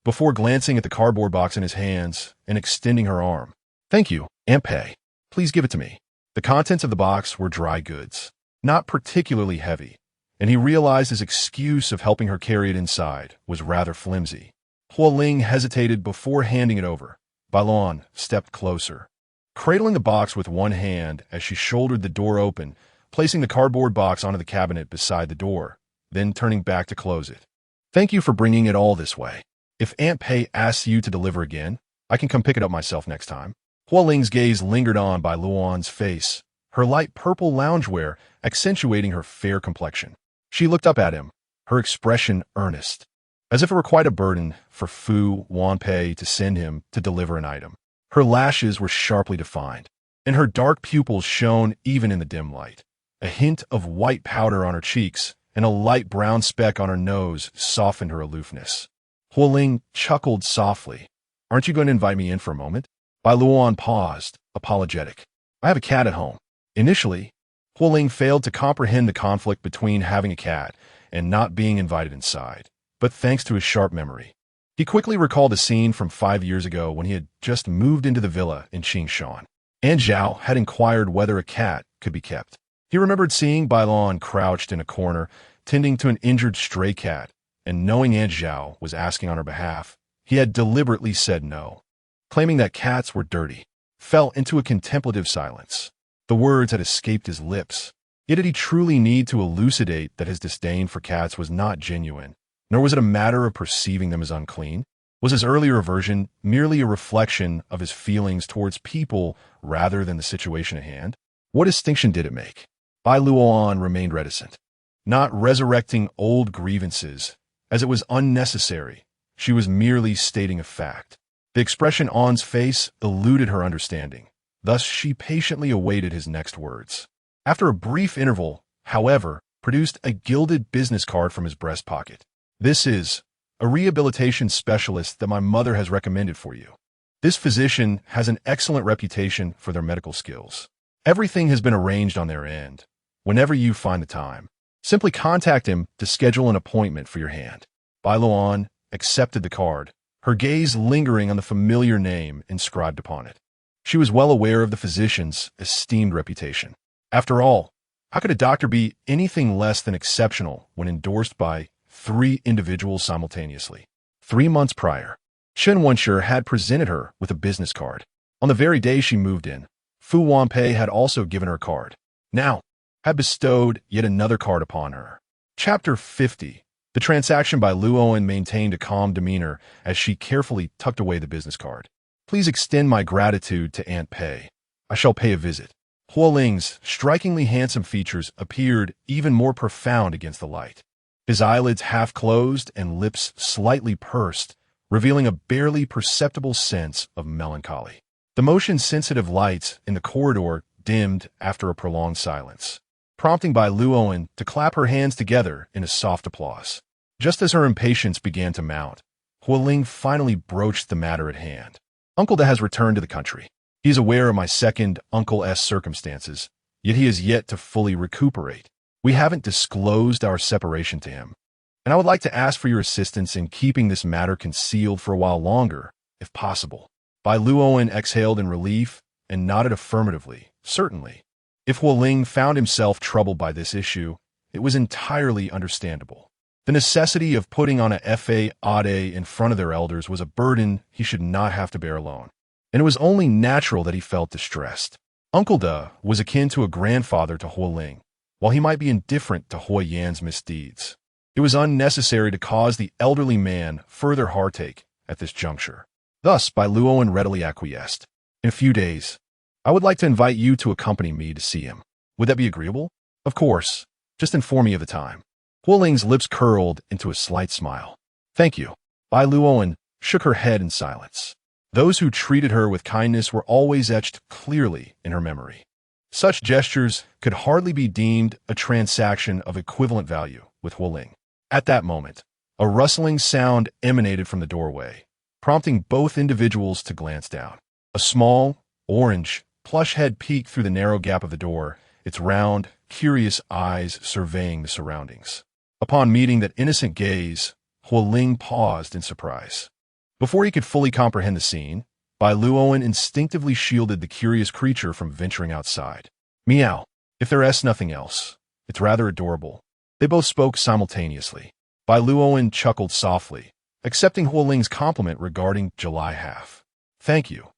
before glancing at the cardboard box in his hands and extending her arm. Thank you, Aunt Pei. Please give it to me. The contents of the box were dry goods, not particularly heavy, and he realized his excuse of helping her carry it inside was rather flimsy. Huo Ling hesitated before handing it over. Bai Luoan stepped closer, cradling the box with one hand as she shouldered the door open, placing the cardboard box onto the cabinet beside the door, then turning back to close it. Thank you for bringing it all this way. If Aunt Pei asks you to deliver again, I can come pick it up myself next time. Huo Ling's gaze lingered on Bai Luoan's face, her light purple loungewear accentuating her fair complexion. She looked up at him, her expression earnest, as if it were quite a burden for Fu Wanpei to send him to deliver an item. Her lashes were sharply defined, and her dark pupils shone even in the dim light. A hint of white powder on her cheeks and a light brown speck on her nose softened her aloofness. Huo Ling chuckled softly. Aren't you going to invite me in for a moment? Bai Luoan paused, apologetic. I have a cat at home. Initially, Huo Ling failed to comprehend the conflict between having a cat and not being invited inside, but thanks to his sharp memory, he quickly recalled a scene from 5 years ago when he had just moved into the villa in Qingshan. Aunt Zhao had inquired whether a cat could be kept. He remembered seeing Bai Luoan crouched in a corner, tending to an injured stray cat, and knowing Aunt Zhao was asking on her behalf, he had deliberately said no, claiming that cats were dirty, fell into a contemplative silence. The words had escaped his lips. Yet did he truly need to elucidate that his disdain for cats was not genuine, nor was it a matter of perceiving them as unclean? Was his earlier aversion merely a reflection of his feelings towards people rather than the situation at hand? What distinction did it make? Bai Luoan remained reticent, not resurrecting old grievances, as it was unnecessary. She was merely stating a fact. The expression on's face eluded her understanding. Thus, she patiently awaited his next words. After a brief interval, however, produced a gilded business card from his breast pocket. This is a rehabilitation specialist that my mother has recommended for you. This physician has an excellent reputation for their medical skills. Everything has been arranged on their end. Whenever you find the time, simply contact him to schedule an appointment for your hand. Bai Luoan accepted the card, her gaze lingering on the familiar name inscribed upon it. She was well aware of the physician's esteemed reputation. After all, how could a doctor be anything less than exceptional when endorsed by 3 individuals simultaneously? 3 months prior, Shen Wenshi had presented her with a business card. On the very day she moved in, Fu Wanpei had also given her a card. Now, had bestowed yet another card upon her. Chapter 50. The transaction. Bai Luoan maintained a calm demeanor as she carefully tucked away the business card. Please extend my gratitude to Aunt Pei. I shall pay a visit. Huo Ling's strikingly handsome features appeared even more profound against the light. His eyelids half closed and lips slightly pursed, revealing a barely perceptible sense of melancholy. The motion-sensitive lights in the corridor dimmed after a prolonged silence, prompting Bai Luoan to clap her hands together in a soft applause. Just as her impatience began to mount, Huo Ling finally broached the matter at hand. Uncle Da has returned to the country. He is aware of my second uncle's circumstances, yet he is yet to fully recuperate. We haven't disclosed our separation to him, and I would like to ask for your assistance in keeping this matter concealed for a while longer, if possible. Bai Luoan exhaled in relief and nodded affirmatively. Certainly. If Huo Ling found himself troubled by this issue, it was entirely understandable. The necessity of putting on a fade in front of their elders was a burden he should not have to bear alone, and it was only natural that he felt distressed. Uncle Da was akin to a grandfather to Huo Ling, while he might be indifferent to Huo Yan's misdeeds. It was unnecessary to cause the elderly man further heartache at this juncture. Thus, Bai Luoan readily acquiesced. In a few days, I would like to invite you to accompany me to see him. Would that be agreeable? Of course. Just inform me of the time. Huo Ling's lips curled into a slight smile. Thank you. Bai Luoan shook her head in silence. Those who treated her with kindness were always etched clearly in her memory. Such gestures could hardly be deemed a transaction of equivalent value with Huo Ling. At that moment, a rustling sound emanated from the doorway, prompting both individuals to glance down. A small, orange, plush head peeked through the narrow gap of the door, its round, curious eyes surveying the surroundings. Upon meeting that innocent gaze, Huo Ling paused in surprise. Before he could fully comprehend the scene, Bai Luoan instinctively shielded the curious creature from venturing outside. Meow. If there is nothing else, it's rather adorable. They both spoke simultaneously. Bai Luoan chuckled softly, accepting Huo Ling's compliment regarding July half. Thank you.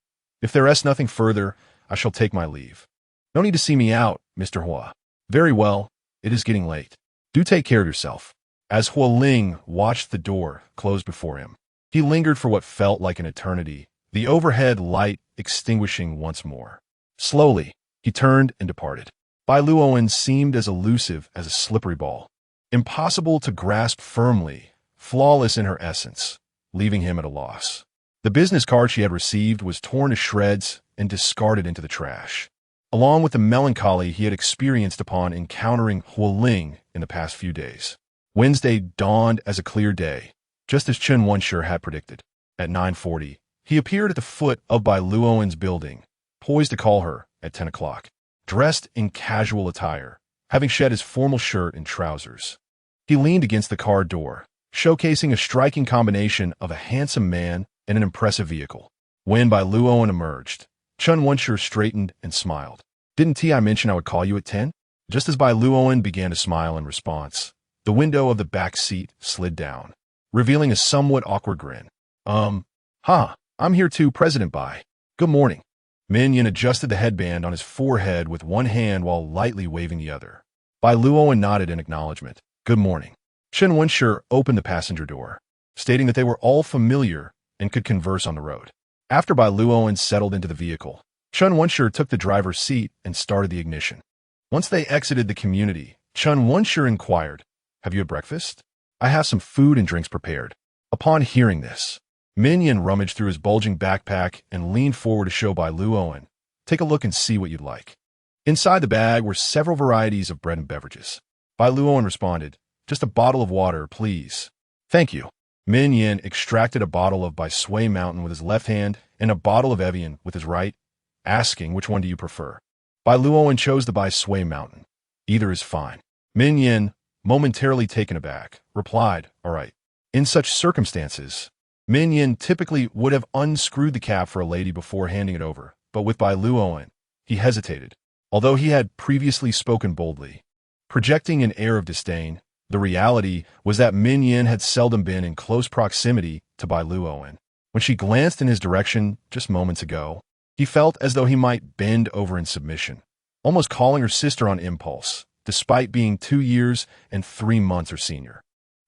If there is nothing further, I shall take my leave. No need to see me out, Mr. Hua. Very well, it is getting late. Do take care of yourself. As Huo Ling watched the door close before him, he lingered for what felt like an eternity, the overhead light extinguishing once more. Slowly, he turned and departed. Bai Luoan seemed as elusive as a slippery ball, impossible to grasp firmly, flawless in her essence, leaving him at a loss. The business card she had received was torn to shreds and discarded into the trash, along with the melancholy he had experienced upon encountering Huo Ling in the past few days. Wednesday dawned as a clear day, just as Chen Wenshi had predicted. At 9:40, he appeared at the foot of Bai Luoan's building, poised to call her at 10 o'clock, dressed in casual attire, having shed his formal shirt and trousers. He leaned against the car door, showcasing a striking combination of a handsome man and an impressive vehicle. When Bai Luoan emerged, Chen Wenshi straightened and smiled. Didn't I mention I would call you at 10? Just as Bai Luoan began to smile in response, the window of the back seat slid down, revealing a somewhat awkward grin. I'm here too, President Bai. Good morning. Min Yin adjusted the headband on his forehead with one hand while lightly waving the other. Bai Luoan nodded in acknowledgement. Good morning. Chen Wenshi opened the passenger door, stating that they were all familiar and could converse on the road. After Bai Luoan settled into the vehicle, Chen Wenshi took the driver's seat and started the ignition. Once they exited the community, Chen Wenshi inquired, Have you had breakfast? I have some food and drinks prepared. Upon hearing this, Min Yin rummaged through his bulging backpack and leaned forward to show Bai Luoan. Take a look and see what you'd like. Inside the bag were several varieties of bread and beverages. Bai Luoan responded, Just a bottle of water, please. Thank you. Min Yin extracted a bottle of Bai Sui Mountain with his left hand and a bottle of Evian with his right, asking which one do you prefer. Bai Luoan chose the Bai Sui Mountain. Either is fine. Min Yin, momentarily taken aback, replied, All right. In such circumstances, Min Yin typically would have unscrewed the cap for a lady before handing it over, but with Bai Luoan, he hesitated. Although he had previously spoken boldly, projecting an air of disdain, the reality was that Min Yin had seldom been in close proximity to Bai Luoan. When she glanced in his direction just moments ago, he felt as though he might bend over in submission, almost calling her sister on impulse, despite being 2 years and 3 months her senior.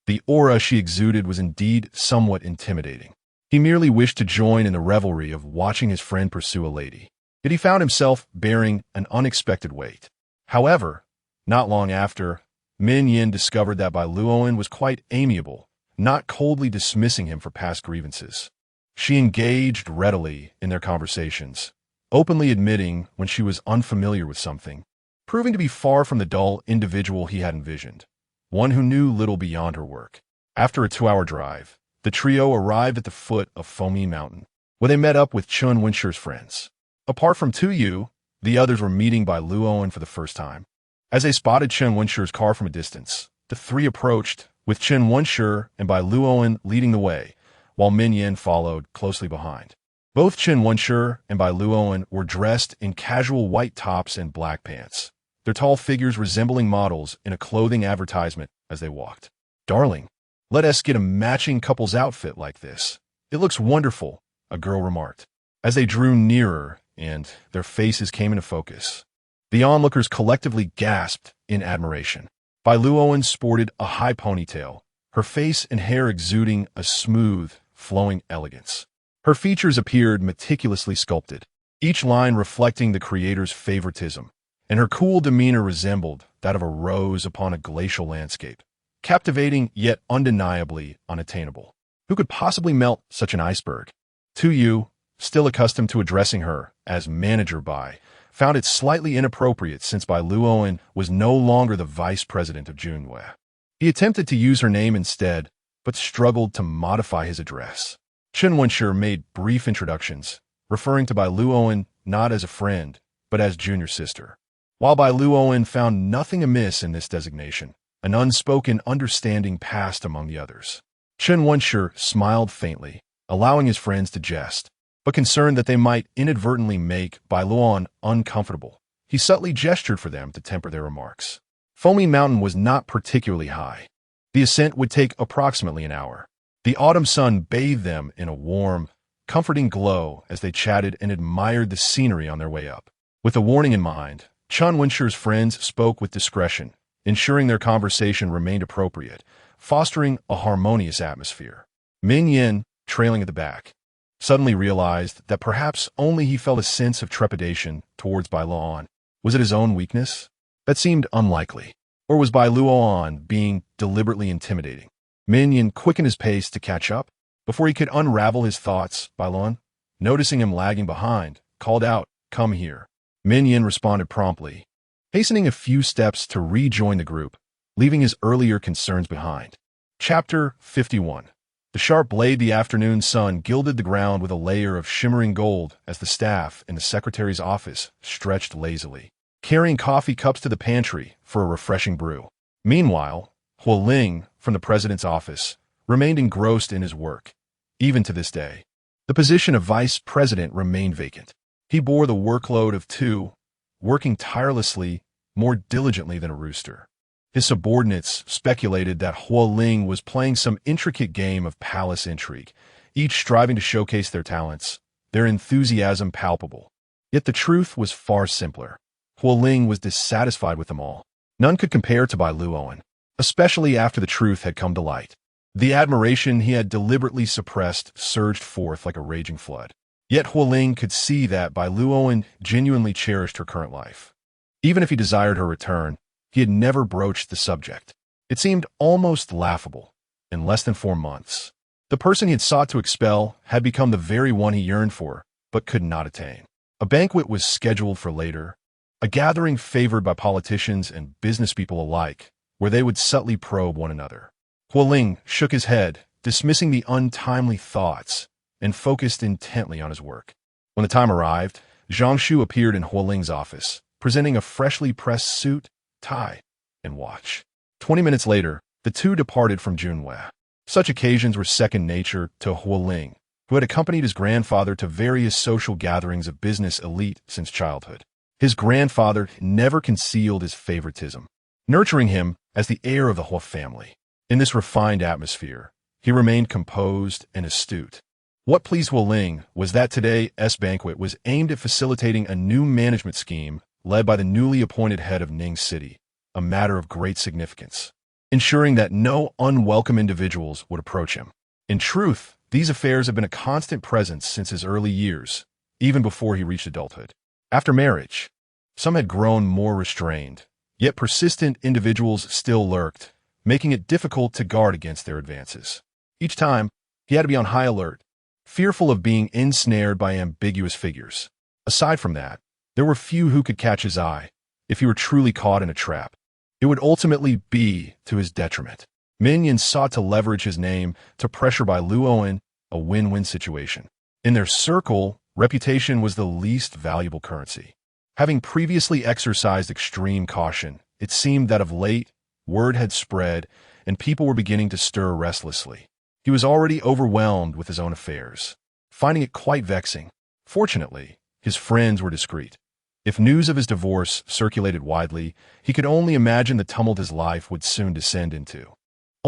The aura she exuded was indeed somewhat intimidating. He merely wished to join in the revelry of watching his friend pursue a lady, yet he found himself bearing an unexpected weight. However, not long after, Min Yin discovered that Bai Luoan was quite amiable, not coldly dismissing him for past grievances. She engaged readily in their conversations, openly admitting when she was unfamiliar with something, proving to be far from the dull individual he had envisioned, one who knew little beyond her work. After a 2-hour drive, the trio arrived at the foot of Foamy Mountain, where they met up with Chen Wenshi's friends. Apart from Tu Yu, the others were meeting Bai Luoan for the first time. As they spotted Chen Wenshi's car from a distance, the three approached, with Chen Wenshi and Bai Luoan leading the way, while Min Yin followed closely behind. Both Chen Wenshi and Bai Luoan were dressed in casual white tops and black pants, their tall figures resembling models in a clothing advertisement as they walked. "Darling, let us get a matching couple's outfit like this. It looks wonderful," a girl remarked. As they drew nearer and their faces came into focus, the onlookers collectively gasped in admiration. Bai Luoan sported a high ponytail, her face and hair exuding a smooth, flowing elegance. Her features appeared meticulously sculpted, each line reflecting the creator's favoritism, and her cool demeanor resembled that of a rose upon a glacial landscape, captivating yet undeniably unattainable. Who could possibly melt such an iceberg? Tu Yu, still accustomed to addressing her as Manager Bai, found it slightly inappropriate since Bai Luoan was no longer the vice president of Junwei. He attempted to use her name instead, but struggled to modify his address. Chen Wenshi made brief introductions, referring to Bai Luoan not as a friend, but as junior sister. While Bai Luoan found nothing amiss in this designation, an unspoken understanding passed among the others. Chen Wenshi smiled faintly, allowing his friends to jest, but concerned that they might inadvertently make Bai Luoan uncomfortable. He subtly gestured for them to temper their remarks. Foamy Mountain was not particularly high. The ascent would take approximately an hour. The autumn sun bathed them in a warm, comforting glow as they chatted and admired the scenery on their way up. With a warning in mind, Chen Wenshi's friends spoke with discretion, ensuring their conversation remained appropriate, fostering a harmonious atmosphere. Min Yin, trailing at the back, suddenly realized that perhaps only he felt a sense of trepidation towards Bai Luoan. Was it his own weakness? That seemed unlikely. Or was Bai Luoan being deliberately intimidating? Min Yin quickened his pace to catch up. Before he could unravel his thoughts, Bai Luoan, noticing him lagging behind, called out, "Come here." Min Yin responded promptly, hastening a few steps to rejoin the group, leaving his earlier concerns behind. Chapter 51. The sharp blade the afternoon sun gilded the ground with a layer of shimmering gold as the staff in the secretary's office stretched lazily, carrying coffee cups to the pantry for a refreshing brew. Meanwhile, Huo Ling, from the president's office, remained engrossed in his work. Even to this day, the position of vice president remained vacant. He bore the workload of two, working tirelessly, more diligently than a rooster. His subordinates speculated that Huo Ling was playing some intricate game of palace intrigue, each striving to showcase their talents, their enthusiasm palpable. Yet the truth was far simpler. Huo Ling was dissatisfied with them all. None could compare to Bai Luoan, especially after the truth had come to light. The admiration he had deliberately suppressed surged forth like a raging flood. Yet Huo Ling could see that Bai Luoan genuinely cherished her current life. Even if he desired her return, he had never broached the subject. It seemed almost laughable. In less than 4 months, the person he had sought to expel had become the very one he yearned for, but could not attain. A banquet was scheduled for later, a gathering favored by politicians and business people alike, where they would subtly probe one another. Huo Ling shook his head, dismissing the untimely thoughts, and focused intently on his work. When the time arrived, Zhang Shu appeared in Huo Ling's office, presenting a freshly pressed suit, tie, and watch. 20 minutes later, the two departed from Junwei. Such occasions were second nature to Huo Ling, who had accompanied his grandfather to various social gatherings of business elite since childhood. His grandfather never concealed his favoritism, nurturing him as the heir of the Huo family. In this refined atmosphere, he remained composed and astute. What pleased Huo Ling was that today's banquet was aimed at facilitating a new management scheme led by the newly appointed head of Ning City, a matter of great significance, ensuring that no unwelcome individuals would approach him. In truth, these affairs have been a constant presence since his early years, even before he reached adulthood. After marriage, some had grown more restrained, yet persistent individuals still lurked, making it difficult to guard against their advances. Each time, he had to be on high alert, fearful of being ensnared by ambiguous figures. Aside from that, there were few who could catch his eye. If he were truly caught in a trap, it would ultimately be to his detriment. Min Yin sought to leverage his name to pressure Bai Luoan, a win-win situation. In their circle, reputation was the least valuable currency. Having previously exercised extreme caution, it seemed that of late, word had spread, and people were beginning to stir restlessly. He was already overwhelmed with his own affairs, finding it quite vexing. Fortunately, his friends were discreet. If news of his divorce circulated widely, he could only imagine the tumult his life would soon descend into.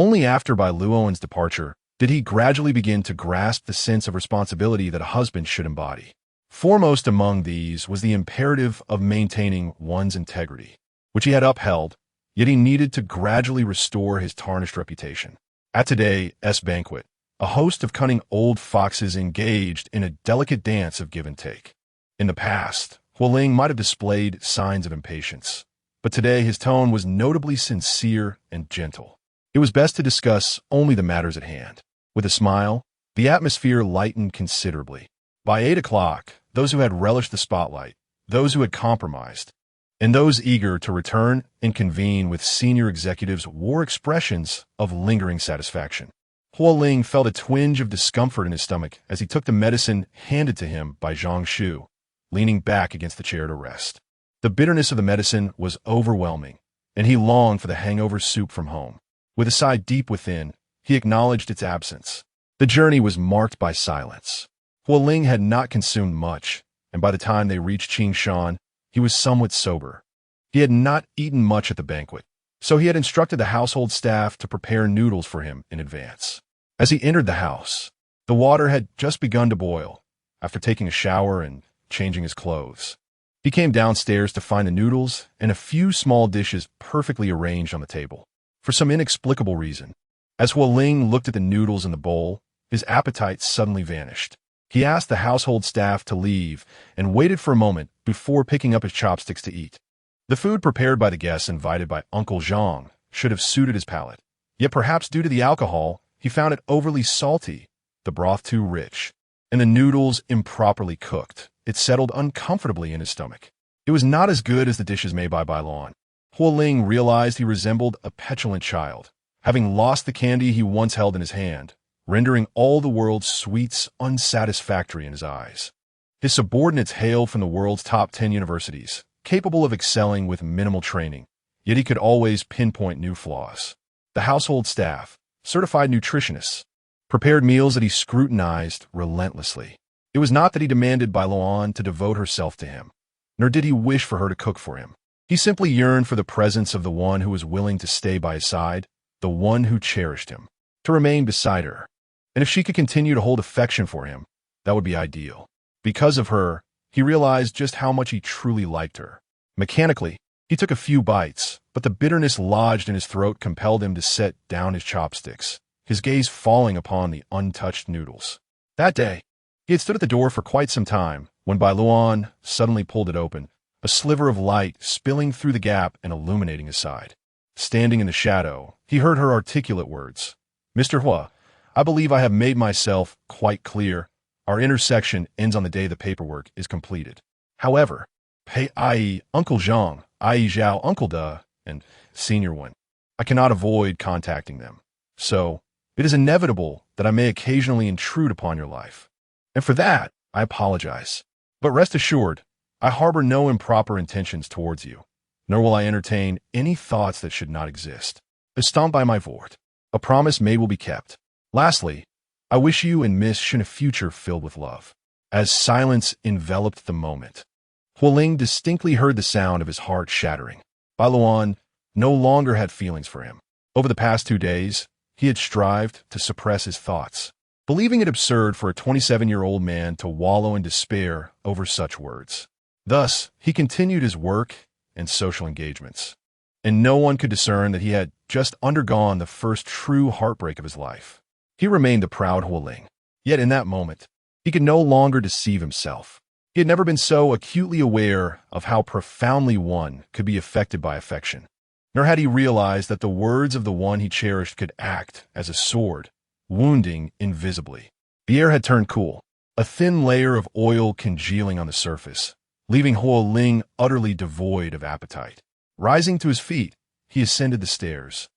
Only after Bai Luoan's departure did he gradually begin to grasp the sense of responsibility that a husband should embody. Foremost among these was the imperative of maintaining one's integrity, which he had upheld, yet he needed to gradually restore his tarnished reputation. At today's banquet, a host of cunning old foxes engaged in a delicate dance of give and take. In the past, Huo Ling might have displayed signs of impatience, but today his tone was notably sincere and gentle. It was best to discuss only the matters at hand. With a smile, the atmosphere lightened considerably. By 8 o'clock, those who had relished the spotlight, those who had compromised, and those eager to return and convene with senior executives wore expressions of lingering satisfaction. Huo Ling felt a twinge of discomfort in his stomach as he took the medicine handed to him by Zhang Shu, leaning back against the chair to rest. The bitterness of the medicine was overwhelming, and he longed for the hangover soup from home. With a sigh deep within, he acknowledged its absence. The journey was marked by silence. Huo Ling had not consumed much, and by the time they reached Qingshan, he was somewhat sober. He had not eaten much at the banquet, so he had instructed the household staff to prepare noodles for him in advance. As he entered the house, the water had just begun to boil. After taking a shower and changing his clothes, he came downstairs to find the noodles and a few small dishes perfectly arranged on the table. For some inexplicable reason, as Huo Ling looked at the noodles in the bowl, his appetite suddenly vanished. He asked the household staff to leave and waited for a moment before picking up his chopsticks to eat. The food prepared by the guests invited by Uncle Zhang should have suited his palate, yet perhaps due to the alcohol, he found it overly salty, the broth too rich, and the noodles improperly cooked. It settled uncomfortably in his stomach. It was not as good as the dishes made by Bai Luoan. Huo Ling realized he resembled a petulant child, having lost the candy he once held in his hand, rendering all the world's sweets unsatisfactory in his eyes. His subordinates hailed from the world's top 10 universities, capable of excelling with minimal training, yet he could always pinpoint new flaws. The household staff, certified nutritionists, prepared meals that he scrutinized relentlessly. It was not that he demanded Bai Luoan to devote herself to him, nor did he wish for her to cook for him. He simply yearned for the presence of the one who was willing to stay by his side, the one who cherished him, to remain beside her. And if she could continue to hold affection for him, that would be ideal. Because of her, he realized just how much he truly liked her. Mechanically, he took a few bites, but the bitterness lodged in his throat compelled him to set down his chopsticks, his gaze falling upon the untouched noodles. That day, he had stood at the door for quite some time when Bai Luoan suddenly pulled it open, a sliver of light spilling through the gap and illuminating his side. Standing in the shadow, he heard her articulate words. "Mr. Hua, I believe I have made myself quite clear. Our intersection ends on the day the paperwork is completed. However, i.e. Uncle Zhang, i.e. Zhao, Uncle Da, and Senior One, I cannot avoid contacting them. So, it is inevitable that I may occasionally intrude upon your life. And for that, I apologize. But rest assured, I harbor no improper intentions towards you, nor will I entertain any thoughts that should not exist. Stand by my word. A promise made will be kept. Lastly, I wish you and Miss Shin a future filled with love." As silence enveloped the moment, Huo Ling distinctly heard the sound of his heart shattering. Bai Luoan no longer had feelings for him. Over the past 2 days, he had strived to suppress his thoughts, believing it absurd for a 27-year-old man to wallow in despair over such words. Thus, he continued his work and social engagements, and no one could discern that he had just undergone the first true heartbreak of his life. He remained the proud Huo Ling. Yet in that moment, he could no longer deceive himself. He had never been so acutely aware of how profoundly one could be affected by affection, nor had he realized that the words of the one he cherished could act as a sword, wounding invisibly. The air had turned cool, a thin layer of oil congealing on the surface, leaving Huo Ling utterly devoid of appetite. Rising to his feet, he ascended the stairs,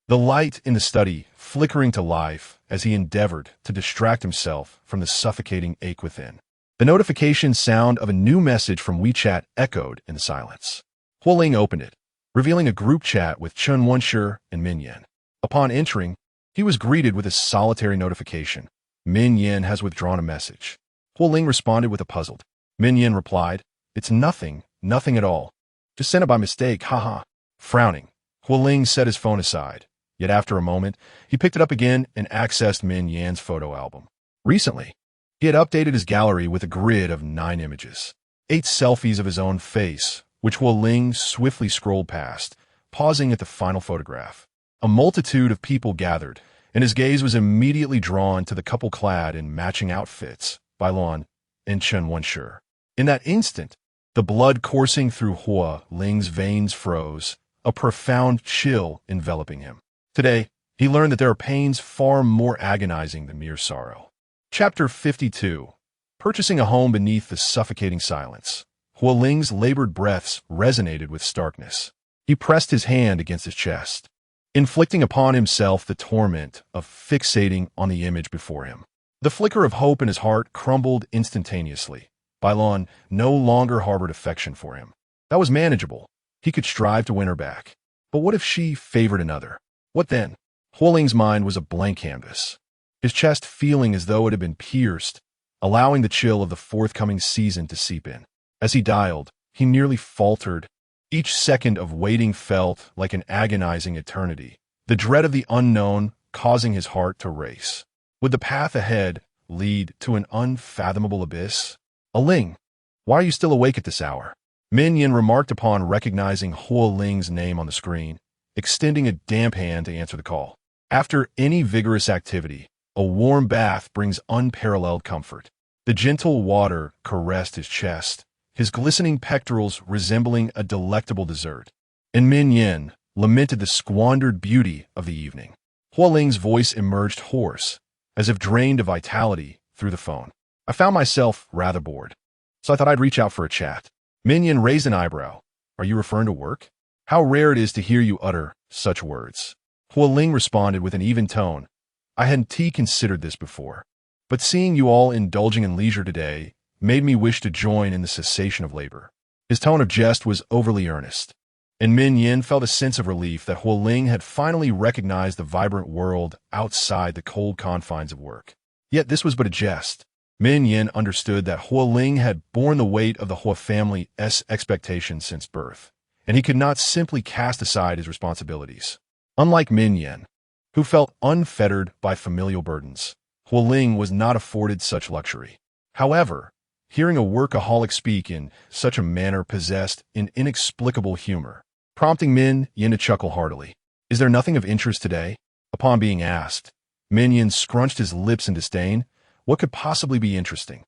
the light in the study flickering to life as he endeavored to distract himself from the suffocating ache within. The notification sound of a new message from WeChat echoed in the silence. Huo Ling opened it, revealing a group chat with Chen Wenshi and Min Yan. Upon entering, he was greeted with a solitary notification. Min Yan has withdrawn a message. Huo Ling responded with a puzzled. Min Yan replied, "It's nothing at all. Just sent it by mistake, haha." Frowning, Huo Ling set his phone aside. Yet after a moment, he picked it up again and accessed Min Yan's photo album. Recently, he had updated his gallery with a grid of 9 images. 8 selfies of his own face, which Huo Ling swiftly scrolled past, pausing at the final photograph. A multitude of people gathered, and his gaze was immediately drawn to the couple clad in matching outfits, Bai Luoan and Chen Wenshi. In that instant, the blood coursing through Huo Ling's veins froze, a profound chill enveloping him. Today, he learned that there are pains far more agonizing than mere sorrow. Chapter 52. Purchasing a home beneath the suffocating silence. Huo Ling's labored breaths resonated with starkness. He pressed his hand against his chest, inflicting upon himself the torment of fixating on the image before him. The flicker of hope in his heart crumbled instantaneously. Bai Luoan no longer harbored affection for him. That was manageable. He could strive to win her back. But what if she favored another? What then? Huo Ling's mind was a blank canvas, his chest feeling as though it had been pierced, allowing the chill of the forthcoming season to seep in. As he dialed, he nearly faltered. Each second of waiting felt like an agonizing eternity, the dread of the unknown causing his heart to race. Would the path ahead lead to an unfathomable abyss? Ling, why are you still awake at this hour? Min Yan remarked upon recognizing Huo Ling's name on the screen, extending a damp hand to answer the call. After any vigorous activity, a warm bath brings unparalleled comfort. The gentle water caressed his chest, his glistening pectorals resembling a delectable dessert. And Min Yan lamented the squandered beauty of the evening. Huo Ling's voice emerged hoarse, as if drained of vitality, through the phone. I found myself rather bored, so I thought I'd reach out for a chat. Min Yan raised an eyebrow. Are you referring to work? How rare it is to hear you utter such words. Huo Ling responded with an even tone. I hadn't considered this before, but seeing you all indulging in leisure today made me wish to join in the cessation of labor. His tone of jest was overly earnest, and Min Yan felt a sense of relief that Huo Ling had finally recognized the vibrant world outside the cold confines of work. Yet this was but a jest. Min Yan understood that Huo Ling had borne the weight of the Huo family's expectations since birth, and he could not simply cast aside his responsibilities. Unlike Min Yan, who felt unfettered by familial burdens, Huo Ling was not afforded such luxury. However, hearing a workaholic speak in such a manner possessed an inexplicable humor, prompting Min Yan to chuckle heartily. Is there nothing of interest today? Upon being asked, Min Yan scrunched his lips in disdain. What could possibly be interesting?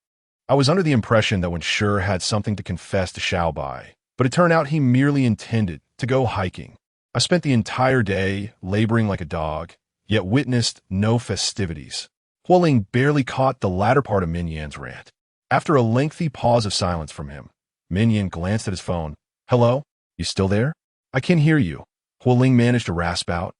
I was under the impression that Wenshi had something to confess to Xiao Bai, but it turned out he merely intended to go hiking. I spent the entire day laboring like a dog, yet witnessed no festivities. Huo Ling barely caught the latter part of Min Yan's rant. After a lengthy pause of silence from him, Min Yan glanced at his phone. Hello? You still there? I can hear you. Huo Ling managed to rasp out.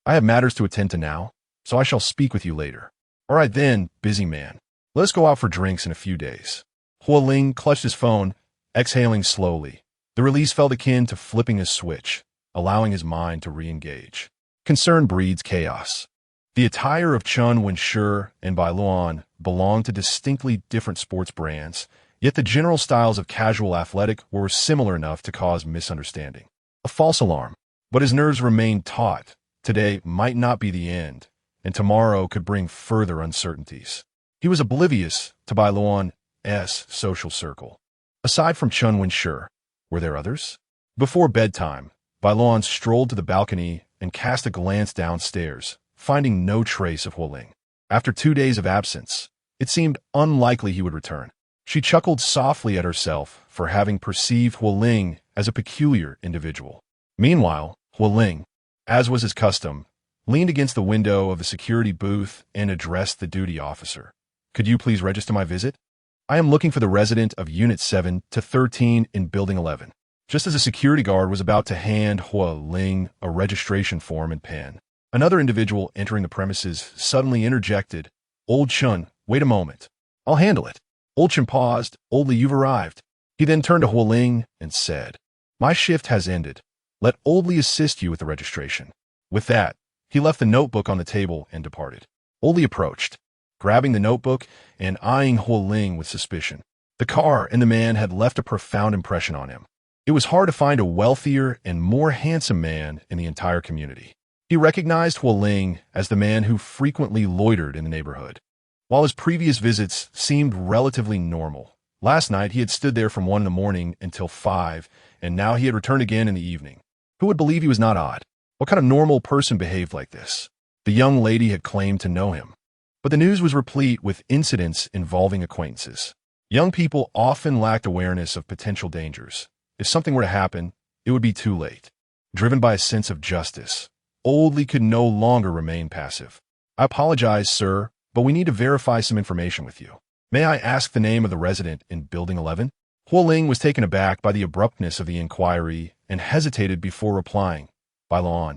I have matters to attend to now, so I shall speak with you later. All right then, busy man. Let us go out for drinks in a few days. Huo Ling clutched his phone, exhaling slowly. The release felt akin to flipping a switch, allowing his mind to re-engage. Concern breeds chaos. The attire of Chen Wenshi and Bai Luoan belonged to distinctly different sports brands, yet the general styles of casual athletic were similar enough to cause misunderstanding. A false alarm, but his nerves remained taut. Today might not be the end, and tomorrow could bring further uncertainties. He was oblivious to Bai Luoan's social circle. Aside from Chen Wenshi, were there others? Before bedtime, Bai Luoan strolled to the balcony and cast a glance downstairs, finding no trace of Huo Ling. After 2 days of absence, it seemed unlikely he would return. She chuckled softly at herself for having perceived Huo Ling as a peculiar individual. Meanwhile, Huo Ling, as was his custom, leaned against the window of the security booth and addressed the duty officer. Could you please register my visit? I am looking for the resident of Unit 7 to 13 in Building 11. Just as a security guard was about to hand Huo Ling a registration form and pen, another individual entering the premises suddenly interjected, Old Chun, wait a moment. I'll handle it. Old Chun paused. Oldly, you've arrived. He then turned to Huo Ling and said, My shift has ended. Let Oldly assist you with the registration. With that, he left the notebook on the table and departed. Oldly approached, grabbing the notebook and eyeing Huo Ling with suspicion. The car and the man had left a profound impression on him. It was hard to find a wealthier and more handsome man in the entire community. He recognized Huo Ling as the man who frequently loitered in the neighborhood. While his previous visits seemed relatively normal, last night he had stood there from 1 in the morning until 5, and now he had returned again in the evening. Who would believe he was not odd? What kind of normal person behaved like this? The young lady had claimed to know him. But the news was replete with incidents involving acquaintances. Young people often lacked awareness of potential dangers. If something were to happen, it would be too late. Driven by a sense of justice, Old Lee could no longer remain passive. I apologize, sir, but we need to verify some information with you. May I ask the name of the resident in Building 11? Huo Ling was taken aback by the abruptness of the inquiry and hesitated before replying. Bai Luoan.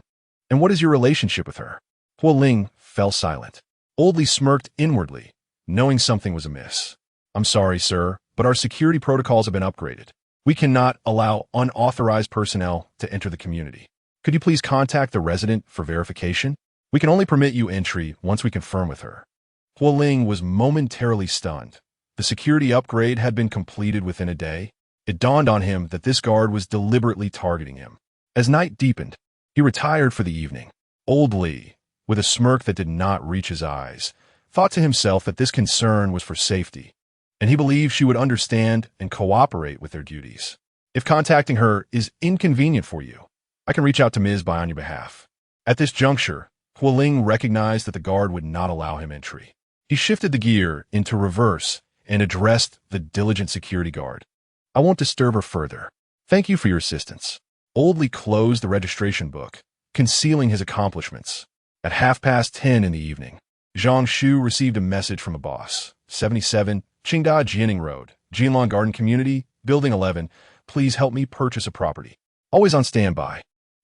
And what is your relationship with her? Huo Ling fell silent. Old Lee smirked inwardly, knowing something was amiss. I'm sorry, sir, but our security protocols have been upgraded. We cannot allow unauthorized personnel to enter the community. Could you please contact the resident for verification? We can only permit you entry once we confirm with her. Huo Ling was momentarily stunned. The security upgrade had been completed within a day. It dawned on him that this guard was deliberately targeting him. As night deepened, he retired for the evening. Old Lee, with a smirk that did not reach his eyes, thought to himself that this concern was for safety, and he believed she would understand and cooperate with their duties. If contacting her is inconvenient for you, I can reach out to Ms. Bai on your behalf. At this juncture, Huo Ling recognized that the guard would not allow him entry. He shifted the gear into reverse and addressed the diligent security guard. I won't disturb her further. Thank you for your assistance. Old Lee closed the registration book, concealing his accomplishments. At 10:30 in the evening, Zhang Shu received a message from a boss. 77 Qingda Jianing Road, Jinlong Garden Community, Building 11. Please help me purchase a property. Always on standby.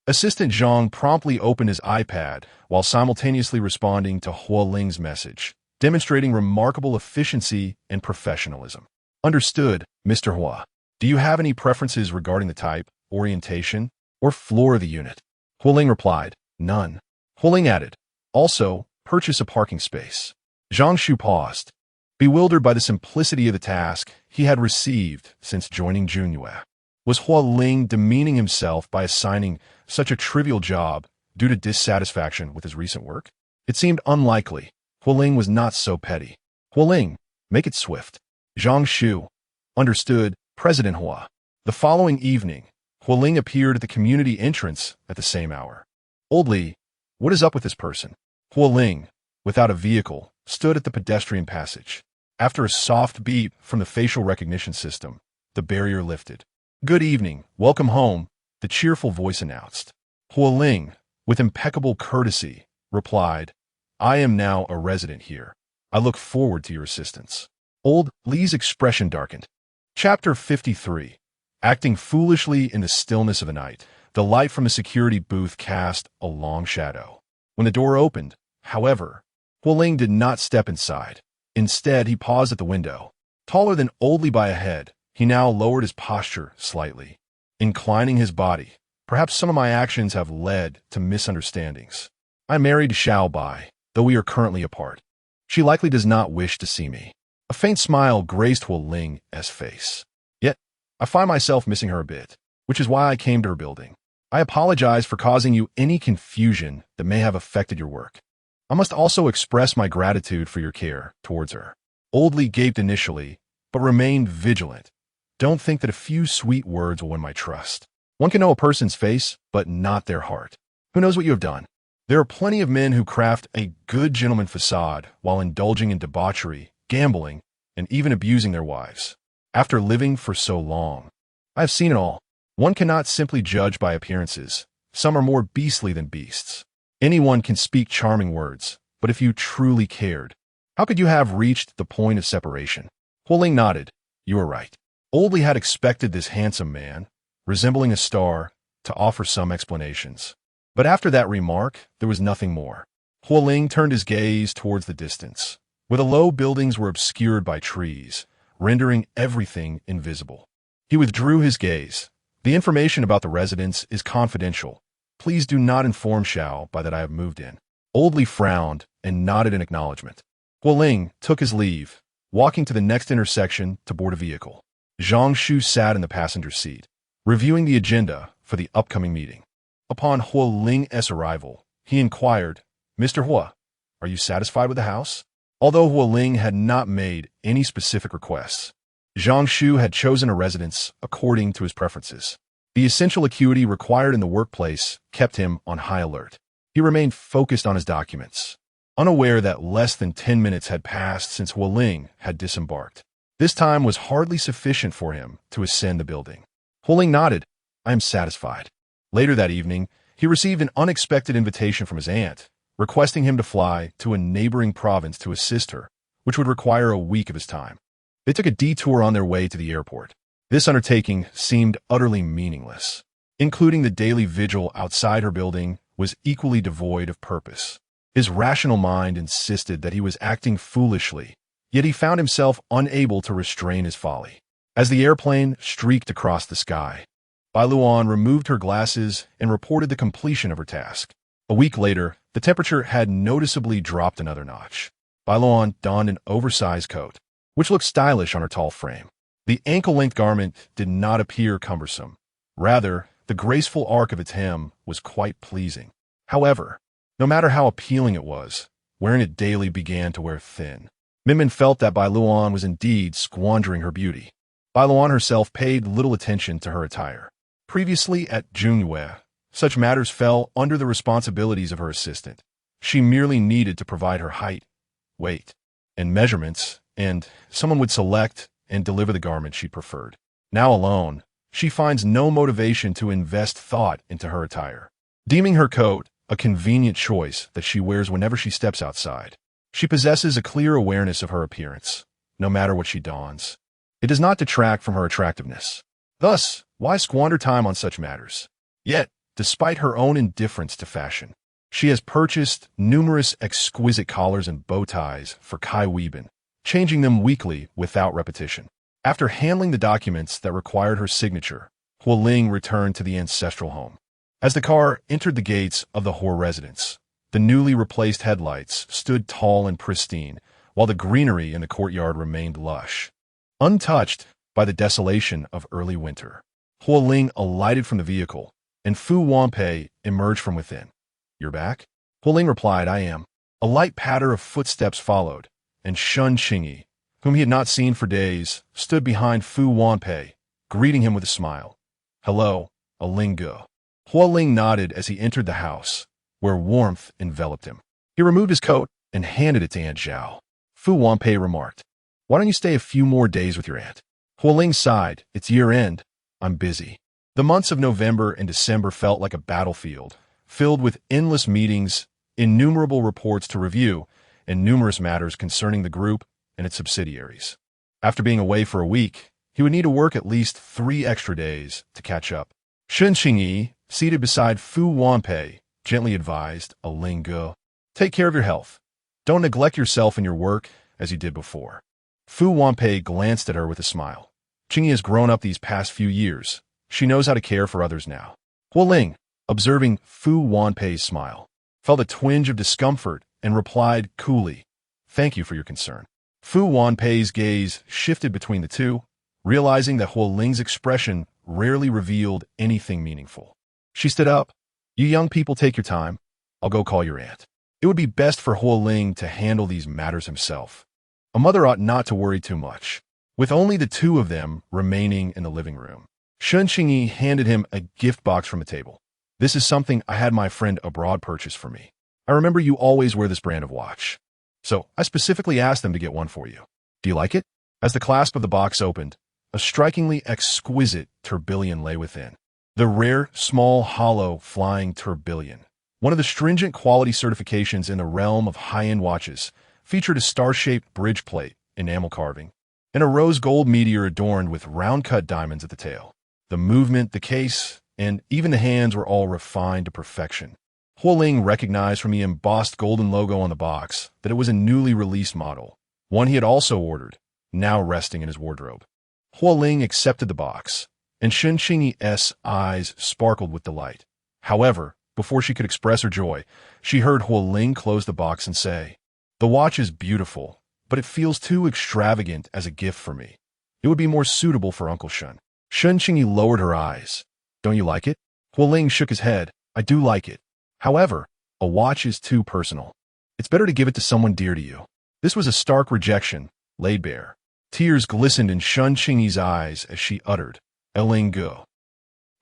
Assistant Zhang promptly opened his iPad while simultaneously responding to Huo Ling's message, demonstrating remarkable efficiency and professionalism. Understood, Mr. Hua. Do you have any preferences regarding the type, orientation, or floor of the unit? Huo Ling replied, none. Huo Ling added, also, purchase a parking space. Zhang Shu paused, bewildered by the simplicity of the task he had received since joining Junyue. Was Huo Ling demeaning himself by assigning such a trivial job due to dissatisfaction with his recent work? It seemed unlikely. Huo Ling was not so petty. Huo Ling, make it swift. Zhang Shu. Understood, President Hua. The following evening, Huo Ling appeared at the community entrance at the same hour. Old Lee, what is up with this person? Huo Ling, without a vehicle, stood at the pedestrian passage. After a soft beep from the facial recognition system, the barrier lifted. Good evening, welcome home, the cheerful voice announced. Huo Ling, with impeccable courtesy, replied, I am now a resident here. I look forward to your assistance. Old Lee's expression darkened. Chapter 53. Acting foolishly in the stillness of the night, the light from the security booth cast a long shadow. When the door opened, however, Huo Ling did not step inside. Instead, he paused at the window. Taller than Old Lee by a head, he now lowered his posture slightly, inclining his body. Perhaps some of my actions have led to misunderstandings. I am married to Xiao Bai, though we are currently apart. She likely does not wish to see me. A faint smile graced Huo Ling's face. Yet, I find myself missing her a bit, which is why I came to her building. I apologize for causing you any confusion that may have affected your work. I must also express my gratitude for your care towards her. Old Lee gaped initially, but remained vigilant. Don't think that a few sweet words will win my trust. One can know a person's face, but not their heart. Who knows what you have done? There are plenty of men who craft a good gentleman facade while indulging in debauchery, gambling, and even abusing their wives. After living for so long, I have seen it all. One cannot simply judge by appearances. Some are more beastly than beasts. Anyone can speak charming words, but if you truly cared, how could you have reached the point of separation? Huo Ling nodded. You are right. Old Lee had expected this handsome man, resembling a star, to offer some explanations. But after that remark, there was nothing more. Huo Ling turned his gaze towards the distance, where the low buildings were obscured by trees, rendering everything invisible. He withdrew his gaze. The information about the residence is confidential. Please do not inform Xiao Bai that I have moved in. Old Lee frowned and nodded in acknowledgement. Huo Ling took his leave, walking to the next intersection to board a vehicle. Zhang Shu sat in the passenger seat, reviewing the agenda for the upcoming meeting. Upon Huo Ling's arrival, he inquired, "Mr. Huo, are you satisfied with the house?" Although Huo Ling had not made any specific requests, Zhang Shu had chosen a residence according to his preferences. The essential acuity required in the workplace kept him on high alert. He remained focused on his documents, unaware that less than 10 minutes had passed since Huo Ling had disembarked. This time was hardly sufficient for him to ascend the building. Huo Ling nodded. "I am satisfied." Later that evening, he received an unexpected invitation from his aunt, requesting him to fly to a neighboring province to assist her, which would require a week of his time. They took a detour on their way to the airport. This undertaking seemed utterly meaningless. Including the daily vigil outside her building was equally devoid of purpose. His rational mind insisted that he was acting foolishly, yet he found himself unable to restrain his folly. As the airplane streaked across the sky, Bai Luoan removed her glasses and reported the completion of her task. A week later, the temperature had noticeably dropped another notch. Bai Luoan donned an oversized coat, which looked stylish on her tall frame. The ankle-length garment did not appear cumbersome. Rather, the graceful arc of its hem was quite pleasing. However, no matter how appealing it was, wearing it daily began to wear thin. Minmin felt that Bai Luoan was indeed squandering her beauty. Bai Luoan herself paid little attention to her attire. Previously at Junyue, such matters fell under the responsibilities of her assistant. She merely needed to provide her height, weight, and measurements, and someone would select and deliver the garment she preferred. Now alone, she finds no motivation to invest thought into her attire, deeming her coat a convenient choice that she wears whenever she steps outside. She possesses a clear awareness of her appearance, no matter what she dons. It does not detract from her attractiveness. Thus, why squander time on such matters? Yet, despite her own indifference to fashion, she has purchased numerous exquisite collars and bow ties for Kai Weibin, changing them weekly without repetition. After handling the documents that required her signature, Huo Ling returned to the ancestral home. As the car entered the gates of the Huo residence, the newly replaced headlights stood tall and pristine, while the greenery in the courtyard remained lush, untouched by the desolation of early winter. Huo Ling alighted from the vehicle, and Fu Wanpei emerged from within. "You're back?" Huo Ling replied, "I am." A light patter of footsteps followed, and Shun Qingyi, whom he had not seen for days, stood behind Fu Wanpei, greeting him with a smile. "Hello, a lingered." Huo Ling nodded as he entered the house, where warmth enveloped him. He removed his coat and handed it to Aunt Zhao. Fu Wanpei remarked, "Why don't you stay a few more days with your aunt?" Huo Ling sighed, "It's year-end. I'm busy." The months of November and December felt like a battlefield, filled with endless meetings, innumerable reports to review, and numerous matters concerning the group and its subsidiaries. After being away for a week, he would need to work at least 3 extra days to catch up. Shun Qingyi, seated beside Fu Wanpei, gently advised, "A lingered. Take care of your health. Don't neglect yourself in your work as you did before." Fu Wanpei glanced at her with a smile. Qingyi has grown up these past few years. She knows how to care for others now. Huo Ling, observing Fu Wanpei's smile, felt a twinge of discomfort and replied coolly, "Thank you for your concern." Fu Wanpei's gaze shifted between the two, realizing that Huo Ling's expression rarely revealed anything meaningful. She stood up. "You young people take your time. I'll go call your aunt." It would be best for Huo Ling to handle these matters himself. A mother ought not to worry too much. With only the two of them remaining in the living room, Shun Qingyi handed him a gift box from the table. "This is something I had my friend abroad purchase for me. I remember you always wear this brand of watch, so I specifically asked them to get one for you. Do you like it?" As the clasp of the box opened, a strikingly exquisite tourbillon lay within. The rare, small, hollow, flying tourbillon, one of the stringent quality certifications in the realm of high-end watches, featured a star-shaped bridge plate, enamel carving, and a rose gold meteor adorned with round-cut diamonds at the tail. The movement, the case, and even the hands were all refined to perfection. Huo Ling recognized from the embossed golden logo on the box that it was a newly released model, one he had also ordered, now resting in his wardrobe. Huo Ling accepted the box, and Shun Qingyi's eyes sparkled with delight. However, before she could express her joy, she heard Huo Ling close the box and say, "The watch is beautiful, but it feels too extravagant as a gift for me. It would be more suitable for Uncle Shun." Shun Qingyi lowered her eyes. "Don't you like it?" Huo Ling shook his head. "I do like it. However, A watch is too personal. It's better to give it to someone dear to you. This was a stark rejection, laid bare. Tears glistened in Shun Qingyi's eyes as she uttered, "Eling go."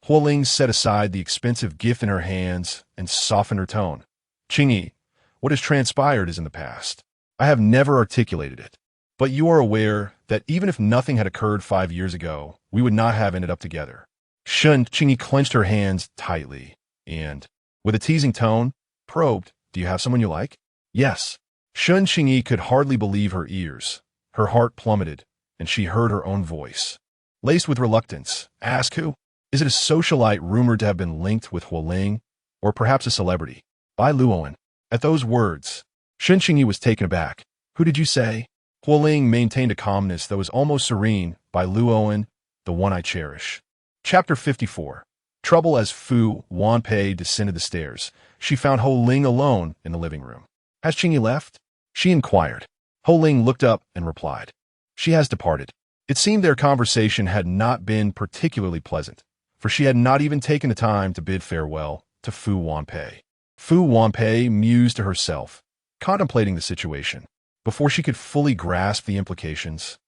Huo Ling set aside the expensive gift in her hands and softened her tone. "Qingyi, what has transpired is in the past. I have never articulated it. But you are aware that even if nothing had occurred 5 years ago, we would not have ended up together." Shun Qingyi clenched her hands tightly and, with a teasing tone, probed, "Do you have someone you like?" "Yes." Shun Qingyi could hardly believe her ears. Her heart plummeted, and she heard her own voice. Laced with reluctance, "Ask who? Is it a socialite rumored to have been linked with Huo Ling, or perhaps a celebrity?" "Bai Luoan." At those words, Shun Qingyi was taken aback. "Who did you say?" Huo Ling maintained a calmness that was almost serene. "Bai Luoan, the one I cherish." Chapter 54. Trouble. As Fu Wanpei descended the stairs, she found Huo Ling alone in the living room. "Has Qingyi left?" she inquired. Huo Ling looked up and replied, "She has departed." It seemed their conversation had not been particularly pleasant, for she had not even taken the time to bid farewell to Fu Wanpei. Fu Wanpei mused to herself, contemplating the situation. Before she could fully grasp the implications,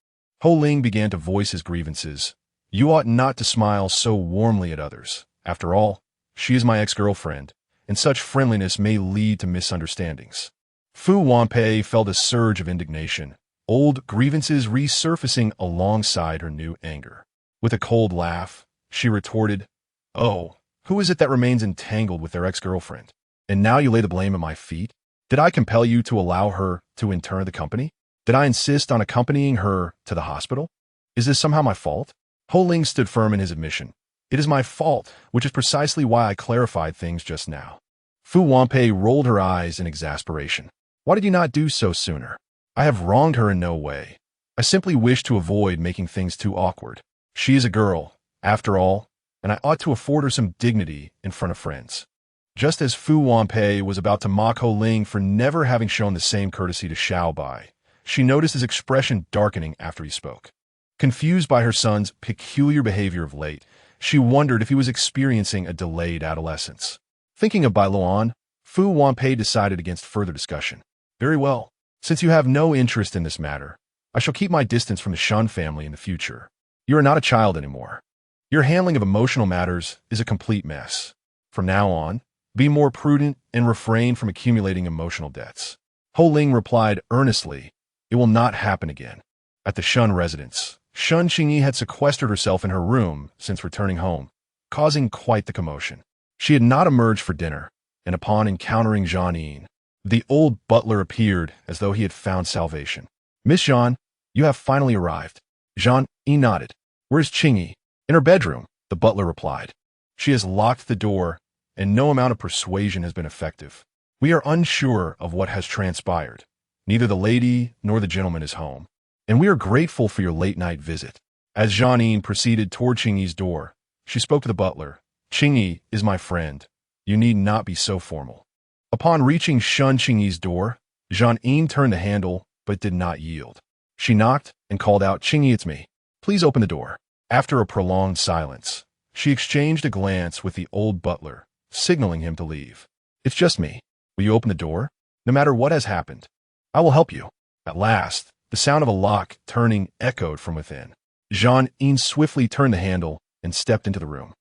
Huo Ling began to voice his grievances. "You ought not to smile so warmly at others. After all, she is my ex-girlfriend, and such friendliness may lead to misunderstandings." Fu Wanpei felt a surge of indignation, old grievances resurfacing alongside her new anger. With a cold laugh, she retorted, "Oh, who is it that remains entangled with their ex-girlfriend? And now you lay the blame at my feet? Did I compel you to allow her to enter the company? Did I insist on accompanying her to the hospital? Is this somehow my fault?" Huo Ling stood firm in his admission. "It is my fault, which is precisely why I clarified things just now." Fu Wanpei rolled her eyes in exasperation. "Why did you not do so sooner? I have wronged her in no way. I simply wish to avoid making things too awkward. She is a girl, after all, and I ought to afford her some dignity in front of friends." Just as Fu Wanpei was about to mock Huo Ling for never having shown the same courtesy to Xiao Bai, she noticed his expression darkening after he spoke. Confused by her son's peculiar behavior of late, she wondered if he was experiencing a delayed adolescence. Thinking of Bai Luoan, Fu Wanpei decided against further discussion. "Very well. Since you have no interest in this matter, I shall keep my distance from the Shun family in the future. You are not a child anymore. Your handling of emotional matters is a complete mess. From now on, be more prudent and refrain from accumulating emotional debts." Huo Ling replied earnestly, "It will not happen again." At the Shun residence, Shun Qingyi had sequestered herself in her room since returning home, causing quite the commotion. She had not emerged for dinner, and upon encountering Zhang Yin, the old butler appeared as though he had found salvation. "Miss Zhang, you have finally arrived." Zhang Yin nodded. "Where's Qingyi?" "In her bedroom," the butler replied. "She has locked the door, and no amount of persuasion has been effective. We are unsure of what has transpired. Neither the lady nor the gentleman is home, and we are grateful for your late-night visit." As Zhang Yin proceeded toward Qingyi's door, she spoke to the butler. "Qingyi is my friend. You need not be so formal." Upon reaching Shun Qingyi's door, Zhang Yin turned the handle but did not yield. She knocked and called out, "Qingyi, it's me. Please open the door." After a prolonged silence, she exchanged a glance with the old butler, signaling him to leave. "It's just me. Will you open the door? No matter what has happened, I will help you." At last, the sound of a lock turning echoed from within. Zhang Yin swiftly turned the handle and stepped into the room.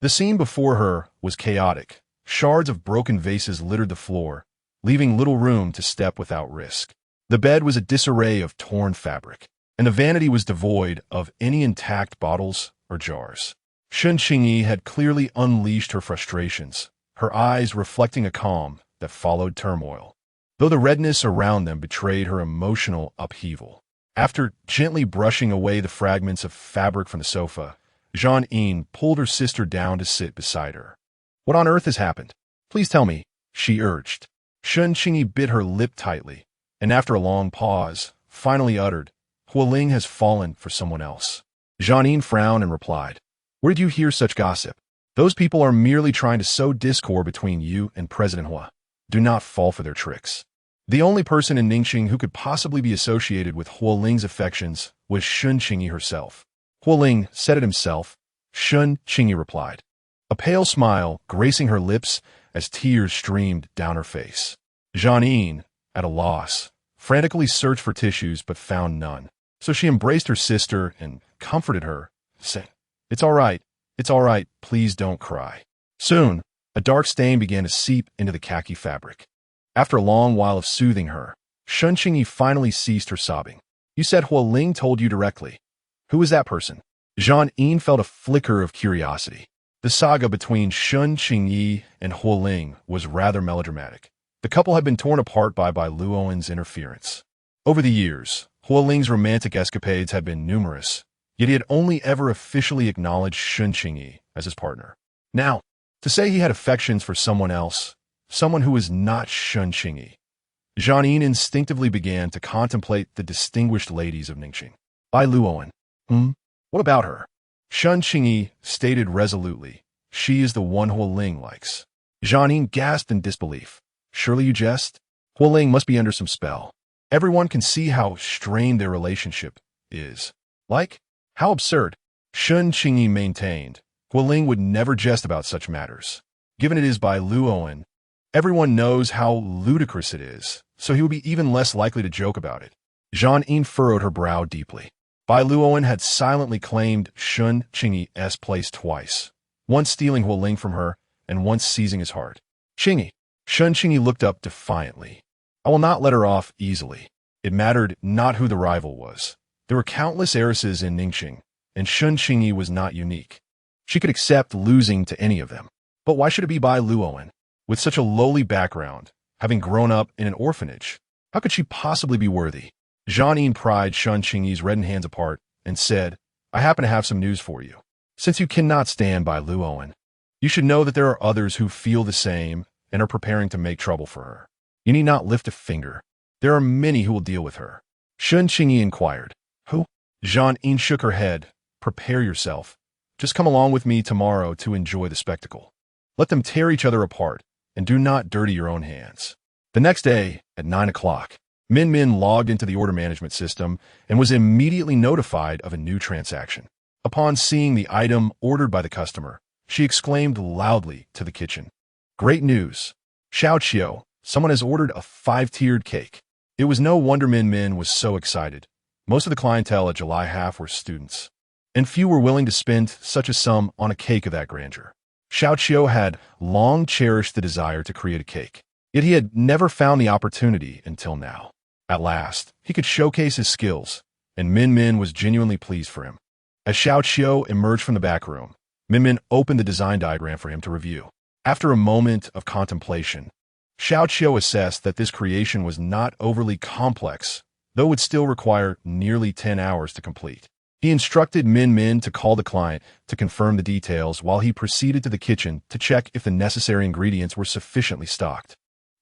The scene before her was chaotic. Shards of broken vases littered the floor, leaving little room to step without risk. The bed was a disarray of torn fabric, and the vanity was devoid of any intact bottles or jars. Shun Qingyi had clearly unleashed her frustrations, her eyes reflecting a calm that followed turmoil, though the redness around them betrayed her emotional upheaval. After gently brushing away the fragments of fabric from the sofa, Zhang Yin pulled her sister down to sit beside her. "What on earth has happened? Please tell me," she urged. Shun Qingyi bit her lip tightly, and after a long pause, finally uttered, "Huo Ling has fallen for someone else." Zhang Yin frowned and replied, "Where did you hear such gossip? Those people are merely trying to sow discord between you and President Huo. Do not fall for their tricks." The only person in Ningxing who could possibly be associated with Huo Ling's affections was Shun Qingyi herself. "Huo Ling said it himself," Shun Qingyi replied. A pale smile gracing her lips as tears streamed down her face. Jeanine, at a loss, frantically searched for tissues but found none. So she embraced her sister and comforted her, saying, it's all right, please don't cry. Soon, a dark stain began to seep into the khaki fabric. After a long while of soothing her, Shun Qingyi finally ceased her sobbing. You said Huo Ling told you directly. Who is that person? Jeanine felt a flicker of curiosity. The saga between Shun Qingyi and Huo Ling was rather melodramatic. The couple had been torn apart by Bai Luoan's interference. Over the years, Huo Ling's romantic escapades had been numerous, yet he had only ever officially acknowledged Shun Qingyi as his partner. Now, to say he had affections for someone else, someone who was not Shun Qingyi, Jeanine instinctively began to contemplate the distinguished ladies of Ningxing. Bai Luoan. What about her? Shun Qingyi stated resolutely, she is the one Huo Ling likes. Jeanine gasped in disbelief. Surely you jest? Huo Ling must be under some spell. Everyone can see how strained their relationship is. Like? How absurd. Shun Qingyi maintained, Huo Ling would never jest about such matters. Given it is Bai Luoan, everyone knows how ludicrous it is, so he would be even less likely to joke about it. Jeanine furrowed her brow deeply. Bai Luoan had silently claimed Shun Qingyi's place twice, once stealing Huo Ling from her and once seizing his heart. Qingyi. Shun Qingyi looked up defiantly. I will not let her off easily. It mattered not who the rival was. There were countless heiresses in Ningxing, and Shun Qingyi was not unique. She could accept losing to any of them. But why should it be Bai Luoan? With such a lowly background, having grown up in an orphanage, how could she possibly be worthy? Jeanine pried Shun Qingyi's reddened hands apart and said, I happen to have some news for you. Since you cannot stand Bai Luoan, you should know that there are others who feel the same and are preparing to make trouble for her. You need not lift a finger. There are many who will deal with her. Shun Qingyi inquired. Who? Jeanine shook her head. Prepare yourself. Just come along with me tomorrow to enjoy the spectacle. Let them tear each other apart, and do not dirty your own hands. The next day, at 9 o'clock, Min Min logged into the order management system and was immediately notified of a new transaction. Upon seeing the item ordered by the customer, she exclaimed loudly to the kitchen. Great news! Xiao Qiu, someone has ordered a 5-tiered cake. It was no wonder Min Min was so excited. Most of the clientele at July Half were students, and few were willing to spend such a sum on a cake of that grandeur. Xiao Qiu had long cherished the desire to create a cake, yet he had never found the opportunity until now. At last, he could showcase his skills, and Min Min was genuinely pleased for him. As Xiao Qiu emerged from the back room, Min Min opened the design diagram for him to review. After a moment of contemplation, Xiao Qiu assessed that this creation was not overly complex, though would still require nearly 10 hours to complete. He instructed Min Min to call the client to confirm the details while he proceeded to the kitchen to check if the necessary ingredients were sufficiently stocked.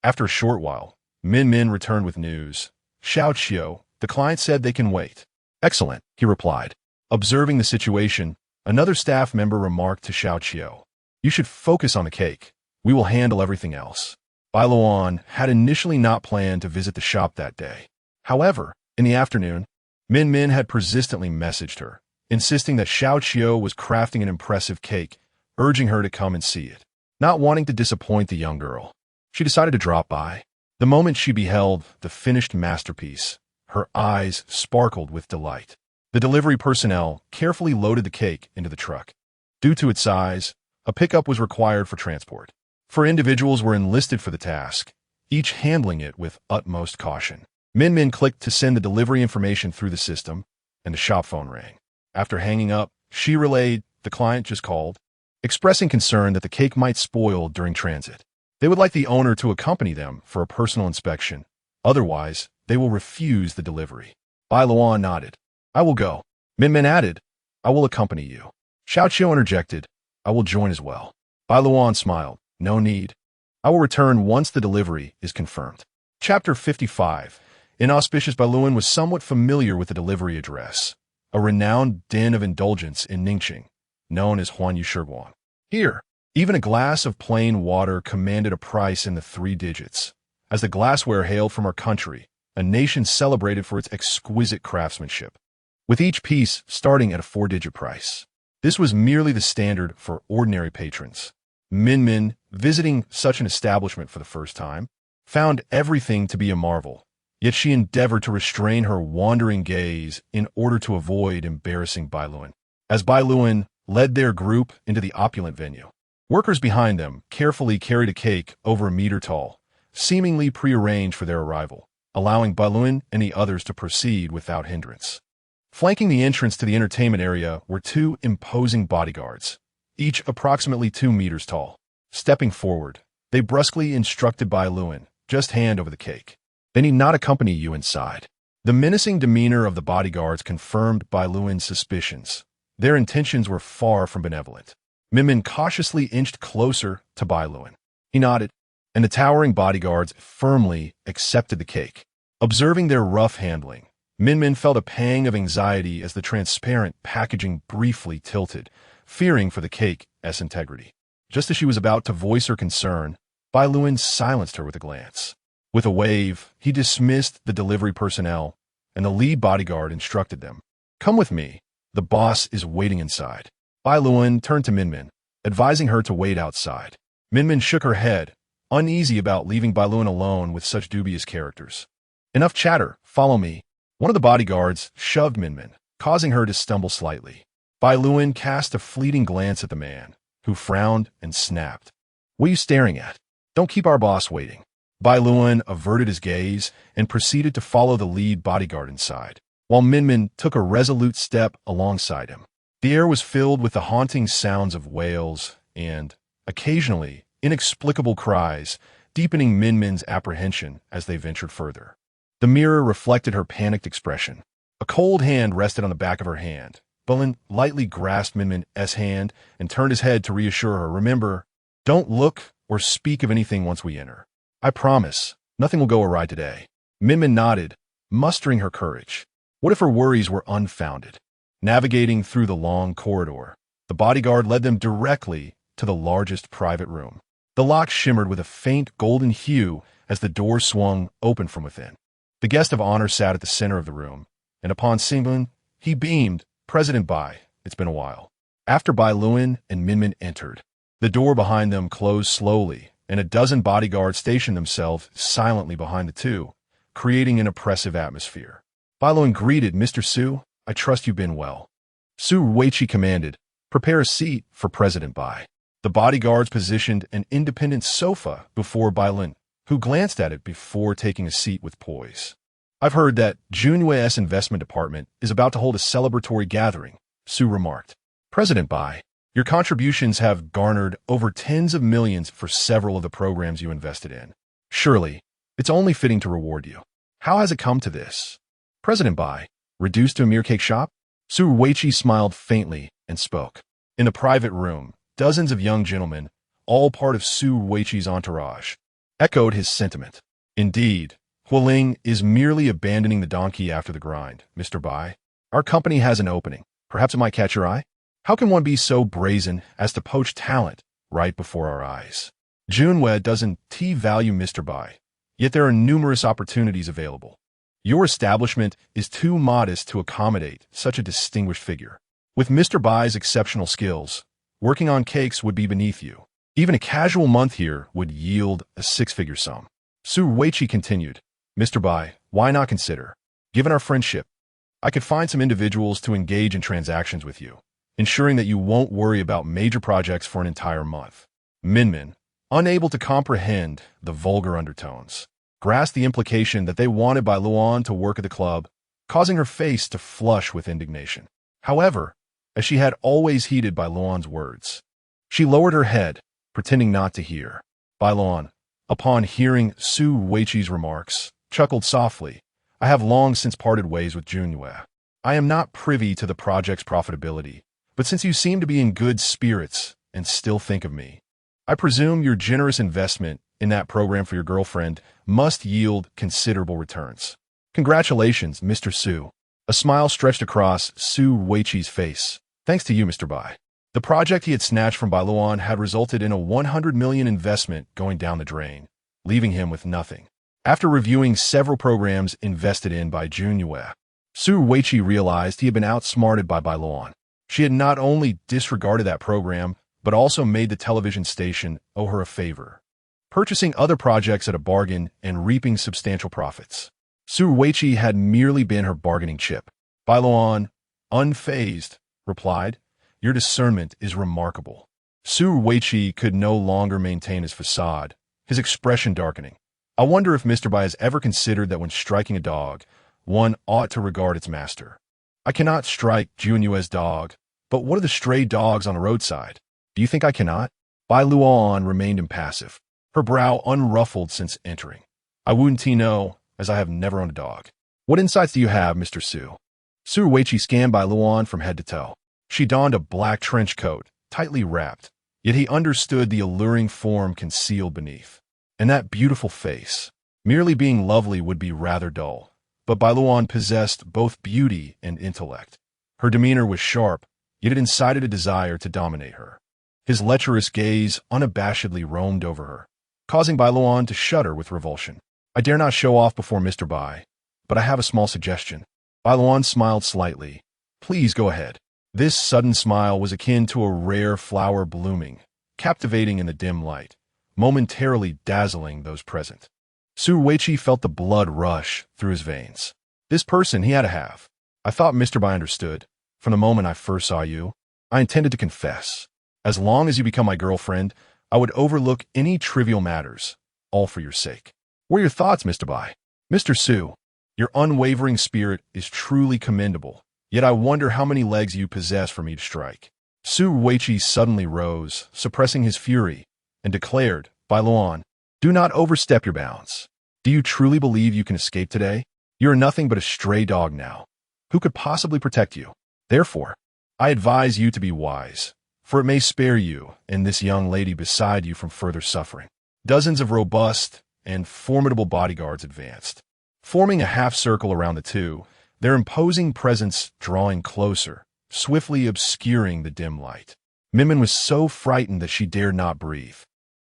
After a short while, Min Min returned with news. Xiao Qiu, the client said they can wait. Excellent, he replied. Observing the situation, another staff member remarked to Xiao Qiu, you should focus on the cake. We will handle everything else. Bai Luoan had initially not planned to visit the shop that day. However, in the afternoon, Min Min had persistently messaged her, insisting that Xiao Qiu was crafting an impressive cake, urging her to come and see it. Not wanting to disappoint the young girl, she decided to drop by. The moment she beheld the finished masterpiece, her eyes sparkled with delight. The delivery personnel carefully loaded the cake into the truck. Due to its size, a pickup was required for transport. 4 individuals were enlisted for the task, each handling it with utmost caution. Min Min clicked to send the delivery information through the system, and the shop phone rang. After hanging up, she relayed, the client just called, expressing concern that the cake might spoil during transit. They would like the owner to accompany them for a personal inspection. Otherwise, they will refuse the delivery. Bai Luoan nodded. I will go. Min Min added, I will accompany you. Xiao Qiu interjected, I will join as well. Bai Luoan smiled. No need. I will return once the delivery is confirmed. Chapter 55. Inauspicious Bai Luoan was somewhat familiar with the delivery address, a renowned den of indulgence in Ningxing, known as Huan Yushiguan. Here, even a glass of plain water commanded a price in the 3 digits. As the glassware hailed from our country, a nation celebrated for its exquisite craftsmanship, with each piece starting at a 4-digit price. This was merely the standard for ordinary patrons. Min Min, visiting such an establishment for the first time, found everything to be a marvel, yet she endeavored to restrain her wandering gaze in order to avoid embarrassing Bai Luoan. As Bai Luoan led their group into the opulent venue, workers behind them carefully carried a cake over a meter tall, seemingly prearranged for their arrival, allowing Bai Luoan and the others to proceed without hindrance. Flanking the entrance to the entertainment area were two imposing bodyguards, each approximately 2 meters tall. Stepping forward, they brusquely instructed Bai Luoan, "Just hand over the cake. They need not accompany you inside." The menacing demeanor of the bodyguards confirmed Bai Luoan's suspicions. Their intentions were far from benevolent. Min Min cautiously inched closer to Bai Luoan. He nodded, and the towering bodyguards firmly accepted the cake. Observing their rough handling, Min Min felt a pang of anxiety as the transparent packaging briefly tilted, fearing for the cake's integrity. Just as she was about to voice her concern, Bai Luoan silenced her with a glance. With a wave, he dismissed the delivery personnel, and the lead bodyguard instructed them, "Come with me. The boss is waiting inside." Bai Luoan turned to Min Min, advising her to wait outside. Min Min shook her head, uneasy about leaving Bai Luoan alone with such dubious characters. "Enough chatter, follow me." One of the bodyguards shoved Min Min, causing her to stumble slightly. Bai Luoan cast a fleeting glance at the man, who frowned and snapped. "What are you staring at? Don't keep our boss waiting." Bai Luoan averted his gaze and proceeded to follow the lead bodyguard inside, while Min Min took a resolute step alongside him. The air was filled with the haunting sounds of wails and, occasionally, inexplicable cries, deepening Min Min's apprehension as they ventured further. The mirror reflected her panicked expression. A cold hand rested on the back of her hand. Bullen lightly grasped Min Min's hand and turned his head to reassure her, "Remember, don't look or speak of anything once we enter. I promise, nothing will go awry today." Min Min nodded, mustering her courage. What if her worries were unfounded? Navigating through the long corridor, the bodyguard led them directly to the largest private room. The lock shimmered with a faint golden hue as the door swung open from within. The guest of honor sat at the center of the room, and upon seeing him, he beamed, "President Bai, it's been a while." After Bai Luoan and Min Min entered, the door behind them closed slowly, and a dozen bodyguards stationed themselves silently behind the two, creating an oppressive atmosphere. Bai Luoan greeted, "Mr. Su, I trust you've been well." Su Weiqi commanded, "Prepare a seat for President Bai." The bodyguards positioned an independent sofa before Bai Luoan, who glanced at it before taking a seat with poise. "I've heard that Junyue's investment department is about to hold a celebratory gathering," Su remarked. "President Bai, your contributions have garnered over tens of millions for several of the programs you invested in. Surely, it's only fitting to reward you. How has it come to this?" "President Bai, reduced to a mere cake shop?" Su Weiqi smiled faintly and spoke. In the private room, dozens of young gentlemen, all part of Su Weiqi's entourage, echoed his sentiment. "Indeed, Huo Ling is merely abandoning the donkey after the grind, Mr. Bai. Our company has an opening. Perhaps it might catch your eye? How can one be so brazen as to poach talent right before our eyes? Junyue doesn't value Mr. Bai, yet there are numerous opportunities available. Your establishment is too modest to accommodate such a distinguished figure. With Mr. Bai's exceptional skills, working on cakes would be beneath you. Even a casual month here would yield a six-figure sum." Su Weiqi continued, "Mr. Bai, why not consider? Given our friendship, I could find some individuals to engage in transactions with you, ensuring that you won't worry about major projects for an entire month." Min Min, unable to comprehend the vulgar undertones, grasped the implication that they wanted Bai Luoan to work at the club, causing her face to flush with indignation. However, as she had always heeded Bai Luoan's words, she lowered her head, pretending not to hear. Bai Luoan, upon hearing Su Weiqi's remarks, chuckled softly. "I have long since parted ways with Junyue. I am not privy to the project's profitability, but since you seem to be in good spirits and still think of me, I presume your generous investment in that program for your girlfriend must yield considerable returns. Congratulations, Mr. Su." A smile stretched across Su Weiqi's face. "Thanks to you, Mr. Bai." The project he had snatched from Bai Luoan had resulted in a 100 million investment going down the drain, leaving him with nothing. After reviewing several programs invested in by Junyue, Su Weiqi realized he had been outsmarted by Bai Luoan. She had not only disregarded that program, but also made the television station owe her a favor, purchasing other projects at a bargain and reaping substantial profits. Su Weiqi had merely been her bargaining chip. Bai Luoan, unfazed, replied, "Your discernment is remarkable." Su Weiqi could no longer maintain his facade, his expression darkening. "I wonder if Mr. Bai has ever considered that when striking a dog, one ought to regard its master. I cannot strike Junyue's dog, but what of the stray dogs on the roadside? Do you think I cannot?" Bai Luoan remained impassive, her brow unruffled since entering. "I wouldn't know, as I have never owned a dog. What insights do you have, Mr. Su?" Su Weiqi scanned Bai Luoan from head to toe. She donned a black trench coat, tightly wrapped, yet he understood the alluring form concealed beneath. And that beautiful face. Merely being lovely would be rather dull, but Bai Luoan possessed both beauty and intellect. Her demeanor was sharp, yet it incited a desire to dominate her. His lecherous gaze unabashedly roamed over her, causing Bai Luoan to shudder with revulsion. "I dare not show off before Mr. Bai, but I have a small suggestion." Bai Luoan smiled slightly. "Please go ahead." This sudden smile was akin to a rare flower blooming, captivating in the dim light, momentarily dazzling those present. Su Weiqi felt the blood rush through his veins. This person he had to have. "I thought Mr. Bai understood. From the moment I first saw you, I intended to confess. As long as you become my girlfriend, I would overlook any trivial matters, all for your sake." "What are your thoughts, Mr. Bai?" "Mr. Su, your unwavering spirit is truly commendable, yet I wonder how many legs you possess for me to strike." Su Weiqi suddenly rose, suppressing his fury, and declared, "Bai Luoan, do not overstep your bounds. Do you truly believe you can escape today? You are nothing but a stray dog now. Who could possibly protect you? Therefore, I advise you to be wise, for it may spare you and this young lady beside you from further suffering." Dozens of robust and formidable bodyguards advanced, forming a half-circle around the two, their imposing presence drawing closer, swiftly obscuring the dim light. Minmin was so frightened that she dared not breathe.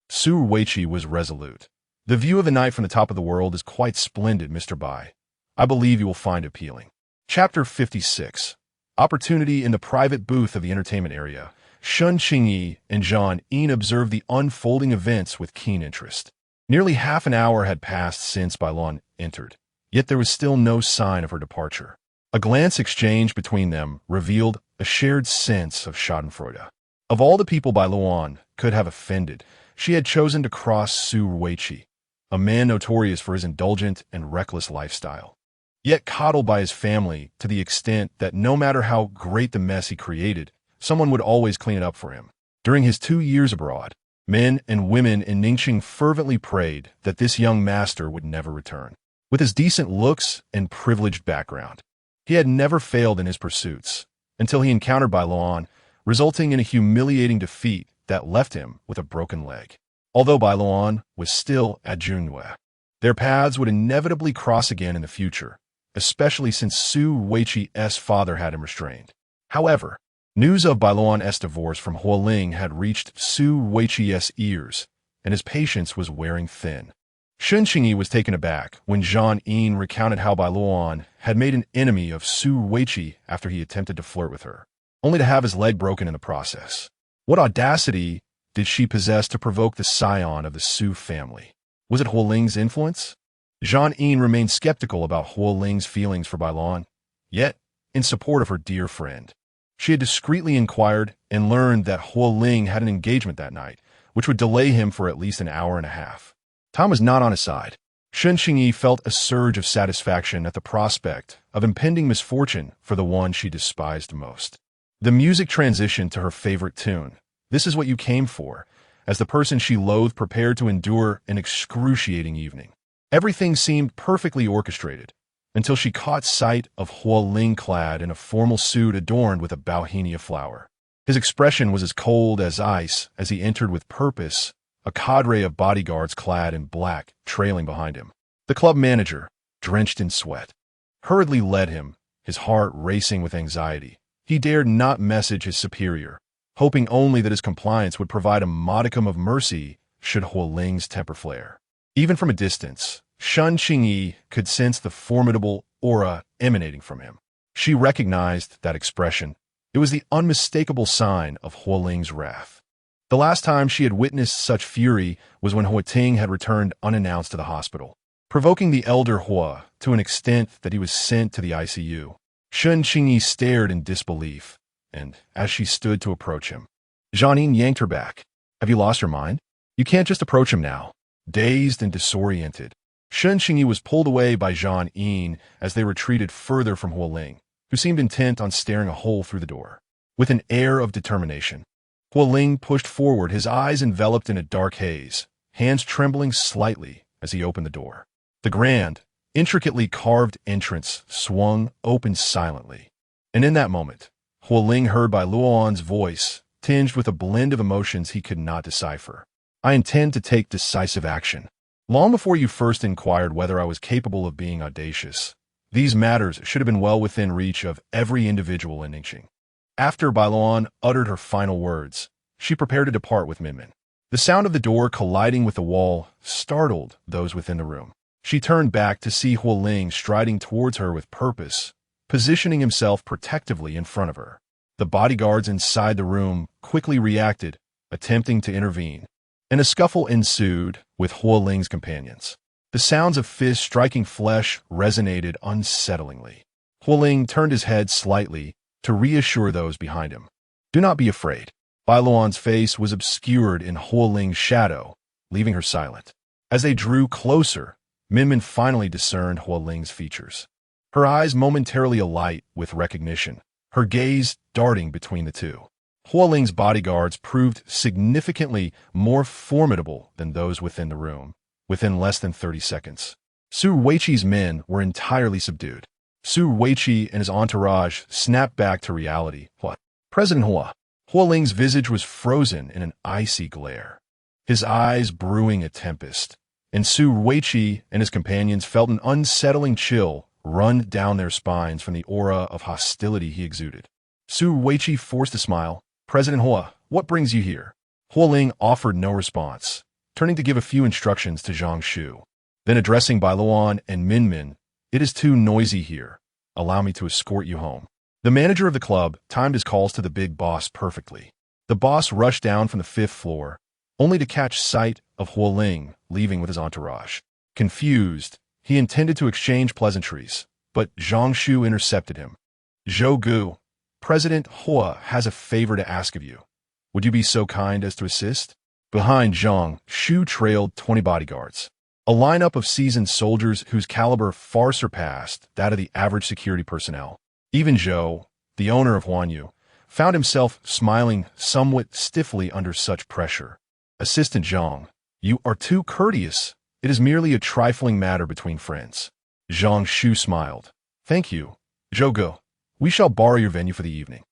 Su Weiqi was resolute. "The view of the night from the top of the world is quite splendid, Mr. Bai. I believe you will find it appealing." Chapter 56. Opportunity. In the private booth of the entertainment area, Shun Qingyi and Zhang Yin observed the unfolding events with keen interest. Nearly half an hour had passed since Bai Luoan entered, yet there was still no sign of her departure. A glance exchanged between them revealed a shared sense of schadenfreude. Of all the people Bai Luoan could have offended, she had chosen to cross Su Weiqi, a man notorious for his indulgent and reckless lifestyle, yet coddled by his family to the extent that no matter how great the mess he created, someone would always clean it up for him. During his 2 years abroad, men and women in Ningxing fervently prayed that this young master would never return. With his decent looks and privileged background, he had never failed in his pursuits, until he encountered Bai Luoan, resulting in a humiliating defeat that left him with a broken leg. Although Bai Luoan was still at Junyue, their paths would inevitably cross again in the future, especially since Su Weiqi's father had him restrained. However, news of Bai Luoan's divorce from Huo Ling had reached Su Weiqi's ears, and his patience was wearing thin. Shun Qingyi was taken aback when Zhang Yin recounted how Bai Luoan had made an enemy of Su Weiqi after he attempted to flirt with her, only to have his leg broken in the process. What audacity did she possess to provoke the scion of the Su family? Was it Huo Ling's influence? Zhang Yin remained skeptical about Huo Ling's feelings for Bai Luoan, yet in support of her dear friend. She had discreetly inquired and learned that Huo Ling had an engagement that night, which would delay him for at least an hour and a half. Time was not on his side. Shun Qingyi felt a surge of satisfaction at the prospect of impending misfortune for the one she despised most. The music transitioned to her favorite tune, "This Is What You Came For," as the person she loathed prepared to endure an excruciating evening. Everything seemed perfectly orchestrated, until she caught sight of Huo Ling clad in a formal suit adorned with a bauhinia flower. His expression was as cold as ice as he entered with purpose, a cadre of bodyguards clad in black trailing behind him. The club manager, drenched in sweat, hurriedly led him, his heart racing with anxiety. He dared not message his superior, hoping only that his compliance would provide a modicum of mercy should Huo Ling's temper flare. Even from a distance, Shun Qingyi could sense the formidable aura emanating from him. She recognized that expression. It was the unmistakable sign of Huo Ling's wrath. The last time she had witnessed such fury was when Huo Ting had returned unannounced to the hospital, provoking the elder Huo to an extent that he was sent to the ICU. Shun Qingyi stared in disbelief, and as she stood to approach him, Zhang yanked her back. Have you lost your mind? You can't just approach him now. Dazed and disoriented, Shun Qingyi was pulled away by Zhang Yin as they retreated further from Huo Ling, who seemed intent on staring a hole through the door. With an air of determination, Huo Ling pushed forward, his eyes enveloped in a dark haze, hands trembling slightly as he opened the door. The grand, intricately carved entrance swung open silently. And in that moment, Huo Ling heard Bai Luoan's voice, tinged with a blend of emotions he could not decipher. I intend to take decisive action. Long before you first inquired whether I was capable of being audacious, these matters should have been well within reach of every individual in Ningxing. After Bai Luoan uttered her final words, she prepared to depart with Minmin. The sound of the door colliding with the wall startled those within the room. She turned back to see Huo Ling striding towards her with purpose, positioning himself protectively in front of her. The bodyguards inside the room quickly reacted, attempting to intervene, and a scuffle ensued with Huo Ling's companions. The sounds of fists striking flesh resonated unsettlingly. Huo Ling turned his head slightly to reassure those behind him. Do not be afraid. Bai Luoan's face was obscured in Huo Ling's shadow, leaving her silent. As they drew closer, Minmin finally discerned Huo Ling's features. Her eyes momentarily alight with recognition, her gaze darting between the two. Huo Ling's bodyguards proved significantly more formidable than those within the room, within less than 30 seconds. Su Weiqi's men were entirely subdued. Su Weiqi and his entourage snapped back to reality. What? President Huo. Huo Ling's visage was frozen in an icy glare, his eyes brewing a tempest, and Su Weiqi and his companions felt an unsettling chill run down their spines from the aura of hostility he exuded. Su Weiqi forced a smile. President Huo, what brings you here? Huo Ling offered no response, turning to give a few instructions to Zhang Shu. Then addressing Bai Luoan and Minmin, it is too noisy here. Allow me to escort you home. The manager of the club timed his calls to the big boss perfectly. The boss rushed down from the 5th floor, only to catch sight of Huo Ling leaving with his entourage. Confused, he intended to exchange pleasantries, but Zhang Shu intercepted him. Zhou Gu, President Huo has a favor to ask of you. Would you be so kind as to assist? Behind Zhang Shu trailed 20 bodyguards, a lineup of seasoned soldiers whose caliber far surpassed that of the average security personnel. Even Zhou, the owner of Huanyu, found himself smiling somewhat stiffly under such pressure. Assistant Zhang, you are too courteous. It is merely a trifling matter between friends. Zhang Shu smiled. Thank you, Zhou Gu. We shall borrow your venue for the evening.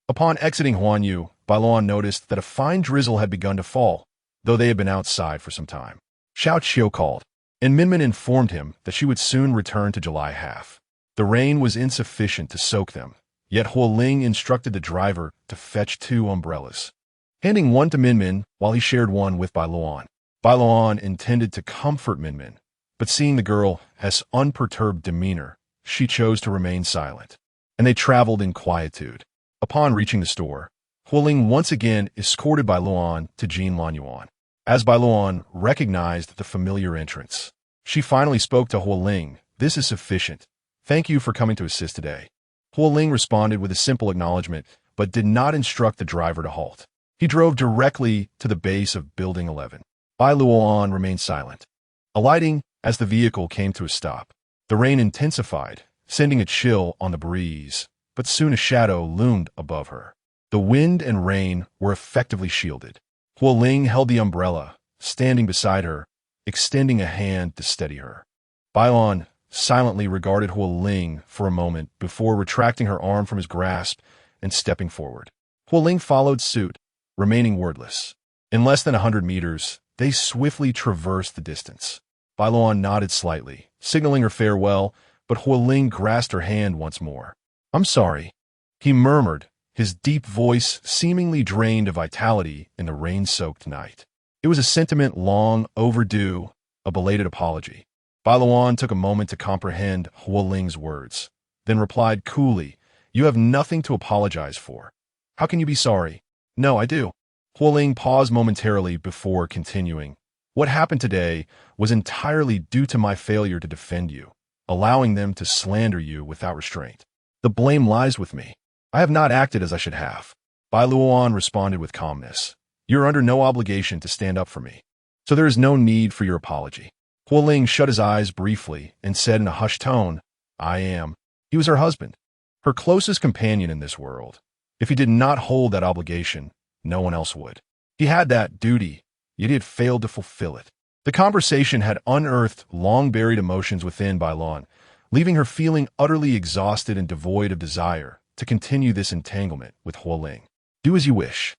Upon exiting Huanyu, Bai Luoan noticed that a fine drizzle had begun to fall, though they had been outside for some time. Xiao Qiu called, and Minmin informed him that she would soon return to July half. The rain was insufficient to soak them, yet Huo Ling instructed the driver to fetch 2 umbrellas, handing one to Minmin while he shared one with Bai Luoan. Bai Luoan intended to comfort Minmin, but seeing the girl's unperturbed demeanor, she chose to remain silent, and they traveled in quietude. Upon reaching the store, Huo Ling once again escorted Bai Luoan to Jin Lanyuan. As Bai Luoan recognized the familiar entrance, she finally spoke to Huo Ling. This is sufficient. Thank you for coming to assist today. Huo Ling responded with a simple acknowledgement, but did not instruct the driver to halt. He drove directly to the base of Building 11. Bai Luoan remained silent, alighting as the vehicle came to a stop. The rain intensified, sending a chill on the breeze, but soon a shadow loomed above her. The wind and rain were effectively shielded. Huo Ling held the umbrella, standing beside her, extending a hand to steady her. Bai Luoan silently regarded Huo Ling for a moment before retracting her arm from his grasp and stepping forward. Huo Ling followed suit, remaining wordless. In less than 100 meters, they swiftly traversed the distance. Bai Luoan nodded slightly, signaling her farewell, but Huo Ling grasped her hand once more. I'm sorry, he murmured, his deep voice seemingly drained of vitality in the rain-soaked night. It was a sentiment long overdue, a belated apology. Bai Luoan took a moment to comprehend Huo Ling's words, then replied coolly, You have nothing to apologize for. How can you be sorry? No, I do. Huo Ling paused momentarily before continuing. What happened today was entirely due to my failure to defend you, allowing them to slander you without restraint. The blame lies with me. I have not acted as I should have. Bai Luoan responded with calmness. You're under no obligation to stand up for me, so there is no need for your apology. Huo Ling shut his eyes briefly and said in a hushed tone, I am. He was her husband, her closest companion in this world. If he did not hold that obligation, no one else would. He had that duty, yet he had failed to fulfill it. The conversation had unearthed long-buried emotions within Bai Luoan, leaving her feeling utterly exhausted and devoid of desire to continue this entanglement with Huo Ling. Do as you wish.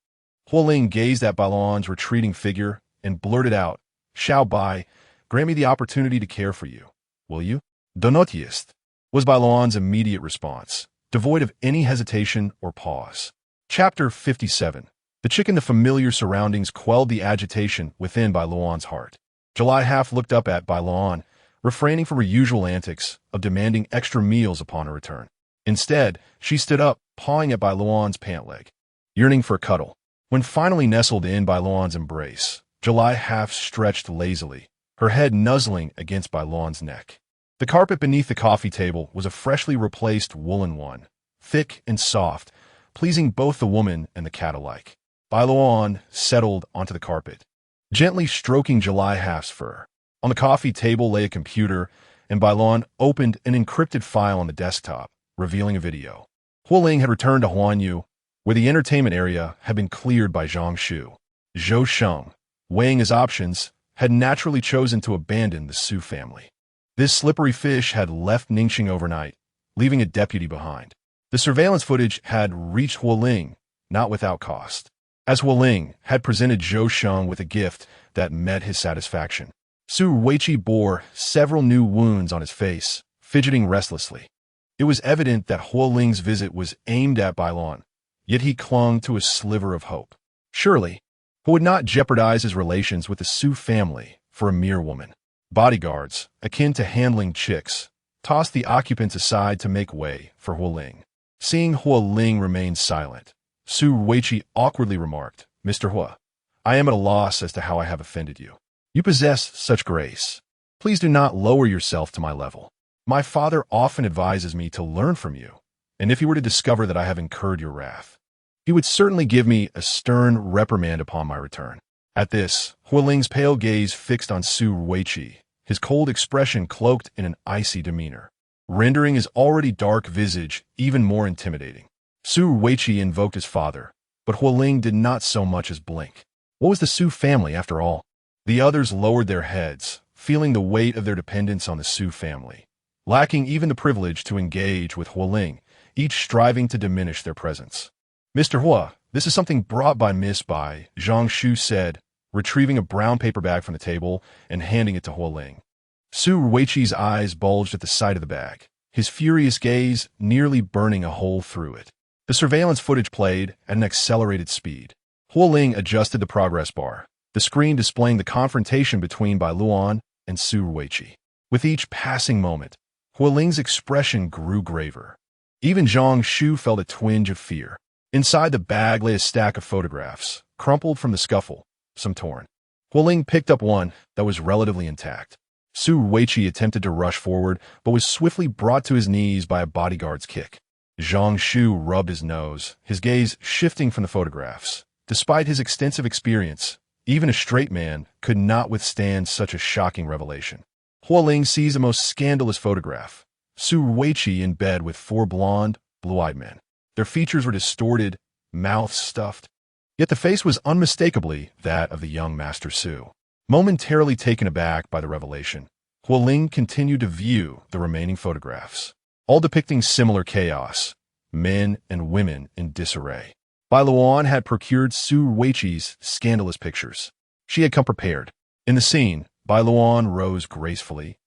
Huo Ling gazed at Bai Luoan's retreating figure and blurted out, Xiao Bai, grant me the opportunity to care for you. Will you? Donotist, was Bai Luoan's immediate response, devoid of any hesitation or pause. Chapter 57. The chick in the familiar surroundings quelled the agitation within Bai Luoan's heart. July half looked up at Bai Luoan, refraining from her usual antics of demanding extra meals upon her return. Instead, she stood up, pawing at Bai Luoan's pant leg, yearning for a cuddle. When finally nestled in Bai Luoan's embrace, July half stretched lazily, her head nuzzling against Bai Luoan's neck. The carpet beneath the coffee table was a freshly replaced woolen one, thick and soft, pleasing both the woman and the cat alike. Bai Luoan settled onto the carpet, gently stroking July half's fur. On the coffee table lay a computer, and Bai Luoan opened an encrypted file on the desktop, revealing a video. Huo Ling had returned to Huanyu, where the entertainment area had been cleared by Zhang Shu. Zhou Sheng, weighing his options, had naturally chosen to abandon the Su family. This slippery fish had left Ningxing overnight, leaving a deputy behind. The surveillance footage had reached Huo Ling, not without cost, as Huo Ling had presented Zhou Sheng with a gift that met his satisfaction. Su Weiqi bore several new wounds on his face, fidgeting restlessly. It was evident that Huo Ling's visit was aimed at Bai Luoan, yet he clung to a sliver of hope. Surely, he would not jeopardize his relations with the Su family for a mere woman. Bodyguards, akin to handling chicks, tossed the occupants aside to make way for Huo Ling. Seeing Huo Ling remain silent, Su Weiqi awkwardly remarked, Mr. Huo, I am at a loss as to how I have offended you. You possess such grace. Please do not lower yourself to my level. My father often advises me to learn from you, and if he were to discover that I have incurred your wrath, he would certainly give me a stern reprimand upon my return. At this, Huo Ling's pale gaze fixed on Su Weiqi, his cold expression cloaked in an icy demeanor, rendering his already dark visage even more intimidating. Su Weiqi invoked his father, but Huo Ling did not so much as blink. What was the Su family, after all? The others lowered their heads, feeling the weight of their dependence on the Su family, lacking even the privilege to engage with Huo Ling, each striving to diminish their presence. Mr. Huo, this is something brought by Miss Bai, Zhang Shu said, retrieving a brown paper bag from the table and handing it to Huo Ling. Su Weiqi's eyes bulged at the sight of the bag, his furious gaze nearly burning a hole through it. The surveillance footage played at an accelerated speed. Huo Ling adjusted the progress bar, the screen displaying the confrontation between Bai Luoan and Su Weiqi. With each passing moment, Huo Ling's expression grew graver. Even Zhang Shu felt a twinge of fear. Inside the bag lay a stack of photographs, crumpled from the scuffle, some torn. Huo Ling picked up one that was relatively intact. Su Weiqi attempted to rush forward, but was swiftly brought to his knees by a bodyguard's kick. Zhang Shu rubbed his nose, his gaze shifting from the photographs. Despite his extensive experience, even a straight man could not withstand such a shocking revelation. Huo Ling seized the most scandalous photograph. Su Weiqi in bed with four blonde, blue-eyed men. Their features were distorted, mouths stuffed, yet the face was unmistakably that of the young Master Su. Momentarily taken aback by the revelation, Huo Ling continued to view the remaining photographs, all depicting similar chaos, men and women in disarray. Bai Luoan had procured Su Weiqi's scandalous pictures. She had come prepared. In the scene, Bai Luoan rose gracefully,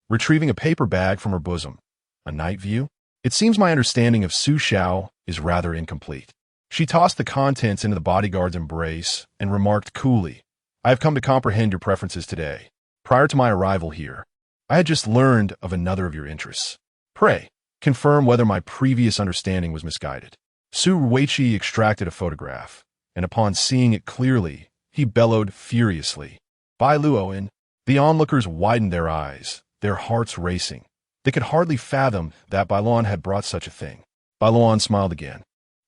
retrieving a paper bag from her bosom. A night view? It seems my understanding of Su Xiao is rather incomplete. She tossed the contents into the bodyguard's embrace and remarked coolly, I have come to comprehend your preferences today. Prior to my arrival here, I had just learned of another of your interests. Pray, confirm whether my previous understanding was misguided. Su Weiqi extracted a photograph, and upon seeing it clearly, he bellowed furiously. Bai Luoan. The onlookers widened their eyes, their hearts racing. They could hardly fathom that Bai Luoan had brought such a thing. Bai Luoan smiled again,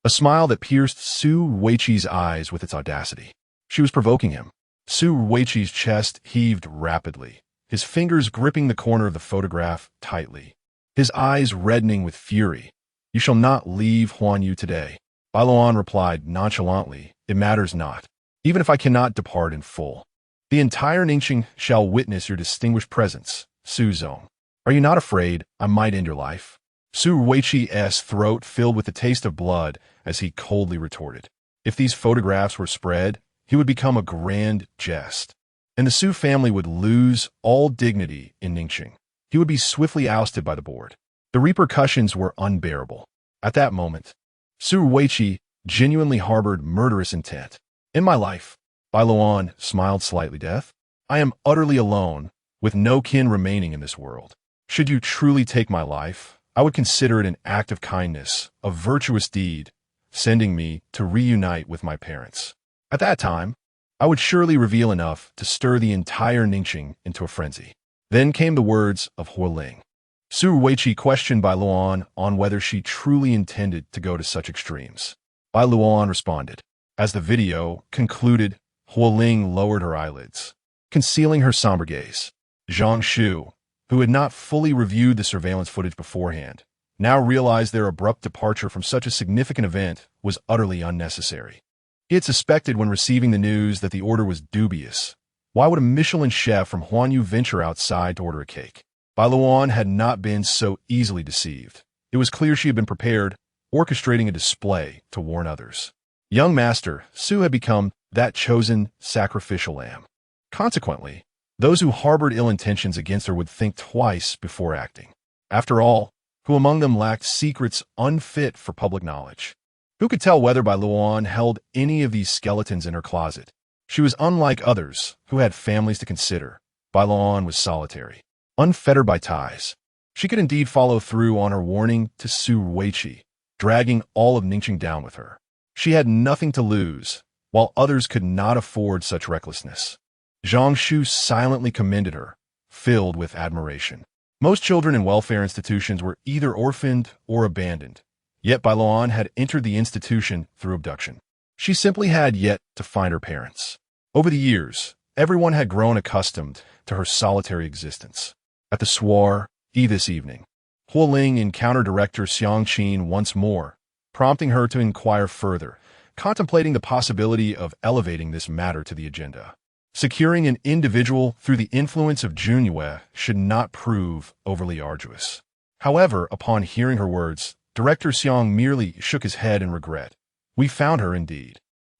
a smile that pierced Su Weiqi's eyes with its audacity. She was provoking him. Su Weiqi's chest heaved rapidly, his fingers gripping the corner of the photograph tightly, his eyes reddening with fury. You shall not leave Huanyu today. Bai Luoan replied nonchalantly, it matters not, even if I cannot depart in full. The entire Ningxing shall witness your distinguished presence, Su Zong. Are you not afraid I might end your life? Su Weiqi's throat filled with the taste of blood as he coldly retorted. If these photographs were spread, he would become a grand jest, and the Su family would lose all dignity in Ningxing. He would be swiftly ousted by the board. The repercussions were unbearable. At that moment, Su Weiqi genuinely harbored murderous intent. In my life, Bai Luoan smiled slightly. Death? I am utterly alone, with no kin remaining in this world. Should you truly take my life, I would consider it an act of kindness, a virtuous deed, sending me to reunite with my parents. At that time, I would surely reveal enough to stir the entire Ningxing into a frenzy. Then came the words of Huo Ling. Su Weiqi questioned Bai Luoan on whether she truly intended to go to such extremes. Bai Luoan responded. As the video concluded, Huo Ling lowered her eyelids, concealing her somber gaze. Zhang Shu, who had not fully reviewed the surveillance footage beforehand, now realized their abrupt departure from such a significant event was utterly unnecessary. He had suspected when receiving the news that the order was dubious. Why would a Michelin chef from Huanyu venture outside to order a cake? Bai Luoan had not been so easily deceived. It was clear she had been prepared, orchestrating a display to warn others. Young master, Su had become that chosen sacrificial lamb. Consequently, those who harbored ill intentions against her would think twice before acting. After all, who among them lacked secrets unfit for public knowledge? Who could tell whether Bai Luoan held any of these skeletons in her closet? She was unlike others who had families to consider. Bai Luoan was solitary, unfettered by ties. She could indeed follow through on her warning to Su Weiqi, dragging all of Ningxing down with her. She had nothing to lose, while others could not afford such recklessness. Zhang Shu silently commended her, filled with admiration. Most children in welfare institutions were either orphaned or abandoned, yet Bai Luoan had entered the institution through abduction. She simply had yet to find her parents. Over the years, everyone had grown accustomed to her solitary existence. At the soiree this evening, Huo Ling encountered director Xiang Qin once more, prompting her to inquire further, contemplating the possibility of elevating this matter to the agenda. Securing an individual through the influence of Junyue should not prove overly arduous. However, upon hearing her words, Director Xiang merely shook his head in regret. We found her indeed.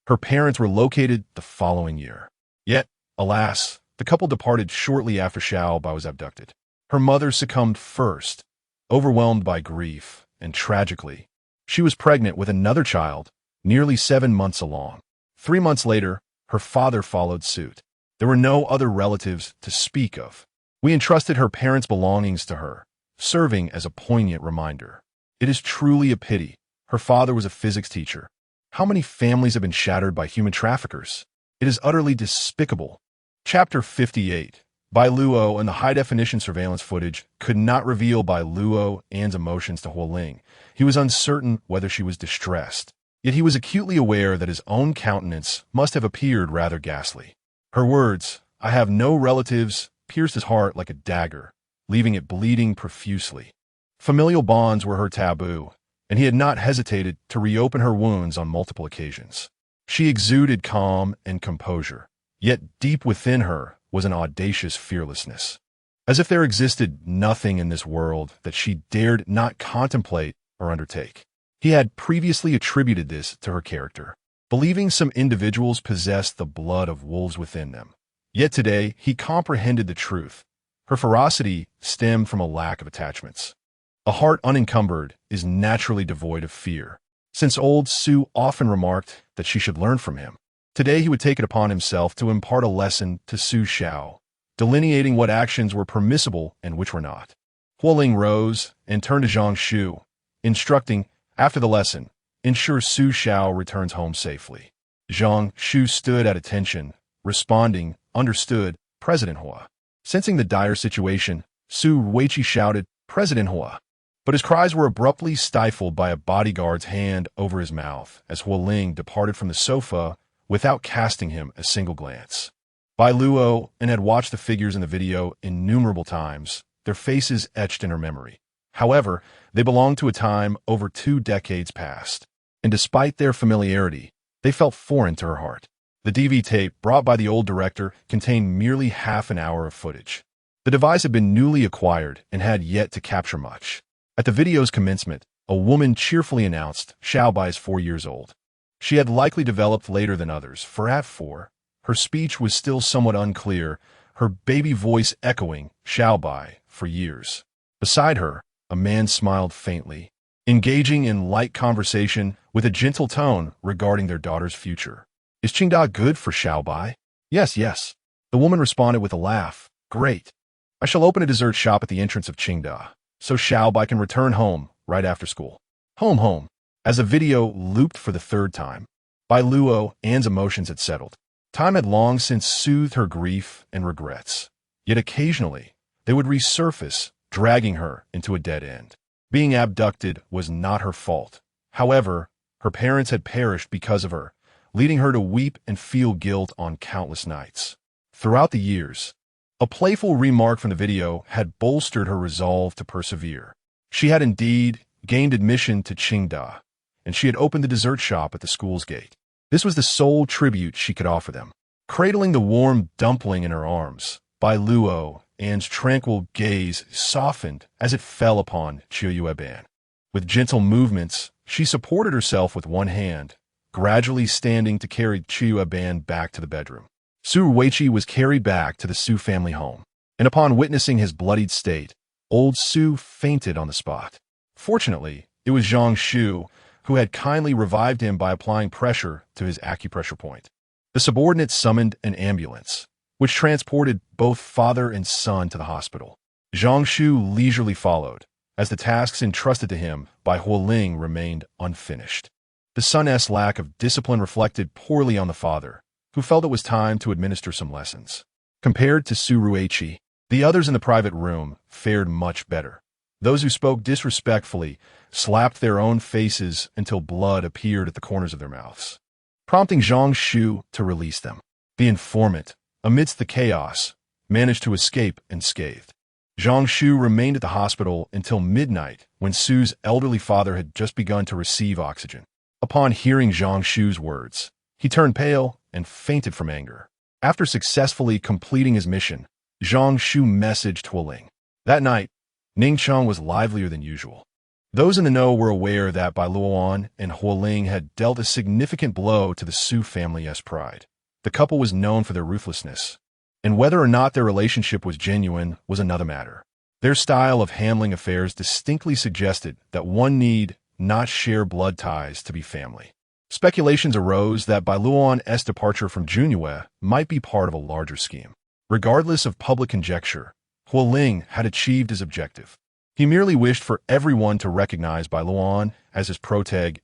Her parents were located the following year. Yet, alas, the couple departed shortly after Xiao Bai was abducted. Her mother succumbed first, overwhelmed by grief, and tragically, she was pregnant with another child, nearly 7 months along. 3 months later, her father followed suit. There were no other relatives to speak of. We entrusted her parents' belongings to her, serving as a poignant reminder. It is truly a pity. Her father was a physics teacher. How many families have been shattered by human traffickers? It is utterly despicable. Chapter 58. Bai Luo and the high-definition surveillance footage could not reveal Bai Luoan's emotions to Huo Ling. He was uncertain whether she was distressed. Yet he was acutely aware that his own countenance must have appeared rather ghastly. Her words, "I have no relatives," pierced his heart like a dagger, leaving it bleeding profusely. Familial bonds were her taboo, and he had not hesitated to reopen her wounds on multiple occasions. She exuded calm and composure, yet deep within her was an audacious fearlessness, as if there existed nothing in this world that she dared not contemplate or undertake. He had previously attributed this to her character, believing some individuals possessed the blood of wolves within them. Yet today, he comprehended the truth. Her ferocity stemmed from a lack of attachments. A heart unencumbered is naturally devoid of fear. Since old Su often remarked that she should learn from him, today he would take it upon himself to impart a lesson to Su Xiao, delineating what actions were permissible and which were not. Huo Ling rose and turned to Zhang Shu, instructing, after the lesson, ensure Su Xiao returns home safely. Zhang Shu stood at attention, responding, "Understood, President Hua." Sensing the dire situation, Su Ruiqi shouted, "President Hua." But his cries were abruptly stifled by a bodyguard's hand over his mouth as Huo Ling departed from the sofa without casting him a single glance. Bai Luoan had watched the figures in the video innumerable times, their faces etched in her memory. However, they belonged to a time over 2 decades past, and despite their familiarity, they felt foreign to her heart. The DV tape brought by the old director contained merely half an hour of footage. The device had been newly acquired and had yet to capture much. At the video's commencement, a woman cheerfully announced Xiaobai is 4 years old. She had likely developed later than others, for at 4, her speech was still somewhat unclear, her baby voice echoing Xiaobai for years. Beside her, a man smiled faintly, engaging in light conversation with a gentle tone regarding their daughter's future. "Is Qingda good for Xiaobai?" Yes. The woman responded with a laugh. "Great. I shall open a dessert shop at the entrance of Qingda, so Xiaobai can return home right after school." Home. As the video looped for the 3rd time, Bai Luoan's emotions had settled. Time had long since soothed her grief and regrets. Yet occasionally, they would resurface, dragging her into a dead end. Being abducted was not her fault. However, her parents had perished because of her, leading her to weep and feel guilt on countless nights. Throughout the years, a playful remark from the video had bolstered her resolve to persevere. She had indeed gained admission to Qingda, and she had opened the dessert shop at the school's gate. This was the sole tribute she could offer them. Cradling the warm dumpling in her arms, Bai Luoan's tranquil gaze softened as it fell upon Ban. With gentle movements, she supported herself with one hand, gradually standing to carry Ban back to the bedroom. Su Ruiqi was carried back to the Su family home, and upon witnessing his bloodied state, old Su fainted on the spot. Fortunately, it was Zhang Shu who had kindly revived him by applying pressure to his acupressure point. The subordinate summoned an ambulance, which transported both father and son to the hospital. Zhang Shu leisurely followed, as the tasks entrusted to him by Huo Ling remained unfinished. The son's lack of discipline reflected poorly on the father, who felt it was time to administer some lessons. Compared to Su Ruiqi, the others in the private room fared much better. Those who spoke disrespectfully slapped their own faces until blood appeared at the corners of their mouths, prompting Zhang Shu to release them. The informant, amidst the chaos, managed to escape unscathed. Zhang Shu remained at the hospital until midnight when Su's elderly father had just begun to receive oxygen. Upon hearing Zhang Shu's words, he turned pale and fainted from anger. After successfully completing his mission, Zhang Shu messaged Huo Ling. That night, Ningcheng was livelier than usual. Those in the know were aware that Bai Luoan and Huo Ling had dealt a significant blow to the Su family's pride. The couple was known for their ruthlessness, and whether or not their relationship was genuine was another matter. Their style of handling affairs distinctly suggested that one need not share blood ties to be family. Speculations arose that Bai Luoan's departure from Junyue might be part of a larger scheme. Regardless of public conjecture, Huo Ling had achieved his objective. He merely wished for everyone to recognize Bai Luoan as his protege,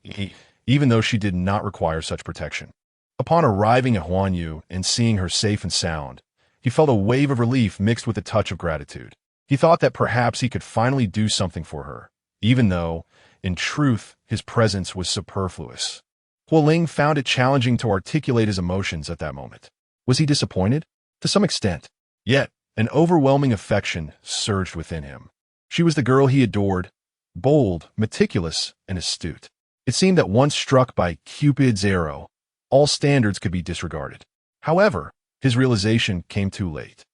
even though she did not require such protection. Upon arriving at Huanyu and seeing her safe and sound, he felt a wave of relief mixed with a touch of gratitude. He thought that perhaps he could finally do something for her, even though, in truth, his presence was superfluous. Huo Ling found it challenging to articulate his emotions at that moment. Was he disappointed? To some extent. Yet, an overwhelming affection surged within him. She was the girl he adored, bold, meticulous, and astute. It seemed that once struck by Cupid's arrow, all standards could be disregarded. However, his realization came too late.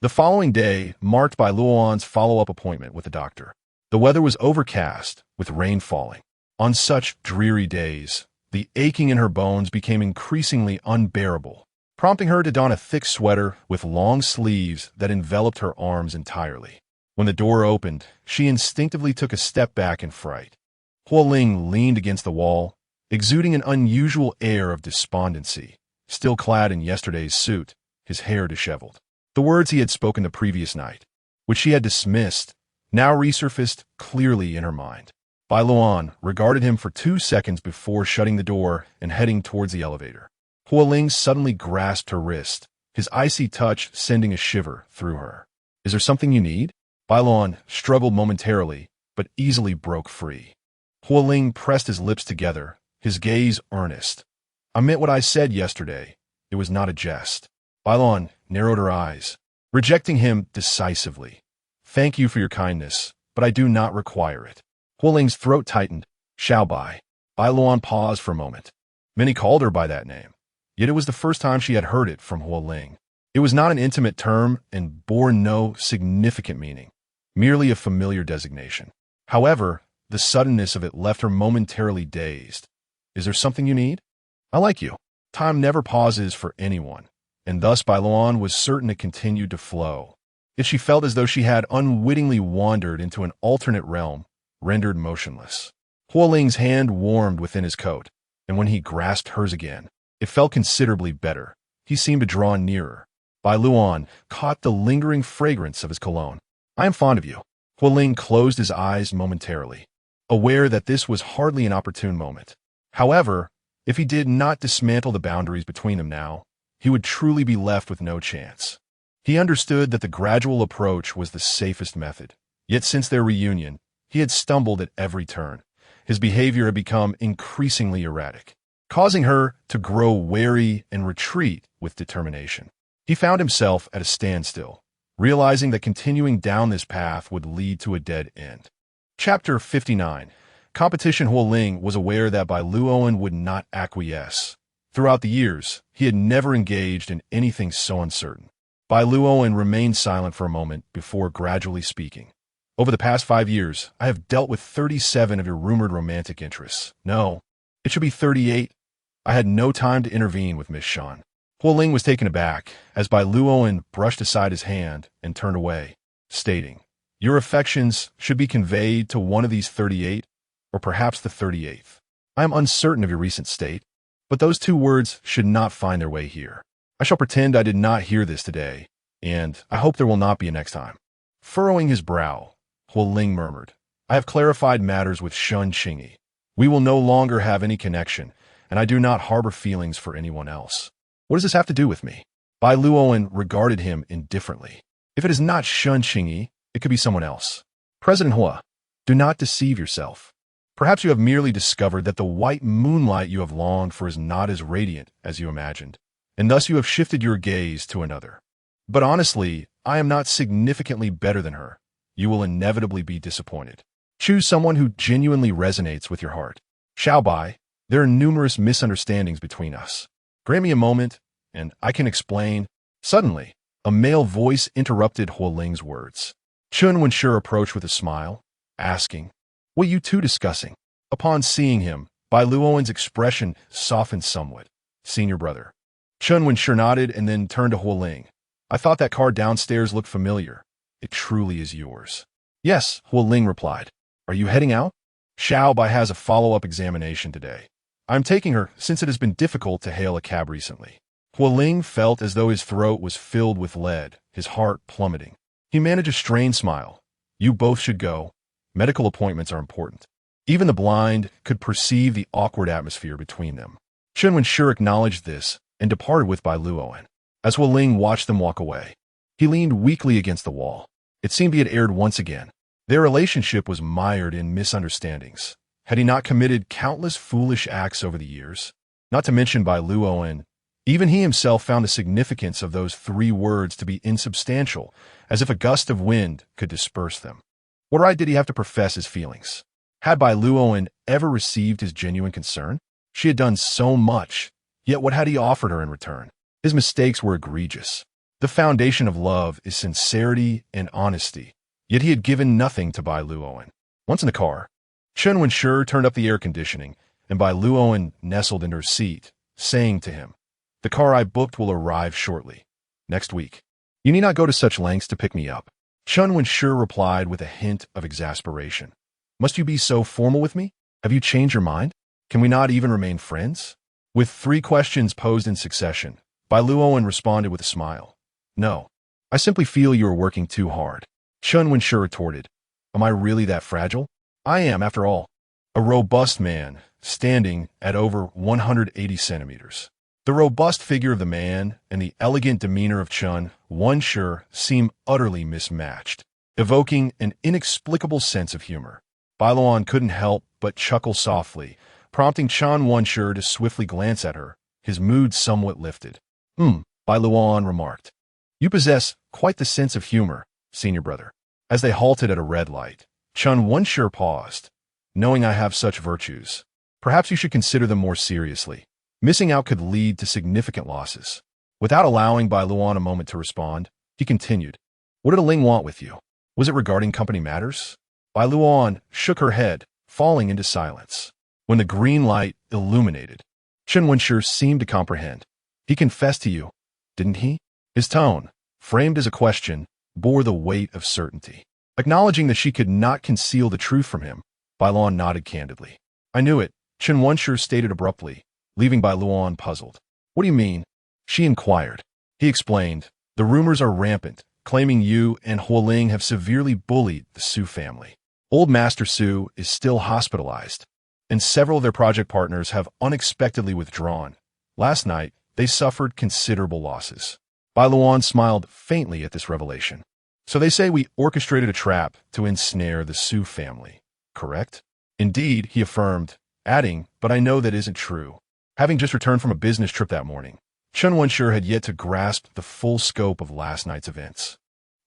The following day marked Bai Luoan's follow-up appointment with the doctor. The weather was overcast, with rain falling. On such dreary days, the aching in her bones became increasingly unbearable, prompting her to don a thick sweater with long sleeves that enveloped her arms entirely. When the door opened, she instinctively took a step back in fright. Huo Ling leaned against the wall, exuding an unusual air of despondency, still clad in yesterday's suit, his hair disheveled. The words he had spoken the previous night, which she had dismissed, now resurfaced clearly in her mind. Bai Luoan regarded him for 2 seconds before shutting the door and heading towards the elevator. Huo Ling suddenly grasped her wrist, his icy touch sending a shiver through her. Is there something you need? Bai Luoan struggled momentarily, but easily broke free. Huo Ling pressed his lips together, his gaze earnest. I meant what I said yesterday. It was not a jest. Bai Luoan narrowed her eyes, rejecting him decisively. Thank you for your kindness, but I do not require it. Huo Ling's throat tightened. Xiao Bai. Bai Luoan paused for a moment. Many called her by that name, yet it was the first time she had heard it from Huo Ling. It was not an intimate term and bore no significant meaning, merely a familiar designation. However, the suddenness of it left her momentarily dazed. Is there something you need? I like you. Time never pauses for anyone, and thus Bai Luoan was certain it continued to flow. Yet she felt as though she had unwittingly wandered into an alternate realm, rendered motionless. Huo Ling's hand warmed within his coat, and when he grasped hers again, it felt considerably better. He seemed to draw nearer. Bai Luoan caught the lingering fragrance of his cologne. I am fond of you. Huo Ling closed his eyes momentarily, aware that this was hardly an opportune moment. However, if he did not dismantle the boundaries between them now, he would truly be left with no chance. He understood that the gradual approach was the safest method. Yet since their reunion, he had stumbled at every turn. His behavior had become increasingly erratic, causing her to grow wary and retreat with determination. He found himself at a standstill, realizing that continuing down this path would lead to a dead end. Chapter 59. Competition. Huo Ling was aware that Bai Luoan would not acquiesce. Throughout the years, he had never engaged in anything so uncertain. Bai Luoan remained silent for a moment before gradually speaking. Over the past 5 years, I have dealt with 37 of your rumored romantic interests. No, it should be 38. I had no time to intervene with Miss Shan. Huo Ling was taken aback as Bai Luoan brushed aside his hand and turned away, stating, Your affections should be conveyed to one of these 38, or perhaps the 38th. I am uncertain of your recent state, but those 2 words should not find their way here. I shall pretend I did not hear this today, and I hope there will not be a next time. Furrowing his brow, Huo Ling murmured, I have clarified matters with Shun Qingyi. We will no longer have any connection, and I do not harbor feelings for anyone else. What does this have to do with me? Bai Luoan regarded him indifferently. If it is not Shun Qingyi, it could be someone else. President Hua, do not deceive yourself. Perhaps you have merely discovered that the white moonlight you have longed for is not as radiant as you imagined, and thus you have shifted your gaze to another. But honestly, I am not significantly better than her. You will inevitably be disappointed. Choose someone who genuinely resonates with your heart. Xiao Bai, there are numerous misunderstandings between us. Grant me a moment, and I can explain. Suddenly, a male voice interrupted Huo Ling's words. Chun Wenshur approached with a smile, asking, What are you two discussing? Upon seeing him, Bai Luoan's expression softened somewhat. Senior brother. Chun Wenshur nodded and then turned to Huo Ling. I thought that car downstairs looked familiar. It truly is yours. Yes, Huo Ling replied. Are you heading out? Xiao Bai has a follow-up examination today. I'm taking her since it has been difficult to hail a cab recently. Huo Ling felt as though his throat was filled with lead, his heart plummeting. He managed a strained smile. You both should go. Medical appointments are important. Even the blind could perceive the awkward atmosphere between them. Chun Wenshur acknowledged this and departed with Bai Luoan. As Huo Ling watched them walk away, he leaned weakly against the wall. It seemed he had erred once again. Their relationship was mired in misunderstandings. Had he not committed countless foolish acts over the years? Not to mention Bai Luoan, even he himself found the significance of those 3 words to be insubstantial, as if a gust of wind could disperse them. What right did he have to profess his feelings? Had Bai Luoan ever received his genuine concern? She had done so much, yet what had he offered her in return? His mistakes were egregious. The foundation of love is sincerity and honesty, yet he had given nothing to Bai Luoan. Once in the car, Chun Wenshur turned up the air conditioning, and Bai Luoan nestled into her seat, saying to him, The car I booked will arrive shortly. Next week. You need not go to such lengths to pick me up. Chun Wenshur replied with a hint of exasperation. Must you be so formal with me? Have you changed your mind? Can we not even remain friends? With 3 questions posed in succession, Bai Luoan responded with a smile. No, I simply feel you are working too hard. Chun Wenshur retorted. Am I really that fragile? I am, after all, a robust man, standing at over 180 centimeters. The robust figure of the man and the elegant demeanor of Chun Won-shur seem utterly mismatched, evoking an inexplicable sense of humor. Bai Luoan couldn't help but chuckle softly, prompting Chun Won-shur to swiftly glance at her, his mood somewhat lifted. Bai Luoan remarked. You possess quite the sense of humor, senior brother. As they halted at a red light, Chun Won-shur paused. Knowing I have such virtues, perhaps you should consider them more seriously. Missing out could lead to significant losses. Without allowing Bai Luoan a moment to respond, he continued. What did Ling want with you? Was it regarding company matters? Bai Luoan shook her head, falling into silence. When the green light illuminated, Chun Won-shur seemed to comprehend. He confessed to you, didn't he? His tone, framed as a question, bore the weight of certainty. Acknowledging that she could not conceal the truth from him, Bai Luoan nodded candidly. I knew it, Chun Won-shur stated abruptly, leaving Bai Luoan puzzled. What do you mean? She inquired. He explained, the rumors are rampant, claiming you and Huo Ling have severely bullied the Su family. Old Master Su is still hospitalized, and several of their project partners have unexpectedly withdrawn. Last night, they suffered considerable losses. Bai Luoan smiled faintly at this revelation. So they say we orchestrated a trap to ensnare the Su family, correct? Indeed, he affirmed, adding, but I know that isn't true. Having just returned from a business trip that morning, Chun Won-shur had yet to grasp the full scope of last night's events,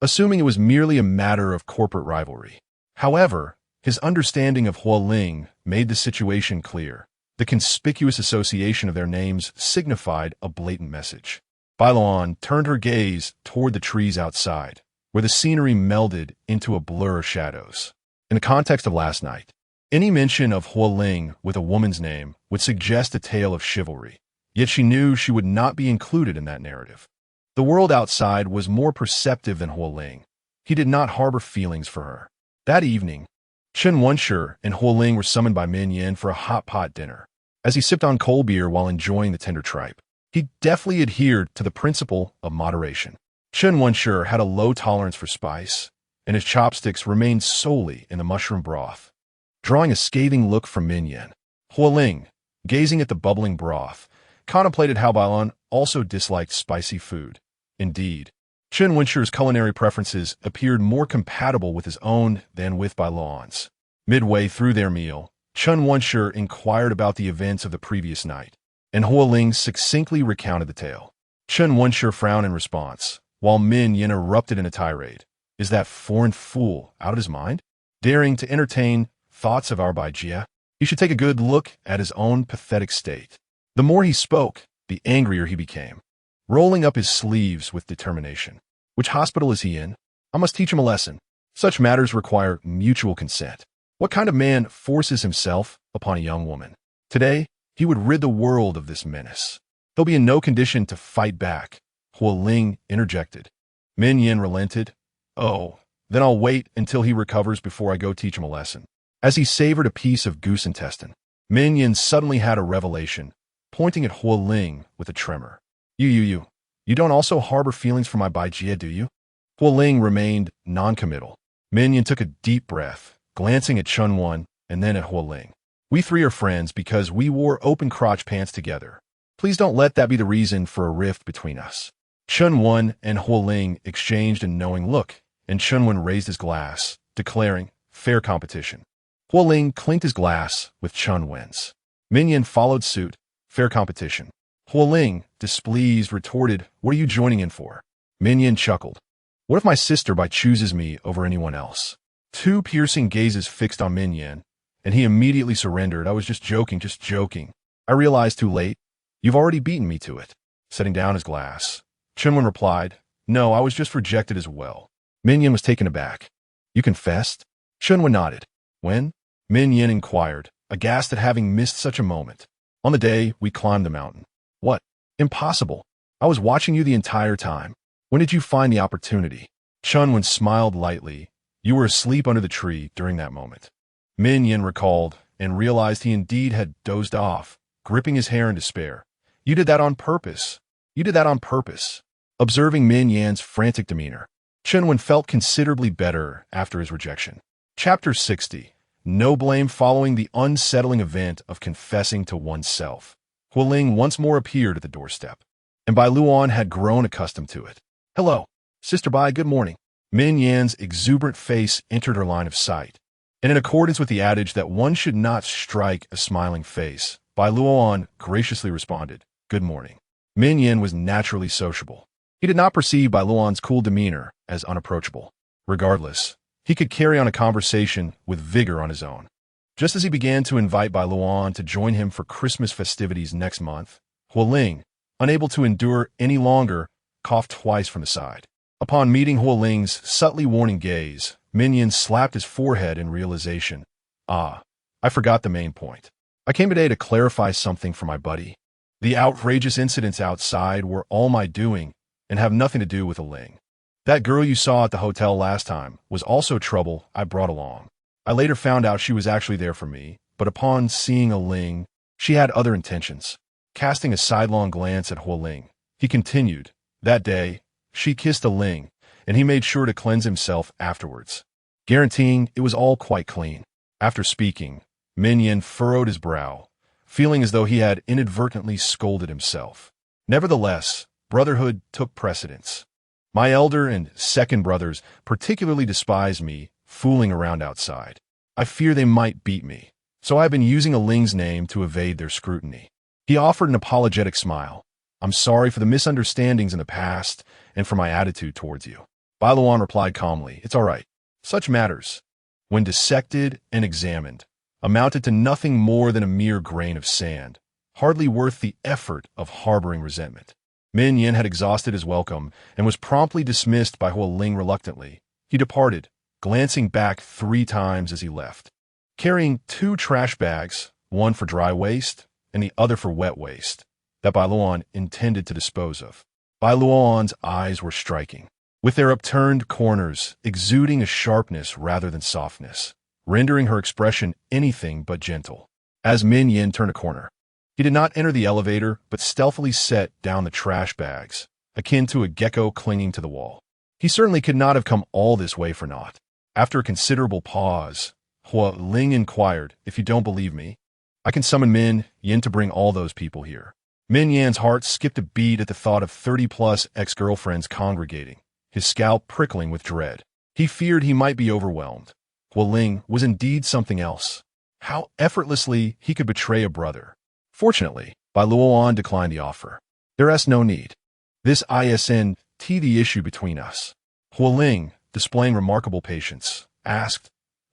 assuming it was merely a matter of corporate rivalry. However, his understanding of Huo Ling made the situation clear. The conspicuous association of their names signified a blatant message. Bai Luoan turned her gaze toward the trees outside, where the scenery melded into a blur of shadows. In the context of last night, any mention of Huo Ling with a woman's name would suggest a tale of chivalry, yet she knew she would not be included in that narrative. The world outside was more perceptive than Huo Ling. He did not harbor feelings for her. That evening, Chun Won-shur and Huo Ling were summoned by Min Yin for a hot pot dinner. As he sipped on cold beer while enjoying the tender tripe, he deftly adhered to the principle of moderation. Chun Won-shur had a low tolerance for spice, and his chopsticks remained solely in the mushroom broth. Drawing a scathing look from Min Yin, Huo Ling, gazing at the bubbling broth, contemplated how Bai Luoan also disliked spicy food. Indeed, Chun Won-shur's culinary preferences appeared more compatible with his own than with Bai Luoan's. Midway through their meal, Chun Won-shur inquired about the events of the previous night, and Huo Ling succinctly recounted the tale. Chun Won-shur frowned in response, while Min Yin erupted in a tirade. Is that foreign fool out of his mind? Daring to entertain thoughts of our Bai Jie? He should take a good look at his own pathetic state. The more he spoke, the angrier he became, rolling up his sleeves with determination. Which hospital is he in? I must teach him a lesson. Such matters require mutual consent. What kind of man forces himself upon a young woman? Today, he would rid the world of this menace. He'll be in no condition to fight back. Huo Ling interjected. Min Yin relented. Oh, then I'll wait until he recovers before I go teach him a lesson. As he savored a piece of goose intestine, Min Yin suddenly had a revelation, pointing at Huo Ling with a tremor. You don't also harbor feelings for my Bai Jie, do you? Huo Ling remained non-committal. Min Yin took a deep breath, glancing at Chun Won and then at Huo Ling. We three are friends because we wore open crotch pants together. Please don't let that be the reason for a rift between us. Chun Won and Huo Ling exchanged a knowing look, and Chun Won raised his glass, declaring, fair competition. Huo Ling clinked his glass with Chun Wen's. Min Yin followed suit, fair competition. Huo Ling, displeased, retorted, what are you joining in for? Min Yin chuckled. What if my sister Bai chooses me over anyone else? Two piercing gazes fixed on Min Yin, and he immediately surrendered. I was just joking. I realized too late. You've already beaten me to it. Setting down his glass, Chun Won replied, no, I was just rejected as well. Min Yin was taken aback. You confessed? Chun Won nodded. When? Min Yin inquired, aghast at having missed such a moment. On the day we climbed the mountain. What? Impossible. I was watching you the entire time. When did you find the opportunity? Chun Won smiled lightly. You were asleep under the tree during that moment. Min Yin recalled and realized he indeed had dozed off, gripping his hair in despair. You did that on purpose. Observing Min Yan's frantic demeanor, Chun Won felt considerably better after his rejection. Chapter 60. No blame following the unsettling event of confessing to oneself. Huo Ling once more appeared at the doorstep, and Bai Luoan had grown accustomed to it. "Hello, Sister Bai, good morning." Min Yan's exuberant face entered her line of sight, and in accordance with the adage that one should not strike a smiling face, Bai Luoan graciously responded, "Good morning." Min Yan was naturally sociable. He did not perceive Bai Luoan's cool demeanor as unapproachable. Regardless, he could carry on a conversation with vigor on his own. Just as he began to invite Bai Luoan to join him for Christmas festivities next month, Huo Ling, unable to endure any longer, coughed twice from the side. Upon meeting Huo Ling's subtly warning gaze, Min Yan slapped his forehead in realization. "Ah, I forgot the main point. I came today to clarify something for my buddy. The outrageous incidents outside were all my doing and have nothing to do with Ling. That girl you saw at the hotel last time was also trouble I brought along. I later found out she was actually there for me, but upon seeing Ling, she had other intentions." Casting a sidelong glance at Huo Ling, he continued, "That day, she kissed Ling, and he made sure to cleanse himself afterwards, guaranteeing it was all quite clean." After speaking, Min Yan furrowed his brow, feeling as though he had inadvertently scolded himself. Nevertheless, brotherhood took precedence. My elder and second brothers particularly despise me fooling around outside. I fear they might beat me, so I've been using Ling's name to evade their scrutiny. He offered an apologetic smile. "I'm sorry for the misunderstandings in the past and for my attitude towards you." Bai Luoan replied calmly, "It's all right. Such matters, when dissected and examined, amounted to nothing more than a mere grain of sand, hardly worth the effort of harboring resentment." Min Yan had exhausted his welcome and was promptly dismissed by Huo Ling reluctantly. He departed, glancing back 3 times as he left, carrying 2 trash bags, one for dry waste and the other for wet waste, that Bai Luoan intended to dispose of. Bai Luoan's eyes were striking, with their upturned corners exuding a sharpness rather than softness, rendering her expression anything but gentle. As Min Yan turned a corner, he did not enter the elevator, but stealthily set down the trash bags, akin to a gecko clinging to the wall. He certainly could not have come all this way for naught. After a considerable pause, Huo Ling inquired, "If you don't believe me, I can summon Min Yan to bring all those people here." Min Yan's heart skipped a beat at the thought of 30-plus ex-girlfriends congregating, his scalp prickling with dread. He feared he might be overwhelmed. Huo Ling was indeed something else. How effortlessly he could betray a brother. Fortunately, Bai Luoan declined the offer. "There is no need. This isn't the issue between us." Huo Ling, displaying remarkable patience, asked,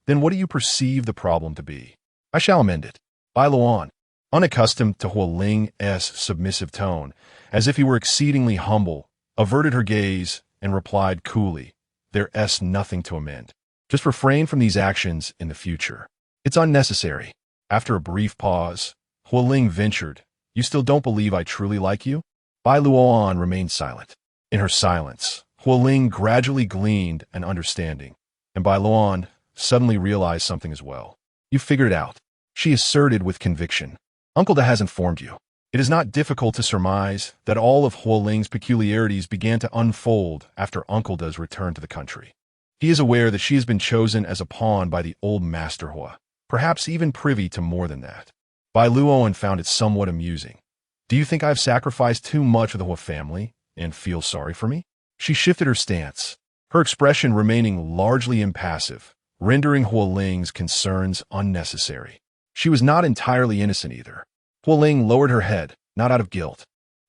"Then what do you perceive the problem to be?" "I shall amend it." Bai Luoan, unaccustomed to Huo Ling's submissive tone, as if he were exceedingly humble, averted her gaze and replied coolly, "There's nothing to amend. Just refrain from these actions in the future. It's unnecessary." After a brief pause, Huo Ling ventured, "You still don't believe I truly like you?" Bai Luoan remained silent. In her silence, Huo Ling gradually gleaned an understanding, and Bai Luoan suddenly realized something as well. "You figured it out," she asserted with conviction. "Uncle Da has informed you." It is not difficult to surmise that all of Huo Ling's peculiarities began to unfold after Uncle Da's return to the country. He is aware that she has been chosen as a pawn by the old Master Huo, perhaps even privy to more than that. Bai Luoan found it somewhat amusing. "Do you think I've sacrificed too much of the Huo family and feel sorry for me?" She shifted her stance, her expression remaining largely impassive, rendering Huo Ling's concerns unnecessary. She was not entirely innocent either. Huo Ling lowered her head, not out of guilt.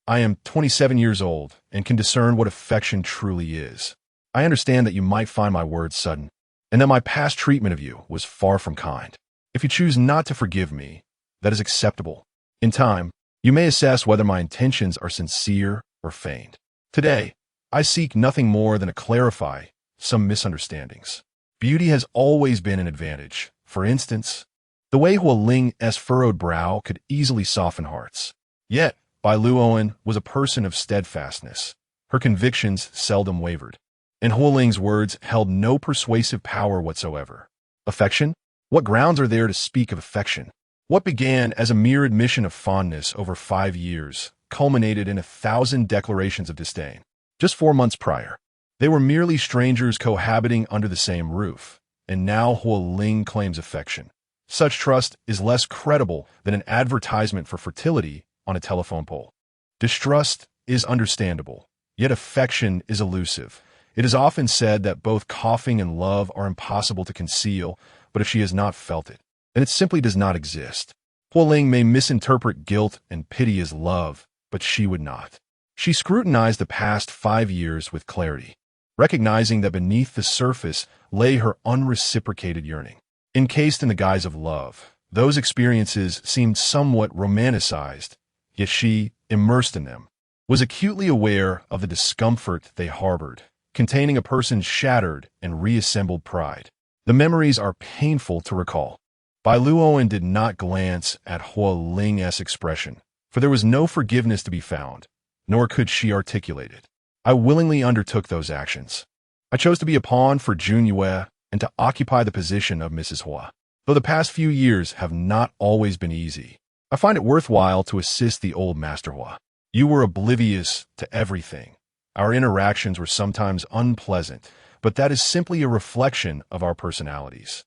"I am 27 years old and can discern what affection truly is. I understand that you might find my words sudden, and that my past treatment of you was far from kind. If you choose not to forgive me, that is acceptable. In time, you may assess whether my intentions are sincere or feigned. Today, I seek nothing more than to clarify some misunderstandings. Beauty has always been an advantage. For instance, the way Huo Ling's furrowed brow could easily soften hearts. Yet, Bai Luoan was a person of steadfastness. Her convictions seldom wavered, and Huo Ling's words held no persuasive power whatsoever. Affection? What grounds are there to speak of affection? What began as a mere admission of fondness over 5 years culminated in 1,000 declarations of disdain. Just 4 months prior, they were merely strangers cohabiting under the same roof, and now Huo Ling claims affection. Such trust is less credible than an advertisement for fertility on a telephone pole. Distrust is understandable, yet affection is elusive. It is often said that both coughing and love are impossible to conceal, but if she has not felt it, then it simply does not exist. Huo Ling may misinterpret guilt and pity as love, but she would not. She scrutinized the past 5 years with clarity, recognizing that beneath the surface lay her unreciprocated yearning. Encased in the guise of love, those experiences seemed somewhat romanticized, yet she, immersed in them, was acutely aware of the discomfort they harbored, containing a person's shattered and reassembled pride. The memories are painful to recall. Bai Luoan did not glance at Huo Ling's expression, for there was no forgiveness to be found, nor could she articulate it. I willingly undertook those actions. I chose to be a pawn for Jun Yue and to occupy the position of Mrs. Hua. Though the past few years have not always been easy, I find it worthwhile to assist the old Master Hua. You were oblivious to everything. Our interactions were sometimes unpleasant, but that is simply a reflection of our personalities.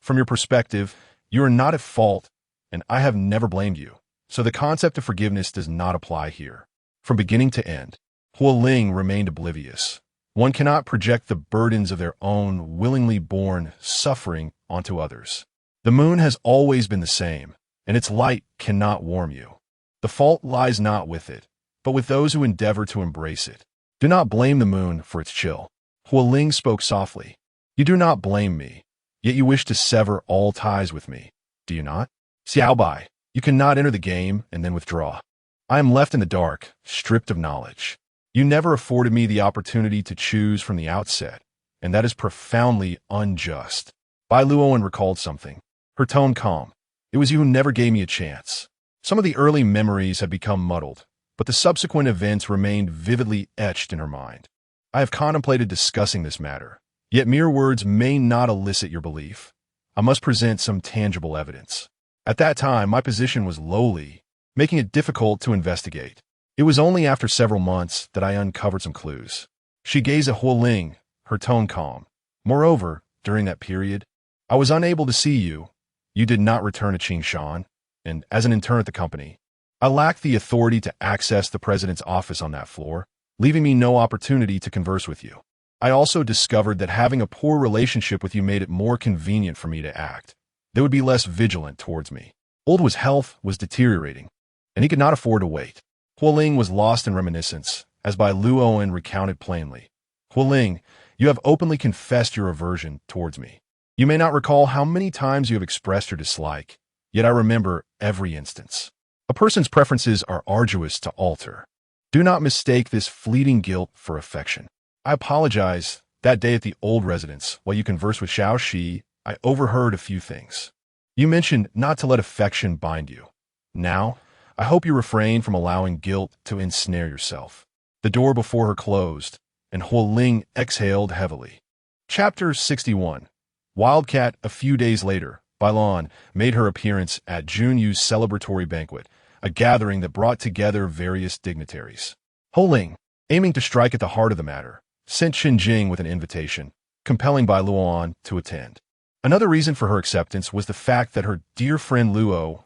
From your perspective, you are not at fault, and I have never blamed you, so the concept of forgiveness does not apply here. From beginning to end, Huo Ling remained oblivious. One cannot project the burdens of their own willingly born suffering onto others. The moon has always been the same, and its light cannot warm you. The fault lies not with it, but with those who endeavor to embrace it. Do not blame the moon for its chill. Huo Ling spoke softly. You do not blame me, yet you wish to sever all ties with me, do you not? Xiao Bai, you cannot enter the game and then withdraw. I am left in the dark, stripped of knowledge. You never afforded me the opportunity to choose from the outset, and that is profoundly unjust. Bai Luoan recalled something, her tone calm. It was you who never gave me a chance. Some of the early memories had become muddled, but the subsequent events remained vividly etched in her mind. I have contemplated discussing this matter, yet mere words may not elicit your belief. I must present some tangible evidence. At that time, my position was lowly, making it difficult to investigate. It was only after several months that I uncovered some clues. She gazed at Huo Ling, her tone calm. Moreover, during that period, I was unable to see you. You did not return to Qingshan, and as an intern at the company, I lacked the authority to access the president's office on that floor, leaving me no opportunity to converse with you. I also discovered that having a poor relationship with you made it more convenient for me to act. They would be less vigilant towards me. Old's health was deteriorating, and he could not afford to wait. Huo Ling was lost in reminiscence, as Bai Luoan recounted plainly. Huo Ling, you have openly confessed your aversion towards me. You may not recall how many times you have expressed your dislike, yet I remember every instance. A person's preferences are arduous to alter. Do not mistake this fleeting guilt for affection. I apologize. That day at the old residence, while you conversed with Xiao Shi, I overheard a few things. You mentioned not to let affection bind you. Now, I hope you refrain from allowing guilt to ensnare yourself. The door before her closed, and Huo Ling exhaled heavily. Chapter 61. Wildcat. A few days later, Bai Luoan made her appearance at Jun Yu's celebratory banquet, a gathering that brought together various dignitaries. Huo Ling, aiming to strike at the heart of the matter, sent Jing with an invitation, compelling Bai Luoan to attend. Another reason for her acceptance was the fact that her dear friend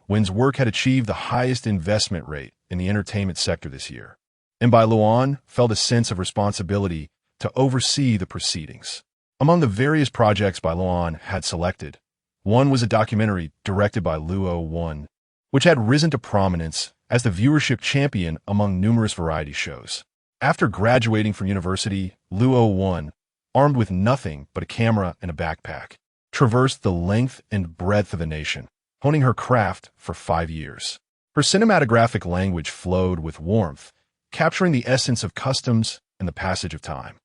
Wen's work had achieved the highest investment rate in the entertainment sector this year, and Bai Luoan felt a sense of responsibility to oversee the proceedings. Among the various projects Bai Luoan had selected, one was a documentary directed by Luo, which had risen to prominence as the viewership champion among numerous variety shows. After graduating from university, Luo, armed with nothing but a camera and a backpack, traversed the length and breadth of the nation, honing her craft for 5 years. Her cinematographic language flowed with warmth, capturing the essence of customs and the passage of time.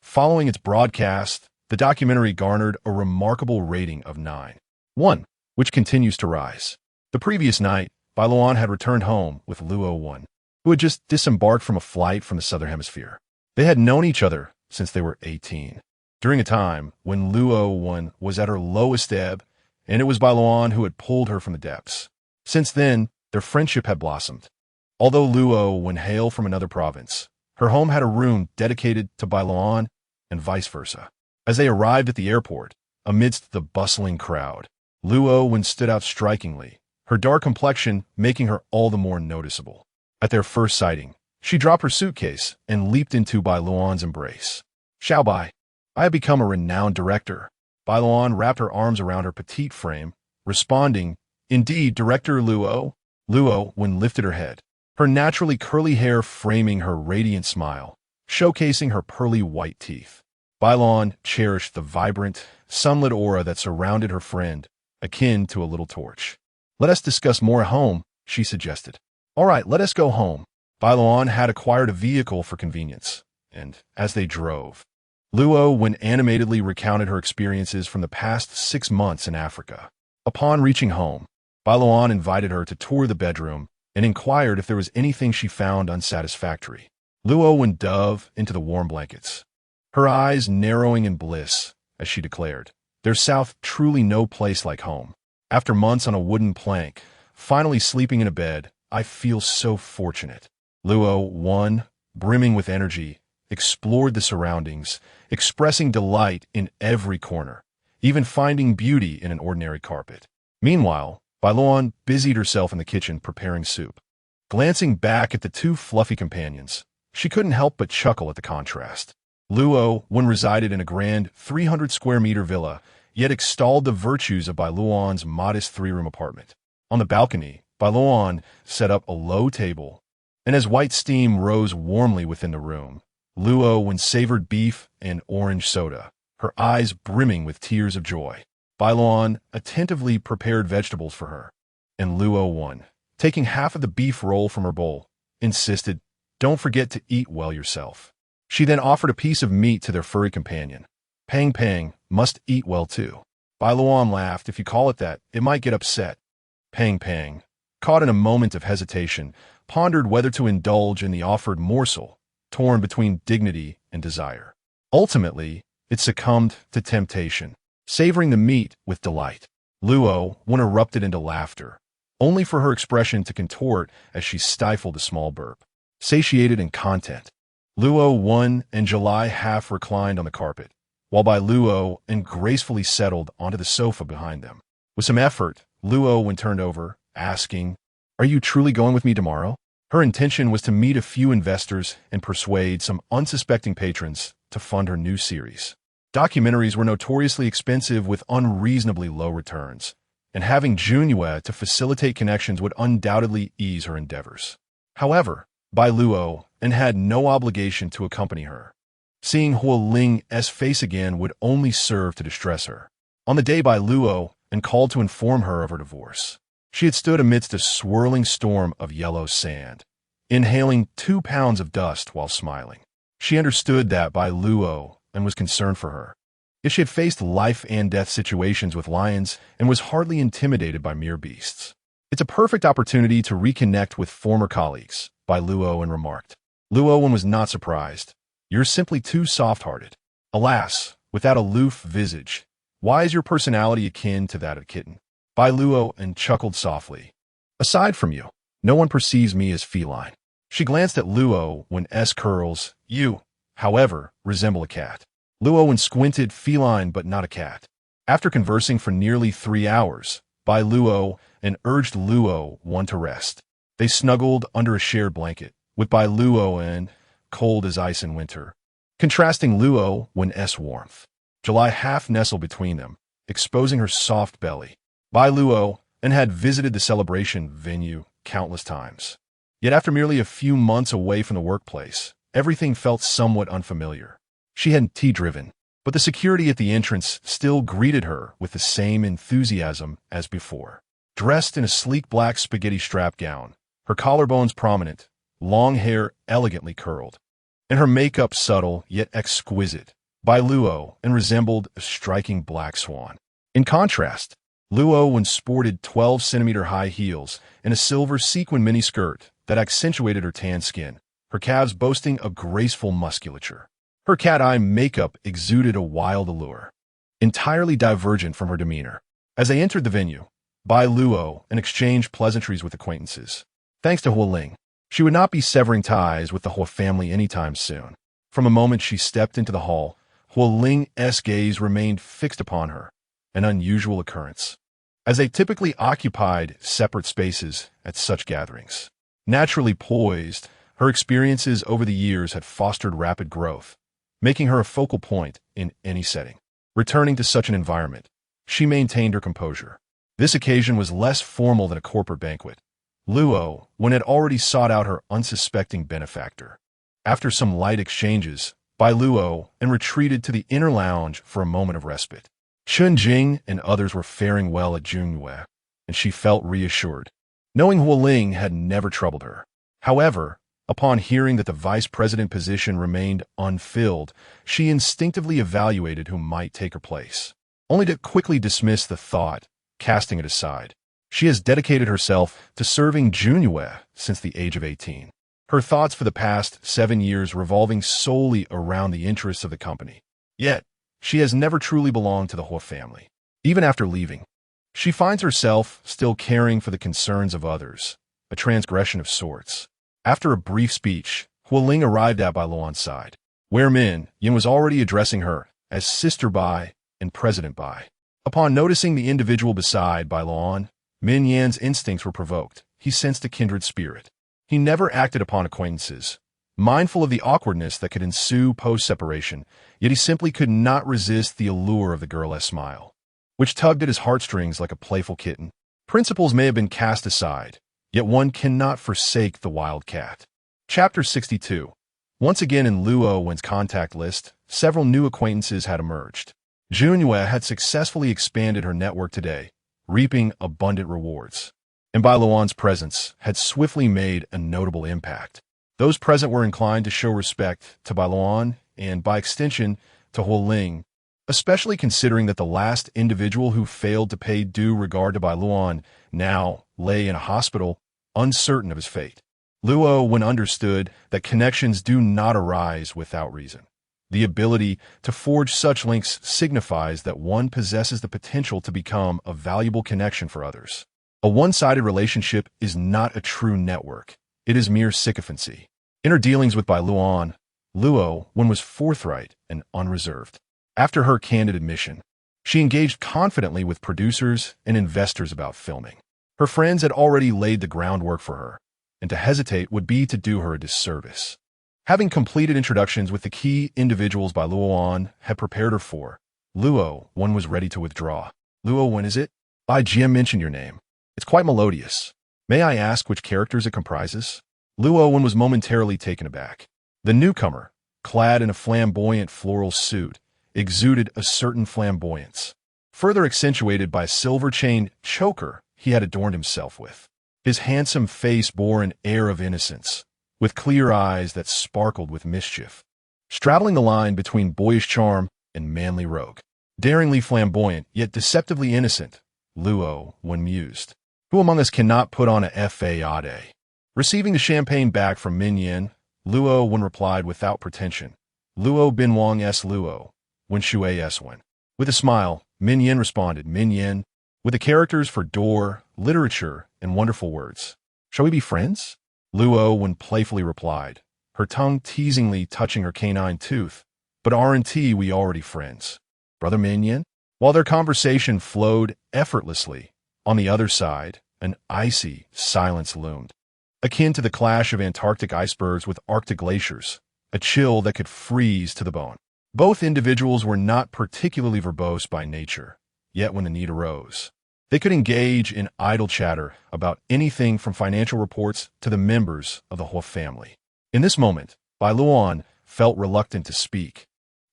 Following its broadcast, the documentary garnered a remarkable rating of 9.1, which continues to rise. The previous night, Bai Luoan had returned home with Luo, who had just disembarked from a flight from the Southern Hemisphere. They had known each other since they were 18. During a time when Luo was at her lowest ebb, and it was Bai Luoan who had pulled her from the depths. Since then, their friendship had blossomed. Although Luo hailed from another province, her home had a room dedicated to Bai Luoan and vice versa. As they arrived at the airport, amidst the bustling crowd, Luo stood out strikingly, her dark complexion making her all the more noticeable. At their first sighting, she dropped her suitcase and leaped into Bai Luoan's embrace. Xiao Bai, I have become a renowned director. Bai Luoan wrapped her arms around her petite frame, responding, Indeed, Director Luo. Luo, when lifted her head, her naturally curly hair framing her radiant smile, showcasing her pearly white teeth. Bai Luoan cherished the vibrant, sunlit aura that surrounded her friend, akin to a little torch. Let us discuss more at home, she suggested. All right, let us go home. Bai Luoan had acquired a vehicle for convenience, and as they drove, Luo, when animatedly recounted her experiences from the past 6 months in Africa. Upon reaching home, Bai Luoan invited her to tour the bedroom and inquired if there was anything she found unsatisfactory. Luo went dove into the warm blankets, her eyes narrowing in bliss as she declared, There's South truly no place like home. After months on a wooden plank, finally sleeping in a bed, I feel so fortunate. Luo, one, brimming with energy, explored the surroundings, expressing delight in every corner, even finding beauty in an ordinary carpet. Meanwhile, Bai Luoan busied herself in the kitchen preparing soup. Glancing back at the two fluffy companions, she couldn't help but chuckle at the contrast. Luo, when resided in a grand 300-square-meter villa, yet extolled the virtues of Bai Luoan's modest 3-room apartment. On the balcony, Bai Luoan set up a low table, and as white steam rose warmly within the room, Luo, when savored beef and orange soda, her eyes brimming with tears of joy. Bai Luoan attentively prepared vegetables for her, and Luo, one, taking half of the beef roll from her bowl, insisted, Don't forget to eat well yourself. She then offered a piece of meat to their furry companion. Pang Pang must eat well too. Bai Luoan laughed. If you call it that, it might get upset. Pang Pang, caught in a moment of hesitation, pondered whether to indulge in the offered morsel, torn between dignity and desire. Ultimately, it succumbed to temptation, savoring the meat with delight. Luo, one, erupted into laughter, only for her expression to contort as she stifled a small burp. Satiated and content, Luo, one, and July half reclined on the carpet, while Bai Luo and gracefully settled onto the sofa behind them. With some effort, Luo, when turned over, asking, Are you truly going with me tomorrow? Her intention was to meet a few investors and persuade some unsuspecting patrons to fund her new series. Documentaries were notoriously expensive with unreasonably low returns, and having Junyue to facilitate connections would undoubtedly ease her endeavors. However, Bai Luo and had no obligation to accompany her. Seeing Huo Ling's face again would only serve to distress her. On the day Bai Luo and called to inform her of her divorce, she had stood amidst a swirling storm of yellow sand, inhaling 2 pounds of dust while smiling. She understood that Bai Luo and was concerned for her. Yet she had faced life and death situations with lions and was hardly intimidated by mere beasts. It's a perfect opportunity to reconnect with former colleagues, Bai Luo remarked. Luo was not surprised. You're simply too soft-hearted. Alas, with that aloof visage, why is your personality akin to that of a kitten? Bai Luo chuckled softly. Aside from you, no one perceives me as feline. She glanced at Luo S curls. You, however, resemble a cat. Luo squinted, feline but not a cat. After conversing for nearly 3 hours, Bai Luo urged Luo to rest. They snuggled under a shared blanket, with Bai Luo cold as ice in winter, contrasting Luo S warmth. July half nestled between them, exposing her soft belly. Bai Luo had visited the celebration venue countless times. Yet after merely a few months away from the workplace, everything felt somewhat unfamiliar. She hadn't tea-driven, but the security at the entrance still greeted her with the same enthusiasm as before. Dressed in a sleek black spaghetti strap gown, her collarbones prominent, long hair elegantly curled, and her makeup subtle yet exquisite, Bai Luo resembled a striking black swan. In contrast, Luo sported 12-centimeter high heels and a silver sequin miniskirt that accentuated her tan skin, her calves boasting a graceful musculature. Her cat-eye makeup exuded a wild allure, entirely divergent from her demeanor. As they entered the venue, Bai Luo exchanged pleasantries with acquaintances. Thanks to Huo Ling, she would not be severing ties with the Huo family anytime soon. From the moment she stepped into the hall, Huo Ling's gaze remained fixed upon her, an unusual occurrence, as they typically occupied separate spaces at such gatherings. Naturally poised, her experiences over the years had fostered rapid growth, making her a focal point in any setting. Returning to such an environment, she maintained her composure. This occasion was less formal than a corporate banquet. Luo, when had already sought out her unsuspecting benefactor. After some light exchanges, Bai Luo and retreated to the inner lounge for a moment of respite. Chun Jing and others were faring well at Jungyue, and she felt reassured, knowing Huo Ling had never troubled her. However, upon hearing that the vice president position remained unfilled, she instinctively evaluated who might take her place, only to quickly dismiss the thought, casting it aside. She has dedicated herself to serving Jungyue since the age of 18. Her thoughts for the past 7 years revolving solely around the interests of the company. Yet, she has never truly belonged to the Huo family. Even after leaving, she finds herself still caring for the concerns of others, a transgression of sorts. After a brief speech, Huo Ling arrived at Bai Luoan's side, where Min Yin was already addressing her as Sister Bai and President Bai. Upon noticing the individual beside Bai Luoan, Min Yan's instincts were provoked. He sensed a kindred spirit. He never acted upon acquaintances, mindful of the awkwardness that could ensue post-separation, yet he simply could not resist the allure of the girl's smile, which tugged at his heartstrings like a playful kitten. Principles may have been cast aside, yet one cannot forsake the wild cat. Chapter 62. Once again in Luo Wen's contact list, several new acquaintances had emerged. Jungyue had successfully expanded her network today, reaping abundant rewards. And Bai Luoan's presence had swiftly made a notable impact. Those present were inclined to show respect to Bai Luoan and, by extension, to Huo Ling, especially considering that the last individual who failed to pay due regard to Bai Luoan now lay in a hospital, uncertain of his fate. Luo, when understood that connections do not arise without reason. The ability to forge such links signifies that one possesses the potential to become a valuable connection for others. A one-sided relationship is not a true network. It is mere sycophancy. In her dealings with Bai Luoan, Luo was forthright and unreserved. After her candid admission, she engaged confidently with producers and investors about filming. Her friends had already laid the groundwork for her, and to hesitate would be to do her a disservice. Having completed introductions with the key individuals Bai Luoan had prepared her for, Luo was ready to withdraw. Luo, when is it? Bai Jim mentioned your name. It's quite melodious. May I ask which characters it comprises? Luo was momentarily taken aback. The newcomer, clad in a flamboyant floral suit, exuded a certain flamboyance, further accentuated by a silver-chained choker he had adorned himself with. His handsome face bore an air of innocence, with clear eyes that sparkled with mischief, straddling the line between boyish charm and manly rogue. Daringly flamboyant, yet deceptively innocent, Luo mused. Who among us cannot put on a fade? Receiving the champagne back from Min Yin, Luo replied without pretension. Luo bin Wang s Luo, Wen Shui s Wen. With a smile, Min Yin responded, Min Yin, with the characters for door, literature, and wonderful words. Shall we be friends? Luo playfully replied, her tongue teasingly touching her canine tooth. But aren't we already friends? Brother Min Yin? While their conversation flowed effortlessly, on the other side, an icy silence loomed, akin to the clash of Antarctic icebergs with Arctic glaciers, a chill that could freeze to the bone. Both individuals were not particularly verbose by nature, yet when the need arose, they could engage in idle chatter about anything from financial reports to the members of the Huo family. In this moment, Bai Luoan felt reluctant to speak,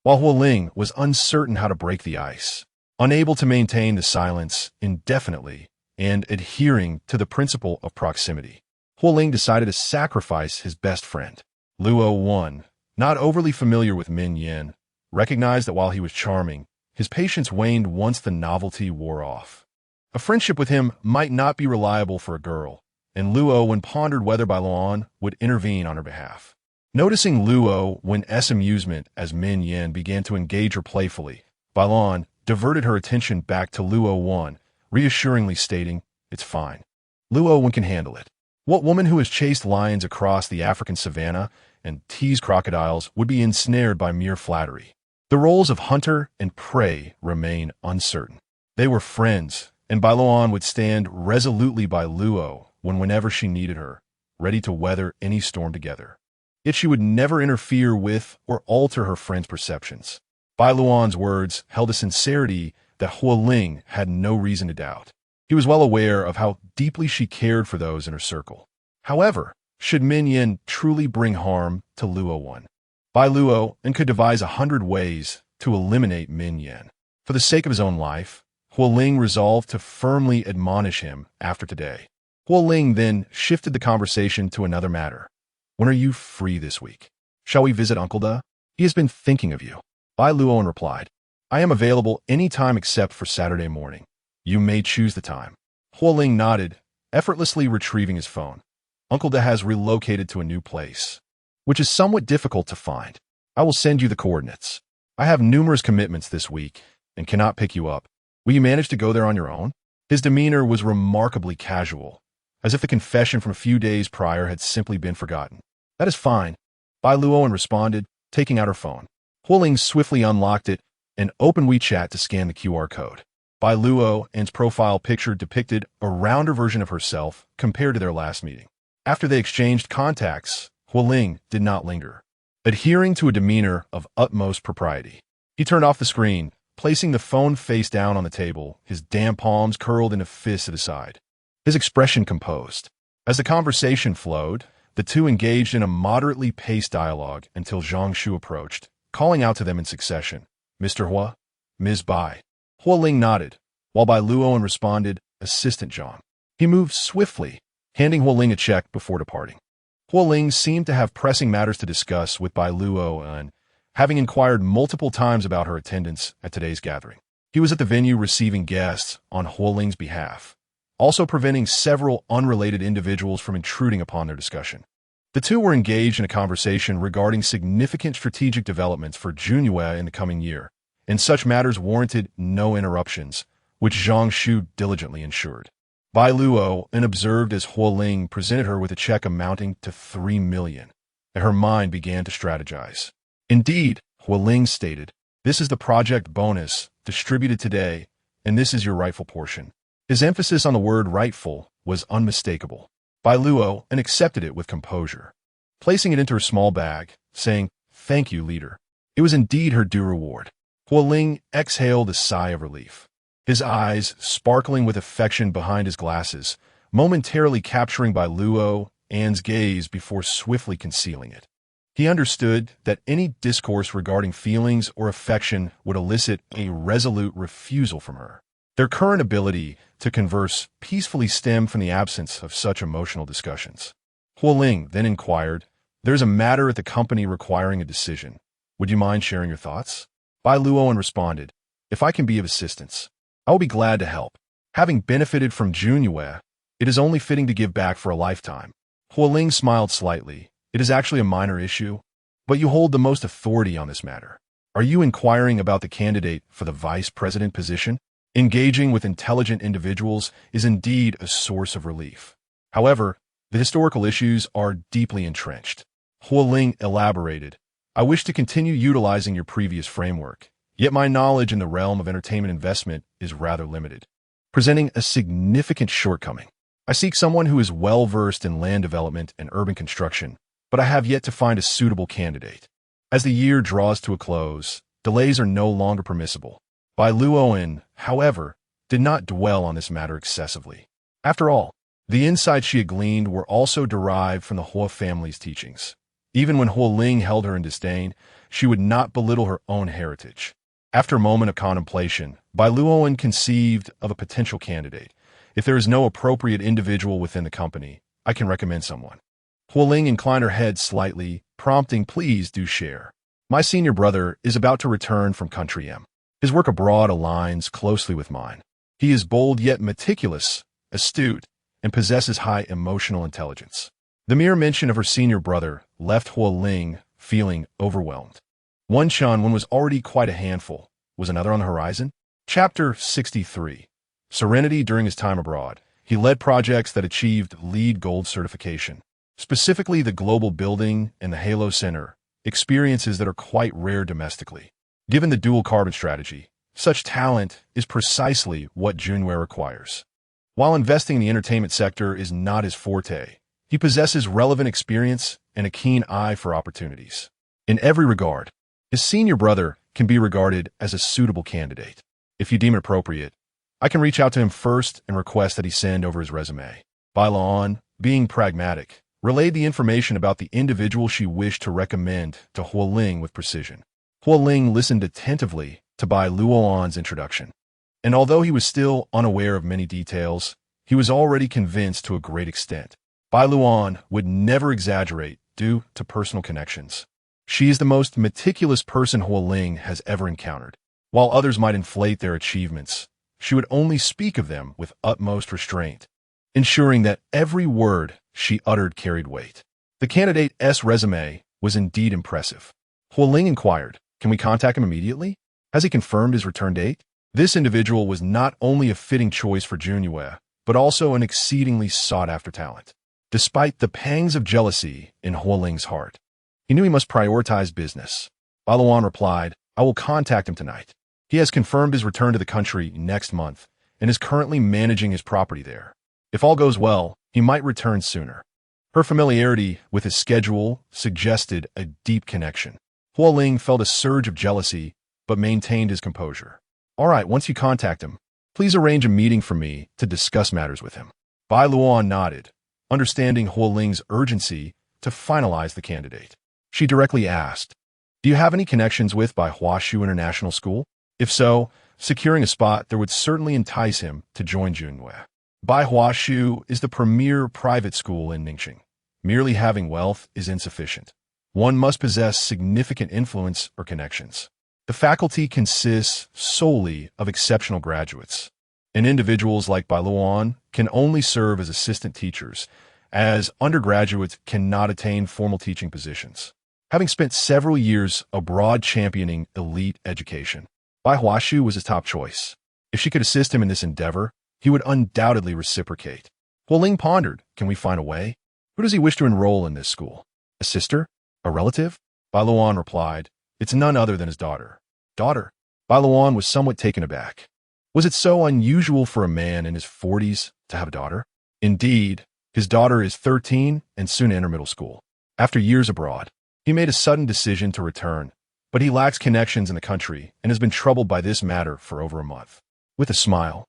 while Huo Ling was uncertain how to break the ice. Unable to maintain the silence indefinitely and adhering to the principle of proximity, Huo Ling decided to sacrifice his best friend. Luo, not overly familiar with Min Yin, recognized that while he was charming, his patience waned once the novelty wore off. A friendship with him might not be reliable for a girl, and Luo pondered whether Bai Luoan would intervene on her behalf. Noticing Luo's amusement as Min Yin began to engage her playfully, Bai Luoan diverted her attention back to Luo, reassuringly stating, it's fine. Luo can handle it. What woman who has chased lions across the African savannah and teased crocodiles would be ensnared by mere flattery? The roles of hunter and prey remain uncertain. They were friends, and Bai Luoan would stand resolutely by Luo whenever she needed her, ready to weather any storm together. Yet she would never interfere with or alter her friend's perceptions. Bai Luoan's words held a sincerity that Huo Ling had no reason to doubt. He was well aware of how deeply she cared for those in her circle. However, should Min Yin truly bring harm to Luoan, Bai Luoan could devise 100 ways to eliminate Min Yin. For the sake of his own life, Huo Ling resolved to firmly admonish him after today. Huo Ling then shifted the conversation to another matter. When are you free this week? Shall we visit Uncle Da? He has been thinking of you. Bai Luoan replied, I am available any time except for Saturday morning. You may choose the time. Huo Ling nodded, effortlessly retrieving his phone. Uncle Da has relocated to a new place, which is somewhat difficult to find. I will send you the coordinates. I have numerous commitments this week and cannot pick you up. Will you manage to go there on your own? His demeanor was remarkably casual, as if the confession from a few days prior had simply been forgotten. That is fine, Bai Luoan responded, taking out her phone. Huo Ling swiftly unlocked it and opened WeChat to scan the QR code. Bai Luoan's profile picture depicted a rounder version of herself compared to their last meeting. After they exchanged contacts, Huo Ling did not linger, adhering to a demeanor of utmost propriety. He turned off the screen, placing the phone face down on the table, his damp palms curled into fists at his side. His expression composed. As the conversation flowed, the two engaged in a moderately paced dialogue until Zhang Shu approached, calling out to them in succession, Mr. Hua, Ms. Bai. Huo Ling nodded, while Bai Luoan responded, Assistant Zhang. He moved swiftly, handing Huo Ling a check before departing. Huo Ling seemed to have pressing matters to discuss with Bai Luoan, having inquired multiple times about her attendance at today's gathering. He was at the venue receiving guests on Huo Ling's behalf, also preventing several unrelated individuals from intruding upon their discussion. The two were engaged in a conversation regarding significant strategic developments for Junyue in the coming year, and such matters warranted no interruptions, which Zhang Shu diligently ensured. Bai Luoan observed as Huo Ling presented her with a check amounting to 3 million, and her mind began to strategize. Indeed, Huo Ling stated, this is the project bonus distributed today, and this is your rightful portion. His emphasis on the word rightful was unmistakable. Bai Luoan accepted it with composure, placing it into her small bag, saying, Thank you, leader. It was indeed her due reward. Huo Ling exhaled a sigh of relief, his eyes sparkling with affection behind his glasses, momentarily capturing Bai Luoan's gaze before swiftly concealing it. He understood that any discourse regarding feelings or affection would elicit a resolute refusal from her. Their current ability to converse peacefully stemmed from the absence of such emotional discussions. Huo Ling then inquired, There's a matter at the company requiring a decision. Would you mind sharing your thoughts? Bai Luoan responded, If I can be of assistance, I will be glad to help. Having benefited from Junyue, it is only fitting to give back for a lifetime. Huo Ling smiled slightly. It is actually a minor issue, but you hold the most authority on this matter. Are you inquiring about the candidate for the vice president position? Engaging with intelligent individuals is indeed a source of relief. However, the historical issues are deeply entrenched. Huo Ling elaborated, I wish to continue utilizing your previous framework, yet my knowledge in the realm of entertainment investment is rather limited, presenting a significant shortcoming. I seek someone who is well-versed in land development and urban construction, but I have yet to find a suitable candidate. As the year draws to a close, delays are no longer permissible. Bai Luoan, however, did not dwell on this matter excessively. After all, the insights she had gleaned were also derived from the Huo family's teachings. Even when Huo Ling held her in disdain, she would not belittle her own heritage. After a moment of contemplation, Bai Luoan conceived of a potential candidate. If there is no appropriate individual within the company, I can recommend someone. Huo Ling inclined her head slightly, prompting, Please do share. My senior brother is about to return from Country M. His work abroad aligns closely with mine. He is bold yet meticulous, astute, and possesses high emotional intelligence. The mere mention of her senior brother left Huo Ling feeling overwhelmed. One was already quite a handful. Was another on the horizon? Chapter 63. Serenity during his time abroad. He led projects that achieved LEED Gold certification, specifically the Global Building and the Halo Center, experiences that are quite rare domestically. Given the dual carbon strategy, such talent is precisely what Junyue requires. While investing in the entertainment sector is not his forte, He possesses relevant experience and a keen eye for opportunities. In every regard, his senior brother can be regarded as a suitable candidate. If you deem it appropriate, I can reach out to him first and request that he send over his resume. Bai Luoan, being pragmatic, relayed the information about the individual she wished to recommend to Huo Ling with precision. Huo Ling listened attentively to Bai Luoan's introduction, and although he was still unaware of many details, he was already convinced to a great extent. Bai Luoan would never exaggerate due to personal connections. She is the most meticulous person Huo Ling has ever encountered. While others might inflate their achievements, she would only speak of them with utmost restraint, ensuring that every word she uttered carried weight. The candidate's resume was indeed impressive. Huo Ling inquired, "Can we contact him immediately? Has he confirmed his return date?" This individual was not only a fitting choice for Junyue, but also an exceedingly sought-after talent. Despite the pangs of jealousy in Huo Ling's heart, he knew he must prioritize business. Bai Luoan replied, "I will contact him tonight. He has confirmed his return to the country next month and is currently managing his property there. If all goes well, he might return sooner." Her familiarity with his schedule suggested a deep connection. Huo Ling felt a surge of jealousy, but maintained his composure. "All right, once you contact him, please arrange a meeting for me to discuss matters with him." Bai Luoan nodded, understanding Huo Ling's urgency to finalize the candidate. She directly asked, "Do you have any connections with Bai Huashu International School? If so, securing a spot there would certainly entice him to join Junyue." Bai Huashu is the premier private school in Ningxing. Merely having wealth is insufficient. One must possess significant influence or connections. The faculty consists solely of exceptional graduates, and individuals like Bai Luoan can only serve as assistant teachers, as undergraduates cannot attain formal teaching positions. Having spent several years abroad championing elite education, Bai Huashu was his top choice. If she could assist him in this endeavor, he would undoubtedly reciprocate. Huo Ling pondered, "Can we find a way? Who does he wish to enroll in this school? A sister? A relative?" Bai Luoan replied, "It's none other than his daughter." "Daughter?" Bai Luoan was somewhat taken aback. Was it so unusual for a man in his 40s to have a daughter? Indeed, his daughter is 13 and soon to enter middle school. After years abroad, he made a sudden decision to return, but he lacks connections in the country and has been troubled by this matter for over a month. With a smile,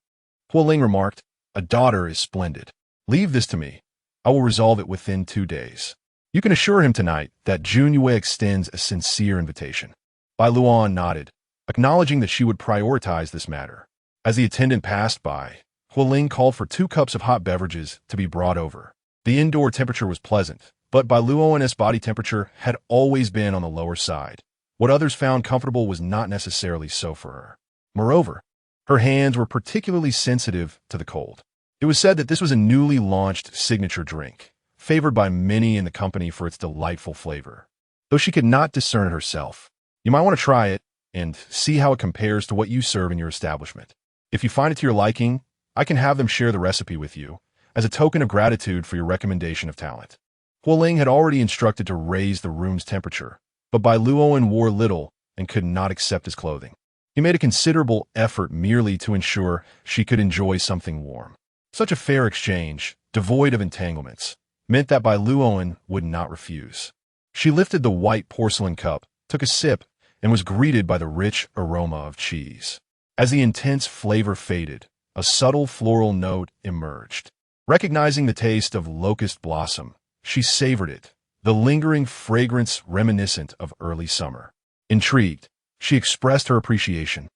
Huo Ling remarked, "A daughter is splendid. Leave this to me. I will resolve it within 2 days. You can assure him tonight that Junyue extends a sincere invitation." Bai Luoan nodded, acknowledging that she would prioritize this matter. As the attendant passed by, Huo Ling called for 2 cups of hot beverages to be brought over. The indoor temperature was pleasant, but Bai Luoan's body temperature had always been on the lower side. What others found comfortable was not necessarily so for her. Moreover, her hands were particularly sensitive to the cold. It was said that this was a newly launched signature drink, favored by many in the company for its delightful flavor. Though she could not discern it herself, you might want to try it and see how it compares to what you serve in your establishment. If you find it to your liking, I can have them share the recipe with you as a token of gratitude for your recommendation of talent. Huo Ling had already instructed to raise the room's temperature, but Bai Luoan wore little and could not accept his clothing. He made a considerable effort merely to ensure she could enjoy something warm. Such a fair exchange, devoid of entanglements, meant that Bai Luoan would not refuse. She lifted the white porcelain cup, took a sip, and was greeted by the rich aroma of cheese. As the intense flavor faded, a subtle floral note emerged. Recognizing the taste of locust blossom, she savored it, the lingering fragrance reminiscent of early summer. Intrigued, she expressed her appreciation,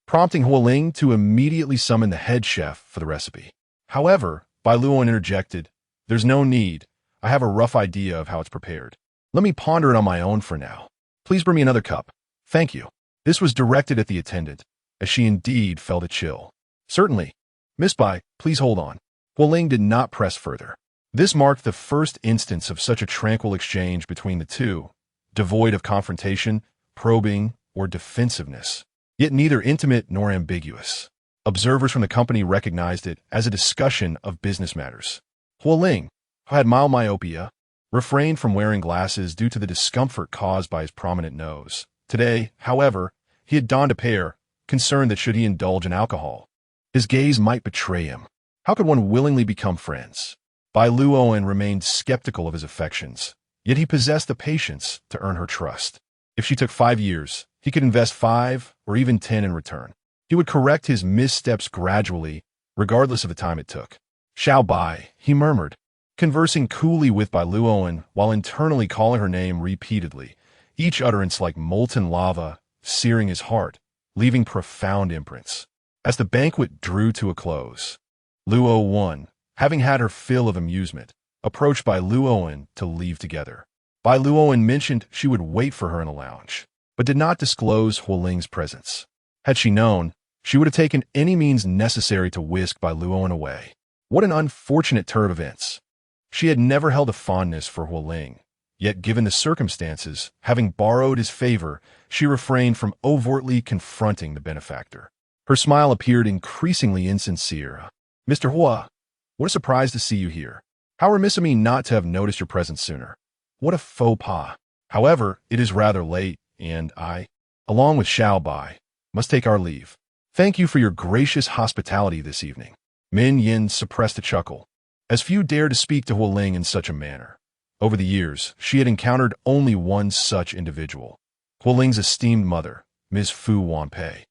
prompting Huo Ling to immediately summon the head chef for the recipe. However, Bai Luoan interjected, "There's no need. I have a rough idea of how it's prepared. Let me ponder it on my own for now. Please bring me another cup. Thank you." This was directed at the attendant, as she indeed felt a chill. "Certainly. Miss Bai, please hold on." Huo Ling did not press further. This marked the first instance of such a tranquil exchange between the two, devoid of confrontation, probing, or defensiveness, yet neither intimate nor ambiguous. Observers from the company recognized it as a discussion of business matters. Huo Ling, who had mild myopia, refrained from wearing glasses due to the discomfort caused by his prominent nose. Today, however, he had donned a pair, concerned that should he indulge in alcohol, his gaze might betray him. How could one willingly become friends? Bai Luoan remained skeptical of his affections, yet he possessed the patience to earn her trust. If she took 5 years, he could invest 5 or even 10 in return. He would correct his missteps gradually, regardless of the time it took. "Xiao Bai," he murmured, conversing coolly with Bai Luoan while internally calling her name repeatedly, each utterance like molten lava, searing his heart, leaving profound imprints. As the banquet drew to a close, Luo, having had her fill of amusement, approached Bai Luoan to leave together. Bai Luoan mentioned she would wait for her in a lounge, but did not disclose Huo Ling's presence. Had she known, she would have taken any means necessary to whisk Bai Luoan away. What an unfortunate turn of events. She had never held a fondness for Huo Ling, yet given the circumstances, having borrowed his favor, she refrained from overtly confronting the benefactor. Her smile appeared increasingly insincere. "Mr. Huo, what a surprise to see you here. How remiss of me not to have noticed your presence sooner. What a faux pas. However, it is rather late, and I, along with Xiao Bai, must take our leave. Thank you for your gracious hospitality this evening." Min Yin suppressed a chuckle, as few dared to speak to Huo Ling in such a manner. Over the years, she had encountered only one such individual, Huo Ling's esteemed mother, Ms. Fu Wanpei.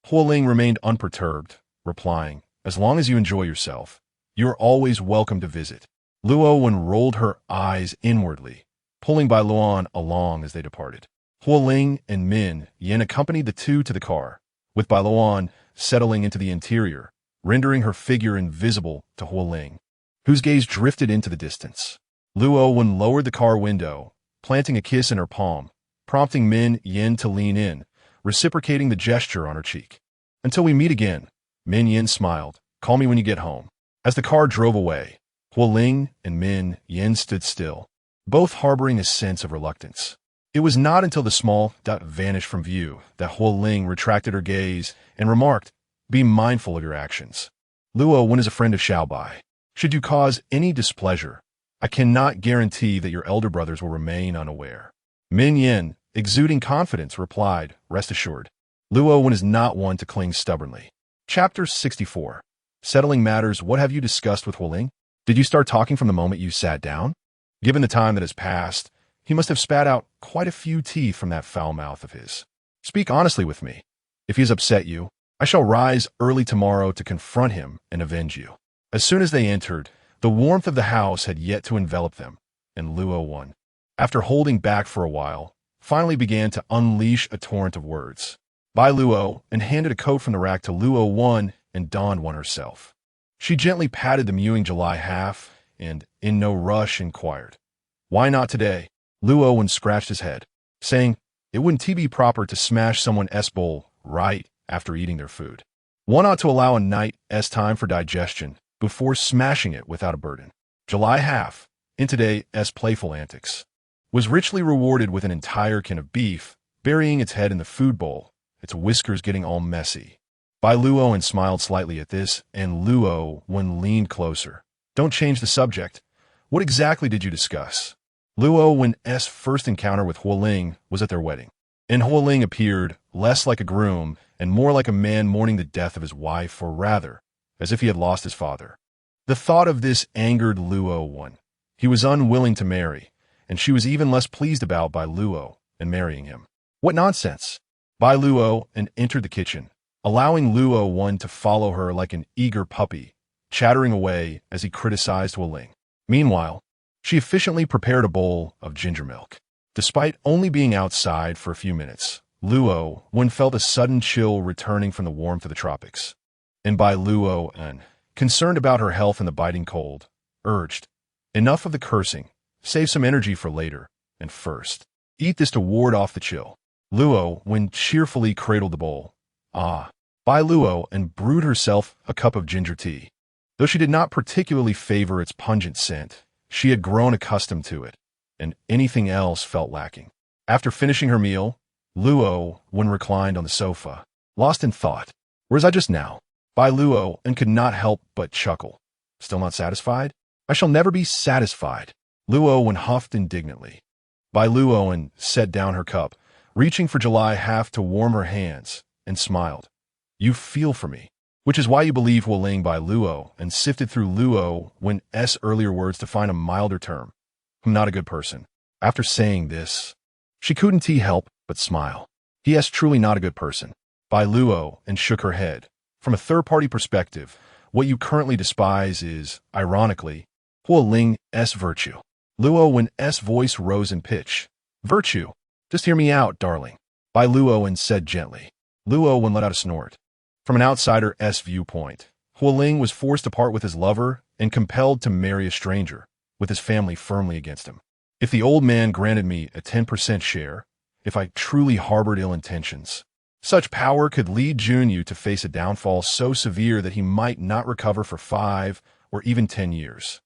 Huo Ling remained unperturbed, replying, "As long as you enjoy yourself, you are always welcome to visit." Luo rolled her eyes inwardly, pulling Bai Luoan along as they departed. Huo Ling and Min Yin accompanied the two to the car, with Bai Luoan settling into the interior, rendering her figure invisible to Huo Ling, whose gaze drifted into the distance. Luo lowered the car window, planting a kiss in her palm, prompting Min Yin to lean in, reciprocating the gesture on her cheek. "Until we meet again," Min Yin smiled. "Call me when you get home." As the car drove away, Huo Ling and Min Yin stood still, both harboring a sense of reluctance. It was not until the small dot vanished from view that Huo Ling retracted her gaze and remarked, "Be mindful of your actions. Luo is a friend of Xiao Bai. Should you cause any displeasure, I cannot guarantee that your elder brothers will remain unaware." Min Yin, exuding confidence, replied, "Rest assured. Luo is not one to cling stubbornly." Chapter 64. Settling matters. What have you discussed with Huo Ling? Did you start talking from the moment you sat down? Given the time that has passed, he must have spat out quite a few teeth from that foul mouth of his. Speak honestly with me. If he has upset you, I shall rise early tomorrow to confront him and avenge you. As soon as they entered, the warmth of the house had yet to envelop them, and Luo, after holding back for a while, finally began to unleash a torrent of words. Bai Luo handed a coat from the rack to Luo and donned one herself. She gently patted the mewing July half and, in no rush, inquired, "Why not today?" Luo scratched his head, saying, "It wouldn't be proper to smash someone's bowl right after eating their food. One ought to allow a night's time for digestion before smashing it without a burden." July half, in today's playful antics, was richly rewarded with an entire can of beef, burying its head in the food bowl, its whiskers getting all messy. Bai Luo smiled slightly at this, and Luo leaned closer. "Don't change the subject. What exactly did you discuss?" Luo's first encounter with Huo Ling was at their wedding, and Huo Ling appeared less like a groom and more like a man mourning the death of his wife, or rather, as if he had lost his father. The thought of this angered Luo. He was unwilling to marry, and she was even less pleased about Bai Luo and marrying him. What nonsense! Bai Luo entered the kitchen, allowing Luo to follow her like an eager puppy, chattering away as he criticized Huo Ling. Meanwhile, she efficiently prepared a bowl of ginger milk. Despite only being outside for a few minutes, Luo felt a sudden chill returning from the warmth of the tropics. And Bai Luo, concerned about her health in the biting cold, urged, "Enough of the cursing. Save some energy for later, and first, eat this to ward off the chill." Luo cheerfully cradled the bowl. Bai Luo brewed herself a cup of ginger tea. Though she did not particularly favor its pungent scent, she had grown accustomed to it, and anything else felt lacking. After finishing her meal, Luo reclined on the sofa, lost in thought. "Where was I just now?" Bai Luo could not help but chuckle. "Still not satisfied? I shall never be satisfied." Luo huffed indignantly. Bai Luo set down her cup, reaching for July half to warm her hands, and smiled. "You feel for me." Which is why you believe Huo Ling Bai Luo and sifted through Luo Wen's earlier words to find a milder term. I'm not a good person. After saying this, she couldn't help but smile. He is truly not a good person. Bai Luo and shook her head. From a third-party perspective, what you currently despise is, ironically, Huo Ling's virtue. Luo Wen's voice rose in pitch. Virtue. Just hear me out, darling. Bai Luo said gently. Luo Wen let out a snort. From an outsider's viewpoint, Huo Ling was forced to part with his lover and compelled to marry a stranger, with his family firmly against him. If the old man granted me a 10% share, if I truly harbored ill intentions, such power could lead Junyu to face a downfall so severe that he might not recover for 5 or even 10 years.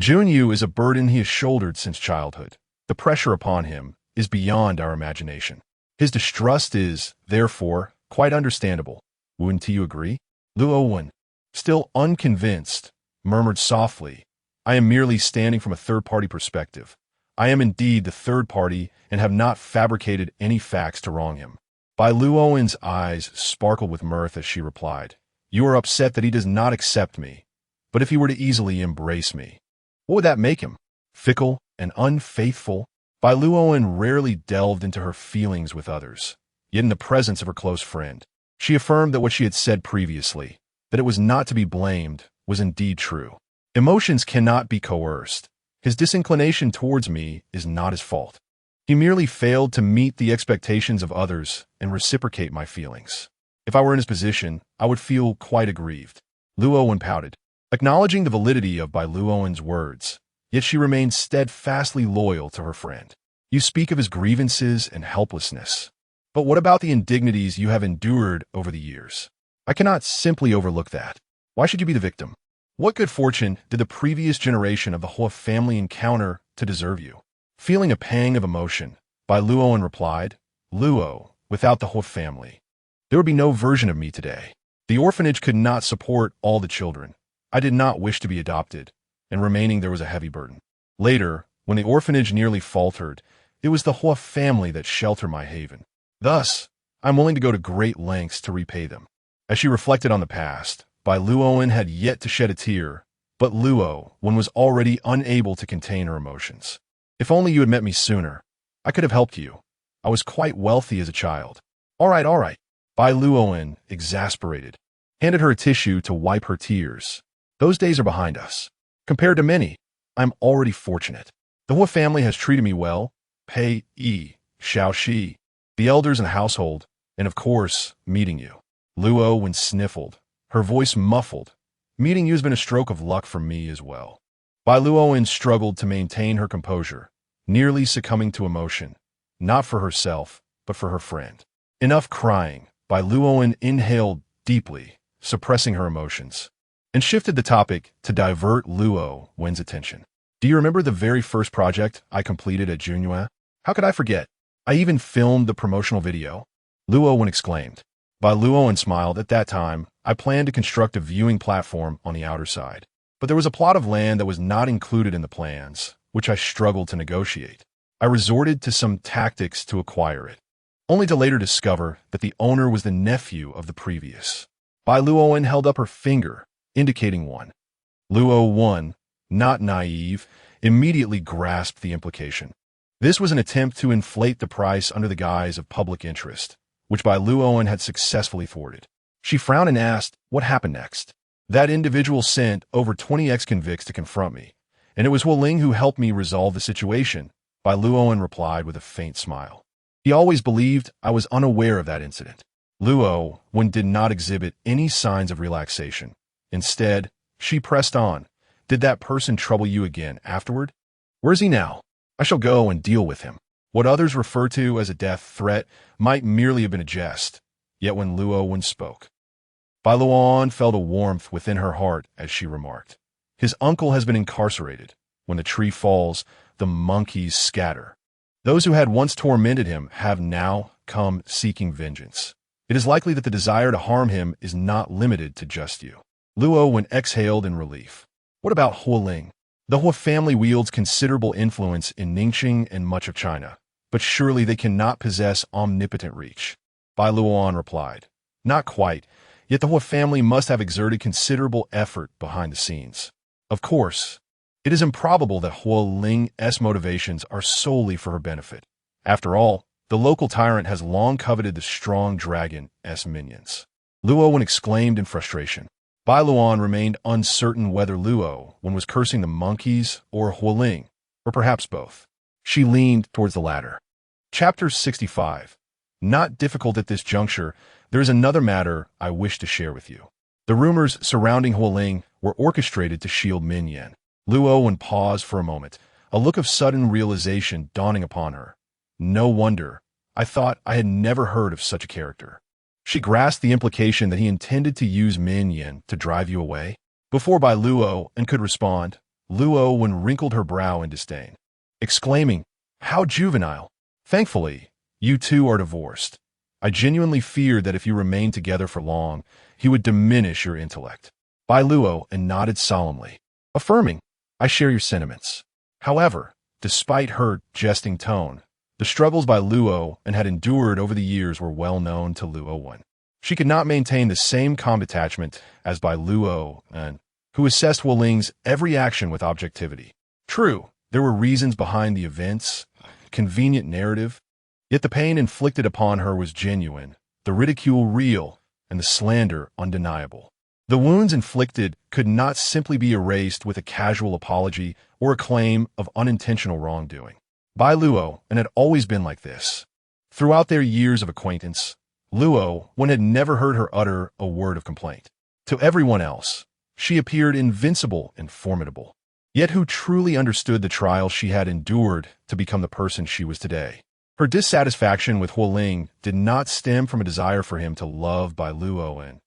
Junyu is a burden he has shouldered since childhood. The pressure upon him is beyond our imagination. His distrust is, therefore, quite understandable. Wouldn't you agree? Luo Wen, still unconvinced, murmured softly, I am merely standing from a third-party perspective. I am indeed the third party and have not fabricated any facts to wrong him. Bai Luoan's eyes sparkled with mirth as she replied, You are upset that he does not accept me, but if he were to easily embrace me, what would that make him? Fickle and unfaithful? Bai Luoan rarely delved into her feelings with others, yet in the presence of her close friend, she affirmed that what she had said previously, that it was not to be blamed, was indeed true. Emotions cannot be coerced. His disinclination towards me is not his fault. He merely failed to meet the expectations of others and reciprocate my feelings. If I were in his position, I would feel quite aggrieved. Luo Wen pouted, acknowledging the validity of Bai Luoan's words, yet she remained steadfastly loyal to her friend. You speak of his grievances and helplessness. But what about the indignities you have endured over the years? I cannot simply overlook that. Why should you be the victim? What good fortune did the previous generation of the Huo family encounter to deserve you? Feeling a pang of emotion, Bai Luoan replied, Luo, without the Huo family, there would be no version of me today. The orphanage could not support all the children. I did not wish to be adopted, and remaining there was a heavy burden. Later, when the orphanage nearly faltered, it was the Huo family that sheltered my haven. Thus, I'm willing to go to great lengths to repay them. As she reflected on the past, Bai Luoan had yet to shed a tear, but Luo Wen was already unable to contain her emotions. If only you had met me sooner, I could have helped you. I was quite wealthy as a child. All right. Bai Luoan, exasperated, handed her a tissue to wipe her tears. Those days are behind us. Compared to many, I'm already fortunate. The Huo family has treated me well. Pei Yi, Xiao Shi, the elders in the household, and of course, meeting you. Luo Wen sniffled, her voice muffled. Meeting you has been a stroke of luck for me as well. Bai Luoan struggled to maintain her composure, nearly succumbing to emotion, not for herself, but for her friend. Enough crying. Bai Luoan inhaled deeply, suppressing her emotions, and shifted the topic to divert Luo Wen's attention. Do you remember the very first project I completed at Junyu? How could I forget? I even filmed the promotional video. Luo Wen exclaimed. Bai Luoan smiled. At that time, I planned to construct a viewing platform on the outer side, but there was a plot of land that was not included in the plans, which I struggled to negotiate. I resorted to some tactics to acquire it, only to later discover that the owner was the nephew of the previous. Bai Luoan held up her finger, indicating one. Luo Wen, not naive, immediately grasped the implication. This was an attempt to inflate the price under the guise of public interest, which Bai Luoan had successfully thwarted. She frowned and asked, what happened next? That individual sent over 20 ex-convicts to confront me, and it was Huo Ling who helped me resolve the situation, Bai Luoan replied with a faint smile. He always believed I was unaware of that incident. Luo Wen did not exhibit any signs of relaxation. Instead, she pressed on. Did that person trouble you again afterward? Where is he now? I shall go and deal with him. What others refer to as a death threat might merely have been a jest, yet when Luo Wen spoke, Bai Luoan felt a warmth within her heart as she remarked, his uncle has been incarcerated. When the tree falls, the monkeys scatter. Those who had once tormented him have now come seeking vengeance. It is likely that the desire to harm him is not limited to just you. Luo Wen exhaled in relief. What about Huo Ling? The Huo family wields considerable influence in Ningxing and much of China, but surely they cannot possess omnipotent reach. Bai Luoan replied, not quite. Yet the Huo family must have exerted considerable effort behind the scenes. Of course, it is improbable that Huo Ling's motivations are solely for her benefit. After all, the local tyrant has long coveted the strong dragon's minions. Luowan exclaimed in frustration. Bai Luoan remained uncertain whether Luowan was cursing the monkeys or Huo Ling, or perhaps both. She leaned towards the latter. Chapter 65. Not difficult at this juncture, there is another matter I wish to share with you. The rumors surrounding Huo Ling were orchestrated to shield Min Yan. Luowan paused for a moment, a look of sudden realization dawning upon her. No wonder. I thought I had never heard of such a character. She grasped the implication that he intended to use Min Yan to drive you away. Before Bai Luoan could respond, Luowan wrinkled her brow in disdain, exclaiming, "How juvenile! Thankfully, you two are divorced. I genuinely feared that if you remained together for long, he would diminish your intellect." Bai Luoan nodded solemnly, affirming, "I share your sentiments." However, despite her jesting tone, the struggles Bai Luoan had endured over the years were well known to Luowan. She could not maintain the same calm detachment as Bai Luoan, who assessed Huo Ling's every action with objectivity. True, there were reasons behind the events, convenient narrative, yet the pain inflicted upon her was genuine, the ridicule real, and the slander undeniable. The wounds inflicted could not simply be erased with a casual apology or a claim of unintentional wrongdoing. Bai Luoan had always been like this. Throughout their years of acquaintance, Luowan had never heard her utter a word of complaint. To everyone else, she appeared invincible and formidable. Yet who truly understood the trials she had endured to become the person she was today? Her dissatisfaction with Huo Ling did not stem from a desire for him to love Bai Luoan.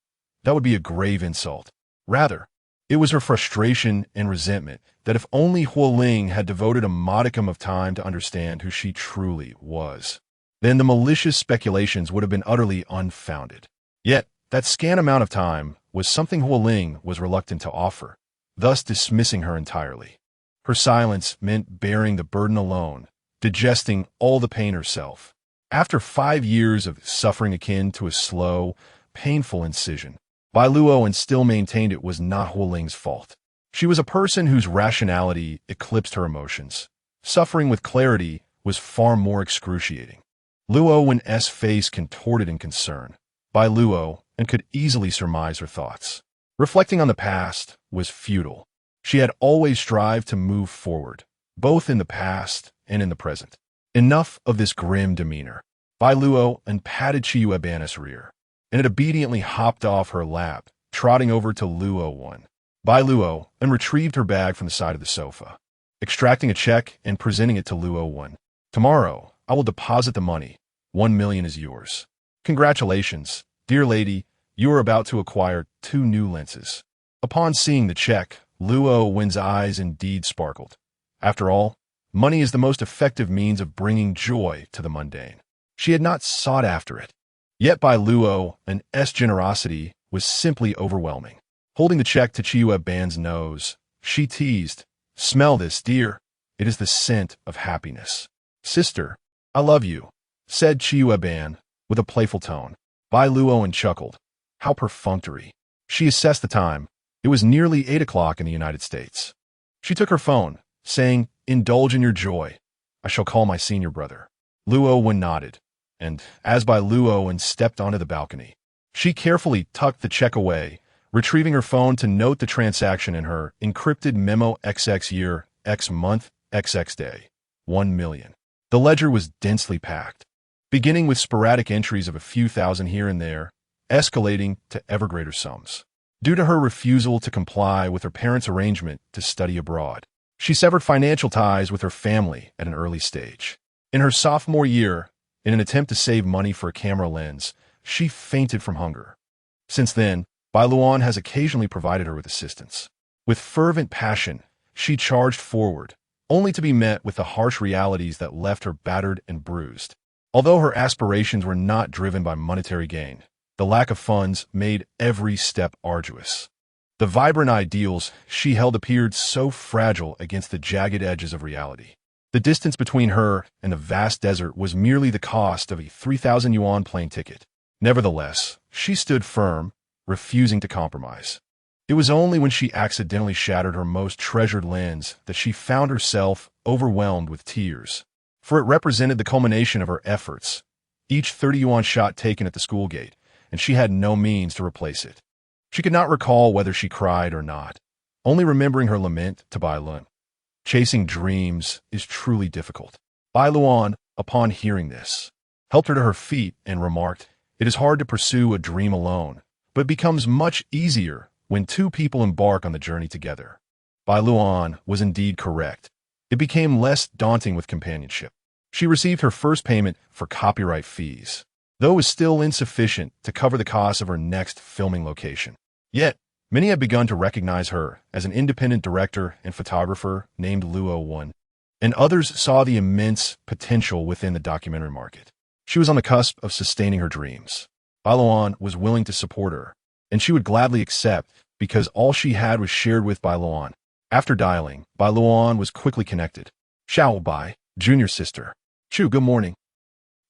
That would be a grave insult. Rather, it was her frustration and resentment that if only Huo Ling had devoted a modicum of time to understand who she truly was, then the malicious speculations would have been utterly unfounded. Yet, that scant amount of time was something Huo Ling was reluctant to offer, thus dismissing her entirely. Her silence meant bearing the burden alone, digesting all the pain herself. After 5 years of suffering akin to a slow, painful incision, Bai Luoan still maintained it was not Huo Ling's fault. She was a person whose rationality eclipsed her emotions. Suffering with clarity was far more excruciating. Luowan's face contorted in concern. Bai Luoan could easily surmise her thoughts. Reflecting on the past was futile. She had always strived to move forward, both in the past and in the present. Enough of this grim demeanor. Bai Luoan patted Chiyueban's rear, and it obediently hopped off her lap, trotting over to Luowan. Bai Luoan retrieved her bag from the side of the sofa, extracting a check and presenting it to Luowan. "Tomorrow, I will deposit the money. 1 million is yours. Congratulations, dear lady, you are about to acquire 2 new lenses." Upon seeing the check, Luowan's eyes indeed sparkled. After all, money is the most effective means of bringing joy to the mundane. She had not sought after it. Yet Bai Luoan's generosity was simply overwhelming. Holding the check to Chiyueban's nose, she teased, "Smell this, dear. It is the scent of happiness." "Sister, I love you," said Chiyueban with a playful tone. Bai Luoan chuckled. How perfunctory. She assessed the time. It was nearly 8 o'clock in the United States. She took her phone, saying, "Indulge in your joy. I shall call my senior brother." Luowan nodded, and as Bai Luoan stepped onto the balcony, she carefully tucked the check away, retrieving her phone to note the transaction in her encrypted memo XX year, X month, XX day. 1 million. The ledger was densely packed, beginning with sporadic entries of a few thousand here and there, escalating to ever greater sums. Due to her refusal to comply with her parents' arrangement to study abroad, she severed financial ties with her family at an early stage. In her sophomore year, in an attempt to save money for a camera lens, she fainted from hunger. Since then, Bai Luoan has occasionally provided her with assistance. With fervent passion, she charged forward, only to be met with the harsh realities that left her battered and bruised. Although her aspirations were not driven by monetary gain, the lack of funds made every step arduous. The vibrant ideals she held appeared so fragile against the jagged edges of reality. The distance between her and the vast desert was merely the cost of a 3,000 yuan plane ticket. Nevertheless, she stood firm, refusing to compromise. It was only when she accidentally shattered her most treasured lens that she found herself overwhelmed with tears, for it represented the culmination of her efforts, each 30 yuan shot taken at the school gate, and she had no means to replace it. She could not recall whether she cried or not, only remembering her lament to Bai Luoan. Chasing dreams is truly difficult. Bai Luoan, upon hearing this, helped her to her feet and remarked, "It is hard to pursue a dream alone, but becomes much easier when two people embark on the journey together." Bai Luoan was indeed correct. It became less daunting with companionship. She received her first payment for copyright fees, though it was still insufficient to cover the cost of her next filming location. Yet, many had begun to recognize her as an independent director and photographer named Huo Ling, and others saw the immense potential within the documentary market. She was on the cusp of sustaining her dreams. Bai Luoan was willing to support her, and she would gladly accept because all she had was shared with Bai Luoan. After dialing, Bai Luoan was quickly connected. "Xiao Bai, junior sister. Chu, good morning."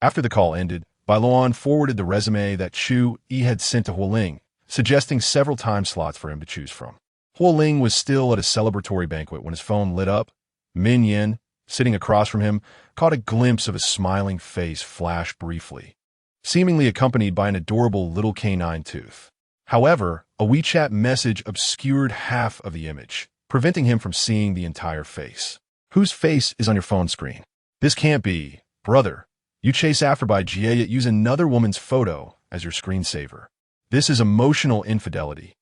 After the call ended, Bai Luoan forwarded the resume that Chu Yi had sent to Huo Ling, suggesting several time slots for him to choose from. Huo Ling was still at a celebratory banquet when his phone lit up. Min Yin, sitting across from him, caught a glimpse of a smiling face flash briefly, seemingly accompanied by an adorable little canine tooth. However, a WeChat message obscured half of the image, preventing him from seeing the entire face. "Whose face is on your phone screen? This can't be. Brother, you chase after Bai Jie yet use another woman's photo as your screensaver. This is emotional infidelity.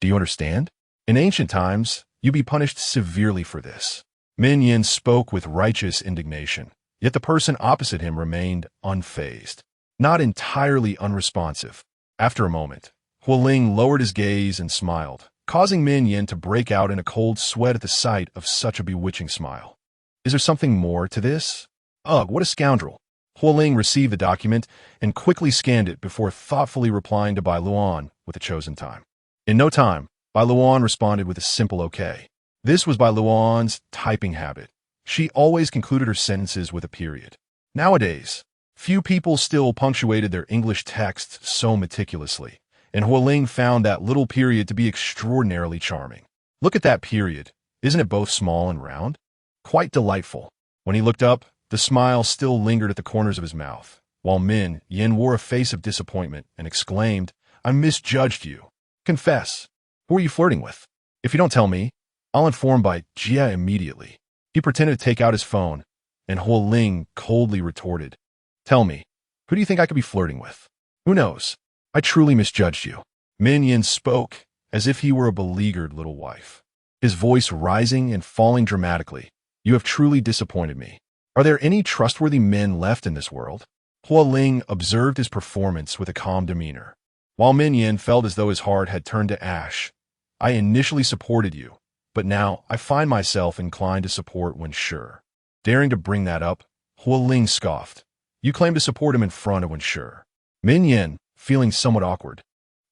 Do you understand? In ancient times, you'd be punished severely for this." Min Yin spoke with righteous indignation, yet the person opposite him remained unfazed, not entirely unresponsive. After a moment, Huo Ling lowered his gaze and smiled, causing Min Yin to break out in a cold sweat at the sight of such a bewitching smile. "Is there something more to this? Ugh, what a scoundrel." Huo Ling received the document and quickly scanned it before thoughtfully replying to Bai Luoan with a chosen time. In no time, Bai Luoan responded with a simple okay. This was Bai Luoan's typing habit. She always concluded her sentences with a period. Nowadays, few people still punctuated their English texts so meticulously, and Huo Ling found that little period to be extraordinarily charming. "Look at that period. Isn't it both small and round? Quite delightful." When he looked up, the smile still lingered at the corners of his mouth, while Min Yin wore a face of disappointment and exclaimed, "I misjudged you. Confess, who are you flirting with? If you don't tell me, I'll inform Bai Jie immediately." He pretended to take out his phone, and Huo Ling coldly retorted, "Tell me, who do you think I could be flirting with? Who knows? I truly misjudged you." Min Yin spoke as if he were a beleaguered little wife, his voice rising and falling dramatically. "You have truly disappointed me. Are there any trustworthy men left in this world?" Huo Ling observed his performance with a calm demeanor, while Min Yin felt as though his heart had turned to ash. "I initially supported you, but now I find myself inclined to support when sure." Daring to bring that up, Huo Ling scoffed. "You claim to support him in front of when sure." Min Yin, feeling somewhat awkward,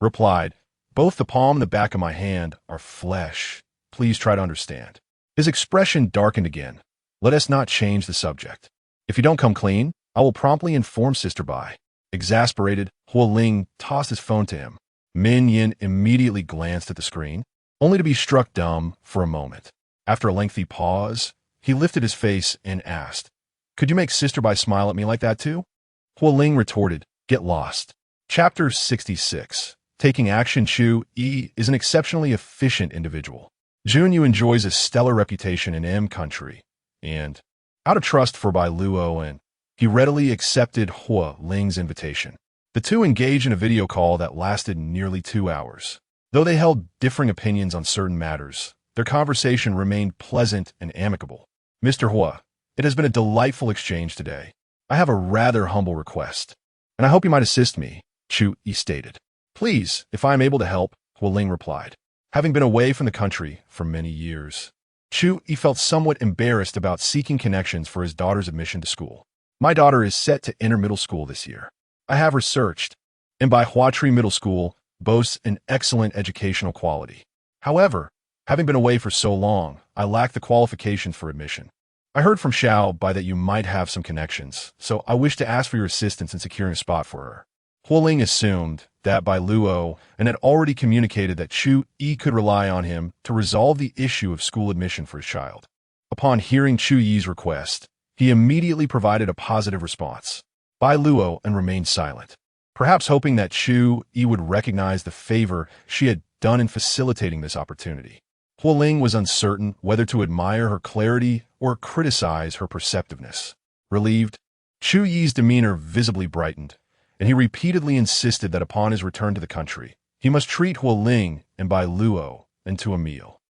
replied, "Both the palm and the back of my hand are flesh. Please try to understand." His expression darkened again. "Let us not change the subject. If you don't come clean, I will promptly inform Sister Bai." Exasperated, Huo Ling tossed his phone to him. Min Yin immediately glanced at the screen, only to be struck dumb for a moment. After a lengthy pause, he lifted his face and asked, "Could you make Sister Bai smile at me like that too?" Huo Ling retorted, "Get lost." Chapter 66. Taking action. Chu Yi is an exceptionally efficient individual. Junyu enjoys a stellar reputation in M country, and, out of trust for Bai Luoan, he readily accepted Huo Ling's invitation. The two engaged in a video call that lasted nearly 2 hours. Though they held differing opinions on certain matters, their conversation remained pleasant and amicable. "Mr. Huo, it has been a delightful exchange today. I have a rather humble request, and I hope you might assist me," Chu Yi stated. "Please, if I am able to help," Huo Ling replied. Having been away from the country for many years, Chu Yi felt somewhat embarrassed about seeking connections for his daughter's admission to school. "My daughter is set to enter middle school this year. I have researched, and Bai Huatree Middle School boasts an excellent educational quality. However, having been away for so long, I lack the qualifications for admission. I heard from Xiao Bai that you might have some connections, so I wish to ask for your assistance in securing a spot for her." Huo Ling assumed that Bai Luoan and had already communicated that Chu Yi could rely on him to resolve the issue of school admission for his child. Upon hearing Chu Yi's request, he immediately provided a positive response. Bai Luoan remained silent, perhaps hoping that Chu Yi would recognize the favor she had done in facilitating this opportunity. Huo Ling was uncertain whether to admire her clarity or criticize her perceptiveness. Relieved, Chu Yi's demeanor visibly brightened, and he repeatedly insisted that upon his return to the country, he must treat Huo Ling and Bai Luoan to a meal.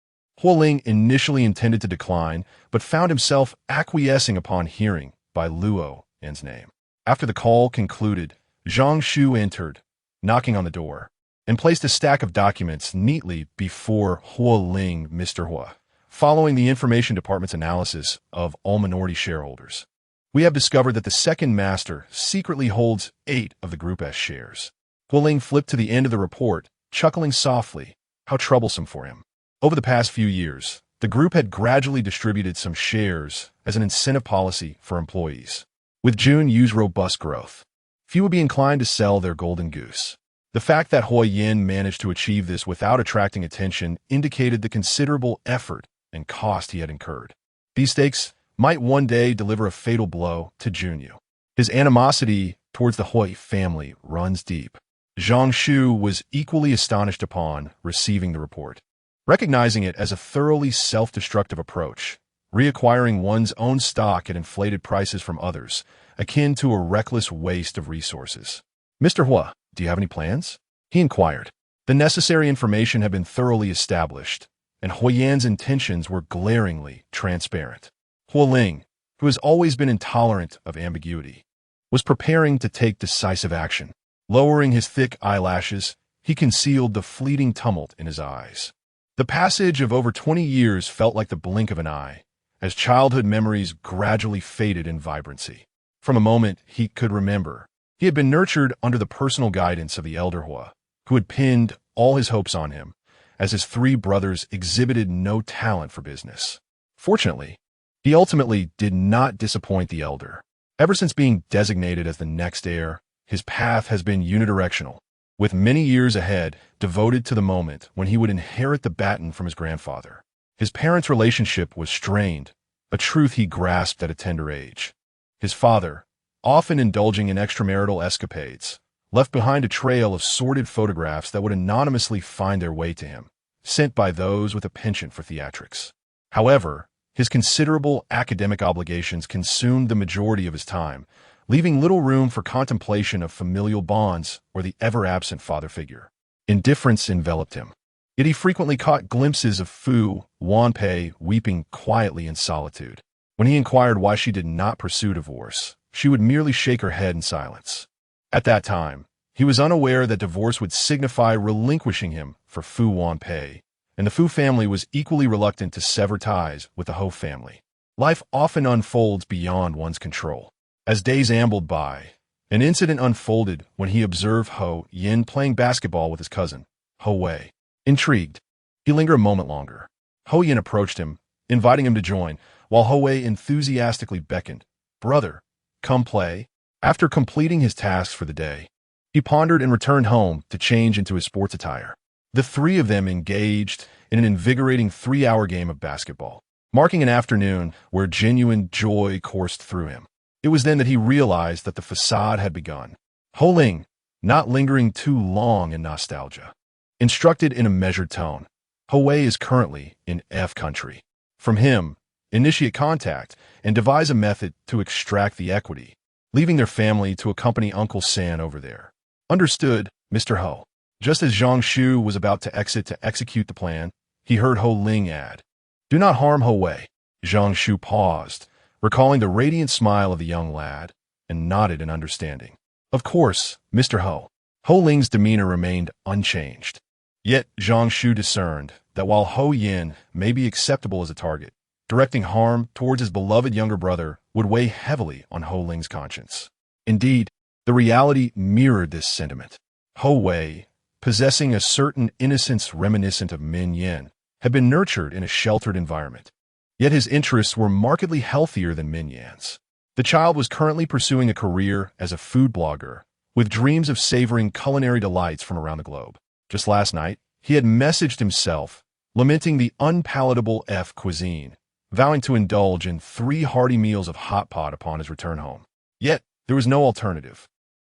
Huo Ling initially intended to decline, but found himself acquiescing upon hearing Bai Luoan's name. After the call concluded, Zhang Shu entered, knocking on the door, and placed a stack of documents neatly before Huo Ling, Mr. Huo. Following the information department's analysis of all minority shareholders, we have discovered that the second master secretly holds 8 of the Group S shares. Huo Ling flipped to the end of the report, chuckling softly. How troublesome for him. Over the past few years, the group had gradually distributed some shares as an incentive policy for employees. With Jun Yu's robust growth, few would be inclined to sell their golden goose. The fact that Huo Yin managed to achieve this without attracting attention indicated the considerable effort and cost he had incurred. These stakes might one day deliver a fatal blow to Junyu. His animosity towards the Hui family runs deep. Zhang Shu was equally astonished upon receiving the report. Recognizing it as a thoroughly self-destructive approach, reacquiring one's own stock at inflated prices from others, akin to a reckless waste of resources. Mr. Huo, do you have any plans? He inquired. The necessary information had been thoroughly established, and Huo Yan's intentions were glaringly transparent. Huo Ling, who has always been intolerant of ambiguity, was preparing to take decisive action. Lowering his thick eyelashes, he concealed the fleeting tumult in his eyes. The passage of over 20 years felt like the blink of an eye, as childhood memories gradually faded in vibrancy. From a moment he could remember, he had been nurtured under the personal guidance of the elder Huo, who had pinned all his hopes on him, as his 3 brothers exhibited no talent for business. Fortunately, he ultimately did not disappoint the elder. Ever since being designated as the next heir, his path has been unidirectional, with many years ahead devoted to the moment when he would inherit the baton from his grandfather. His parents' relationship was strained, a truth he grasped at a tender age. His father, often indulging in extramarital escapades, left behind a trail of sordid photographs that would anonymously find their way to him, sent by those with a penchant for theatrics. However, his considerable academic obligations consumed the majority of his time, leaving little room for contemplation of familial bonds or the ever-absent father figure. Indifference enveloped him. Yet he frequently caught glimpses of Fu Wanpei weeping quietly in solitude. When he inquired why she did not pursue divorce, she would merely shake her head in silence. At that time, he was unaware that divorce would signify relinquishing him for Fu Wanpei, and the Fu family was equally reluctant to sever ties with the Ho family. Life often unfolds beyond one's control. As days ambled by, an incident unfolded when he observed Ho Yin playing basketball with his cousin, Ho Wei. Intrigued, he lingered a moment longer. Ho Yin approached him, inviting him to join, while Ho Wei enthusiastically beckoned. "Brother, come play." After completing his tasks for the day, he pondered and returned home to change into his sports attire. The 3 of them engaged in an invigorating 3-hour game of basketball, marking an afternoon where genuine joy coursed through him. It was then that he realized that the facade had begun. Huo Ling, not lingering too long in nostalgia, instructed in a measured tone. Ho Wei is currently in F country. From him, initiate contact and devise a method to extract the equity, leaving their family to accompany Uncle San over there. Understood, Mr. Ho. Just as Zhang Shu was about to exit to execute the plan, he heard Huo Ling add, "Do not harm Ho Wei." Zhang Shu paused, recalling the radiant smile of the young lad, and nodded in understanding. "Of course, Mr. Ho." Huo Ling's demeanor remained unchanged. Yet Zhang Shu discerned that while Ho Yin may be acceptable as a target, directing harm towards his beloved younger brother would weigh heavily on Ho Ling's conscience. Indeed, the reality mirrored this sentiment. Ho Wei, possessing a certain innocence reminiscent of Min Yin, had been nurtured in a sheltered environment. Yet his interests were markedly healthier than Min Yan's. The child was currently pursuing a career as a food blogger, with dreams of savoring culinary delights from around the globe. Just last night, he had messaged himself, lamenting the unpalatable F cuisine, vowing to indulge in 3 hearty meals of hot pot upon his return home. Yet, there was no alternative.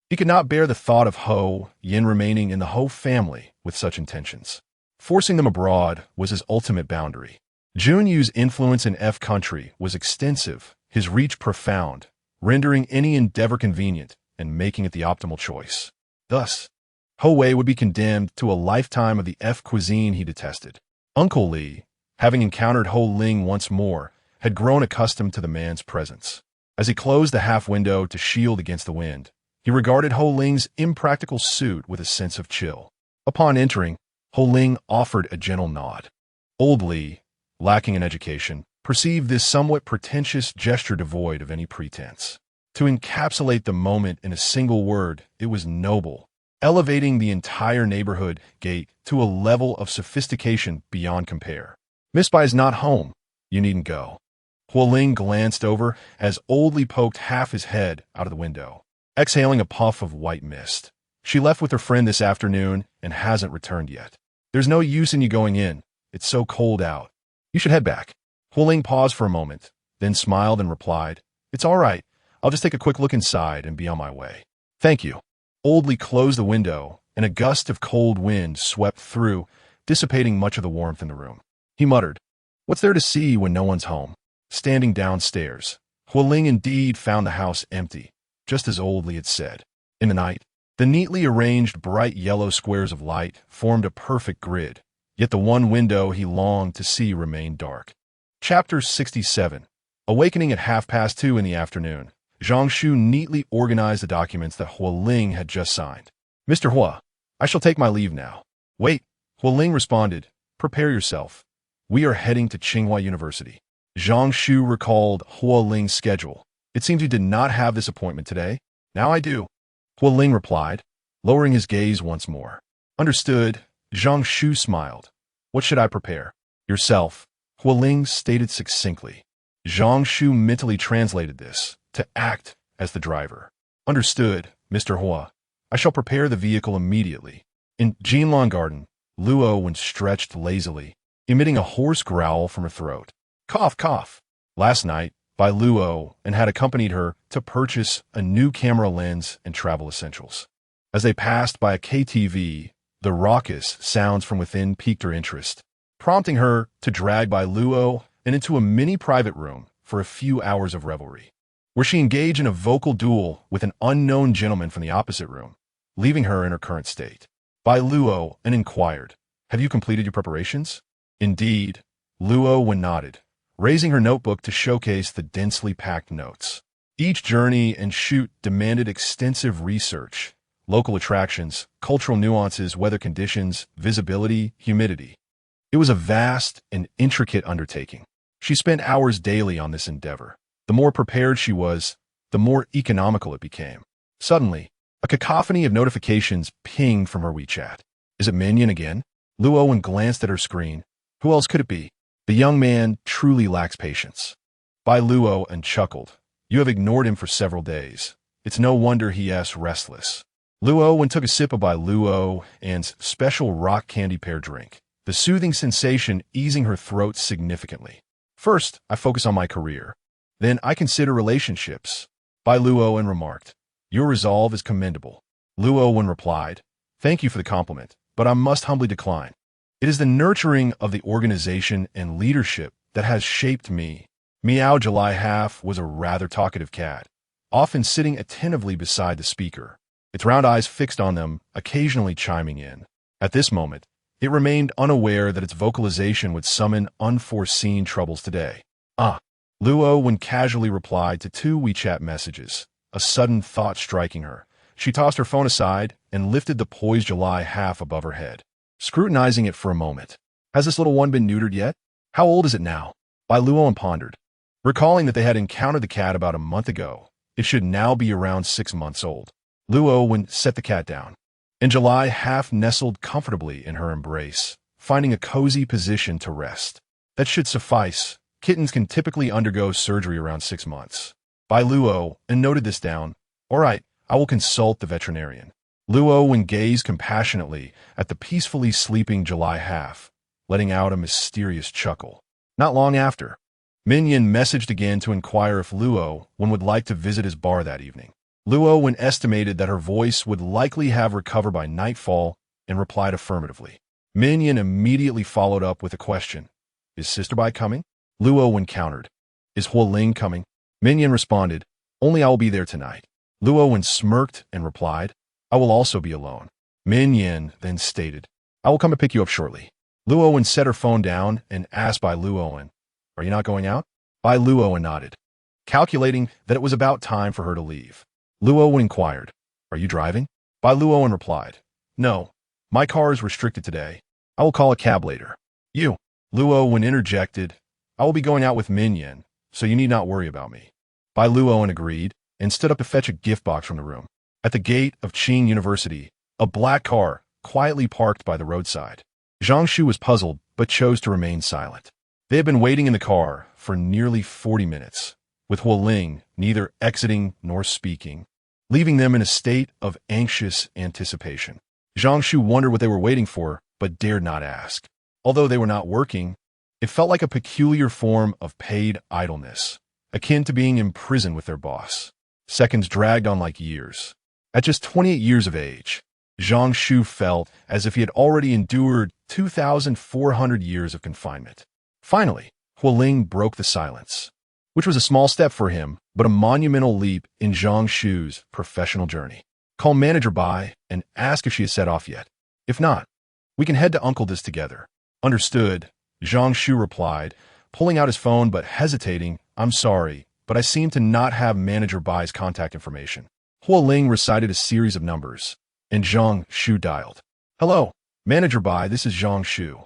He could not bear the thought of Huo Yin remaining in the Huo family with such intentions. Forcing them abroad was his ultimate boundary. Jun Yu's influence in F country was extensive, his reach profound, rendering any endeavor convenient and making it the optimal choice. Thus, Huo Wei would be condemned to a lifetime of the F cuisine he detested. Uncle Li, having encountered Huo Ling once more, had grown accustomed to the man's presence. As he closed the half window to shield against the wind, he regarded Huo Ling's impractical suit with a sense of chill. Upon entering, Huo Ling offered a gentle nod. Old Li, lacking in education, perceived this somewhat pretentious gesture devoid of any pretense. To encapsulate the moment in a single word, it was noble, elevating the entire neighborhood gate to a level of sophistication beyond compare. Miss Bai is not home. You needn't go. Huo Ling glanced over as Old Li poked half his head out of the window, exhaling a puff of white mist. She left with her friend this afternoon and hasn't returned yet. There's no use in you going in. It's so cold out. You should head back. Huo Ling paused for a moment, then smiled and replied, "It's all right. I'll just take a quick look inside and be on my way." "Thank you." Old Li closed the window, and a gust of cold wind swept through, dissipating much of the warmth in the room. He muttered, "What's there to see when no one's home?" Standing downstairs, Huo Ling indeed found the house empty, just as Old Li had said. In the night, the neatly arranged bright yellow squares of light formed a perfect grid, yet the one window he longed to see remained dark. Chapter 67. Awakening at 2:30 in the afternoon, Zhang Shu neatly organized the documents that Huo Ling had just signed. "Mr. Hua, I shall take my leave now." "Wait," Huo Ling responded. "Prepare yourself. We are heading to Tsinghua University." Zhang Shu recalled Huo Ling's schedule. "It seems you did not have this appointment today." "Now I do," Huo Ling replied, lowering his gaze once more. "Understood." Zhang Shu smiled. "What should I prepare?" "Yourself," Huo Ling stated succinctly. Zhang Shu mentally translated this to act as the driver. "Understood, Mr. Hua. I shall prepare the vehicle immediately." In Jinlong Garden, Luo went stretched lazily, emitting a hoarse growl from her throat. Cough, cough. Last night, Bai Luoan and had accompanied her to purchase a new camera lens and travel essentials. As they passed by a KTV, the raucous sounds from within piqued her interest, prompting her to drag Bai Luoan into a mini private room for a few hours of revelry, where she engaged in a vocal duel with an unknown gentleman from the opposite room, leaving her in her current state. Bai Luoan inquired, "Have you completed your preparations?" "Indeed," Luoan nodded, raising her notebook to showcase the densely packed notes. Each journey and shoot demanded extensive research: local attractions, cultural nuances, weather conditions, visibility, humidity. It was a vast and intricate undertaking. She spent hours daily on this endeavor. The more prepared she was, the more economical it became. Suddenly, a cacophony of notifications pinged from her WeChat. "Is it Minion again?" Luoan glanced at her screen. Who else could it be? The young man truly lacks patience. Bai Luoan chuckled. "You have ignored him for several days. It's no wonder he's restless." Luoan took a sip of Bai Luoan's special rock candy pear drink, the soothing sensation easing her throat significantly. "First, I focus on my career. Then I consider relationships," Bai Luoan remarked. "Your resolve is commendable." Luoan replied, "Thank you for the compliment, but I must humbly decline. It is the nurturing of the organization and leadership that has shaped me." Meow July Half was a rather talkative cat, often sitting attentively beside the speaker, its round eyes fixed on them, occasionally chiming in. At this moment, it remained unaware that its vocalization would summon unforeseen troubles today. Luoan casually replied to 2 WeChat messages, a sudden thought striking her. She tossed her phone aside and lifted the poised July Half above her head, scrutinizing it for a moment. "Has this little one been neutered yet? How old is it now?" Bai Luoan pondered. Recalling that they had encountered the cat about a month ago, it should now be around 6 months old. Luoan set the cat down, and July Half nestled comfortably in her embrace, finding a cozy position to rest. That should suffice. Kittens can typically undergo surgery around 6 months. Bai Luoan noted this down. "All right, I will consult the veterinarian. Luoan gazed compassionately at the peacefully sleeping July half, letting out a mysterious chuckle. Not long after, Minyan messaged again to inquire if Luoan would like to visit his bar that evening. Luoan estimated that her voice would likely have recovered by nightfall and replied affirmatively. Minyan immediately followed up with a question. Is Sister Bai coming? Luoan countered. Is Huo Ling coming? Minyan responded, only I will be there tonight. Luoan smirked and replied, I will also be alone. Minyan then stated, I will come to pick you up shortly. Luoan set her phone down and asked Bai Luoan, are you not going out? Bai Luoan nodded, calculating that it was about time for her to leave. Luoan inquired, are you driving? Bai Luoan replied, no, my car is restricted today. I will call a cab later. You, Luoan interjected, I will be going out with Minyan, so you need not worry about me. Bai Luoan agreed and stood up to fetch a gift box from the room. At the gate of Qing University, a black car quietly parked by the roadside. Zhang Shu was puzzled but chose to remain silent. They had been waiting in the car for nearly 40 minutes, with Huo Ling neither exiting nor speaking, leaving them in a state of anxious anticipation. Zhang Shu wondered what they were waiting for, but dared not ask. Although they were not working, it felt like a peculiar form of paid idleness, akin to being imprisoned with their boss. Seconds dragged on like years. At just 28 years of age, Zhang Shu felt as if he had already endured 2,400 years of confinement. Finally, Huo Ling broke the silence, which was a small step for him, but a monumental leap in Zhang Shu's professional journey. Call Manager Bai and ask if she has set off yet. If not, we can head to Uncle This together. Understood, Zhang Shu replied, pulling out his phone but hesitating. I'm sorry, but I seem to not have Manager Bai's contact information. Huo Ling recited a series of numbers, and Zhang Shu dialed. Hello, Manager Bai, this is Zhang Shu.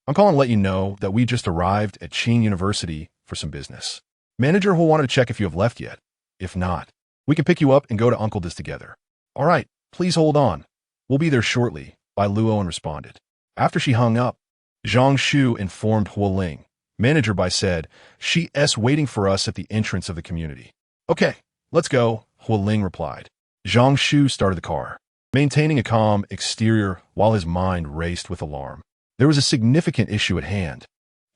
I'm calling to let you know that we just arrived at Qing University for some business. Manager Huo wanted to check if you have left yet. If not, we can pick you up and go to Uncle This together. All right, please hold on. We'll be there shortly, Bai Luoan responded. After she hung up, Zhang Shu informed Huo Ling. Manager Bai said, she's waiting for us at the entrance of the community. Okay, let's go, Huo Ling replied. Zhang Shu started the car, maintaining a calm exterior while his mind raced with alarm. There was a significant issue at hand.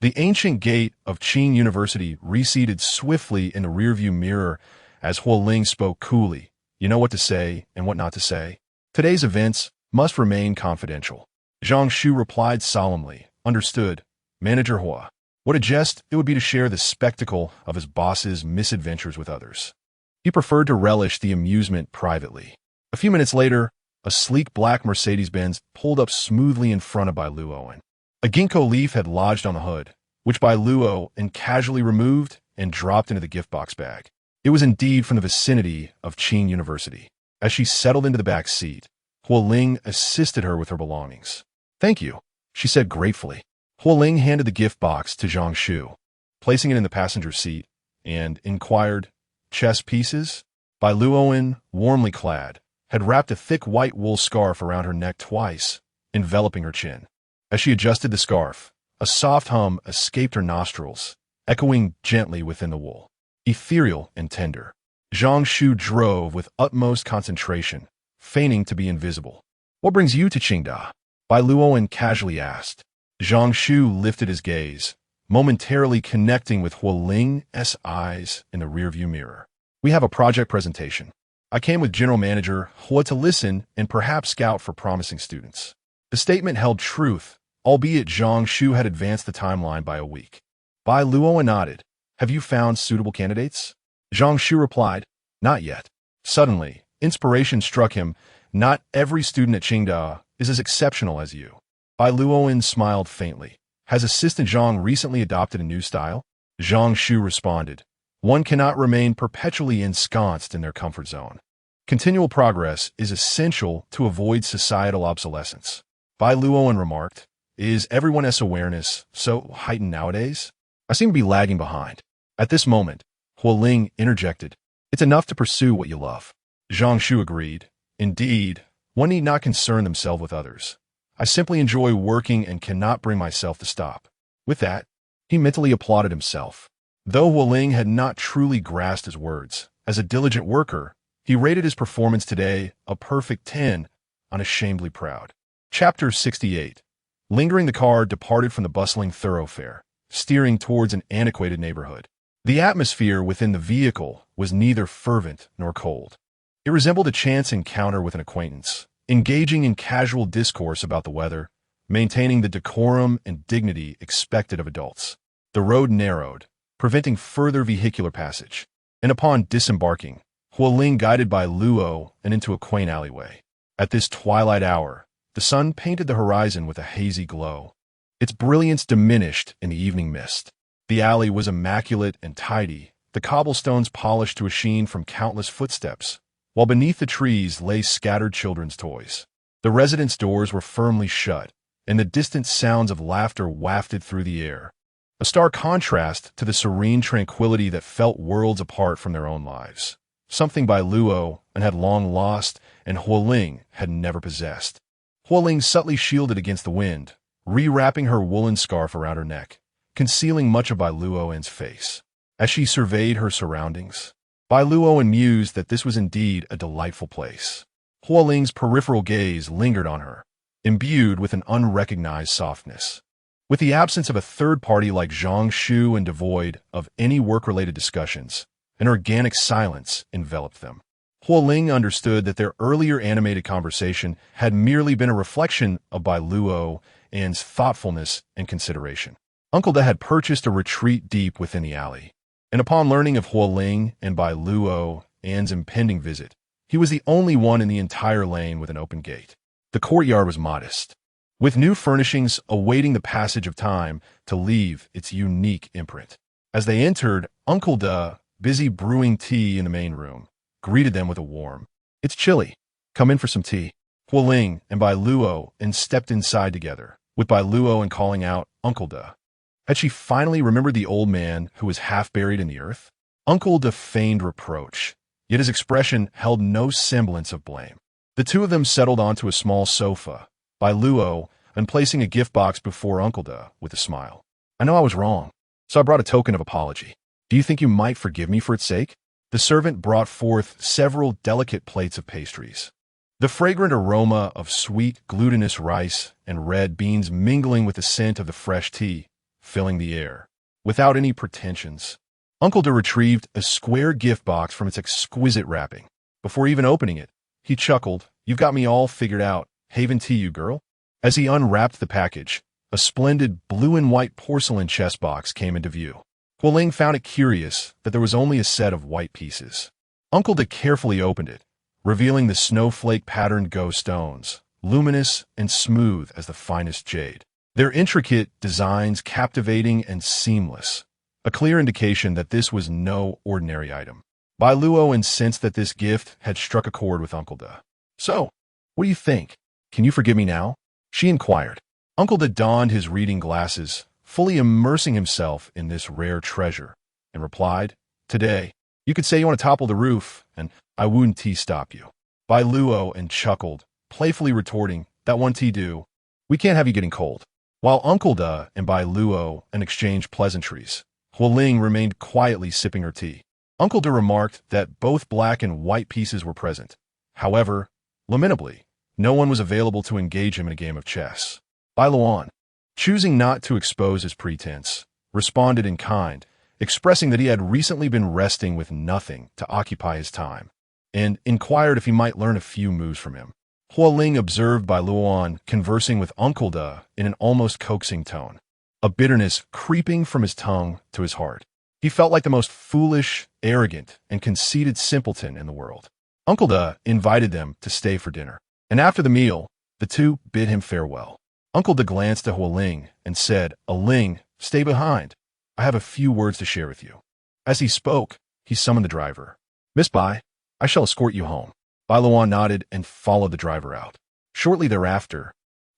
The ancient gate of Qing University receded swiftly in the rearview mirror as Huo Ling spoke coolly. You know what to say and what not to say. Today's events must remain confidential. Zhang Shu replied solemnly. Understood, Manager Huo. What a jest it would be to share the spectacle of his boss's misadventures with others. He preferred to relish the amusement privately. A few minutes later, a sleek black Mercedes-Benz pulled up smoothly in front of Bai Luoan. A ginkgo leaf had lodged on the hood, which Bai Luoan casually removed and dropped into the gift box bag. It was indeed from the vicinity of Qing University. As she settled into the back seat, Huo Ling assisted her with her belongings. Thank you, she said gratefully. Huo Ling handed the gift box to Zhang Shu, placing it in the passenger seat, and inquired, chess pieces? Bai Luoan, warmly clad, had wrapped a thick white wool scarf around her neck twice, enveloping her chin. As she adjusted the scarf, a soft hum escaped her nostrils, echoing gently within the wool. Ethereal and tender. Zhang Shu drove with utmost concentration, feigning to be invisible. What brings you to Qingda? Bai Luoan casually asked. Zhang Shu lifted his gaze, momentarily connecting with Huo Ling's eyes in the rearview mirror. We have a project presentation. I came with General Manager Huo to listen and perhaps scout for promising students. The statement held truth, albeit Zhang Shu had advanced the timeline by a week. Bai Luoan nodded. Have you found suitable candidates? Zhang Shu replied, not yet. Suddenly, inspiration struck him. Not every student at Qingda is as exceptional as you. Bai Luoan smiled faintly. Has Assistant Zhang recently adopted a new style? Zhang Shu responded. One cannot remain perpetually ensconced in their comfort zone. Continual progress is essential to avoid societal obsolescence. Bai Luoan remarked, is everyone's awareness so heightened nowadays? I seem to be lagging behind. At this moment, Huo Ling interjected, it's enough to pursue what you love. Zhang Shu agreed. Indeed, one need not concern themselves with others. I simply enjoy working and cannot bring myself to stop. With that, he mentally applauded himself. Though Huo Ling had not truly grasped his words, as a diligent worker, He rated his performance today a perfect 10, unashamedly proud. Chapter 68. Lingering, the car departed from the bustling thoroughfare, steering towards an antiquated neighborhood. The atmosphere within the vehicle was neither fervent nor cold. It resembled a chance encounter with an acquaintance, engaging in casual discourse about the weather, maintaining the decorum and dignity expected of adults. The road narrowed, preventing further vehicular passage, and upon disembarking, Huo Ling guided Bai Luo and into a quaint alleyway. At this twilight hour, the sun painted the horizon with a hazy glow. Its brilliance diminished in the evening mist. The alley was immaculate and tidy, the cobblestones polished to a sheen from countless footsteps, while beneath the trees lay scattered children's toys. The residence doors were firmly shut, and the distant sounds of laughter wafted through the air, a stark contrast to the serene tranquility that felt worlds apart from their own lives, something Bai Luo had long lost and Huo Ling had never possessed. Huo Ling subtly shielded against the wind, rewrapping her woolen scarf around her neck, concealing much of Bai Luoan's face. As she surveyed her surroundings, Bai Luoan mused that this was indeed a delightful place. Huo Ling's peripheral gaze lingered on her, imbued with an unrecognized softness. With the absence of a third party like Zhang Shu and devoid of any work-related discussions, an organic silence enveloped them. Huo Ling understood that their earlier animated conversation had merely been a reflection of Bai Luoan's thoughtfulness and consideration. Uncle Da had purchased a retreat deep within the alley, and upon learning of Huo Ling and Bai Luoan's impending visit, he was the only one in the entire lane with an open gate. The courtyard was modest, with new furnishings awaiting the passage of time to leave its unique imprint. As they entered, Uncle Da, busy brewing tea in the main room, greeted them with a warm, "It's chilly. Come in for some tea." Huo Ling and Bai Luoan stepped inside together, with Bai Luoan calling out, "Uncle Da." Had she finally remembered the old man who was half buried in the earth? Uncle Da feigned reproach, yet his expression held no semblance of blame. The two of them settled onto a small sofa, Bai Luoan placing a gift box before Uncle Da with a smile. "I know I was wrong, so I brought a token of apology. Do you think you might forgive me for its sake?" The servant brought forth several delicate plates of pastries, the fragrant aroma of sweet, glutinous rice and red beans mingling with the scent of the fresh tea, filling the air. Without any pretensions, Uncle Da retrieved a square gift box from its exquisite wrapping. Before even opening it, he chuckled, "You've got me all figured out. Haven tea, you girl." As he unwrapped the package, a splendid blue and white porcelain chess box came into view. Huo Ling found it curious that there was only a set of white pieces. Uncle Da carefully opened it, revealing the snowflake-patterned ghost stones, luminous and smooth as the finest jade. Their intricate designs captivating and seamless, a clear indication that this was no ordinary item. Bai Luoan sensed that this gift had struck a chord with Uncle Da. "So, what do you think? Can you forgive me now?" she inquired. Uncle Da donned his reading glasses, fully immersing himself in this rare treasure, and replied, "Today, you could say you want to topple the roof, and I wouldn't stop you." Bai Luoan chuckled, playfully retorting, "That one do. We can't have you getting cold." While Uncle Da and Bai Luoan exchanged pleasantries, Huo Ling remained quietly sipping her tea. Uncle Da remarked that both black and white pieces were present. However, lamentably, no one was available to engage him in a game of chess. Bai Luoan, choosing not to expose his pretense, responded in kind, expressing that he had recently been resting with nothing to occupy his time, and inquired if he might learn a few moves from him. Huo Ling observed Bai Luoan conversing with Uncle Da in an almost coaxing tone, a bitterness creeping from his tongue to his heart. He felt like the most foolish, arrogant, and conceited simpleton in the world. Uncle Da invited them to stay for dinner, and after the meal, the two bid him farewell. Uncle Da glanced at Huo Ling and said, "Ling, stay behind. I have a few words to share with you." As he spoke, he summoned the driver. "Miss Bai, I shall escort you home." Bai Luoan nodded and followed the driver out. Shortly thereafter,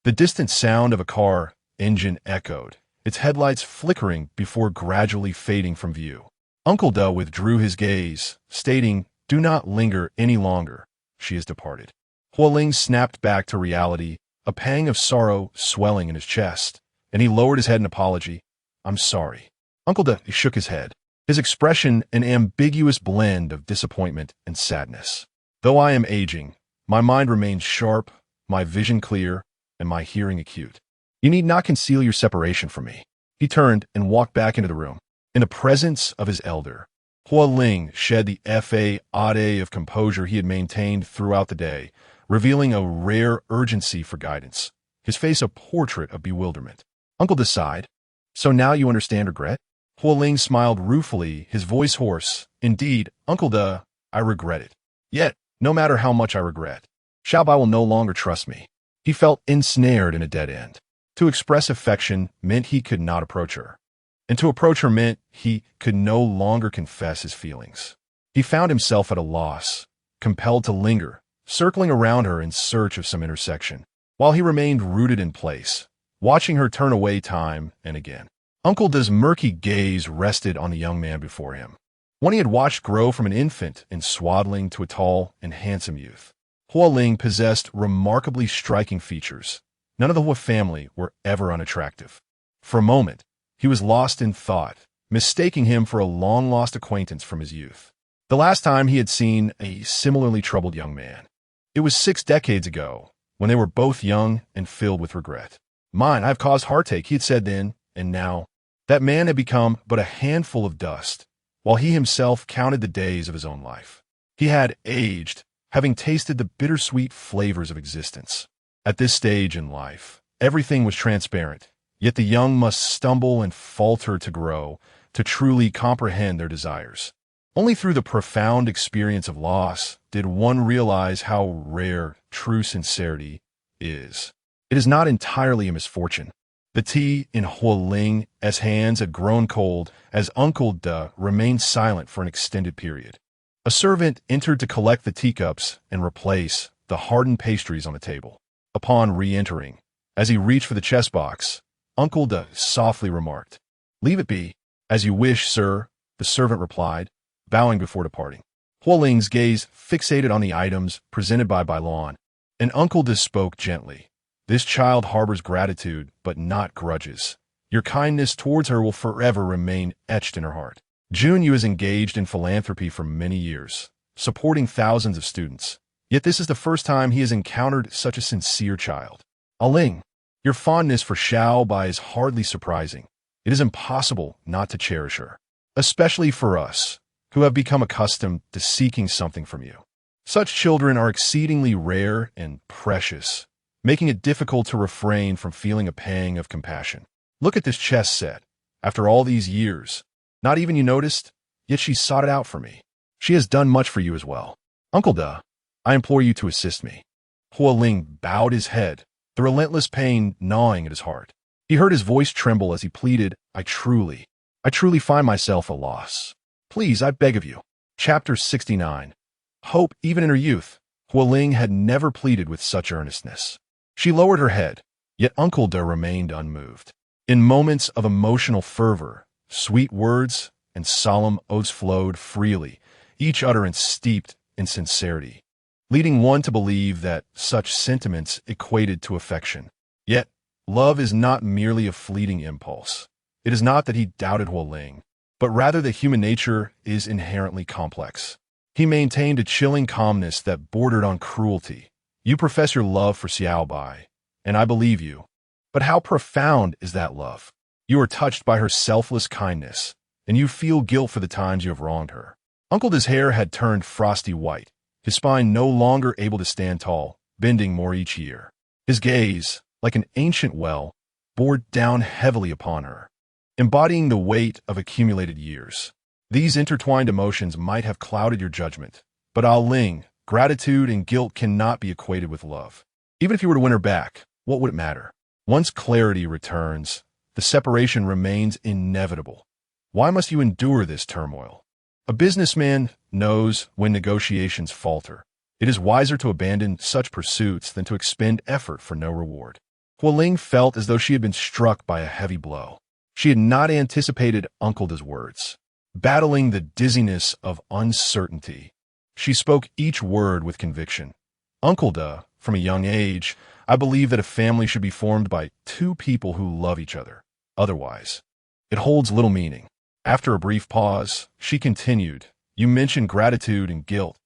the distant sound of a car engine echoed, its headlights flickering before gradually fading from view. Uncle Da withdrew his gaze, stating, "Do not linger any longer. She has departed." Huo Ling snapped back to reality, a pang of sorrow swelling in his chest, and he lowered his head in apology. "I'm sorry." Uncle Da shook his head, his expression an ambiguous blend of disappointment and sadness. Though I am aging, my mind remains sharp, my vision clear, and my hearing acute. You need not conceal your separation from me." He turned and walked back into the room. In the presence of his elder, Huo Ling shed the facade of composure he had maintained throughout the day, revealing a rare urgency for guidance, his face a portrait of bewilderment. "Uncle sighed. So now you understand regret?" Huo Ling smiled ruefully, his voice hoarse. "Indeed, Uncle I regret it. Yet, no matter how much I regret, Xiaobai will no longer trust me." He felt ensnared in a dead end. To express affection meant he could not approach her, and to approach her meant he could no longer confess his feelings. He found himself at a loss, compelled to linger, circling around her in search of some intersection, while he remained rooted in place, watching her turn away time and again. Uncle Da's murky gaze rested on the young man before him, one he had watched grow from an infant and swaddling to a tall and handsome youth. Huo Ling possessed remarkably striking features. None of the Huo family were ever unattractive. For a moment, he was lost in thought, mistaking him for a long-lost acquaintance from his youth. The last time he had seen a similarly troubled young man, it was 6 decades ago, when they were both young and filled with regret. "Mine, I've caused heartache," he had said then, and now. That man had become but a handful of dust, while he himself counted the days of his own life. He had aged, having tasted the bittersweet flavors of existence. At this stage in life, everything was transparent, yet the young must stumble and falter to grow, to truly comprehend their desires. Only through the profound experience of loss did one realize how rare true sincerity is. It is not entirely a misfortune. The tea in Huo Ling's hands had grown cold as Uncle De remained silent for an extended period. A servant entered to collect the teacups and replace the hardened pastries on the table. Upon re-entering, as he reached for the chess box, Uncle De softly remarked, "Leave it be." "As you wish, sir," the servant replied, bowing before departing. Huo Ling's gaze fixated on the items presented by Bai Luoan, and Uncle De spoke gently. "This child harbors gratitude, but not grudges. Your kindness towards her will forever remain etched in her heart. Junyu is engaged in philanthropy for many years, supporting thousands of students. Yet this is the first time he has encountered such a sincere child. Ling, your fondness for Xiaobai is hardly surprising. It is impossible not to cherish her, especially for us, who have become accustomed to seeking something from you. Such children are exceedingly rare and precious, making it difficult to refrain from feeling a pang of compassion. Look at this chess set. After all these years, not even you noticed, yet she sought it out for me. She has done much for you as well. Uncle De, I implore you to assist me." Huo Ling bowed his head, the relentless pain gnawing at his heart. He heard his voice tremble as he pleaded, I truly find myself a loss. Please, I beg of you." Chapter 69. Hope even in her youth, Huo Ling had never pleaded with such earnestness. She lowered her head, yet Uncle De remained unmoved. In moments of emotional fervor, sweet words and solemn oaths flowed freely, each utterance steeped in sincerity, leading one to believe that such sentiments equated to affection. Yet, love is not merely a fleeting impulse. It is not that he doubted Huo Ling, but rather that human nature is inherently complex. He maintained a chilling calmness that bordered on cruelty. "You profess your love for Xiaobai, and I believe you. But how profound is that love? You are touched by her selfless kindness, and you feel guilt for the times you have wronged her." Uncle De's hair had turned frosty white, his spine no longer able to stand tall, bending more each year. His gaze, like an ancient well, bore down heavily upon her, embodying the weight of accumulated years. These intertwined emotions might have clouded your judgment, but Ling, gratitude and guilt cannot be equated with love. Even if you were to win her back, what would it matter? Once clarity returns, the separation remains inevitable. Why must you endure this turmoil? A businessman knows when negotiations falter. It is wiser to abandon such pursuits than to expend effort for no reward. Huo Ling felt as though she had been struck by a heavy blow. She had not anticipated Uncle De's words. Battling the dizziness of uncertainty, she spoke each word with conviction. "Uncle De, from a young age, I believe that a family should be formed by 2 people who love each other. Otherwise, it holds little meaning." After a brief pause, she continued, "You mentioned gratitude and guilt.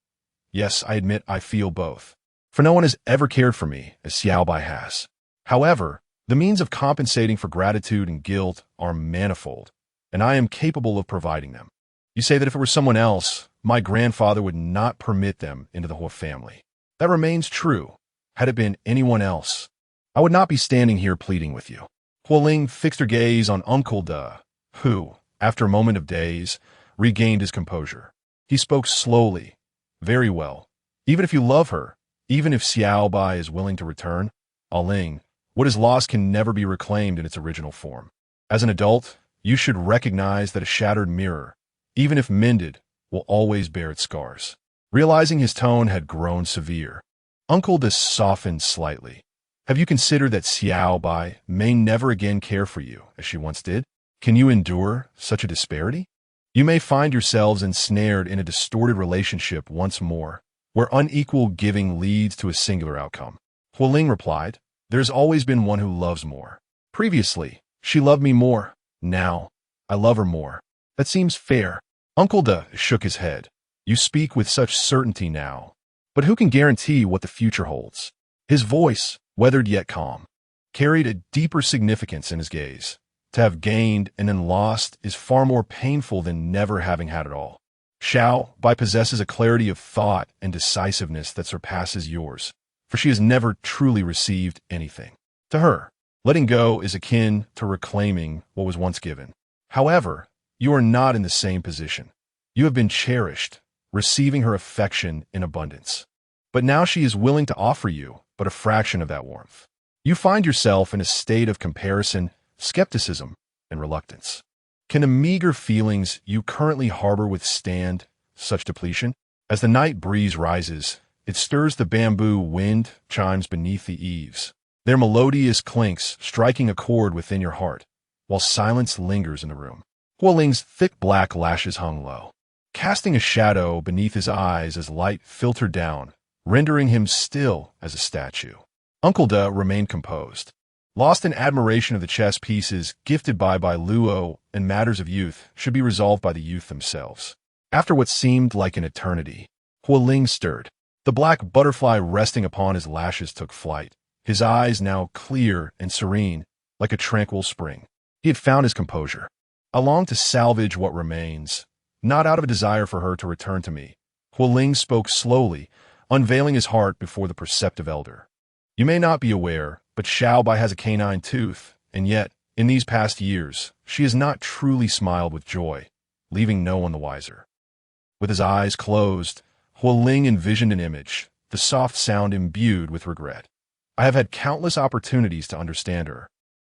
Yes, I admit I feel both. For no one has ever cared for me as Xiao Bai has. However, the means of compensating for gratitude and guilt are manifold, and I am capable of providing them. You say that if it were someone else, my grandfather would not permit them into the Huo family. That remains true. Had it been anyone else, I would not be standing here pleading with you. Huo Ling fixed her gaze on Uncle De, who, after a moment of daze, regained his composure. He spoke slowly. Very well. Even if you love her, even if Xiao Bai is willing to return, Ling, what is lost can never be reclaimed in its original form. As an adult, you should recognize that a shattered mirror, even if mended, will always bear its scars. Realizing his tone had grown severe, Uncle De softened slightly. Have you considered that Xiao Bai may never again care for you as she once did? Can you endure such a disparity? You may find yourselves ensnared in a distorted relationship once more, where unequal giving leads to a singular outcome. Huo Ling replied, there's always been one who loves more. Previously, she loved me more. Now, I love her more. That seems fair. Uncle De shook his head. You speak with such certainty now. But who can guarantee what the future holds? His voice, weathered yet calm, carried a deeper significance in his gaze. To have gained and then lost is far more painful than never having had it all. Xiao Bai possesses a clarity of thought and decisiveness that surpasses yours, for she has never truly received anything. To her, letting go is akin to reclaiming what was once given. However, you are not in the same position. You have been cherished, receiving her affection in abundance. But now she is willing to offer you but a fraction of that warmth. You find yourself in a state of comparison, skepticism, and reluctance. Can the meager feelings you currently harbor withstand such depletion? As the night breeze rises, it stirs the bamboo wind chimes beneath the eaves, their melodious clinks striking a chord within your heart, while silence lingers in the room. Huo Ling's thick black lashes hung low, casting a shadow beneath his eyes as light filtered down, rendering him still as a statue. Uncle De remained composed, lost in admiration of the chess pieces gifted by Bai Luoan, and matters of youth should be resolved by the youth themselves. After what seemed like an eternity, Huo Ling stirred. The black butterfly resting upon his lashes took flight, his eyes now clear and serene, like a tranquil spring. He had found his composure. I long to salvage what remains, not out of a desire for her to return to me. Huo Ling spoke slowly, unveiling his heart before the perceptive elder. You may not be aware, but Xiao Bai has a canine tooth, and yet, in these past years, she has not truly smiled with joy, leaving no one the wiser. With his eyes closed, Huo Ling envisioned an image, the soft sound imbued with regret. I have had countless opportunities to understand her,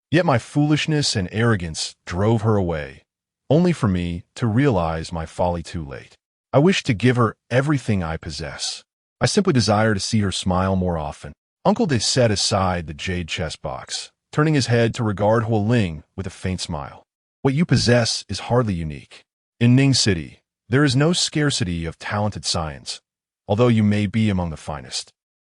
yet my foolishness and arrogance drove her away, only for me to realize my folly too late. I wish to give her everything I possess. I simply desire to see her smile more often. Uncle De set aside the jade chess box, turning his head to regard Huo Ling with a faint smile. What you possess is hardly unique. In Ning City, there is no scarcity of talented science, although you may be among the finest.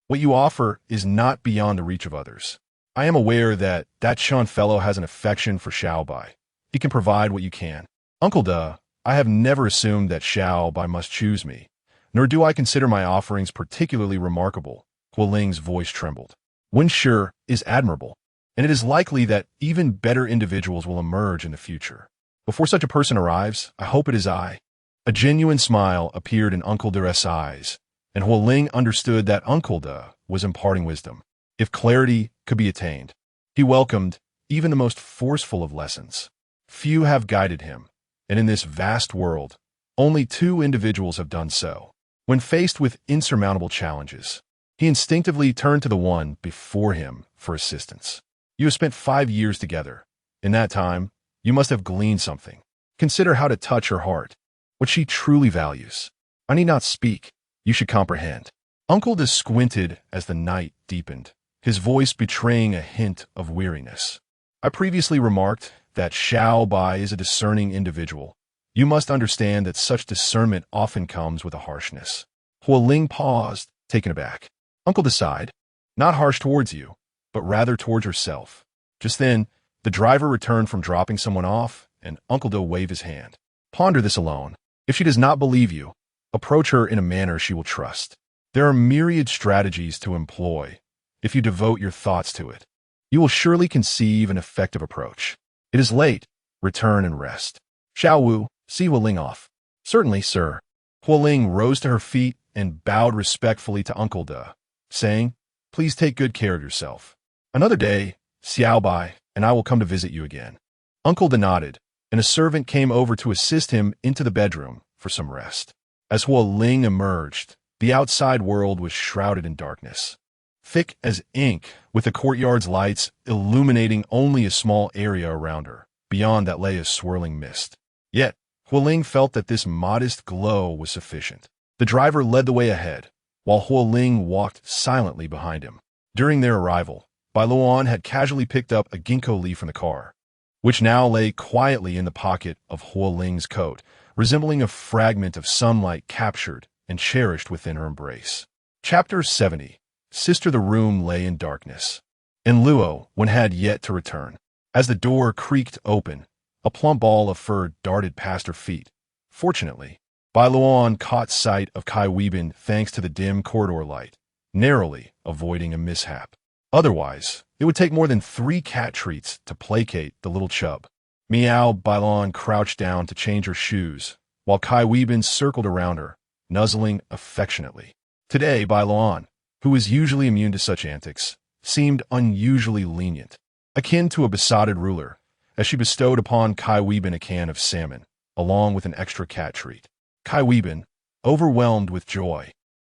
What you offer is not beyond the reach of others. I am aware that Chun fellow has an affection for Xiao Bai. He can provide what you can. Uncle De, I have never assumed that Xiao Bai must choose me, nor do I consider my offerings particularly remarkable. Huo Ling's voice trembled. Winsure is admirable, and it is likely that even better individuals will emerge in the future. Before such a person arrives, I hope it is I. A genuine smile appeared in Uncle De's eyes, and Huo Ling understood that Uncle De was imparting wisdom. If clarity could be attained, he welcomed even the most forceful of lessons. Few have guided him, and in this vast world, only two individuals have done so. When faced with insurmountable challenges, he instinctively turned to the one before him for assistance. You have spent 5 years together. In that time, you must have gleaned something. Consider how to touch her heart, what she truly values. I need not speak. You should comprehend. Uncle De squinted as the night deepened, his voice betraying a hint of weariness. I previously remarked that Xiao Bai is a discerning individual. You must understand that such discernment often comes with a harshness. Huo Ling paused, taken aback. Uncle De sighed, not harsh towards you, but rather towards herself. Just then, the driver returned from dropping someone off, and Uncle De waved his hand. Ponder this alone. If she does not believe you, Approach her in a manner she will trust. There are myriad strategies to employ if you devote your thoughts to it. You will surely conceive an effective approach. It is late. Return and rest. Xiao Wu, see Huo Ling off. Certainly, sir. Huo Ling rose to her feet and bowed respectfully to Uncle De, saying, Please take good care of yourself. Another day, Xiao Bai and I will come to visit you again. Uncle De nodded, and a servant came over to assist him into the bedroom for some rest. As Huo Ling emerged, the outside world was shrouded in darkness, thick as ink, with the courtyard's lights illuminating only a small area around her. Beyond that lay a swirling mist. Yet, Huo Ling felt that this modest glow was sufficient. The driver led the way ahead, while Huo Ling walked silently behind him. During their arrival, Bai Luoan had casually picked up a ginkgo leaf from the car, which now lay quietly in the pocket of Huo Ling's coat, resembling a fragment of sunlight captured and cherished within her embrace. Chapter 70. Sister. The room lay in darkness, and Luo had yet to return. As the door creaked open, a plump ball of fur darted past her feet. Fortunately, Bai Luoan caught sight of Kai Weibin thanks to the dim corridor light, narrowly avoiding a mishap. Otherwise, it would take more than 3 cat treats to placate the little chub. Meow. Bai Luoan crouched down to change her shoes, while Kai Weibin circled around her, nuzzling affectionately. Today, Bai Luoan, who is usually immune to such antics, seemed unusually lenient, akin to a besotted ruler, as she bestowed upon Kai Weibin a can of salmon, along with an extra cat treat. Kai Weibin, overwhelmed with joy,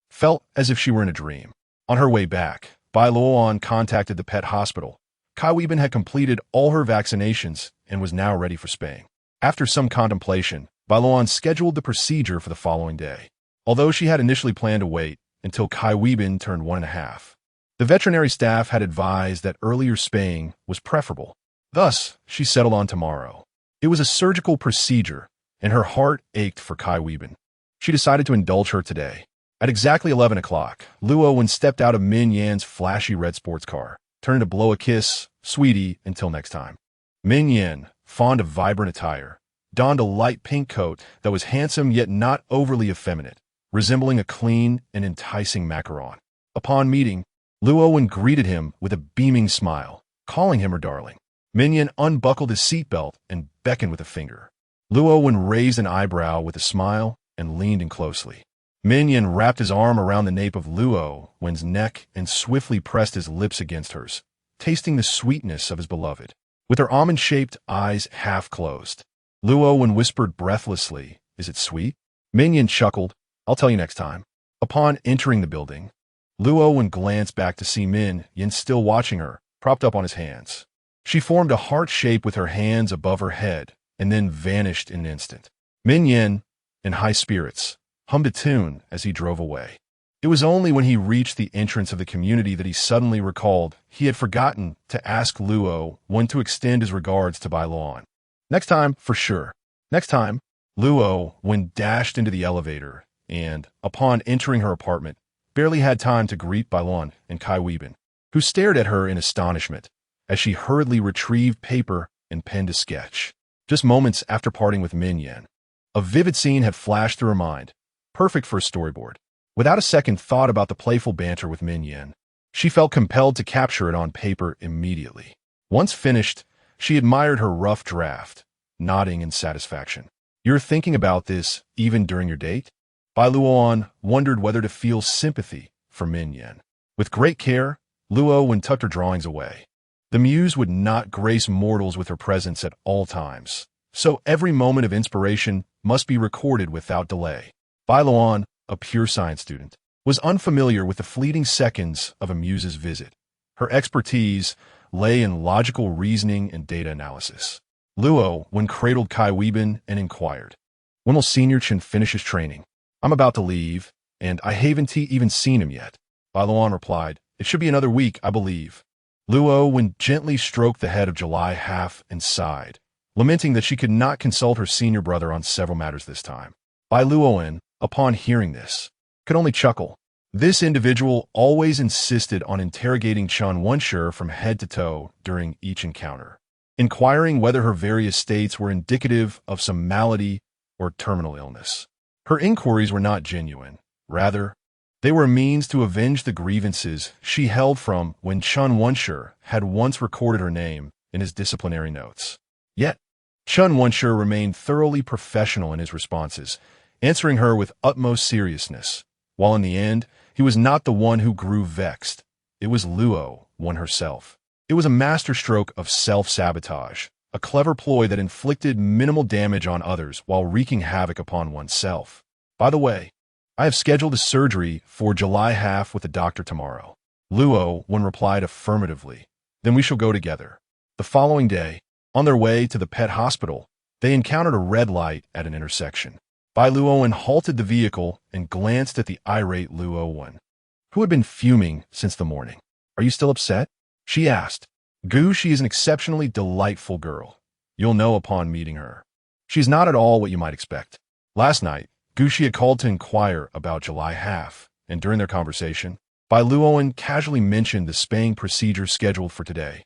felt as if she were in a dream. On her way back, Bai Luoan contacted the pet hospital. Kai Weibin had completed all her vaccinations and was now ready for spaying. After some contemplation, Bai Luoan scheduled the procedure for the following day, although she had initially planned to wait until Kai Weibin turned 1.5. The veterinary staff had advised that earlier spaying was preferable. Thus, she settled on tomorrow. It was a surgical procedure, and her heart ached for Kai Weibin. She decided to indulge her today. At exactly 11 o'clock, Luo stepped out of Min Yan's flashy red sports car, turning to blow a kiss, "Sweetie, until next time." Min Yan, fond of vibrant attire, donned a light pink coat that was handsome yet not overly effeminate, resembling a clean and enticing macaron. Upon meeting, Luo greeted him with a beaming smile, calling him her darling. Min Yan unbuckled his seatbelt and beckoned with a finger. Luo raised an eyebrow with a smile and leaned in closely. Min Yan wrapped his arm around the nape of Luo's neck and swiftly pressed his lips against hers, tasting the sweetness of his beloved. With her almond-shaped eyes half closed, Luo whispered breathlessly, "Is it sweet?" Min Yan chuckled, "I'll tell you next time." Upon entering the building, Luo glanced back to see Min Yan still watching her, propped up on his hands. She formed a heart shape with her hands above her head and then vanished in an instant. Min Yan, in high spirits, hummed a tune as he drove away. It was only when he reached the entrance of the community that he suddenly recalled he had forgotten to ask Luo to extend his regards to Bai Luoan. Next time, for sure. Next time, Luo dashed into the elevator and, upon entering her apartment, barely had time to greet Bai Luoan and Kai Weibin, who stared at her in astonishment as she hurriedly retrieved paper and penned a sketch. Just moments after parting with Min Yan, a vivid scene had flashed through her mind, perfect for a storyboard. Without a second thought about the playful banter with Min Yan, she felt compelled to capture it on paper immediately. Once finished, she admired her rough draft, nodding in satisfaction. "You're thinking about this even during your date?" Bai Luoan wondered whether to feel sympathy for Min Yan. With great care, Luo tucked her drawings away. The muse would not grace mortals with her presence at all times, so every moment of inspiration must be recorded without delay. Bai Luoan, a pure science student, was unfamiliar with the fleeting seconds of a muse's visit. Her expertise lay in logical reasoning and data analysis. Luo cradled Kai Weibin and inquired, "When will Senior Chen finish his training? I'm about to leave, and I haven't even seen him yet." Bai Luoan replied, "It should be another week, I believe." Luo gently stroked the head of July half and sighed, lamenting that she could not consult her senior brother on several matters this time. Bai Luoan, upon hearing this, could only chuckle. This individual always insisted on interrogating Chen Wensher from head to toe during each encounter, inquiring whether her various states were indicative of some malady or terminal illness. Her inquiries were not genuine. Rather, they were a means to avenge the grievances she held from when Chun Wensher had once recorded her name in his disciplinary notes. Yet, Chun Wensher remained thoroughly professional in his responses, answering her with utmost seriousness, while in the end, he was not the one who grew vexed. It was Luo Wan herself. It was a masterstroke of self-sabotage, a clever ploy that inflicted minimal damage on others while wreaking havoc upon oneself. By the way, I have scheduled a surgery for July half with the doctor tomorrow. Luo Wan replied affirmatively. Then we shall go together. The following day, on their way to the pet hospital, they encountered a red light at an intersection. Bai Luoan halted the vehicle and glanced at the irate Luo Wan, who had been fuming since the morning. Are you still upset? She asked. She is an exceptionally delightful girl. You'll know upon meeting her. She's not at all what you might expect. Last night, she had called to inquire about July half, and during their conversation, Bai Luoan casually mentioned the spaying procedure scheduled for today.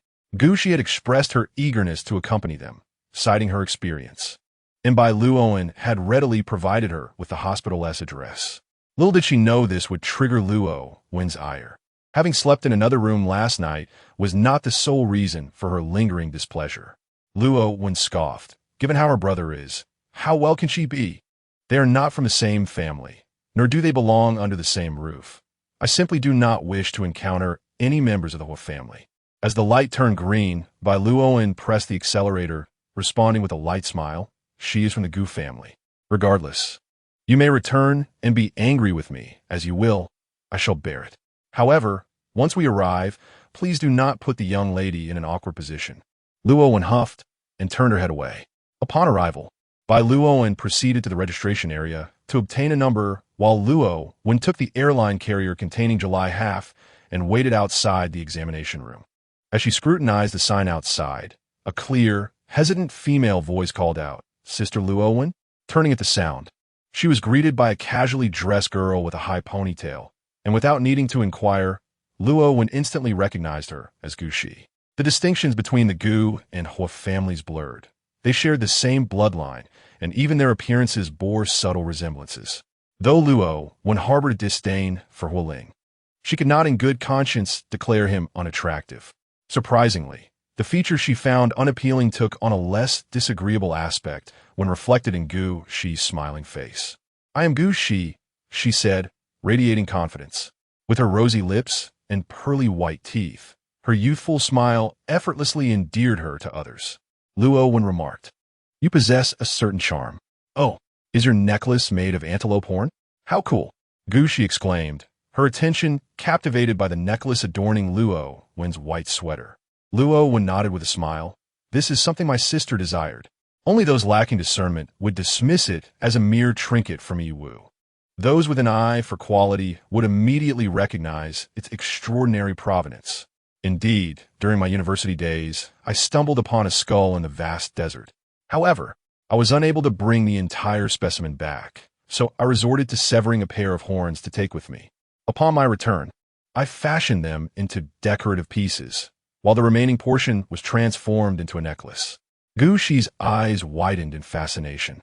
She had expressed her eagerness to accompany them, citing her experience, and Bai Luoan had readily provided her with the hospital's address. Little did she know this would trigger Luo Wan's ire. Having slept in another room last night was not the sole reason for her lingering displeasure. Luo Wan scoffed. Given how her brother is, how well can she be? They are not from the same family, nor do they belong under the same roof. I simply do not wish to encounter any members of the Huo family. As the light turned green, Bai Luoan pressed the accelerator, responding with a light smile. She is from the Gu family. Regardless, you may return and be angry with me, as you will. I shall bear it. However, once we arrive, please do not put the young lady in an awkward position. Luo Wan huffed and turned her head away. Upon arrival, Bai Luoan proceeded to the registration area to obtain a number, while Luo Wan took the airline carrier containing July half and waited outside the examination room. As she scrutinized the sign outside, a clear, hesitant female voice called out, Sister Luo Wan? Turning at the sound, she was greeted by a casually dressed girl with a high ponytail, and without needing to inquire, Luo Wan instantly recognized her as Gu Shi. The distinctions between the Gu and Huo families blurred. They shared the same bloodline, and even their appearances bore subtle resemblances. Though Luo Wan harbored disdain for Huo Ling, she could not in good conscience declare him unattractive. Surprisingly, the features she found unappealing took on a less disagreeable aspect when reflected in Gu Shi's smiling face. I am Gu Shi, she said, radiating confidence. With her rosy lips and pearly white teeth, her youthful smile effortlessly endeared her to others. Luo Wan remarked, You possess a certain charm. Oh, is your necklace made of antelope horn? How cool! Gu Shi exclaimed, her attention captivated by the necklace adorning Luo Wan's white sweater. Luo Wan nodded with a smile. This is something my sister desired. Only those lacking discernment would dismiss it as a mere trinket from Yiwu. Those with an eye for quality would immediately recognize its extraordinary provenance. Indeed, during my university days, I stumbled upon a skull in the vast desert. However, I was unable to bring the entire specimen back, so I resorted to severing a pair of horns to take with me. Upon my return, I fashioned them into decorative pieces, while the remaining portion was transformed into a necklace. Gu Shi's eyes widened in fascination,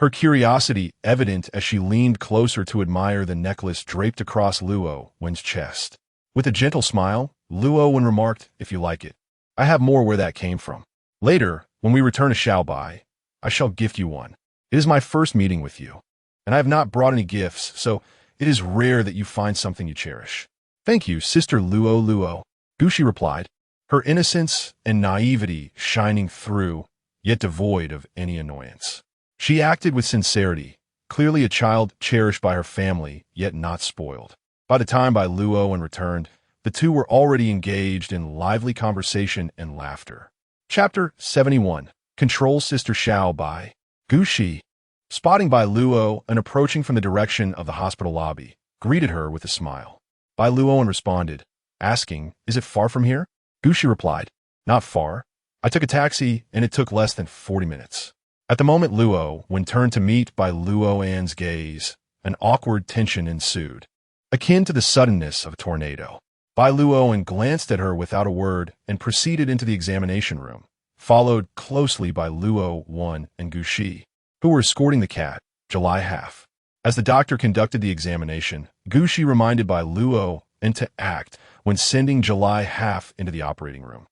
her curiosity evident as she leaned closer to admire the necklace draped across Luo Wan's chest. With a gentle smile, Luo Wan remarked, If you like it, I have more where that came from. Later, when we return to Bai, I shall gift you one. It is my first meeting with you, and I have not brought any gifts, so it is rare that you find something you cherish. Thank you, Sister Luo. Gu Shi replied, her innocence and naivety shining through, yet devoid of any annoyance. She acted with sincerity, clearly a child cherished by her family, yet not spoiled. By the time Bai Luoan returned, the two were already engaged in lively conversation and laughter. Chapter 71. Control Sister Xiao Bai. Gu Shi, spotting Bai Luo and approaching from the direction of the hospital lobby, greeted her with a smile. Bai Luoan responded, asking, Is it far from here? Gu Shi replied, Not far. I took a taxi and it took less than 40 minutes. At the moment Luo, when turned to meet Bai Luoan's gaze, an awkward tension ensued, akin to the suddenness of a tornado. Bai Luoan glanced at her without a word and proceeded into the examination room, followed closely by Luo Wan and Gu Shi, who were escorting the cat, July half. As the doctor conducted the examination, Gu Shi reminded Bai Luo to act when sending July half into the operating room.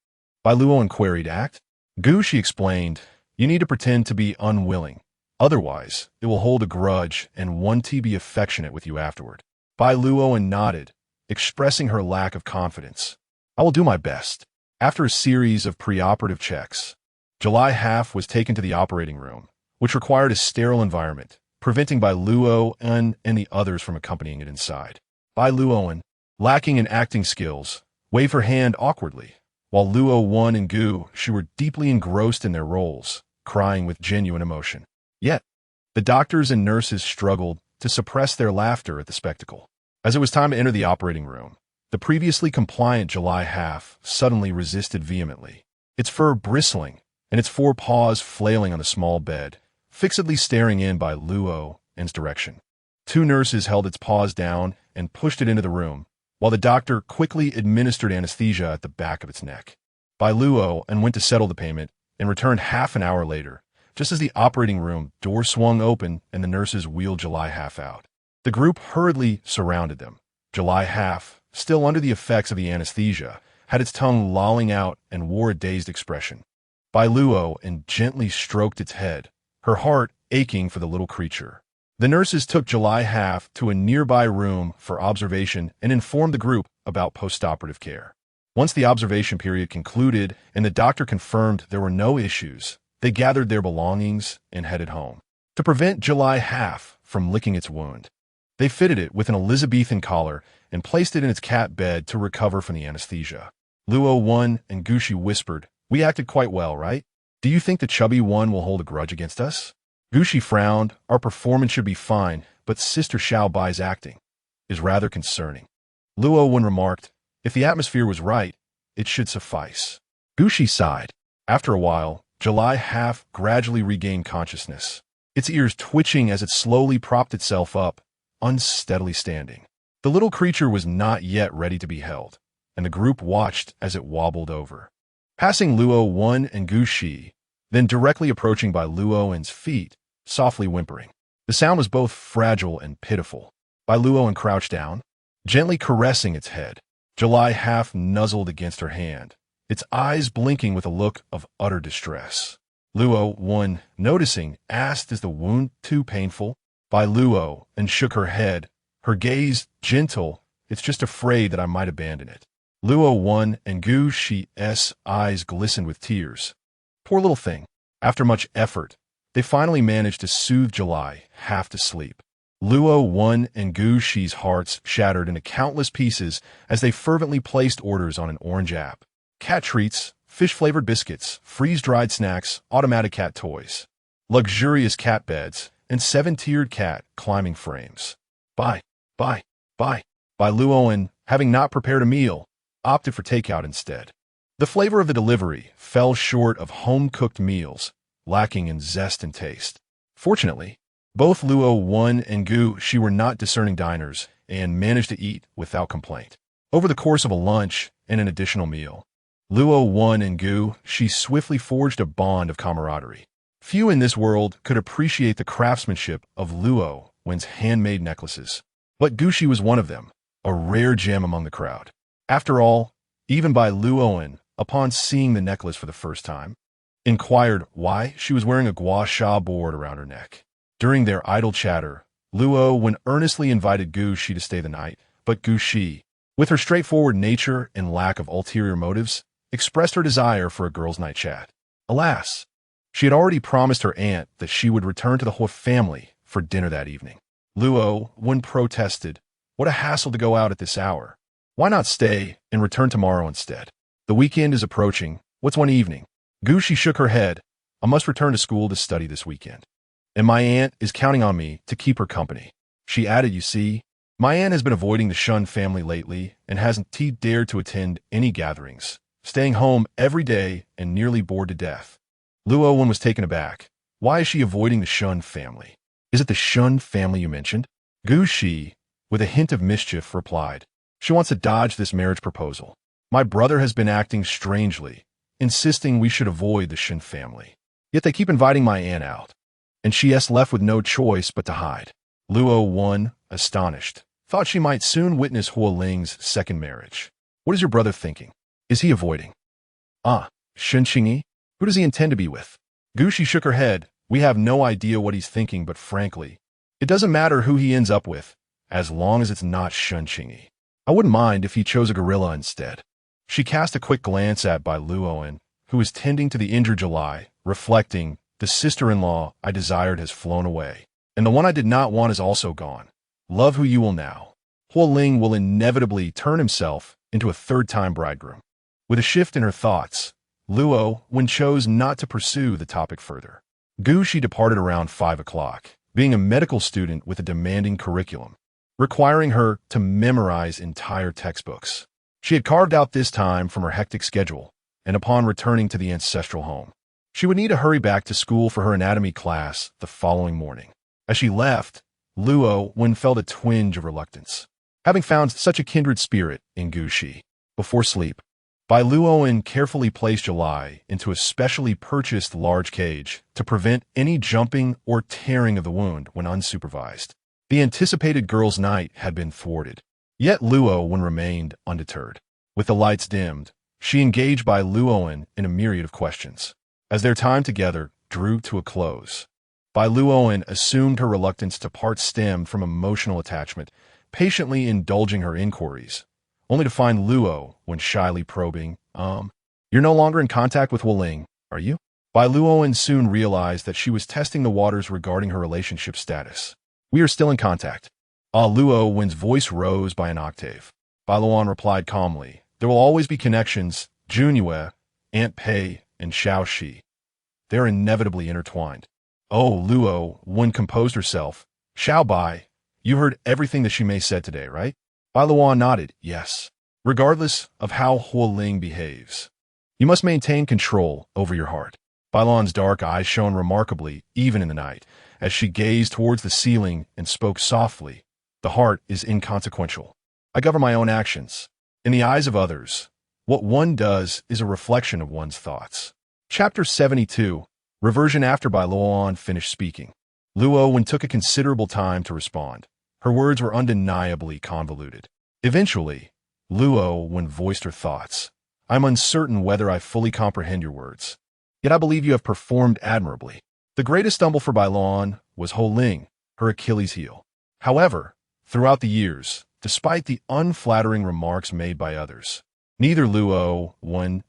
Bai Luoan queried, "Act?" Gu Shi explained, "You need to pretend to be unwilling. Otherwise, it will hold a grudge and want to be affectionate with you afterward." Bai Luoan nodded, expressing her lack of confidence. "I will do my best." After a series of preoperative checks, July half was taken to the operating room, which required a sterile environment, preventing Bai Luoan and the others from accompanying it inside. Bai Luoan, lacking in acting skills, waved her hand awkwardly, while Luo and Gu Shi were deeply engrossed in their roles, crying with genuine emotion. Yet, the doctors and nurses struggled to suppress their laughter at the spectacle. As it was time to enter the operating room, the previously compliant July half suddenly resisted vehemently, its fur bristling and its four paws flailing on the small bed, fixedly staring in by Luo's direction. Two nurses held its paws down and pushed it into the room, while the doctor quickly administered anesthesia at the back of its neck. Bai Luo went to settle the payment and returned half an hour later, just as the operating room door swung open and the nurses wheeled July half out. The group hurriedly surrounded them. July half, still under the effects of the anesthesia, had its tongue lolling out and wore a dazed expression. Bai Luo gently stroked its head, her heart aching for the little creature. The nurses took July half to a nearby room for observation and informed the group about postoperative care. Once the observation period concluded and the doctor confirmed there were no issues, they gathered their belongings and headed home. To prevent July half from licking its wound, they fitted it with an Elizabethan collar and placed it in its cat bed to recover from the anesthesia. Luo and Gu Shi whispered, "We acted quite well, right? Do you think the chubby one will hold a grudge against us?" Gu Shi frowned. "Our performance should be fine, but Sister Xiao Bai's acting is rather concerning." Luo remarked, "If the atmosphere was right, it should suffice." Gu Shi sighed. After a while, July half gradually regained consciousness, its ears twitching as it slowly propped itself up, unsteadily standing. The little creature was not yet ready to be held, and the group watched as it wobbled over, passing Luo and Gu Shi, then directly approaching Bai Luo's feet, softly whimpering. The sound was both fragile and pitiful. Bai Luo crouched down, gently caressing its head. July half nuzzled against her hand, its eyes blinking with a look of utter distress. Luo, noticing, asked, "Is the wound too painful?" Bai Luo shook her head, her gaze gentle. "It's just afraid that I might abandon it." Luo and Gu Shi's eyes glistened with tears. Poor little thing. After much effort, they finally managed to soothe July half to sleep. Luo and Gu Shi's hearts shattered into countless pieces as they fervently placed orders on an orange app. Cat treats, fish-flavored biscuits, freeze-dried snacks, automatic cat toys, luxurious cat beds, and 7-tiered cat climbing frames. Bai Luo, having not prepared a meal, opted for takeout instead. The flavor of the delivery fell short of home-cooked meals, lacking in zest and taste. Fortunately, both Luo and Gu Shi were not discerning diners and managed to eat without complaint. Over the course of a lunch and an additional meal, Luo and Gu Shi swiftly forged a bond of camaraderie. Few in this world could appreciate the craftsmanship of Luo's handmade necklaces, but Gu Shi was one of them, a rare gem among the crowd. After all, even Bai Luo, upon seeing the necklace for the first time, inquired why she was wearing a gua sha board around her neck. During their idle chatter, Luo earnestly invited Gu Shi to stay the night, but Gu Shi, with her straightforward nature and lack of ulterior motives, expressed her desire for a girls' night chat. Alas, she had already promised her aunt that she would return to the Huo family for dinner that evening. Luo protested, "What a hassle to go out at this hour. Why not stay and return tomorrow instead? The weekend is approaching. What's one evening?" Gu Shi shook her head. "I must return to school to study this weekend, and my aunt is counting on me to keep her company." She added, "You see, my aunt has been avoiding the Shun family lately and hasn't dared to attend any gatherings, staying home every day and nearly bored to death." Luo was taken aback. "Why is she avoiding the Shun family? Is it the Shun family you mentioned?" Gu Shi, with a hint of mischief, replied, "She wants to dodge this marriage proposal. My brother has been acting strangely, insisting we should avoid the Shin family. Yet they keep inviting my aunt out, and she is left with no choice but to hide." Luo, astonished, thought she might soon witness Huo Ling's second marriage. What is your brother thinking? Is he avoiding? Ah, Shunqingyi? Who does he intend to be with? Gushi shook her head. We have no idea what he's thinking, but frankly, it doesn't matter who he ends up with, as long as it's not Shunqingyi. I wouldn't mind if he chose a gorilla instead. She cast a quick glance at Bai Luoan, who was tending to the injured July, reflecting, the sister-in-law I desired has flown away, and the one I did not want is also gone. Love who you will now. Huo Ling will inevitably turn himself into a third-time bridegroom. With a shift in her thoughts, Luo chose not to pursue the topic further. Gushi departed around 5 o'clock, being a medical student with a demanding curriculum, requiring her to memorize entire textbooks. She had carved out this time from her hectic schedule, and upon returning to the ancestral home, she would need to hurry back to school for her anatomy class the following morning. As she left, Luo felt a twinge of reluctance, having found such a kindred spirit in Gushi. Before sleep, Bai Luoan carefully placed July into a specially purchased large cage to prevent any jumping or tearing of the wound when unsupervised. The anticipated girls' night had been thwarted, yet Luo remained undeterred. With the lights dimmed, she engaged Bai Luoan in a myriad of questions. As their time together drew to a close, Bai Luoan assumed her reluctance to part stemmed from emotional attachment, patiently indulging her inquiries, only to find Luo shyly probing, You're no longer in contact with Huo Ling, are you? Bai Luoan soon realized that she was testing the waters regarding her relationship status. We are still in contact. Luo's voice rose by an octave. Bai Luoan replied calmly, There will always be connections, Junyue, Aunt Pei, and Xiao Shi. They are inevitably intertwined. Oh, Luo composed herself. Xiao Bai, you heard everything that Shimei said today, right? Bai Luoan nodded, yes. Regardless of how Huo Ling behaves, you must maintain control over your heart. Bai Luoan's dark eyes shone remarkably, even in the night, as she gazed towards the ceiling and spoke softly. The heart is inconsequential. I govern my own actions. In the eyes of others, what one does is a reflection of one's thoughts. Chapter 72, Reversion. After Bai Luoan finished speaking, Luo took a considerable time to respond. Her words were undeniably convoluted. Eventually, Luo voiced her thoughts. I'm uncertain whether I fully comprehend your words. Yet I believe you have performed admirably. The greatest stumble for Bai Luoan was Huo Ling, her Achilles heel. However, throughout the years, despite the unflattering remarks made by others, neither Luo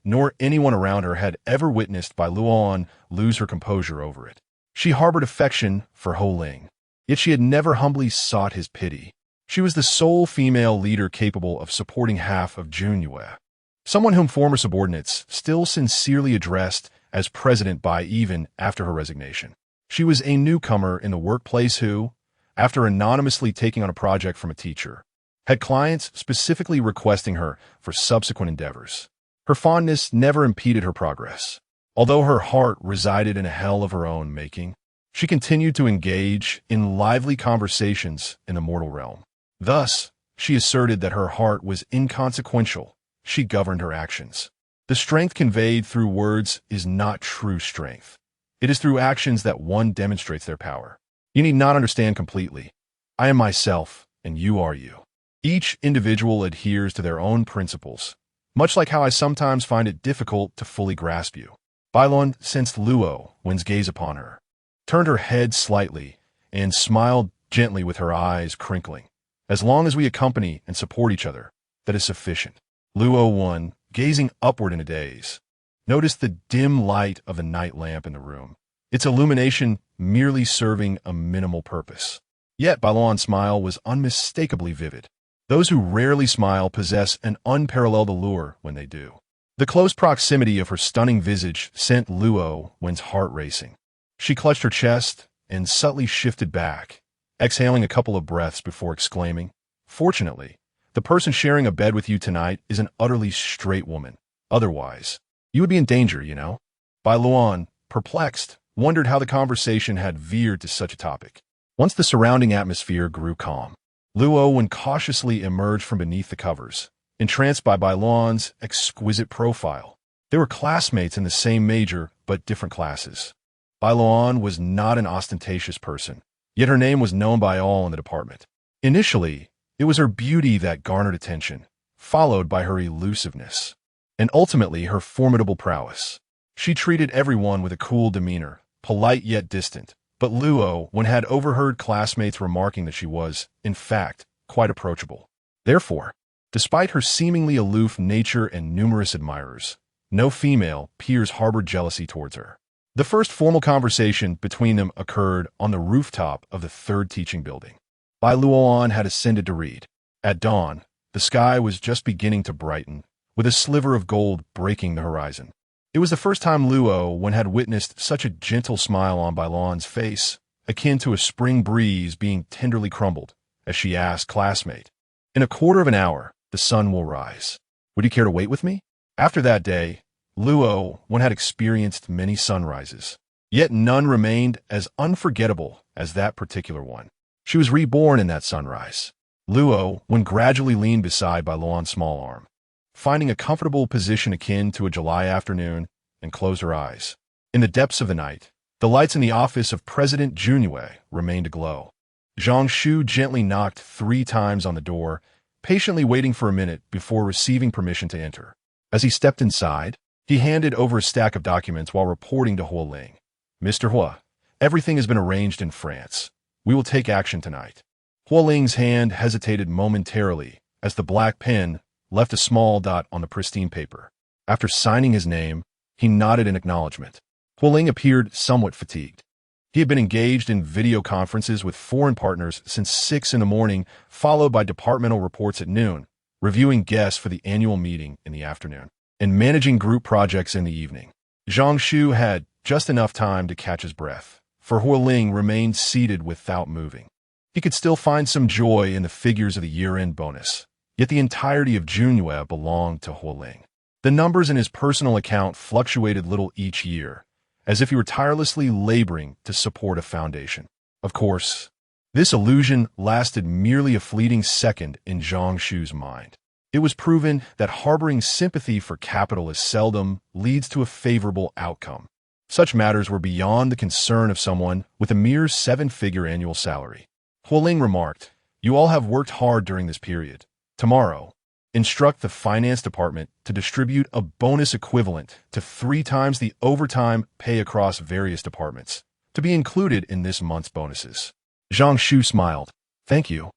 nor anyone around her had ever witnessed Bai Luoan lose her composure over it. She harbored affection for Huo Ling, yet she had never humbly sought his pity. She was the sole female leader capable of supporting half of Junyue, someone whom former subordinates still sincerely addressed as President Bai even after her resignation. She was a newcomer in the workplace who, after anonymously taking on a project from a teacher, had clients specifically requesting her for subsequent endeavors. Her fondness never impeded her progress. Although her heart resided in a hell of her own making, she continued to engage in lively conversations in the mortal realm. Thus, she asserted that her heart was inconsequential. She governed her actions. The strength conveyed through words is not true strength. It is through actions that one demonstrates their power. You need not understand completely. I am myself, and you are you. Each individual adheres to their own principles, much like how I sometimes find it difficult to fully grasp you. Bai Luoan sensed Luo's gaze upon her, turned her head slightly, and smiled gently with her eyes crinkling. As long as we accompany and support each other, that is sufficient. Luo, gazing upward in a daze, noticed the dim light of the night lamp in the room, its illumination merely serving a minimal purpose. Yet Bai Luoan's smile was unmistakably vivid. Those who rarely smile possess an unparalleled allure when they do. The close proximity of her stunning visage sent Luo's heart racing. She clutched her chest and subtly shifted back, exhaling a couple of breaths before exclaiming, Fortunately, the person sharing a bed with you tonight is an utterly straight woman. Otherwise, you would be in danger, you know. Bai Luoan, perplexed, wondered how the conversation had veered to such a topic. Once the surrounding atmosphere grew calm, Luo cautiously emerged from beneath the covers, entranced by Bai Luoan's exquisite profile. They were classmates in the same major, but different classes. Bai Luoan was not an ostentatious person, yet her name was known by all in the department. Initially, it was her beauty that garnered attention, followed by her elusiveness, and ultimately her formidable prowess. She treated everyone with a cool demeanor, polite yet distant, but Luo had overheard classmates remarking that she was, in fact, quite approachable. Therefore, despite her seemingly aloof nature and numerous admirers, no female peers harbored jealousy towards her. The first formal conversation between them occurred on the rooftop of the third teaching building. Bai Luoan had ascended to read. At dawn, the sky was just beginning to brighten, with a sliver of gold breaking the horizon. It was the first time Luo had witnessed such a gentle smile on Bai Luoan's face, akin to a spring breeze being tenderly crumbled, as she asked classmate, "In a quarter of an hour, the sun will rise. Would you care to wait with me?" After that day, Luo had experienced many sunrises, yet none remained as unforgettable as that particular one. She was reborn in that sunrise. Luo gradually leaned beside Bai Luoan's small arm, finding a comfortable position akin to a July afternoon, and closed her eyes. In the depths of the night, the lights in the office of President Junyue remained aglow. Zhang Shu gently knocked 3 times on the door, patiently waiting for a minute before receiving permission to enter. As he stepped inside, he handed over a stack of documents while reporting to Huo Ling. "Mr. Huo, everything has been arranged in France. We will take action tonight." Huo Ling's hand hesitated momentarily as the black pen left a small dot on the pristine paper. After signing his name, he nodded in acknowledgement. Huo Ling appeared somewhat fatigued. He had been engaged in video conferences with foreign partners since 6 in the morning, followed by departmental reports at noon, reviewing guests for the annual meeting in the afternoon, and managing group projects in the evening. Zhang Shu had just enough time to catch his breath, for Huo Ling remained seated without moving. He could still find some joy in the figures of the year-end bonus, yet the entirety of Junyue belonged to Huo Ling. The numbers in his personal account fluctuated little each year, as if he were tirelessly laboring to support a foundation. Of course, this illusion lasted merely a fleeting second in Zhang Shu's mind. It was proven that harboring sympathy for capital as seldom leads to a favorable outcome. Such matters were beyond the concern of someone with a mere 7-figure annual salary. Huo Ling remarked, "You all have worked hard during this period. Tomorrow, instruct the finance department to distribute a bonus equivalent to 3 times the overtime pay across various departments, to be included in this month's bonuses." Zhang Shu smiled. "Thank you,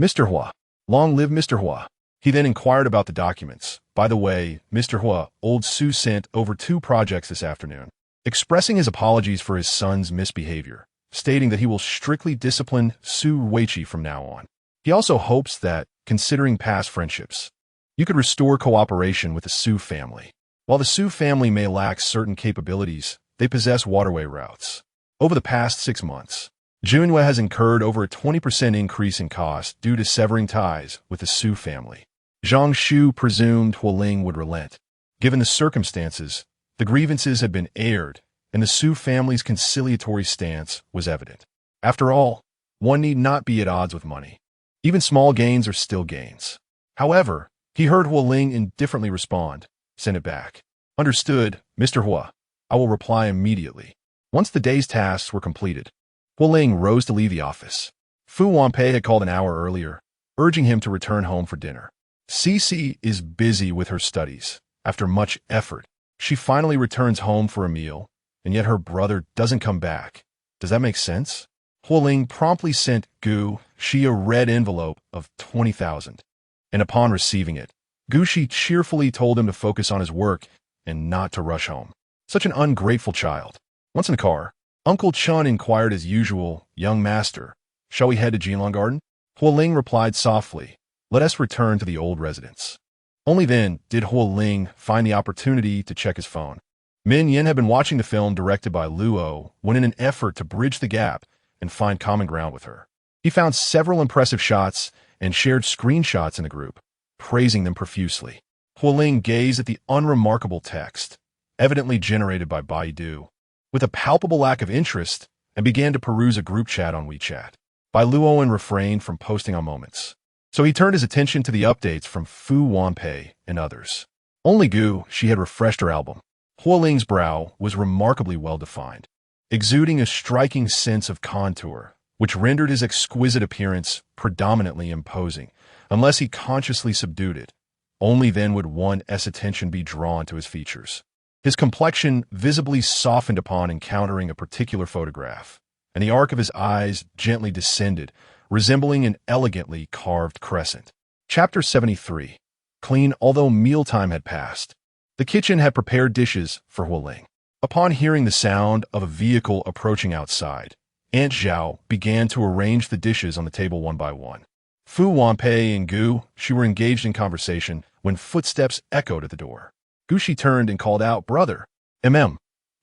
Mr. Huo. Long live Mr. Huo." He then inquired about the documents. "By the way, Mr. Huo, old Su sent over 2 projects this afternoon, expressing his apologies for his son's misbehavior, stating that he will strictly discipline Su Weiqi from now on. He also hopes that, considering past friendships, you could restore cooperation with the Su family. While the Su family may lack certain capabilities, they possess waterway routes. Over the past 6 months, Junyue has incurred over a 20% increase in cost due to severing ties with the Su family." Zhang Shu presumed Huo Ling would relent. Given the circumstances, the grievances had been aired, and the Su family's conciliatory stance was evident. After all, one need not be at odds with money. Even small gains are still gains. However, he heard Huo Ling indifferently respond, "Send it back." "Understood, Mr. Huo. I will reply immediately." Once the day's tasks were completed, Huo Ling rose to leave the office. Fu Wanpei had called an hour earlier, urging him to return home for dinner. Cici is busy with her studies. After much effort, she finally returns home for a meal, and yet her brother doesn't come back. Does that make sense? Huo Ling promptly sent Gu Shi a red envelope of 20,000, and upon receiving it, Gu Shi cheerfully told him to focus on his work and not to rush home. Such an ungrateful child. Once in the car, Uncle Chun inquired as usual, "Young master, shall we head to Jinlong Garden?" Huo Ling replied softly, "Let us return to the old residence." Only then did Huo Ling find the opportunity to check his phone. Min Yin had been watching the film directed by Luo when in an effort to bridge the gap and find common ground with her. He found several impressive shots and shared screenshots in the group, praising them profusely. Huo Ling gazed at the unremarkable text, evidently generated by Baidu, with a palpable lack of interest, and began to peruse a group chat on WeChat. Bai Luoan refrained from posting on Moments, so he turned his attention to the updates from Fu Wanpei and others. Only Gu Shi had refreshed her album. Huo Ling's brow was remarkably well defined, exuding a striking sense of contour, which rendered his exquisite appearance predominantly imposing, unless he consciously subdued it. Only then would one's attention be drawn to his features. His complexion visibly softened upon encountering a particular photograph, and the arc of his eyes gently descended, resembling an elegantly carved crescent. Chapter 73. Clean. Although mealtime had passed, the kitchen had prepared dishes for Huo Ling. Upon hearing the sound of a vehicle approaching outside, Aunt Zhao began to arrange the dishes on the table one by one. Fu Wanpei and Gu Shi were engaged in conversation when footsteps echoed at the door. Gu Shi turned and called out, "Brother." "Mm."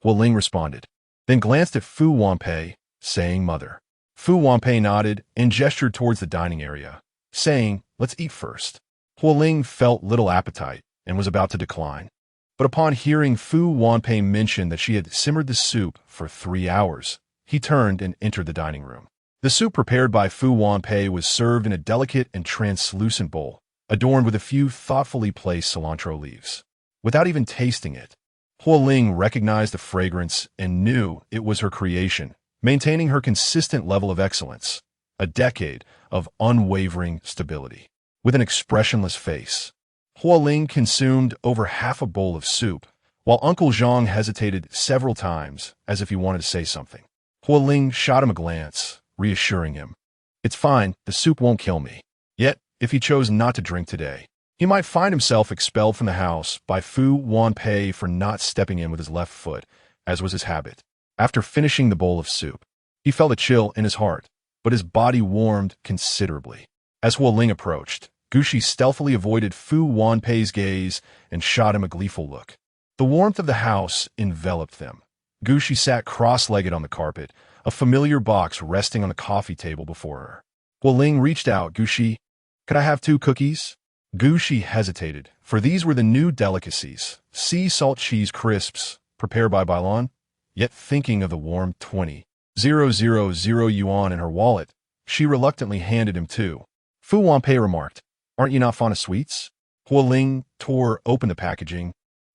Huo Ling responded, then glanced at Fu Wanpei, saying, "Mother." Fu Wanpei nodded and gestured towards the dining area, saying, "Let's eat first." Huo Ling felt little appetite and was about to decline. But upon hearing Fu Wanpei mention that she had simmered the soup for 3 hours, he turned and entered the dining room. The soup prepared by Fu Wanpei was served in a delicate and translucent bowl, adorned with a few thoughtfully placed cilantro leaves. Without even tasting it, Huo Ling recognized the fragrance and knew it was her creation, maintaining her consistent level of excellence, a decade of unwavering stability. With an expressionless face, Huo Ling consumed over half a bowl of soup, while Uncle Zhang hesitated several times as if he wanted to say something. Huo Ling shot him a glance, reassuring him. "It's fine, the soup won't kill me." Yet, if he chose not to drink today, he might find himself expelled from the house by Fu Wanpei for not stepping in with his left foot, as was his habit. After finishing the bowl of soup, he felt a chill in his heart, but his body warmed considerably. As Huo Ling approached, Gu Shi stealthily avoided Fu Wanpei's gaze and shot him a gleeful look. The warmth of the house enveloped them. Gu Shi sat cross-legged on the carpet, a familiar box resting on the coffee table before her. Huo Ling reached out. "Gu Shi, could I have 2 cookies?" Gu Shi hesitated, for these were the new delicacies, sea salt cheese crisps, prepared by Bai Luoan. Yet thinking of the warm 20,000 yuan in her wallet, she reluctantly handed him 2. Fu Wanpei remarked, "Aren't you not fond of sweets?" Huo Ling tore open the packaging,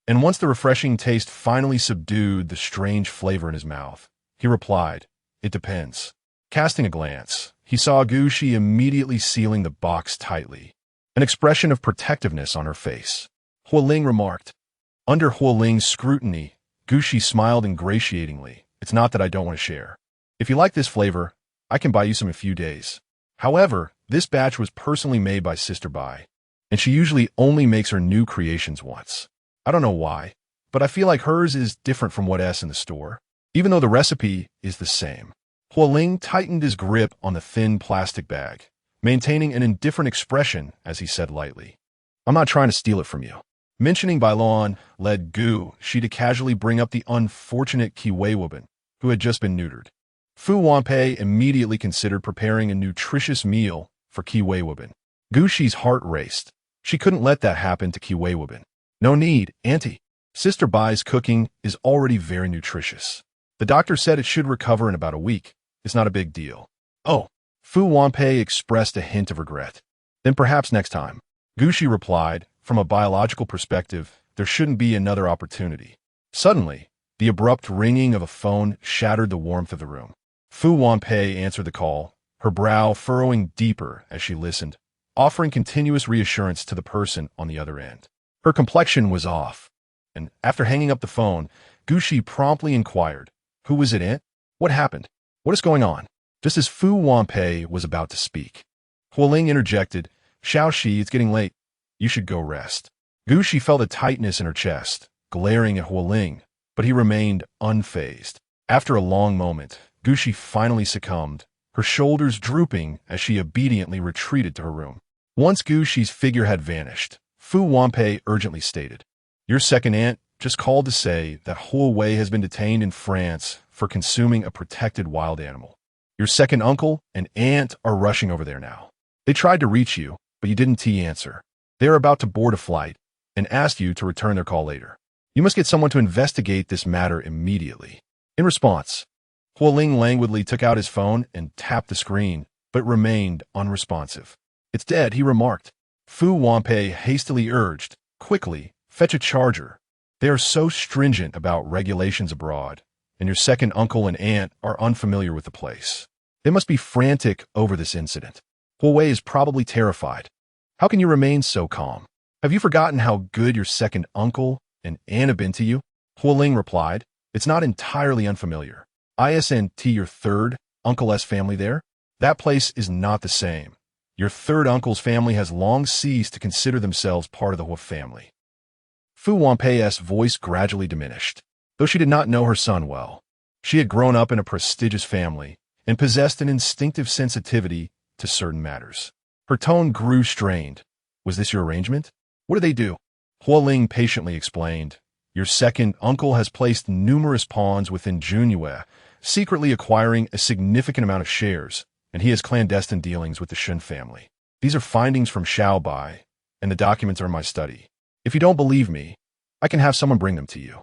and once the refreshing taste finally subdued the strange flavor in his mouth, he replied, "It depends." Casting a glance, he saw Gu Shi immediately sealing the box tightly, an expression of protectiveness on her face. Huo Ling remarked. Under Huo Ling's scrutiny, Gu Shi smiled ingratiatingly. "It's not that I don't want to share. If you like this flavor, I can buy you some in a few days. However, this batch was personally made by Sister Bai, and she usually only makes her new creations once. I don't know why, but I feel like hers is different from what's in the store, even though the recipe is the same." Huo Ling tightened his grip on the thin plastic bag, maintaining an indifferent expression as he said lightly, "I'm not trying to steal it from you." Mentioning Bai Luoan led Gu Shi to casually bring up the unfortunate Kiwei who had just been neutered. Fu Wanpei immediately considered preparing a nutritious meal for Kiwei. Gu Shi's heart raced. She couldn't let that happen to Kiwei. "No need, Auntie. Sister Bai's cooking is already very nutritious. The doctor said it should recover in about a week. It's not a big deal." "Oh." Fu Wanpei expressed a hint of regret. "Then perhaps next time." Gu Shi replied, "From a biological perspective, there shouldn't be another opportunity." Suddenly, the abrupt ringing of a phone shattered the warmth of the room. Fu Wanpei answered the call, her brow furrowing deeper as she listened, offering continuous reassurance to the person on the other end. Her complexion was off, and after hanging up the phone, Gu Shi promptly inquired, "Who was it, Aunt? What happened? What is going on?" Just as Fu Wanpei was about to speak, Huo Ling interjected, "Xiao Shi, it's getting late. You should go rest." Gu Shi felt a tightness in her chest, glaring at Huo Ling, but he remained unfazed. After a long moment, Gu Shi finally succumbed, her shoulders drooping as she obediently retreated to her room. Once Gu Shi's figure had vanished, Fu Wanpei urgently stated, "Your second aunt just called to say that Huo Wei has been detained in France for consuming a protected wild animal. Your second uncle and aunt are rushing over there now. They tried to reach you, but you didn't answer. They are about to board a flight and asked you to return their call later. You must get someone to investigate this matter immediately." In response, Huo Ling languidly took out his phone and tapped the screen, but remained unresponsive. "It's dead," he remarked. Fu Wanpei hastily urged, "Quickly, fetch a charger. They are so stringent about regulations abroad, and your second uncle and aunt are unfamiliar with the place." They must be frantic over this incident. Huo Wei is probably terrified. How can you remain so calm? Have you forgotten how good your second uncle and aunt have been to you? Huo Ling replied, it's not entirely unfamiliar. Isn't your third uncle's family there? That place is not the same. Your third uncle's family has long ceased to consider themselves part of the Huo family. Fu Wanpei's voice gradually diminished. Though she did not know her son well, she had grown up in a prestigious family and possessed an instinctive sensitivity to certain matters. Her tone grew strained. Was this your arrangement? What do they do? Huo Ling patiently explained. Your second uncle has placed numerous pawns within Junyue, secretly acquiring a significant amount of shares, and he has clandestine dealings with the Shun family. These are findings from Xiao Bai, and the documents are in my study. If you don't believe me, I can have someone bring them to you.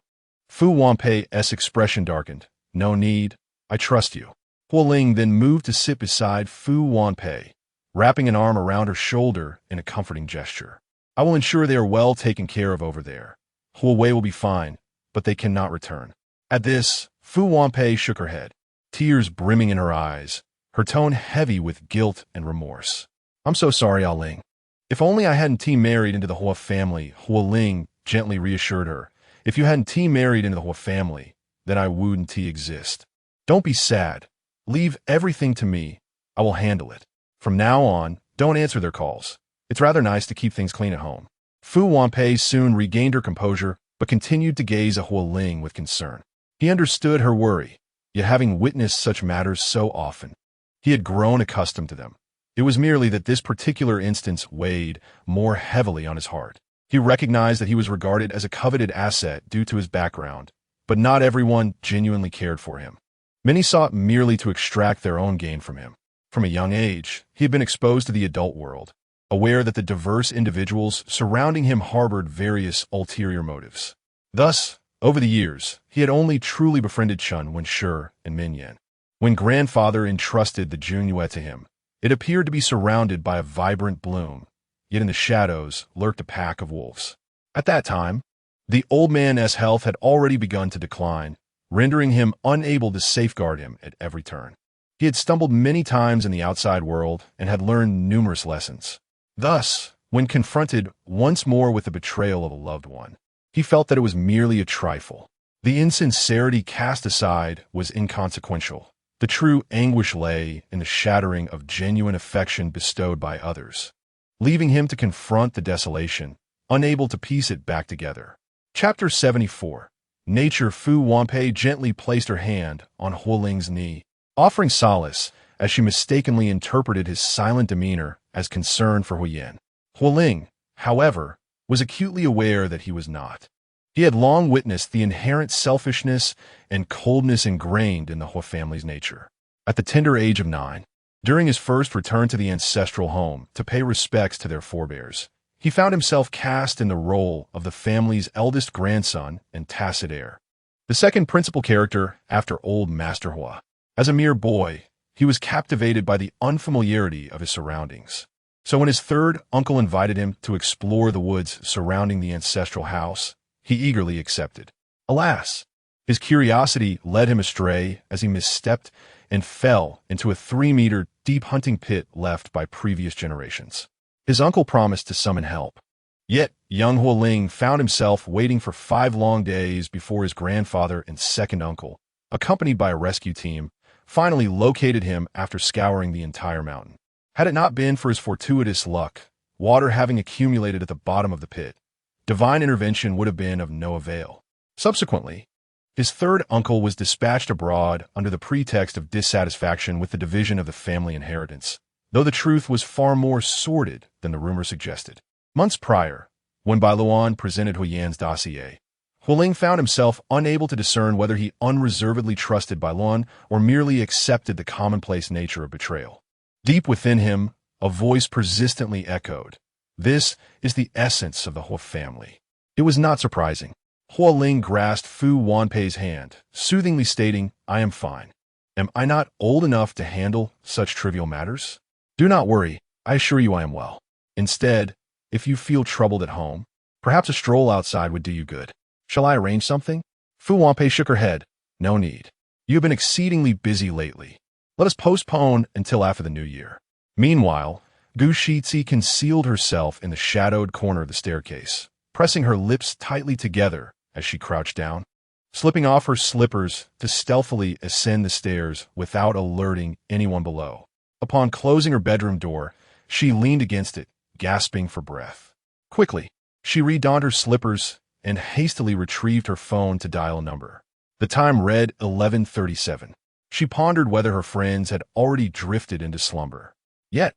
Fu Wanpei's expression darkened. No need. I trust you. Huo Ling then moved to sit beside Fu Wanpei, wrapping an arm around her shoulder in a comforting gesture. I will ensure they are well taken care of over there. Huo Wei will be fine, but they cannot return. At this, Fu Wanpei shook her head, tears brimming in her eyes, her tone heavy with guilt and remorse. I'm so sorry, Huo Ling. If only I hadn't married into the Huo family, Huo Ling gently reassured her. If you hadn't married into the Huo family, then I wouldn't exist. Don't be sad. Leave everything to me. I will handle it. From now on, don't answer their calls. It's rather nice to keep things clean at home. Fu Wanpei soon regained her composure, but continued to gaze at Huo Ling with concern. He understood her worry, yet having witnessed such matters so often, he had grown accustomed to them. It was merely that this particular instance weighed more heavily on his heart. He recognized that he was regarded as a coveted asset due to his background, but not everyone genuinely cared for him. Many sought merely to extract their own gain from him. From a young age, he had been exposed to the adult world, aware that the diverse individuals surrounding him harbored various ulterior motives. Thus, over the years, he had only truly befriended Chun Wenshi and Minyan. When grandfather entrusted the Junyue to him, it appeared to be surrounded by a vibrant bloom, yet in the shadows lurked a pack of wolves. At that time, the old man's health had already begun to decline, rendering him unable to safeguard him at every turn. He had stumbled many times in the outside world and had learned numerous lessons. Thus, when confronted once more with the betrayal of a loved one, he felt that it was merely a trifle. The insincerity cast aside was inconsequential. The true anguish lay in the shattering of genuine affection bestowed by others, leaving him to confront the desolation, unable to piece it back together. Chapter 74. Nature. Fu Wanpei gently placed her hand on Huo Ling's knee, offering solace as she mistakenly interpreted his silent demeanor as concern for Huyen. Huo Ling, however, was acutely aware that he was not. He had long witnessed the inherent selfishness and coldness ingrained in the Huo family's nature. At the tender age of 9, during his first return to the ancestral home to pay respects to their forebears, he found himself cast in the role of the family's eldest grandson and tacit heir, the second principal character after old Master Hua. As a mere boy, he was captivated by the unfamiliarity of his surroundings. So when his third uncle invited him to explore the woods surrounding the ancestral house, he eagerly accepted. Alas, his curiosity led him astray as he misstepped and fell into a 3-meter deep hunting pit left by previous generations. His uncle promised to summon help. Yet, young Huo Ling found himself waiting for 5 long days before his grandfather and second uncle, accompanied by a rescue team, finally located him after scouring the entire mountain. Had it not been for his fortuitous luck, water having accumulated at the bottom of the pit, divine intervention would have been of no avail. Subsequently, his third uncle was dispatched abroad under the pretext of dissatisfaction with the division of the family inheritance, though the truth was far more sordid than the rumor suggested. Months prior, when Bai Luoan presented Huyen's dossier, Huo Ling found himself unable to discern whether he unreservedly trusted Bai Luoan or merely accepted the commonplace nature of betrayal. Deep within him, a voice persistently echoed, "This is the essence of the Huo family." It was not surprising. Huo Ling grasped Fu Wanpei's hand, soothingly stating, "I am fine. Am I not old enough to handle such trivial matters? Do not worry, I assure you I am well. Instead, if you feel troubled at home, perhaps a stroll outside would do you good. Shall I arrange something?" Fu Wanpei shook her head. "No need. You have been exceedingly busy lately. Let us postpone until after the new year. Meanwhile, Gu Shixi concealed herself in the shadowed corner of the staircase, pressing her lips tightly together as she crouched down, slipping off her slippers to stealthily ascend the stairs without alerting anyone below. Upon closing her bedroom door, she leaned against it, gasping for breath. Quickly, she redonned her slippers and hastily retrieved her phone to dial a number. The time read 11:37. She pondered whether her friends had already drifted into slumber. Yet,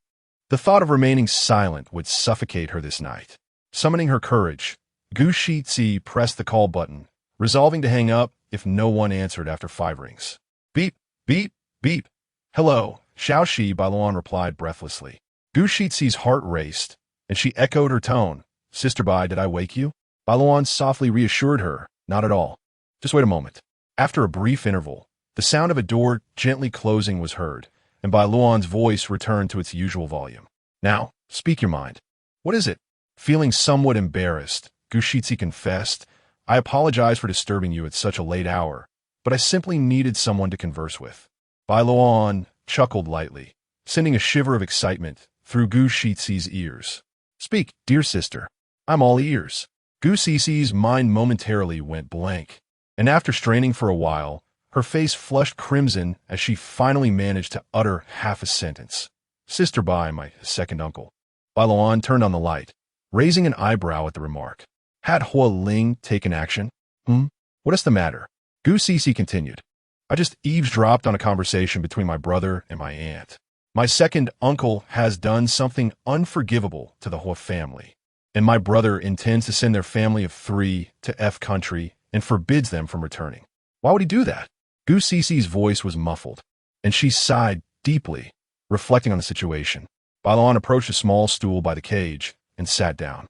the thought of remaining silent would suffocate her this night. Summoning her courage, Gu Shixi pressed the call button, resolving to hang up if no one answered after 5 rings. Beep, beep, beep. Hello, Bai Luoan replied breathlessly. Gu Shixi's heart raced, and she echoed her tone. Sister Bai, did I wake you? Bai Luoan softly reassured her, not at all. Just wait a moment. After a brief interval, the sound of a door gently closing was heard, and Bai Luoan's voice returned to its usual volume. Now, speak your mind. What is it? Feeling somewhat embarrassed, Gu Shixi confessed, I apologize for disturbing you at such a late hour, but I simply needed someone to converse with. Bai Luoan chuckled lightly, sending a shiver of excitement through Gu Shixi's ears. Speak, dear sister. I'm all ears. Gu Shixi's mind momentarily went blank, and after straining for a while, her face flushed crimson as she finally managed to utter half a sentence. Sister Bai, my second uncle. Bai Luoan turned on the light, raising an eyebrow at the remark. Had Huo Ling taken action? What is the matter? Gu Shixi continued. I just eavesdropped on a conversation between my brother and my aunt. My second uncle has done something unforgivable to the Huo family, and my brother intends to send their family of 3 to F country and forbids them from returning. Why would he do that? Gu Shixi's voice was muffled, and she sighed deeply, reflecting on the situation. Bai Luoan approached a small stool by the cage and sat down,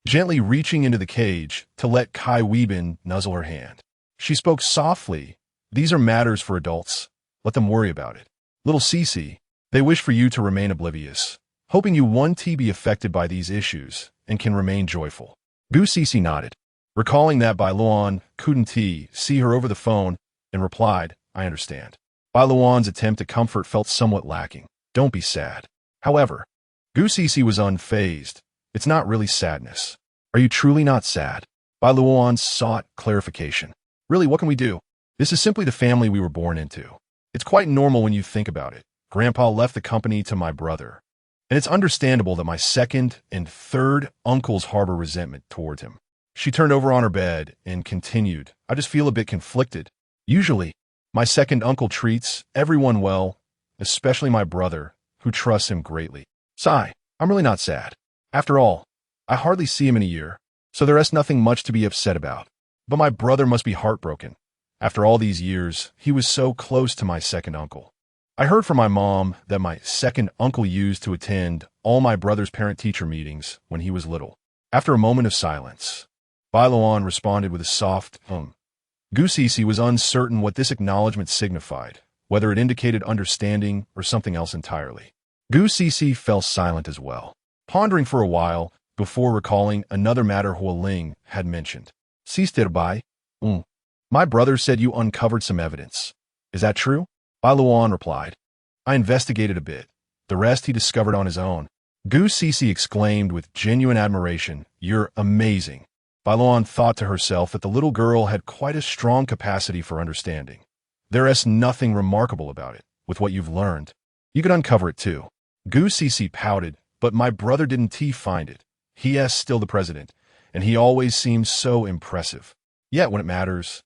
gently reaching into the cage to let Kai Weibin nuzzle her hand. She spoke softly. These are matters for adults. Let them worry about it. Little Cece, they wish for you to remain oblivious, hoping you won't be affected by these issues and can remain joyful. Gu Shixi nodded, recalling that Bai Luoan couldn't see her over the phone, and replied, I understand. Bai Luoan's attempt at comfort felt somewhat lacking. Don't be sad. However, Gu Shixi was unfazed. It's not really sadness. Are you truly not sad? Bai Luoan sought clarification. Really, what can we do? This is simply the family we were born into. It's quite normal when you think about it. Grandpa left the company to my brother, and it's understandable that my second and third uncles harbor resentment toward him. She turned over on her bed and continued, I just feel a bit conflicted. Usually, my second uncle treats everyone well, especially my brother, who trusts him greatly. Sigh, I'm really not sad. After all, I hardly see him in a year, so there is nothing much to be upset about. But my brother must be heartbroken. After all these years, he was so close to my second uncle. I heard from my mom that my second uncle used to attend all my brother's parent-teacher meetings when he was little. After a moment of silence, Bai Luoan responded with a soft, Gu Shixi was uncertain what this acknowledgement signified, whether it indicated understanding or something else entirely. Gu Shixi fell silent as well, pondering for a while before recalling another matter Huo Ling had mentioned. Sister Bai, my brother said you uncovered some evidence. Is that true? Bai Luoan replied. I investigated a bit. The rest he discovered on his own. Gu Shixi exclaimed with genuine admiration, You're amazing. Bai Luoan thought to herself that the little girl had quite a strong capacity for understanding. There is nothing remarkable about it. With what you've learned, you could uncover it too. Gu Shixi pouted, but my brother didn't find it. He is still the president, and he always seems so impressive. Yet when it matters,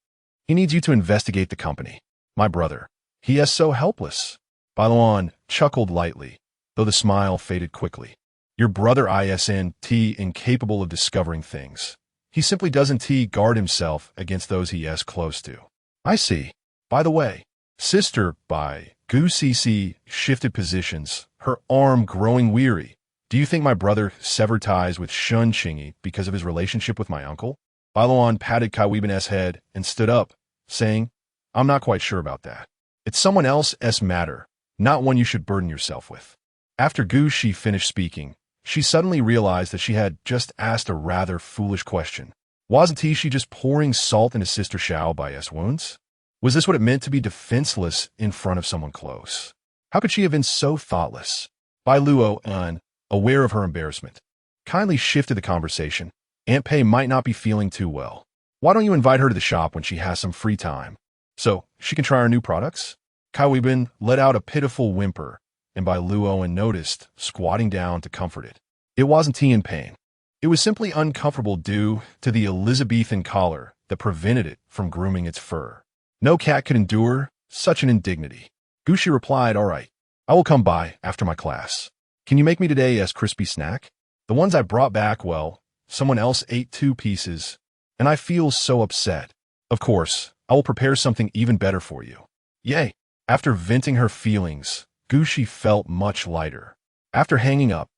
he needs you to investigate the company. My brother, he is so helpless. Bai Luoan chuckled lightly, though the smile faded quickly. Your brother isn't incapable of discovering things. He simply doesn't guard himself against those he is close to. I see. By the way, Sister Bai, Gu Shixi shifted positions, her arm growing weary. Do you think my brother severed ties with Shun Qingyi because of his relationship with my uncle? Bai Luoan patted Kai Weibin's head and stood up, saying, I'm not quite sure about that. It's someone else's matter, not one you should burden yourself with. After Gu Shi finished speaking, she suddenly realized that she had just asked a rather foolish question. Wasn't she just pouring salt into Sister Bai's wounds? Was this what it meant to be defenseless in front of someone close? How could she have been so thoughtless? Bai Luoan, aware of her embarrassment, kindly shifted the conversation. Aunt Pei might not be feeling too well. Why don't you invite her to the shop when she has some free time? So she can try our new products? Kai Weibin let out a pitiful whimper, and Bai Luoan noticed, squatting down to comfort it. It wasn't tea in pain. It was simply uncomfortable due to the Elizabethan collar that prevented it from grooming its fur. No cat could endure such an indignity. Gushi replied, "All right, I will come by after my class. Can you make me today's crispy snack? The ones I brought back, well, someone else ate 2 pieces, and I feel so upset. Of course, I will prepare something even better for you." Yay! After venting her feelings, Gushi felt much lighter. After hanging up,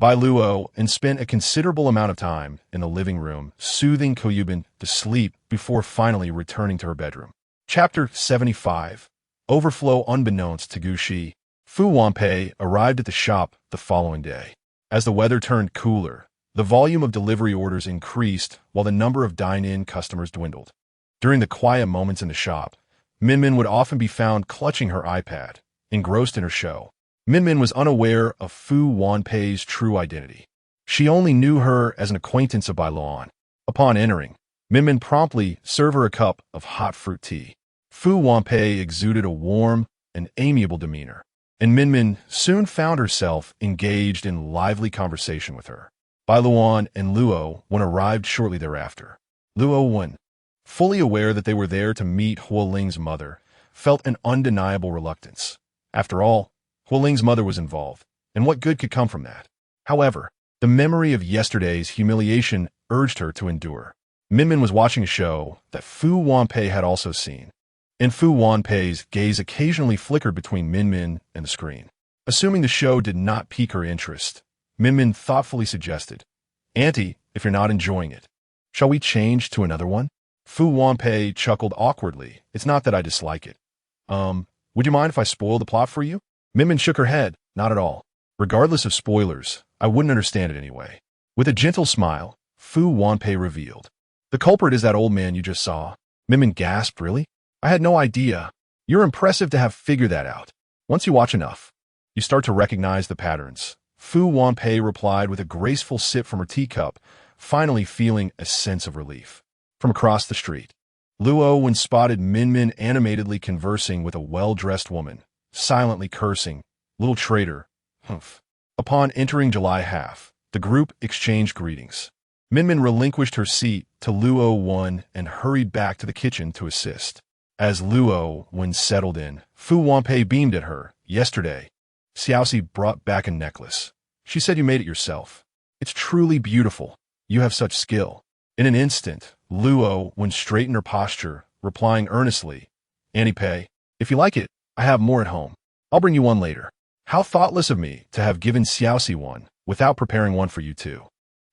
Bai Luoan spent a considerable amount of time in the living room, soothing Koyubin to sleep before finally returning to her bedroom. Chapter 75. Overflow. Unbeknownst to Gushi, Fu Wanpei arrived at the shop the following day. As the weather turned cooler, the volume of delivery orders increased while the number of dine-in customers dwindled. During the quiet moments in the shop, Minmin would often be found clutching her iPad, engrossed in her show. Minmin was unaware of Fu Wanpei's true identity. She only knew her as an acquaintance of Bai Luoan. Upon entering, Minmin promptly served her a cup of hot fruit tea. Fu Wanpei exuded a warm and amiable demeanor, and Minmin soon found herself engaged in lively conversation with her. Bai Luoan and Luo Wen arrived shortly thereafter. Luo Wen, fully aware that they were there to meet Huo Ling's mother, felt an undeniable reluctance. After all, Huo Ling's mother was involved, and what good could come from that? However, the memory of yesterday's humiliation urged her to endure. Minmin was watching a show that Fu Wanpei had also seen, and Fu Wanpei's gaze occasionally flickered between Minmin and the screen. Assuming the show did not pique her interest, Minmin thoughtfully suggested, "Auntie, if you're not enjoying it, shall we change to another one?" Fu Wanpei chuckled awkwardly. "It's not that I dislike it. Would you mind if I spoil the plot for you?" Minmin shook her head. "Not at all. Regardless of spoilers, I wouldn't understand it anyway." With a gentle smile, Fu Wanpei revealed, "The culprit is that old man you just saw." Minmin gasped, "Really? I had no idea. You're impressive to have figured that out. Once you watch enough, you start to recognize the patterns." Fu Wanpei replied with a graceful sip from her teacup, finally feeling a sense of relief. From across the street, Luo Wen spotted Minmin animatedly conversing with a well-dressed woman, silently cursing, "Little traitor, humph." Upon entering July half, the group exchanged greetings. Minmin relinquished her seat to Luo Wen and hurried back to the kitchen to assist. As Luo Wen settled in, Fu Wanpei beamed at her. "Yesterday, Xiaoxi brought back a necklace. She said you made it yourself. It's truly beautiful. You have such skill." In an instant, Luo Wen straightened her posture, replying earnestly, "Auntie Pei, if you like it, I have more at home. I'll bring you one later." How thoughtless of me to have given Xiaoxi one without preparing one for you too.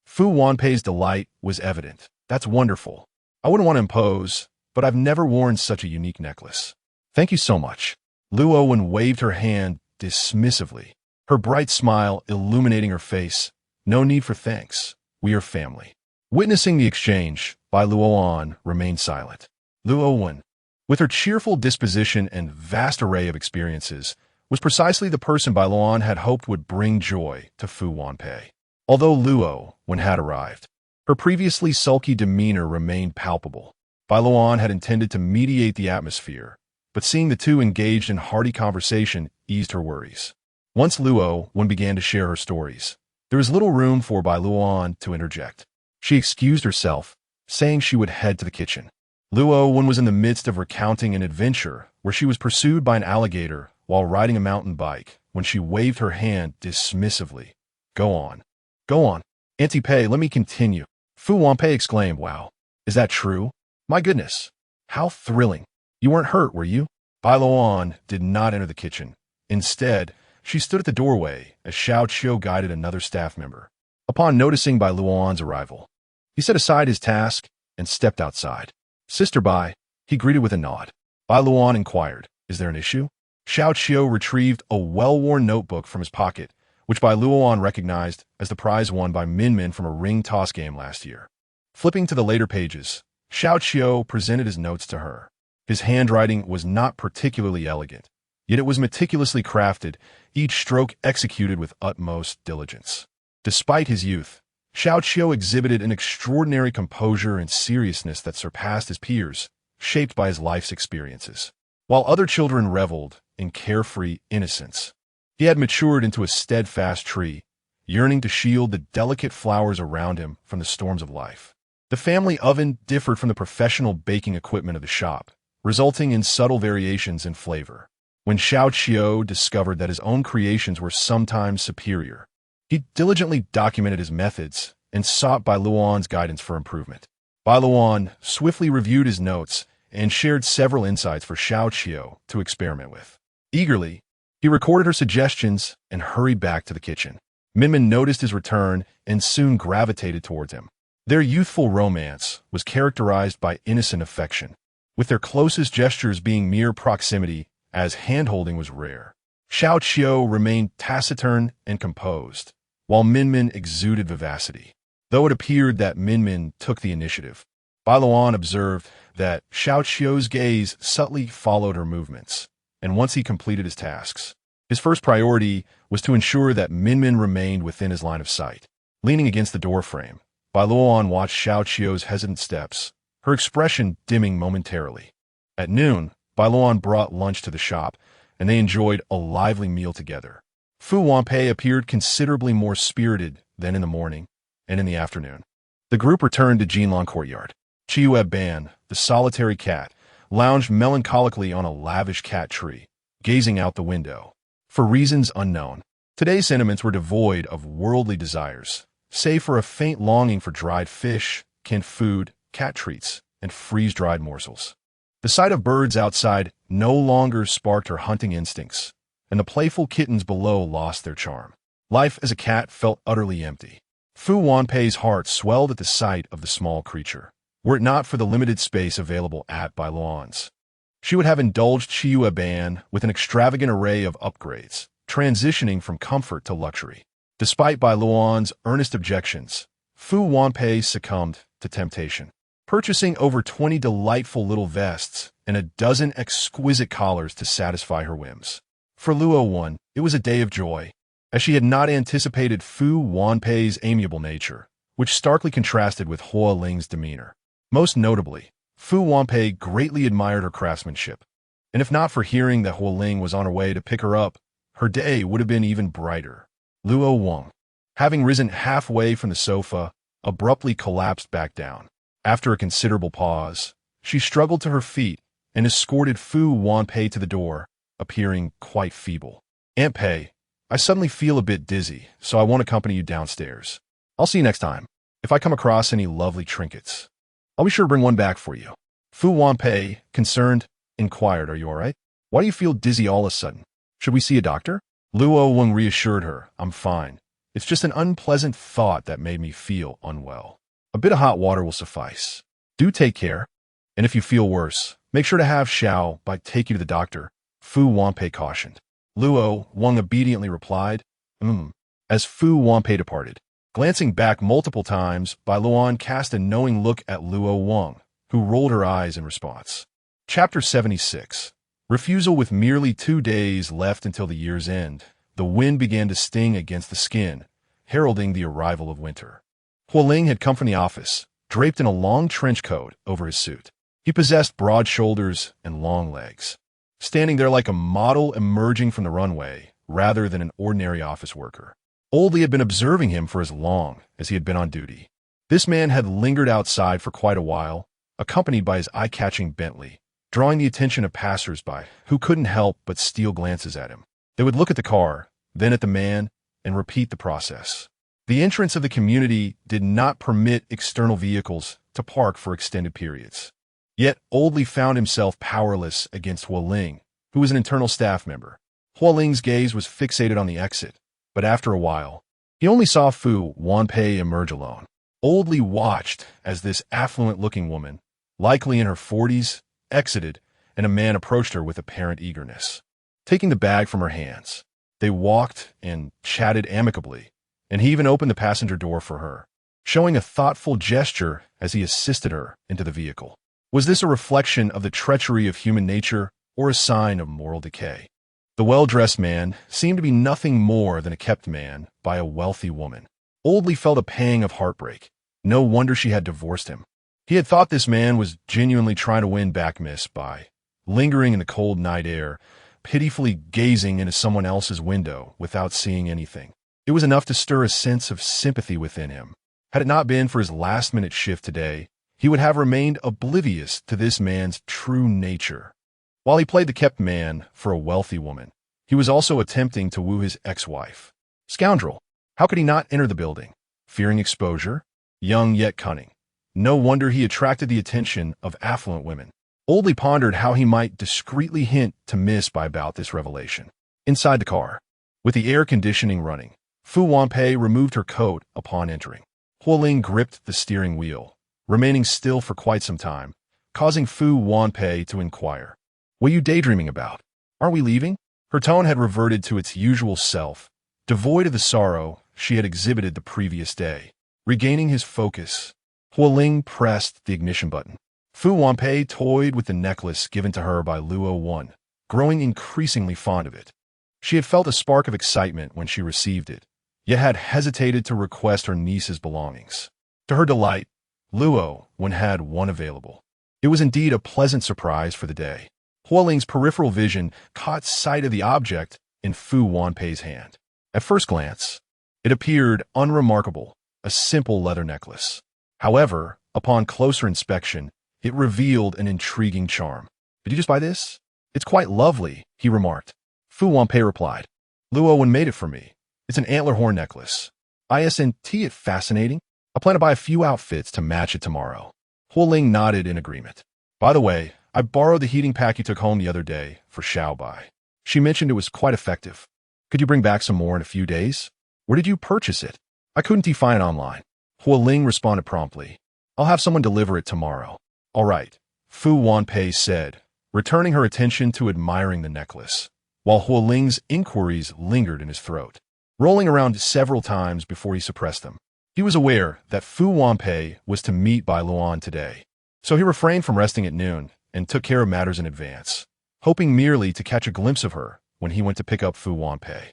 Fu Wanpei's delight was evident. "That's wonderful. I wouldn't want to impose, but I've never worn such a unique necklace." "Thank you so much." Luo Wen waved her hand dismissively, her bright smile illuminating her face. "No need for thanks. We are family." Witnessing the exchange, Bai Luoan remained silent. Luo Wen, with her cheerful disposition and vast array of experiences, was precisely the person Bai Luoan had hoped would bring joy to Fu Wanpei. Although Luo Wen had arrived, her previously sulky demeanor remained palpable. Bai Luoan had intended to mediate the atmosphere, but seeing the two engaged in hearty conversation eased her worries. Once Luo Wen began to share her stories, there was little room for Bai Luoan to interject. She excused herself, saying she would head to the kitchen. Luo Wen was in the midst of recounting an adventure where she was pursued by an alligator while riding a mountain bike when she waved her hand dismissively. Go on. Go on. Auntie Pei, let me continue." Fu Wanpei exclaimed, "Wow, is that true? My goodness, how thrilling. You weren't hurt, were you?" Bai Luoan did not enter the kitchen. Instead, she stood at the doorway as Xiao Qiu guided another staff member. Upon noticing Bai Luoan's arrival, he set aside his task and stepped outside. "Sister Bai," he greeted with a nod. Bai Luoan inquired, "Is there an issue?" Xiao Qiu retrieved a well-worn notebook from his pocket, which Bai Luoan recognized as the prize won by Minmin from a ring toss game last year. Flipping to the later pages, Xiao Qiu presented his notes to her. His handwriting was not particularly elegant, Yet it was meticulously crafted, each stroke executed with utmost diligence. Despite his youth, Xiao Qiu exhibited an extraordinary composure and seriousness that surpassed his peers, shaped by his life's experiences. While other children reveled in carefree innocence, he had matured into a steadfast tree, yearning to shield the delicate flowers around him from the storms of life. The family oven differed from the professional baking equipment of the shop, resulting in subtle variations in flavor. When Xiao Qiu discovered that his own creations were sometimes superior, he diligently documented his methods and sought Bai Luoan's guidance for improvement. Bai Luoan swiftly reviewed his notes and shared several insights for Xiao Qiu to experiment with. Eagerly, he recorded her suggestions and hurried back to the kitchen. Minmin noticed his return and soon gravitated towards him. Their youthful romance was characterized by innocent affection, with their closest gestures being mere proximity, as hand-holding was rare. Xiao Qiu remained taciturn and composed, while Minmin exuded vivacity. Though it appeared that Minmin took the initiative, Bai Luoan observed that Xiao Qiu's gaze subtly followed her movements, and once he completed his tasks, his first priority was to ensure that Minmin remained within his line of sight. Leaning against the doorframe, Bai Luoan watched Xiao Qiu's hesitant steps, her expression dimming momentarily. At noon, Bai Luoan brought lunch to the shop, and they enjoyed a lively meal together. Fu Wanpei appeared considerably more spirited than in the morning and in the afternoon. The group returned to Jinlong Courtyard. Qiyu Ban, the solitary cat, lounged melancholically on a lavish cat tree, gazing out the window. For reasons unknown, today's sentiments were devoid of worldly desires, save for a faint longing for dried fish, canned food, cat treats, and freeze-dried morsels. The sight of birds outside no longer sparked her hunting instincts, and the playful kittens below lost their charm. Life as a cat felt utterly empty. Fu Wanpei's heart swelled at the sight of the small creature. Were it not for the limited space available at Bai Luoan's, she would have indulged Qiyu Ban with an extravagant array of upgrades, transitioning from comfort to luxury. Despite Bai Luoan's earnest objections, Fu Wanpei succumbed to temptation, purchasing over 20 delightful little vests and a dozen exquisite collars to satisfy her whims. For Luoan, it was a day of joy, as she had not anticipated Fu Wanpei's amiable nature, which starkly contrasted with Huo Ling's demeanor. Most notably, Fu Wanpei greatly admired her craftsmanship, and if not for hearing that Huo Ling was on her way to pick her up, her day would have been even brighter. Luo Wang, having risen halfway from the sofa, abruptly collapsed back down. After a considerable pause, she struggled to her feet and escorted Fu Wanpei to the door, appearing quite feeble. Aunt Pei, I suddenly feel a bit dizzy, so I won't accompany you downstairs. I'll see you next time. If I come across any lovely trinkets, I'll be sure to bring one back for you. Fu Wanpei, concerned, inquired, Are you all right? Why do you feel dizzy all of a sudden? Should we see a doctor? Luo Wang reassured her, I'm fine. It's just an unpleasant thought that made me feel unwell. A bit of hot water will suffice. Do take care, and if you feel worse, make sure to have Xiao Bai take you to the doctor, Fu Wanpei cautioned. Luo Wang obediently replied, as Fu Wanpei departed. Glancing back multiple times, Bai Luoan cast a knowing look at Luo Wang, who rolled her eyes in response. Chapter 76. Refusal. With merely 2 days left until the year's end, the wind began to sting against the skin, heralding the arrival of winter. Huo Ling had come from the office, draped in a long trench coat over his suit. He possessed broad shoulders and long legs, standing there like a model emerging from the runway rather than an ordinary office worker. Oldie had been observing him for as long as he had been on duty. This man had lingered outside for quite a while, accompanied by his eye-catching Bentley, drawing the attention of passers-by who couldn't help but steal glances at him. They would look at the car, then at the man, and repeat the process. The entrance of the community did not permit external vehicles to park for extended periods. Yet Oldley found himself powerless against Huo Ling, who was an internal staff member. Huo Ling's gaze was fixated on the exit, but after a while, he only saw Fu Wanpei emerge alone. Oldley watched as this affluent-looking woman, likely in her 40s, exited, and a man approached her with apparent eagerness. Taking the bag from her hands, they walked and chatted amicably, and he even opened the passenger door for her, showing a thoughtful gesture as he assisted her into the vehicle. Was this a reflection of the treachery of human nature or a sign of moral decay? The well-dressed man seemed to be nothing more than a kept man by a wealthy woman. Old Lee felt a pang of heartbreak. No wonder she had divorced him. He had thought this man was genuinely trying to win back Miss Bai, lingering in the cold night air, pitifully gazing into someone else's window without seeing anything. It was enough to stir a sense of sympathy within him. Had it not been for his last-minute shift today, he would have remained oblivious to this man's true nature. While he played the kept man for a wealthy woman, he was also attempting to woo his ex-wife. Scoundrel! How could he not enter the building? Fearing exposure? Young yet cunning. No wonder he attracted the attention of affluent women. Old Lee pondered how he might discreetly hint to Miss Bai about this revelation. Inside the car, with the air conditioning running, Fu Wanpei removed her coat upon entering. Huo Ling gripped the steering wheel, remaining still for quite some time, causing Fu Wanpei to inquire, "What are you daydreaming about? Aren't we leaving?" Her tone had reverted to its usual self, devoid of the sorrow she had exhibited the previous day. Regaining his focus, Huo Ling pressed the ignition button. Fu Wanpei toyed with the necklace given to her by Luo Wan, growing increasingly fond of it. She had felt a spark of excitement when she received it, yet had hesitated to request her niece's belongings. To her delight, Luo Wan had one available. It was indeed a pleasant surprise for the day. Huo Ling's peripheral vision caught sight of the object in Fu Wanpei's hand. At first glance, it appeared unremarkable, a simple leather necklace. However, upon closer inspection, it revealed an intriguing charm. "Did you just buy this? It's quite lovely," he remarked. Fu Wanpei replied, "Luo Wan made it for me. It's an antler horn necklace. Isn't it fascinating? I plan to buy a few outfits to match it tomorrow." Huo Ling nodded in agreement. "By the way, I borrowed the heating pack you took home the other day for Xiao Bai. She mentioned it was quite effective. Could you bring back some more in a few days? Where did you purchase it? I couldn't find it online." Huo Ling responded promptly, "I'll have someone deliver it tomorrow." "All right," Fu Wanpei said, returning her attention to admiring the necklace, while Huo Ling's inquiries lingered in his throat, rolling around several times before he suppressed them. He was aware that Fu Wanpei was to meet Bai Luoan today, so he refrained from resting at noon and took care of matters in advance, hoping merely to catch a glimpse of her when he went to pick up Fu Wanpei.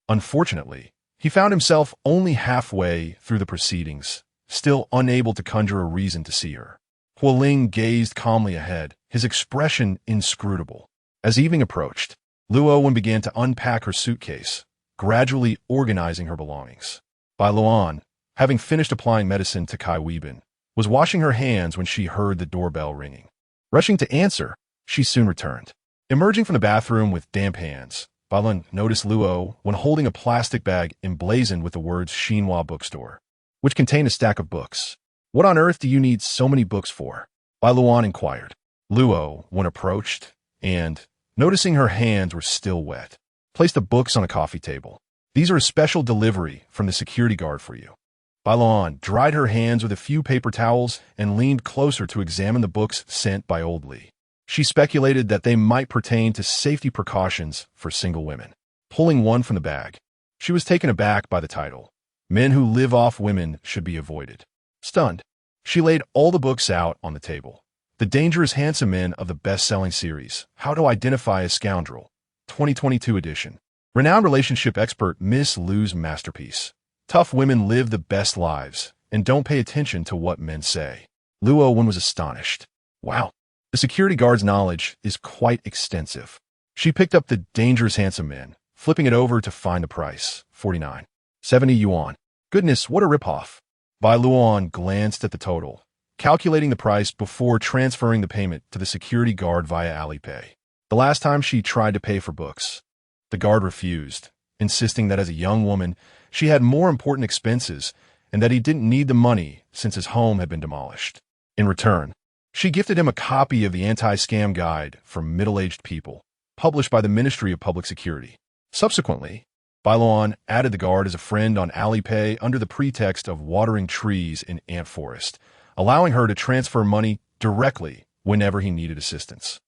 Unfortunately, he found himself only halfway through the proceedings, still unable to conjure a reason to see her. Huo Ling gazed calmly ahead, his expression inscrutable. As evening approached, Luo Wan began to unpack her suitcase, gradually organizing her belongings. Bai Luoan, having finished applying medicine to Kai Weibin, was washing her hands when she heard the doorbell ringing. Rushing to answer, she soon returned. Emerging from the bathroom with damp hands, Bai Luoan noticed Luo Wan holding a plastic bag emblazoned with the words Xinhua Bookstore, which contained a stack of books. "What on earth do you need so many books for?" Bai Luoan inquired. Luo Wan approached and, noticing her hands were still wet, placed the books on a coffee table. "These are a special delivery from the security guard for you." Bai Luoan dried her hands with a few paper towels and leaned closer to examine the books sent by Old Lee. She speculated that they might pertain to safety precautions for single women. Pulling one from the bag, she was taken aback by the title, "Men Who Live Off Women Should Be Avoided." Stunned, she laid all the books out on the table. The Dangerous Handsome Men of the best-selling series, How to Identify a Scoundrel, 2022 edition. Renowned relationship expert Miss Liu's masterpiece. Tough women live the best lives and don't pay attention to what men say. Luo Wan was astonished. Wow, the security guard's knowledge is quite extensive. She picked up the Dangerous Handsome Men, flipping it over to find the price, 49.70 yuan. Goodness, what a ripoff. Bai Luoan glanced at the total, calculating the price before transferring the payment to the security guard via Alipay. The last time she tried to pay for books, the guard refused, insisting that as a young woman, she had more important expenses and that he didn't need the money since his home had been demolished. In return, she gifted him a copy of the Anti-Scam Guide for Middle-Aged People, published by the Ministry of Public Security. Subsequently, Bai Luoan added the guard as a friend on Alipay under the pretext of watering trees in Ant Forest, allowing her to transfer money directly whenever he needed assistance.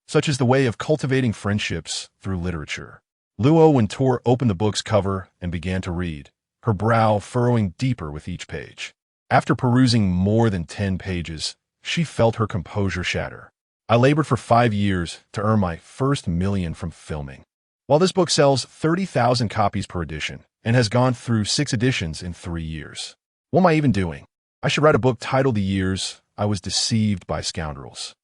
Such is the way of cultivating friendships through literature. Luo Wan tore open the book's cover and began to read, her brow furrowing deeper with each page. After perusing more than 10 pages, she felt her composure shatter. "I labored for 5 years to earn my first million from filming. While this book sells 30,000 copies per edition and has gone through 6 editions in 3 years. What am I even doing? I should write a book titled The Years I Was Deceived by Scoundrels.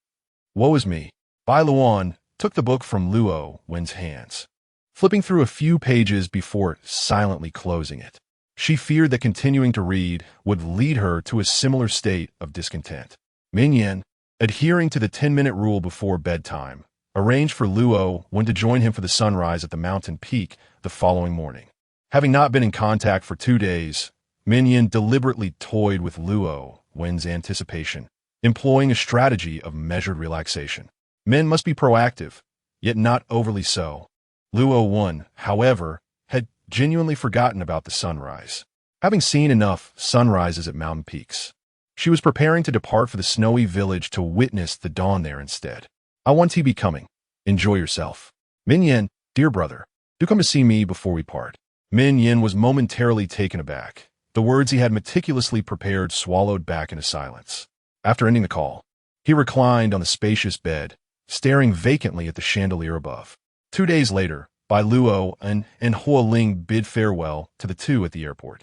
Woe is me. Bai Luoan took the book from Huo Ling's hands, flipping through a few pages before silently closing it. She feared that continuing to read would lead her to a similar state of discontent. Min Yin, adhering to the 10-minute rule before bedtime, arranged for Huo Ling to join him for the sunrise at the mountain peak the following morning. Having not been in contact for 2 days, Min Yin deliberately toyed with Huo Ling's anticipation, employing a strategy of measured relaxation. Men must be proactive, yet not overly so. Huo Ling, however, had genuinely forgotten about the sunrise, having seen enough sunrises at mountain peaks. She was preparing to depart for the snowy village to witness the dawn there instead. I want to be coming. Enjoy yourself. Min Yin, dear brother, do come to see me before we part. Min Yin was momentarily taken aback. The words he had meticulously prepared swallowed back into silence. After ending the call, he reclined on the spacious bed, staring vacantly at the chandelier above. 2 days later, Bai Luoan and Huo Ling bid farewell to the two at the airport.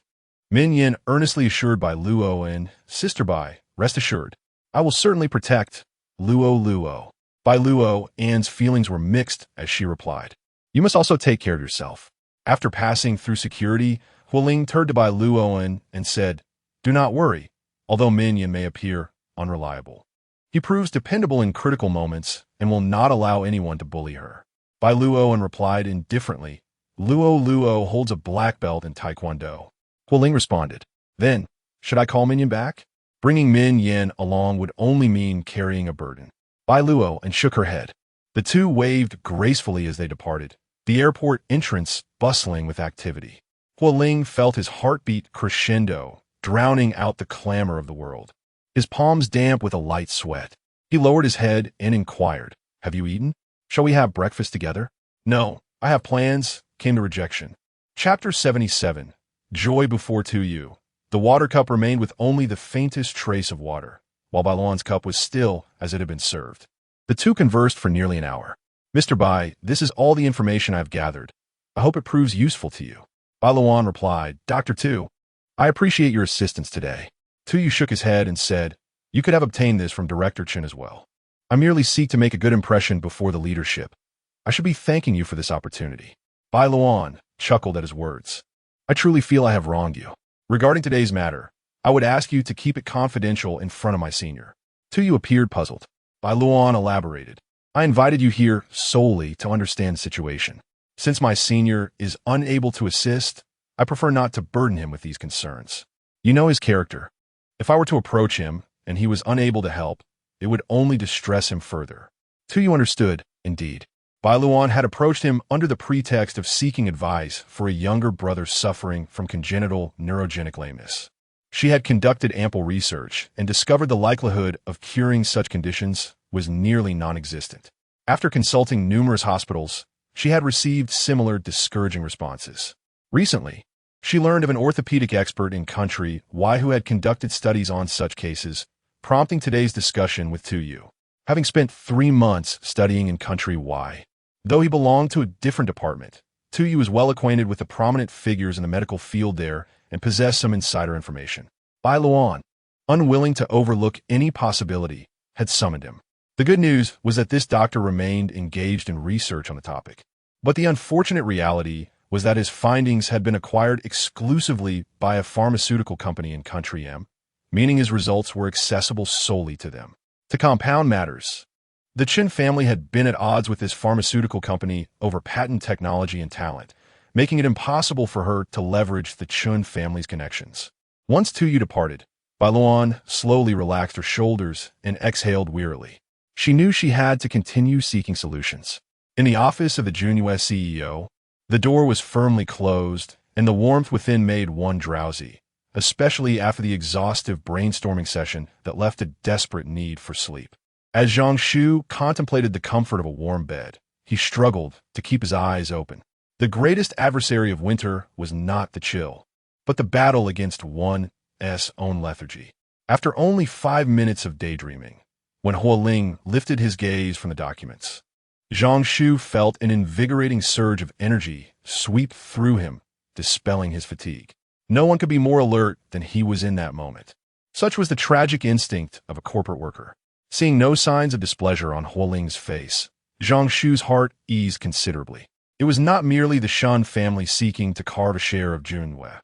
Min Yin earnestly assured Bai Luoan, Sister Bai, rest assured, I will certainly protect Luo. Bai Luoan's feelings were mixed as she replied, You must also take care of yourself. After passing through security, Huo Ling turned to Bai Luoan and said, Do not worry, although Min Yin may appear unreliable. He proves dependable in critical moments and will not allow anyone to bully her. Bai Luoan replied indifferently, Luo holds a black belt in Taekwondo. Huo Ling responded, Then, should I call Min Yin back? Bringing Min Yin along would only mean carrying a burden. Bai Luoan shook her head. The two waved gracefully as they departed, the airport entrance bustling with activity. Huo Ling felt his heartbeat crescendo, drowning out the clamor of the world. His palms damp with a light sweat. He lowered his head and inquired, Have you eaten? Shall we have breakfast together? No, I have plans, came the rejection. Chapter 77. Joy before 2U. The water cup remained with only the faintest trace of water, while Bai Luoan's cup was still as it had been served. The two conversed for nearly an hour. Mr. Bai, this is all the information I've gathered. I hope it proves useful to you. Bai Luoan replied, Dr. Tu, I appreciate your assistance today. Tu shook his head and said, You could have obtained this from Director Chen as well. I merely seek to make a good impression before the leadership. I should be thanking you for this opportunity. Bai Luoan chuckled at his words. I truly feel I have wronged you. Regarding today's matter, I would ask you to keep it confidential in front of my senior. Tu appeared puzzled. Bai Luoan elaborated. I invited you here solely to understand the situation. Since my senior is unable to assist, I prefer not to burden him with these concerns. You know his character. If I were to approach him and he was unable to help, it would only distress him further. Tu understood, indeed. Bai Luoan had approached him under the pretext of seeking advice for a younger brother suffering from congenital neurogenic lameness. She had conducted ample research and discovered the likelihood of curing such conditions was nearly non-existent. After consulting numerous hospitals, she had received similar discouraging responses. Recently, she learned of an orthopedic expert in country Y who had conducted studies on such cases, prompting today's discussion with Tu. Having spent 3 months studying in country Y, though he belonged to a different department, Tu was well acquainted with the prominent figures in the medical field there and possessed some insider information. Bai Luoan, unwilling to overlook any possibility, had summoned him. The good news was that this doctor remained engaged in research on the topic. But the unfortunate reality was that his findings had been acquired exclusively by a pharmaceutical company in country M, meaning his results were accessible solely to them. To compound matters, the Chen family had been at odds with this pharmaceutical company over patent technology and talent, making it impossible for her to leverage the Chen family's connections. Once Tu departed, Bai Luoan slowly relaxed her shoulders and exhaled wearily. She knew she had to continue seeking solutions. In the office of the Junhua CEO, the door was firmly closed, and the warmth within made one drowsy, especially after the exhaustive brainstorming session that left a desperate need for sleep. As Zhang Shu contemplated the comfort of a warm bed, he struggled to keep his eyes open. The greatest adversary of winter was not the chill, but the battle against one's own lethargy. After only 5 minutes of daydreaming, when Huo Ling lifted his gaze from the documents, Zhang Shu felt an invigorating surge of energy sweep through him, dispelling his fatigue. No one could be more alert than he was in that moment. Such was the tragic instinct of a corporate worker. Seeing no signs of displeasure on Huo Ling's face, Zhang Shu's heart eased considerably. It was not merely the Shen family seeking to carve a share of Junwei.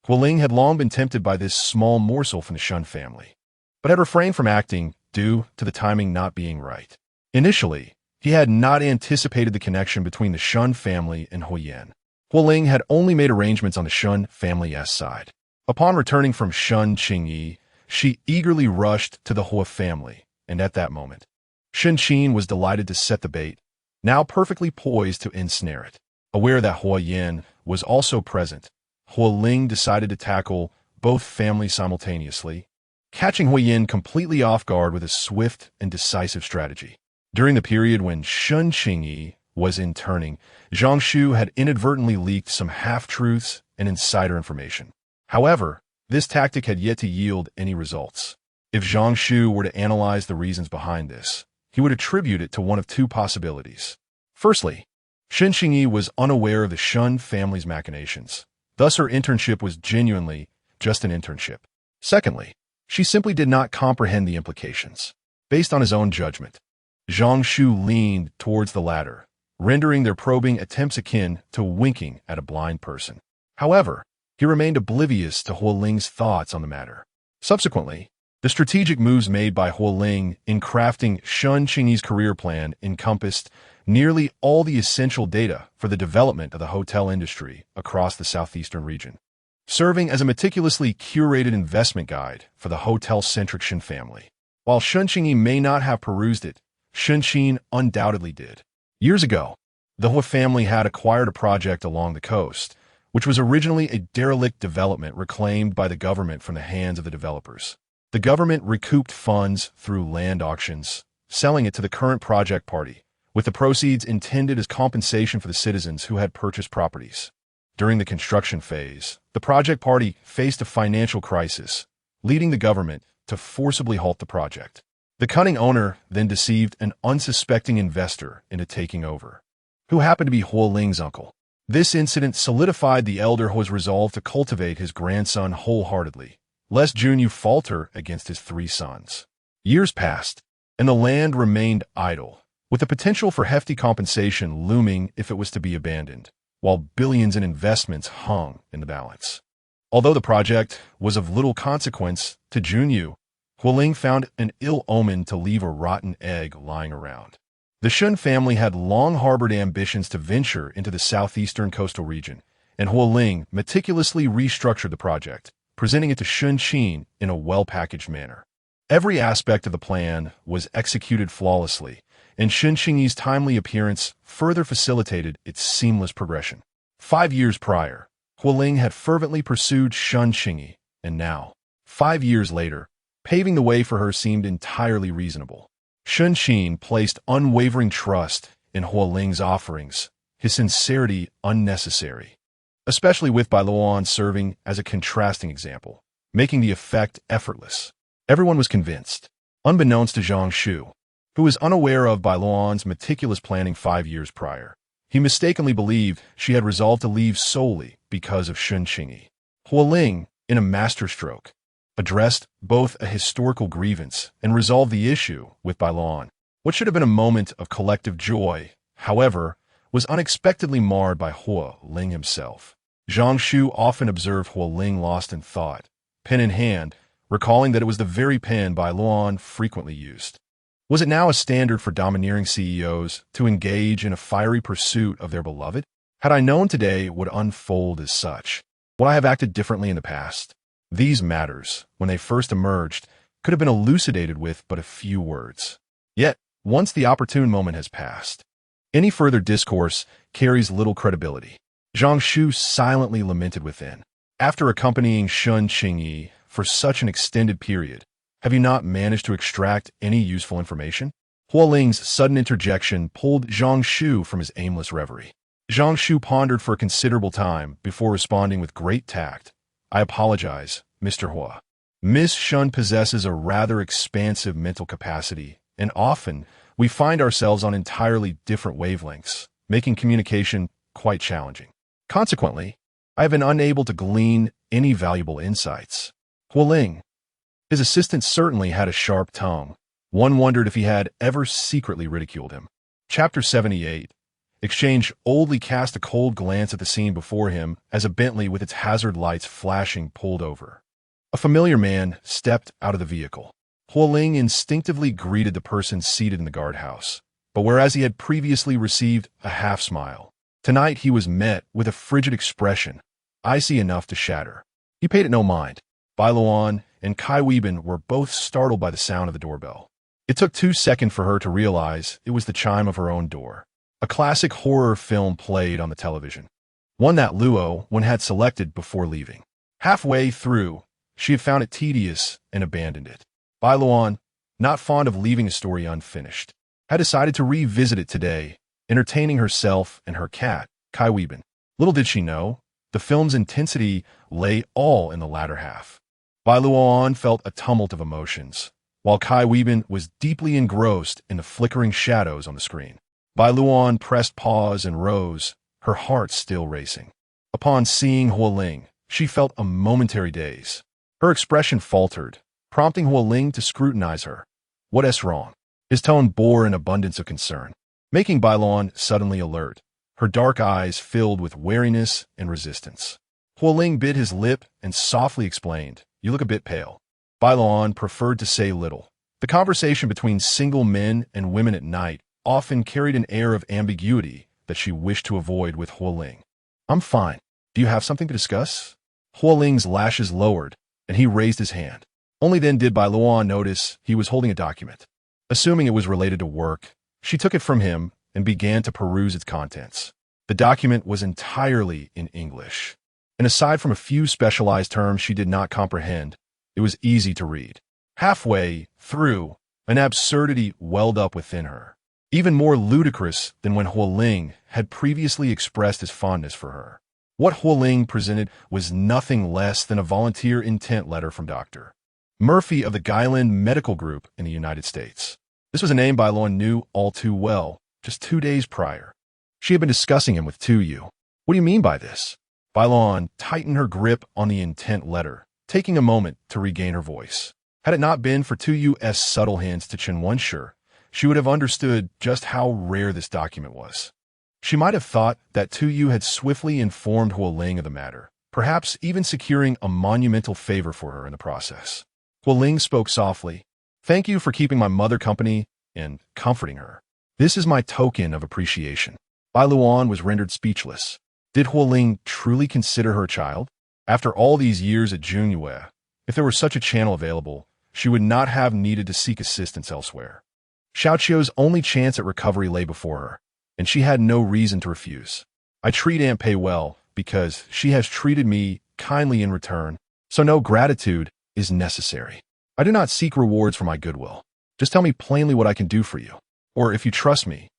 Huo Ling had long been tempted by this small morsel from the Shen family, but had refrained from acting due to the timing not being right. Initially, he had not anticipated the connection between the Shen family and Huo Yan. Huo Ling had only made arrangements on the Shen family's side. Upon returning from Shen Qingyi, she eagerly rushed to the Huo family, and at that moment, Shen Qin was delighted to set the bait, now perfectly poised to ensnare it. Aware that Huo Yan was also present, Huo Ling decided to tackle both families simultaneously, catching Huo Yan completely off guard with a swift and decisive strategy. During the period when Shen Qingyi was interning, Zhang Shu had inadvertently leaked some half-truths and insider information. However, this tactic had yet to yield any results. If Zhang Shu were to analyze the reasons behind this, he would attribute it to one of two possibilities. Firstly, Shen Qingyi was unaware of the Shen family's machinations. Thus, her internship was genuinely just an internship. Secondly, she simply did not comprehend the implications. Based on his own judgment, Zhang Shu leaned towards the latter, rendering their probing attempts akin to winking at a blind person. However, he remained oblivious to Huo Ling's thoughts on the matter. Subsequently, the strategic moves made by Huo Ling in crafting Shen Qingyi's career plan encompassed nearly all the essential data for the development of the hotel industry across the southeastern region, serving as a meticulously curated investment guide for the hotel-centric Shen family. While Shen Qingyi may not have perused it, Shen Qin undoubtedly did. Years ago, the Huo family had acquired a project along the coast, which was originally a derelict development reclaimed by the government from the hands of the developers. The government recouped funds through land auctions, selling it to the current project party, with the proceeds intended as compensation for the citizens who had purchased properties. During the construction phase, the project party faced a financial crisis, leading the government to forcibly halt the project. The cunning owner then deceived an unsuspecting investor into taking over, who happened to be Huo Ling's uncle. This incident solidified the elder Huo's resolve to cultivate his grandson wholeheartedly, lest Junyu falter against his three sons. Years passed, and the land remained idle, with the potential for hefty compensation looming if it was to be abandoned, while billions in investments hung in the balance. Although the project was of little consequence to Junyu, Huo Ling found an ill omen to leave a rotten egg lying around. The Shen family had long harbored ambitions to venture into the southeastern coastal region, and Huo Ling meticulously restructured the project, presenting it to Shen Qin in a well-packaged manner. Every aspect of the plan was executed flawlessly, and Shen Qingyi's timely appearance further facilitated its seamless progression. 5 years prior, Huo Ling had fervently pursued Shen Qingyi, and now, 5 years later, paving the way for her seemed entirely reasonable. Shen Qin placed unwavering trust in Huo Ling's offerings, his sincerity unnecessary, especially with Bai Luoan serving as a contrasting example, making the effect effortless. Everyone was convinced, unbeknownst to Zhang Shu, who was unaware of Bai Luoan's meticulous planning 5 years prior. He mistakenly believed she had resolved to leave solely because of Shen Qingyi. Huo Ling, in a masterstroke, addressed both a historical grievance and resolved the issue with Bai Luoan. What should have been a moment of collective joy, however, was unexpectedly marred by Huo Ling himself. Zhang Shu often observed Huo Ling lost in thought, pen in hand, recalling that it was the very pen Bai Luoan frequently used. Was it now a standard for domineering CEOs to engage in a fiery pursuit of their beloved? Had I known today it would unfold as such, would I have acted differently in the past? These matters, when they first emerged, could have been elucidated with but a few words. Yet, once the opportune moment has passed, any further discourse carries little credibility. Zhang Shu silently lamented within. After accompanying Shen Qingyi for such an extended period, have you not managed to extract any useful information? Huo Ling's sudden interjection pulled Zhang Shu from his aimless reverie. Zhang Shu pondered for a considerable time before responding with great tact. I apologize, Mr. Huo. Miss Shen possesses a rather expansive mental capacity and often we find ourselves on entirely different wavelengths, making communication quite challenging. Consequently, I have been unable to glean any valuable insights. Huo Ling. His assistant certainly had a sharp tongue. One wondered if he had ever secretly ridiculed him. Chapter 78. Exchange oldly cast a cold glance at the scene before him as a Bentley with its hazard lights flashing pulled over. A familiar man stepped out of the vehicle. Huo Ling instinctively greeted the person seated in the guardhouse, but whereas he had previously received a half-smile, tonight he was met with a frigid expression, icy enough to shatter. He paid it no mind. Bai Luoan and Kai Weibin were both startled by the sound of the doorbell. It took 2 seconds for her to realize it was the chime of her own door. A classic horror film played on the television, one that Luo had selected before leaving. Halfway through, she had found it tedious and abandoned it. Bai Luoan, not fond of leaving a story unfinished, had decided to revisit it today, entertaining herself and her cat, Kai Weibin. Little did she know, the film's intensity lay all in the latter half. Bai Luoan felt a tumult of emotions, while Kai Weibin was deeply engrossed in the flickering shadows on the screen. Bai Luoan pressed pause and rose, her heart still racing. Upon seeing Huo Ling, she felt a momentary daze. Her expression faltered, prompting Huo Ling to scrutinize her. What's wrong? His tone bore an abundance of concern, making Bai Luoan suddenly alert, her dark eyes filled with wariness and resistance. Huo Ling bit his lip and softly explained, "You look a bit pale." Bai Luoan preferred to say little. The conversation between single men and women at night often carried an air of ambiguity that she wished to avoid with Huo Ling. "I'm fine. Do you have something to discuss?" Huo Ling's lashes lowered, and he raised his hand. Only then did Bai Luoan notice he was holding a document. Assuming it was related to work, she took it from him and began to peruse its contents. The document was entirely in English, and aside from a few specialized terms she did not comprehend, it was easy to read. Halfway through, an absurdity welled up within her, even more ludicrous than when Huo Ling had previously expressed his fondness for her. What Huo Ling presented was nothing less than a volunteer intent letter from Dr. Murphy of the Guyland Medical Group in the United States. This was a name Bai Luoan knew all too well, just 2 days prior. She had been discussing him with Tu. What do you mean by this? Bai Luoan tightened her grip on the intent letter, taking a moment to regain her voice. Had it not been for Tu's subtle hints to Chen Wenshi, she would have understood just how rare this document was. She might have thought that Tu had swiftly informed Huo Ling of the matter, perhaps even securing a monumental favor for her in the process. Huo Ling spoke softly. "Thank you for keeping my mother company and comforting her. This is my token of appreciation." Bai Luoan was rendered speechless. Did Huo Ling truly consider her a child? After all these years at Junyue, if there were such a channel available, she would not have needed to seek assistance elsewhere. Xiaoqiu's only chance at recovery lay before her, and she had no reason to refuse. "I treat Aunt Pei well because she has treated me kindly in return, so no gratitude is necessary. I do not seek rewards for my goodwill. Just tell me plainly what I can do for you. Or if you trust me,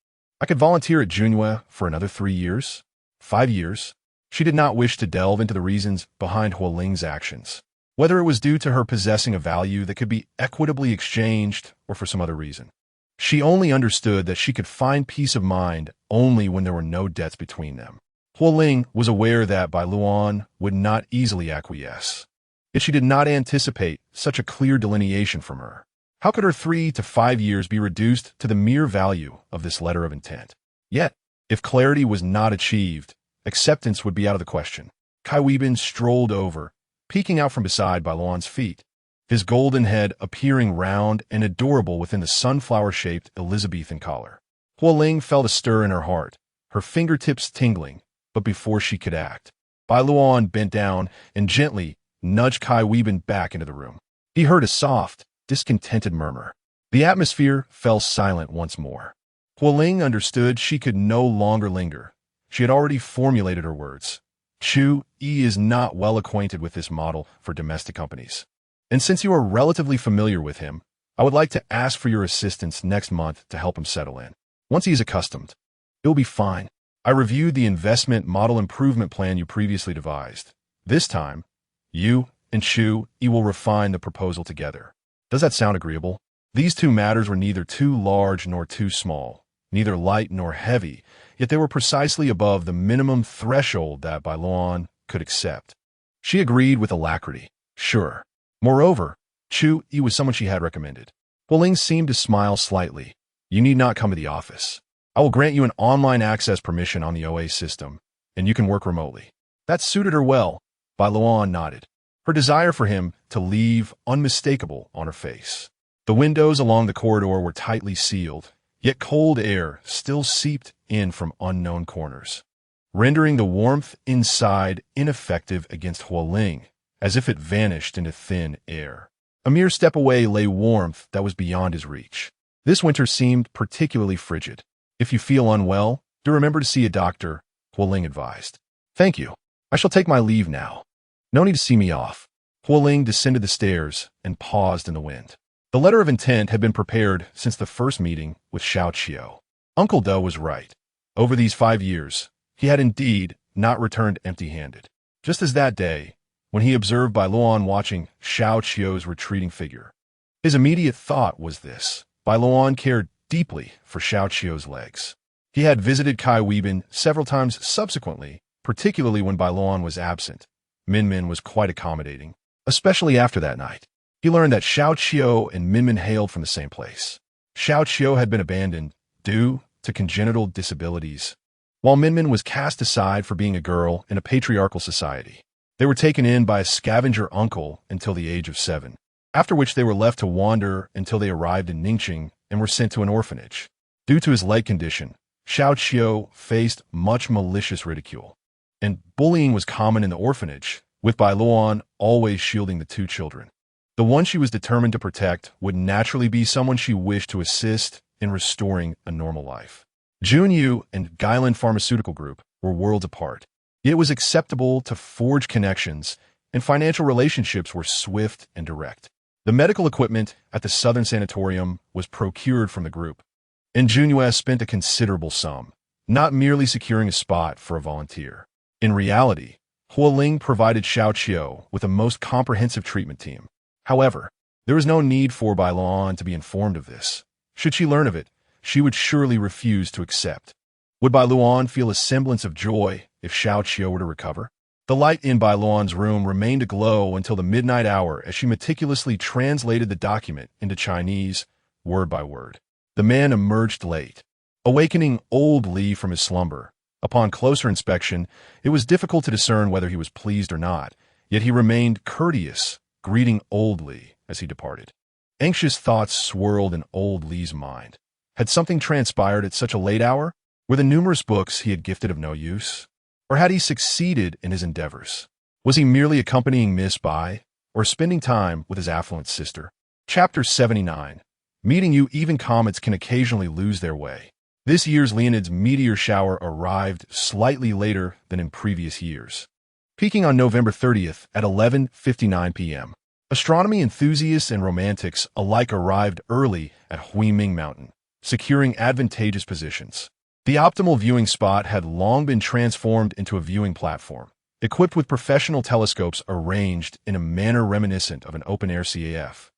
I could volunteer at Junyue for another 3 years, 5 years. She did not wish to delve into the reasons behind Huo Ling's actions, whether it was due to her possessing a value that could be equitably exchanged or for some other reason. She only understood that she could find peace of mind only when there were no debts between them. Huo Ling was aware that Bai Luoan would not easily acquiesce, yet she did not anticipate such a clear delineation from her. How could her 3 to 5 years be reduced to the mere value of this letter of intent? Yet, if clarity was not achieved, acceptance would be out of the question. Kai Weibin strolled over, peeking out from beside Bai Luoan's feet, his golden head appearing round and adorable within the sunflower-shaped Elizabethan collar. Huo Ling felt a stir in her heart, her fingertips tingling, but before she could act, Bai Luoan bent down and gently nudged Kai Weibin back into the room. He heard a soft, discontented murmur. The atmosphere fell silent once more. Huo Ling understood she could no longer linger. She had already formulated her words. Chu Yi is not well acquainted with this model for domestic companies. And since you are relatively familiar with him, I would like to ask for your assistance next month to help him settle in. Once he is accustomed, it will be fine. I reviewed the investment model improvement plan you previously devised. This time, you and Chu Yi will refine the proposal together. Does that sound agreeable? These two matters were neither too large nor too small, neither light nor heavy, yet they were precisely above the minimum threshold that Bai Luoan could accept. She agreed with alacrity. Sure. Moreover, Chu Yi was someone she had recommended. Huo Ling seemed to smile slightly. You need not come to the office. I will grant you an online access permission on the OA system, and you can work remotely. That suited her well. Bai Luoan nodded, her desire for him to leave unmistakable on her face. The windows along the corridor were tightly sealed, yet cold air still seeped in from unknown corners, rendering the warmth inside ineffective against Huo Ling, as if it vanished into thin air. A mere step away lay warmth that was beyond his reach. This winter seemed particularly frigid. If you feel unwell, do remember to see a doctor, Huo Ling advised. Thank you. I shall take my leave now. No need to see me off. Huo Ling descended the stairs and paused in the wind. The letter of intent had been prepared since the first meeting with Xiao Qiu. Uncle Do was right. Over these 5 years, he had indeed not returned empty-handed. Just as that day, when he observed Bai Luoan watching Xiao Qiu's retreating figure. His immediate thought was this. Bai Luoan cared deeply for Xiao Qiu's legs. He had visited Kai Weibin several times subsequently, particularly when Bai Luoan was absent. Min Min was quite accommodating, especially after that night. He learned that Xiao Qiu and Min Min hailed from the same place. Xiao Qiu had been abandoned due to congenital disabilities, while Min Min was cast aside for being a girl in a patriarchal society. They were taken in by a scavenger uncle until the age of 7, after which they were left to wander until they arrived in Ningqing and were sent to an orphanage. Due to his leg condition, Xiao Qiu faced much malicious ridicule, and bullying was common in the orphanage, with Bai Luoan always shielding the two children. The one she was determined to protect would naturally be someone she wished to assist in restoring a normal life. Junyu and Gailan Pharmaceutical Group were worlds apart. It was acceptable to forge connections, and financial relationships were swift and direct. The medical equipment at the Southern Sanatorium was procured from the group, and Junyu spent a considerable sum, not merely securing a spot for a volunteer. In reality, Huo Ling provided Xiao Qiu with a most comprehensive treatment team. However, there was no need for Bai Luoan to be informed of this. Should she learn of it, she would surely refuse to accept. Would Bai Luoan feel a semblance of joy if Xiao Qiu were to recover? The light in Bai Luoan's room remained aglow until the midnight hour as she meticulously translated the document into Chinese, word by word. The man emerged late, awakening old Li from his slumber. Upon closer inspection, it was difficult to discern whether he was pleased or not, yet he remained courteous, greeting old Li as he departed. Anxious thoughts swirled in old Li's mind. Had something transpired at such a late hour? Were the numerous books he had gifted of no use? Or had he succeeded in his endeavors? Was he merely accompanying Miss Bai, or spending time with his affluent sister? Chapter 79. Meeting you, even comets can occasionally lose their way. This year's Leonid's meteor shower arrived slightly later than in previous years, peaking on November 30th at 11:59 p.m. Astronomy enthusiasts and romantics alike arrived early at Huiming Mountain, securing advantageous positions. The optimal viewing spot had long been transformed into a viewing platform, equipped with professional telescopes arranged in a manner reminiscent of an open-air CAF.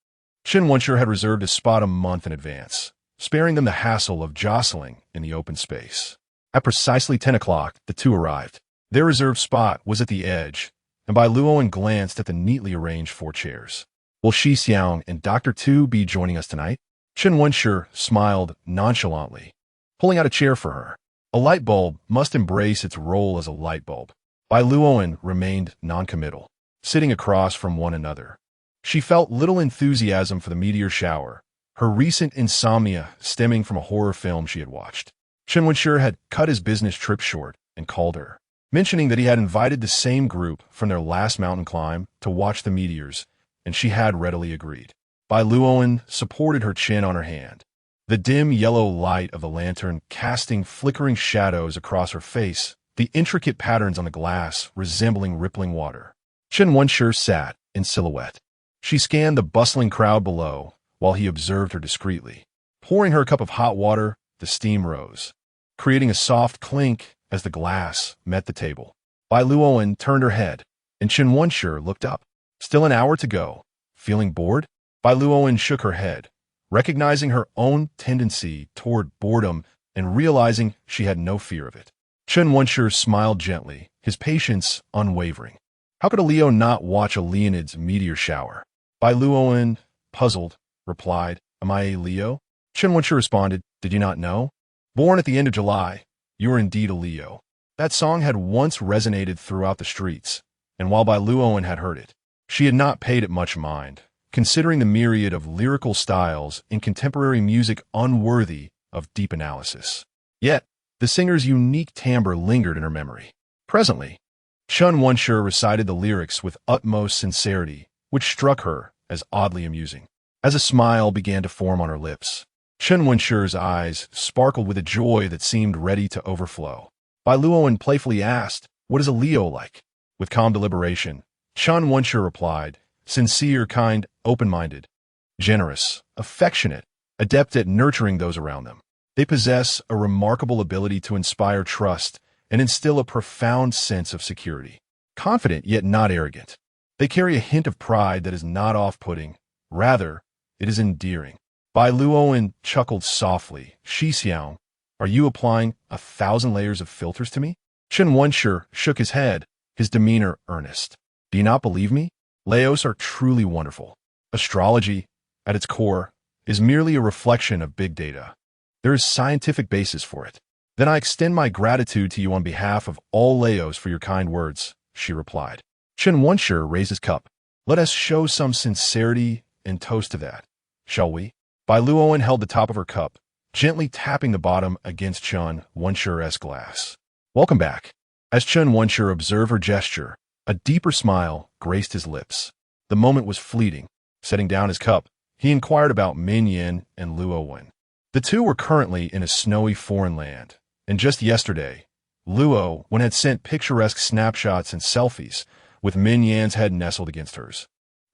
Chen Wenshi had reserved a spot a month in advance, sparing them the hassle of jostling in the open space. At precisely 10 o'clock, the two arrived. Their reserved spot was at the edge, and Bai Luoan glanced at the neatly arranged 4 chairs. Will Shi Xiang and Dr. Tu be joining us tonight? Chen Wenshi smiled nonchalantly, pulling out a chair for her. A light bulb must embrace its role as a light bulb. Bai Luoan remained noncommittal, sitting across from one another. She felt little enthusiasm for the meteor shower, her recent insomnia stemming from a horror film she had watched. Chen Wenshi had cut his business trip short and called her, mentioning that he had invited the same group from their last mountain climb to watch the meteors, and she had readily agreed. Bai Luoan supported her chin on her hand, the dim yellow light of the lantern casting flickering shadows across her face, the intricate patterns on the glass resembling rippling water. Chen Wenshi sat in silhouette. She scanned the bustling crowd below while he observed her discreetly. Pouring her a cup of hot water, the steam rose, creating a soft clink as the glass met the table. Bai Luoan turned her head, and Chen Wenshi looked up. Still an hour to go. Feeling bored? Bai Luoan shook her head, recognizing her own tendency toward boredom and realizing she had no fear of it. Chen Wenshi smiled gently, his patience unwavering. How could a Leo not watch a Leonid's meteor shower? Bai Luoan, puzzled, replied, "Am I a Leo?" Chen Wenshi responded, "Did you not know? Born at the end of July, you are indeed a Leo." That song had once resonated throughout the streets, and while Bai Luoan had heard it, she had not paid it much mind, considering the myriad of lyrical styles in contemporary music unworthy of deep analysis. Yet, the singer's unique timbre lingered in her memory. Presently, Chen Wenshi recited the lyrics with utmost sincerity, which struck her as oddly amusing. As a smile began to form on her lips, Chen Wenshi's eyes sparkled with a joy that seemed ready to overflow. Bai Luoan playfully asked, "What is a Leo like?" With calm deliberation, Chen Wenshi replied, "Sincere, kind, open-minded, generous, affectionate, adept at nurturing those around them. They possess a remarkable ability to inspire trust and instill a profound sense of security. Confident yet not arrogant. They carry a hint of pride that is not off-putting. Rather, it is endearing." Bai Luoan chuckled softly. "Xixiang, are you applying 1,000 layers of filters to me?" Chen Wenshi shook his head, his demeanor earnest. "Do you not believe me? Leos are truly wonderful. Astrology, at its core, is merely a reflection of big data. There is scientific basis for it. Then I extend my gratitude to you on behalf of all Leos for your kind words," she replied. Chen Wenshi raised his cup. "Let us show some sincerity and toast to that, shall we?" Bai Luoan held the top of her cup, gently tapping the bottom against Chen Wenshi's glass. "Welcome back." As Chen Wenshi observed her gesture, a deeper smile graced his lips. The moment was fleeting. Setting down his cup, he inquired about Min Yin and Luoan. The two were currently in a snowy foreign land, and just yesterday, Luoan had sent picturesque snapshots and selfies, with Min Yan's head nestled against hers.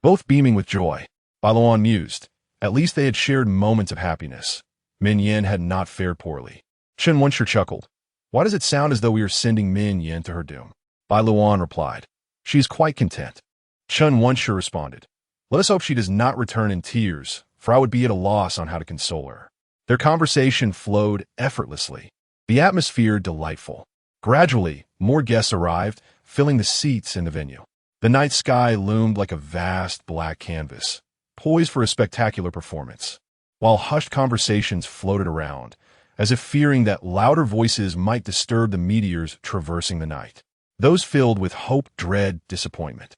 Both beaming with joy, Bai Luoan mused. At least they had shared moments of happiness. Min Yan had not fared poorly. Chen Wenshi chuckled. "Why does it sound as though we are sending Min Yan to her doom?" Bai Luoan replied, "She is quite content." Chen Wenshi responded, "Let us hope she does not return in tears, for I would be at a loss on how to console her." Their conversation flowed effortlessly, the atmosphere delightful. Gradually, more guests arrived, filling the seats in the venue. The night sky loomed like a vast black canvas, poised for a spectacular performance, while hushed conversations floated around, as if fearing that louder voices might disturb the meteors traversing the night. Those filled with hope, dread, disappointment.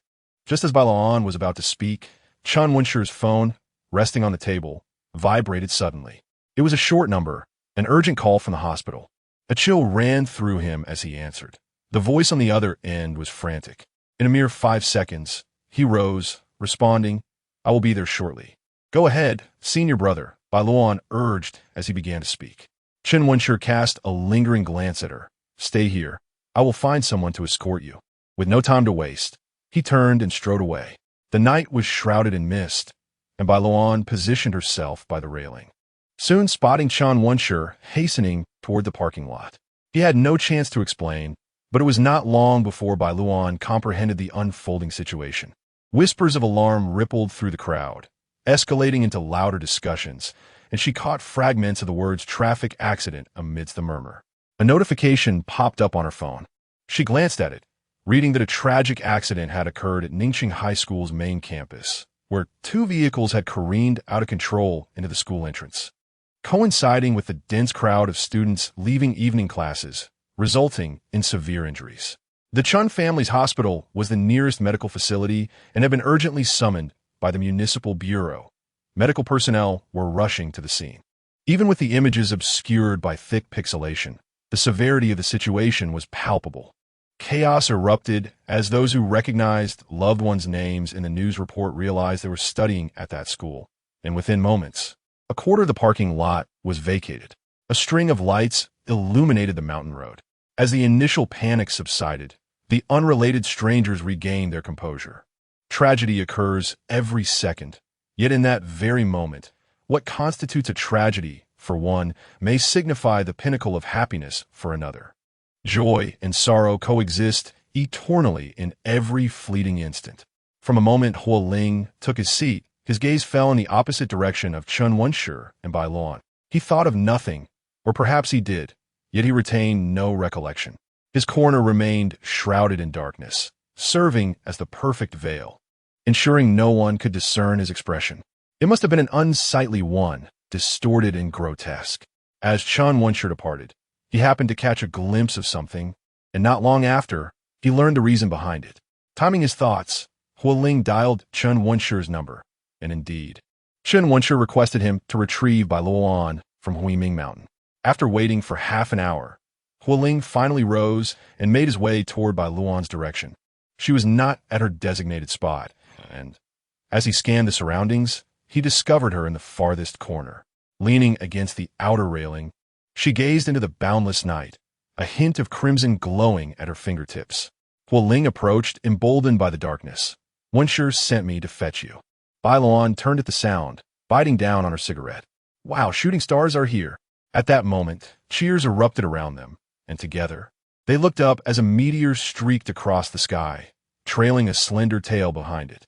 Just as Bai Luoan was about to speak, Chen Wenshi's phone, resting on the table, vibrated suddenly. It was a short number, an urgent call from the hospital. A chill ran through him as he answered. The voice on the other end was frantic. In a mere 5 seconds, he rose, responding, "I will be there shortly." "Go ahead, senior brother," Bai Luoan urged as he began to speak. Chen Wenshi cast a lingering glance at her. "Stay here. I will find someone to escort you." With no time to waste, he turned and strode away. The night was shrouded in mist, and Bai Luoan positioned herself by the railing, soon spotting Chen Wenshi hastening toward the parking lot. He had no chance to explain, but it was not long before Bai Luoan comprehended the unfolding situation. Whispers of alarm rippled through the crowd, escalating into louder discussions, and she caught fragments of the words "traffic accident" amidst the murmur. A notification popped up on her phone. She glanced at it, reading that a tragic accident had occurred at Ningxing High School's main campus, where 2 vehicles had careened out of control into the school entrance, coinciding with the dense crowd of students leaving evening classes, resulting in severe injuries. The Chun family's hospital was the nearest medical facility and had been urgently summoned by the municipal bureau. Medical personnel were rushing to the scene. Even with the images obscured by thick pixelation, the severity of the situation was palpable. Chaos erupted as those who recognized loved ones' names in the news report realized they were studying at that school, and within moments, a quarter of the parking lot was vacated. A string of lights illuminated the mountain road. As the initial panic subsided, the unrelated strangers regained their composure. Tragedy occurs every second, yet in that very moment, what constitutes a tragedy for one may signify the pinnacle of happiness for another. Joy and sorrow coexist eternally in every fleeting instant. From a moment Huo Ling took his seat, His gaze fell in the opposite direction of Chun Wenshu and Bai Luoan. He thought of nothing, or perhaps he did, yet he retained no recollection. His corner remained shrouded in darkness, serving as the perfect veil, ensuring no one could discern his expression. It must have been an unsightly one, distorted and grotesque. As Chun Wenshu departed, he happened to catch a glimpse of something, and not long after, he learned the reason behind it. Timing his thoughts, Huo Ling dialed Chun Wenshu's number, and indeed, Chun Wenshu requested him to retrieve Bai Luoan from Huiming Mountain. After waiting for half an hour, Huo Ling finally rose and made his way toward Bai Luoan's direction. She was not at her designated spot, and as he scanned the surroundings, he discovered her in the farthest corner. Leaning against the outer railing, she gazed into the boundless night, a hint of crimson glowing at her fingertips. Huo Ling approached, emboldened by the darkness. "Wenshu sent me to fetch you." Bai Luoan turned at the sound, biting down on her cigarette. "Wow, shooting stars are here." At that moment, cheers erupted around them, and together, they looked up as a meteor streaked across the sky, trailing a slender tail behind it.